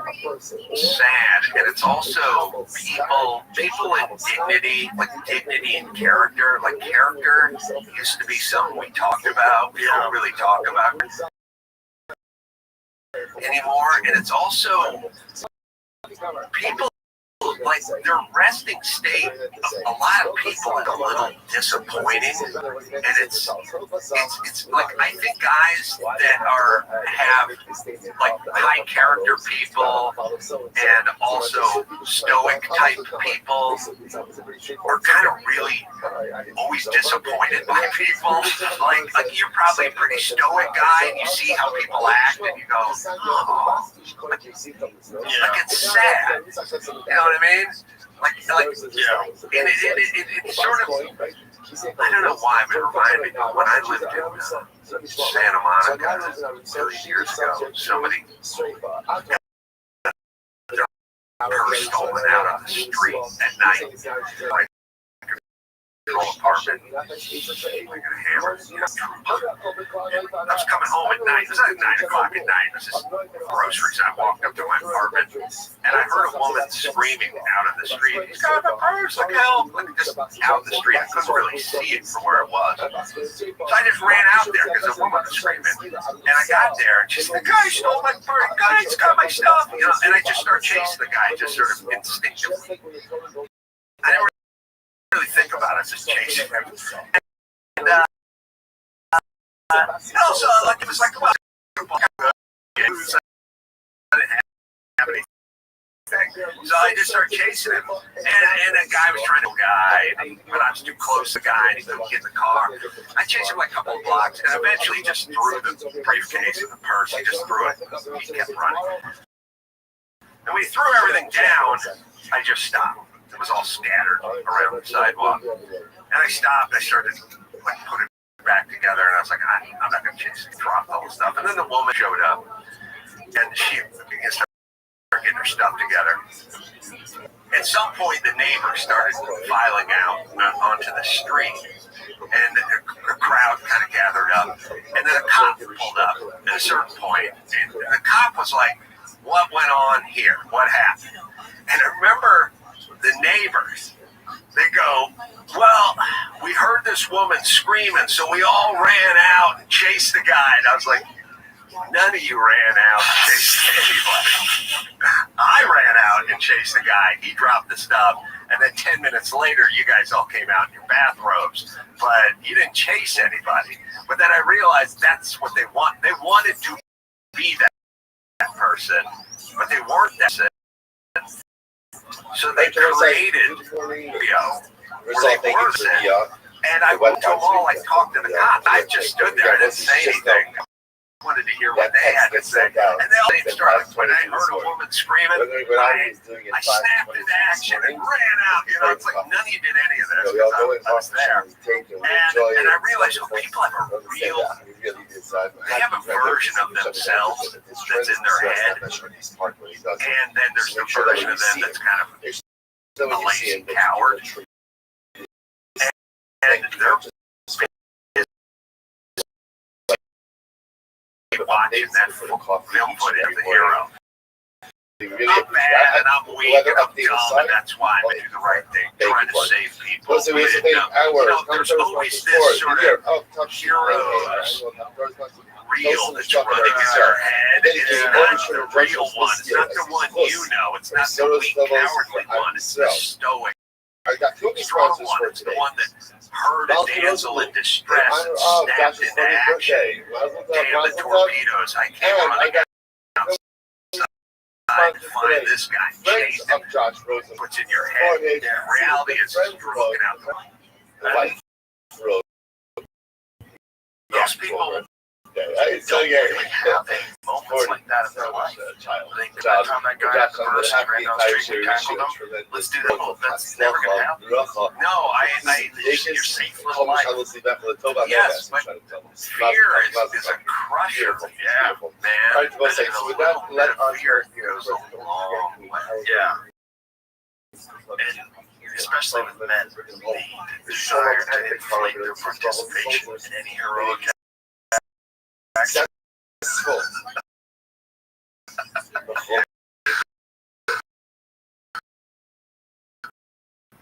sad, and it's also people with dignity, like dignity and character. Like character used to be something we talked about. We don't really talk about anymore, and it's also people like their resting state, a lot of people is a little disappointing, and it's like I think guys that have like high character people and also stoic type people are kind of really always disappointed by people. Like you're probably a pretty stoic guy, and you see how people act, and you go, oh, like it's sad. You know what I mean? Like yeah. And it sort of, I don't know why, but it reminded me of when I lived in Santa Monica 30 years ago. Somebody got their purse stolen out on the street at night. Like, apartment, like a hammer. I was coming home at night. It was like 9 o'clock at night. It was just groceries. And I walked up to my apartment, and I heard a woman screaming out on the street. He's got my purse, like help! Like just out in the street. I couldn't really see it from where it was. So I just ran out there because the woman was screaming. And I got there, and just the guy stole my purse. Guy's got my stuff, you know. And I just started chasing the guy, just sort of instinctively. I never really think about it, just chasing him. And also, like it was like, well, I didn't have anything. So I just started chasing him, and a guy was trying to but I was too close to the guy, and he couldn't get in the car. I chased him like a couple of blocks, and eventually just threw the briefcase and the purse. He just threw it. He kept running. And when he threw everything down, I just stopped. It was all scattered around the sidewalk. And I stopped. I started like put it back together, and I was like, I'm not going to chase it. Dropped all the stuff. And then the woman showed up, and she started getting her stuff together. At some point, the neighbors started filing out onto the street, and the crowd kind of gathered up. And then a cop pulled up at a certain point, and the cop was like, what went on here? What happened? And I remember the neighbors, they go, well, we heard this woman screaming, so we all ran out and chased the guy. And I was like, none of you ran out and chased anybody. I ran out and chased the guy. He dropped the stuff. And then 10 minutes later, you guys all came out in your bathrobes. But you didn't chase anybody. But then I realized that's what they want. They wanted to be that person, but they weren't that person. So they created video where they were set. And I went to them all, I talked to the cops. I just stood there, I didn't say anything. I wanted to hear what they had to say. And they all started, when I heard a woman screaming, I snapped into action and ran out. You know, it's like none of you did any of this because I was there. And I realized, oh, people have a they have a version of themselves that's in their head. And then there's the version of them that's kind of a lazy coward. And they're watching that film footage of the hero. I'm bad and I'm weak and I'm dumb, and that's why I'm doing the right thing, trying to save people. But, there's always this sort of heroes real that's running in their head. It's not the real one. It's not the one you know. It's not the weak, cowardly one. It's the stoic, strong one. It's the one that heard a damsel in distress and snapped into action. Damn the torpedoes. I came running outside to find this guy. Chased him. What's in your head? The reality is just looking out the light. Most people don't really have moments like that in their life. They found that guy at the first and ran down the street and tackled him. Let's do that. Well, that's never going to happen. No, you're safe for life. Yes, but fear is a crusher. Yeah, man. And a little bit of fear goes a long way. Yeah. And especially with men, the desire to inflate their participation in any heroic action.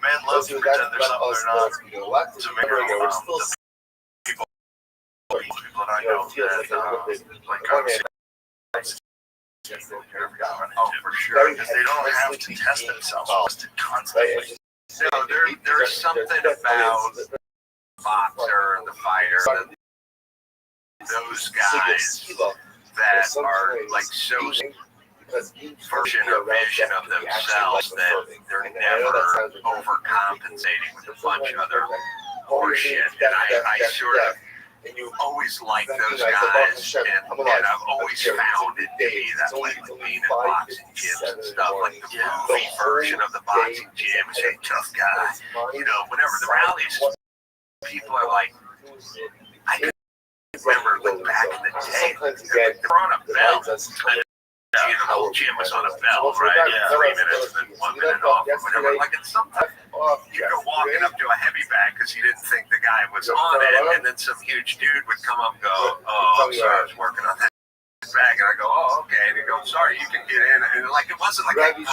Men love to pretend there's something they're not. To make people that I know that like conversations Oh, for sure, because they don't have to test themselves constantly. No, there's something about the boxer, the fighter, those guys that are like so version or vision of themselves that they're never overcompensating with a bunch of other horseshit. And I sort of always liked those guys, and I've always found it to be that way, like being in boxing gyms and stuff. Like the movie version of the boxing gym is a tough guy. You know, whenever the rallies, people are like, I can remember like back in the day, they're on a belt. You know, the whole gym was on a bell, right? Yeah. 3 minutes and then 1 minute off or whatever. Like, it's sometimes you go walking up to a heavy bag because you didn't think the guy was on it, and then some huge dude would come up and go, oh, I'm sorry, I was working on that bag. And I go, oh, okay. And he goes, sorry, you can get in. And like, it wasn't like, you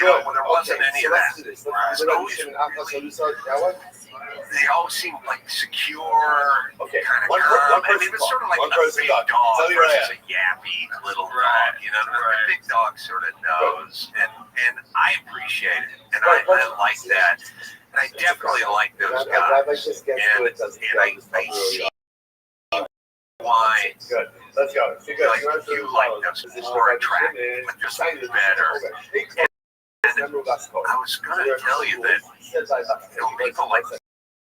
know, when there wasn't any of that. They all seemed like secure, kind of calm. I mean, it was sort of like a big dog versus a yappy little dog, you know. The big dog sort of knows, and I appreciate it, and I like that, and I definitely like those guys, and I see why like you like those more attractive, but just better. And I was going to tell you that, you know, people like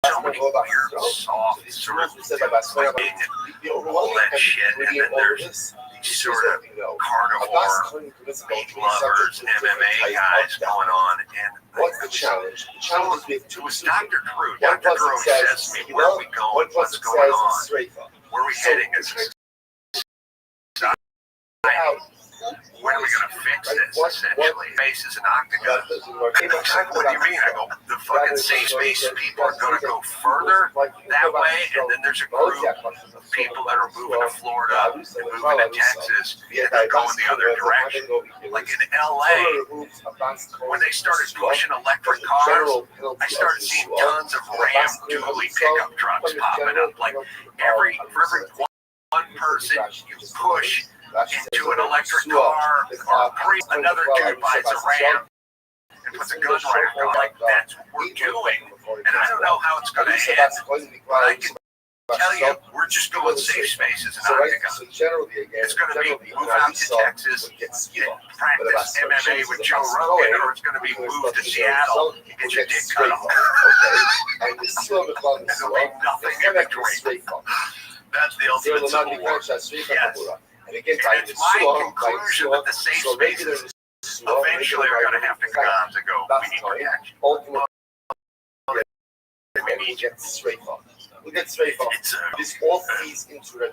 so many weird, soft, sort of fighting and all that shit, and then there's these sort of carnivore, meat lovers, MMA guys going on, and what's the challenge? The challenge it was Dr. Drew. Dr. Drew says to me, where are we going? What's going on? Where are we heading? When are we going to fix this, essentially? Space is an octagon. He's like, what do you mean? I go, the fucking safe space people are going to go further that way, and then there's a group of people that are moving to Florida and moving to Texas, and they're going the other direction. Like in LA, when they started pushing electric cars, I started seeing tons of Ram dually pickup trucks popping up. Like for every one person you push into an electric car, or another dude buys a Ram and puts a gun right on it. Like, that's what we're doing. And I don't know how it's going to end, but I can tell you, we're just going safe spaces and octagon. It's going to be move out to Texas, practice MMA with Joe Rogan, or it's going to be move to Seattle and get your dick cut off. And there'll be nothing in between. That's the ultimate civil war. Yes. And it's my conclusion that the safe spaces eventually are going to have to come and go, we need protection. We need you. We get straight off. This all feeds into the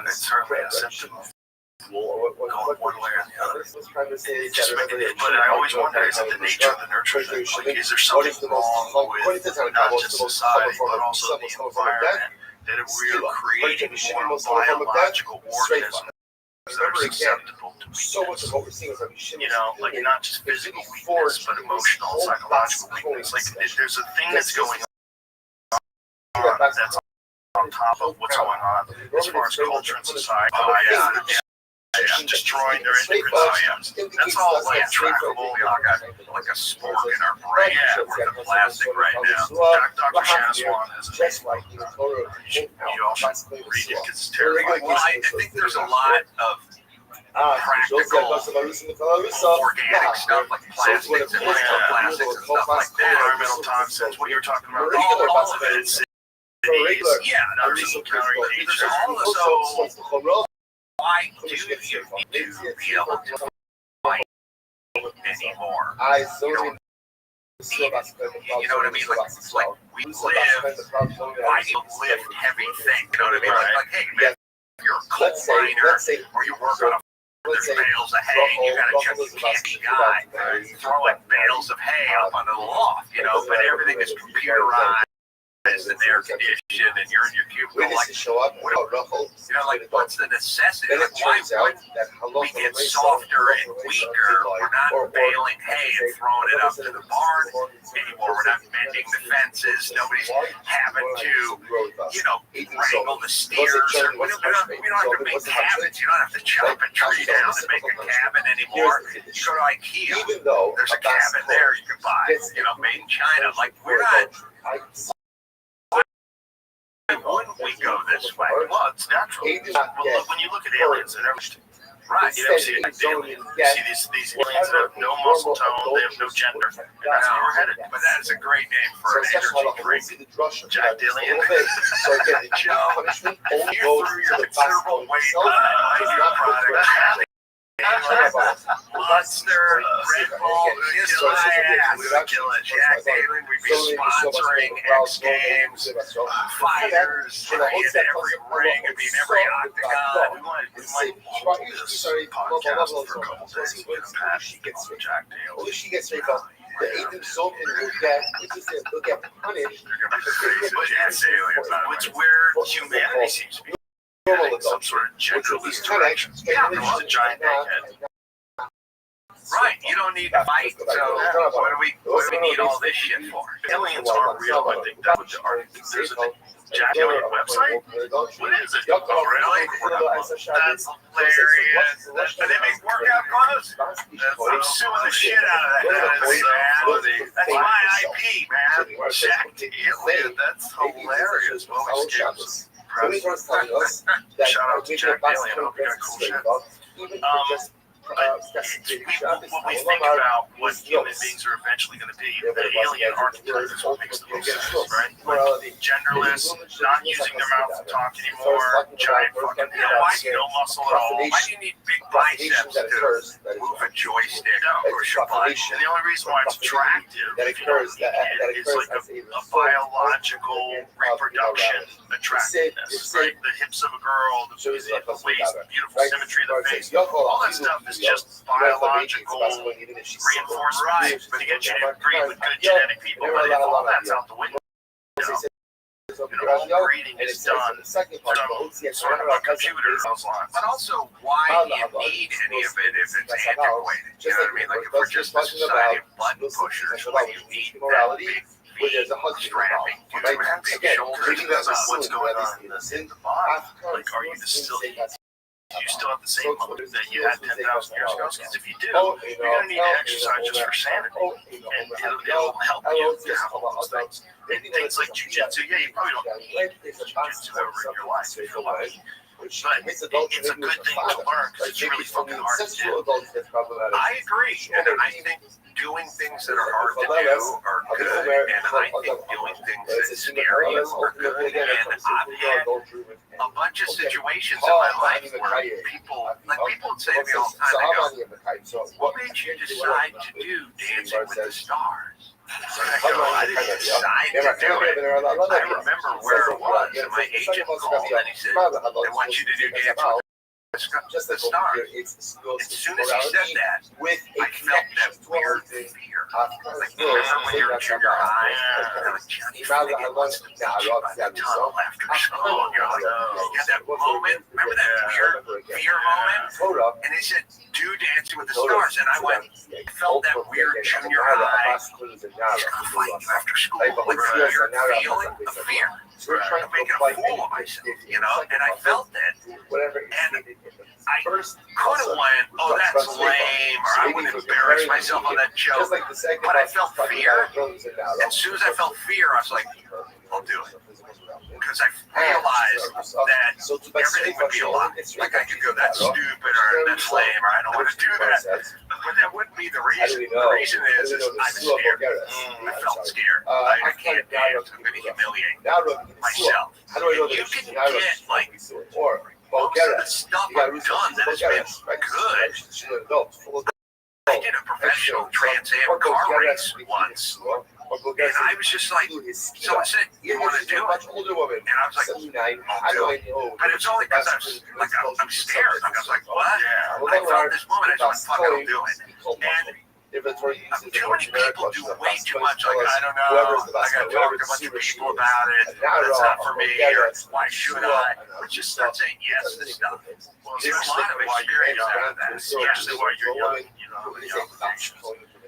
it's certainly a symptom of going one way or the other. But I always wonder, is it the nature of the nurture thing? Like, is there something wrong with not just society, but also the environment, that we are creating more biological organisms that are susceptible to weakness? You know, like not just physical weakness, but emotional and psychological weakness. Like there's a thing that's going on that's on top of what's going on as far as culture and society. Destroying their endocrine systems. That's all like trackable. We all got like a spork in our brain worth of plastic right now. Dr. Shaswan has you all should read it because it's terrifying. Well, I think there's a lot of practical organic stuff like plastics and microplastics and stuff like that. Environmental toxins, what you were talking about, all of it is there's all of so why do you need to be able to fight anymore? You know what I mean? Like we live, why do you live heavy thing? You know what I mean? Like hey, man, if you're a coal miner or you work on there's bales of hay, you gotta check you can't be guy throwing bales of hay up on the loft, you know, but everything is computerized. and air conditioned, and you're in your cubicle. Like, show up, like what's the necessity? Then it Like, why turns out wouldn't that we get softer and weaker? We're not baling hay and throwing it up to the barn anymore. We're not mending the fences. Nobody's having to, wrangle the steers. We don't have to make cabins. You don't have to chop a tree down and make a cabin anymore. You go to IKEA. There's a cabin there you can buy. Made in China. Like, we're not. Why wouldn't we go this way? Well, it's natural. Well, when you look at aliens and everything, right? You see these aliens that have no muscle tone, they have no gender, and that's where we're headed. But that is a great name for an energy drink. Jack Dillian. Joe, if you threw your considerable weight on that lighting product, Monster, Red Bull, Jack Dalen, we'd be sponsoring X Games, fighters, in every ring, it'd be in every octagon. We might use this podcast for a couple days. Jack Dale. She gets right about the 8th result and look at punish. It's where humanity seems to be heading, some sort of genderless direction. Yeah, there's a giant egghead. Right, you don't need to fight, so what do we need all this shit for? Aliens aren't real, I think that would there's a Jack Dillon website? What is it? Oh, really? That's hilarious. But they make workout clothes? I'm suing the shit out of that. That's my IP, man. Jack Dillon, that's hilarious. Well, we skipped some press. Shout out to Jack Dillon. I hope you got cool shit. What we think about what human beings are eventually going to be, the alien archetype is what makes the most sense, right? Like, genderless, not using their mouth to talk anymore, giant fucking heads, no muscle at all. Why do you need big biceps to move a joystick or push a button? And the only reason why it's attractive, if you don't eat it, is like a biological reproduction attractiveness, right? The hips of a girl, the waist, beautiful symmetry of the face, all that stuff is just biological reinforcement to get you to breed with good genetic people. But if all that's out the window, all breeding is done sort of a computer. But also, why do you need any of it if it's antiquated? You know what I mean? Like, if we're just a society of button pushers, what do you need that big feet, strapping dude with big shoulders? What's going on in the body? Like, are you still have the same mood that you had 10,000 years ago? Because if you do, you're going to need to exercise just for sanity. And it'll help you to have all those things. And things like jujitsu, you probably don't need jujitsu ever in your life if you're lucky. But it's a good thing to learn because it's really fucking hard to do. I agree. And I think doing things that are hard to do are good. And I think doing things that scare you are good. And I've had a bunch of situations in my life where people would say to me all the time, they go, what made you decide to do Dancing with the Stars? I go, I didn't decide to do it. I remember where it was, and my agent called and he said, they want you to do Dancing with the Stars. As soon as he said that, I felt that weird fear. Like, remember when you're in junior high, and like, Johnny Finnegan wants to meet you by the tunnel after school, and you're like, you had that moment, remember that weird fear moment? And he said, do Dancing with the Stars, and I felt that weird junior high, he's gonna fight you after school, like weird feeling of fear. I'm making a fool of myself, and I felt that, and I could have went, oh, that's lame, or I wouldn't embarrass myself on that joke, but I felt fear. As soon as I felt fear, I was like, I'll do it. Because I realized that everything would be a lie. Like, I could go, that's stupid, or that's lame, or I don't want to do that. But that wouldn't be the reason. The reason is I'm scared. I felt scared. I can't dance. I'm going to humiliate myself. And you can get, like, most of the stuff I've done that has been good. I did a professional Trans Am car race once, and I was just like, someone said, you want to do it? And I was like, I'll do it. But it's only because I'm scared. I was like, what? I felt this moment, I just went, fuck it, I'll do it. And Too many people do way too much. Like, I don't know. I got to talk to a bunch of people about it. That's not for me. Or why should I? But just start saying yes to stuff. Well, there's a lot of experience out of that, especially while you're young. You know, the obligations.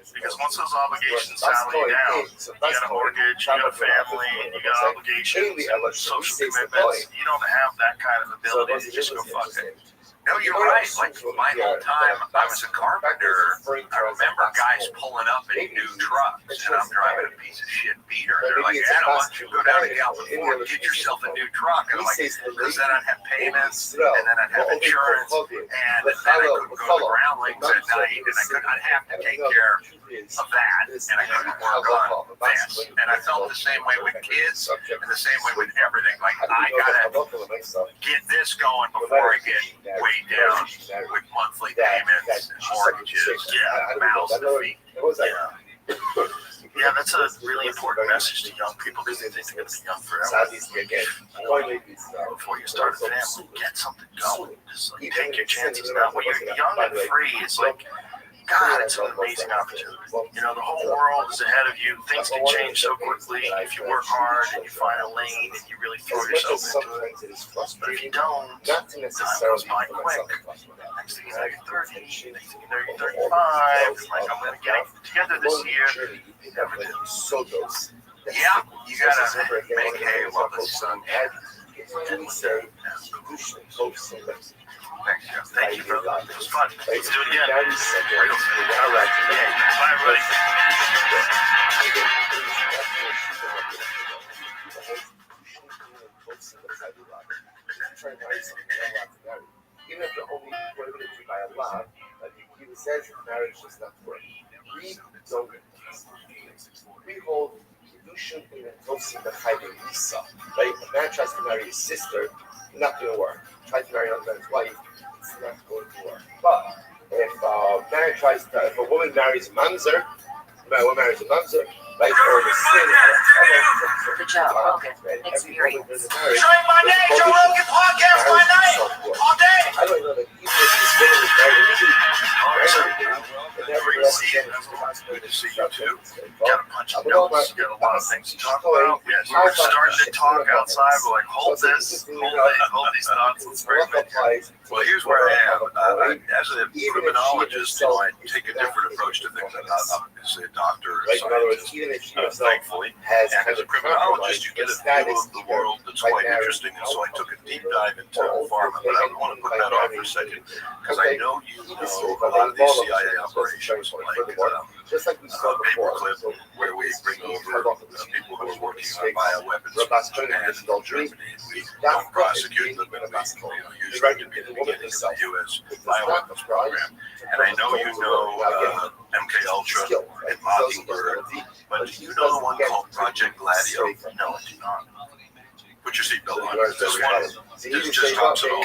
Because once those obligations settle you down, you got a mortgage, you got a family, and you got obligations, and social commitments. You don't have that kind of ability to just go fuck it. No, you're right. Like my whole time I was a carpenter, I remember guys pulling up in new trucks, and I'm driving a piece of shit beater. They're like, Adam, why don't you go down to Galvin Ford and get yourself a new truck? And I'm like, because then I'd have payments, and then I'd have insurance, and then I couldn't go to the ground links at night, and I'd have to take care of that, and I couldn't work on this. And I felt the same way with kids, and the same way with everything. Like, I gotta get this going before I get way down with monthly payments and mortgages. Yeah, mouths to feed. Yeah, that's a really important message to young people because they think they're going to be young forever. Before you start a family, get something going. Just like, take your chances now. When you're young and free, it's like, God, it's an amazing opportunity. You know, the whole world is ahead of you. Things can change so quickly if you work hard and you find a lane and you really throw yourself into it. But if you don't, time goes by quick. Next thing you know, you're 30. Next thing you know, you're 35. It's like, I'm going to get it together this year. You never do. Yeah, you got to make hay while the sun shines. Thank you, brother. It was fun. Let's do it again. All right. Bye, everybody. Even if the only prohibited you by Allah, like he says, marriage does not work. We don't. We hold Kedushin in a Tosin B'Chayim Lisa. Right? If a man tries to marry his sister, not going to work. Try to marry another man's wife, it's not going to work. But if if a woman marries a mamzer, right, or the sin, The Joe Rogan Experience. Train my name, Joe Rogan podcast my name all day. I don't know that even if this woman is married to Great to see you. Good to see you too. Got a bunch of notes. Got a lot of things to talk about. Yes, we're starting to talk outside. We're like, hold this, hold these thoughts. Let's bring them in. Well, here's where I am. As a criminologist, I take a different approach to things. I'm not obviously a doctor or scientist, thankfully. And as a criminologist, you get a view of the world that's quite interesting. And so I took a deep dive into pharma, but I want to put that off for a second because I know you know a lot of these CIA operations, like paperclip, where we bring over people who are working on bioweapons in Germany. We don't prosecute them, and we use them to be the beginning of the U.S. bioweapons program. And I know you know MK Ultra and Mockingbird, but do you know the one called Project Gladio? No, I do not. Put your seatbelt on. This just tops it all.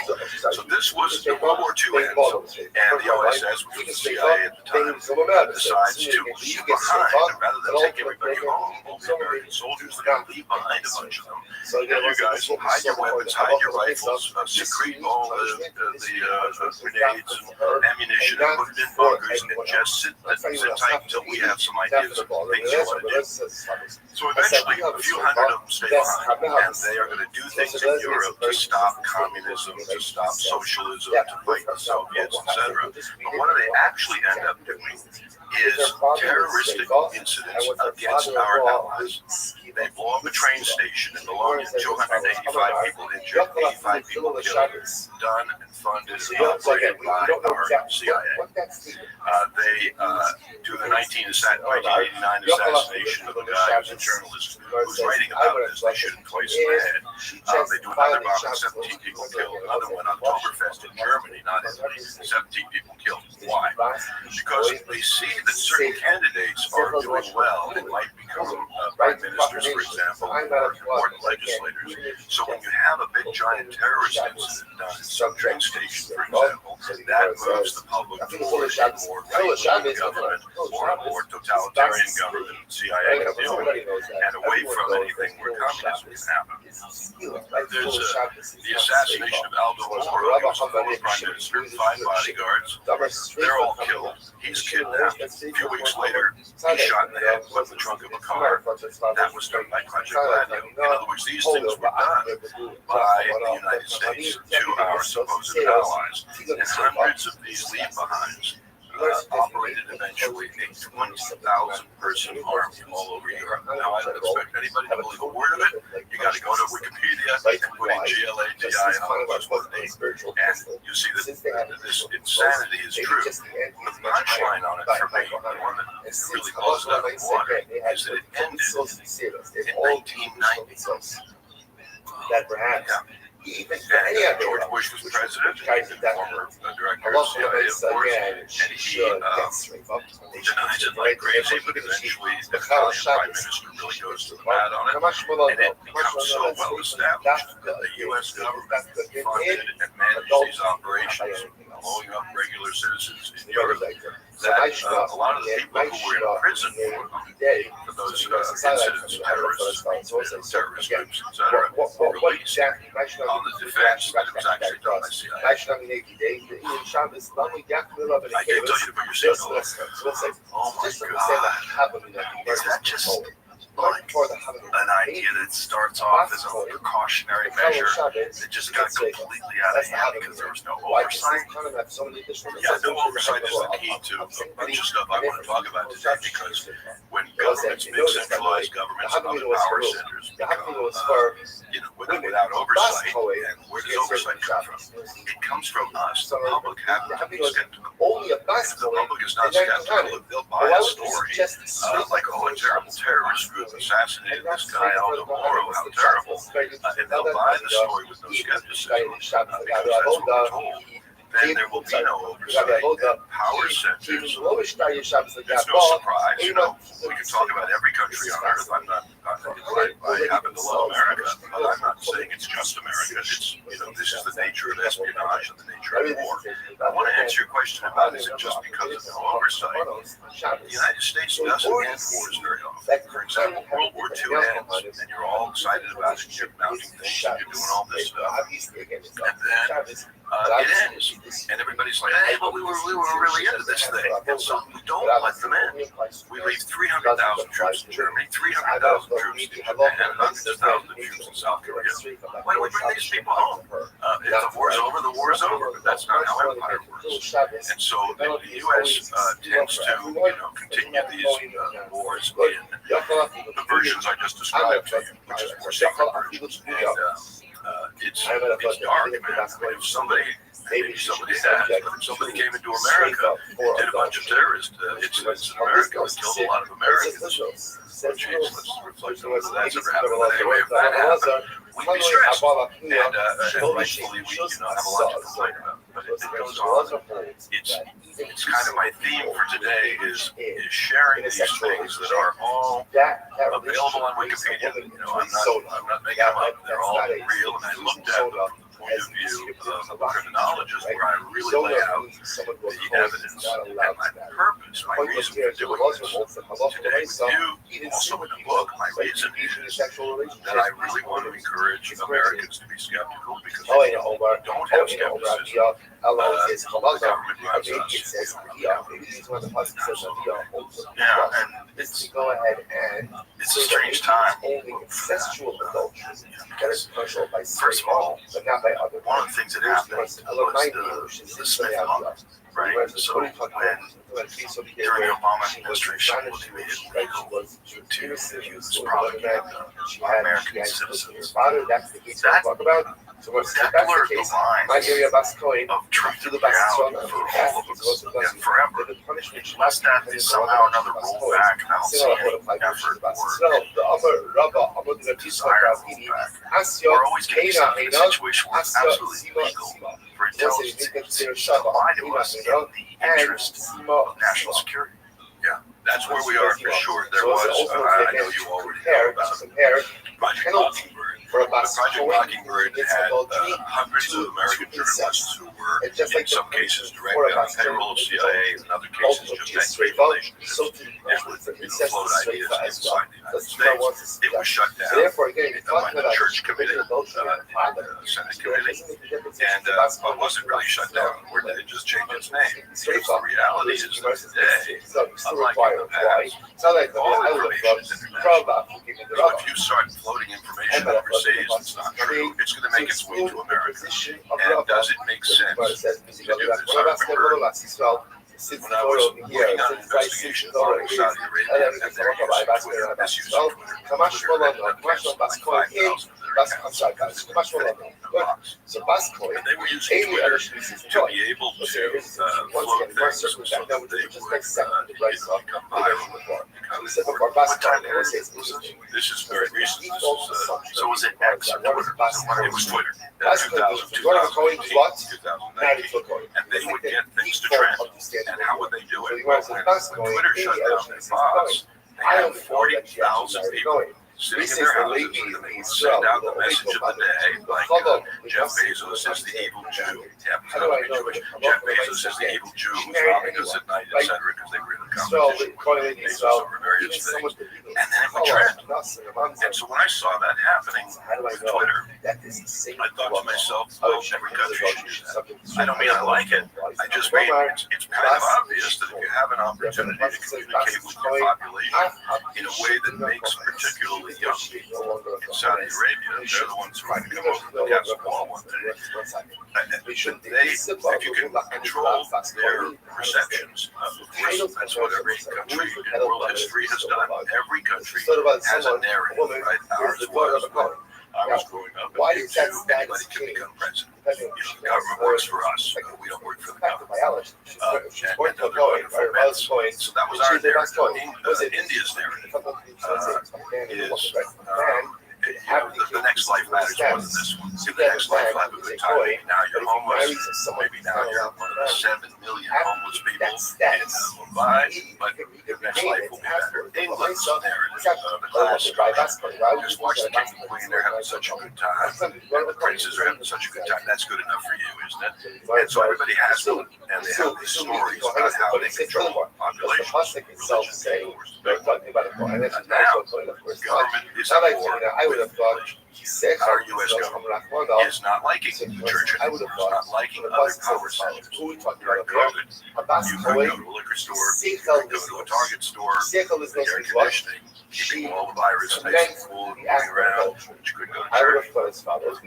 So this was the World War II ends, and the OSS, which was the CIA at the time, decides to leave behind, rather than take everybody home, all the American soldiers, they're going to leave behind a bunch of them. And you guys hide your weapons, hide your rifles, secrete all the grenades and ammunition, and put it in bunkers, and just sit tight until we have some ideas of things you want to do. So eventually, a few hundred of them stay behind, and they are going to do things in Europe to stop communism, to stop socialism, to fight the Soviets, etc. But what do they actually end up doing is terroristic incidents against our allies. They blow up a train station in Bologna, 285 people injured, 85 people killed, done and funded and operated by our CIA. They do the 1989 assassination of a guy who's a journalist who's writing about this. They shoot him twice in the head. They do another bombing, 17 people killed. Another one, Oktoberfest in Germany, not Italy, 17 people killed. Why? Because they see that certain candidates are doing well and might become prime minister advisors, for example, are important legislators. So when you have a big giant terrorist incident done in some train station, for example, that moves the public toward a more right-wing government or a more totalitarian government, CIA is dealing with, and away from anything where communism can happen. There's the assassination of Aldo Moro. He was a former prime minister, 5 bodyguards. They're all killed. He's kidnapped. A few weeks later, he's shot in the head, put in the trunk of a car. That was done by Project Gladio. In other words, these things were done by the United States to our supposed allies. And hundreds of these leave-behinds operated eventually a 20,000-person army all over Europe. Now, I don't expect anybody to believe a word of it. You got to go to Wikipedia and put in GLADI and plus 1 and you see that this insanity is true. The punchline on it for me, the one that really blows it out of the water, is that it ended in 1990. That perhaps. And George Bush was president, former director of CIA, of course, and he denies it like crazy, but eventually the Italian prime minister really goes to the mat on it, and it becomes so well established that the U.S. government funded and managed these operations, blowing up regular citizens in Europe, that a lot of the people who were in prison for those incidents, terrorist groups, etc., were released on the defense that it was actually done by CIA. I can't tell you to put your seatbelt on. Oh my God. Is that just like an idea that starts off as a precautionary measure that just got completely out of hand because there was no oversight? Yeah, no oversight is the key to a bunch of stuff I want to talk about today, because when governments, big centralized governments and other power centers become, without oversight, and where does oversight come from? It comes from us, the public, having to be skeptical. If the public is not skeptical, they'll buy a story like, oh, a terrible terrorist group assassinated this guy Aldo Moro, how terrible. And they'll buy the story with no skepticism because that's what we're told. Then there will be no oversight. Power centers. It's no surprise, we can talk about every country on earth. I happen to love America, but I'm not saying it's just America. It's, this is the nature of espionage and the nature of war. I want to answer your question about, is it just because of no oversight? The United States doesn't end wars very often. For example, World War II ends, and you're all excited about it, you're mounting things, and you're doing all this stuff. And then it ends, and everybody's like, hey, but we were really into this thing, and so we don't let them in. We leave 300,000 troops in Germany, 300,000 troops in Japan, hundreds of thousands of troops in South Korea. Why do we bring these people home? If the war's over, the war's over, but that's not how empire works. And so the U.S. tends to, continue these wars in the versions I just described to you, which is more secret versions. And it's dark, man. If somebody came into America and did a bunch of terrorist incidents in America and killed a lot of Americans, let's reflect on whether that's ever happened. But anyway, if that happened, we'd be stressed. And rightfully, we have a lot to complain about. But if it goes on, it's kind of my theme for today is sharing these things that are all available on Wikipedia. I'm not making them up. They're all real, and I looked at them from the point of view of a criminologist, where I really lay out the evidence and my purpose, my reason for doing this. Today with you, also in the book, my reason is that I really want to encourage Americans to be skeptical, because if you don't have skepticism, the government runs us. Yeah, and it's a strange time. First of all, one of the things that happened was the Smith monk, right? So when during the Obama administration, it was illegal to use propaganda on American citizens. That blurred the lines of truth and reality for all of us and forever. Unless that is somehow another roll back, I don't see any effort or any desire to roll back. We're always getting stuck in a situation where it's absolutely illegal for intelligence agencies to lie to us in the interest of national security. Yeah, that's where we are for sure. There was, I know you already know about Project Mockingbird. Project Mockingbird had hundreds of American journalists who were, in some cases, directly on the payroll of CIA, in other cases, just had great relationships and would float ideas inside the United States. It was shut down by the Church Committee, and the Senate Committee, and it wasn't really shut down. It just changed its name. The reality is that today, unlike in the past, all information is international. So if you start floating information overseas that's not true, it's going to make its way to America. And does it make sense to do this? I remember when I was working on an investigation involving Saudi Arabia and their use of Twitter, misuse of Twitter, and they were using Twitter to be able to float things so that they would become viral. What time was it? This is very recent. So was it X or Twitter? It was Twitter. 2018, 2019, and they would get things to trend. And how would they do it? Well, when Twitter shut down their bots, they had 40,000 people sitting in their houses, and they would send out the message of the day, like Jeff Bezos is the evil Jew. Yeah, he's not really Jewish. Jeff Bezos is the evil Jew who's robbing us at night, etc., because they were in the competition. Bezos over various things. And then it would trend. And so when I saw that happening with Twitter, I thought to myself, oh, every country should do that. I don't mean I like it. I just mean it's kind of obvious that if you have an opportunity to communicate with your population in a way that makes particularly young people in Saudi Arabia, they're the ones who are going to come over to the Castle Wall one day. If you can control their perceptions, of course, that's what every country in world history has done. Every country has a narrative, right? Ours was, I was growing up, anybody can become president. The government works for us. We don't work for the government. And other wonderful myths. So that was our narrative. India's narrative is the next life matters more than this one. See, the next life, have a good time. Maybe now you're homeless. Maybe now you're one of the 7 million homeless people in Mumbai. But your next life will be better. England's narrative, the class structure. Just watch the king and queen. They're having such a good time. And the princes are having such a good time. That's good enough for you, isn't it? And so everybody has them. And they have these stories about how they control populations, religions, and wars. And now, government is at war. Our U.S. government is not liking the church anymore. It's not liking other power centers. During COVID, you could go to a liquor store, you could go to a Target store, air conditioning, keeping all the virus nice and cool and moving around, but you couldn't go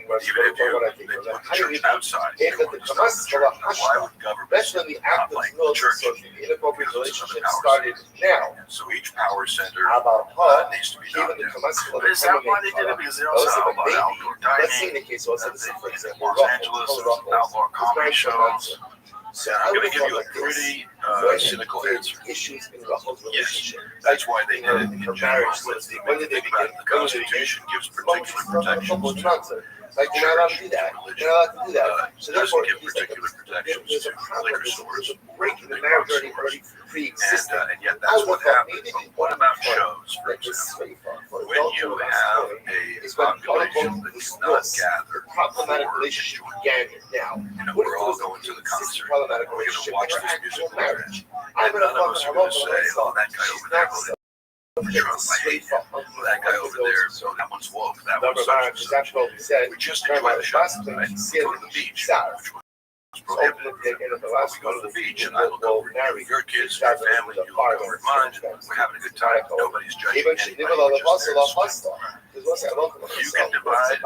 to church. Even if they put the church outside, they wanted to stop the church. Now, why would government not like the church? Because it's another power center. And so each power center needs to be knocked down. But is that why they did it? Because they also have about outdoor dining. Los Angeles, outdoor comedy shows. I'm going to give you a pretty cynical answer. Yes, that's why they did it in general. When you think about it, the Constitution gives particular protections to like you're not allowed to do that. You're not allowed to do that. So therefore, give particular protections to liquor stores. Breaking the marriage already pre-existing. And yet that's what happened. But what about shows, for example? When you have a population that cannot gather problematic relationship began now. We're all going to the concert. We're going to watch this music marriage. And none of us are going to say, oh, that guy over there voted Trump, I hate him. That guy over there, so that one's woke. That one's such and such. We just enjoy the show, right? We go to the beach, which was prohibited. We go to the beach, and I look over at your kids, your family, you look over at mine, we're having a good time. Nobody's judging anybody. We're just there to you can divide a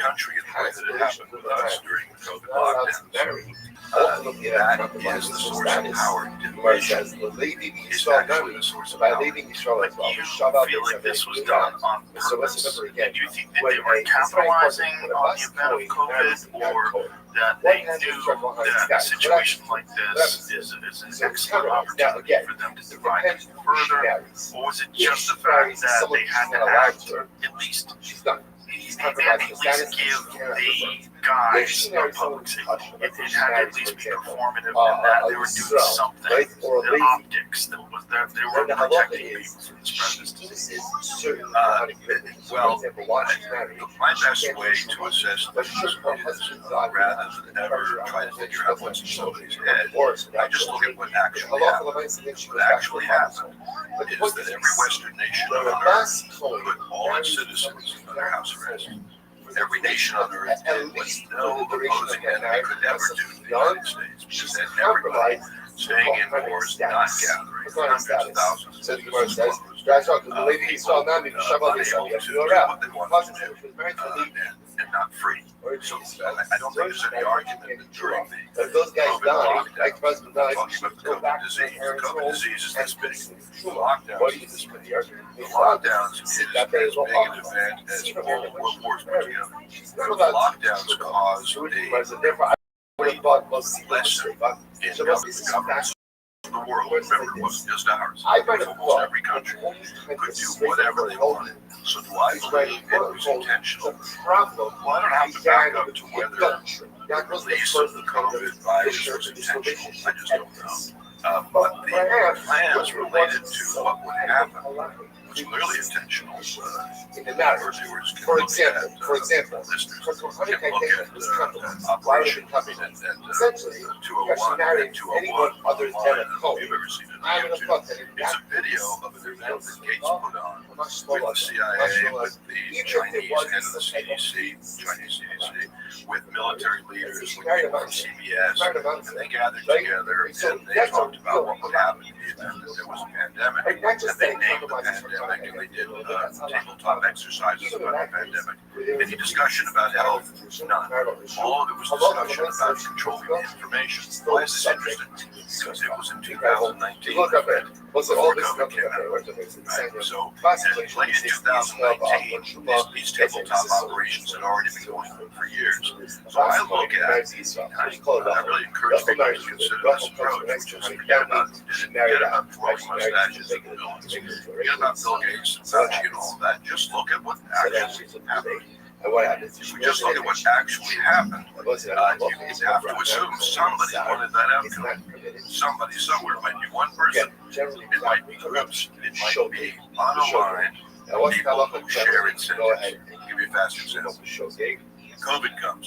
country in the way that it happened with us during the COVID lockdown. That is the source of power. Division is actually the source of power. But you feel like this was done on purpose? Do you think that they were capitalizing on the event of COVID, or that they knew that a situation like this is an excellent opportunity for them to divide it further? Or was it just the fact that they had to act, at least give the guise of public safety. It had to at least be performative in that they were doing something. The optics that was there, they were protecting people from this prejudice. Well, my best way to assess things is rather than ever try to figure out what's in somebody's head, I just look at what actually happened. What actually happened is that every Western nation on earth put all its citizens under house arrest. Every nation on earth did what no opposing enemy could ever do to the United States, because then everybody staying indoors, not gathering, hundreds of thousands of businesses closed, unable to do what they wanted to do, and not free. So I don't think there's any argument that during the COVID lockdown, talking about the COVID disease is this big. The lockdowns is this big. The lockdowns is as big an event as all world wars put together. The lockdowns caused a lesson in how the governments of the world, remember, it wasn't just ours, almost every country could do whatever they wanted. So do I believe it was intentional? Well, I don't have to back up to whether the release of the COVID virus was intentional. I just don't know. But the plans related to what would happen was clearly intentional. For example, Operation Coming and 201 and 201 online. I don't know if you've ever seen it on YouTube. It's a video of an event that Gates put on with the CIA, with the Chinese head of the Chinese CDC, with military leaders, with people from CBS, and they gathered together and they talked about what would happen in the event that there was a pandemic, and they named the pandemic, and they did tabletop exercises about the pandemic. Any discussion about health? None. All of it was discussion about controlling the information. Why is this interesting? Because it was in 2019 before COVID came out. Right? So late in 2019, these tabletop operations had already been going on for years. So I look at, I really encourage people to consider this approach, which is forget about twirling mustaches and villains. Forget about Bill Gates and Fauci and all that. Just look at what actually happened. If we just look at what actually happened, you have to assume somebody wanted that outcome. Somebody somewhere. It might be one person. It might be groups. It might be online. People who share incentives. I'll give you a fast example. COVID comes.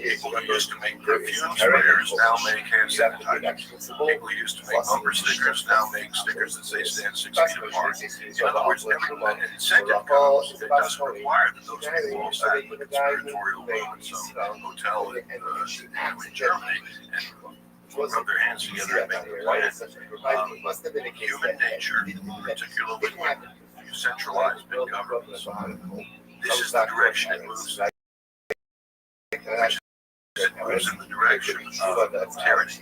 People who used to make perfume sprayers now make hand sanitizer. People who used to make bumper stickers now make stickers that say stand 6 feet apart. In other words, everyone an incentive comes. It doesn't require that those people all sat in a conspiratorial room in some hotel in Germany and rub their hands together and make a plan. Human nature, particularly when you centralize big governments, this is the direction it moves in. It moves in the direction of tyranny.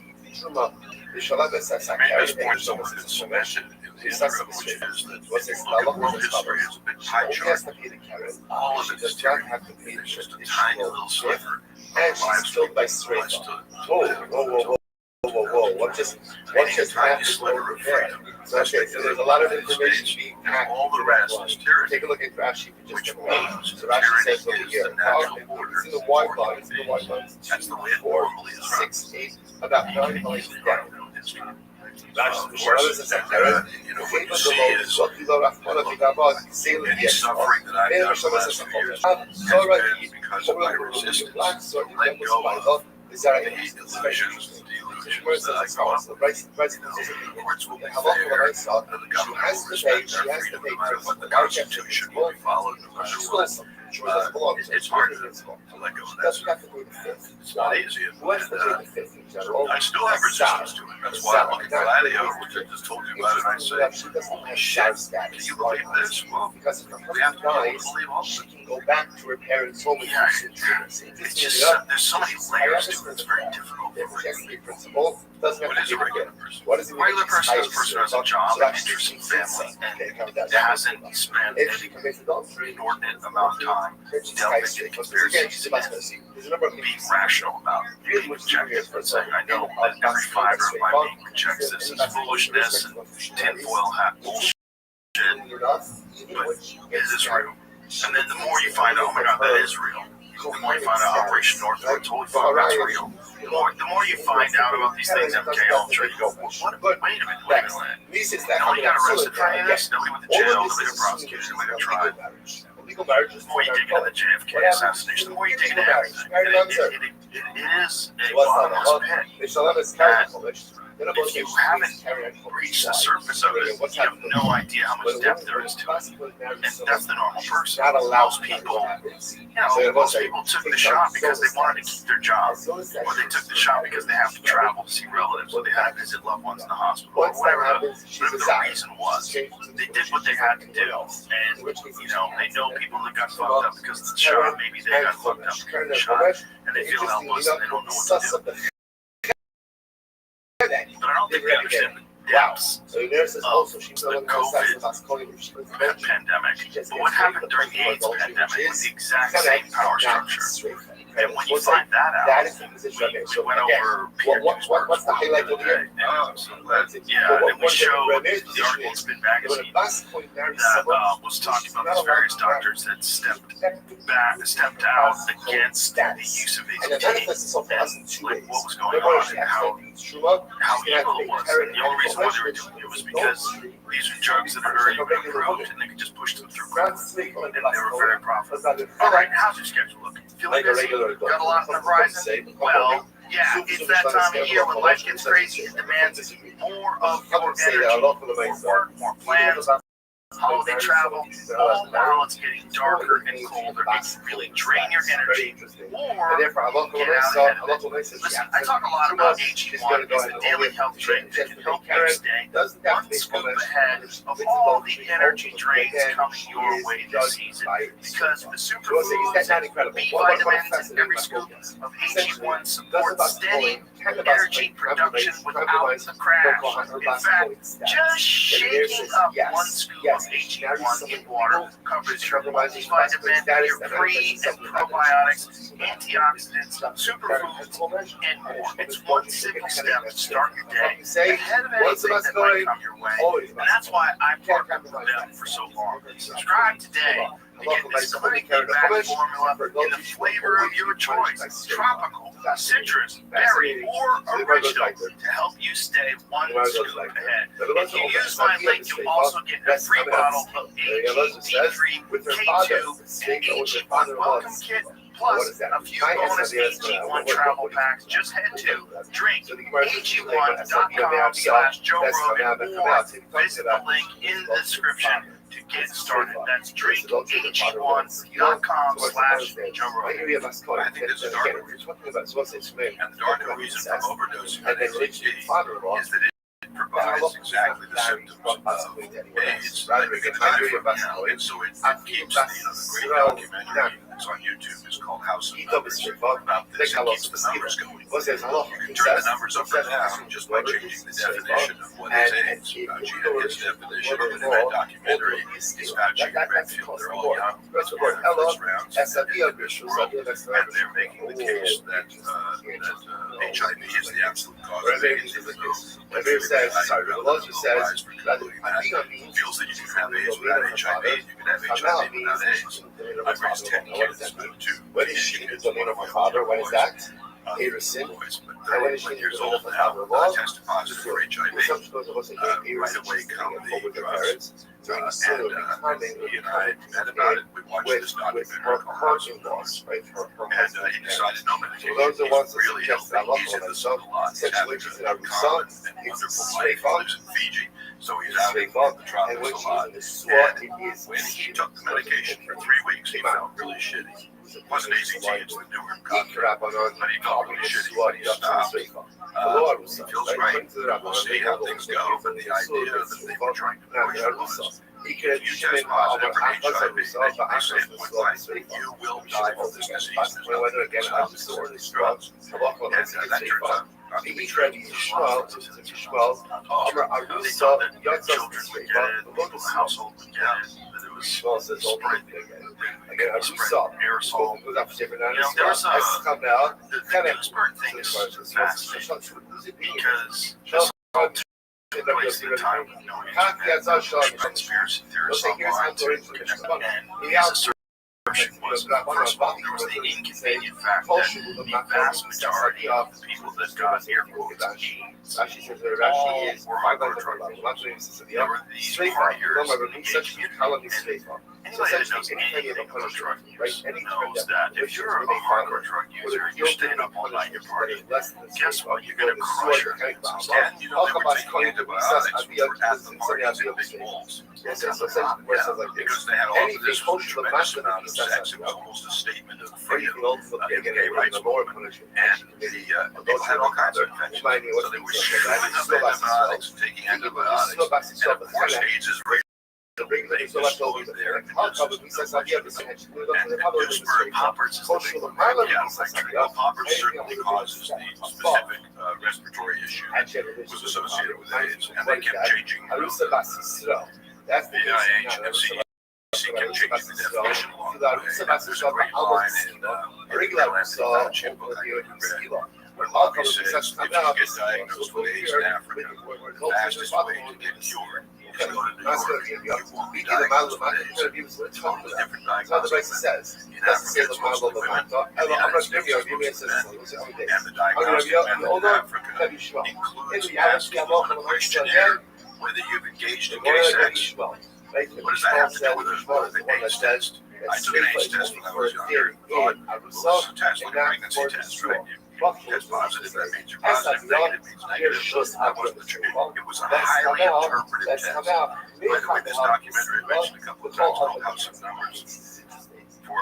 Maybe this point somewhere that's cemented in the interim, which is that if you look at world history as a big pie chart, all of it is tyranny. It's just a tiny little sliver of lives to live. What just tiny sliver of freedom. There's a lot of information being packed. All the rest is tyranny. Take a look at graph sheet, which means tyranny is the natural order. That's the way it normally is run. 6, 8, about 9 miles down. That's the worst. You know, what you see is any suffering that I've done the last few years has been because of my resistance to let go of the illusions, the delusions that I call the courts will be fair, the government will respect our freedom no matter what, the Constitution will be followed no matter what. It's hard to let go of that stuff. It's not easy. And, I still have resistance to it. That's why I look at Gladio, which I just told you about, and I say, holy shit, do you believe this? Well, we have to be able to believe all of it. Go back to her parents' home. Yeah, it's just, there's so many layers to it. It's very difficult for what is a regular person? A regular person is a person who has a job, an interesting family, and hasn't spent an inordinate amount of time delving into conspiracies and being rational about it, being objective and saying, I know that every fiber of my being rejects this as foolishness and tinfoil hat bullshit, but is this real? And then the more you find out, oh my God, that is real, The more you find out Operation Northwoods, holy fuck, that's real. The more you find out about these things, MK Ultra, you go, wait a minute. Nobody got arrested for any of this. Nobody went to jail. Nobody got prosecuted. Nobody got tried. The more you dig into the JFK assassination, the more you dig into everything. It is a bottomless pit. That if you haven't reached the surface of it, you have no idea how much depth there is to it. And that's the normal person. Most people, most people took the shot because they wanted to keep their job, or they took the shot because they have to travel to see relatives, or they had to visit loved ones in the hospital, or whatever the reason was. They did what they had to do, and they know people that got fucked up because of the shot. Maybe they got fucked up because of the shot, and they feel helpless and they don't know what to do. But I don't think we understand the depths of the COVID pandemic. But what happened during the AIDS pandemic was the exact same power structure. And when you find that out, we went over Peter Duesberg's the highlight of the day. And we showed the article in Spin Magazine that was talking about these various doctors that stepped out against the use of AZT and like what was going on and how evil it was. And the only reason why they were doing it was because these are drugs that are already been approved and they could just push them through quickly. And they were very profitable. All right, how's your schedule looking? Feeling busy? Got a lot on the horizon? Well, yeah, it's that time of year when life gets crazy and demands more of your energy, more work, more plans, holiday travel, all while it's getting darker and colder. It can really drain your energy or get out ahead of it. Listen, I talk a lot about AG1. It's a daily health drink that can help you stay one scoop ahead of all the energy drains coming your way this season. Because with superfoods and B vitamins in every scoop of AG1 supports steady energy production without the crash. In fact, just shaking up one scoop of AG1 in water covers your multivitamin, your pre and probiotics, antioxidants, superfoods, and more. It's one simple step to start your day ahead of anything that might come your way. And that's why I partnered with them for so long. Subscribe today to get this clinically backed formula in the flavor of your choice: tropical, citrus, berry, or original, to help you stay one scoop ahead. If you use my link, you'll also get a free bottle of AG3, K2, and AG1 welcome kit, plus a few bonus AG1 travel packs. Just head to drinkag1.com/Joe Rogan or visit the link in the description to get started. That's drinkag1.com/Joe Rogan. I think there's a darker reason. And the darker reason for overdosing on AZT is that it provides exactly the symptoms of AIDS that we can hide from, and so it keeps the great documentary that's on YouTube is called House of Numbers about this. It keeps the numbers going. You can turn the numbers up or down just by changing the definition of what is AIDS. Fauci, his definition in that documentary is Fauci and Redfield. They're all young, first rounds, and they're making the case that HIV is the absolute cause of AIDS. Feels that you can have AIDS without HIV, you can have HIV without AIDS. I've raised 10 kids, but 2 kids, one of my father, when is that? 8 or 6, but 31 years old now, tested positive for HIV. Right away come the drugs. And he and I met about it. We watched this documentary called House of Numbers. And he decided no medication. He's really healthy. He's in the sun a lot. He's having a common and wonderful life. He lives in Fiji. So he's out in the tropics a lot. And when he took the medication for 3 weeks, he felt really shitty. It wasn't AZT, it's the newer concept. But he felt really shitty when he stopped. He feels great. We'll see how things go, but the idea that they were trying to push was, if you test positive for HIV, they say at point blank, you will die from this disease. There's nothing you can stop for these drugs. And that turns out not to be true. They thought that young children would get it, people in the household would get it, that it was spread aerosol. There was the Duesberg thing is fascinating because this all took place in a time with no internet, conspiracy theorists online, and he has a assumption was, first of all, there was the inconvenient fact that the vast majority of the people that got air quotes AIDS all were hardcore drug users. There were these partiers in the gay community, and anybody that knows anything about drug use knows that if you're a hardcore drug user, you're staying up all night, you're partying, guess what? You're going to crush your head. And, you know, they were taking antibiotics, which were at the parties in big bowls. Because they had all of this was a tremendous amount of sex. It was almost a statement of freedom in the gay rights movement. And the people had all kinds of infections. So they were shooting up antibiotics and taking antibiotics. And of course, AIDS is right. The biggest over there, and Pittsburgh poppers is the big one. Yeah, poppers certainly causes the specific respiratory issue that was associated with AIDS, and they kept changing the NIH and CDC kept changing the definition along the way. There's a great line in Fellowship book I read, where Bobby says, if you get diagnosed with AIDS in Africa, the fastest way to get cured is to go to New York. You won't be diagnosed with AIDS. It's totally different diagnosis. In Africa, it's mostly women. In the United States, it's mostly men. And the diagnostic method in Africa includes asking the questionnaire whether you've engaged in gay sex. What does that have to do with the AIDS test? I took an AIDS test when I was younger and thought, well, this is a test, like a pregnancy test, right? Test positive, that means you're positive, negative means negative. That wasn't the truth. It was a highly interpretive test. By the way, this documentary I mentioned a couple of times called House of Numbers. For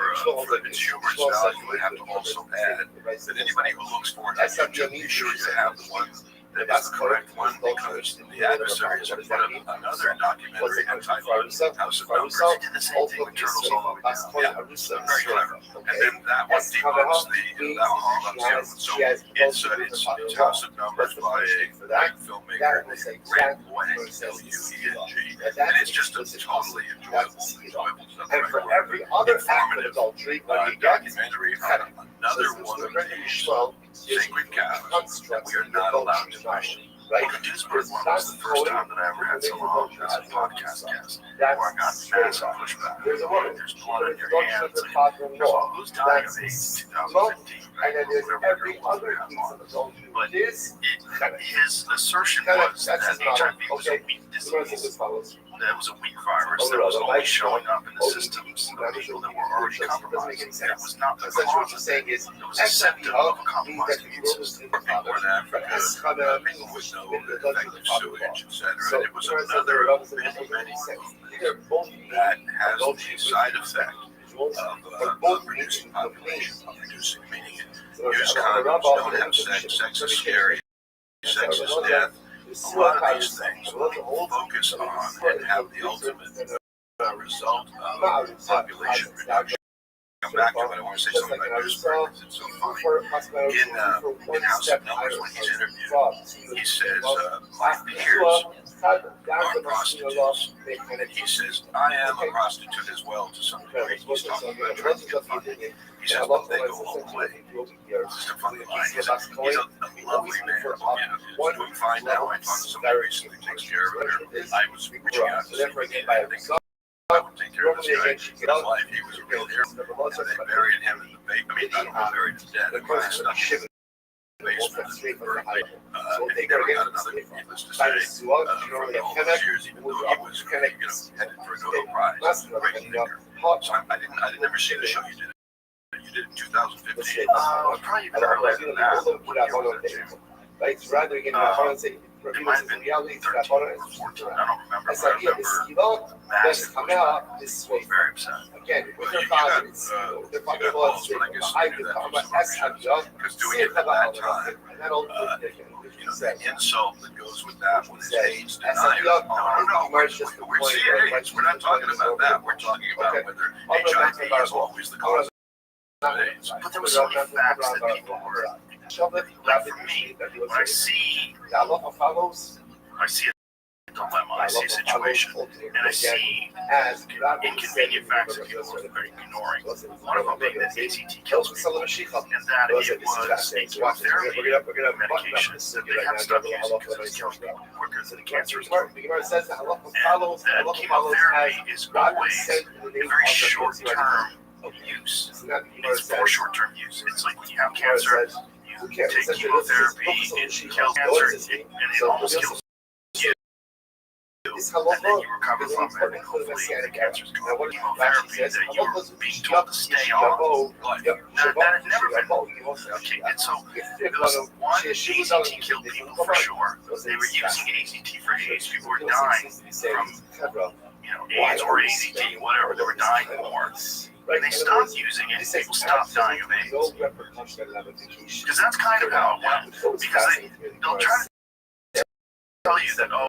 its humorous value, I have to also add that anybody who looks for it, just be sure you have the one that is the correct one, because the adversaries have put up another documentary entitled House of Numbers. They did the same thing with Turtles all the way down. Yeah, very clever. And then that one debunks the Alhambra. So it's House of Numbers by a black filmmaker named Grant Wang, L-U-E-N-G. And it's just a totally enjoyable stuff. And for every other informative documentary on another one of these sacred cows that we are not allowed to question. Well, the Duisburg one was the first time that I ever had someone as a podcast guest where I got massive pushback. There's blood on your hands. Well, who's dying of AIDS in 2015? And then there's every other piece of but his assertion was that HIV was a weak disease. That was a weak virus that was only showing up in the systems of people that were already compromised. And it was not the cause of it. It was a symptom of a compromised immune system. For people in Africa, people with no effective sewage, etc. It was another of many that has the side effect of reducing population, of reducing meaning. Use condoms, don't have sex, sex is scary, sex is death. A lot of these things focus on and have the ultimate result of population reduction. Come back to it, I want to say something about Duisburg because it's so funny. In House of Numbers, when he's interviewed, he says, my peers are prostitutes. He says, I am a prostitute as well to some degree. He's talking about trying to get funding. He says, but they go a long way. It's just a funny line. He's a lovely man. He's doing fine now. I talked to somebody recently who takes care of her. I was reaching out to see if I think I would take care of this guy in his life. He was a real hero. And they buried him in the basement. I mean, not only buried him dead, but he stuck him in the basement and buried him. And he never got another, needless to say, for all those years, even though he was headed for a Nobel Prize. Great thinker. So I never see the show you did. You did in 2015. Probably even earlier than that. What year was that, James? It might have been 13 or 14. I don't remember. I remember massive pushback. Very upset. But you got balls, but I guess you knew that was because doing it at that time, the insult that goes with that one is AIDS denial. No, we're AIDS. We're not talking about that. We're talking about whether HIV is always the cause of AIDS. But there were so many facts that people were. Like for me, when I see a dilemma, I see a situation, and I see inconvenient facts that people are ignoring. One of them being that ACT kills people, and that it was a chemotherapy medication that they have stopped using because it was killing people quicker than the cancer is killing people. And that chemotherapy is always a very short-term use. It's for short-term use. It's like when you have cancer, you take chemotherapy, it kills cancer, and it almost kills you. And then you recover from it, and hopefully the cancer's gone. Chemotherapy that you were being told to stay on, but that had never been kicked in. So it was one, AZT killed people for sure. They were using AZT for AIDS. People were dying from AIDS or AZT, whatever. They were dying more. When they stopped using it, people stopped dying of AIDS. Because that's kind of how it went. Because they'll try to tell you that, oh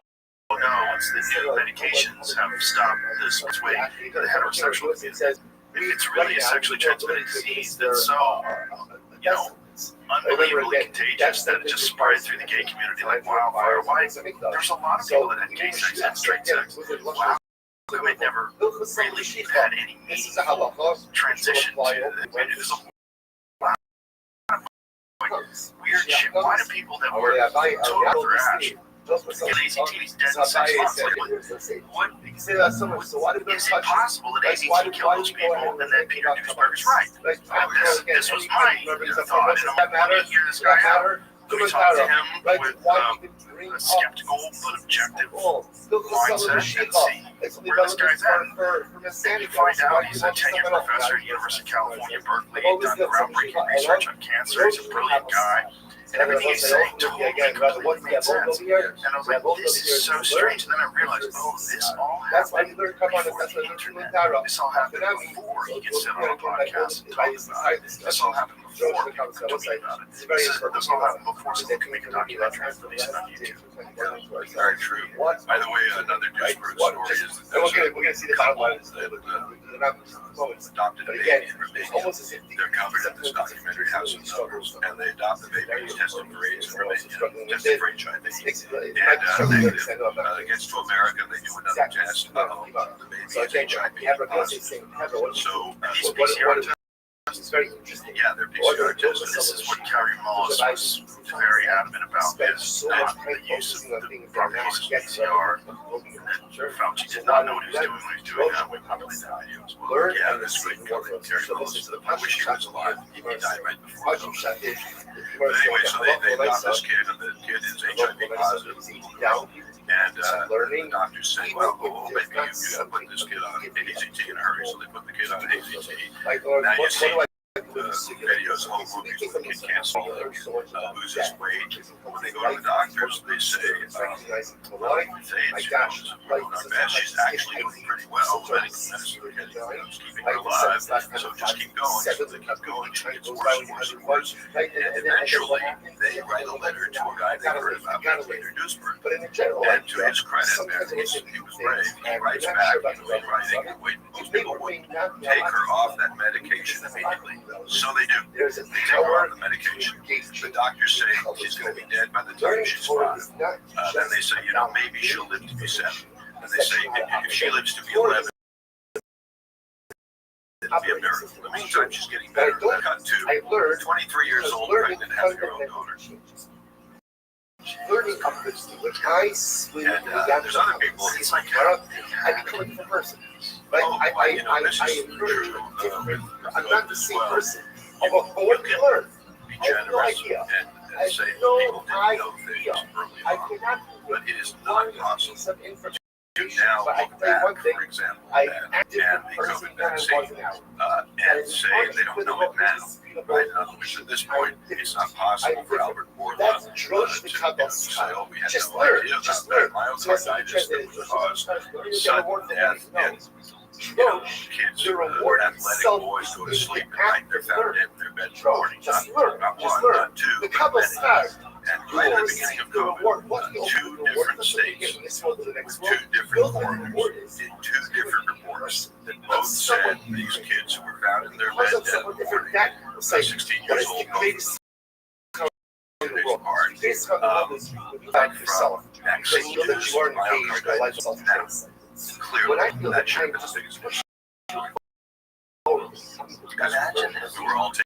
no, it's the new medications have stopped this way to the heterosexual community. It's really a sexually transmitted disease that's so, unbelievably contagious that it just spread through the gay community like wildfire. Why? There's a lot of people that had gay sex and straight sex. Wow. It never really had any meaningful transition to it. It was a lot of weird shit. Why do people that were total trash get AZTs dead in 6 months? What is it possible that AZT killed those people and then Peter Duesberg is right? This was my thought, and I'm going to hear this guy out. Let me talk to him with a skeptical but objective mindset and see where this guy's at. And you find out he's a tenured professor at University of California, Berkeley. He's done groundbreaking research on cancer. He's a brilliant guy. And everything he's saying totally completely made sense. And I was like, this is so strange. And then I realized, this all happened before the internet. This all happened before he gets sit on a podcast and talk about it. This all happened before people could tweet about it. This all happened before someone could make a documentary and release it on YouTube. Very true. By the way, another Duesberg story is that there's a couple that adopted a baby in Romania. They're covered in this documentary, House of Numbers, and they adopt the baby. He's tested for AIDS in Romania, tested for HIV. And negative. Gets to America, they do another test. The baby is HIV positive. So these PCR tests. It's very interesting. Yeah, they're PCR tests. This is what Carrie Mullis was very adamant about, is that the use of the proper use of PCR. Fauci did not know what he was doing when he was doing that. We populated that video as well. Yeah, this great Carrie Mullis. I wish he was alive. He died right before. But anyway, so they adopt this kid, and the kid is HIV positive. And the doctors say, well, maybe you gotta put this kid on AZT in a hurry. So they put the kid on AZT. Now you see videos of home movies where the kid can't swallow, loses weight. When they go to the doctors, they say, AIDS is our best. She's actually doing pretty well. Medicine is keeping her alive. So just keep going. So they keep going. She gets worse and worse and worse. And eventually, they write a letter to a guy they heard about, Peter Duesberg. And to his credit, he was brave. He writes back, he's writing, most people wouldn't take her off that medication immediately. So they do. They take her off the medication. The doctors say she's going to be dead by the time she's 5. Then they say, maybe she'll live to be 7. And they say, if she lives to be 11, it'll be a miracle. In the meantime, she's getting better. Cut to 23 years old, pregnant, having her own daughter. Learning accomplished with nice, and there's other people. It's like I become a different person. But I am different. I'm not the same person. But what we learn, I have no idea. And say people didn't know things early on, but it is not possible to now look back, for example, and the COVID vaccine, and say they don't know it now. Right? Which at this point, it's not possible for Albert Bourla to say, oh, we had no idea about that myocarditis that would cause sudden death in kids, athletic boys go to sleep at night, they're found dead in their bed in the morning. Not one, not two, but many. And right at the beginning of COVID, 2 different states with 2 different coroner did 2 different reports that both said these kids who were found in their bed dead in the morning, 16 years old, vaccine use, myocarditis. Now, clearly, that should have been the biggest issue. Imagine if we were all taking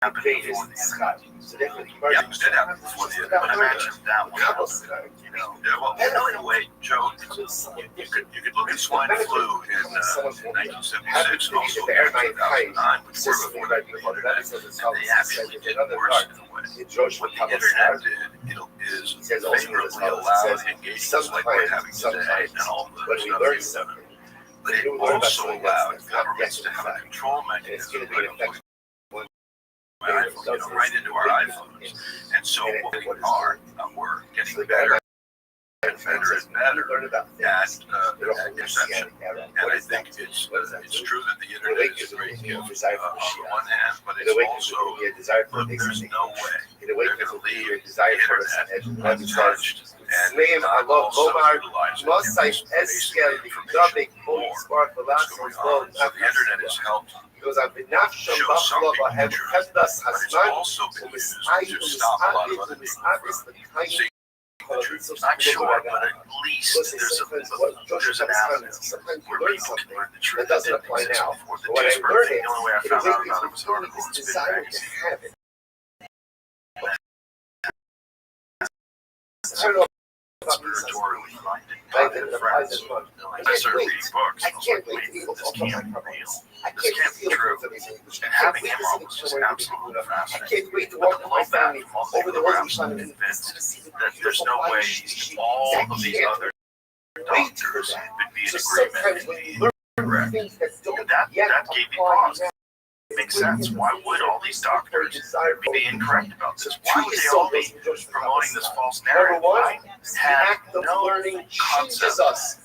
happened before the internet. Yeah, it did happen before the internet. But imagine that one. You know, well, in a way, Joe, you could look at swine flu in 1976 and also in 2009, which were before the internet, and they actually did worse in a way. What the internet did is favorably allowed engagements like we're having today and all the stuff you've done. But it also allowed governments to have a control mechanism right into our iPhones. And so we're getting better and better and better at interception. And I think it's true that the internet is a great gift on the one hand, but it's also, look, there's no way they're going to leave the internet untouched and also utilize it basically information more what's going on. So the internet has helped show some people the truth, but it's also been used to stop a lot of other people from seeing the truth. Not sure, but at least there's an avenue where people can learn the truth that didn't exist before. The Duisburg thing, the only way I found out about it was an article in Spin Magazine. Spiritually minded friends. I started reading books. I was like, wait, this can't be real. This can't be true. And having him on was just absolutely fascinating. But the blowback from all the people around I'm convinced that there's no way all of these other doctors would be in agreement and be correct. And that gave me pause. It makes sense. Why would all these doctors be incorrect about this? Why would they all be promoting this false narrative? I had no concept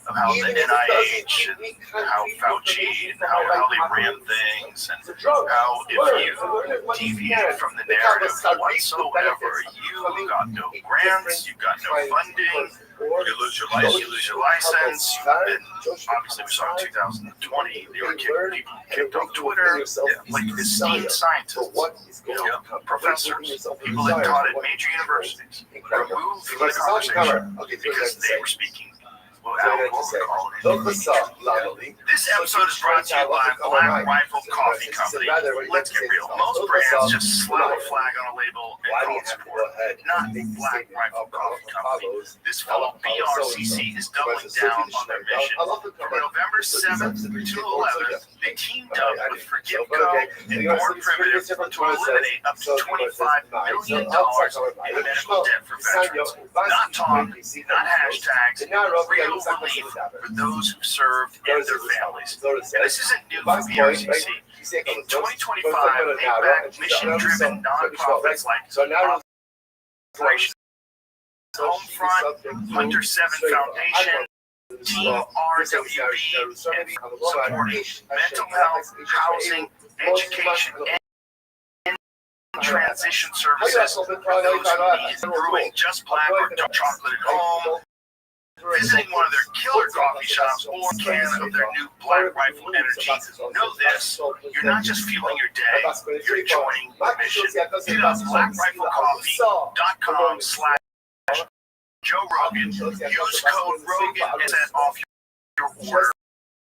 of how the NIH and how Fauci and how they ran things and how if you deviate from the narrative whatsoever, you got no grants, you got no funding, you lose your license, and obviously we saw in 2020 they were kicked off Twitter. Like esteemed scientists, professors, people that taught at major universities, removed from the conversation because they were speaking. This episode is brought to you by Black Rifle Coffee Company. Let's get real. Most brands just slap a flag on a label and call it support. Not Black Rifle Coffee Company. This fellow BRCC is doubling down on their mission. From November 7th to 11th, they teamed up with Forgive Co. and Born Primitive to eliminate up to $25 million in medical debt for veterans. Not talk, not hashtags, real relief for those who served and their families. And this isn't new for BRCC. In 2025, they backed mission-driven nonprofits like Operation Homefront, Hunter 7 Foundation, Team RWB, and supporting mental health, housing, education, and transition services for those who need brewing just black or dark chocolate at home, visiting one of their killer coffee shops, or a can of their new Black Rifle Energy. Know this, you're not just fueling your day, you're joining the mission. Hit up blackriflecoffee.com/Joe Rogan. Use code Rogan and set off your order.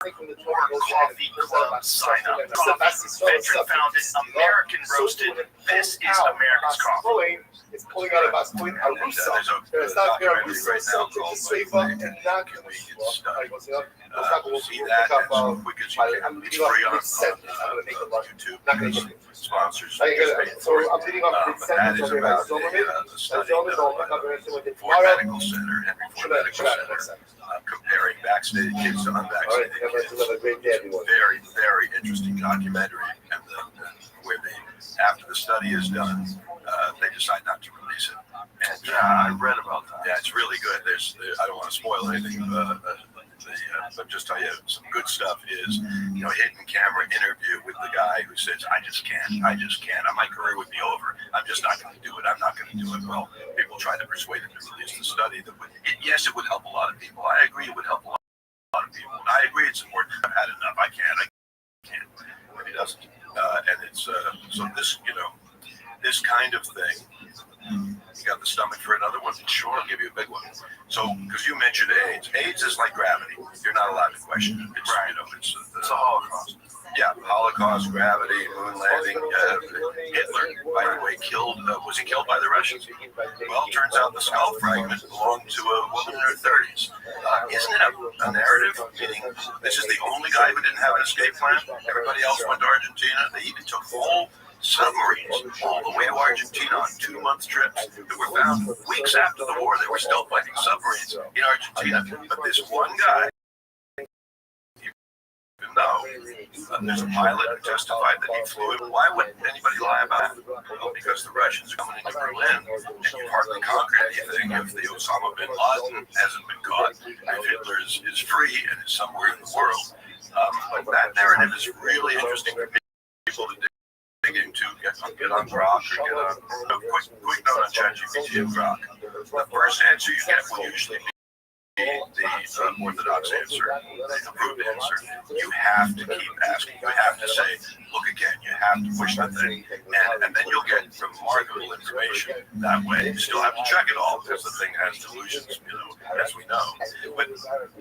Or Coffee Club sign up. Coffee, veteran founded, American roasted. This is America's coffee. It's pulling out about pulling out Russo. It's not there. Russo right now called Swaver and not see that as quick as you can. It's free on YouTube. Sponsors. So I'm leading off the that is about the study for Medical Center, Henry Ford Medical Center, comparing vaccinated kids to unvaccinated kids. Very, very interesting documentary, and where they, after the study is done, they decide not to release it. And I read about that. Yeah, it's really good. I don't want to spoil anything. But just tell you some good stuff is, hidden camera interview with the guy who says, I just can't. My career would be over. I'm just not going to do it. I'm not going to do it. Well, people try to persuade him to release the study. Yes, it would help a lot of people. I agree it would help a lot of people. And I agree it's important. I've had enough. I can't. But he doesn't. And it's, so this, this kind of thing. You got the stomach for another one? Sure, I'll give you a big one. So, because you mentioned AIDS. AIDS is like gravity. You're not allowed to question it. It's, it's a Holocaust. Yeah, Holocaust, gravity, moon landing. Hitler, by the way, was he killed by the Russians? Well, it turns out the skull fragment belonged to a woman in her 30s. Isn't it a narrative? Meaning, this is the only guy who didn't have an escape plan. Everybody else went to Argentina. They even took full submarines all the way to Argentina on 2-month trips that were found weeks after the war. They were still fighting submarines in Argentina. But this one guy, even though there's a pilot who testified that he flew it, why would anybody lie about it? Well, because the Russians are coming into Berlin, and you've hardly conquered anything if the Osama bin Laden hasn't been caught, if Hitler is free and is somewhere in the world. But that narrative is really interesting for people to dig into, get on Grok, or get on a quick note on ChatGPT and Grok. The first answer you get will usually be the orthodox answer, the approved answer. You have to keep asking. You have to say, look again. You have to push the thing. And then you'll get remarkable information that way. You still have to check it all because the thing has delusions, as we know. But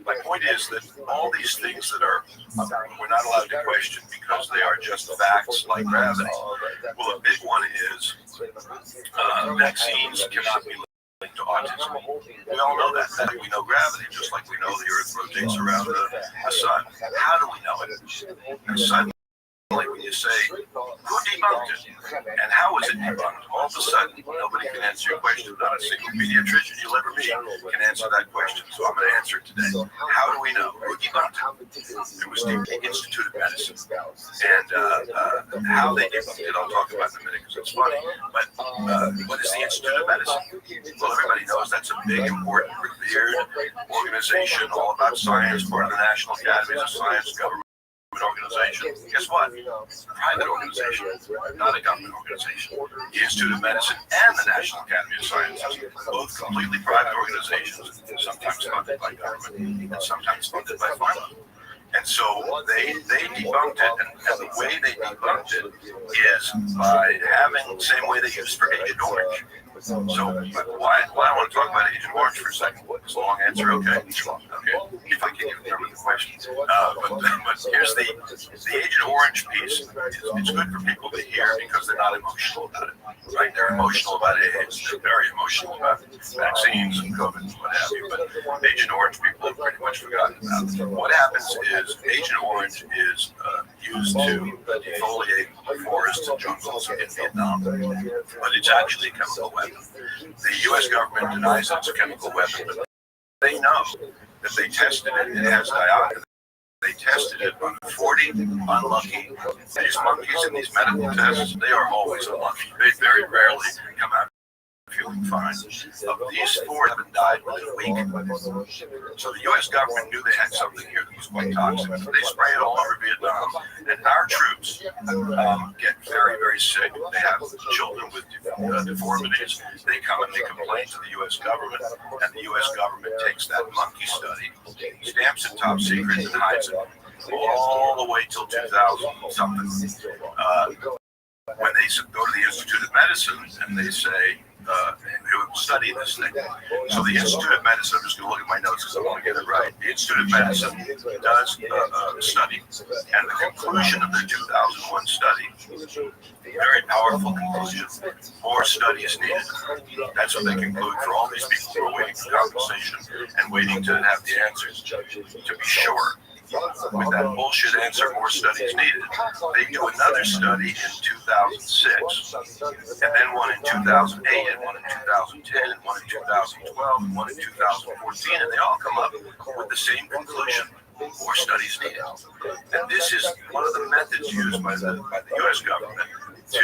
my point is that all these things that we're not allowed to question because they are just facts like gravity. Well, a big one is vaccines cannot be linked to autism. We all know that. We know gravity, just like we know the Earth rotates around the sun. How do we know it? And suddenly, when you say, who debunked it? And how is it debunked? All of a sudden, nobody can answer your question. Not a single pediatrician you'll ever meet can answer that question. So I'm going to answer it today. How do we know? Who debunked it? It was the Institute of Medicine. And how they debunked it, I'll talk about in a minute because it's funny. But what is the Institute of Medicine? Well, everybody knows that's a big, important, revered organization all about science, part of the National Academies of Science, government organization. Guess what? Private organization, not a government organization. The Institute of Medicine and the National Academy of Sciences, both completely private organizations, sometimes funded by government and sometimes funded by pharma. And so they debunked it, and the way they debunked it is by having the same way they used for Agent Orange. So why I want to talk about Agent Orange for a second. It's a long answer, okay? Okay. If I can even remember the question. But here's the Agent Orange piece. It's good for people to hear because they're not emotional about it, right? They're emotional about AIDS. They're very emotional about vaccines and COVID and what have you. But Agent Orange people have pretty much forgotten about it. What happens is Agent Orange is used to defoliate forests and jungles in Vietnam, but it's actually a chemical weapon. The U.S. government denies it's a chemical weapon, but they know that they tested it. It has dioxin. They tested it on 40 unlucky. These monkeys in these medical tests, they are always unlucky. They very rarely come out feeling fine. Of these 4 haven't died within a week. So the U.S. government knew they had something here that was quite toxic. So they spray it all over Vietnam. And our troops get very, very sick. They have children with deformities. They come and they complain to the U.S. government. And the U.S. government takes that monkey study, stamps it top secret, and hides it all the way till 2000-something. When they go to the Institute of Medicine and they say, study this thing. So the Institute of Medicine, I'm just going to look at my notes because I want to get it right. The Institute of Medicine does a study, and the conclusion of the 2001 study, very powerful conclusion, more studies needed. That's what they conclude for all these people who are waiting for compensation and waiting to have the answers. To be sure, with that bullshit answer, more studies needed. They do another study in 2006, and then one in 2008, and one in 2010, and one in 2012, and one in 2014, and they all come up with the same conclusion. More studies needed. And this is one of the methods used by the U.S. government to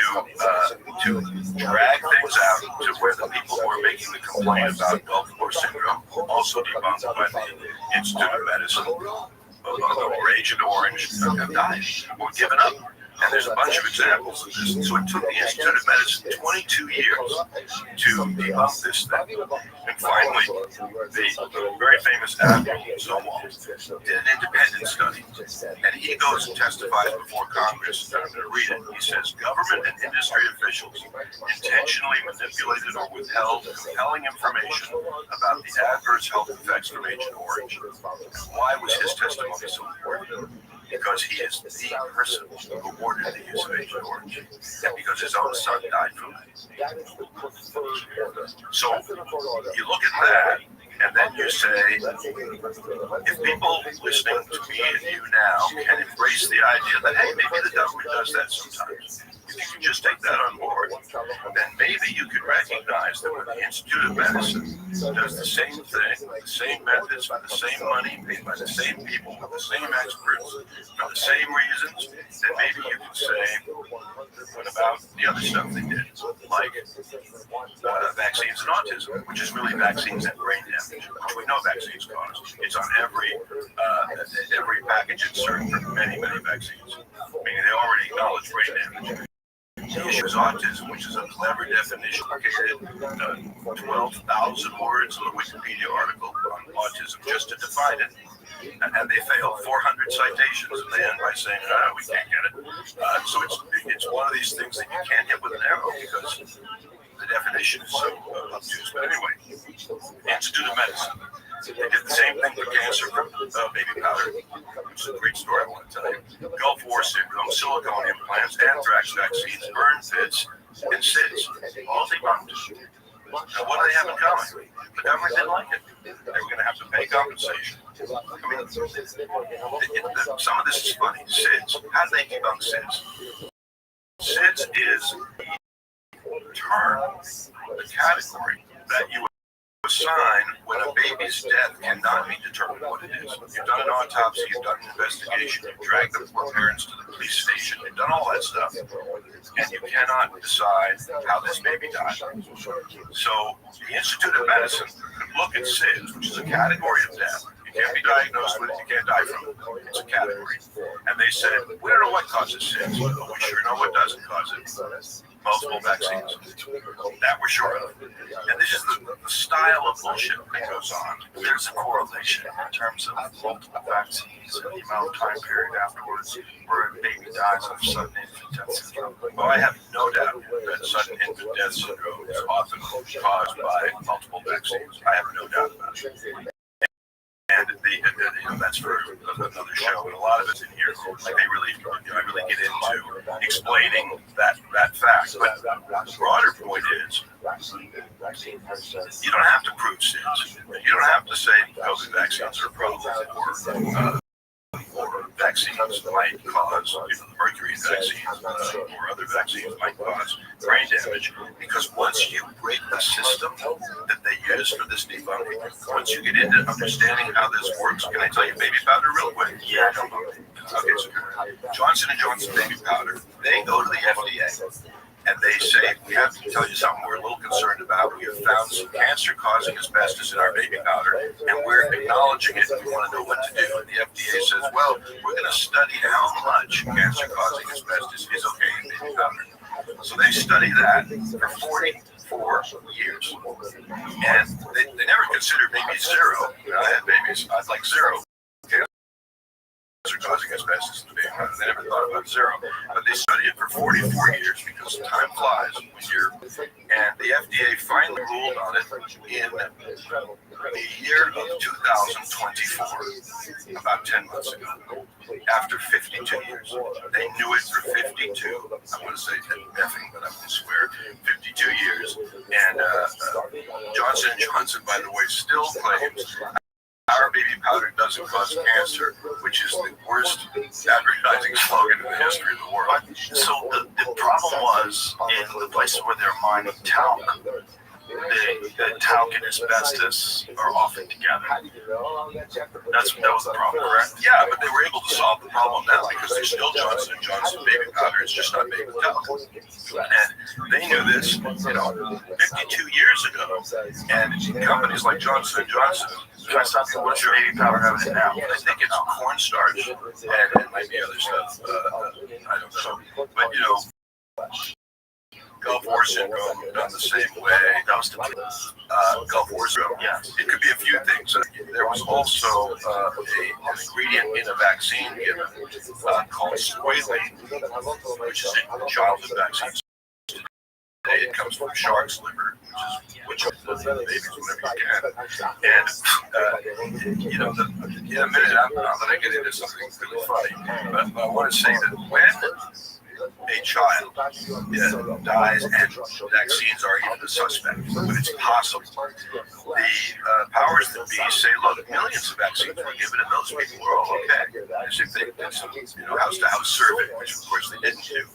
drag things out to where the people who are making the complaint about Gulf War syndrome, also debunked by the Institute of Medicine, or Agent Orange, have died or given up. And there's a bunch of examples of this. So it took the Institute of Medicine 22 years to debunk this thing. And finally, the very famous Admiral Zomwalt did an independent study. And he goes and testifies before Congress. I'm going to read it. He says, government and industry officials intentionally manipulated or withheld compelling information about the adverse health effects from Agent Orange. Why was his testimony so important? because he is the person who ordered the use of Agent Orange, and because his own son died from it. So you look at that, and then you say, if people listening to me and you now can embrace the idea that, hey, maybe the government does that sometimes, if you can just take that on board, then maybe you could recognize that when the Institute of Medicine does the same thing, with the same methods, with the same money, paid by the same people, with the same experts, for the same reasons, then maybe you can say, what about the other stuff they did, like vaccines and autism, which is really vaccines and brain damage, which we know vaccines cause. It's on every package insert for many, many vaccines. Meaning they already acknowledge brain damage. The issue is autism, which is a clever definition, located 12,000 words in the Wikipedia article on autism just to define it. And they failed 400 citations, and they end by saying, we can't get it. So it's one of these things that you can't hit with an arrow because the definition is so obtuse. But anyway, Institute of Medicine. They did the same thing for cancer from baby powder, which is a great story I want to tell you. Gulf War syndrome, silicone implants, anthrax vaccines, burn pits, and SIDS. All debunked. Now, what do they have in common? The government didn't like it. They were going to have to pay compensation. I mean, some of this is funny. SIDS. How do they debunk SIDS? SIDS is the term, the category that you assign when a baby's death cannot be determined what it is. You've done an autopsy, you've done an investigation, you've dragged the poor parents to the police station, you've done all that stuff, and you cannot decide how this baby died. So the Institute of Medicine could look at SIDS, which is a category of death. You can't be diagnosed with it, you can't die from it. It's a category. And they said, we don't know what causes SIDS, but we sure know what doesn't cause it. Multiple vaccines. That we're sure of. And this is the style of bullshit that goes on. There's a correlation in terms of multiple vaccines and the amount of time period afterwards where a baby dies of sudden infant death syndrome. Well, I have no doubt that sudden infant death syndrome is often caused by multiple vaccines. I have no doubt about it. And that's for another show, and a lot of it's in here. Like I really get into explaining that fact. But the broader point is, you don't have to prove SIDS. You don't have to say COVID vaccines are a problem, or vaccines might cause, the mercury vaccines or other vaccines might cause brain damage, because once you break the system that they use for this debunking, once you get into understanding how this works, can I tell you baby powder real quick? Yeah. Okay, so Johnson & Johnson baby powder, they go to the FDA. And they say, we have to tell you something we're a little concerned about. We have found some cancer-causing asbestos in our baby powder, and we're acknowledging it, and we want to know what to do. And the FDA says, well, we're going to study how much cancer-causing asbestos is okay in baby powder. So they study that for 44 years. And they never considered maybe zero. I had babies, I was like zero. Causing asbestos in the baby powder. They never thought about zero, but they studied it for 44 years because time flies when you're. And the FDA finally ruled on it in the year of 2024, about 10 months ago. After 52 years, they knew it for 52. I want to say effing, but I won't swear. 52 years, and Johnson & Johnson, by the way, still claims our baby powder doesn't cause cancer, which is the worst advertising slogan in the history of the world. So the problem was in the places where they're mining talc, the talc and asbestos are often together. That was the problem, correct? Yeah, but they were able to solve the problem now because there's still Johnson & Johnson baby powder. It's just not made with talc. And they knew this, 52 years ago. And companies like Johnson & Johnson, what's your baby powder have in now? I think it's cornstarch and maybe other stuff. I don't know. But, Gulf War syndrome done the same way. That was Gulf War syndrome. Yes. It could be a few things. There was also an ingredient in a vaccine given called squalene, which is in childhood vaccines. It comes from shark's liver, which is babies whenever you can. And, in a minute, I'm going to get into something really funny, but I want to say that when a child dies and vaccines are even a suspect, when it's possible, the powers that be say, look, millions of vaccines were given and those people are all okay. As if they did some, house-to-house survey, which of course they didn't do.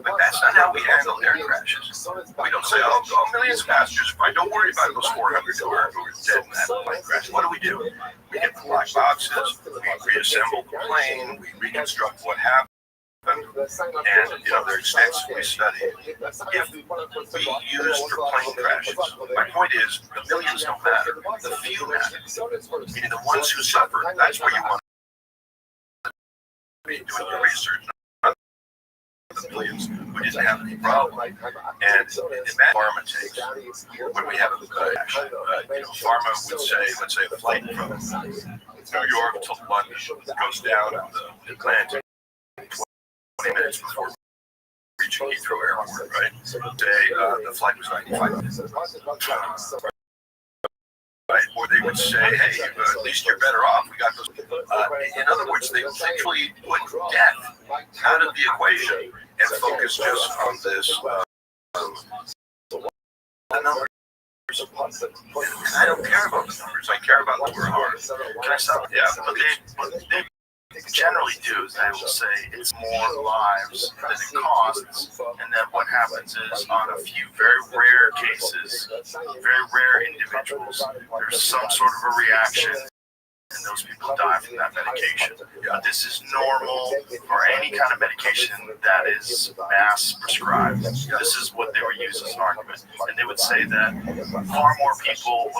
But that's not how we handle air crashes. We don't say, oh, millions of passengers, fine, don't worry about those 400 who are dead in that plane crash. What do? We get the black boxes, we reassemble the plane, we reconstruct what happened. And, they're extensively studied. If we use for plane crashes, my point is, the millions don't matter, the few matter. Meaning the ones who suffer, that's where you want to be doing your research, not the millions who didn't have any problem. And in that pharma takes, when we have a crash, pharma would say, let's say a flight from New York to London goes down in the Atlantic 20 minutes before reaching Heathrow Airport, right? Say the flight was 95 minutes. Right? Or they would say, hey, at least you're better off. We got those. In other words, they essentially put death out of the equation and focus just on this. The numbers. And I don't care about the numbers. I care about what we're hard. Can I stop? Yeah, but they generally do is they will say it's more lives than it costs, and then what happens is on a few very rare cases, very rare individuals, there's some sort of a reaction and those people die from that medication. This is normal for any kind of medication that is mass prescribed. This is what they were used as an argument. And they would say that far more people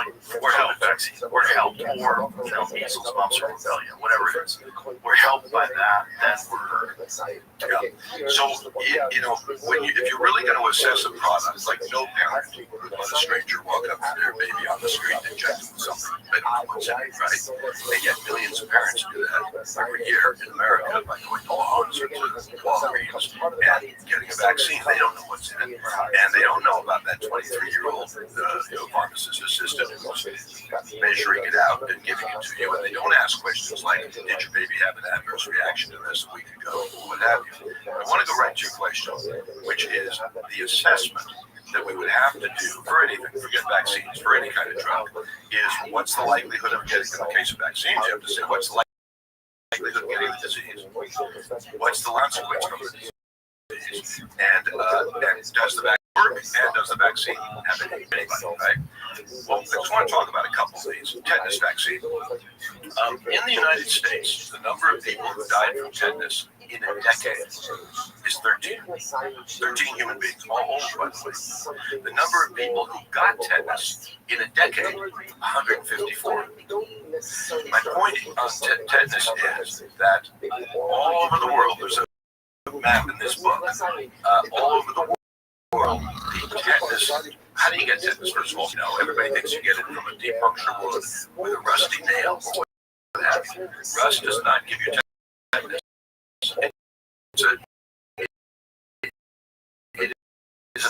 were helped vaccines, were helped, or measles, mumps, or rubella, whatever it is, were helped by that than were hurt. So, if you're really going to assess a product, like no parent would let a stranger walk up to their baby on the street and inject them with something they don't know what's in it, right? And yet millions of parents do that every year in America by going to Walmart or to Walgreens and getting a vaccine. They don't know what's in it. And they don't know about that 23-year-old pharmacist assistant who's measuring it out and giving it to you. And they don't ask questions like, did your baby have an adverse reaction to this a week ago, or what have you. I want to go right to your question, which is the assessment that we would have to do for anything, forget vaccines, for any kind of drug, is what's the likelihood of getting, in the case of vaccines, you have to say, what's the likelihood of getting the disease? What's the consequence from the disease? And does the vaccine work? And does the vaccine have anybody, right? Well, I just want to talk about a couple of these. Tetanus vaccine. In the United States, the number of people who died from tetanus in a decade is 13. 13 human beings, all old, by the way. The number of people who got tetanus in a decade, 154. My point on tetanus is that all over the world, there's a map in this book, all over the world, the tetanus, how do you get tetanus? First of all, everybody thinks you get it from a deep puncture wound with a rusty nail or what have you. Rust does not give you tetanus. It's a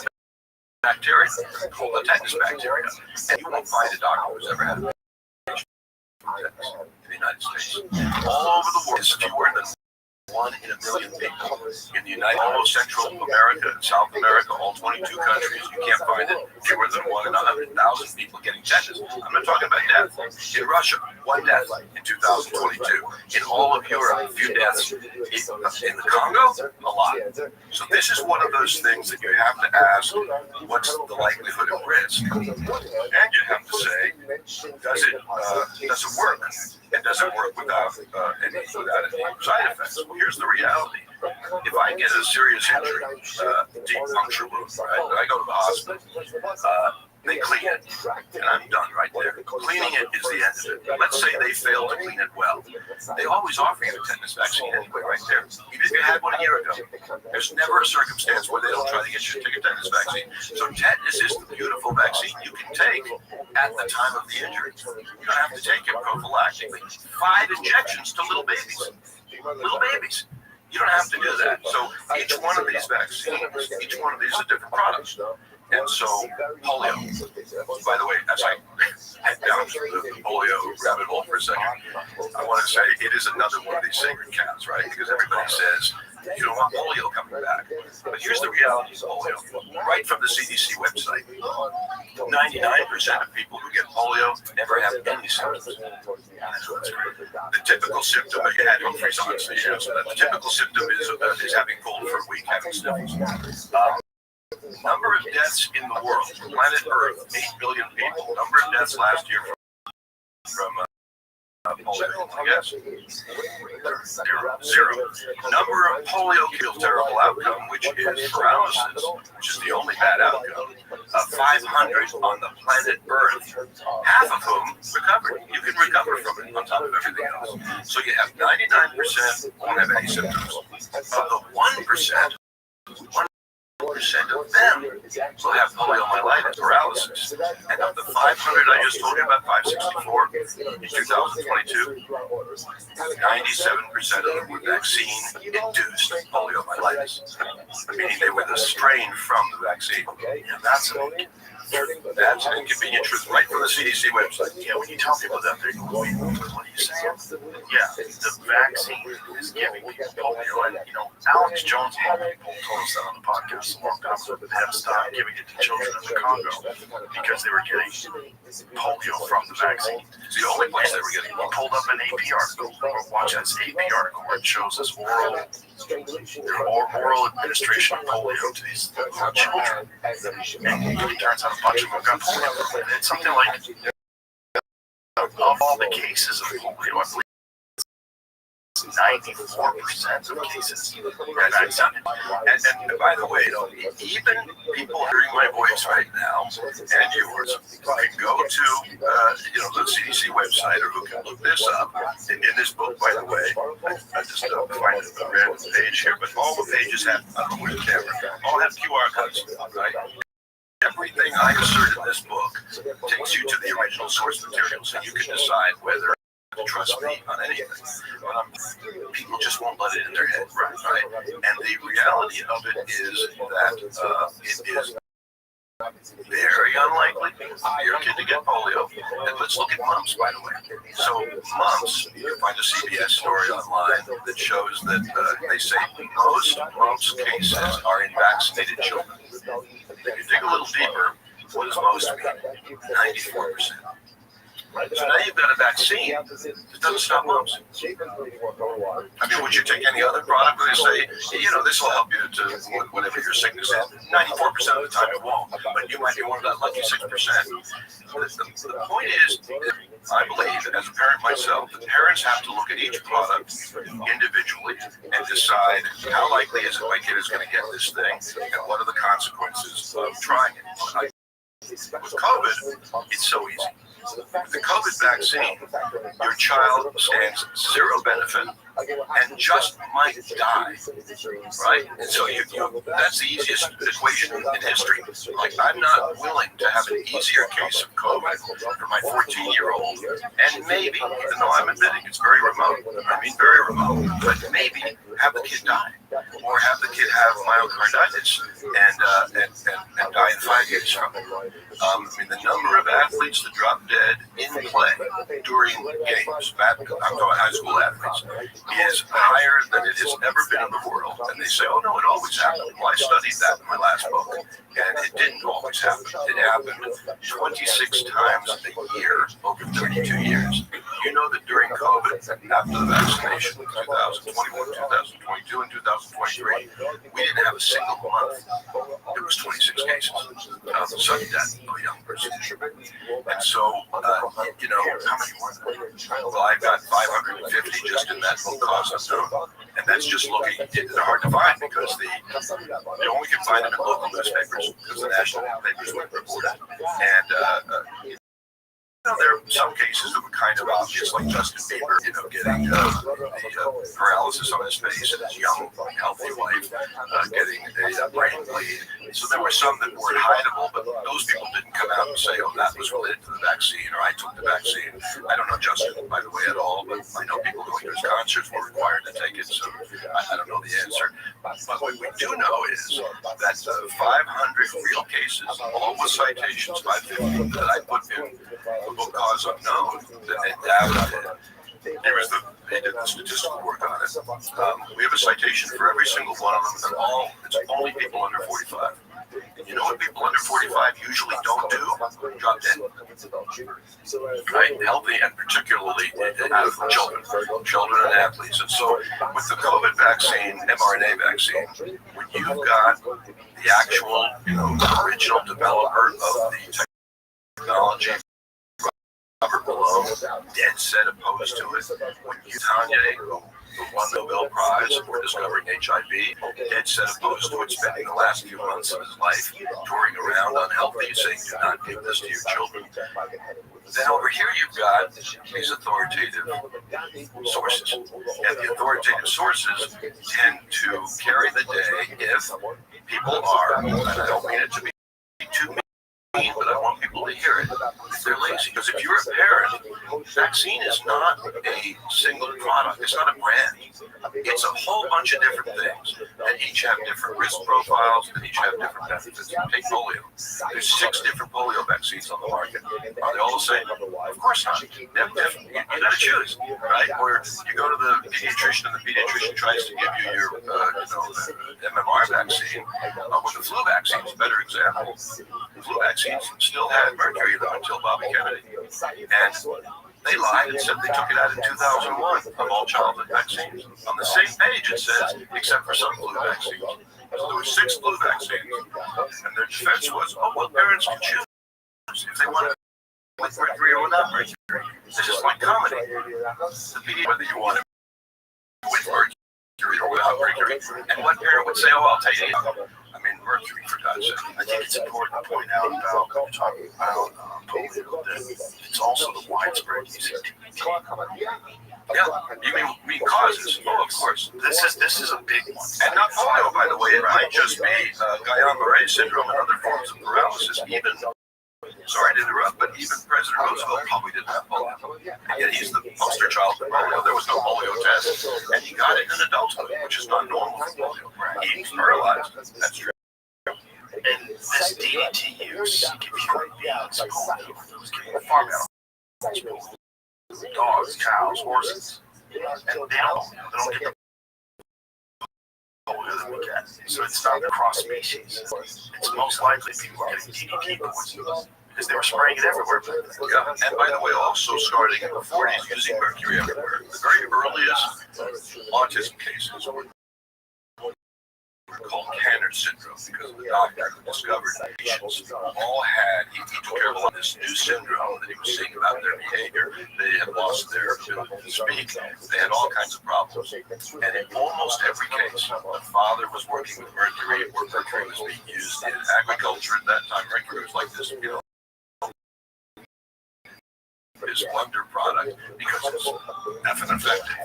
bacteria called the tetanus bacteria, and you won't find a doctor who's ever had a patient from tetanus in the United States. All over the world, it's fewer than 1 in a million people. In the all of Central America and South America, all 22 countries, you can't find it fewer than 1 in 100,000 people getting tetanus. I'm not talking about death. In Russia, 1 death in 2022. In all of Europe, a few deaths. In the Congo, a lot. So this is one of those things that you have to ask, what's the likelihood of risk? And you have to say, does it work? And does it work without any side effects? Well, here's the reality. If I get a serious injury, deep puncture wound, right, I go to the hospital, they clean it, and I'm done right there. Cleaning it is the end of it. Let's say they fail to clean it well. They always offer you a tetanus vaccine anyway, right there. Even if you had one a year ago, there's never a circumstance where they don't try to get you to take a tetanus vaccine. So tetanus is the beautiful vaccine you can take at the time of the injury. You don't have to take it prophylactically. 5 injections to little babies. Little babies. You don't have to do that. So each one of these vaccines, each one of these is a different product. And so polio, by the way, as I head down the polio rabbit hole for a second, I want to say it is another one of these sacred cows, right? Because everybody says, you don't want polio coming back. But here's the reality of polio. Right from the CDC website, 99% of people who get polio never have any symptoms. The typical symptom, you had Humphreys on, so you know, so that the typical symptom is having cold for a week, having sniffles. Number of deaths in the world, planet Earth, 8 billion people. Number of deaths last year from polio, yes, zero. Number of polio kills, terrible outcome, which is paralysis, which is the only bad outcome. 500 on the planet Earth, half of whom recovered. You can recover from it on top of everything else. So you have 99% won't have any symptoms. Of the 1%, 1% of them will have poliomyelitis, paralysis. And of the 500 I just told you about, 564 in 2022, 97% of them were vaccine-induced poliomyelitis, meaning they were the strain from the vaccine. And that's an inconvenient truth right from the CDC website. Yeah, when you tell people that, they go, wait, what are you saying? Yeah, the vaccine is giving people polio. And, you know, Alex Jones and other people told us that on the podcast a long time ago. They had to stop giving it to children in the Congo because they were getting polio from the vaccine. It's the only place they were getting polio. We pulled up an AP article. Watch this AP article where it shows us oral administration of polio to these little children. And it turns out a bunch of them got polio. It's something like, of all the cases of polio, I believe 94% of cases are vaccinated. And by the way, even people hearing my voice right now and yours can go to the CDC website, or who can look this up. In this book, by the way, I just find a random page here, but all the pages have, I don't know where the camera, all have QR codes, right? Everything I assert in this book takes you to the original source material, so you can decide whether to trust me on anything. People just won't let it in their head, right? And the reality of it is that it is very unlikely for your kid to get polio. And let's look at mumps, by the way. So mumps, you can find a CBS story online that shows that they say most mumps cases are in vaccinated children. If you dig a little deeper, what does most mean? 94%. So now you've got a vaccine that doesn't stop mumps. I mean, would you take any other product where they say, this will help you to whatever your sickness is? 94% of the time it won't, but you might be one of that lucky 6%. The point is, I believe, as a parent myself, that parents have to look at each product individually and decide how likely is it my kid is going to get this thing, and what are the consequences of trying it. With COVID, it's so easy. The COVID vaccine, your child stands zero benefit and just might die, right? And so that's the easiest equation in history. Like, I'm not willing to have an easier case of COVID for my 14-year-old, and maybe, even though I'm admitting it's very remote, very remote, but maybe have the kid die, or have the kid have myocarditis and die in 5 years from it. The number of athletes that drop dead in play during games, I'm talking high school athletes, is higher than it has ever been in the world. And they say, oh no, it always happened. Well, I studied that in my last book, and it didn't always happen. It happened 26 times a year over 32 years. You know that during COVID, after the vaccination in 2021, 2022, and 2023, we didn't have a single month. There was 26 cases of sudden death of a young person. And so, how many more than that? Well, I've got 550 just in that book, Cause Unknown. And that's just looking, they're hard to find because you only can find them in local newspapers because the national papers wouldn't report it. And there are some cases that were kind of obvious, like Justin Bieber, getting the paralysis on his face, and his young, healthy wife getting a brain bleed. So there were some that weren't hideable, but those people didn't come out and say, oh, that was related to the vaccine, or I took the vaccine. I don't know Justin, by the way, at all, but I know people going to his concerts were required to take it, so I don't know the answer. But what we do know is that 500 real cases, all with citations, 550 that I put in the book Cause Unknown, that they did the statistical work on it. We have a citation for every single one of them, and it's only people under 45. And you know what people under 45 usually don't do? Drop dead. Right? Healthy, and particularly children and athletes. And so with the COVID vaccine, mRNA vaccine, when you've got the actual, original developer of the technology, Robert Below, dead set opposed to it. When Kanye, who won the Nobel Prize for discovering HIV, dead set opposed to it, spending the last few months of his life touring around unhealthy, saying, do not give this to your children. Then over here you've got these authoritative sources. And the authoritative sources tend to carry the day if people are, and I don't mean it to be too but I want people to hear it. If they're lazy, because if you're a parent, vaccine is not a single product. It's not a brand. It's a whole bunch of different things, and each have different risk profiles, and each have different benefits. Take polio. There's 6 different polio vaccines on the market. Are they all the same? Of course not. They're different. You got to choose, right? Where you go to the pediatrician, and the pediatrician tries to give you your, the MMR vaccine. With the flu vaccine, is a better example. The flu vaccine still had mercury in them until Bobby Kennedy. And they lied and said they took it out in 2001 of all childhood vaccines. On the same page it says, except for some flu vaccines. So there were 6 flu vaccines. And their defense was, parents can choose if they want to with mercury or without mercury. It's just like comedy. Whether you want it with mercury or without mercury. And one parent would say, I'll take it. Mercury, for God's sake. I think it's important to point out about talking about polio that it's also the widespread use of DDT. Yeah, you mean causes? Oh, of course. This is a big one, and not polio, by the way. It might just be Guillain-Barré syndrome and other forms of paralysis. Even, sorry to interrupt, but even President Roosevelt probably didn't have polio, and yet he's the poster child for polio. There was no polio test, and he got it in adulthood, which is not normal for polio. He's paralyzed. That's true. And this DDT use gives human beings polio. Farm animals, dogs, cows, horses, and they don't get the polio that we get. So it's not cross species. It's most likely people getting DDT poison because they were spraying it everywhere. Yeah, and by the way, also starting in the 40s using mercury everywhere. The very earliest autism cases were called Kanner syndrome because the doctor who discovered patients all had, he took care of this new syndrome that he was seeing about their behavior. They had lost their ability to speak. They had all kinds of problems. And in almost every case, the father was working with mercury, or mercury was being used in agriculture at that time. Mercury was like this, his wonder product because it's effing effective.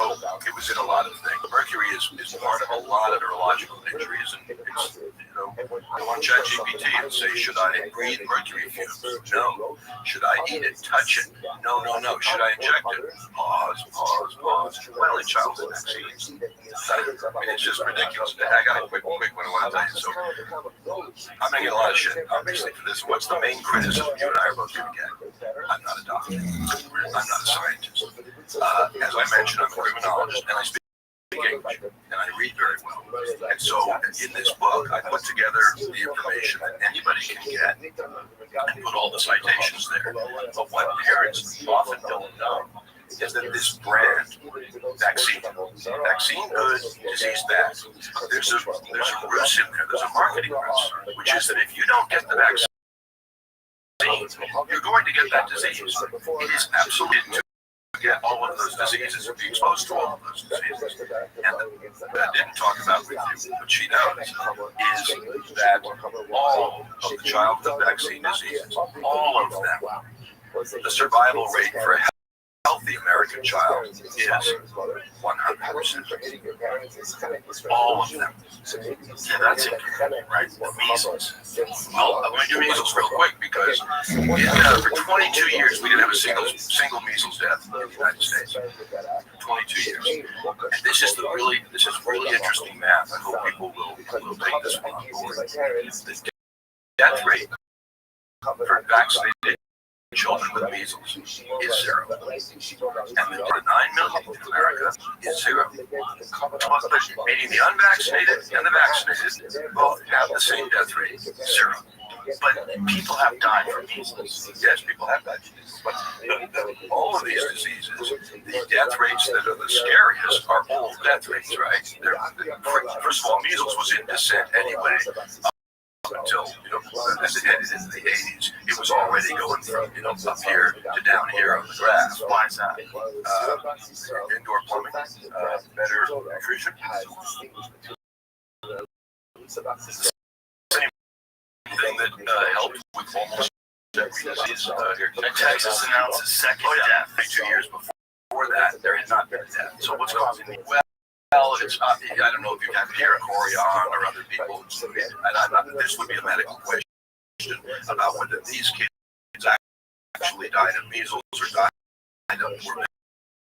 It was in a lot of things. Mercury is part of a lot of neurological injuries, and it's, go on ChatGPT and say, should I breathe mercury fumes? No. Should I eat it, touch it? No. Should I inject it? Pause. Well, in childhood vaccines. It's just ridiculous. I got a quick one I want to tell you. So I'm going to get a lot of shit, obviously, for this. What's the main criticism you and I are both going to get? I'm not a doctor. I'm not a scientist. As I mentioned, I'm a criminologist, and I speak English, and I read very well. And so in this book, I put together the information that anybody can get and put all the citations there. But what parents often don't know is that this brand, vaccine good, disease bad, there's a ruse in there, there's a marketing ruse, which is that if you don't get the vaccine, you're going to get that disease. It is absolutely to get all of those diseases and be exposed to all of those diseases. And what I didn't talk about with you, but she knows, is that all of the childhood vaccine diseases, all of them the survival rate for a healthy American child is 100%. All of them. Yeah, that's incredible, right? Measles. Well, let me do measles real quick because for 22 years we didn't have a single measles death in the United States. 22 years. And this is really interesting math. I hope people will take this one on board. The death rate for vaccinated children with measles is 0. And the 9 million in America is 0. Meaning the unvaccinated and the vaccinated both have the same death rate, 0. But people have died from measles. Yes, people have died. But all of these diseases, the death rates that are the scariest are old death rates, right? First of all, measles was in descent anyway. Until, as it headed into the 80s, it was already going from, up here to down here on the graph. Why is that? Indoor plumbing, better nutrition. Same thing that helped with almost every disease here. Texas announced a second death. 2 years before that, there had not been a death. So what's causing the Well, it's not, I don't know if you have here Corian or other people. This would be a medical question about whether these kids actually died of measles or died of poor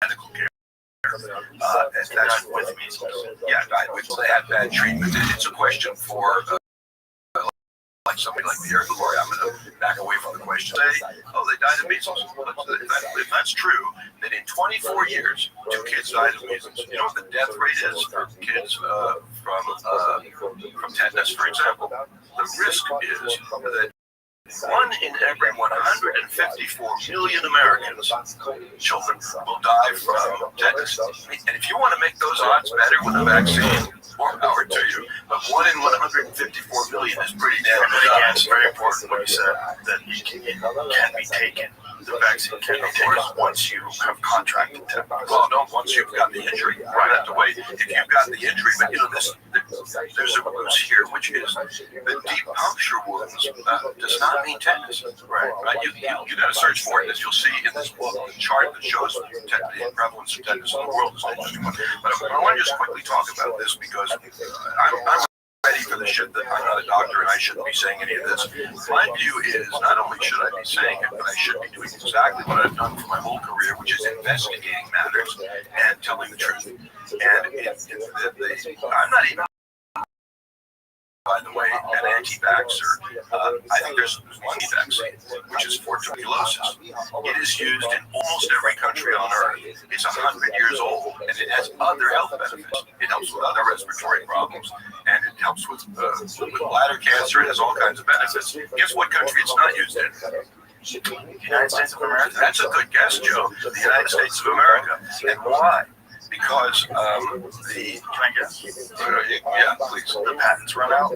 medical care. And that's with measles. Yeah, died with, they had bad treatment. It's a question for like somebody like Pierre Gloria. I'm going to back away from the question. Say, they died of measles. If that's true, then in 24 years, 2 kids died of measles. You know what the death rate is for kids from tetanus, for example? The risk is that 1 in every 154 million Americans, children, will die from tetanus. And if you want to make those odds better with a vaccine, more power to you. But 1 in 154 million is pretty damn good. Yeah, it's very important what you said, that it can be taken. The vaccine can be taken once you have contracted tetanus. Well, no, once you've got the injury. You have to wait. If you've got the injury, but there's a ruse here, which is the deep puncture wounds does not mean tetanus. Right? You got to search for it. As you'll see in this book, the chart that shows the prevalence of tetanus in the world is an interesting one. But I want to just quickly talk about this because I'm ready for the shit that I'm not a doctor and I shouldn't be saying any of this. My view is not only should I be saying it, but I should be doing exactly what I've done for my whole career, which is investigating matters and telling the truth. And I'm not even, by the way, an anti-vaxxer. I think there's one vaccine, which is for tuberculosis. It is used in almost every country on earth. It's 100 years old, and it has other health benefits. It helps with other respiratory problems, and it helps with bladder cancer. It has all kinds of benefits. Guess what country it's not used in? United States of America. That's a good guess, Joe. The United States of America. And why? Because Can I guess? yeah, please. The patents run out.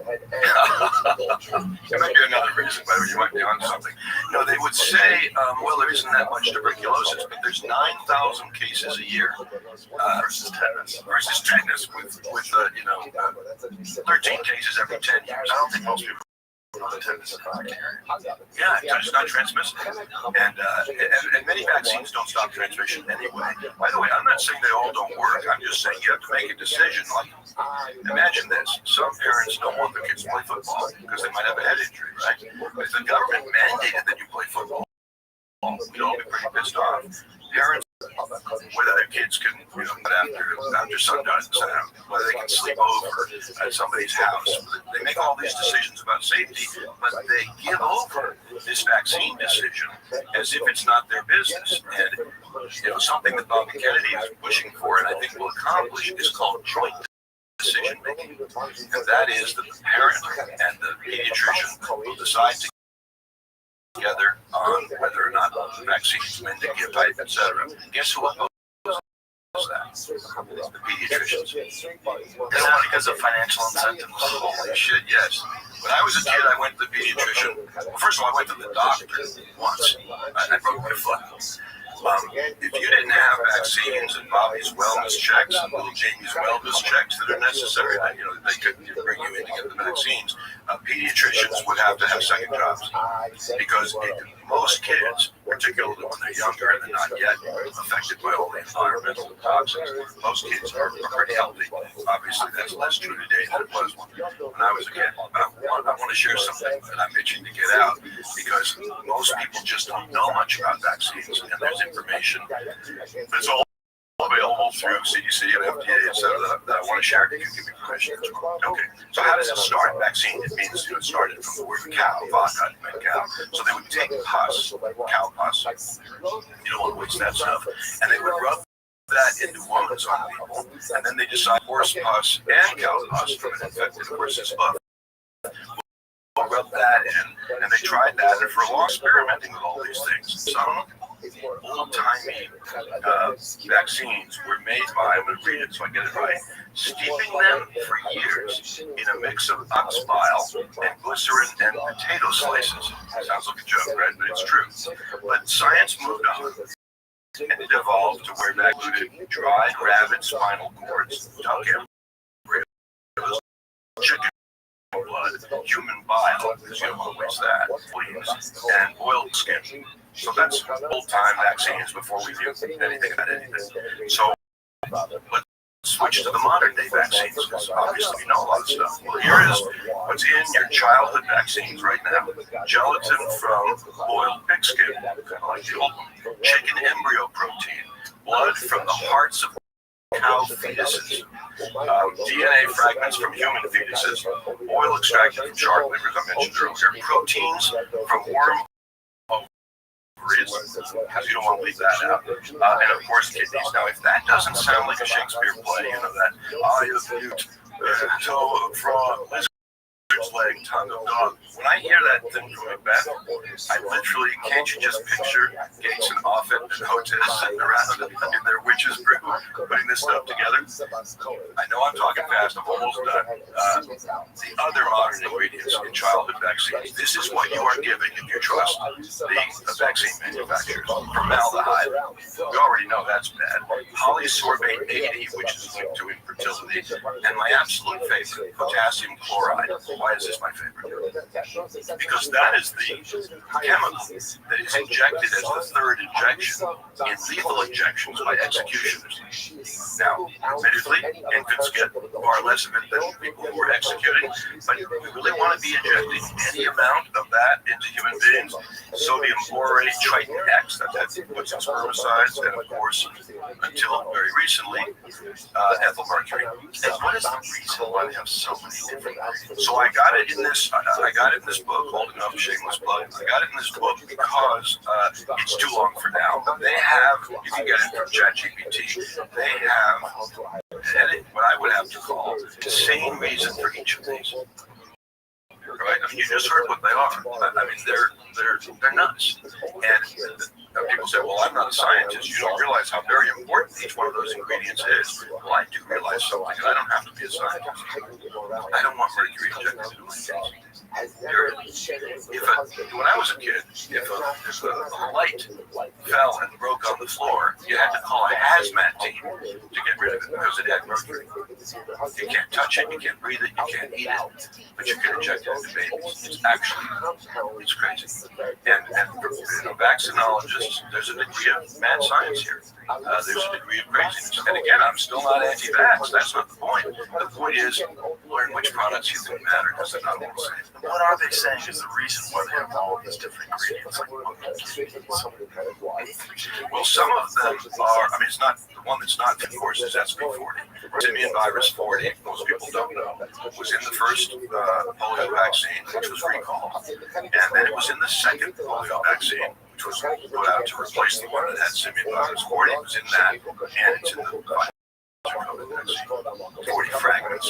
There might be another reason, but you might be on something. No, they would say, well, there isn't that much tuberculosis, but there's 9,000 cases a year versus tetanus with 13 cases every 10 years. I don't think most people know that tetanus is not carrier. Yeah, it's not transmissible. And many vaccines don't stop transmission anyway. By the way, I'm not saying they all don't work. I'm just saying you have to make a decision. Like, imagine this. Some parents don't want their kids to play football because they might have a head injury, right? But if the government mandated that you play football, we'd all be pretty pissed off. Parents, whether their kids can, after sundown, whether they can sleep over at somebody's house. They make all these decisions about safety, but they give over this vaccine decision as if it's not their business. And something that Bobby Kennedy is pushing for, and I think will accomplish, is called joint decision making. And that is that the parent and the pediatrician will decide together on whether or not the vaccine is meant to give type, etc. Guess who opposes that? The pediatricians. Is that because of financial incentives? Holy shit, yes. When I was a kid, I went to the pediatrician. Well, first of all, I went to the doctor once. I broke my foot. If you didn't have vaccines and Bobby's wellness checks and little Jamie's wellness checks that are necessary, they couldn't bring you in to get the vaccines. pediatricians would have to have second jobs because most kids, particularly when they're younger and they're not yet affected by all the environmental toxins, most kids are pretty healthy. Obviously, that's less true today than it was when I was a kid. I want to share something that I'm itching to get out because most people just don't know much about vaccines, and there's information that's all available through CDC and FDA, et cetera, that I want to share. If you give me permission. Okay. So how does it start? Vaccine, it means it started from the word cow, vodka meant cow. So they would take pus, cow pus, you don't want to waste that stuff, and they would rub that into wounds on people, and then they decide horse pus and cow pus from an infected horse's hoof. We'll rub that in, and they tried that, and for a long experimenting with all these things. Some old-timey vaccines were made by, I'm going to read it so I get it right, steeping them for years in a mix of ox bile and glycerin and potato slices. Sounds like a joke, right? But it's true. But science moved on, and it evolved to where that included dried rabbit spinal cords, duck embryos, chicken blood, human bile, because you don't want to waste that, please, and boiled skin. So that's old-time vaccines before we knew anything about anything. So let's switch to the modern-day vaccines, because obviously we know a lot of stuff. Well, here is what's in your childhood vaccines right now. Gelatin from boiled pig skin, kind of like the old one. Chicken embryo protein. Blood from the hearts of cow fetuses, DNA fragments from human fetuses, oil extracted from shark livers, I mentioned earlier, proteins from worm ovaries, because you don't want to leave that out, and of course kidneys. Now, if that doesn't sound like a Shakespeare play, you know that eye of newt, toe of frog, leg, tongue of dog. When I hear that thing from Macbeth, I literally, can't you just picture Gates and Offit and Hotez sitting around in their witch's brew, putting this stuff together? I know I'm talking fast, I'm almost done. The other modern ingredients in childhood vaccines, this is what you are giving if you trust the vaccine manufacturers. Formaldehyde, we already know that's bad. Polysorbate 80, which is linked to infertility, and my absolute favorite, potassium chloride. Why is this my favorite? Because that is the chemical that is injected as the third injection in lethal injections by executioners. Now, admittedly, infants get far less of it than people who are executed, but we really want to be injecting any amount of that into human beings. Sodium borate, Triton X, that's what's in spermicides, and of course, until very recently, ethyl mercury. And what is the reason why they have so many different ingredients? So I got it in this. I got it in this book. Holding up, shameless plug. I got it in this book because it's too long for now. But they have. You can get it from ChatGPT. They have what I would have to call the same reason for each of these. Right? I mean, you just heard what they are. I mean, they're nuts. And people say, "Well, I'm not a scientist. You don't realize how very important each one of those ingredients is." Well, I do realize something, and I don't have to be a scientist. I don't want mercury injected into my face. When I was a kid, if a light fell and broke on the floor, you had to call a hazmat team to get rid of it because it had mercury. You can't touch it, you can't breathe it, you can't eat it, but you can inject it into babies. It's actually, it's crazy. And for vaccinologists, there's a degree of mad science here. There's a degree of craziness. And again, I'm still not anti-vax. That's not the point. The point is, learn which products you think matter, because they're not all the same. What are they saying is the reason why they have all these different ingredients? Well, some of them are, I mean, it's not, the one that's not, of course, is SB40. Simian virus 40, most people don't know, was in the first polio vaccine, which was recalled. And then it was in the second polio vaccine, which was put out to replace the one that had simian virus 40. It was in that, and it's in the COVID vaccine. 40 fragments.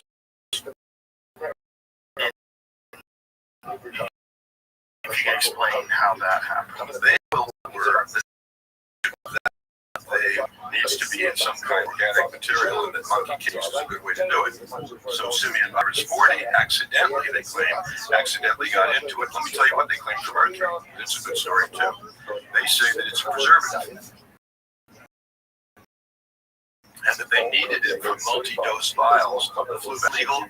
If you can explain how that happened. They were they needs to be in some kind of organic material, and that monkey case is a good way to do it. So simian virus 40 accidentally, they claim, accidentally got into it. Let me tell you what they claim for mercury. It's a good story too. They say that it's a preservative, and that they needed it for multi-dose vials of the flu legal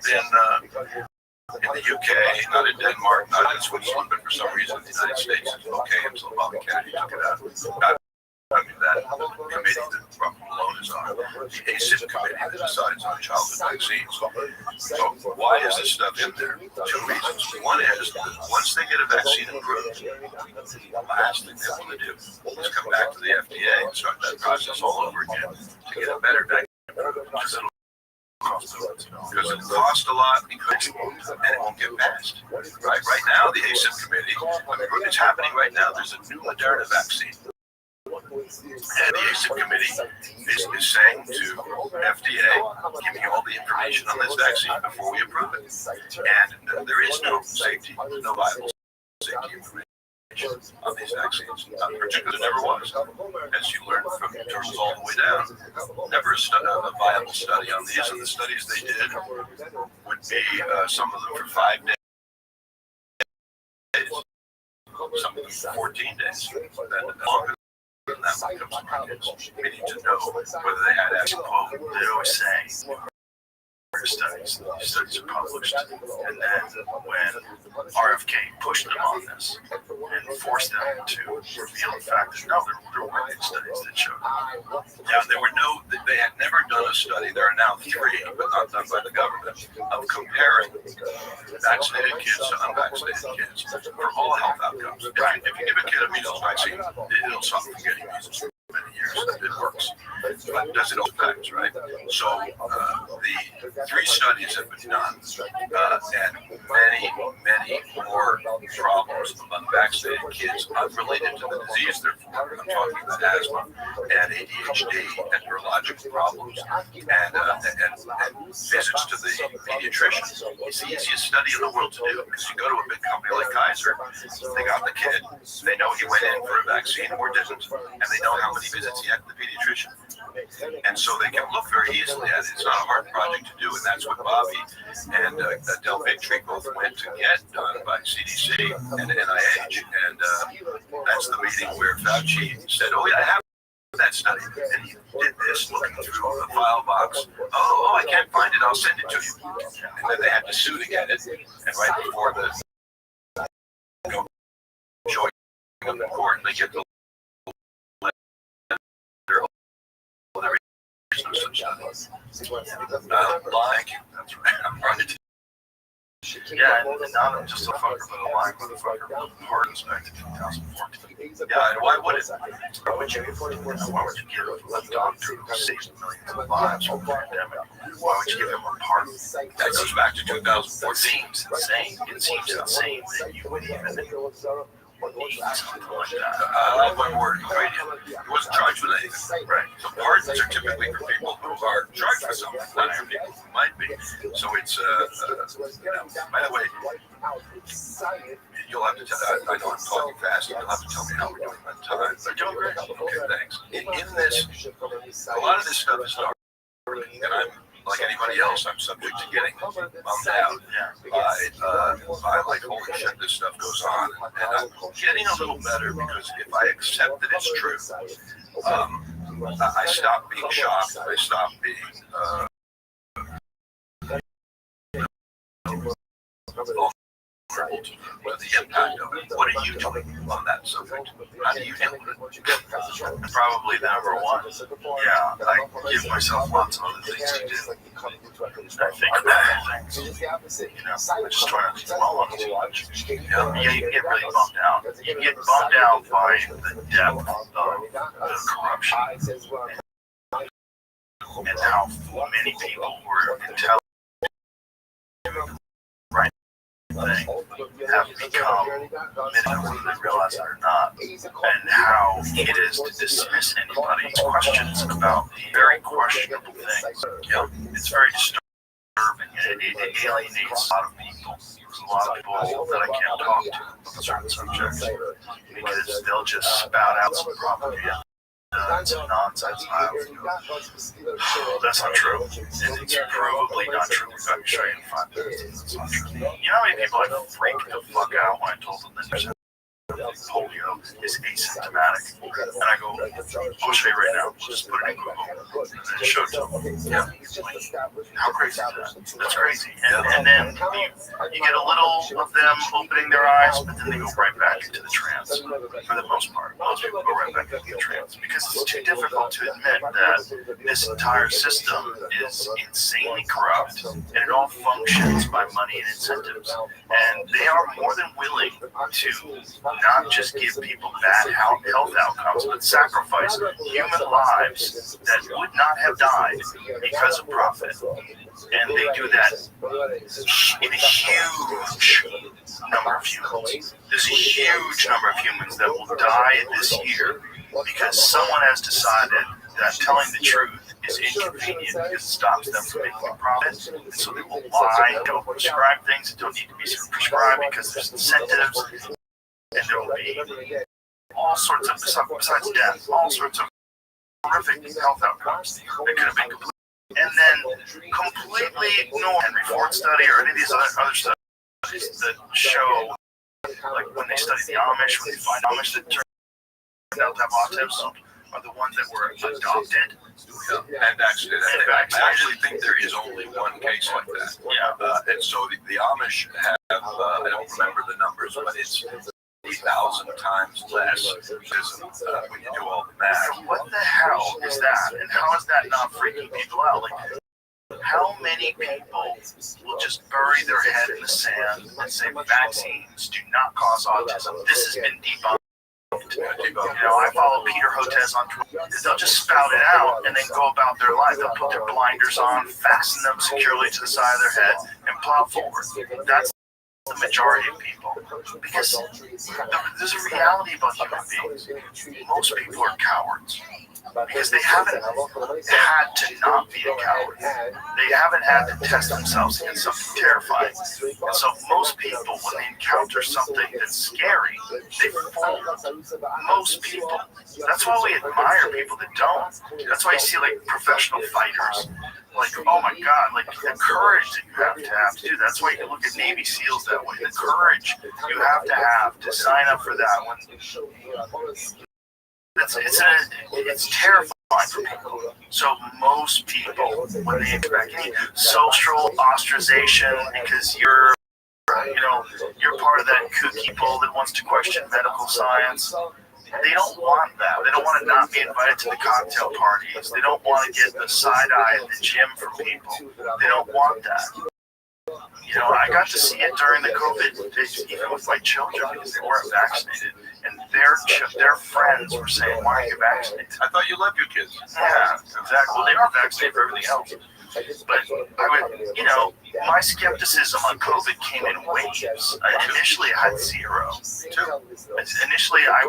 In the UK, not in Denmark, not in Switzerland, but for some reason in the United States, it's okay until Bobby Kennedy took it out. I mean, that committee that Robert Malone is on, the ACIP committee that decides on childhood vaccines. So why is this stuff in there? Two reasons. One is that once they get a vaccine approved, the last thing they want to do is come back to the FDA and start that process all over again to get a better vaccine. Because it costs a lot and it won't get passed. Right now, the ACIP committee, I mean, it's happening right now. There's a new Moderna vaccine. And the ACIP committee is saying to FDA, give me all the information on this vaccine before we approve it. And there is no safety, no viable safety information on these vaccines. Particularly, there never was. As you learned from journals all the way down, never a viable study on these. And the studies they did would be some of them for 5 days, some of them for 14 days. And that becomes kids. We need to know whether they had actual quote. They always say studies are published, and then when RFK pushed them on this and forced them to reveal the fact that no, there weren't any studies that showed it. Yeah, they had never done a study. There are now 3, but not done by the government, of comparing vaccinated kids to unvaccinated kids for all health outcomes. If you give a kid a measles vaccine, it'll stop from getting measles for many years. It works. But does it affect, right? So the 3 studies have been done, and many more problems among vaccinated kids unrelated to the disease. Therefore, I'm talking about asthma and ADHD and neurological problems and visits to the pediatrician. It's the easiest study in the world to do because you go to a big company like Kaiser, they got the kid, they know he went in for a vaccine or didn't, and they know how many visits he had to the pediatrician. And so they can look very easily at it. It's not a hard project to do, and that's what Bobby and Del Victory both went to get done by CDC and NIH. And that's the meeting where Fauci said, oh, yeah, I have that study. And he did this looking through the file box. Oh, I can't find it. I'll send it to you. And then they had to sue to get it. And right before the joint of the court, they get the thank you. That's right. I'm right. Yeah, and not just a fucker, but a lying motherfucker pardons back to 2014. Yeah, and why would it? Why would you give a doctor who saved millions of lives from the pandemic? Why would you give him a pardon? That goes back to 2014. It seems insane. It seems insane that you would even need something like that. I like my word ingredient. He wasn't charged with anything. Right. So pardons are typically for people who are charged with something, not for people who might be. So it's, by the way, you'll have to tell, I know I'm talking fast, you'll have to tell me how we're doing on time. But doing great. Okay, thanks. In this, a lot of this stuff is dark, and I'm, like anybody else, I'm subject to getting bummed out by like, holy shit, this stuff goes on. And I'm getting a little better because if I accept that it's true, I stop being shocked. I stop being vulnerable to the impact of it. What are you doing on that subject? How do you deal with it? Probably number one. Yeah, I give myself lots of other things to do. I think about things. I just try not to dwell on it too much. Yeah, you get really bummed out. You get bummed out by the depth of the corruption and how many people who are intelligent have become minimum whether they realize it or not, and how it is to dismiss anybody's questions about very questionable things. Yeah, it's very disturbing, and it alienates a lot of people. There's a lot of people that I can't talk to on certain subjects because they'll just spout out some propaganda. Some nonsense. That's not true. And it's provably not true. We've got to show you in 5 minutes. It's not true. You know how many people I freaked the fuck out when I told them that there's polio is asymptomatic. And I go, I'll show you right now. Just put it in Google. And then it shows them. Yeah. How crazy is that? That's crazy. And then you get a little of them opening their eyes, but then they go right back into the trance for the most part. Most people go right back into the trance because it's too difficult to admit that this entire system is insanely corrupt and it all functions by money and incentives. And they are more than willing to not just give people bad health outcomes, but sacrifice human lives that would not have died because of profit. And they do that in a huge number of humans. There's a huge number of humans that will die this year because someone has decided that telling the truth is inconvenient because it stops them from making a profit. And so they will lie, they'll prescribe things that don't need to be prescribed because there's incentives, and there will be all sorts of, besides death, all sorts of horrific health outcomes that could have been completely. And then completely ignore Henry Ford study or any of these other studies that show, like when they study the Amish, when they find Amish that turn out to have autism, are the ones that were adopted. And I actually think there is only one case like that. Yeah. And so the Amish have, I don't remember the numbers, but it's 3,000 times less when you do all the math. What the hell is that? And how is that not freaking people out? Like, how many people will just bury their head in the sand and say vaccines do not cause autism? This has been debunked. I follow Peter Hotez on Twitter. They'll just spout it out and then go about their life. They'll put their blinders on, fasten them securely to the side of their head, and plow forward. That's the majority of people. Because there's a reality about human beings. Most people are cowards. Because they haven't had to not be a coward. They haven't had to test themselves against something terrifying. And so most people, when they encounter something that's scary, they fold. Most people. That's why we admire people that don't. That's why you see like professional fighters. Like, oh my God, like the courage that you have to do that. That's why you look at Navy SEALs that way. The courage you have to sign up for that one. It's terrifying for people. So most people, when they expect any social ostracization because you're part of that kooky poll that wants to question medical science. They don't want that. They don't want to not be invited to the cocktail parties. They don't want to get the side eye at the gym from people. They don't want that. I got to see it during the COVID days, even with my children, because they weren't vaccinated. And their friends were saying, why are you vaccinated? I thought you loved your kids. Yeah, exactly. Well, they are vaccinated for everything else. But my skepticism on COVID came in waves. Initially, I had zero. Initially, I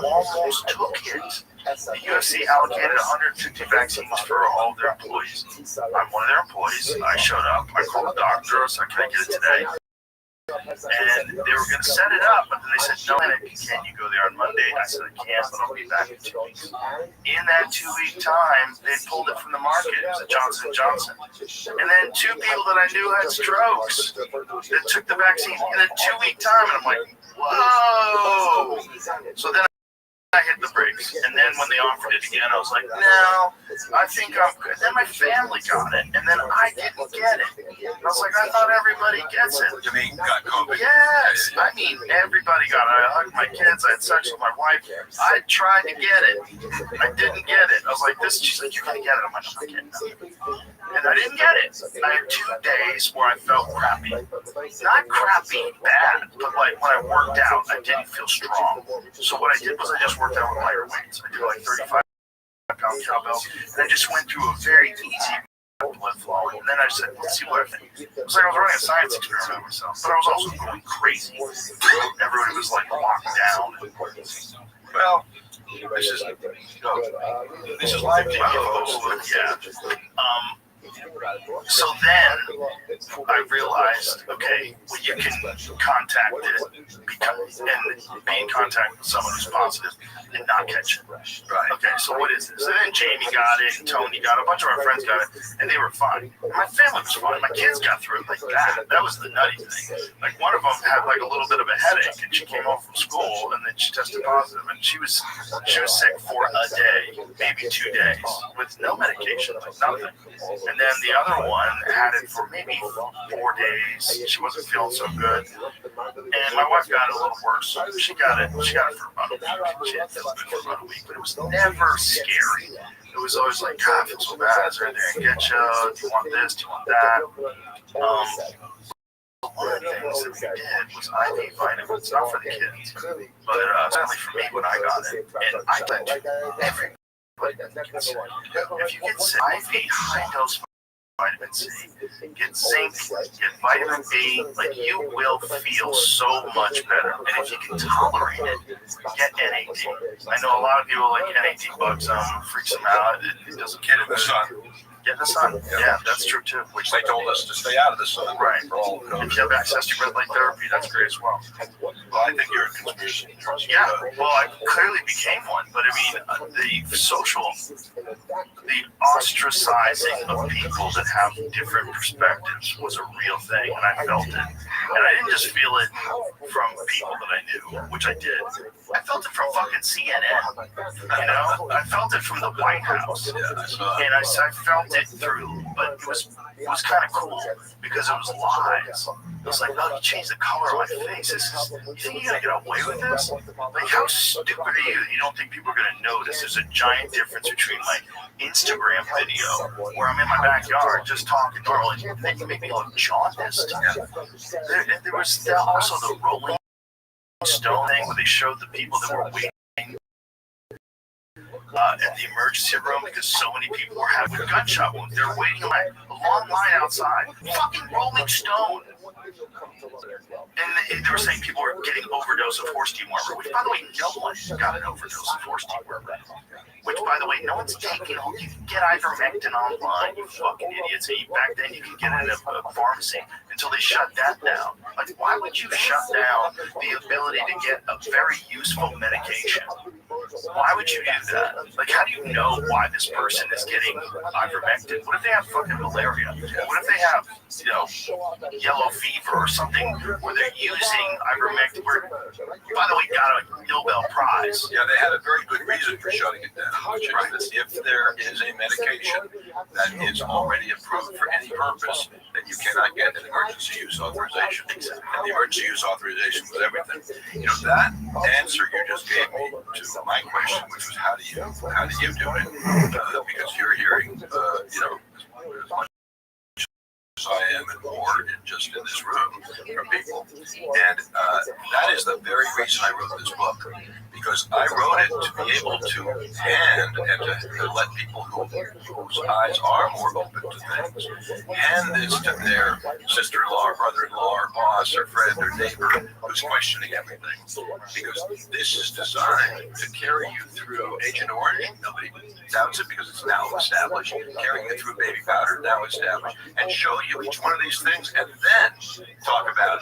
almost took it. The UFC allocated 150 vaccines for all their employees. I'm one of their employees. I showed up. I called the doctor. I said, can I get it today? And they were going to set it up, but then they said, no, can you go there on Monday? I said, I can't, but I'll be back in 2 weeks. In that 2-week time, they pulled it from the market. It was a Johnson & Johnson. And then 2 people that I knew had strokes that took the vaccine in a 2-week time. And I'm like, whoa. So then I hit the brakes. And then when they offered it again, I was like, no, I think I'm good. Then my family got it, and then I didn't get it. I was like, I thought everybody gets it. You mean got COVID? Yes. I mean, everybody got it. I hugged my kids. I had sex with my wife. I tried to get it. I didn't get it. I was like, she said, you're going to get it. I'm like, I'm not getting it. And I didn't get it. I had 2 days where I felt crappy. Not crappy bad, but like when I worked out, I didn't feel strong. So what I did was I just worked out with lighter weights. I did like 35-pound cowbell, and I just went through a very easy blood flow. And then I just said, let's see what I think. It was like I was running a science experiment on myself, but I was also going crazy. Everybody was like locked down. Well, this is live TV. Yeah. So then I realized, okay, well, you can contact it and be in contact with someone who's positive and not catch it. Right. Okay, so what is this? And then Jamie got it, and Tony got it, a bunch of our friends got it, and they were fine. And my family was fine. My kids got through it like that. That was the nutty thing. Like one of them had like a little bit of a headache, and she came home from school, and then she tested positive, and she was sick for a day, maybe 2 days, with no medication, like nothing. And then the other one had it for maybe 4 days. She wasn't feeling so good, and my wife got it a little worse. So she got it for about a week. She had felt good for about a week, but it was never scary. It was always like, God, I feel so bad. Is there anything I can get you? Do you want this? Do you want that? One of the things that we did was IV vitamins, not for the kids, but certainly for me when I got it. And I let everybody that gets sick. If you get sick, IV high dose vitamin C, get zinc, get vitamin B, like you will feel so much better. And if you can tolerate it, get NAD. I know a lot of people like NAD bugs, freaks them out. It doesn't Get in the sun. Get in the sun. Yeah, that's true too. Which they told us to stay out of the sun. Right. If you have access to red light therapy, that's great as well. Well, I think you're a conspiracy theorist. Yeah, well, I clearly became one, but I mean, the ostracizing of people that have different perspectives was a real thing, and I felt it. And I didn't just feel it from people that I knew, which I did. I felt it from fucking CNN, you know? I felt it from the White House, and I felt it through, but it was kind of cool because it was lies. It was like, oh, you changed the color of my face. You think you're gonna get away with this? Like, how stupid are you? You don't think people are gonna notice? There's a giant difference between my Instagram video where I'm in my backyard just talking normally, and then you make me look jaundiced. There was also the Rolling Stone thing where they showed the people that were waiting at the emergency room because so many people were having gunshot wounds. They're waiting like a long line outside. Fucking Rolling Stone. And they were saying people were getting overdose of horse dewormer, which, by the way, no one got an overdose of horse dewormer. Which, by the way, no one's taking. You can get ivermectin online, you fucking idiots. Back then, you could get it at a pharmacy until they shut that down. Like, why would you shut down the ability to get a very useful medication? Why would you do that? Like, how do you know why this person is getting ivermectin? What if they have fucking malaria? What if they have, yellow fever or something where they're using ivermectin? Where, by the way, got a Nobel Prize. Yeah, they had a very good reason for shutting it down, which is that if there is a medication that is already approved for any purpose, then you cannot get an emergency use authorization. And the emergency use authorization was everything. That answer you just gave me to my question, which was how do you do it? Because you're hearing, as much as I am and more just in this room from people. And that is the very reason I wrote this book. Because I wrote it to be able to hand and to let people whose eyes are more open to things hand this to their sister-in-law or brother-in-law or boss or friend or neighbor who's questioning everything. Because this is designed to carry you through Agent Orange. Nobody doubts it because it's now established. Carrying you through baby powder, now established. And show you each one of these things and then talk about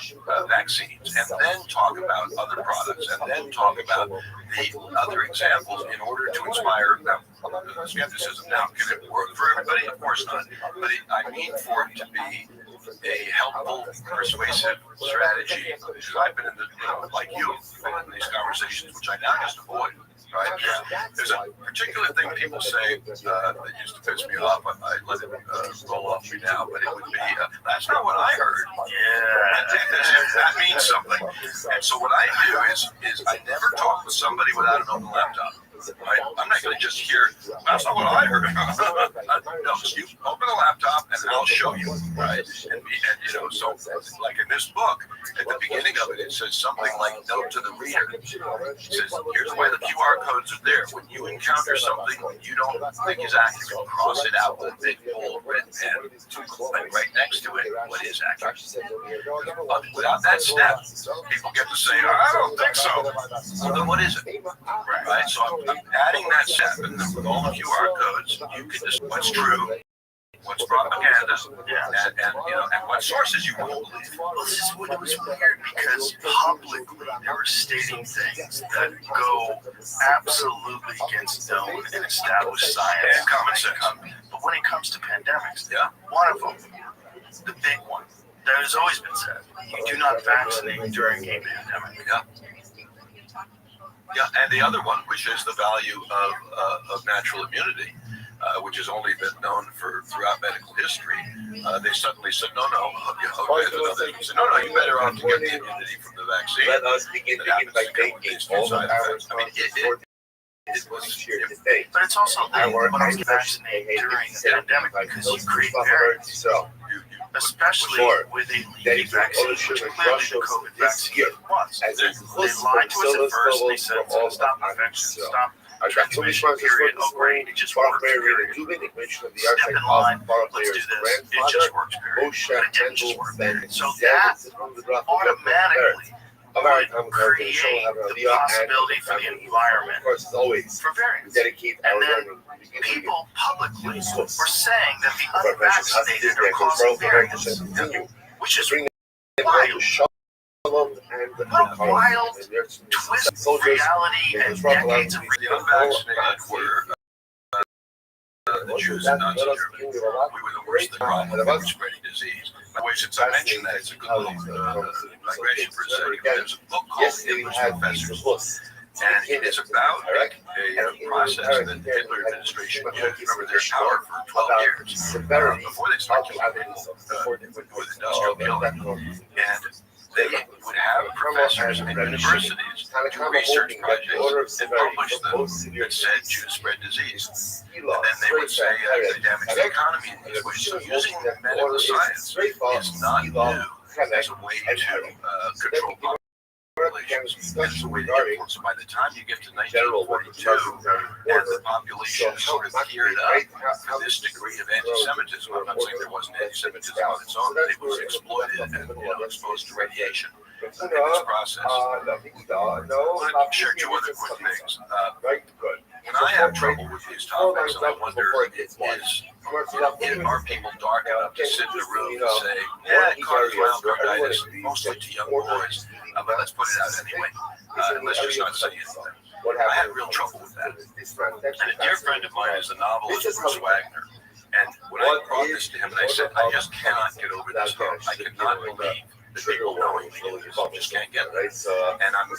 vaccines and then talk about other products and then talk about the other examples in order to inspire them. Skepticism now, can it work for everybody? Of course not. But I mean for it to be a helpful, persuasive strategy. Because I've been in like you, in these conversations, which I now just avoid. Right? There's a particular thing people say that used to piss me off. I let it roll off me now, but it would be, that's not what I heard. Yeah, that means something. And so what I do is I never talk with somebody without an open laptop. Right? I'm not going to just hear, that's not what I heard. No, you open a laptop and I'll show you, right? And so like in this book, at the beginning of it, it says something like, note to the reader. It says, here's why the QR codes are there. When you encounter something you don't think is accurate, cross it out with a big bold red pen. And right next to it, what is accurate. Without that step, people get to say, I don't think so. Well, then what is it? Right? So I'm adding that step, and then with all the QR codes, you can just what's true what's propaganda, and what sources you will believe. Well, this is what it was weird because publicly they were stating things that go absolutely against known and established science and common sense. But when it comes to pandemics, one of them, the big one, that has always been said, you do not vaccinate during a pandemic. Yeah, and the other one, which is the value of natural immunity, which has only been known throughout medical history. They suddenly said, no, you're better off to get the immunity from the vaccine. Let us begin by thanking all of our sponsors. But it's also the vaccinate during the pandemic because you create variants. Especially with a leaky vaccine, which clearly the COVID vaccine was. They lied to us at first, they said it's going to stop infection, stop transmission, period. Oh great, it just works, period. Step in line, let's do this. It just works, period. But it didn't just work. So that automatically would create the possibility for the environment for variants. And then people publicly were saying that the unvaccinated are causing variants, which is wild. What a wild twist of reality and decades of The unvaccinated were the Jews and Nazi Germany. We were the worst of the problem with spreading disease. By the way, since I mentioned that, it's a good little migration for a second. There's a book called Hitler's Professors. And it is about a process that the Hitler administration used. Remember, they're in power for 12 years before they start killing people with industrial killing. And they would have professors in universities do research projects and publish them that said Jews spread disease. And then they would say they damage the economy in these ways. So using medical science is not new as a way to control population. That's the way to influence. So by the time you get to 1942, and the population is sort of geared up for this degree of anti-Semitism, I'm not saying there wasn't anti-Semitism on its own, but it was exploited and exposed to radiation in this process. Let me share two other quick things. When I have trouble with these topics, and I wonder are people dark enough to sit in a room and say, yeah, it causes myocarditis, mostly to young boys, but let's put it out anyway, and let's just not say anything. I had real trouble with that. And a dear friend of mine is the novelist Bruce Wagner. And when I brought this to him, and I said, I just cannot get over this hump. I cannot believe that people knowingly do this. I just can't get it. And I'm a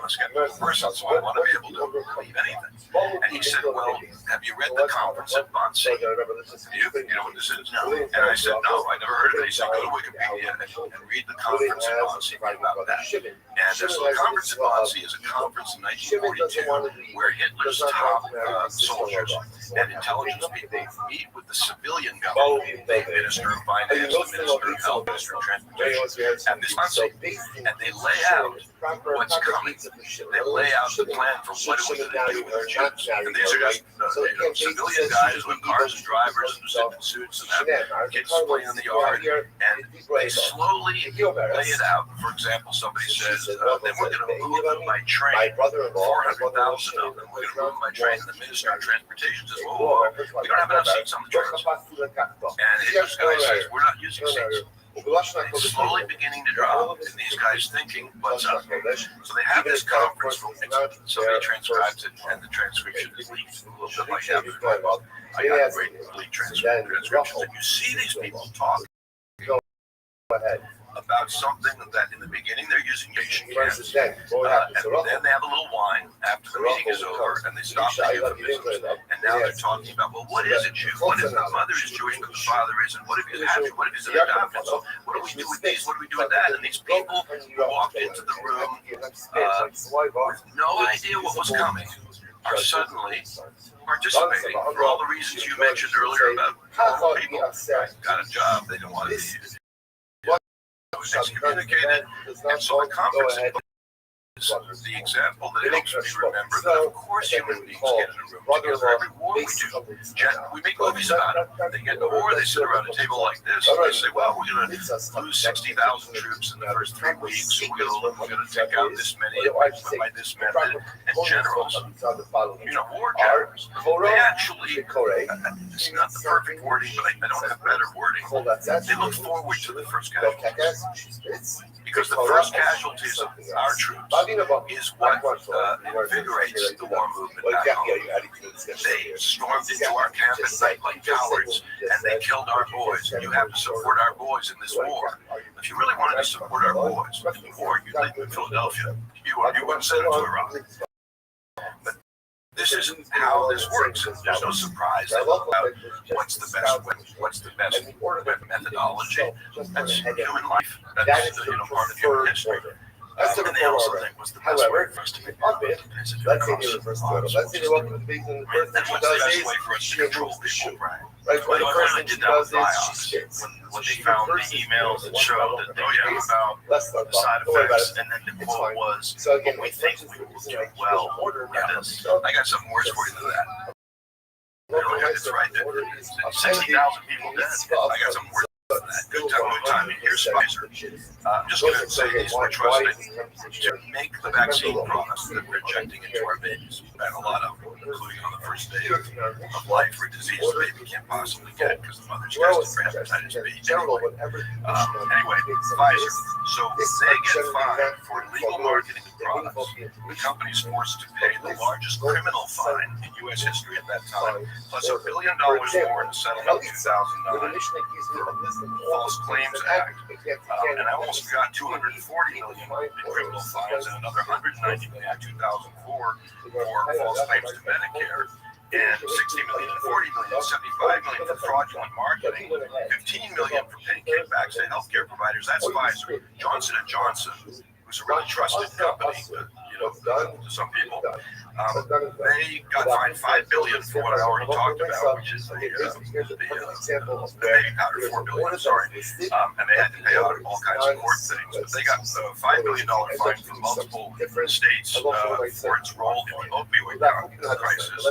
skeptical person, so I want to be able to believe anything. And he said, well, have you read the conference at Bonse? You know what this is? No. And I said, no, I never heard of it. He said, go to Wikipedia and read the conference at Bonse about that. And so the conference at Bonse is a conference in 1942 where Hitler's top soldiers and intelligence people meet with the civilian government, the Minister of Finance, the Minister of Health, Minister of Transportation, at this Bonse, and they lay out what's coming. They lay out the plan for what it was going to do with the Jews. And these are just civilian guys with cars and drivers and sit in suits and have kids playing in the yard. And they slowly lay it out. For example, somebody says, then we're going to move them by train, 400,000 of them. We're going to move them by train. And the Minister of Transportation says, whoa, we don't have enough seats on the trains. And Hitler's guy says, we're not using seats. It's slowly beginning to drop, and these guys thinking, what's up? So they have this conference, somebody transcribes it, and the transcription is leaked, a little bit like that. I got great leaked transcriptions, and you see these people talk about something that in the beginning they're using Haitian cans, and then they have a little wine after the meeting is over, and they stop the euphemisms, and now they're talking about, well, what is a Jew? What if the mother is Jewish but the father isn't? What if he's happy? What if he's an adopted? So what do we do with these? What do we do with that? And these people who walked into the room with no idea what was coming are suddenly participating for all the reasons you mentioned earlier about people got a job they don't want to be excommunicated, and so the conference the example that helps me remember that, of course, human beings get in a room together. Every war we do, we make movies about it. They get in a war, they sit around a table like this, and they say, well, we're going to lose 60,000 troops in the first 3 weeks. We're going to take out this many by this method. And generals, war generals, they actually, it's not the perfect wording, but I don't have better wording. They look forward to the first casualties. Because the first casualties of our troops is what invigorates the war movement back home. They stormed into our camp at night like cowards, and they killed our boys. You have to support our boys in this war. If you really wanted to support our boys in the war, you'd leave in Philadelphia. You wouldn't send them to Iraq. But this isn't how this works. There's no surprise about what's the best methodology. That's human life. That's part of human history. And they also think what's the best way for us to make money. And it's a new cost. That's what's the best way for us to control people. Right. Well, they really did that with FIOS when they found the emails that showed that they knew about the side effects, and then the quote was, "But we think we will do well with this." I got some words for you than that. It's right there. 60,000 people dead. I got some words. Good timing. Here's Pfizer. I'm just going to say these we're trusting to make the vaccine products that we're injecting into our babies, and a lot of them, including on the first day of life, for disease the baby can't possibly get because the mother's tested for hepatitis B. Anyway, Pfizer. So they get fined for illegal marketing of products. The company's forced to pay the largest criminal fine in U.S. history at that time, plus $1 billion more in a settlement in 2009 for False Claims Act. And I almost forgot $240 million in criminal fines and another $190 million in 2004 for false claims to Medicare. And $60 million and $40 million, $75 million for fraudulent marketing, $15 million for paying kickbacks to healthcare providers. That's Pfizer. Johnson & Johnson, who's a really trusted company, to some people, they got fined $5 billion for what I already talked about, which is the baby powder, $4 billion, sorry. And they had to pay out all kinds of court things. But they got a $5 billion fine from multiple states for its role in the opioid crisis.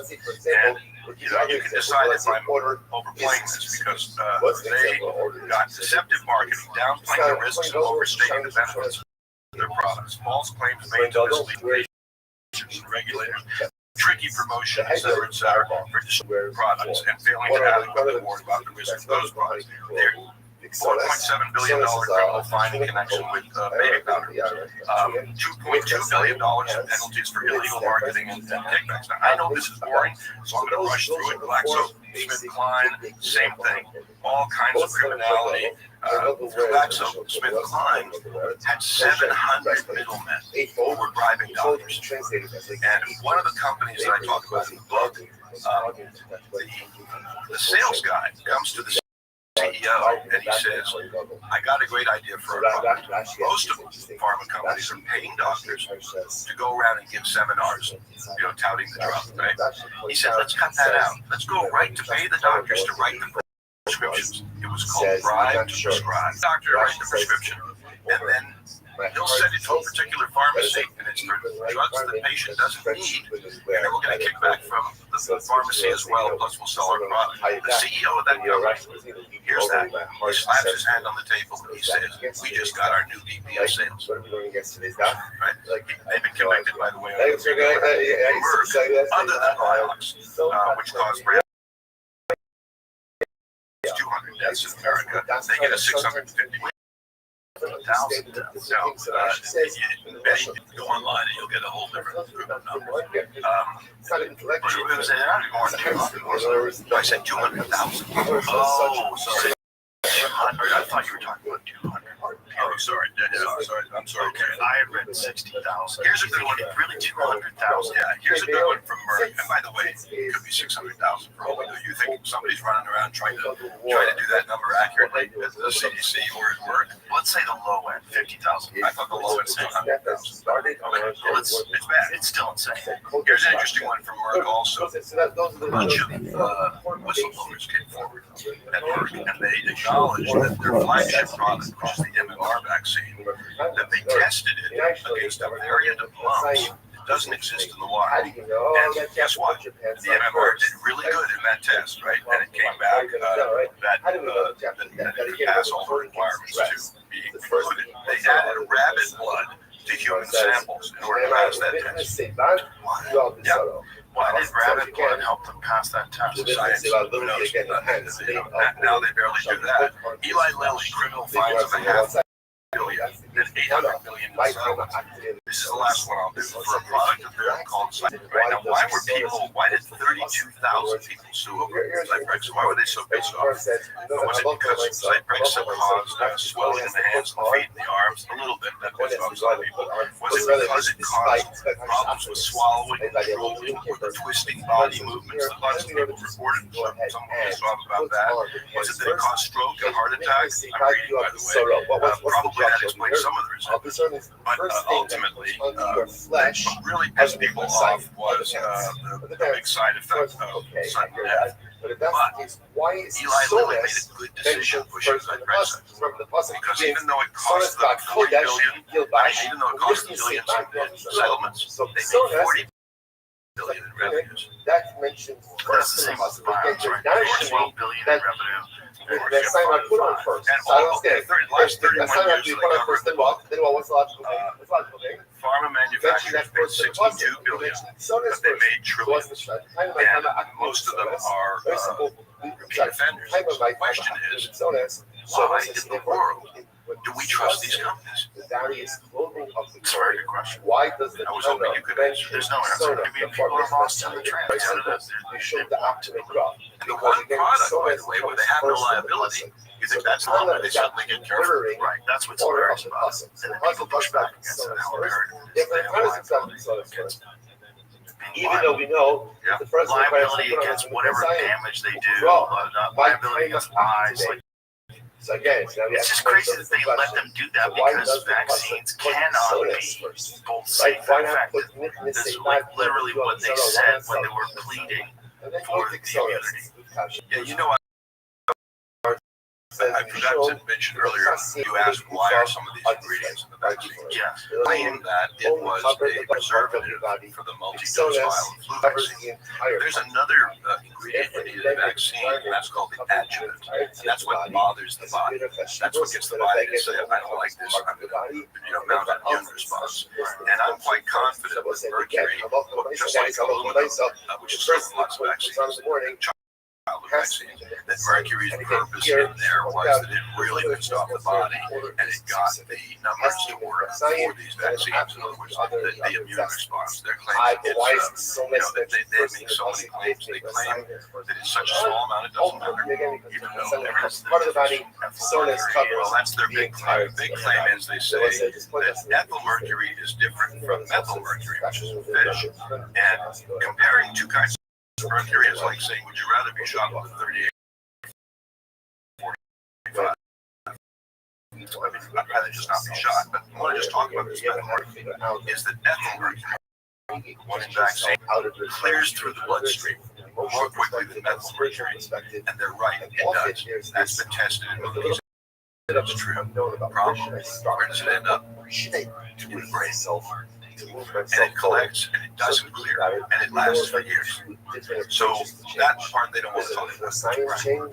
And you can decide if I'm overplaying this because they got deceptive marketing, downplaying the risks and overstating the benefits of their products. False claims made to mislead patients and regulators, tricky promotion, etc., for products, and failing to adequately warn about the risks of those products. They're $4.7 billion criminal fine in connection with baby powder, $2.2 billion in penalties for illegal marketing and kickbacks. Now, I know this is boring, so I'm going to rush through it. GlaxoSmithKline, same thing. All kinds of criminality. GlaxoSmithKline had 700 middlemen who were bribing doctors. And one of the companies that I talk about in the book, the sales guy comes to the CEO and he says, I got a great idea for a product. Most of pharma companies are paying doctors to go around and give seminars, touting the drug, right? He said, let's cut that out. Let's go right to pay the doctors to write the prescriptions. It was called bribe to prescribe. Doctor to write the prescription, and then he'll send it to a particular pharmacy, and it's for drugs the patient doesn't need. And then we're going to kick back from the pharmacy as well, plus we'll sell our product. The CEO of that company hears that. He slaps his hand on the table and he says, we just got our new VP of sales. Right? They've been convicted, by the way, other than Vioxx, which caused 200 deaths in America. They get a 650,000 deaths. So, go online and you'll get a whole different group of numbers. I said 200,000. Oh, sorry. I thought you were talking about 200. Oh, sorry. I'm sorry. Okay, I had read 60,000. Here's a good one. Really 200,000. Yeah, here's a good one from Merck. And by the way, it could be 600,000 for all we know. You think somebody's running around trying to do that number accurately at the CDC or at work? Let's say the low end, 50,000. I thought the low end 600,000. Well, it's bad. It's still insane. Here's an interesting one from Merck also. A bunch of whistleblowers came forward. at Merck, and they acknowledged that their flagship product, which is the MMR vaccine, that they tested it against a variant of mumps. It doesn't exist in the wild. And guess what? The MMR did really good in that test, right? And it came back that it could pass all the requirements to be included. They added rabbit blood to human samples in order to pass that test. Why did rabbit blood help them pass that test? Science, who knows? Now they barely do that. Eli Lilly, criminal fines of $500 million and $800 million in settlements. This is the last one I'll do for a product of theirs called Cyprex. Right now, why did 32,000 people sue over Cyprex? Why were they so pissed off? Was it because Cyprex caused swelling in the hands, the feet, and the arms? A little bit. That pissed off some people. Was it because it caused problems with swallowing, drooling, or the twisting body movements that lots of people reported? Some were pissed off about that. Was it that it caused stroke and heart attack? I'm reading, by the way. Probably that explains some of the result. But ultimately, what really pissed people off was the big side effect of sudden death. But Eli Lilly made a good decision pushing Cyprexa, because even though it cost them $40 billion, even though it cost them billions in settlements, they made $40 billion in revenues. That's the same as the bonds, right? $12 billion in revenue. And all the last 31 years of the government, pharma manufacturers made $62 billion, but they made trillions, and most of them are repeat offenders. The question is, why in the world do we trust these companies? It's a very good question. I was hoping you could answer. There's no answer. I mean, people are lost in the trend. And the one product, by the way, where they have no liability, you think that's not that they suddenly get careful. Right, that's what's hilarious about it. And then people push back against it. How American is they have liability against even though we know the liability against whatever damage they do, liability against lies. So again, it's just crazy that they let them do that, because vaccines cannot be both safe and effective. This is like literally what they said when they were pleading for the immunity. Yeah, you know, I forgot to mention earlier, you asked why are some of these ingredients in the vaccine? Yeah. Claim that it was a preservative for the multi-dose viral flu vaccine. There's another ingredient in the vaccine, and that's called the adjuvant. And that's what bothers the body. That's what gets the body to say, I don't like this, I'm going to mount an immune response. And I'm quite confident with mercury, just like aluminum, which is lots of vaccines, vaccine, that mercury's purpose in there was that it really pissed off the body, and it got the numbers to work for these vaccines. In other words, the immune response. They're claiming it's, they make so many claims. They claim that it's such a small amount, it doesn't matter, even though everyone's part of the body, soreness covers. Well, that's their big claim. Big claim is they say that ethyl mercury is different from methyl mercury, which is fish. And comparing two kinds of mercury is like saying, would you rather be shot with a 38 or 45? I mean, I'd rather just not be shot, but I want to just talk about this methyl mercury. Is that ethyl mercury, one in vaccine, clears through the bloodstream more quickly than methyl mercury, and they're right, it does. That's been tested in movies. It's true. Problem, where does it end up? In the brain. And it collects, and it doesn't clear, and it lasts for years. So that part they don't want to talk about. Again,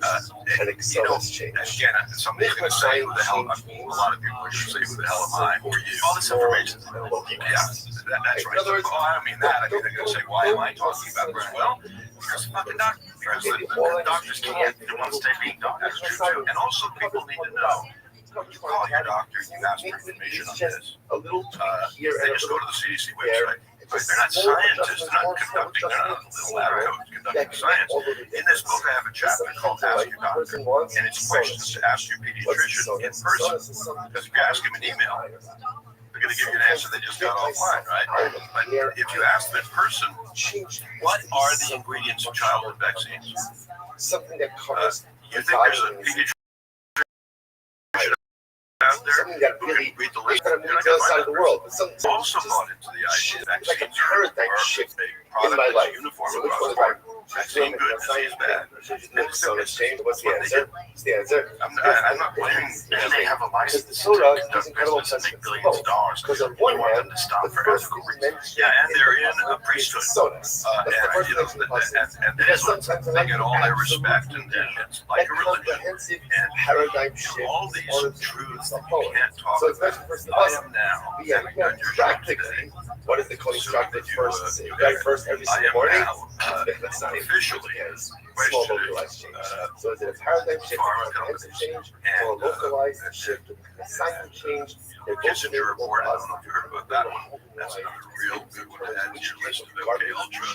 somebody's going to say, who the hell, a lot of people are going to say, who the hell am I, or you? All this information. Yeah, that's right. I don't mean that. I mean, they're going to say, why am I talking about this? Well, because the fucking doctor, because the doctors can't. They want to stay being doctors. That's true, too. And also, people need to know. You call your doctor, you ask for information on this. They just go to the CDC website. They're not scientists, they're not conducting, they're not little lab coats conducting science. In this book, I have a chapter called Ask Your Doctor, and it's questions to ask your pediatrician in person. Because if you ask him an email, they're going to give you an answer they just got offline, right? But if you ask them in person, what are the ingredients of childhood vaccines? Something that covers you think there's a pediatrician out there who can read the list? On the other side of the world. Also bought into the idea that vaccines are a paradigm shift in my life. Uniform So which one Vaccine good, disease bad. Soda's changed. What's the answer? What's the answer? I'm not blaming. And they have a license to soda conduct is incredible business and make sense. billions of dollars. Because on You one want hand, them to stop the for first ethical thing reasons. you mentioned Yeah, and they're in a is priesthood. sodas. That's the first thing And they get all their respect, and it's like a religion. comprehensive And paradigm shift. all these truths that you can't talk So it's about. meant for the I person. am now. Yeah, Having done your job today. practically, what is the constructive So first you, say? you Right got- first every I single am morning? now That's not officially small questioning localized change. So is it a paradigm shift, a pharma comprehensive change, and, or a localized shift, a silent change? They're both Kissinger report, I don't know if you heard about that one. positive. That's another real good one to add to your list of MK Ultra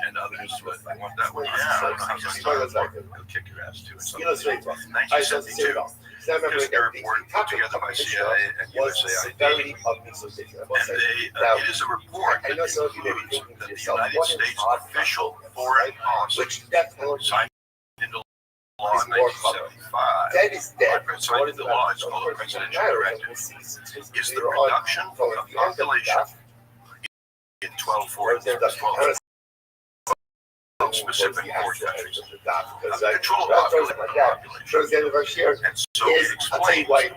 and others. But I want that one. Yeah, I don't know how it's many part times of that. it'll kick your ass too. It's Illustrate well. I shall say it 1972. all. So I remember Kissinger that the report put topic together of by the show CIA and was the USAID. severity of mesothelioma. And they, Now, it is a report I that know some of you may be concludes thinking to that the yourself, United what is States hard official content, foreign right? policy Which definitely signed into law is in more common. 1975. Dead is dead. Signed into law, it's called a presidential directive. Is the reduction of the population in 12 specific four countries. Control population. Towards the end of our share, And so it explains ways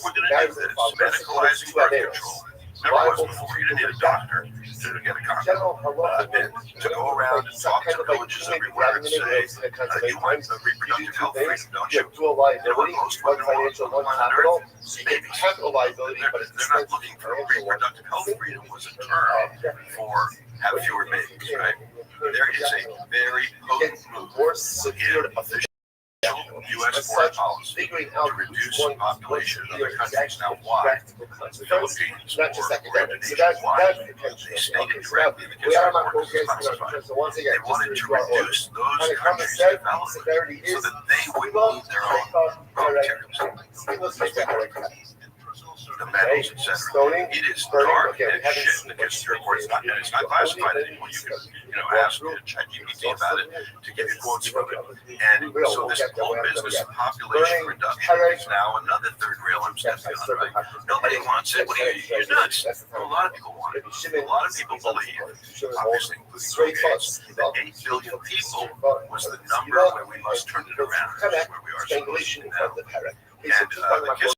we're going to do this. Medicalizing birth control. Never was before. You didn't need a doctor to get a condom. And to go around and talk to villages everywhere and say, you want reproductive health freedom, don't you? Dual liability, one financial, one capital. So you get Babies. capital liability, but it's They're not looking for reproductive health freedom was a term for have fewer babies, right? There is a very potent move more severe in official U.S. foreign policy to reduce the population in other countries. Now, why? The Philippines not just or academic. So Indonesia, why? that's They stated okay, directly in the we are Kissinger not report focusing as classified. so once again, They wanted to just our order. reduce And those the comment countries' said, development severity so is that they wouldn't need their own raw materials. The metals, etc. Stoning, It is burning, dark okay, we and haven't shit. seen The much Kissinger report is not, and it's not classified anymore. You can, ask ChatGPT about it to give you quotes from it. And so this whole business of population reduction is now another third rail I'm stepping on, right? Nobody wants it. You're nuts. A lot of people want it. A lot of people believe, obviously, including Bill Gates, that 8 billion people was the number where we must turn it around. This is where we are supposed to be now. And the Kissinger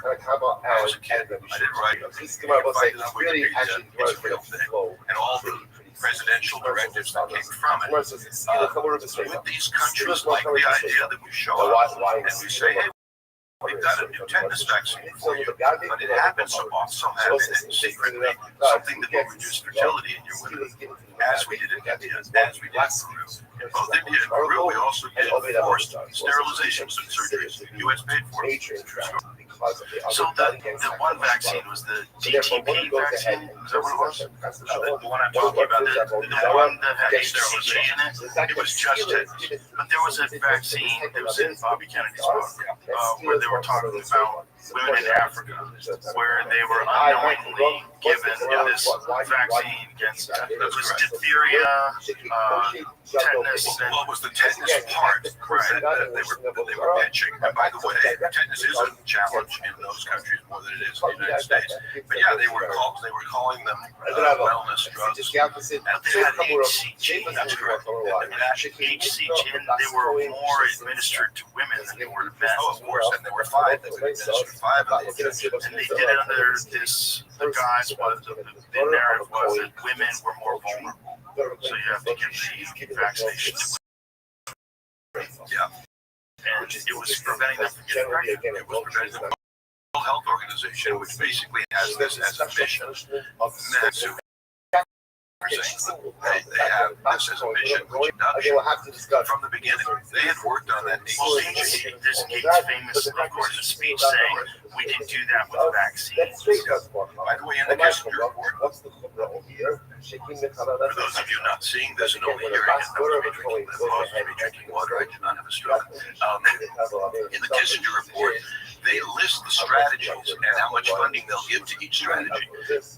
I was a kid. I didn't write it. You can find it on Wikipedia. It's a real thing. And all the presidential directives that came from it. With these countries like the idea that we show up and we say, hey, we've got a new tetanus vaccine for you, but it happens so having it secretly, something that will reduce fertility in your women, as we did in India, as we did in Peru. Both India and Peru, we also did forced sterilizations and surgeries. The U.S. paid for it. So the one vaccine was the DTP vaccine. Is that what it was? The one I'm talking about, the one that had sterilization in it. It was just it. But there was a vaccine that was in Bobby Kennedy's book where they were talking about women in Africa, where they were unknowingly given this vaccine against it was diphtheria, tetanus, and what was the tetanus part? Right, that they were pitching. And by the way, tetanus is a challenge in those countries more than it is in the United States. But yeah, they were calling them wellness drugs. And they had HCG. That's correct. And that HCG, they were more administered to women than they were to men. Oh, of course, and there were 5 that were administered 5 of these. And they did it under this, the guise was, the narrative was that women were more vulnerable. So you have to give the vaccination to women. Yeah. And it was preventing them from getting pregnant. It was preventing them. The World Health Organization, which basically has this as a mission, massive. They have this as a mission, which from the beginning, they had worked on that. Well, this Gates famous, of course, speech saying we can do that with vaccines. By the way, in the Kissinger report, for those of you not seeing this and only hearing it, I was drinking water. I did not have a stroke. In the Kissinger report, they list the strategies and how much funding they'll give to each strategy.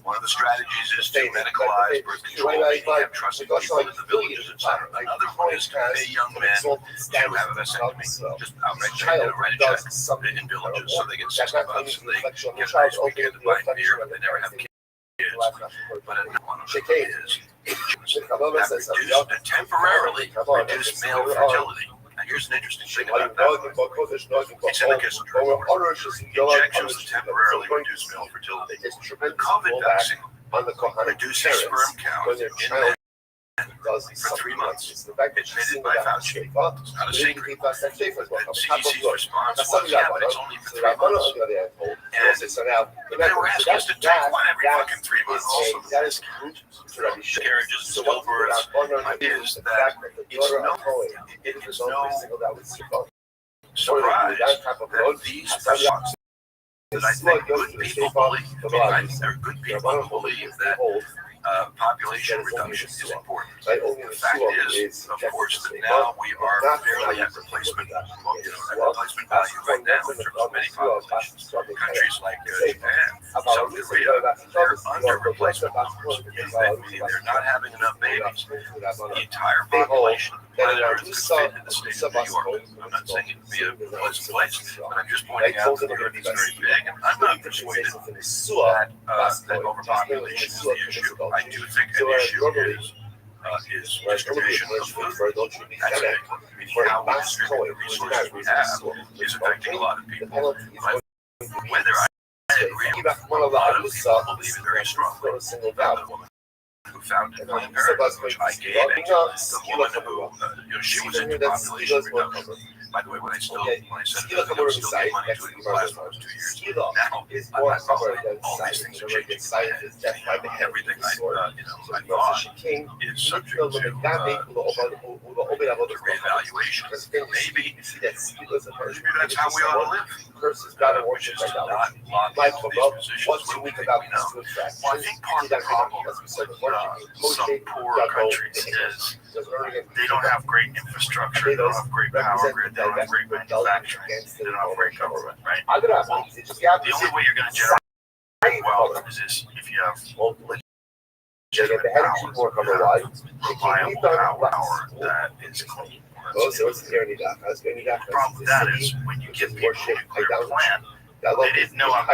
One of the strategies is to medicalize birth control, meaning have trusted people in the villages, etc. Another one is to pay young men to have a vasectomy. Just outright write a check in villages so they get $60 and they get a nice weekend to buy beer, but they never have kids. But another one of them is programs that temporarily reduce male fertility. Now, here's an interesting thing about that. It's in the Kissinger report. Injections that temporarily reduce male fertility. The COVID vaccine reduces sperm count in men for 3 months. Admitted by Fauci. It's not a secret. The CDC's response was, yeah, but it's only for 3 months. And they were asking us to take one every fucking 3 months also. Miscarriages and stillbirths. My idea is that it's no surprise that these responses that I think good people believe, I think there are good people who believe that population reduction is important. The fact is, of course, that now we are barely at replacement value right now in terms of many populations. Countries like Japan, South Korea, they're under replacement numbers, meaning they're not having enough babies. The entire population of the planet Earth could fit in the state of New York. I'm not saying it would be a pleasant place, but I'm just pointing out that the Earth is very big, and I'm not persuaded that overpopulation is the issue. I do think an issue is distribution of food. That's it. I mean, how we distribute the resources we have is affecting a lot of people. But whether I agree with a lot of people believe it very strongly. The woman who founded Planned Parenthood, which I gave it, the woman who, she was into population reduction. By the way, when I said it, I was still giving money to it in the last 2 years. Now, all these things are changing. Everything I thought is subject to reevaluation. Maybe that's how we ought to live, which is to not lock into these positions where we think we know. Well, I think part of the problem with some poor countries is they don't have great infrastructure, they don't have great power grid, they don't have great manufacturing, they don't have great government, right? Well, the only way you're going to generate wealth is if you have legitimate power, reliable power that is clean. The problem with that is when you give people a nuclear plant, they didn't know how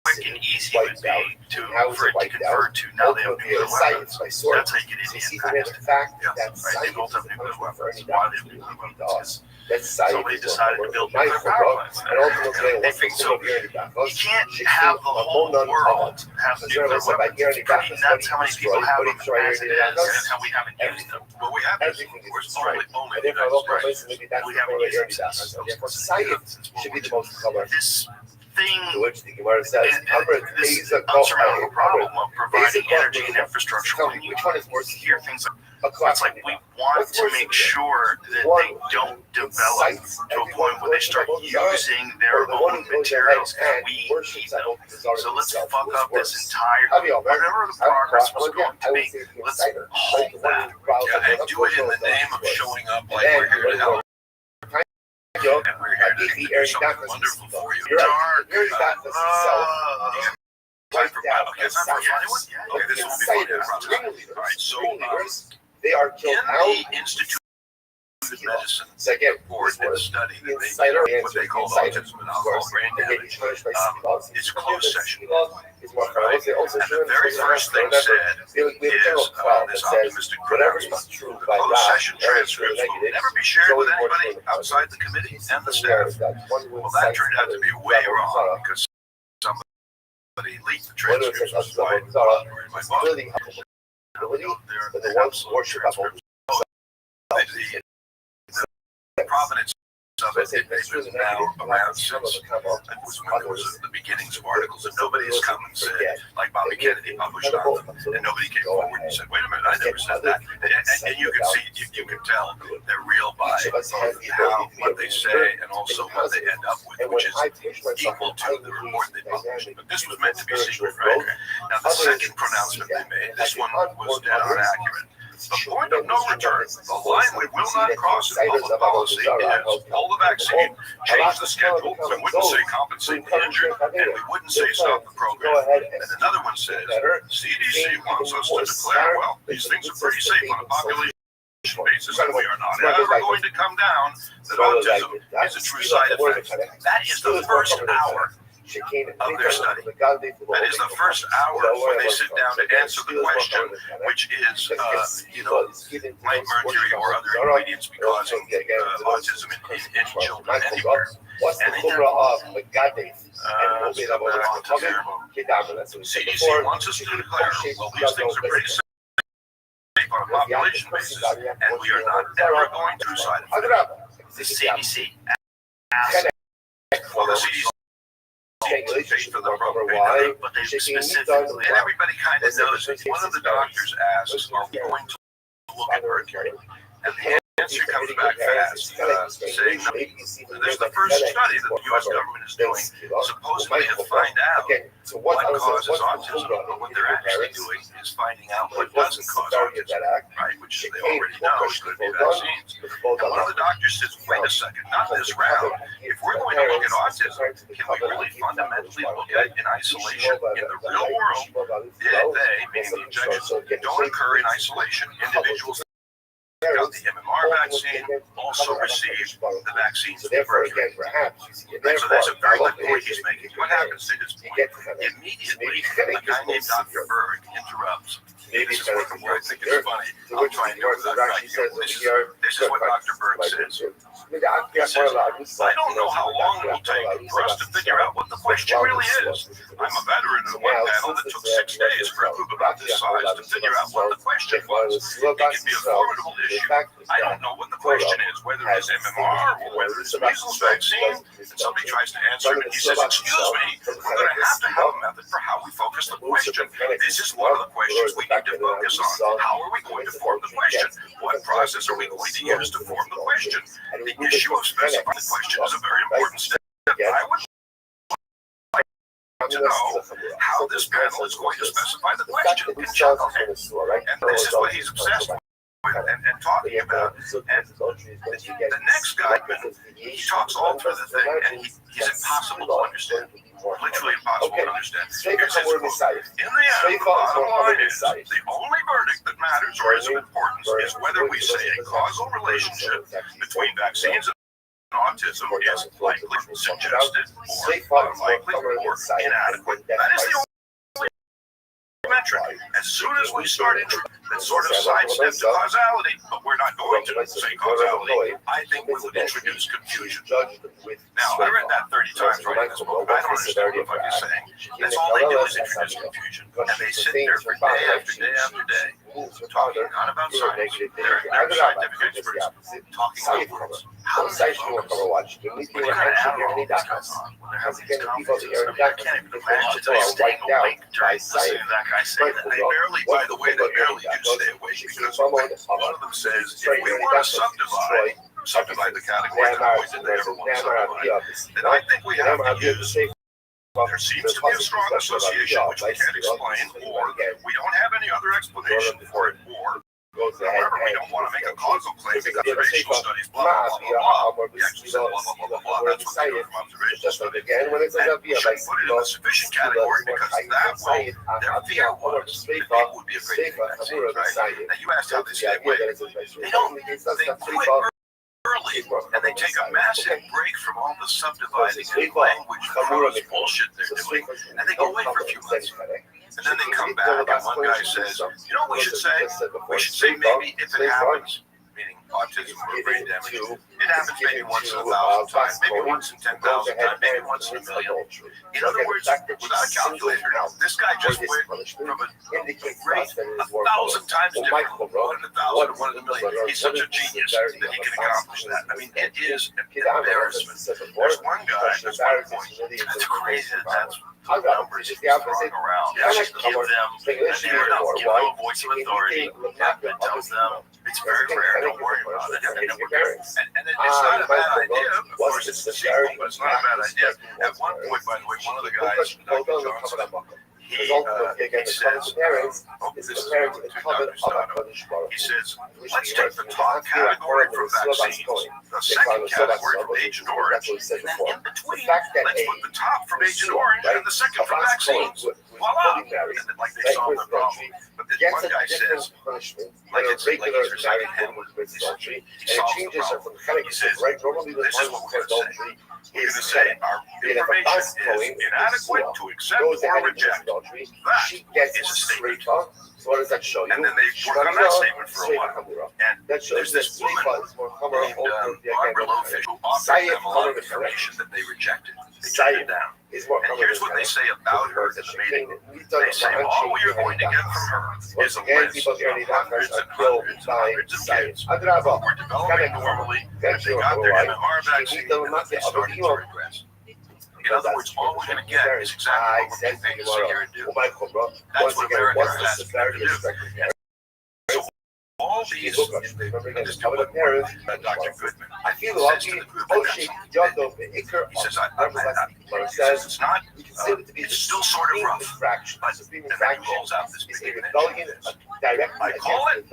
quick and easy it would be for it to convert to now they have nuclear weapons. That's how you get Indian Pakistan. Yeah, right. They both have nuclear weapons. Why they have nuclear weapons? Somebody decided to build nuclear power plants. They think so. You can't have the whole world have nuclear weapons. It's pretty nuts how many people have them as it is and how we haven't used them. Well, we have used them, of course, only in the United States. We haven't used them since this thing is this unsurmountable problem of providing energy and infrastructure. When you hear things like, it's like we want to make sure that they don't develop to a point where they start using their own materials and we need them. So let's fuck up this entire, whatever the progress was going to be, let's hold that. Yeah, and do it in the name of showing up like we're here to help. And we're here to do something wonderful for you. Dark. Time for anyone? Okay, this will be fun. All right, so they are killed in the Institute of Medicine report and study that they did what they call autism and alcohol brain damage. It's a closed session. Right? And the very first thing said is this optimistic pronouncement. The closed session transcripts will never be shared with anybody outside the committee and the staff. Well, that turned out to be way wrong because somebody leaked the transcripts, which is why they're in my book. They're absolute transcripts. The provenance of it is now around since it was when there was the beginnings of articles that nobody has come and said, like Bobby Kennedy published on them, and nobody came forward and said, wait a minute, I never said that. And you can see, you can tell they're real by how, what they say, and also what they end up with, which is equal to the report they published. But this was meant to be secret, right? Now, the second pronouncement they made, this one was dead on accurate. The point of no return, the line we will not cross in public policy is pull the vaccine, change the schedule, we wouldn't say compensate the injured, and we wouldn't say stop the program. And another one says, CDC wants us to declare, well, these things are pretty safe on a population basis, and we are not ever going to come down that autism is a true side effect. That is the first hour of their study. That is the first hour when they sit down to answer the question, which is, might mercury or other ingredients be causing autism in children anywhere. And they CDC wants us to declare, well, these things are pretty safe on a population basis, and we are not ever going to side effects. The CDC Well, the CDC pays for the program, but they specifically, and everybody kind of knows it. One of the doctors asks, are we going to look at mercury? And the answer comes back fast, saying, there's the first study that the U.S. government is doing, supposedly to find out what causes autism, but what they're actually doing is finding out what doesn't cause autism, right, which they already know is going to be vaccines. And one of the doctors says, wait a second, not this round. If we're going to look at autism, can we really fundamentally look at it in isolation? In the real world, they, meaning the injections, don't occur in isolation. Individuals got the MMR vaccine also received the vaccines for mercury. So that's a very good point he's making. What happens to his point? Immediately, a guy named Dr. Berg interrupts. This is what I think is funny. I'll try and do it without writing it. This is what Dr. Berg says. He says, I don't know how long it will take for us to figure out what the question really is. I'm a veteran in one panel that took 6 days for a group about this size to figure out what the question was. It can be a formidable issue. I don't know what the question is, whether it's MMR or whether it's a measles vaccine. And somebody tries to answer it, and he says, excuse me, we're going to have a method for how we focus the question. This is one of the questions we need to focus on. How are we going to form the question? What process are we going to use to form the question? The issue of specifying the question is a very important step. I would like to know how this panel is going to specify the question. And this is what he's obsessed with and talking about. And the next guy, he talks all through the thing, and he's impossible to understand. Literally impossible to understand. Here's his quote. In the end, the bottom line is, the only verdict that matters or is of importance is whether we say a causal relationship between vaccines and autism is likely, suggested, or unlikely, or inadequate. That is the only metric. As soon as we start that sort of sidestep to causality, but we're not going to say causality, I think we would introduce confusion. Now, I read that 30 times writing this book. I don't understand what the fuck he's saying. That's all they do is introduce confusion. And they sit there for day after day after day, talking not about science. They're scientific experts talking about words. How do they focus? When you kind of add all this goes on, when they're having these conferences, I can't even imagine them staying awake during listening to that guy say that. They barely, by the way, they barely do stay awake, because one of them says, if we want to subdivide the category that always did they ever want to subdivide, then I think we have to use, there seems to be a strong association which we can't explain, or we don't have any other explanation for it, or however, we don't want to make a causal claim because observational studies, blah, blah, blah, blah, blah. We actually said blah, blah, blah, blah, blah. That's what they do from observational studies. And we shouldn't put it in the sufficient category because that way, their fear was that people would be afraid to take vaccines, right? Now, you asked how they stay awake. They quit early, and they take a massive break from all the subdividing and language prose bullshit they're doing, and they go away for a few months. And then they come back, and one guy says, you know what we should say? We should say maybe if it happens, meaning autism or brain damage, it happens maybe once in 1,000 times, maybe once in 10,000 times, maybe once in a million. In other words, without a calculator, this guy just went from a rate 1,000 times different, 1 in 1,000 or 1 in a million. He's such a genius that he can accomplish that. I mean, it is an embarrassment. There's one guy, there's one point, it's crazy that that's numbers he's throwing around. You should give them a voice of authority that tells them it's very rare, don't worry about it. And it's not a bad idea. Of course, it's the sequel, but it's not a bad idea. At one point, by the way, one of the guys, Dr. Johnson, he says, this is going to Dr. Stano. He says, let's take the top category for vaccines, the second category from Agent Orange, and then in between, let's put the top from Agent Orange and the second from vaccines. Voila! And like they solved the problem. But one guy says, like it's reciting Hamlet, he solves the problem. He says, this is what we're going to say. We're going to say our information is inadequate to accept or reject. That is a statement. So what does that show you? And then they work on that statement for a while. And there's this woman named Barbara Lofish who offered them a lot of information that they rejected. They turned it down. And here's what they say about her in the meeting. They say, all we are going to get from her is a list of hundreds and hundreds and hundreds of kids who were developing normally, and if they got their MMR vaccine, and they started to regress. In other words, all we're going to get is exactly what we think is here to do. That's what America has to do. So all these, and this couple of Dr. Goodman, he says to the group, he says, it's not, it's still sort of rough, but and then he rolls out this big event. I call it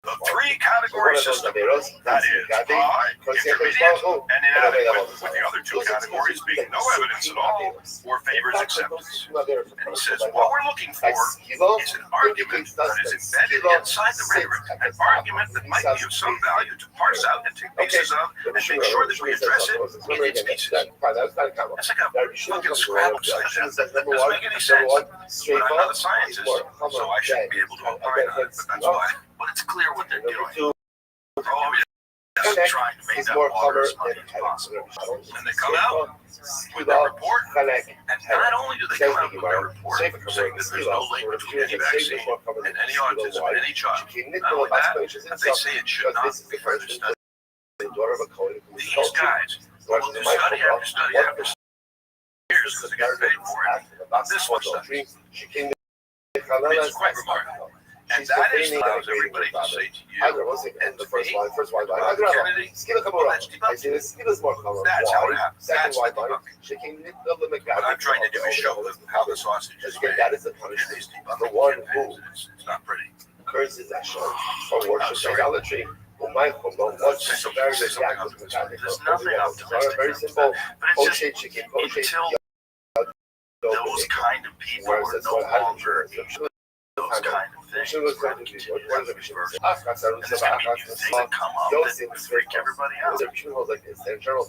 the three-category system. That is high, intermediate, and inadequate, with the other two categories being no evidence at all or favors acceptance. And he says, what we're looking for is an argument that is embedded inside the rhetoric, an argument that might be of some value to parse out and take pieces of and make sure that we address it in its pieces. That's like a fucking Scrabble session. That doesn't make any sense. But I'm not a scientist, so I shouldn't be able to opine on it, but that's why. But it's clear what they're doing. Oh, yes, trying to make that water as much as possible. And they come out with their report, and not only do they come out with their report saying that there's no link between any vaccine and any autism in any child, not only that, but they say it should not be further studied. These guys will do study after study after years because they got paid for it. About this one study. It's quite remarkable. And that is allows everybody to say to you, and the first line, Kennedy, let's debunk it. That's how it happens. That's the debunking. What I'm trying to do is show them how the sausage is made. It is debunking campaigns. It's not pretty. Curses that show or worship idolatry. There's nothing optimistic. Very simple. But it's just until those kind of people are no longer those kind of things. We're going to continue to have reverse. And there's going to be new things that come up that freak everybody out.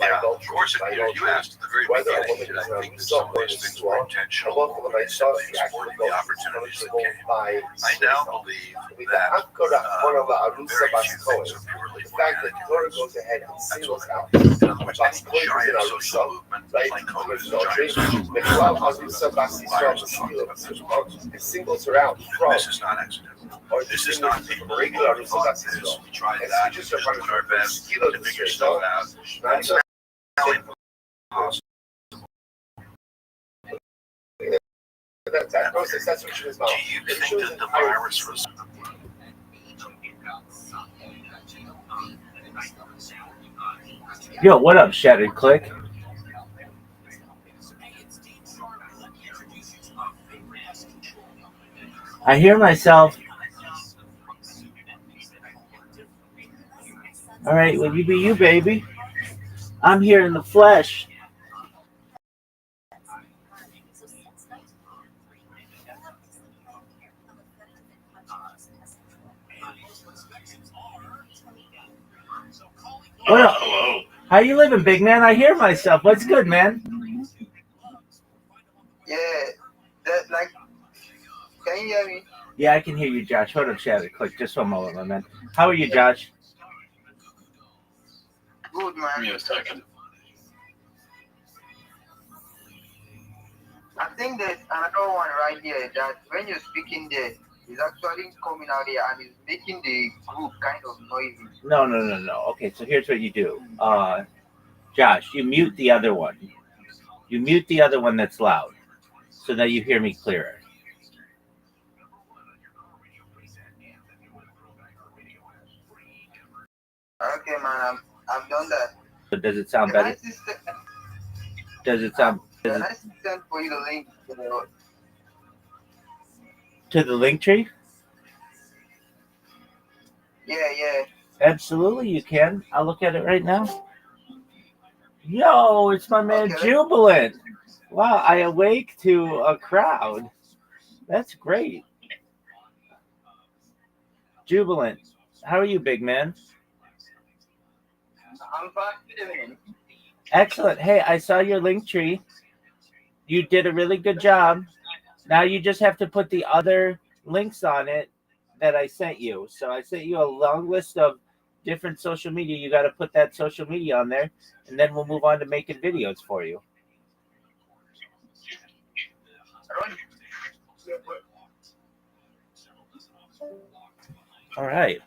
Yeah, of course, you asked at the very beginning, did I think that some of these things were intentional or simply exploiting the opportunities that came? I now believe that very few things are purely organic. That's what I believe. In other words, any giant social movement like COVID is a giant social movement. This is not accidental. This is not people who thought this. We tried that. We just doing our best to figure stuff out. That's now impossible. That process, that's what she was about. Do you think that the virus was... Yo, what up, Shattered Click? I hear myself. All right, well, you be you, baby. I'm here in the flesh. What up? Hello. How you living, big man? I hear myself. What's good, man? Yeah, like, can you hear me? Yeah, I can hear you, Josh. Hold up, Shattered Click. Just one moment, my man. How are you, Josh? Good, man. Give me a second. I think there's another one right here that when you're speaking there, it's actually coming out here and it's making the group kind of noisy. No. Okay, so here's what you do. Josh, you mute the other one. You mute the other one that's loud so that you hear me clearer. Okay, man, I've done that. So does it sound better? Does it sound... Can I send for you the link to the link tree? Yeah. Absolutely, you can. I'll look at it right now. Yo, it's my man Jubilant. Wow, I awake to a crowd. That's great. Jubilant. How are you, big man? I'm fine. Excellent. Hey, I saw your link tree. You did a really good job. Now you just have to put the other links on it that I sent you. So I sent you a long list of different social media. You got to put that social media on there, and then we'll move on to making videos for you. All right.